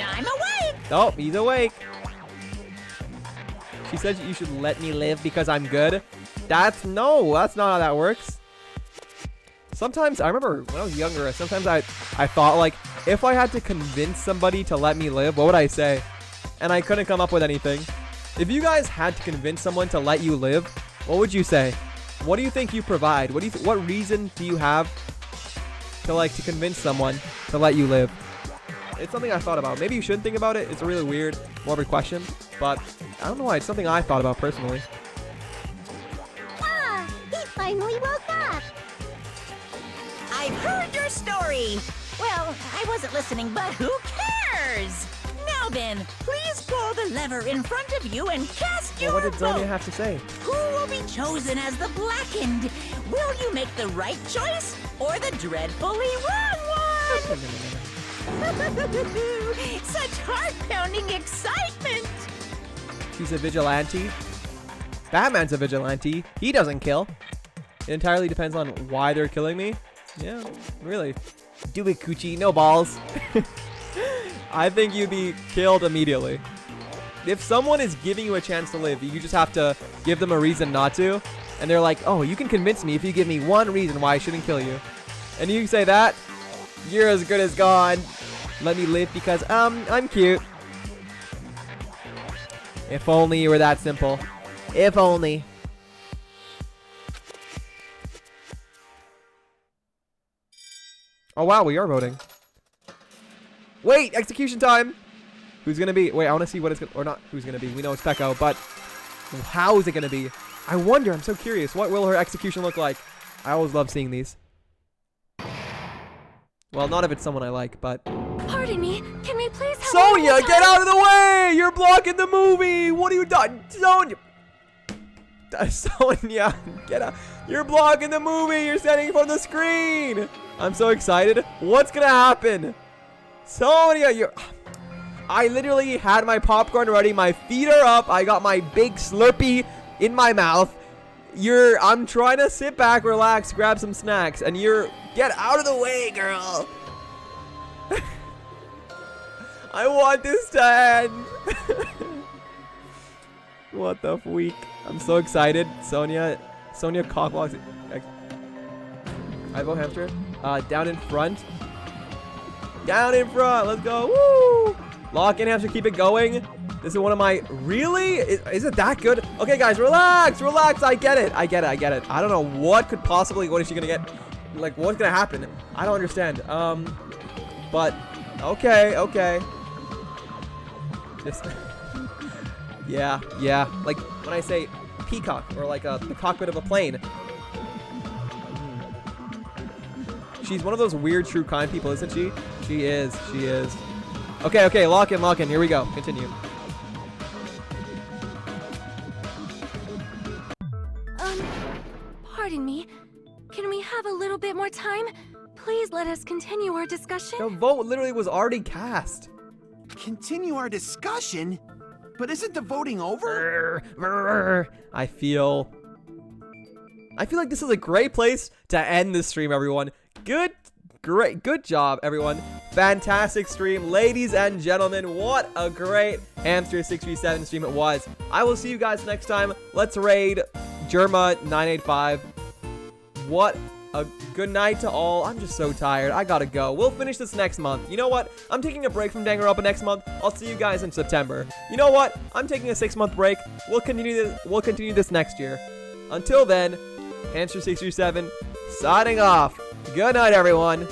I'm awake! Oh, he's awake. She said you should let me live because I'm good. That's not how that works. Sometimes, I remember when I was younger, sometimes I thought, like, if I had to convince somebody to let me live, what would I say? And I couldn't come up with anything. If you guys had to convince someone to let you live, what would you say? What do you think you provide? What reason do you have to convince someone to let you live? It's something I thought about. Maybe you shouldn't think about it. It's a really weird, morbid question. But I don't know why. It's something I thought about personally. Ah, he finally woke up. I've heard your story. Well, I wasn't listening, but who cares? Now then, please pull the lever in front of you and cast your Well, what did vote. Zonia have to say? Who will be chosen as the blackened? Will you make the right choice or the dreadfully wrong one? Such heart-pounding excitement! She's a vigilante. Batman's a vigilante. He doesn't kill. It entirely depends on why they're killing me. Yeah, really. Do it, Coochie. No balls. I think you'd be killed immediately. If someone is giving you a chance to live, you just have to give them a reason not to. And they're like, oh, you can convince me if you give me one reason why I shouldn't kill you. And you say that, you're as good as gone. Let me live because, I'm cute. If only you were that simple. If only. Oh, wow, we are voting. Wait, execution time. Who's gonna be? Wait, I want to see what it's gonna, or not who's gonna be. We know it's Peko, but how is it gonna be? I wonder, I'm so curious. What will her execution look like? I always love seeing these. Well, not if it's someone I like, but... Pardon me, can we please have Sonia, get out of the way! You're blocking the movie! What are you doing? Sonia! Sonia, get out. You're blocking the movie! You're standing in front of the screen! I'm so excited. What's gonna happen? Sonia, you're... I literally had my popcorn ready. My feet are up. I got my big Slurpee in my mouth. I'm trying to sit back, relax, grab some snacks, and you're... Get out of the way, girl! I want this to end! What the freak? I'm so excited. Sonia cockwalks. I vote hamster. Down in front. Down in front. Let's go. Woo! Lock in, hamster. Keep it going. This is one of my... Really? Is it that good? Okay, guys, relax. Relax. I get it. I get it. I don't know what could possibly... What is she going to get? Like, what's going to happen? I don't understand. But... Okay. Just... yeah. Like, when I say peacock, or like the cockpit of a plane. She's one of those weird true crime people, isn't she? She is. Okay, lock in. Here we go. Continue. Pardon me. Can we have a little bit more time? Please let us continue our discussion. The vote literally was already cast. Continue our discussion? But isn't the voting over? I feel like this is a great place to end this stream, everyone. Good job, everyone. Fantastic stream, ladies and gentlemen. What a great Hamster 637 stream it was. I will see you guys next time. Let's raid Germa 985. What a good night to all. I'm just so tired. I gotta go. We'll finish this next month. You know what? I'm taking a break from Danganronpa next month. I'll see you guys in September. You know what? I'm taking a 6-month break. We'll continue this next year. Until then, Hamster 637 signing off. Good night, everyone.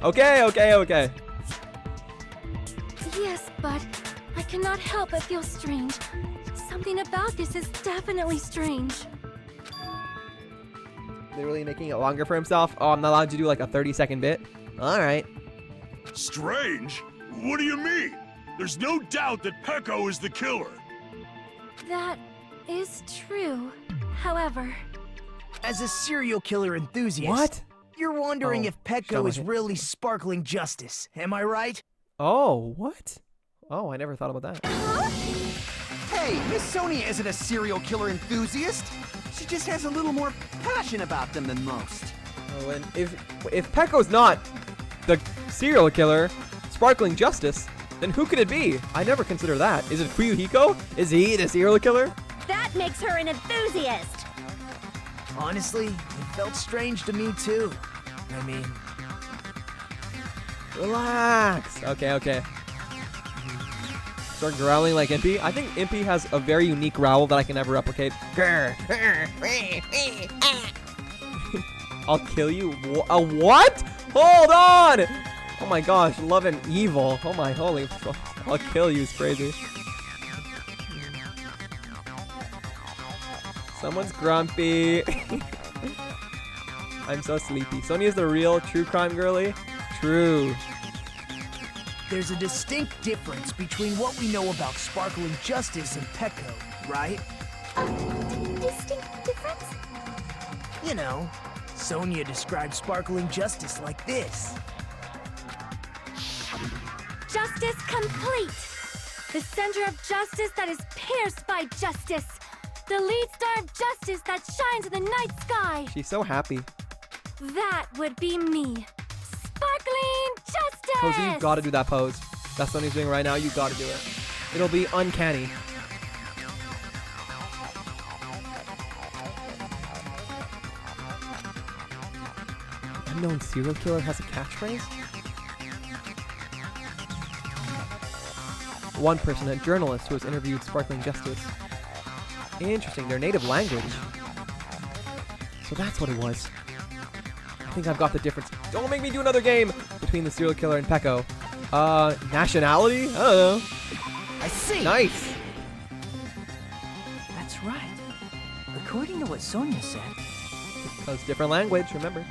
Okay. Yes, but I cannot help but feel strange. Something about this is definitely strange. They're really making it longer for himself. Oh, I'm not allowed to do like a 30-second bit. All right. Strange? What do you mean? There's no doubt that Peko is the killer. That is true. However... As a serial killer enthusiast, What? You're wondering Oh, if Petco show is it. really sparkling justice, am I right? Oh, what? Oh, I never thought about that. Hey, Miss Sonia isn't a serial killer enthusiast. She just has a little more passion about them than most. Oh, and if Pecco's not the serial killer, sparkling justice, then who could it be? I never consider that. Is it Fuyuhiko? Is he the serial killer? That makes her an enthusiast. Honestly, it felt strange to me too. I mean, Relax. Okay. Start growling like Impy. I think Impy has a very unique growl that I can never replicate. I'll kill you. A what? Hold on! Oh my gosh, love and evil. Oh my holy. I'll kill you is crazy. Someone's grumpy. I'm so sleepy. Sonia's the real true crime girly. True. there's a distinct difference between what we know about sparkling justice and Petco, right? Distinct difference? You know, Sonia described sparkling justice like this. Justice complete. The center of justice that is pierced by justice. The lead star of justice that shines in the night sky. She's so happy. That would be me. Sparkling justice! Cozy, you gotta do that pose. That's what he's doing right now. You gotta do it. It'll be uncanny. Unknown serial killer has a catchphrase? One person, a journalist who has interviewed Sparkling Justice. Interesting, their native language. So that's what it was. I think I've got the difference. Don't make me do another game between the serial killer and Pecco. Nationality? I don't know. I see. Nice. That's right. According to what Sonia said. Because different language, remember.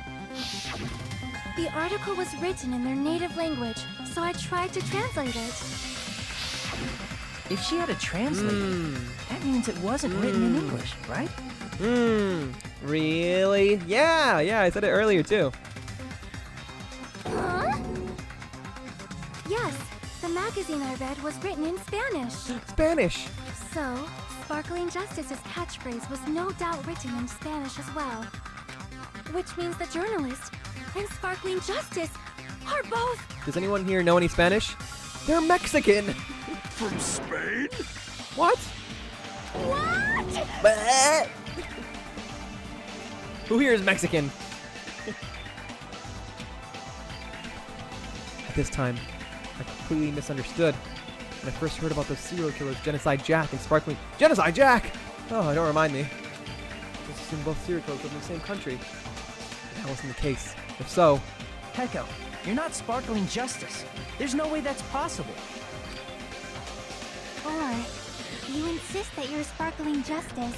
The article was written in their native language, so I tried to translate it. If she had a translator, that means it wasn't written in English, right? Really? Yeah, I said it earlier too. Huh? Yes, the magazine I read was written in Spanish. Spanish. So, Sparkling Justice's catchphrase was no doubt written in Spanish as well. Which means the journalist and Sparkling Justice are both... Does anyone here know any Spanish? They're Mexican. From Spain? What? What? Who here is Mexican? At this time, I completely misunderstood. When I first heard about those serial killers, Genocide Jack and Sparkling... Genocide Jack! Oh, don't remind me. I assumed both serial killers lived in the same country. That wasn't the case. If so... Pecco, you're not Sparkling Justice. There's no way that's possible. Or, you insist that you're Sparkling Justice.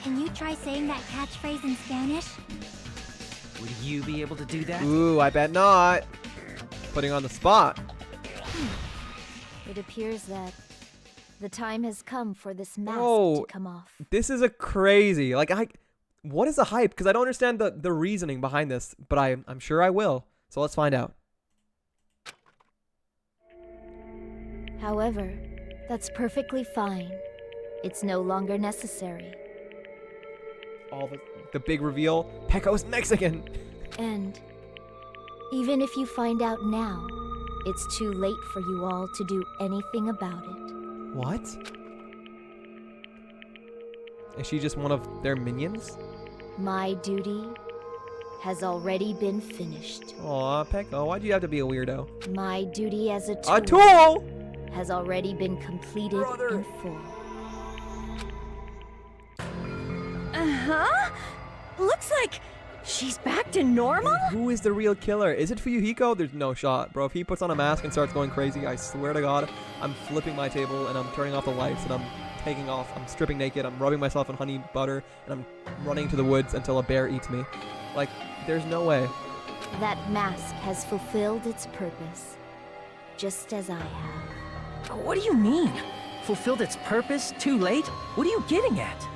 Can you try saying that catchphrase in Spanish? Would you be able to do that? Ooh, I bet not. Putting on the spot. It appears that the time has come for this mask Oh, to come off. This is a crazy. What is the hype? Because I don't understand the reasoning behind this, but I'm sure I will. So let's find out. However, that's perfectly fine. It's no longer necessary. All the big reveal. Pecco's Mexican. And even if you find out now, it's too late for you all to do anything about it. What? Is she just one of their minions? My duty has already been finished. Aw, Pecco, why'd you have to be a weirdo? My duty as a A tool! has already been completed in full. Uh-huh. Looks like she's back to normal? Who is the real killer? Is it Fuyuhiko? There's no shot, bro. If he puts on a mask and starts going crazy, I swear to God, I'm flipping my table and I'm turning off the lights and I'm taking off. I'm stripping naked. I'm rubbing myself in honey butter and I'm running to the woods until a bear eats me. Like, there's no way. That mask has fulfilled its purpose, just as I have. What do you mean? Fulfilled its purpose? Too late? What are you getting at?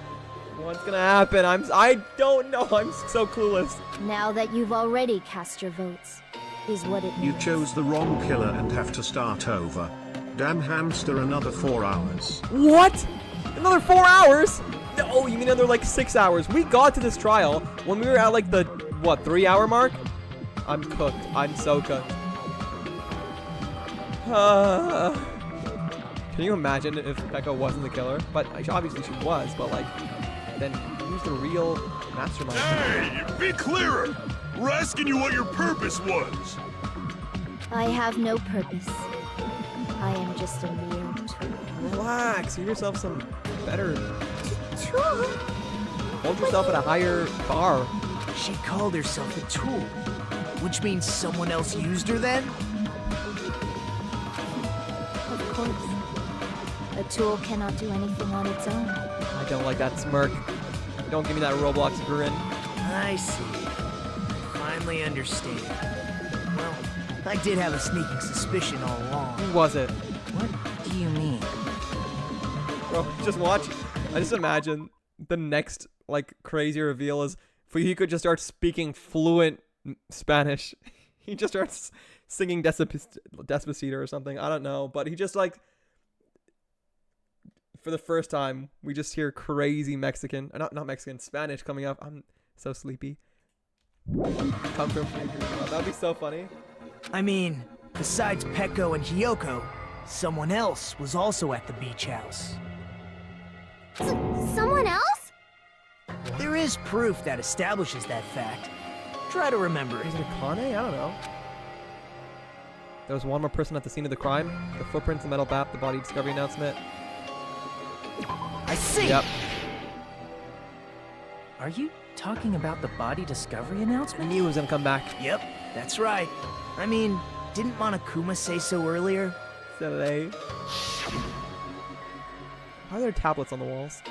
What's gonna happen? I don't know. I'm so clueless. Now that you've already cast your votes, is what it You means. chose the wrong killer and have to start over. Damn hamster, another 4 hours. What? Another 4 hours? No, you mean another like 6 hours? We got to this trial when we were at like the, what, 3-hour mark? I'm cooked. I'm so cooked. Can you imagine if Pekka wasn't the killer? But obviously she was, but like, then who's the real mastermind? Hey, be clearer! We're asking you what your purpose was. I have no purpose. I am just a mere tool. Relax. Give yourself some better... Hold yourself at a higher bar. She called herself a tool, which means someone else used her then? Of course. A tool cannot do anything on its own. I don't like that smirk. Don't give me that Roblox grin. I see. I finally understand. Well, I did have a sneaking suspicion all along. Who was it? What do you mean? Bro, just watch. I just imagine the next, like, crazy reveal is Fuyuhiko just starts speaking fluent Spanish. He just starts singing Despacito or something. I don't know. But he just, like, for the first time, we just hear crazy Mexican, not Mexican, Spanish coming up. I'm so sleepy. Come from Fuyuhiko. That'd be so funny. I mean, besides Peko and Hiyoko, someone else was also at the beach house. Someone else? There is proof that establishes that fact. Try to remember it. Is it Akane? I don't know. There was one more person at the scene of the crime. The footprints, the metal bat, the body discovery announcement. I see! Yep. Are you talking about the body discovery announcement? I knew he was gonna come back. Yep, that's right. I mean, didn't Monokuma say so earlier? So they... Why are there tablets on the walls?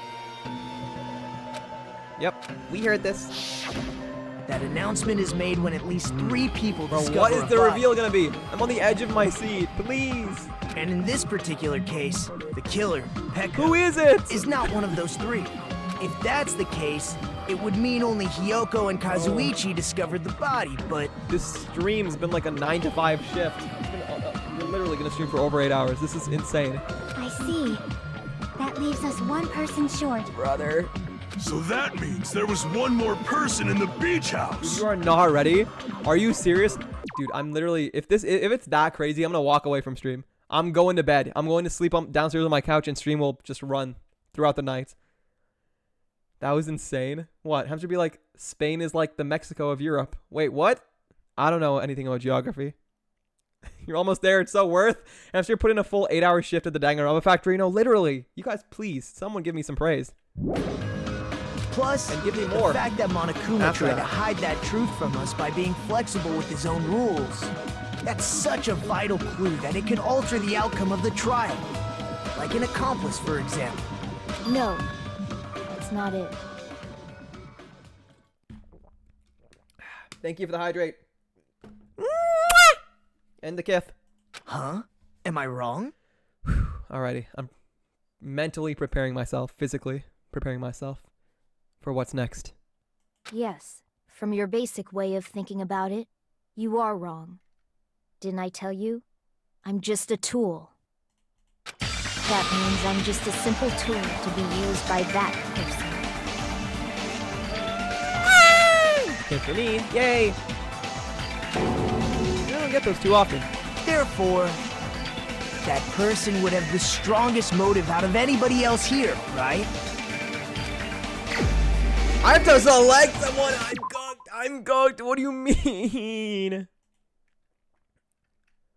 Yep, we heard this. That announcement is made when at least 3 people Bro, discover what is a the body. reveal gonna be? I'm on the edge of my seat, please. And in this particular case, the killer, Pekka, Who is it? is not one of those 3. If that's the case, it would mean only Hiyoko and Kazuichi discovered the body, but... This stream's been like a 9-to-5 shift. It's been, we're literally gonna stream for over 8 hours. This is insane. I see. That leaves us one person short. Brother. So that means there was one more person in the beach house. You are not ready? Are you serious? Dude, I'm literally... If it's that crazy, I'm gonna walk away from stream. I'm going to bed. I'm going to sleep downstairs on my couch and stream will just run throughout the night. That was insane. What? Have to be like, Spain is like the Mexico of Europe. Wait, what? I don't know anything about geography. You're almost there. It's so worth. After you put in a full 8-hour shift at the Danganronpa factory, no, literally. You guys, please, someone give me some praise. Plus, and give me more. The fact that Monokuma After tried that. to hide that truth from us by being flexible with his own rules. That's such a vital clue that it could alter the outcome of the trial. Like an accomplice, for example. No, that's not it. Thank you for the hydrate. And the kith. Huh? Am I wrong? Alrighty. I'm mentally preparing myself, physically preparing myself for what's next. Yes, from your basic way of thinking about it, you are wrong. Didn't I tell you? I'm just a tool. That means I'm just a simple tool to be used by that person. Good for me. Yay! I don't get those too often. Therefore, that person would have the strongest motive out of anybody else here, right? I have to select someone. I'm cooked. What do you mean?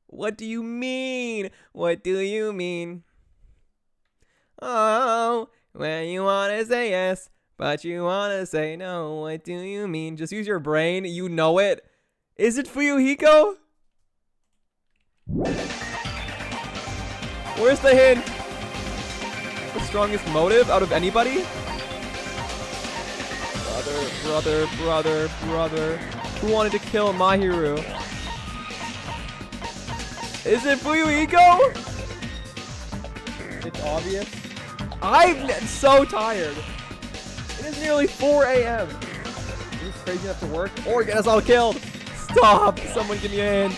What do you mean? What do you mean? Oh, when you wanna say yes, but you wanna say no. What do you mean? Just use your brain. You know it. Is it Fuyuhiko? Where's the hint? The strongest motive out of anybody? Brother. Who wanted to kill Mahiru? Is it Fuyuhiko? It's obvious. I'm so tired. It is nearly 4 a.m. Is this crazy enough to work? Or get us all killed? Stop! Someone give me a hand.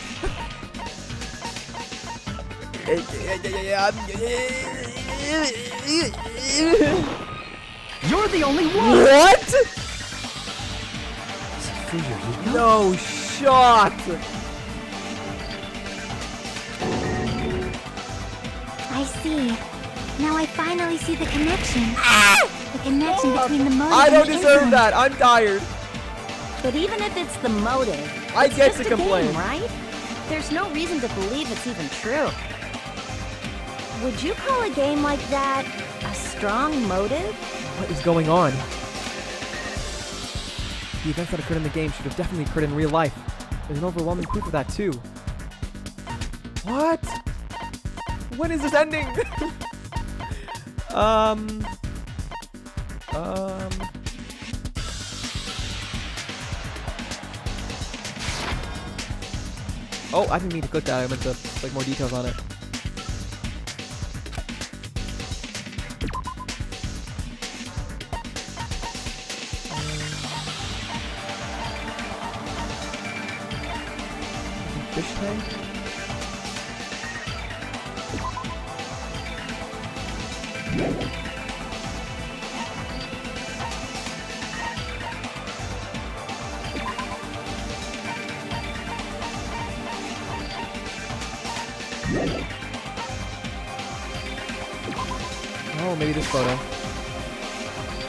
You're the only one! What? Figure you No shot! I see. Now I finally see the connection. The connection between the motive I don't and the deserve influence. that. I'm tired. But even if it's the motive, I it's get just to a complain. game, right? There's no reason to believe it's even true. Would you call a game like that a strong motive? What is going on? The events that occurred in the game should have definitely occurred in real life. There's an overwhelming proof of that too. What? When is this ending? Oh, I didn't mean to click that. I meant to click more details on it. Fish tank? Oh, maybe this photo.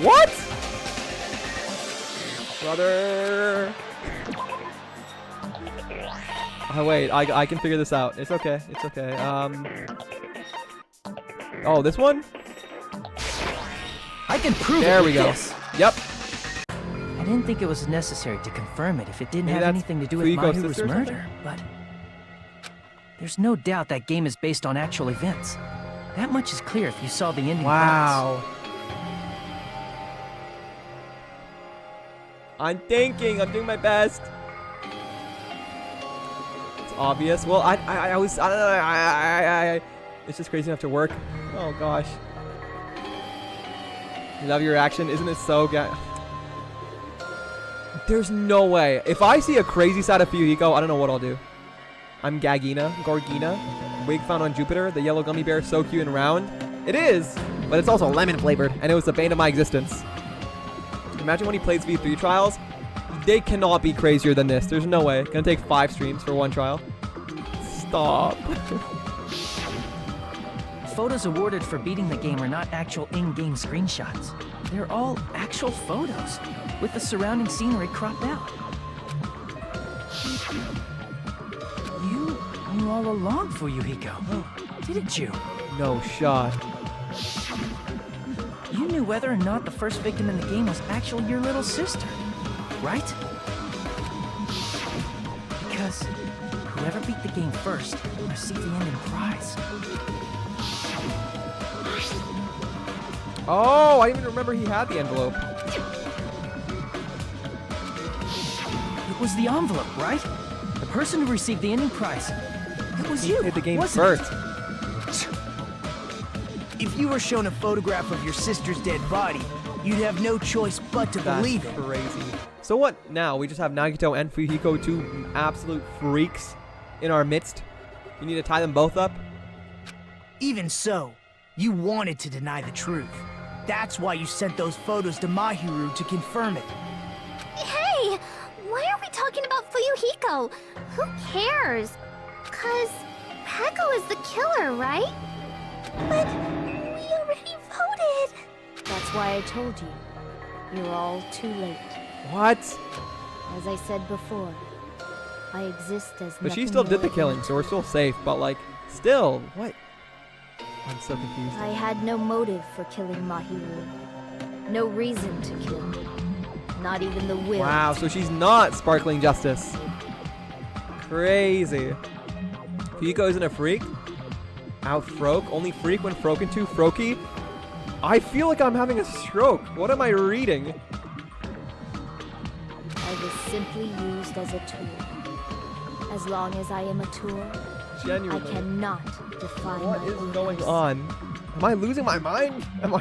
What? Brother. Oh, wait, I can figure this out. It's okay. It's okay. Oh, this one? I can prove there it we with go. This. Yep. I didn't think it was necessary to confirm it if it didn't Maybe have that's anything to do with Fuyuko's Mahiru's sister or something? murder, but there's no doubt that game is based on actual events. That much is clear if you saw the ending. Wow. I'm thinking. I'm doing my best. It's obvious. Well, I don't know. It's just crazy enough to work. Oh gosh. I love your reaction. Isn't it so There's no way. If I see a crazy side of Fuyuhiko, I don't know what I'll do. I'm Gorgina. Wig found on Jupiter. The yellow gummy bear, so cute and round. It is, but it's also lemon flavored, and it was the bane of my existence. Imagine when he plays V3 trials. They cannot be crazier than this. There's no way. Gonna take 5 streams for one trial. Stop. Photos awarded for beating the game are not actual in-game screenshots. They're all actual photos, with the surrounding scenery cropped out. You knew all along, Fuyuhiko, didn't you? No shot. You knew whether or not the first victim in the game was actually your little sister, right? Because whoever beat the game first received the ending prize. Oh, I didn't even remember he had the envelope. It was the envelope, right? The person who received the ending prize. It was you. He played the game wasn't first. If you were shown a photograph of your sister's dead body, you'd have no choice but to believe it. Crazy. So what now? We just have Nagito and Fuyuhiko, 2 absolute freaks in our midst. You need to tie them both up? Even so, you wanted to deny the truth. That's why you sent those photos to Mahiru to confirm it. Hey! Why are we talking about Fuyuhiko? Who cares? 'Cause Peko is the killer, right? But we already voted. That's why I told you. You're all too late. What? As I said before, I exist as But she nothing still did the more killing, than- so we're still safe. But like, still, what? I'm so confused. I had no motive for killing Mahiru. No reason to kill. Not even the will. Wow, so she's not sparkling justice. Crazy. Fuyuhiko isn't a freak? Out froke? Only freak when froken to? Frokey? I feel like I'm having a stroke. What am I reading? I was simply used as a tool. As long as I am a tool, Genuinely. I cannot define What my is orders. going on? Am I losing my mind? Am I...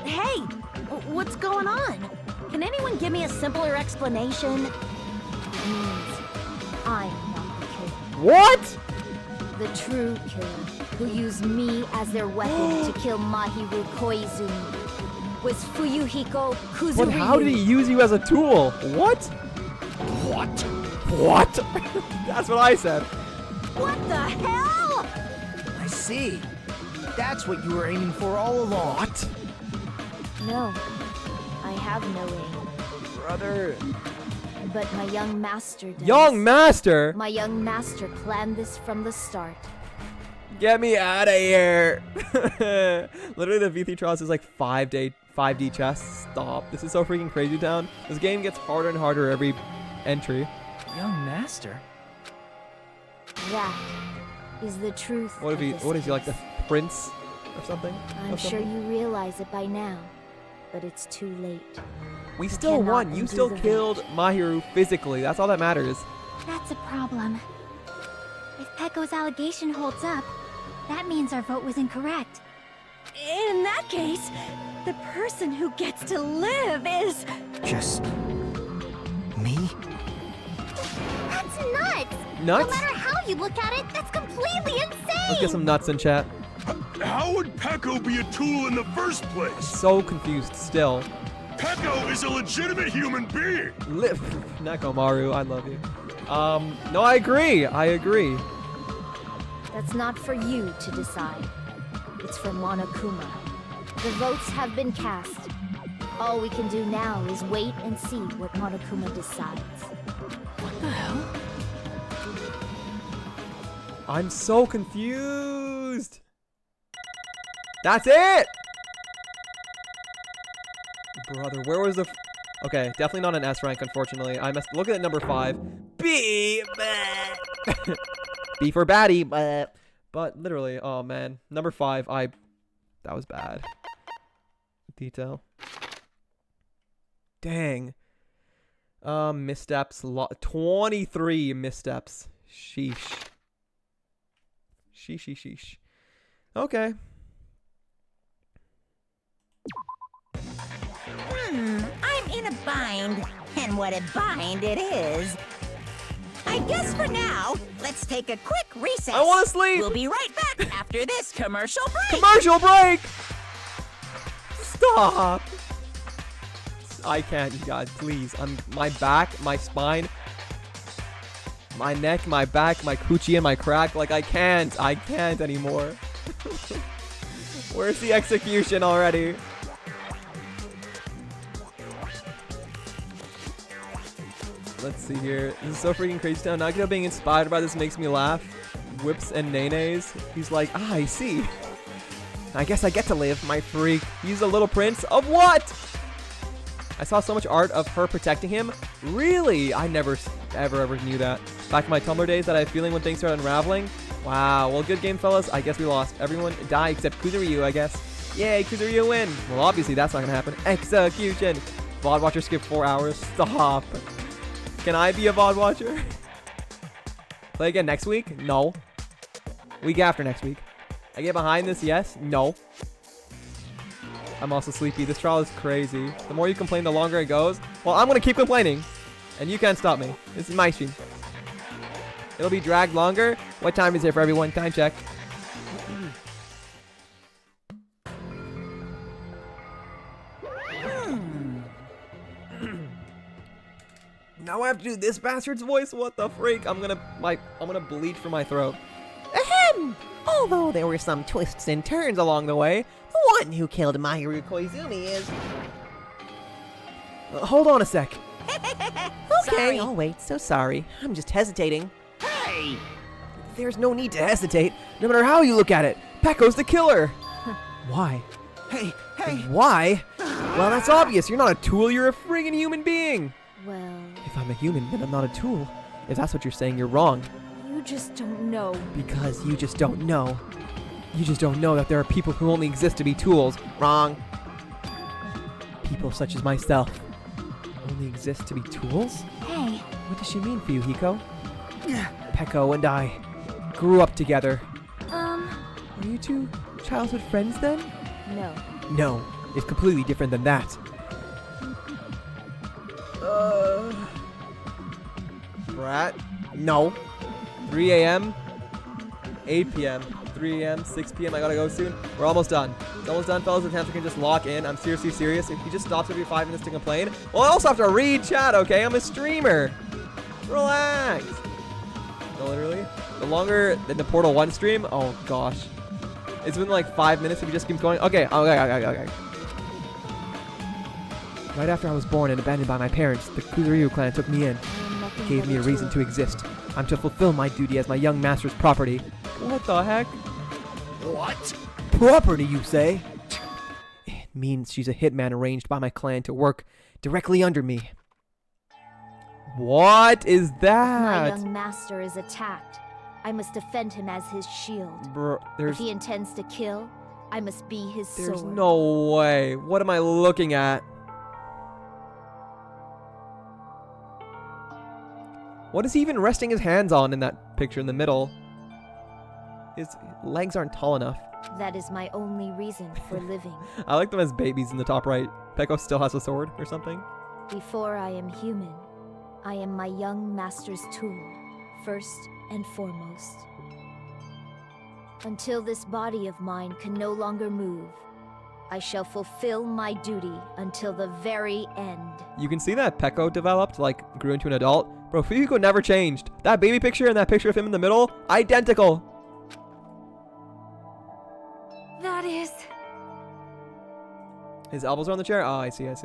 Hey! What's going on? Can anyone give me a simpler explanation? It means I'm not the killer. What? The true killer, who used me as their weapon to kill Mahiru Koizumi, was Fuyuhiko Kuzuryu. But how did he use you as a tool? What? What? What? That's what I said. What the hell? I see. That's what you were aiming for all along. What? No, I have no aim. Brother. But my young master does. Young master? My young master planned this from the start. Get me out of here. Literally, the V3 Trials is like 5D chess. Stop. This is so freaking crazy town. This game gets harder and harder every entry. Young master? That is the truth. What is he like, the prince or something? I'm sure you realize it by now, but it's too late. We still won. You still killed Mahiru physically. That's all that matters. That's a problem. If Pecco's allegation holds up, that means our vote was incorrect. In that case, the person who gets to live is... Just... me? That's nuts! Nuts? No matter how you look at it, that's completely insane! Let's get some nuts in chat. How would Pecco be a tool in the first place? So confused still. Pecco is a legitimate human being. Nekomaru, I love you. No, I agree. I agree. That's not for you to decide. It's for Monokuma. The votes have been cast. All we can do now is wait and see what Monokuma decides. What the hell? I'm so confused. That's it. Brother, where was the... Okay, definitely not an S rank, unfortunately. I must look at number 5. B. B for baddie. But literally, oh man. Number 5, that was bad. Detail. Dang. Missteps. 23 missteps. Sheesh. Sheesh. Okay. I'm in a bind. And what a bind it is. I guess for now, let's take a quick recess. I want to sleep. We'll be right back after this commercial break. Commercial break! Stop! I can't, you guys, please. My back, my spine, my neck, my back, my coochie, and my crack. Like, I can't anymore. Where's the execution already? Let's see here. This is so freaking crazy town. Nagito being inspired by this makes me laugh. Whips and nays. He's like, I see. I guess I get to live, my freak. He's the little prince of what? I saw so much art of her protecting him. Really? I never ever knew that. Back in my Tumblr days that I had a feeling when things started unraveling. Wow. Well, good game, fellas. I guess we lost. Everyone died except Kuzuryu, I guess. Yay, Kuzuryu win. Well, obviously that's not going to happen. Execution. VOD watcher skipped 4 hours. Stop. Can I be a VOD watcher? Play again next week? No. Week after next week. I get behind this? Yes. No. I'm also sleepy. This trial is crazy. The more you complain, the longer it goes. Well, I'm going to keep complaining. And you can't stop me. This is my stream. It'll be dragged longer. What time is it for everyone? Time check. Now I have to do this bastard's voice? What the freak? I'm gonna bleed from my throat. Ahem! Although there were some twists and turns along the way, the one who killed Mahiru Koizumi is... hold on a sec. Okay, Sorry. I'll wait. So sorry. I'm just hesitating. Hey! There's no need to hesitate. No matter how you look at it, Pecco's the killer. Why? Hey! Why? Well, that's obvious. You're not a tool. You're a friggin' human being. Well, If I'm a human, then I'm not a tool. If that's what you're saying, you're wrong. you just don't know. Because you just don't know. You just don't know that there are people who only exist to be tools. Wrong. People such as myself only exist to be tools? Hey. What does she mean, Fuyuhiko? Pecco and I grew up together. Are you two childhood friends then? No. No, it's completely different than that. Brat? No. 3 a.m., 8 p.m., 3 a.m., 6 p.m. I gotta go soon. We're almost done. It's almost done, fellas. If Hamster can just lock in. I'm seriously serious. If he just stops every 5 minutes to complain. Well, I also have to read chat, okay? I'm a streamer. Relax. No, literally. The longer than the Portal 1 stream, oh gosh. It's been like 5 minutes if he just keeps going. Okay. Right after I was born and abandoned by my parents, the Kuzuryu clan took me in. Gave me a reason to exist. I'm to fulfill my duty as my young master's property. What the heck? What? Property, you say? It means she's a hitman arranged by my clan to work directly under me. What is My that? young master is attacked. I must defend him as his shield. Bro, If he intends to kill, I must be his sword. There's no way. What am I looking at? What is he even resting his hands on in that picture in the middle? His legs aren't tall enough. That is my only reason for living. I like them as babies in the top right. Peko still has a sword or something. Before I am human, I am my young master's tool, first and foremost. Until this body of mine can no longer move, I shall fulfill my duty until the very end. You can see that Peko developed, like grew into an adult. Bro, Fuyuko never changed. That baby picture and that picture of him in the middle, identical. That is... His elbows are on the chair? Oh, I see. Just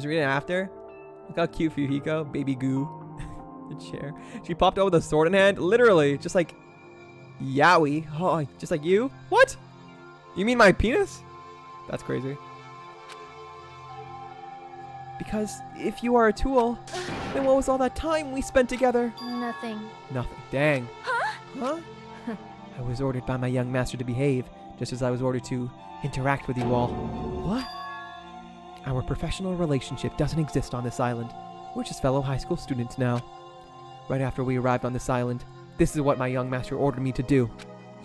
read it after. Look how cute Fuyuhiko. Baby goo. The chair. She popped out with a sword in hand. Literally. Just like... Yowie. Oh, just like you? What? You mean my penis? That's crazy. Because if you are a tool, then what was all that time we spent together? Nothing. Nothing. Dang. Huh? I was ordered by my young master to behave, just as I was ordered to interact with you all. What? Our professional relationship doesn't exist on this island. We're just fellow high school students now. Right after we arrived on this island, this is what my young master ordered me to do.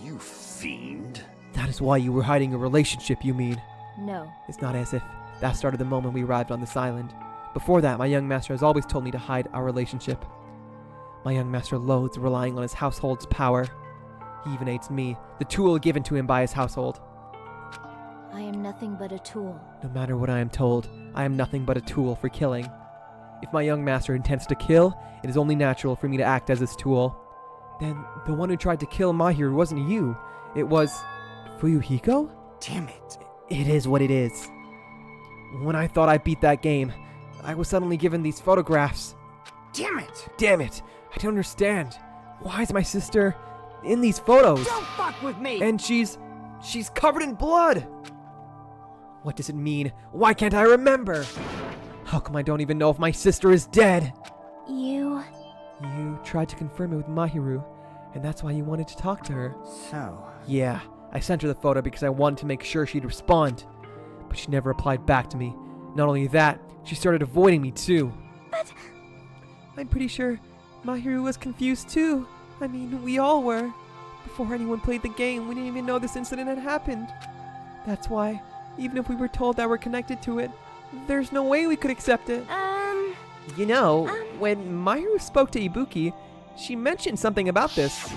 You fiend. That is why you were hiding a relationship, you mean? No. It's not as if that started the moment we arrived on this island. Before that, my young master has always told me to hide our relationship. My young master loathes relying on his household's power. He even hates me, the tool given to him by his household. I am nothing but a tool. No matter what I am told, I am nothing but a tool for killing. If my young master intends to kill, it is only natural for me to act as his tool. Then the one who tried to kill Mahiru wasn't you. It was... Fuyuhiko? Damn it. It is what it is. When I thought I beat that game, I was suddenly given these photographs. Damn it! Damn it! I don't understand. Why is my sister in these photos? Don't fuck with me! And she's covered in blood! What does it mean? Why can't I remember? How come I don't even know if my sister is dead? You tried to confirm it with Mahiru, and that's why you wanted to talk to her. So... Yeah, I sent her the photo because I wanted to make sure she'd respond. But she never replied back to me. Not only that, she started avoiding me too. But... I'm pretty sure Mahiru was confused too. I mean, we all were. Before anyone played the game, we didn't even know this incident had happened. That's why, even if we were told that we're connected to it, there's no way we could accept it. You know, when Mahiru spoke to Ibuki, she mentioned something about this.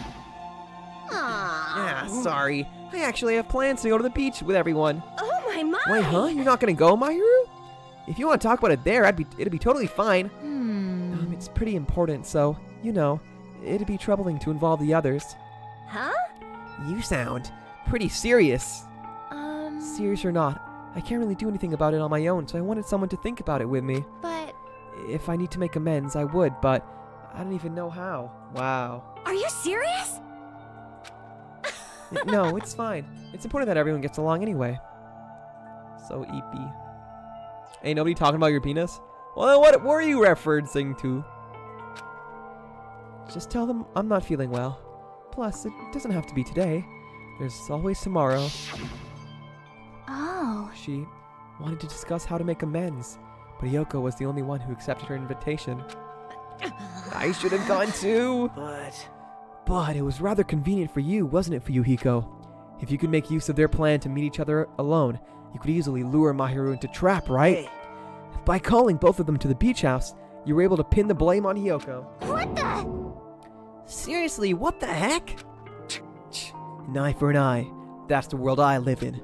Ah, sorry. I actually have plans to go to the beach with everyone. Oh my! Wait, huh? You're not gonna go, Mahiru? If you want to talk about it there, it'd be totally fine. It's pretty important, so, you know, it'd be troubling to involve the others. Huh? You sound pretty serious. Serious or not, I can't really do anything about it on my own, so I wanted someone to think about it with me. But... If I need to make amends, I would, but I don't even know how. Wow. Are you serious? No, it's fine. It's important that everyone gets along anyway. So eepy. Ain't nobody talking about your penis? Well, then what were you referencing to? Just tell them I'm not feeling well. Plus, it doesn't have to be today. There's always tomorrow. Oh. She wanted to discuss how to make amends, but Yoko was the only one who accepted her invitation. I should have gone too. But it was rather convenient for you, wasn't it, Fuyuhiko? If you could make use of their plan to meet each other alone, you could easily lure Mahiru into trap, right? Hey, By calling both of them to the beach house, you were able to pin the blame on Hiyoko. What the? Seriously, what the heck? An eye for an eye. That's the world I live in.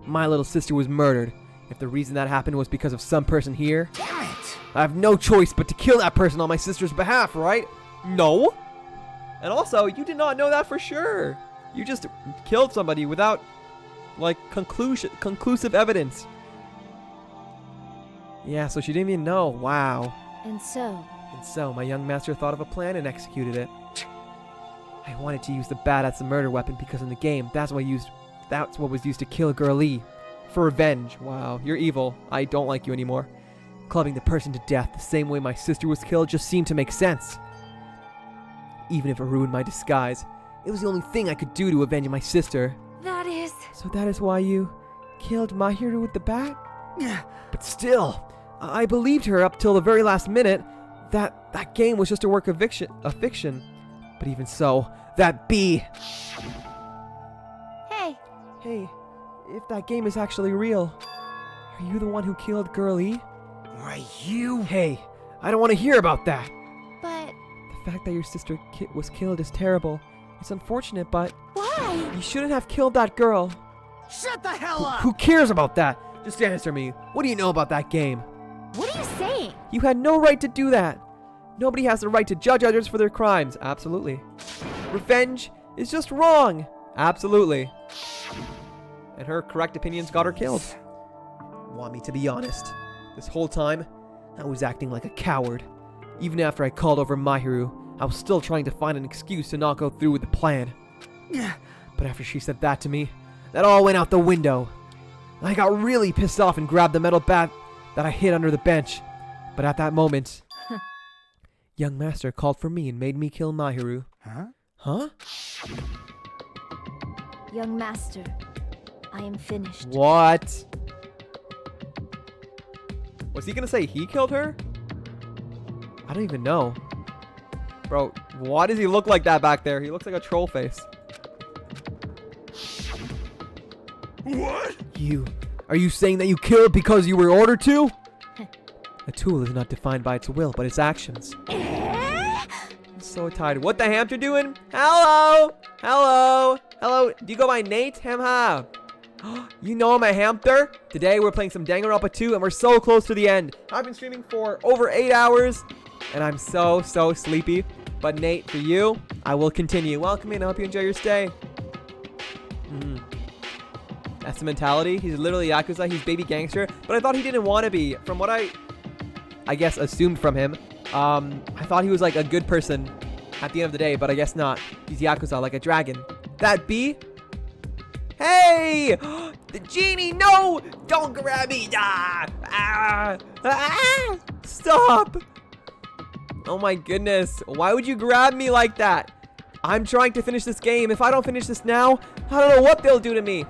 My little sister was murdered. If the reason that happened was because of some person here, Damn it! I have no choice but to kill that person on my sister's behalf, right? No. And also, you did not know that for sure. You just killed somebody without, like, conclusive evidence. Yeah, so she didn't even know. Wow. And so, My young master thought of a plan and executed it. I wanted to use the bat as a murder weapon because in the game, that's what was used to kill Girl E. For revenge. Wow, you're evil. I don't like you anymore. Clubbing the person to death the same way my sister was killed just seemed to make sense. Even if it ruined my disguise, it was the only thing I could do to avenge my sister. That is... So that is why you killed Mahiru with the bat? But still, I believed her up till the very last minute that game was just a work of fiction. But even so, that bee... Hey, if that game is actually real, are you the one who killed Girl E? Why, you? Hey, I don't want to hear about that. But... The fact that your sister was killed is terrible. It's unfortunate, but... Why? You shouldn't have killed that girl. Shut the hell up! Who cares about that? Just answer me. What do you know about that game? What are you saying? You had no right to do that. Nobody has the right to judge others for their crimes. Absolutely. Revenge is just wrong. Absolutely. And her correct opinions got her killed. Want me to be honest? This whole time, I was acting like a coward. Even after I called over Mahiru, I was still trying to find an excuse to not go through with the plan. But after she said that to me, that all went out the window. I got really pissed off and grabbed the metal bat that I hid under the bench. But at that moment, young master called for me and made me kill Mahiru. Huh? young master, I am finished. What? Was he gonna say he killed her? I don't even know. Bro, why does he look like that back there? He looks like a troll face. What? Are you saying that you killed because you were ordered to? A tool is not defined by its will, but its actions. I'm so tired. What the hamster doing? Hello? Hello? Hello? Do you go by Nate? Hamha. You know I'm a hamster? Today we're playing some Danganronpa 2 and we're so close to the end. I've been streaming for over 8 hours and I'm so sleepy. But Nate, for you, I will continue. Welcome in. I hope you enjoy your stay. That's the mentality. He's literally Yakuza. He's baby gangster. But I thought he didn't want to be. From what I guess assumed from him. I thought he was like a good person at the end of the day, but I guess not. He's Yakuza, like a dragon. That bee? Hey! The genie! No! Don't grab me! Stop! Oh my goodness. Why would you grab me like that? I'm trying to finish this game. If I don't finish this now, I don't know what they'll do to me.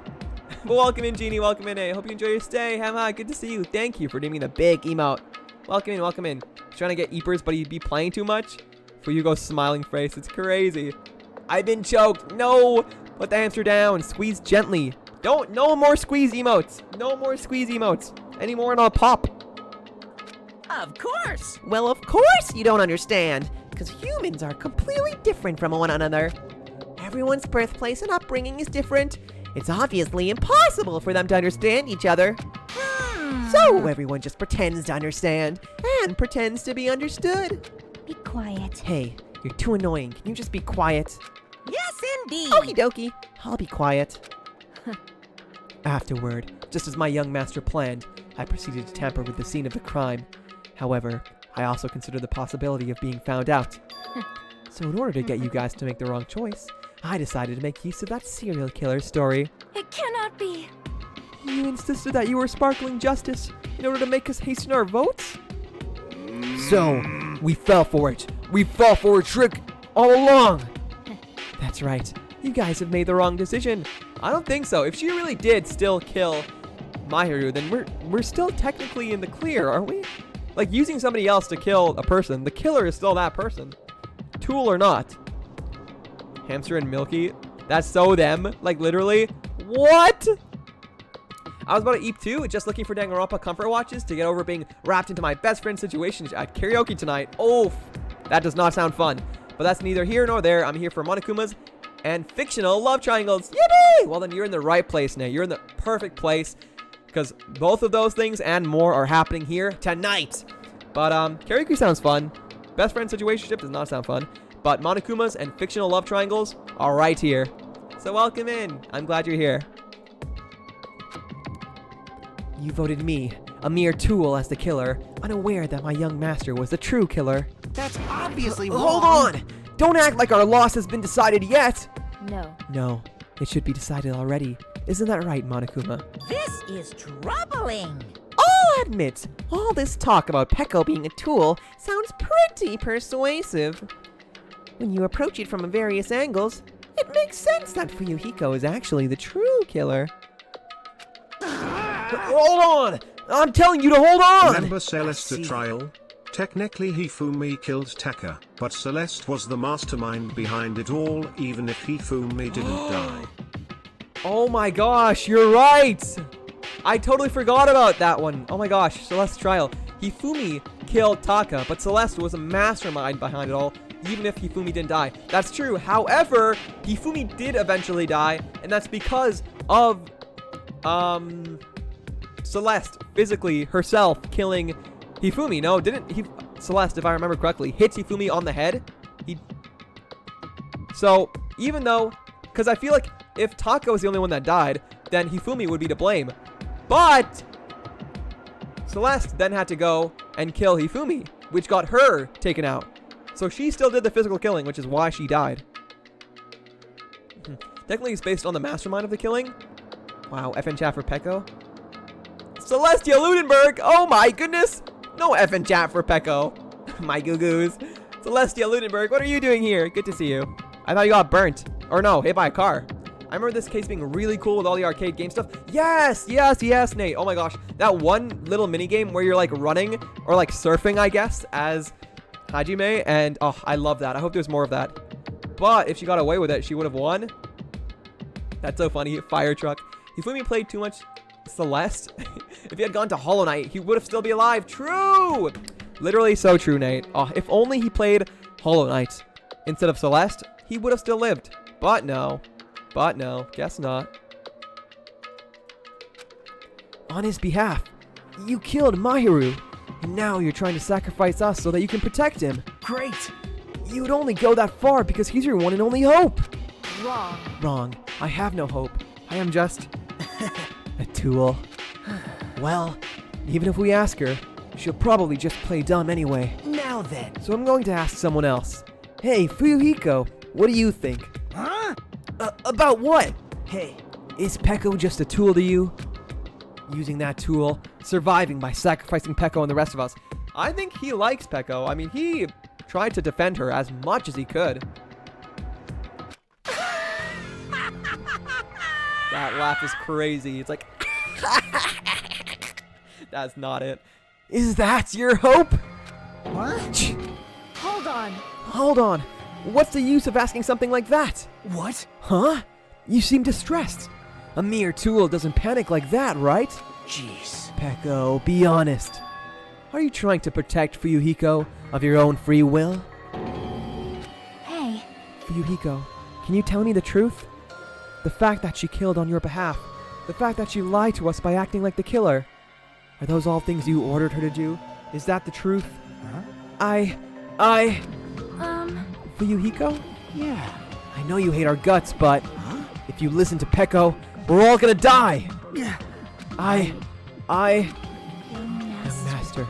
But welcome in, Genie. Welcome in. I hope you enjoy your stay. Hamha, good to see you. Thank you for giving me the big emote. Welcome in. Welcome in. He's trying to get Eepers, but he'd be playing too much. For you go smiling face. It's crazy. I've been choked. No. Put the hamster down. Squeeze gently. No more squeeze emotes. No more squeeze emotes. Any more and I'll pop. Of course. Well, of course you don't understand, because humans are completely different from one another. Everyone's birthplace and upbringing is different. It's obviously impossible for them to understand each other. So everyone just pretends to understand and pretends to be understood. Be quiet. Hey, you're too annoying. Can you just be quiet? Yes, indeed. Okie dokie. I'll be quiet. Afterward, just as my young master planned, I proceeded to tamper with the scene of the crime. However, I also considered the possibility of being found out. So in order to get you guys to make the wrong choice, I decided to make use of that serial killer story. It cannot be. You insisted that you were sparkling justice in order to make us hasten our votes? So, we fell for it. We fell for a trick all along. That's right. You guys have made the wrong decision. I don't think so. If she really did still kill Mahiru, then we're still technically in the clear, aren't we? Like, using somebody else to kill a person, the killer is still that person. Tool or not. Hamster and Milky? That's so them? Like, literally? What? I was about to eat too, just looking for Danganronpa comfort watches to get over being wrapped into my best friend situation at karaoke tonight. Oh, that does not sound fun. But that's neither here nor there. I'm here for Monokumas and fictional love triangles. Yippee! Well, then you're in the right place, Nate. You're in the perfect place because both of those things and more are happening here tonight. But karaoke sounds fun. Best friend situationship does not sound fun. But Monokumas and fictional love triangles are right here. So welcome in. I'm glad you're here. You voted me, a mere tool, as the killer, unaware that my young master was the true killer. That's obviously wrong. Hold on! Don't act like our loss has been decided yet! No. No, it should be decided already. Isn't that right, Monokuma? This is troubling. I'll admit, all this talk about Peko being a tool sounds pretty persuasive. When you approach it from various angles, it makes sense that Fuyuhiko is actually the true killer. Hold on! I'm telling you to hold on! Remember Celeste's trial? Technically Hifumi killed Taka, but Celeste was the mastermind behind it all, even if Hifumi didn't die. Oh my gosh, you're right! I totally forgot about that one. Oh my gosh, Celeste's trial. Hifumi killed Taka, but Celeste was a mastermind behind it all, even if Hifumi didn't die. That's true. However, Hifumi did eventually die, and that's because of, Celeste physically herself killing Hifumi. No, Celeste, if I remember correctly, hits Hifumi on the head. So, even though, because I feel like if Taka was the only one that died, then Hifumi would be to blame. But Celeste then had to go and kill Hifumi, which got her taken out. So she still did the physical killing, which is why she died. Technically, it's based on the mastermind of the killing. Wow, FN chat for Peko. Celestia Ludenberg! Oh my goodness! No FN chat for Peko. My goo-goos. Celestia Ludenberg, what are you doing here? Good to see you. I thought you got burnt. Or no, hit by a car. I remember this case being really cool with all the arcade game stuff. Yes, yes, yes, Nate. Oh my gosh. That one little mini game where you're like running or like surfing, I guess, as Hajime. And oh, I love that. I hope there's more of that. But if she got away with it, she would have won. That's so funny. Fire truck. Hifumi played too much Celeste. If he had gone to Hollow Knight, he would have still be alive. True. Literally so true, Nate. Oh, if only he played Hollow Knight instead of Celeste, he would have still lived. But no. But no. Guess not. On his behalf, you killed Mahiru, and now you're trying to sacrifice us so that you can protect him. Great. You'd only go that far because he's your one and only hope. Wrong. Wrong. I have no hope. I am just a tool. Well, even if we ask her, she'll probably just play dumb anyway. Now then. So I'm going to ask someone else. Hey, Fuyuhiko, what do you think? Huh? About what? Hey, is Peko just a tool to you? Using that tool, surviving by sacrificing Peko and the rest of us. I think he likes Peko. I mean, he tried to defend her as much as he could. That laugh is crazy. It's like... That's not it. Is that your hope? What? Hold on. Hold on. What's the use of asking something like that? What? Huh? You seem distressed. A mere tool doesn't panic like that, right? Jeez. Peko, be honest. Are you trying to protect Fuyuhiko of your own free will? Hey. Fuyuhiko, can you tell me the truth? The fact that she killed on your behalf, the fact that she lied to us by acting like the killer, are those all things you ordered her to do? Is that the truth? Huh? Fuyuhiko? Yeah. I know you hate our guts, but if you listen to Peko, we're all gonna die! Young Master,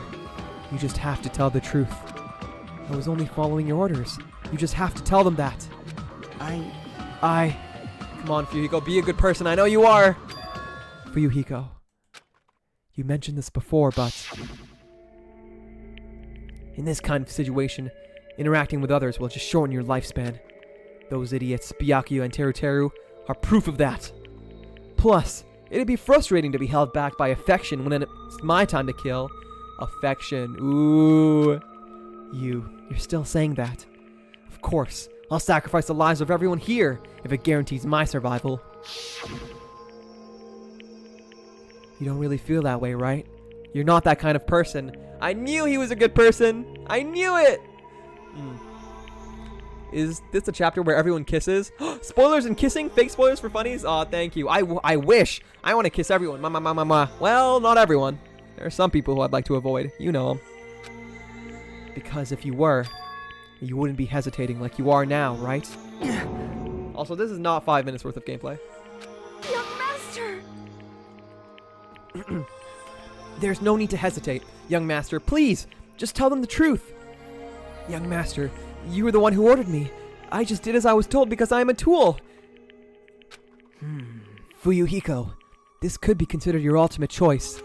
you just have to tell the truth. I was only following your orders. You just have to tell them that. Come on, Fuyuhiko, be a good person. I know you are. Fuyuhiko, you mentioned this before, but in this kind of situation, interacting with others will just shorten your lifespan. Those idiots, Byakuya and Teruteru, are proof of that. Plus, it'd be frustrating to be held back by affection when it's my time to kill. Affection, ooh. You're still saying that. Of course, I'll sacrifice the lives of everyone here if it guarantees my survival. You don't really feel that way, right? You're not that kind of person. I knew he was a good person. I knew it. Is this a chapter where everyone kisses? Spoilers and kissing? Fake spoilers for funnies? Aw, thank you. I wish. I want to kiss everyone. Well, not everyone. There are some people who I'd like to avoid. You know them. Because if you were, you wouldn't be hesitating like you are now, right? Also, this is not 5 minutes worth of gameplay. Young Master! There's no need to hesitate, young master. Please, just tell them the truth. Young master, you were the one who ordered me. I just did as I was told because I am a tool. Fuyuhiko, this could be considered your ultimate choice.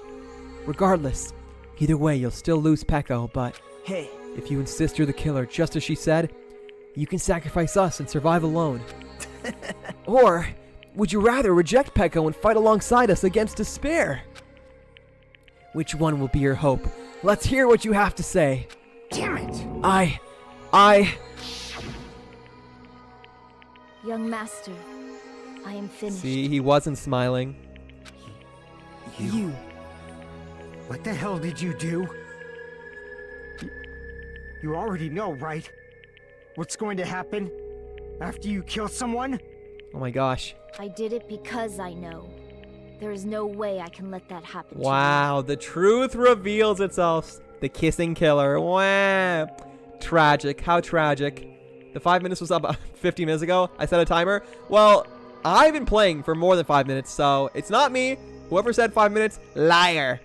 Regardless, either way, you'll still lose Peko, but Hey, if you insist you're the killer, just as she said, you can sacrifice us and survive alone. Or, would you rather reject Peko and fight alongside us against despair? Which one will be your hope? Let's hear what you have to say. Damn it! I... Young master, I am finished. See, he wasn't smiling. You... What the hell did you do? You already know, right? What's going to happen after you kill someone? Oh my gosh. I did it because I know. There is no way I can let that happen. Wow, the truth reveals itself. The kissing killer. Wow. Tragic. How tragic. The 5 minutes was up 50 minutes ago. I set a timer. Well, I've been playing for more than 5 minutes, so it's not me. Whoever said 5 minutes, liar.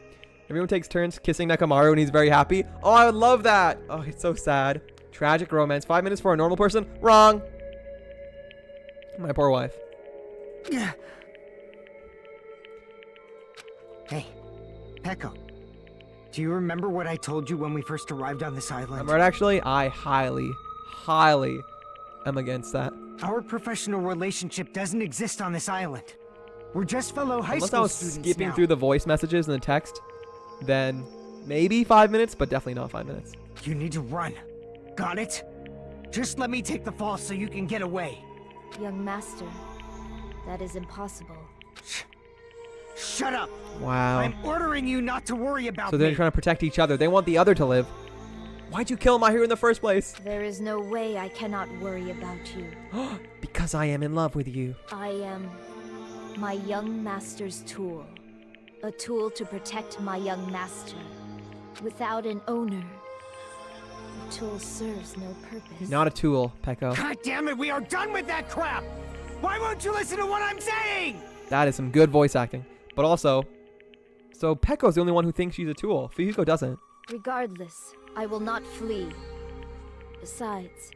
Everyone takes turns kissing Nekamaru and he's very happy. Oh, I would love that. Oh, it's so sad. Tragic romance. 5 minutes for a normal person? Wrong. My poor wife. Hey, Peko. Do you remember what I told you when we first arrived on this island? I'm right, actually. I highly am against that. Our professional relationship doesn't exist on this island. We're just fellow high Unless school I was students skipping now. through the voice messages and the text, then maybe 5 minutes, but definitely not 5 minutes. You need to run. Got it? Just let me take the fall so you can get away. Young master, that is impossible. Shut up! Wow. I'm ordering you not to worry about So they're me. trying to protect each other. They want the other to live. Why'd you kill Mahiru in the first place? There is no way I cannot worry about you. Because I am in love with you. I am my young master's tool. A tool to protect my young master. Without an owner, the tool serves no purpose. Not a tool, Peko. God damn it, we are done with that crap! Why won't you listen to what I'm saying? That is some good voice acting. But also, so Peko's the only one who thinks she's a tool. Fuyuhiko doesn't. Regardless, I will not flee. Besides,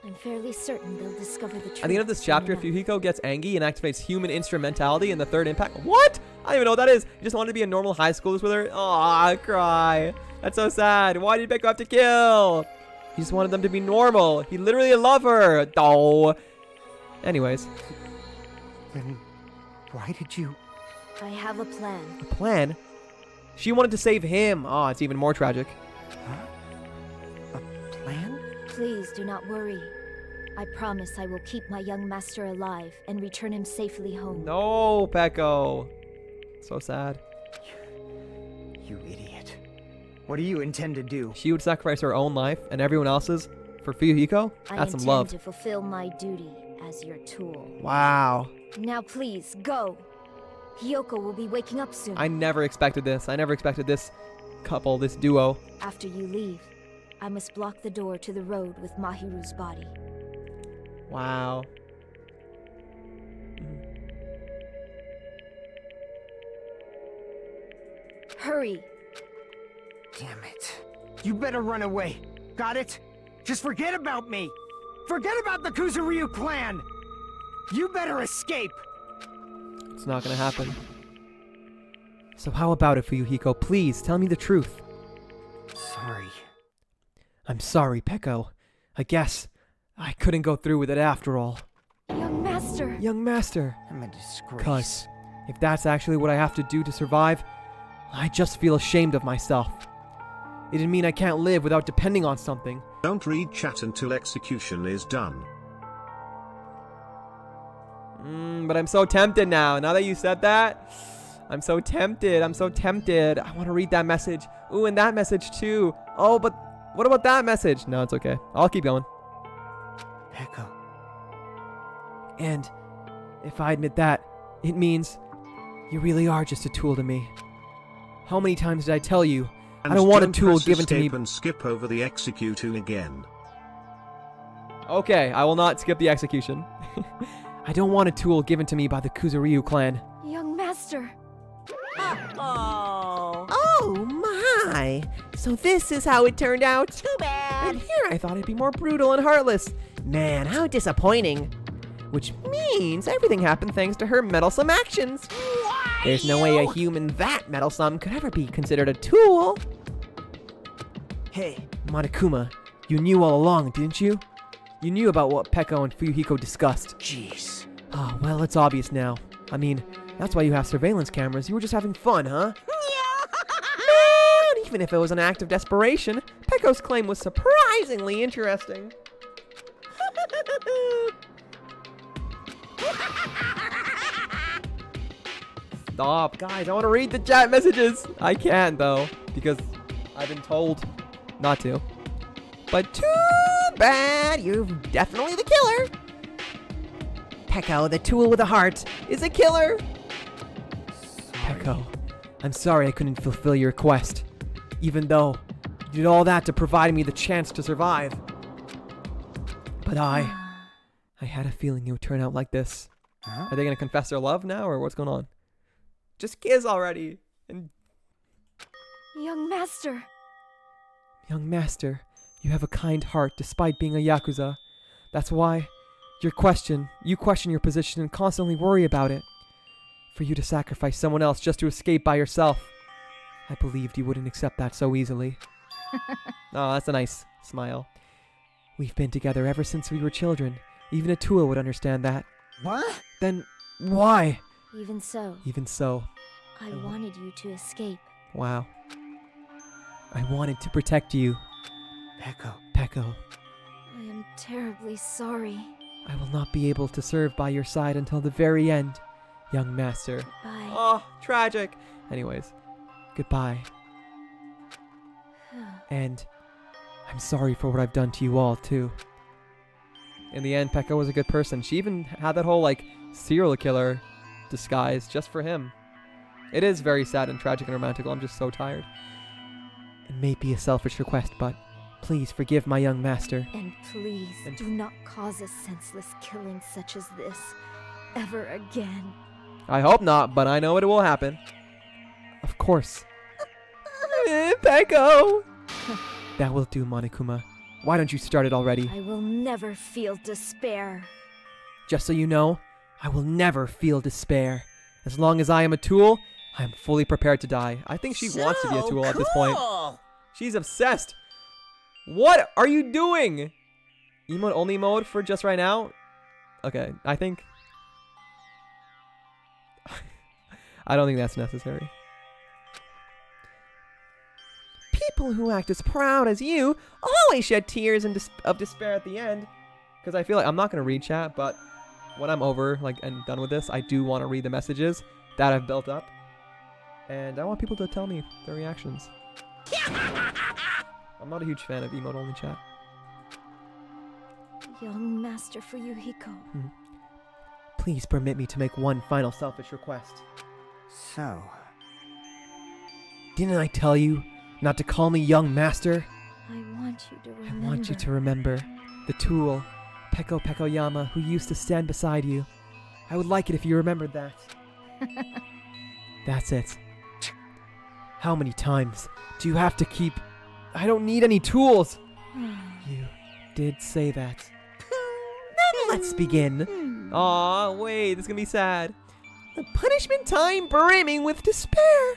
I'm fairly certain they'll discover the truth. At the end of this soon chapter, enough. Fuyuhiko gets angry and activates human instrumentality in the third impact. What? I don't even know what that is. You just wanted to be a normal high schooler with her? Aw, I cry. That's so sad. Why did Peko have to kill? He just wanted them to be normal. He literally loved her. Oh. Anyways. Then why did you... I have a plan. A plan? She wanted to save him. Oh, it's even more tragic. Plan? Please do not worry. I promise I will keep my young master alive and return him safely home. No, Peko. So sad. You idiot. What do you intend to do? She would sacrifice her own life and everyone else's for Fuyuhiko? I That's some intend love. to fulfill my duty as your tool. Wow. Now please, go. Hiyoko will be waking up soon. I never expected this. I never expected this couple, this duo. After you leave, I must block the door to the road with Mahiru's body. Wow. Hurry. Damn it. You better run away. Got it? Just forget about me. Forget about the Kuzuryu clan. You better escape. It's not gonna happen. So how about it, Fuyuhiko? Please, tell me the truth. Sorry. I'm sorry, Peko. I guess I couldn't go through with it after all. Young master. Young master. I'm a disgrace. 'Cause if that's actually what I have to do to survive, I just feel ashamed of myself. It didn't mean I can't live without depending on something. Don't read chat until execution is done. But I'm so tempted now. Now that you said that, I'm so tempted. I'm so tempted. I want to read that message. Ooh, and that message too. Oh, but what about that message? No, it's okay. I'll keep going. Peko. And if I admit that, it means you really are just a tool to me. How many times did I tell you I don't want a tool given to me? And skip over the executing again. Okay, I will not skip the execution. I don't want a tool given to me by the Kuzuryu clan. Young master. Oh. Oh my! So this is how it turned out? Too bad. And here I thought it'd be more brutal and heartless. Man, how disappointing. Which means everything happened thanks to her meddlesome actions. There's no way a human that meddlesome could ever be considered a tool. Hey, Monokuma, you knew all along, didn't you? You knew about what Peko and Fuyuhiko discussed. Jeez. Oh, well, it's obvious now. I mean, that's why you have surveillance cameras. You were just having fun, huh? Man, even if it was an act of desperation, Peko's claim was surprisingly interesting. Stop, guys. I want to read the chat messages. I can't, though, because I've been told not to. But too bad. You're definitely the killer. Peko, the tool with a heart, is a killer. Peko, I'm sorry I couldn't fulfill your request, even though you did all that to provide me the chance to survive. But I had a feeling it would turn out like this. Huh? Are they going to confess their love now, or what's going on? Just kiss already. And Young master. Young master, you have a kind heart despite being a Yakuza. That's why you question your position and constantly worry about it. For you to sacrifice someone else just to escape by yourself. I believed you wouldn't accept that so easily. Oh, that's a nice smile. We've been together ever since we were children. Even a tool would understand that. What? Then why? Even so. Even so. I wanted you to escape. Wow. I wanted to protect you. Peko. Peko. I am terribly sorry. I will not be able to serve by your side until the very end, young master. Goodbye. Oh, tragic. Anyways, goodbye. And I'm sorry for what I've done to you all, too. In the end, Peko was a good person. She even had that whole, serial killer disguise just for him. It is very sad and tragic and romantical. I'm just so tired. It may be a selfish request, but please forgive my young master. And please do not cause a senseless killing such as this ever again. I hope not, but I know it will happen. Of course. Peko! That will do, Monokuma. Why don't you start it already? I will never feel despair. Just so you know, I will never feel despair. As long as I am a tool, I am fully prepared to die. I think she wants to be a tool at this point. She's obsessed. What are you doing? Emote only mode for just right now? Okay, I think... I don't think that's necessary. People who act as proud as you always shed tears of despair at the end. Because I feel like I'm not going to read chat, but when I'm over and done with this, I do want to read the messages that I've built up. And I want people to tell me their reactions. I'm not a huge fan of emote-only chat. Young Master Fuyuhiko. Please permit me to make one final selfish request. So... Didn't I tell you not to call me young master? I want you to remember. I want you to remember the tool, Peko Pekoyama, who used to stand beside you. I would like it if you remembered that. That's it. How many times do you have to keep... I don't need any tools. You did say that. Then let's begin. Aw, wait, this is gonna be sad. The punishment time brimming with despair.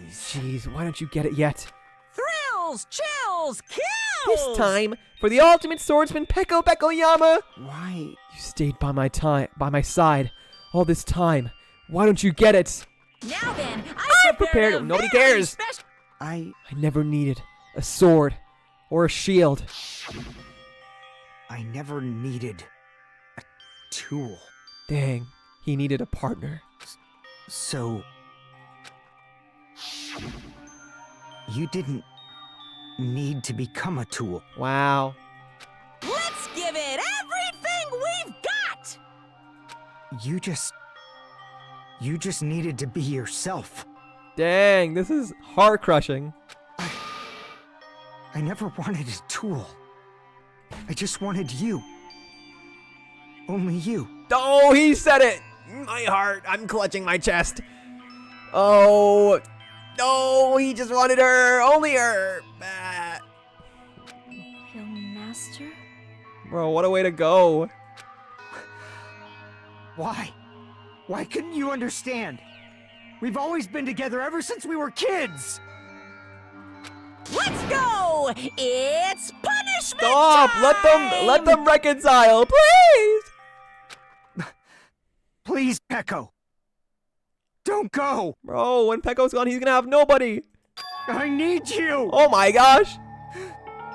Jeez, why don't you get it yet? Thrills, chills, kills! This time, for the ultimate swordsman Peko Pekoyama. Why? You stayed by my side all this time. Why don't you get it? Now then, I'm prepared. Nobody cares. I never needed a sword or a shield. I never needed a tool. Dang, he needed a partner. So, You didn't need to become a tool. Wow. Let's give it everything we've got! You just needed to be yourself. Dang, this is heart-crushing. I never wanted a tool. I just wanted you. Only you. Oh, he said it! My heart, I'm clutching my chest. Oh, no, he just wanted her. Only her. Ah. Young master? Bro, what a way to go. Why? Why couldn't you understand? We've always been together ever since we were kids! Let's go! It's punishment Stop! time! Let them reconcile, please! Please, Pecco! Don't go! Bro, when Pecco's gone, he's gonna have nobody! I need you! Oh my gosh!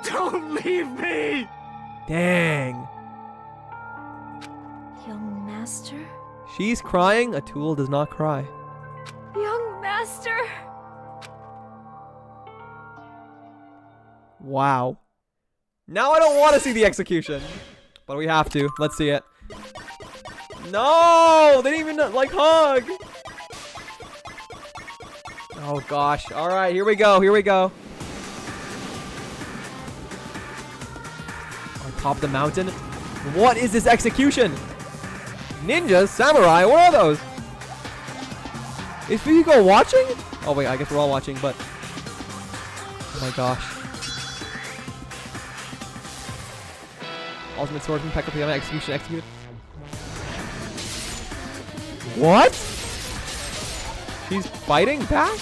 Don't leave me! Dang. Young master? She's crying. A tool does not cry. Young master. Wow. Now I don't want to see the execution. But we have to. Let's see it. No! They didn't even, like, hug! Oh, gosh. Alright, here we go. Here we go. On top of the mountain. What is this execution? Ninjas? Samurai? What are those? Is Fuyuko watching? Oh, wait. I guess we're all watching, but... Oh, my gosh. Ultimate Swordsman, Pekka Piyama, execution executed. What? She's fighting back?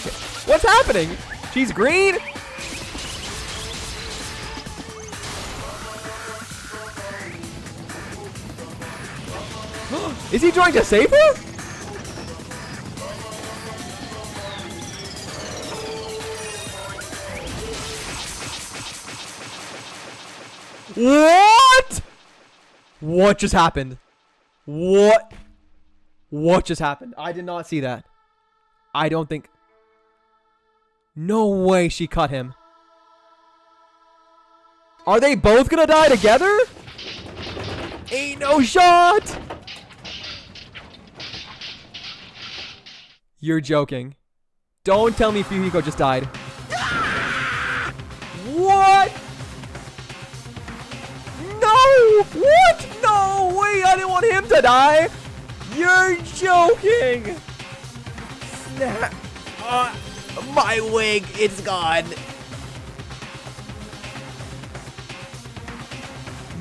What's happening? She's green? Is he trying to save her? What? What just happened? What? What just happened? I did not see that. I don't think... No way she cut him. Are they both gonna die together? Ain't no shot! You're joking. Don't tell me Fuyuhiko just died. What? No! What? No! Wait, I didn't want him to die! You're joking! Snap! My wig, it's gone.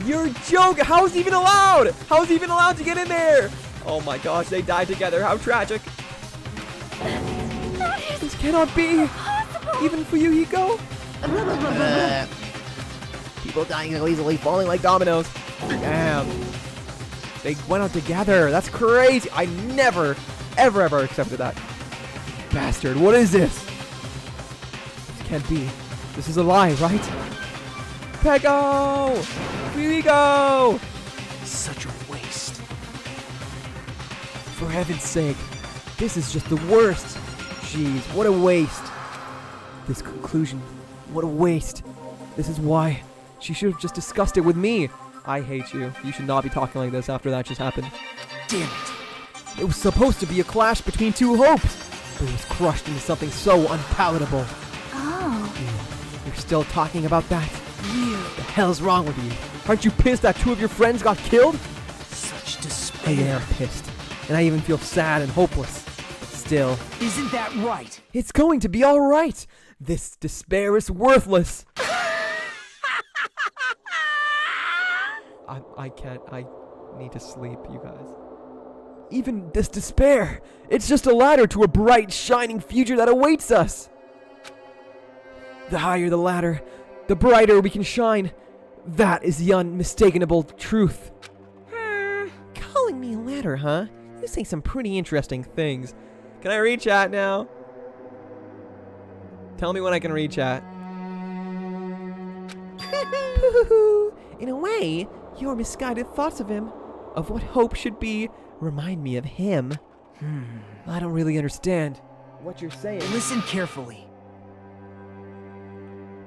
You're joking! How's he even allowed? How's he even allowed to get in there? Oh my gosh, they died together. How tragic. This cannot be. Even for you, Hiko. People dying so easily, falling like dominoes. Damn. They went out together. That's crazy. I never, ever accepted that. Bastard, what is this? This can't be. This is a lie, right? Pecco! Here we go! Such a waste. For heaven's sake, this is just the worst. Jeez, what a waste. This conclusion, what a waste. This is why she should have just discussed it with me. I hate you. You should not be talking like this after that just happened. Damn it. It was supposed to be a clash between two hopes, but it was crushed into something so unpalatable. Oh. You're still talking about that? What the hell's wrong with you? Aren't you pissed that two of your friends got killed? Such despair. I am pissed. And I even feel sad and hopeless. But still. Isn't that right? It's going to be alright. This despair is worthless. I can't. I need to sleep, you guys. Even this despair, it's just a ladder to a bright, shining future that awaits us. The higher the ladder, the brighter we can shine. That is the unmistakable truth. Calling me a ladder, huh? You say some pretty interesting things. Can I read chat now? Tell me when I can read chat. In a way, your misguided thoughts of him, of what hope should be, remind me of him. I don't really understand what you're saying. Listen carefully.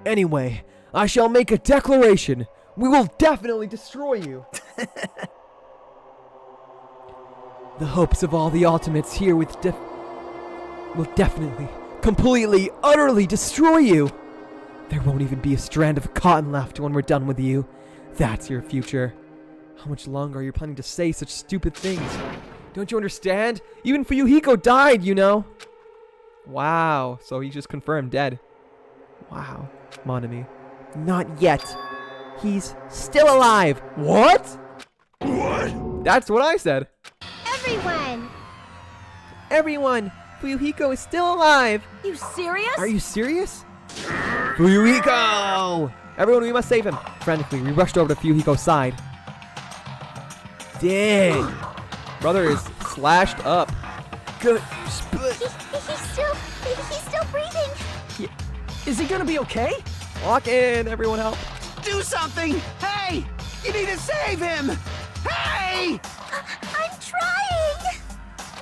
Anyway, I shall make a declaration. We will definitely destroy you. The hopes of all the ultimates here will definitely, completely, utterly destroy you. There won't even be a strand of cotton left when we're done with you. That's your future. How much longer are you planning to say such stupid things? Don't you understand? Even Fuyuhiko died, you know. Wow, so he just confirmed dead. Wow, Monami. Not yet. He's still alive. What? What? That's what I said. Everyone, Fuyuhiko is still alive. You serious? Are you serious? Fuyuhiko! Everyone, we must save him. Frantically, we rushed over to Fuyuhiko's side. Dang. Brother is slashed up. Good. He's still breathing. Is he gonna be okay? Walk in, everyone help. Do something! Hey! You need to save him! Hey! I'm trying!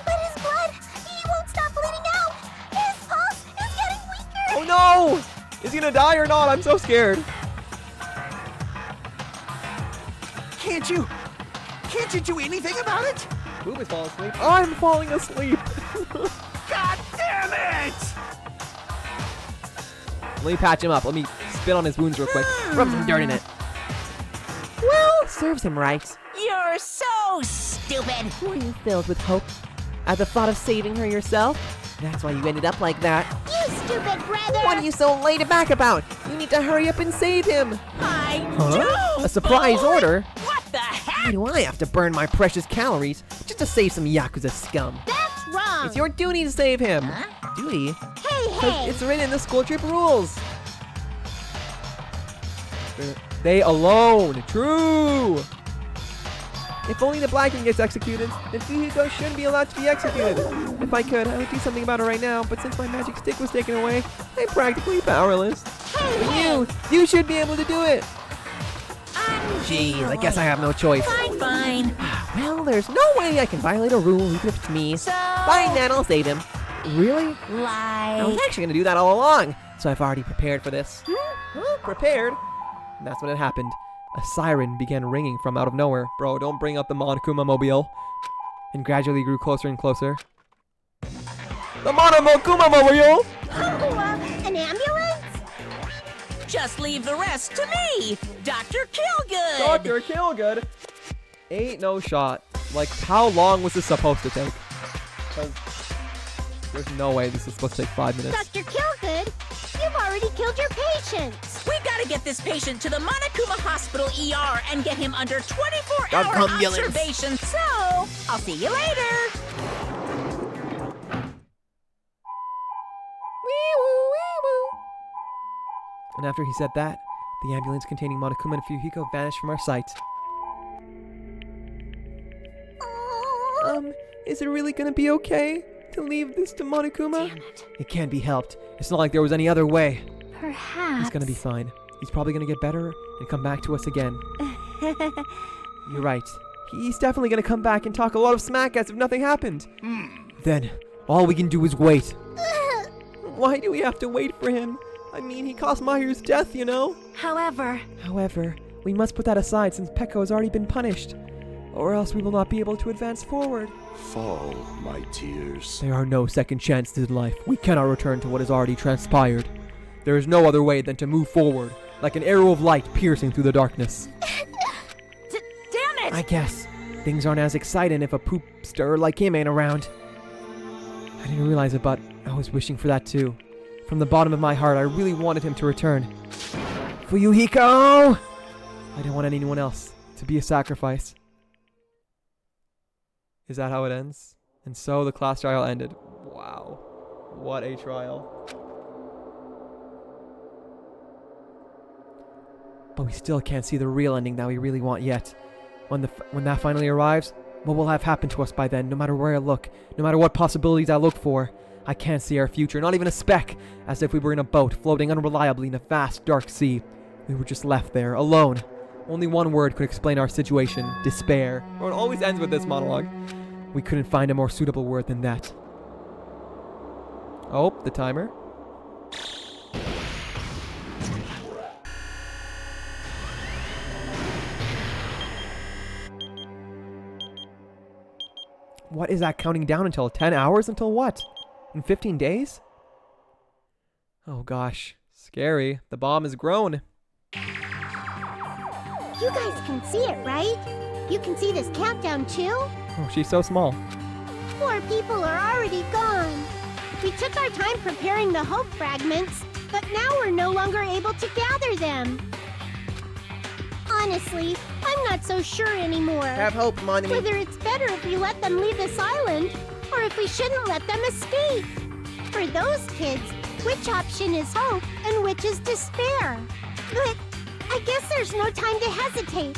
But his blood, he won't stop bleeding out! His pulse is getting weaker! Oh no! Is he gonna die or not? I'm so scared. Can't you do anything about it? Boob is falling asleep. I'm falling asleep. God damn it! Let me patch him up. Let me spit on his wounds real quick. Rub some dirt in it. Well, serves him right. You're so stupid. Were you filled with hope at the thought of saving her yourself? That's why you ended up like that. You stupid brother! What are you so laid back about? You need to hurry up and save him. I A surprise order? What the heck? Why do I have to burn my precious calories just to save some Yakuza scum? That's wrong! It's your duty to save him. Duty? Hey! It's written in the school trip rules. They alone. True. If only the black king gets executed, then Fuyuhiko shouldn't be allowed to be executed. If I could, I would do something about it right now, but since my magic stick was taken away, I'm practically powerless. But you should be able to do it. Jeez, I guess I have no choice. Fine. Well, there's no way I can violate a rule even if it's me. So... Fine, then I'll save him. Really? I was Like... actually going to do that all along, so I've already prepared for this. Prepared? And that's when it happened. A siren began ringing from out of nowhere. Bro, don't bring up the Monokuma mobile. And gradually grew closer and closer. The Monokuma mobile! An ambulance? Just leave the rest to me, Dr. Killgood. Dr. Killgood? Ain't no shot. Like, how long was this supposed to take? Because there's no way this is supposed to take 5 minutes. Dr. Killgood, you've already killed your patients. We gotta get this patient to the Monokuma Hospital ER and get him under 24-hour ambulance. observation. So, I'll see you later. And after he said that, the ambulance containing Monokuma and Fuyuhiko vanished from our sight. Is it really gonna be okay to leave this to Monokuma? Damn it. It can't be helped. It's not like there was any other way. Perhaps. He's gonna be fine. He's probably gonna get better and come back to us again. You're right. He's definitely gonna come back and talk a lot of smack as if nothing happened. Then, all we can do is wait. Why do we have to wait for him? I mean, he caused Mahiru's death, you know? However, We must put that aside since Pekko has already been punished. Or else we will not be able to advance forward. Fall, my tears. There are no second chances in life. We cannot return to what has already transpired. There is no other way than to move forward, like an arrow of light piercing through the darkness. Damn it! I guess things aren't as exciting if a poopster like him ain't around. I didn't realize it, but I was wishing for that too. From the bottom of my heart, I really wanted him to return. Fuyuhiko! I didn't want anyone else to be a sacrifice. Is that how it ends? And so the class trial ended. Wow. What a trial. But we still can't see the real ending that we really want yet. When that finally arrives, what will have happened to us by then? No matter where I look, no matter what possibilities I look for, I can't see our future, not even a speck, as if we were in a boat floating unreliably in a vast, dark sea. We were just left there, alone. Only one word could explain our situation: despair. Or it always ends with this monologue. We couldn't find a more suitable word than that. Oh, the timer. What is that counting down until? 10 hours until what? In 15 days? Oh gosh. Scary. The bomb has grown. You guys can see it, right? You can see this countdown too? Oh, she's so small. Poor people are already gone. We took our time preparing the hope fragments, but now we're no longer able to gather them. Honestly, I'm not so sure anymore. Have hope, Monami. Whether it's better if we let them leave this island, or if we shouldn't let them escape. For those kids, which option is hope and which is despair? But I guess there's no time to hesitate.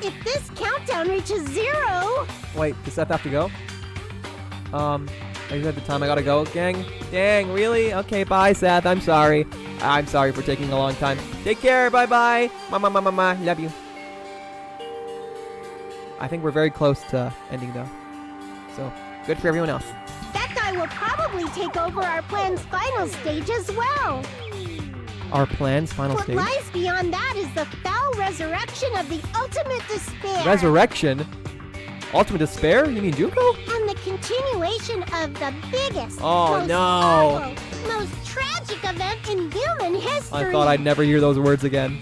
If this countdown reaches 0... Wait, does Seth have to go? I just at the time I gotta go. Gang, dang, really? Okay, bye, Seth. I'm sorry. I'm sorry for taking a long time. Take care. Bye-bye. Mama. Love you. I think we're very close to ending, though. So, good for everyone else. That guy will probably take over our plan's final stage as well. Our plan's final stage? What lies beyond that is the foul resurrection of the ultimate despair. Resurrection? Ultimate despair? You mean Juko? And the continuation of the biggest, most awful, most tragic event in human history. I thought I'd never hear those words again.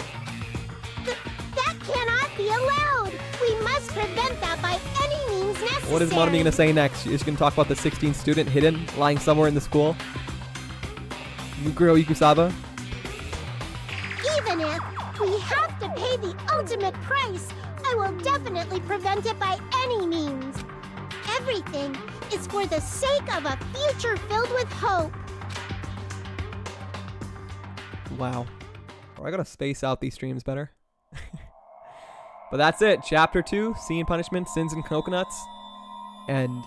That cannot be allowed. We must prevent that by any means necessary. What is Monami going to say next? She's going to talk about the 16th student hidden, lying somewhere in the school? Muguro Ikusaba? Even if we have to pay the ultimate price, I will definitely prevent it by any means. Everything is for the sake of a future filled with hope. Wow. Oh, I gotta space out these streams better. But that's it. Chapter 2, Scene Punishment, Sins and Coconuts. And...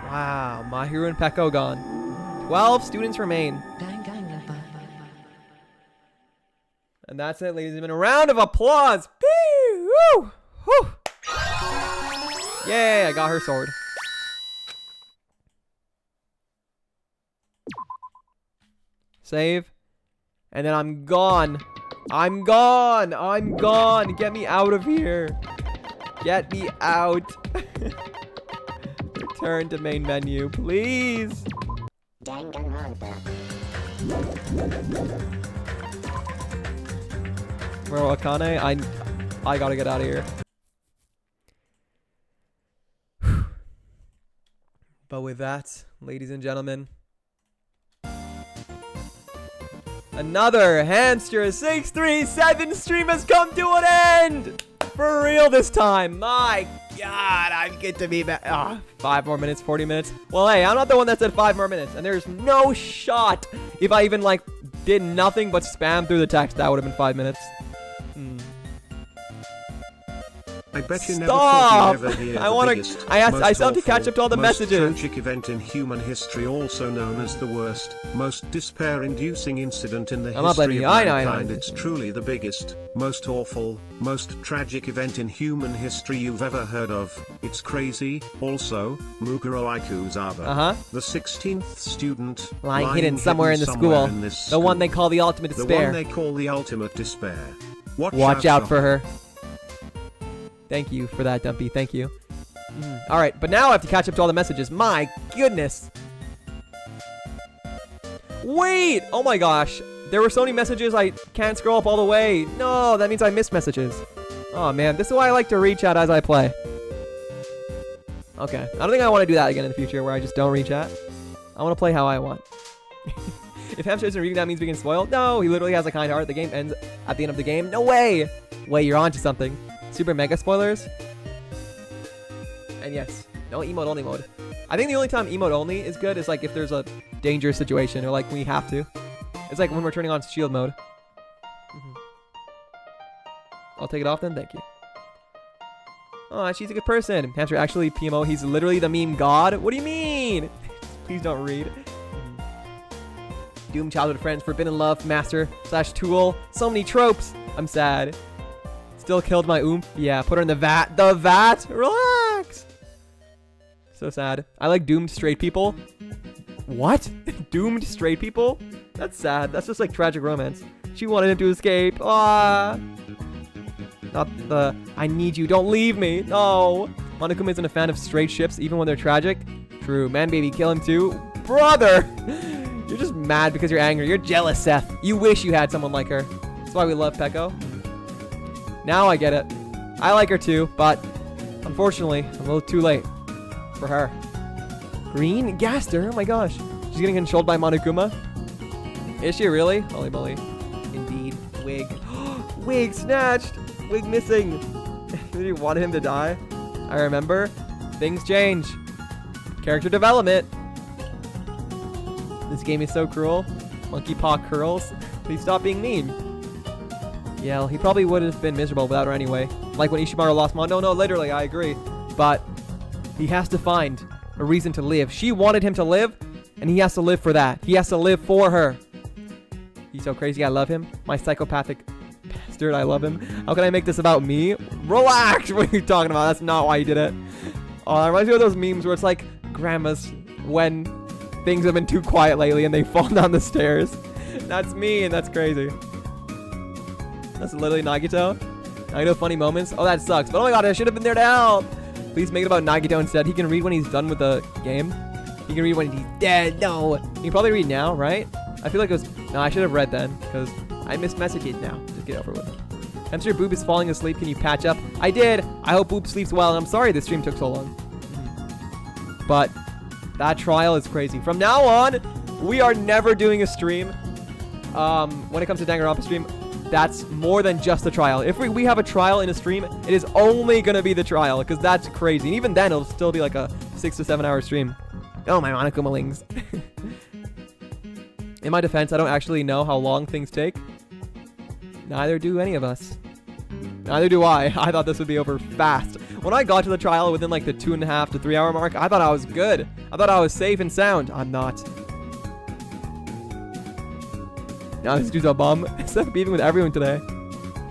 wow, Mahiru and Peko gone. 12 students remain. And that's it, ladies and gentlemen. A round of applause. Woo! Woo! Yay, I got her sword. Save. And then I'm gone. I'm gone. I'm gone. Get me out of here. Get me out. Return to main menu, please. Danganronpa. Bro, Akane, I gotta get out of here. But with that, ladies and gentlemen, another Hamster 637 stream has come to an end! For real this time. My God, I'm good to be back. 5 more minutes, 40 minutes. Well, hey, I'm not the one that said 5 more minutes. And there's no shot if I even, did nothing but spam through the text, that would have been 5 minutes. I bet you Stop! never thought you'd ever hear I want to. I still have to catch up to all the messages. Most tragic event in human history, also known as the worst, most despair-inducing incident in the history of mankind. It's truly the biggest, most awful, most tragic event in human history you've ever heard of. It's crazy. Also, Muguro Ikusaba, the 16th student, lying hidden somewhere in the school. The one they call the ultimate despair. The one they call the ultimate despair. Watch out for her. Thank you for that, Dumpy. Thank you. Alright, but now I have to catch up to all the messages. My goodness. Wait! Oh my gosh. There were so many messages I can't scroll up all the way. No, that means I missed messages. Oh man, this is why I like to reach out as I play. Okay, I don't think I want to do that again in the future where I just don't reach out. I want to play how I want. If Hamster isn't reading, that means we can spoil. No, he literally has a kind heart. The game ends at the end of the game. No way! Wait, you're onto something. Super mega spoilers. And yes, no emote only mode. I think the only time emote only is good is if there's a dangerous situation or we have to. It's like when we're turning on shield mode. I'll take it off then, thank you. Oh, she's a good person. Hamster actually PMO, he's literally the meme god. What do you mean? Please don't read. Doom childhood friends, forbidden love, master / tool. So many tropes. I'm sad. Still killed my oomph. Yeah, put her in the vat. The vat! Relax! So sad. I like doomed straight people. What? Doomed straight people? That's sad. That's just like tragic romance. She wanted him to escape. Ah. Not the I need you, don't leave me. No. Monokuma isn't a fan of straight ships, even when they're tragic. True. Man, baby, kill him too. Brother! You're just mad because you're angry. You're jealous, Seth. You wish you had someone like her. That's why we love Peko. Now I get it. I like her too, but unfortunately, I'm a little too late for her. Green? Gaster? Oh my gosh. She's getting controlled by Monokuma? Is she really? Holy moly. Indeed. Wig. Wig snatched! Wig missing! Did you want him to die? I remember. Things change. Character development. This game is so cruel. Monkey paw curls. Please stop being mean. Yeah, well, he probably would have been miserable without her anyway. Like when Ishimaru lost Mondo. No, literally, I agree. But he has to find a reason to live. She wanted him to live, and he has to live for that. He has to live for her. He's so crazy. I love him. My psychopathic bastard. I love him. How can I make this about me? Relax. What are you talking about? That's not why he did it. Oh, it reminds me of those memes where it's like grandmas when things have been too quiet lately and they fall down the stairs. That's me, and that's crazy. That's literally Nagito. Nagito funny moments. Oh, that sucks. But oh my god, I should have been there to help. Please make it about Nagito instead. He can read when he's done with the game. He can read when he's dead. No. He can probably read now, right? I feel like it was... No, I should have read then, because I missed messages now. Just get over with. I'm sure Boop is falling asleep. Can you patch up? I did. I hope Boop sleeps well, and I'm sorry this stream took so long. But that trial is crazy. From now on, we are never doing a stream. When it comes to Danganronpa stream, that's more than just a trial. If we have a trial in a stream, it is only going to be the trial, because that's crazy. And even then, it'll still be like a 6 to 7 hour stream. Oh, my Monokumalings. In my defense, I don't actually know how long things take. Neither do any of us. Neither do I. I thought this would be over fast. When I got to the trial within like the 2.5 to 3 hour mark, I thought I was good. I thought I was safe and sound. I'm not. Now this dude's a bum. Instead of beefing with everyone today.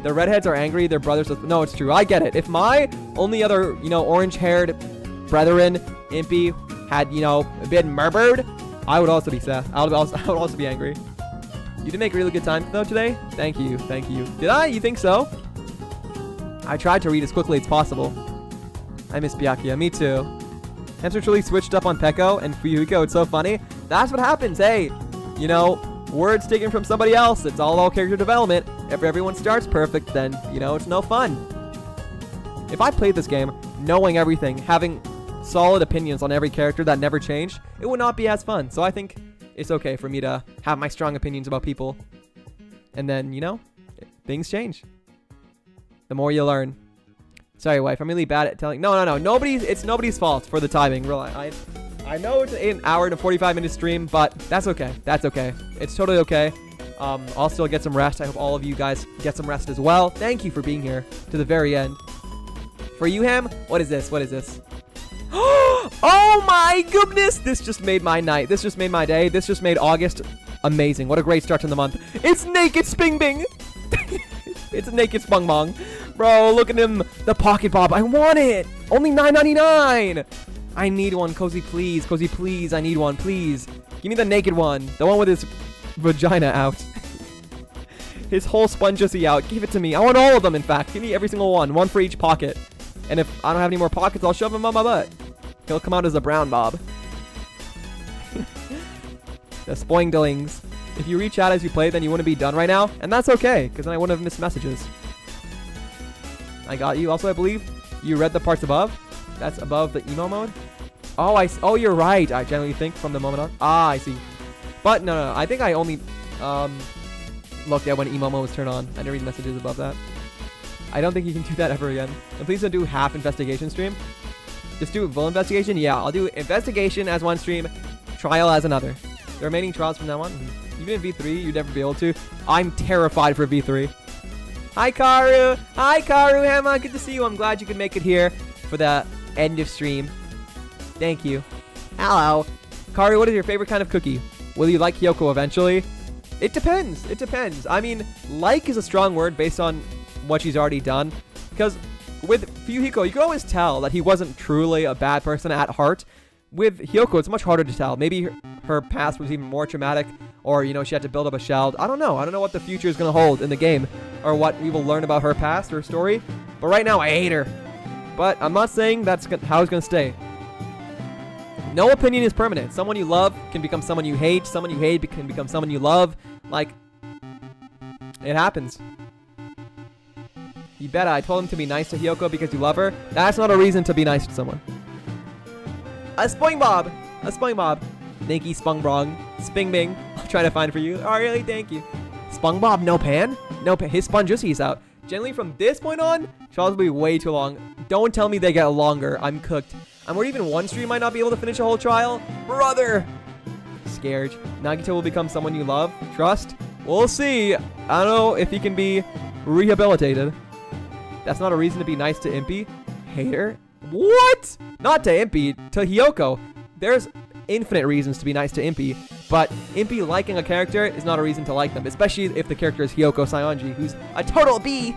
The redheads are angry. Their brothers... No, it's true. I get it. If my only other, orange-haired brethren, Impy, had, been murdered, I would also be sad. I would also be angry. You did make really good time, though, today? Thank you. Thank you. Did I? You think so? I tried to read as quickly as possible. I miss Byakuya. Me too. Hamster truly switched up on Peko and Fuyuhiko. It's so funny. That's what happens. Hey, words taken from somebody else. It's all character development. If everyone starts perfect, then, it's no fun. If I played this game knowing everything, having solid opinions on every character that never changed, it would not be as fun. So I think it's okay for me to have my strong opinions about people. And then, things change. The more you learn. Sorry, wife. I'm really bad at telling... No. It's nobody's fault for the timing. I know it's an hour and a 45-minute stream, but that's okay. That's okay. It's totally okay. I'll still get some rest. I hope all of you guys get some rest as well. Thank you for being here to the very end. For you, Ham, what is this? What is this? Oh my goodness! This just made my night. This just made my day. This just made August amazing. What a great start to the month. It's Naked Sping Bing! It's a Naked Spung Bong. Bro, look at him. The Pocket Bob. I want it! Only $9.99! I need one. Cozy, please. Cozy, please. I need one, please. Give me the naked one. The one with his vagina out. His whole sponge-juicy out. Give it to me. I want all of them, in fact. Give me every single one. One for each pocket. And if I don't have any more pockets, I'll shove him on my butt. He'll come out as a brown Bob. The spoingdlings. If you reach out as you play, then you wouldn't be done right now. And that's okay, because then I wouldn't have missed messages. I got you. Also, I believe you read the parts above. That's above the emo mode. Oh, you're right. I generally think from the moment on. I see. But no. I think I only looked at when emo mode was turned on. I didn't read messages above that. I don't think you can do that ever again. And please don't do half investigation stream. Just do full investigation. Yeah, I'll do investigation as one stream, trial as another. The remaining trials from now on. Even in V3, you'd never be able to. I'm terrified for V3. Hi, Karu. Hi, Karu. Hamma, good to see you. I'm glad you could make it here for the end of stream. Thank you. Hello. Karu, what is your favorite kind of cookie? Will you like Hyoko eventually? It depends. It depends. I mean, like is a strong word based on what she's already done. Because with Fuyuhiko, you can always tell that he wasn't truly a bad person at heart. With Hyoko, it's much harder to tell. Maybe her past was even more traumatic, or, she had to build up a shell. I don't know. I don't know what the future is going to hold in the game. or what we will learn about her past, her story. But right now, I hate her. But I'm not saying that's how it's going to stay. No opinion is permanent. Someone you love can become someone you hate. Someone you hate can become someone you love. Like, it happens. You bet I told him to be nice to Hiyoko because you love her. That's not a reason to be nice to someone. A SpongeBob! A SpongeBob. Thank you, SpongeBob. Sping Bing. I'll try to find it for you. Oh, really? Thank you. SpongeBob, no pan? No pan. His sponge juicy is out. Generally, from this point on, trials will be way too long. Don't tell me they get longer. I'm cooked. I'm worried even one stream might not be able to finish a whole trial. Brother! Scared. Nagito will become someone you love. Trust? We'll see. I don't know if he can be rehabilitated. That's not a reason to be nice to Impy. Hater? What? Not to Impy, to Hiyoko. There's infinite reasons to be nice to Impy, but Impy liking a character is not a reason to like them, especially if the character is Hiyoko Saionji, who's a total B.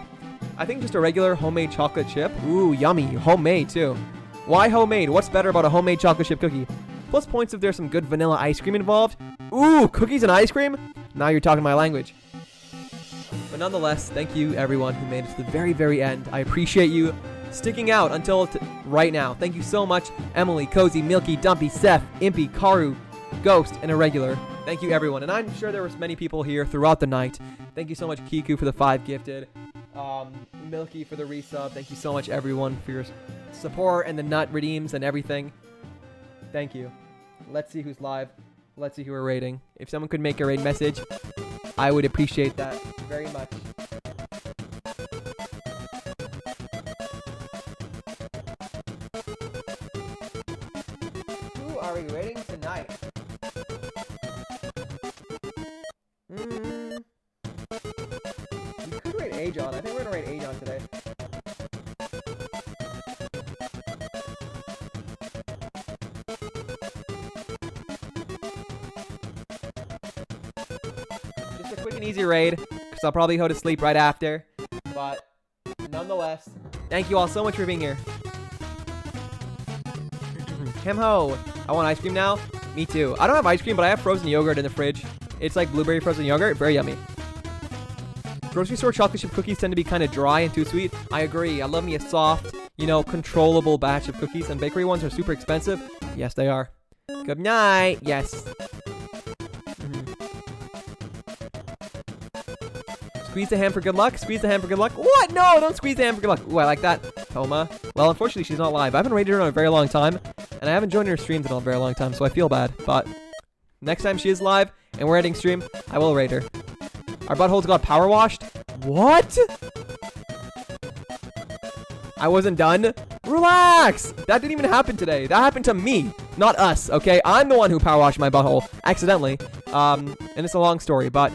I think just a regular homemade chocolate chip. Ooh, yummy. Homemade, too. Why homemade? What's better about a homemade chocolate chip cookie? Plus points if there's some good vanilla ice cream involved. Ooh, cookies and ice cream? Now you're talking my language. But nonetheless, thank you everyone who made it to the very, very end. I appreciate you sticking out until right now. Thank you so much, Emily, Cozy, Milky, Dumpy, Seth, Impy, Karu, Ghost, and Irregular. Thank you everyone. And I'm sure there was many people here throughout the night. Thank you so much, Kiku, for the 5 gifted. Milky for the resub. Thank you so much everyone for your support and the nut redeems and everything. Thank you. Let's see who's live. Let's see who we're rating. If someone could make a raid message, I would appreciate that very much. Who are we rating tonight? We could rate Ajon. I think we're gonna rate Ajon today. Quick and easy raid, because I'll probably go to sleep right after. But nonetheless, thank you all so much for being here. Hemho, I want ice cream now. Me too. I don't have ice cream, but I have frozen yogurt in the fridge. It's like blueberry frozen yogurt, very yummy. Grocery store chocolate chip cookies tend to be kind of dry and too sweet. I agree. I love me a soft, controllable batch of cookies, and bakery ones are super expensive. Yes, they are. Good night. Yes. Squeeze the hand for good luck. Squeeze the hand for good luck. What? No, don't squeeze the hand for good luck. Ooh, I like that. Toma. Well, unfortunately, she's not live. I haven't rated her in a very long time, and I haven't joined her streams in a very long time, so I feel bad. But next time she is live and we're ending stream, I will rate her. Our buttholes got power washed. What? I wasn't done? Relax! That didn't even happen today. That happened to me, not us, okay? I'm the one who power washed my butthole accidentally. And it's a long story, but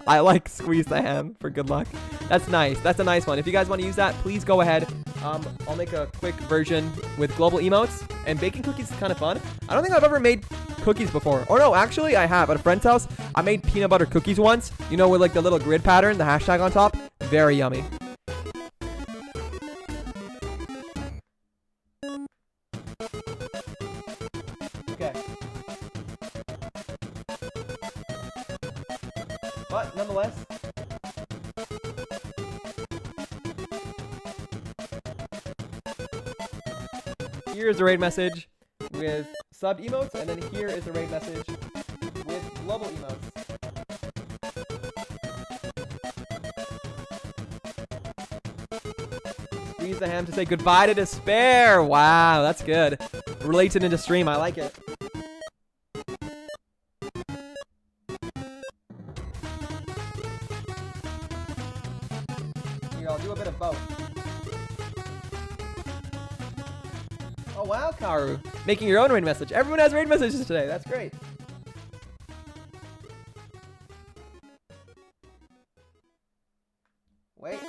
I like squeeze the hand for good luck. That's nice. That's a nice one. If you guys want to use that, please go ahead. I'll make a quick version with global emotes. And baking cookies is kind of fun. I don't think I've ever made cookies before. Or no, actually I have. At a friend's house, I made peanut butter cookies once. With like the little grid pattern, the hashtag on top. Very yummy. Okay. But nonetheless, here is the raid message with sub emotes, and then here is the raid message with global emotes. Squeeze the ham to say goodbye to despair. Wow, that's good. Relates it into stream. I like it. Here, I'll do a bit of both. Oh wow, Karu. Making your own raid message. Everyone has raid messages today. That's great. Wait.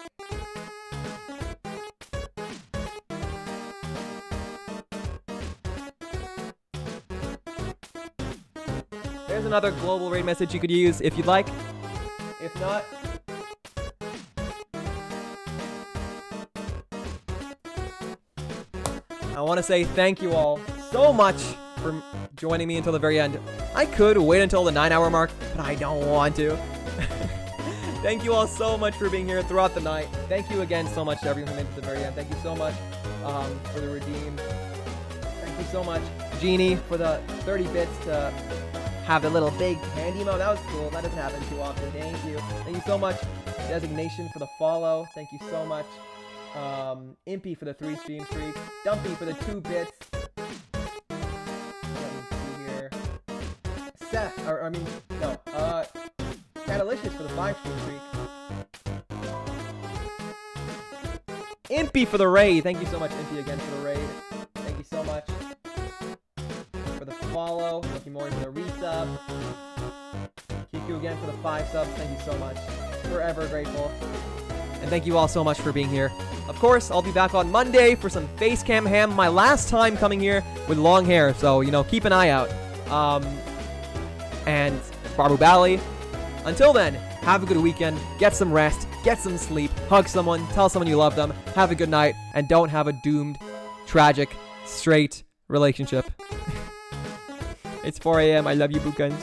There's another global raid message you could use if you'd like. If not, I want to say thank you all so much for joining me until the very end. I could wait until the 9-hour mark, but I don't want to. Thank you all so much for being here throughout the night. Thank you again so much to everyone who made it to the very end. Thank you so much for the redeem. Thank you so much, Genie, for the 30 bits to have the little big candy emote. That was cool. That doesn't happen too often. Thank you. Thank you so much, Designation, for the follow. Thank you so much. Impy for the 3 stream streak. Dumpy for the 2 bits. Let me see here. Seth, Catalicious for the 5 stream streak. Impy for the raid. Thank you so much, Impy, again for the raid. Thank you so much for the follow. Thank you, Maury, for the resub. Kiku again for the 5 subs. Thank you so much. Forever grateful. And thank you all so much for being here. Of course, I'll be back on Monday for some face cam ham. My last time coming here with long hair, so, you know, keep an eye out. And Barbu Bally. Until then, have a good weekend. Get some rest. Get some sleep. Hug someone. Tell someone you love them. Have a good night. And don't have a doomed, tragic, straight relationship. It's 4 a.m. I love you, Bookends.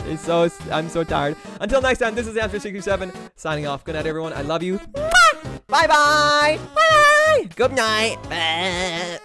I'm so tired. Until next time, this is Answer627 signing off. Good night, everyone. I love you. Bye-bye. Bye. Good night. Bye.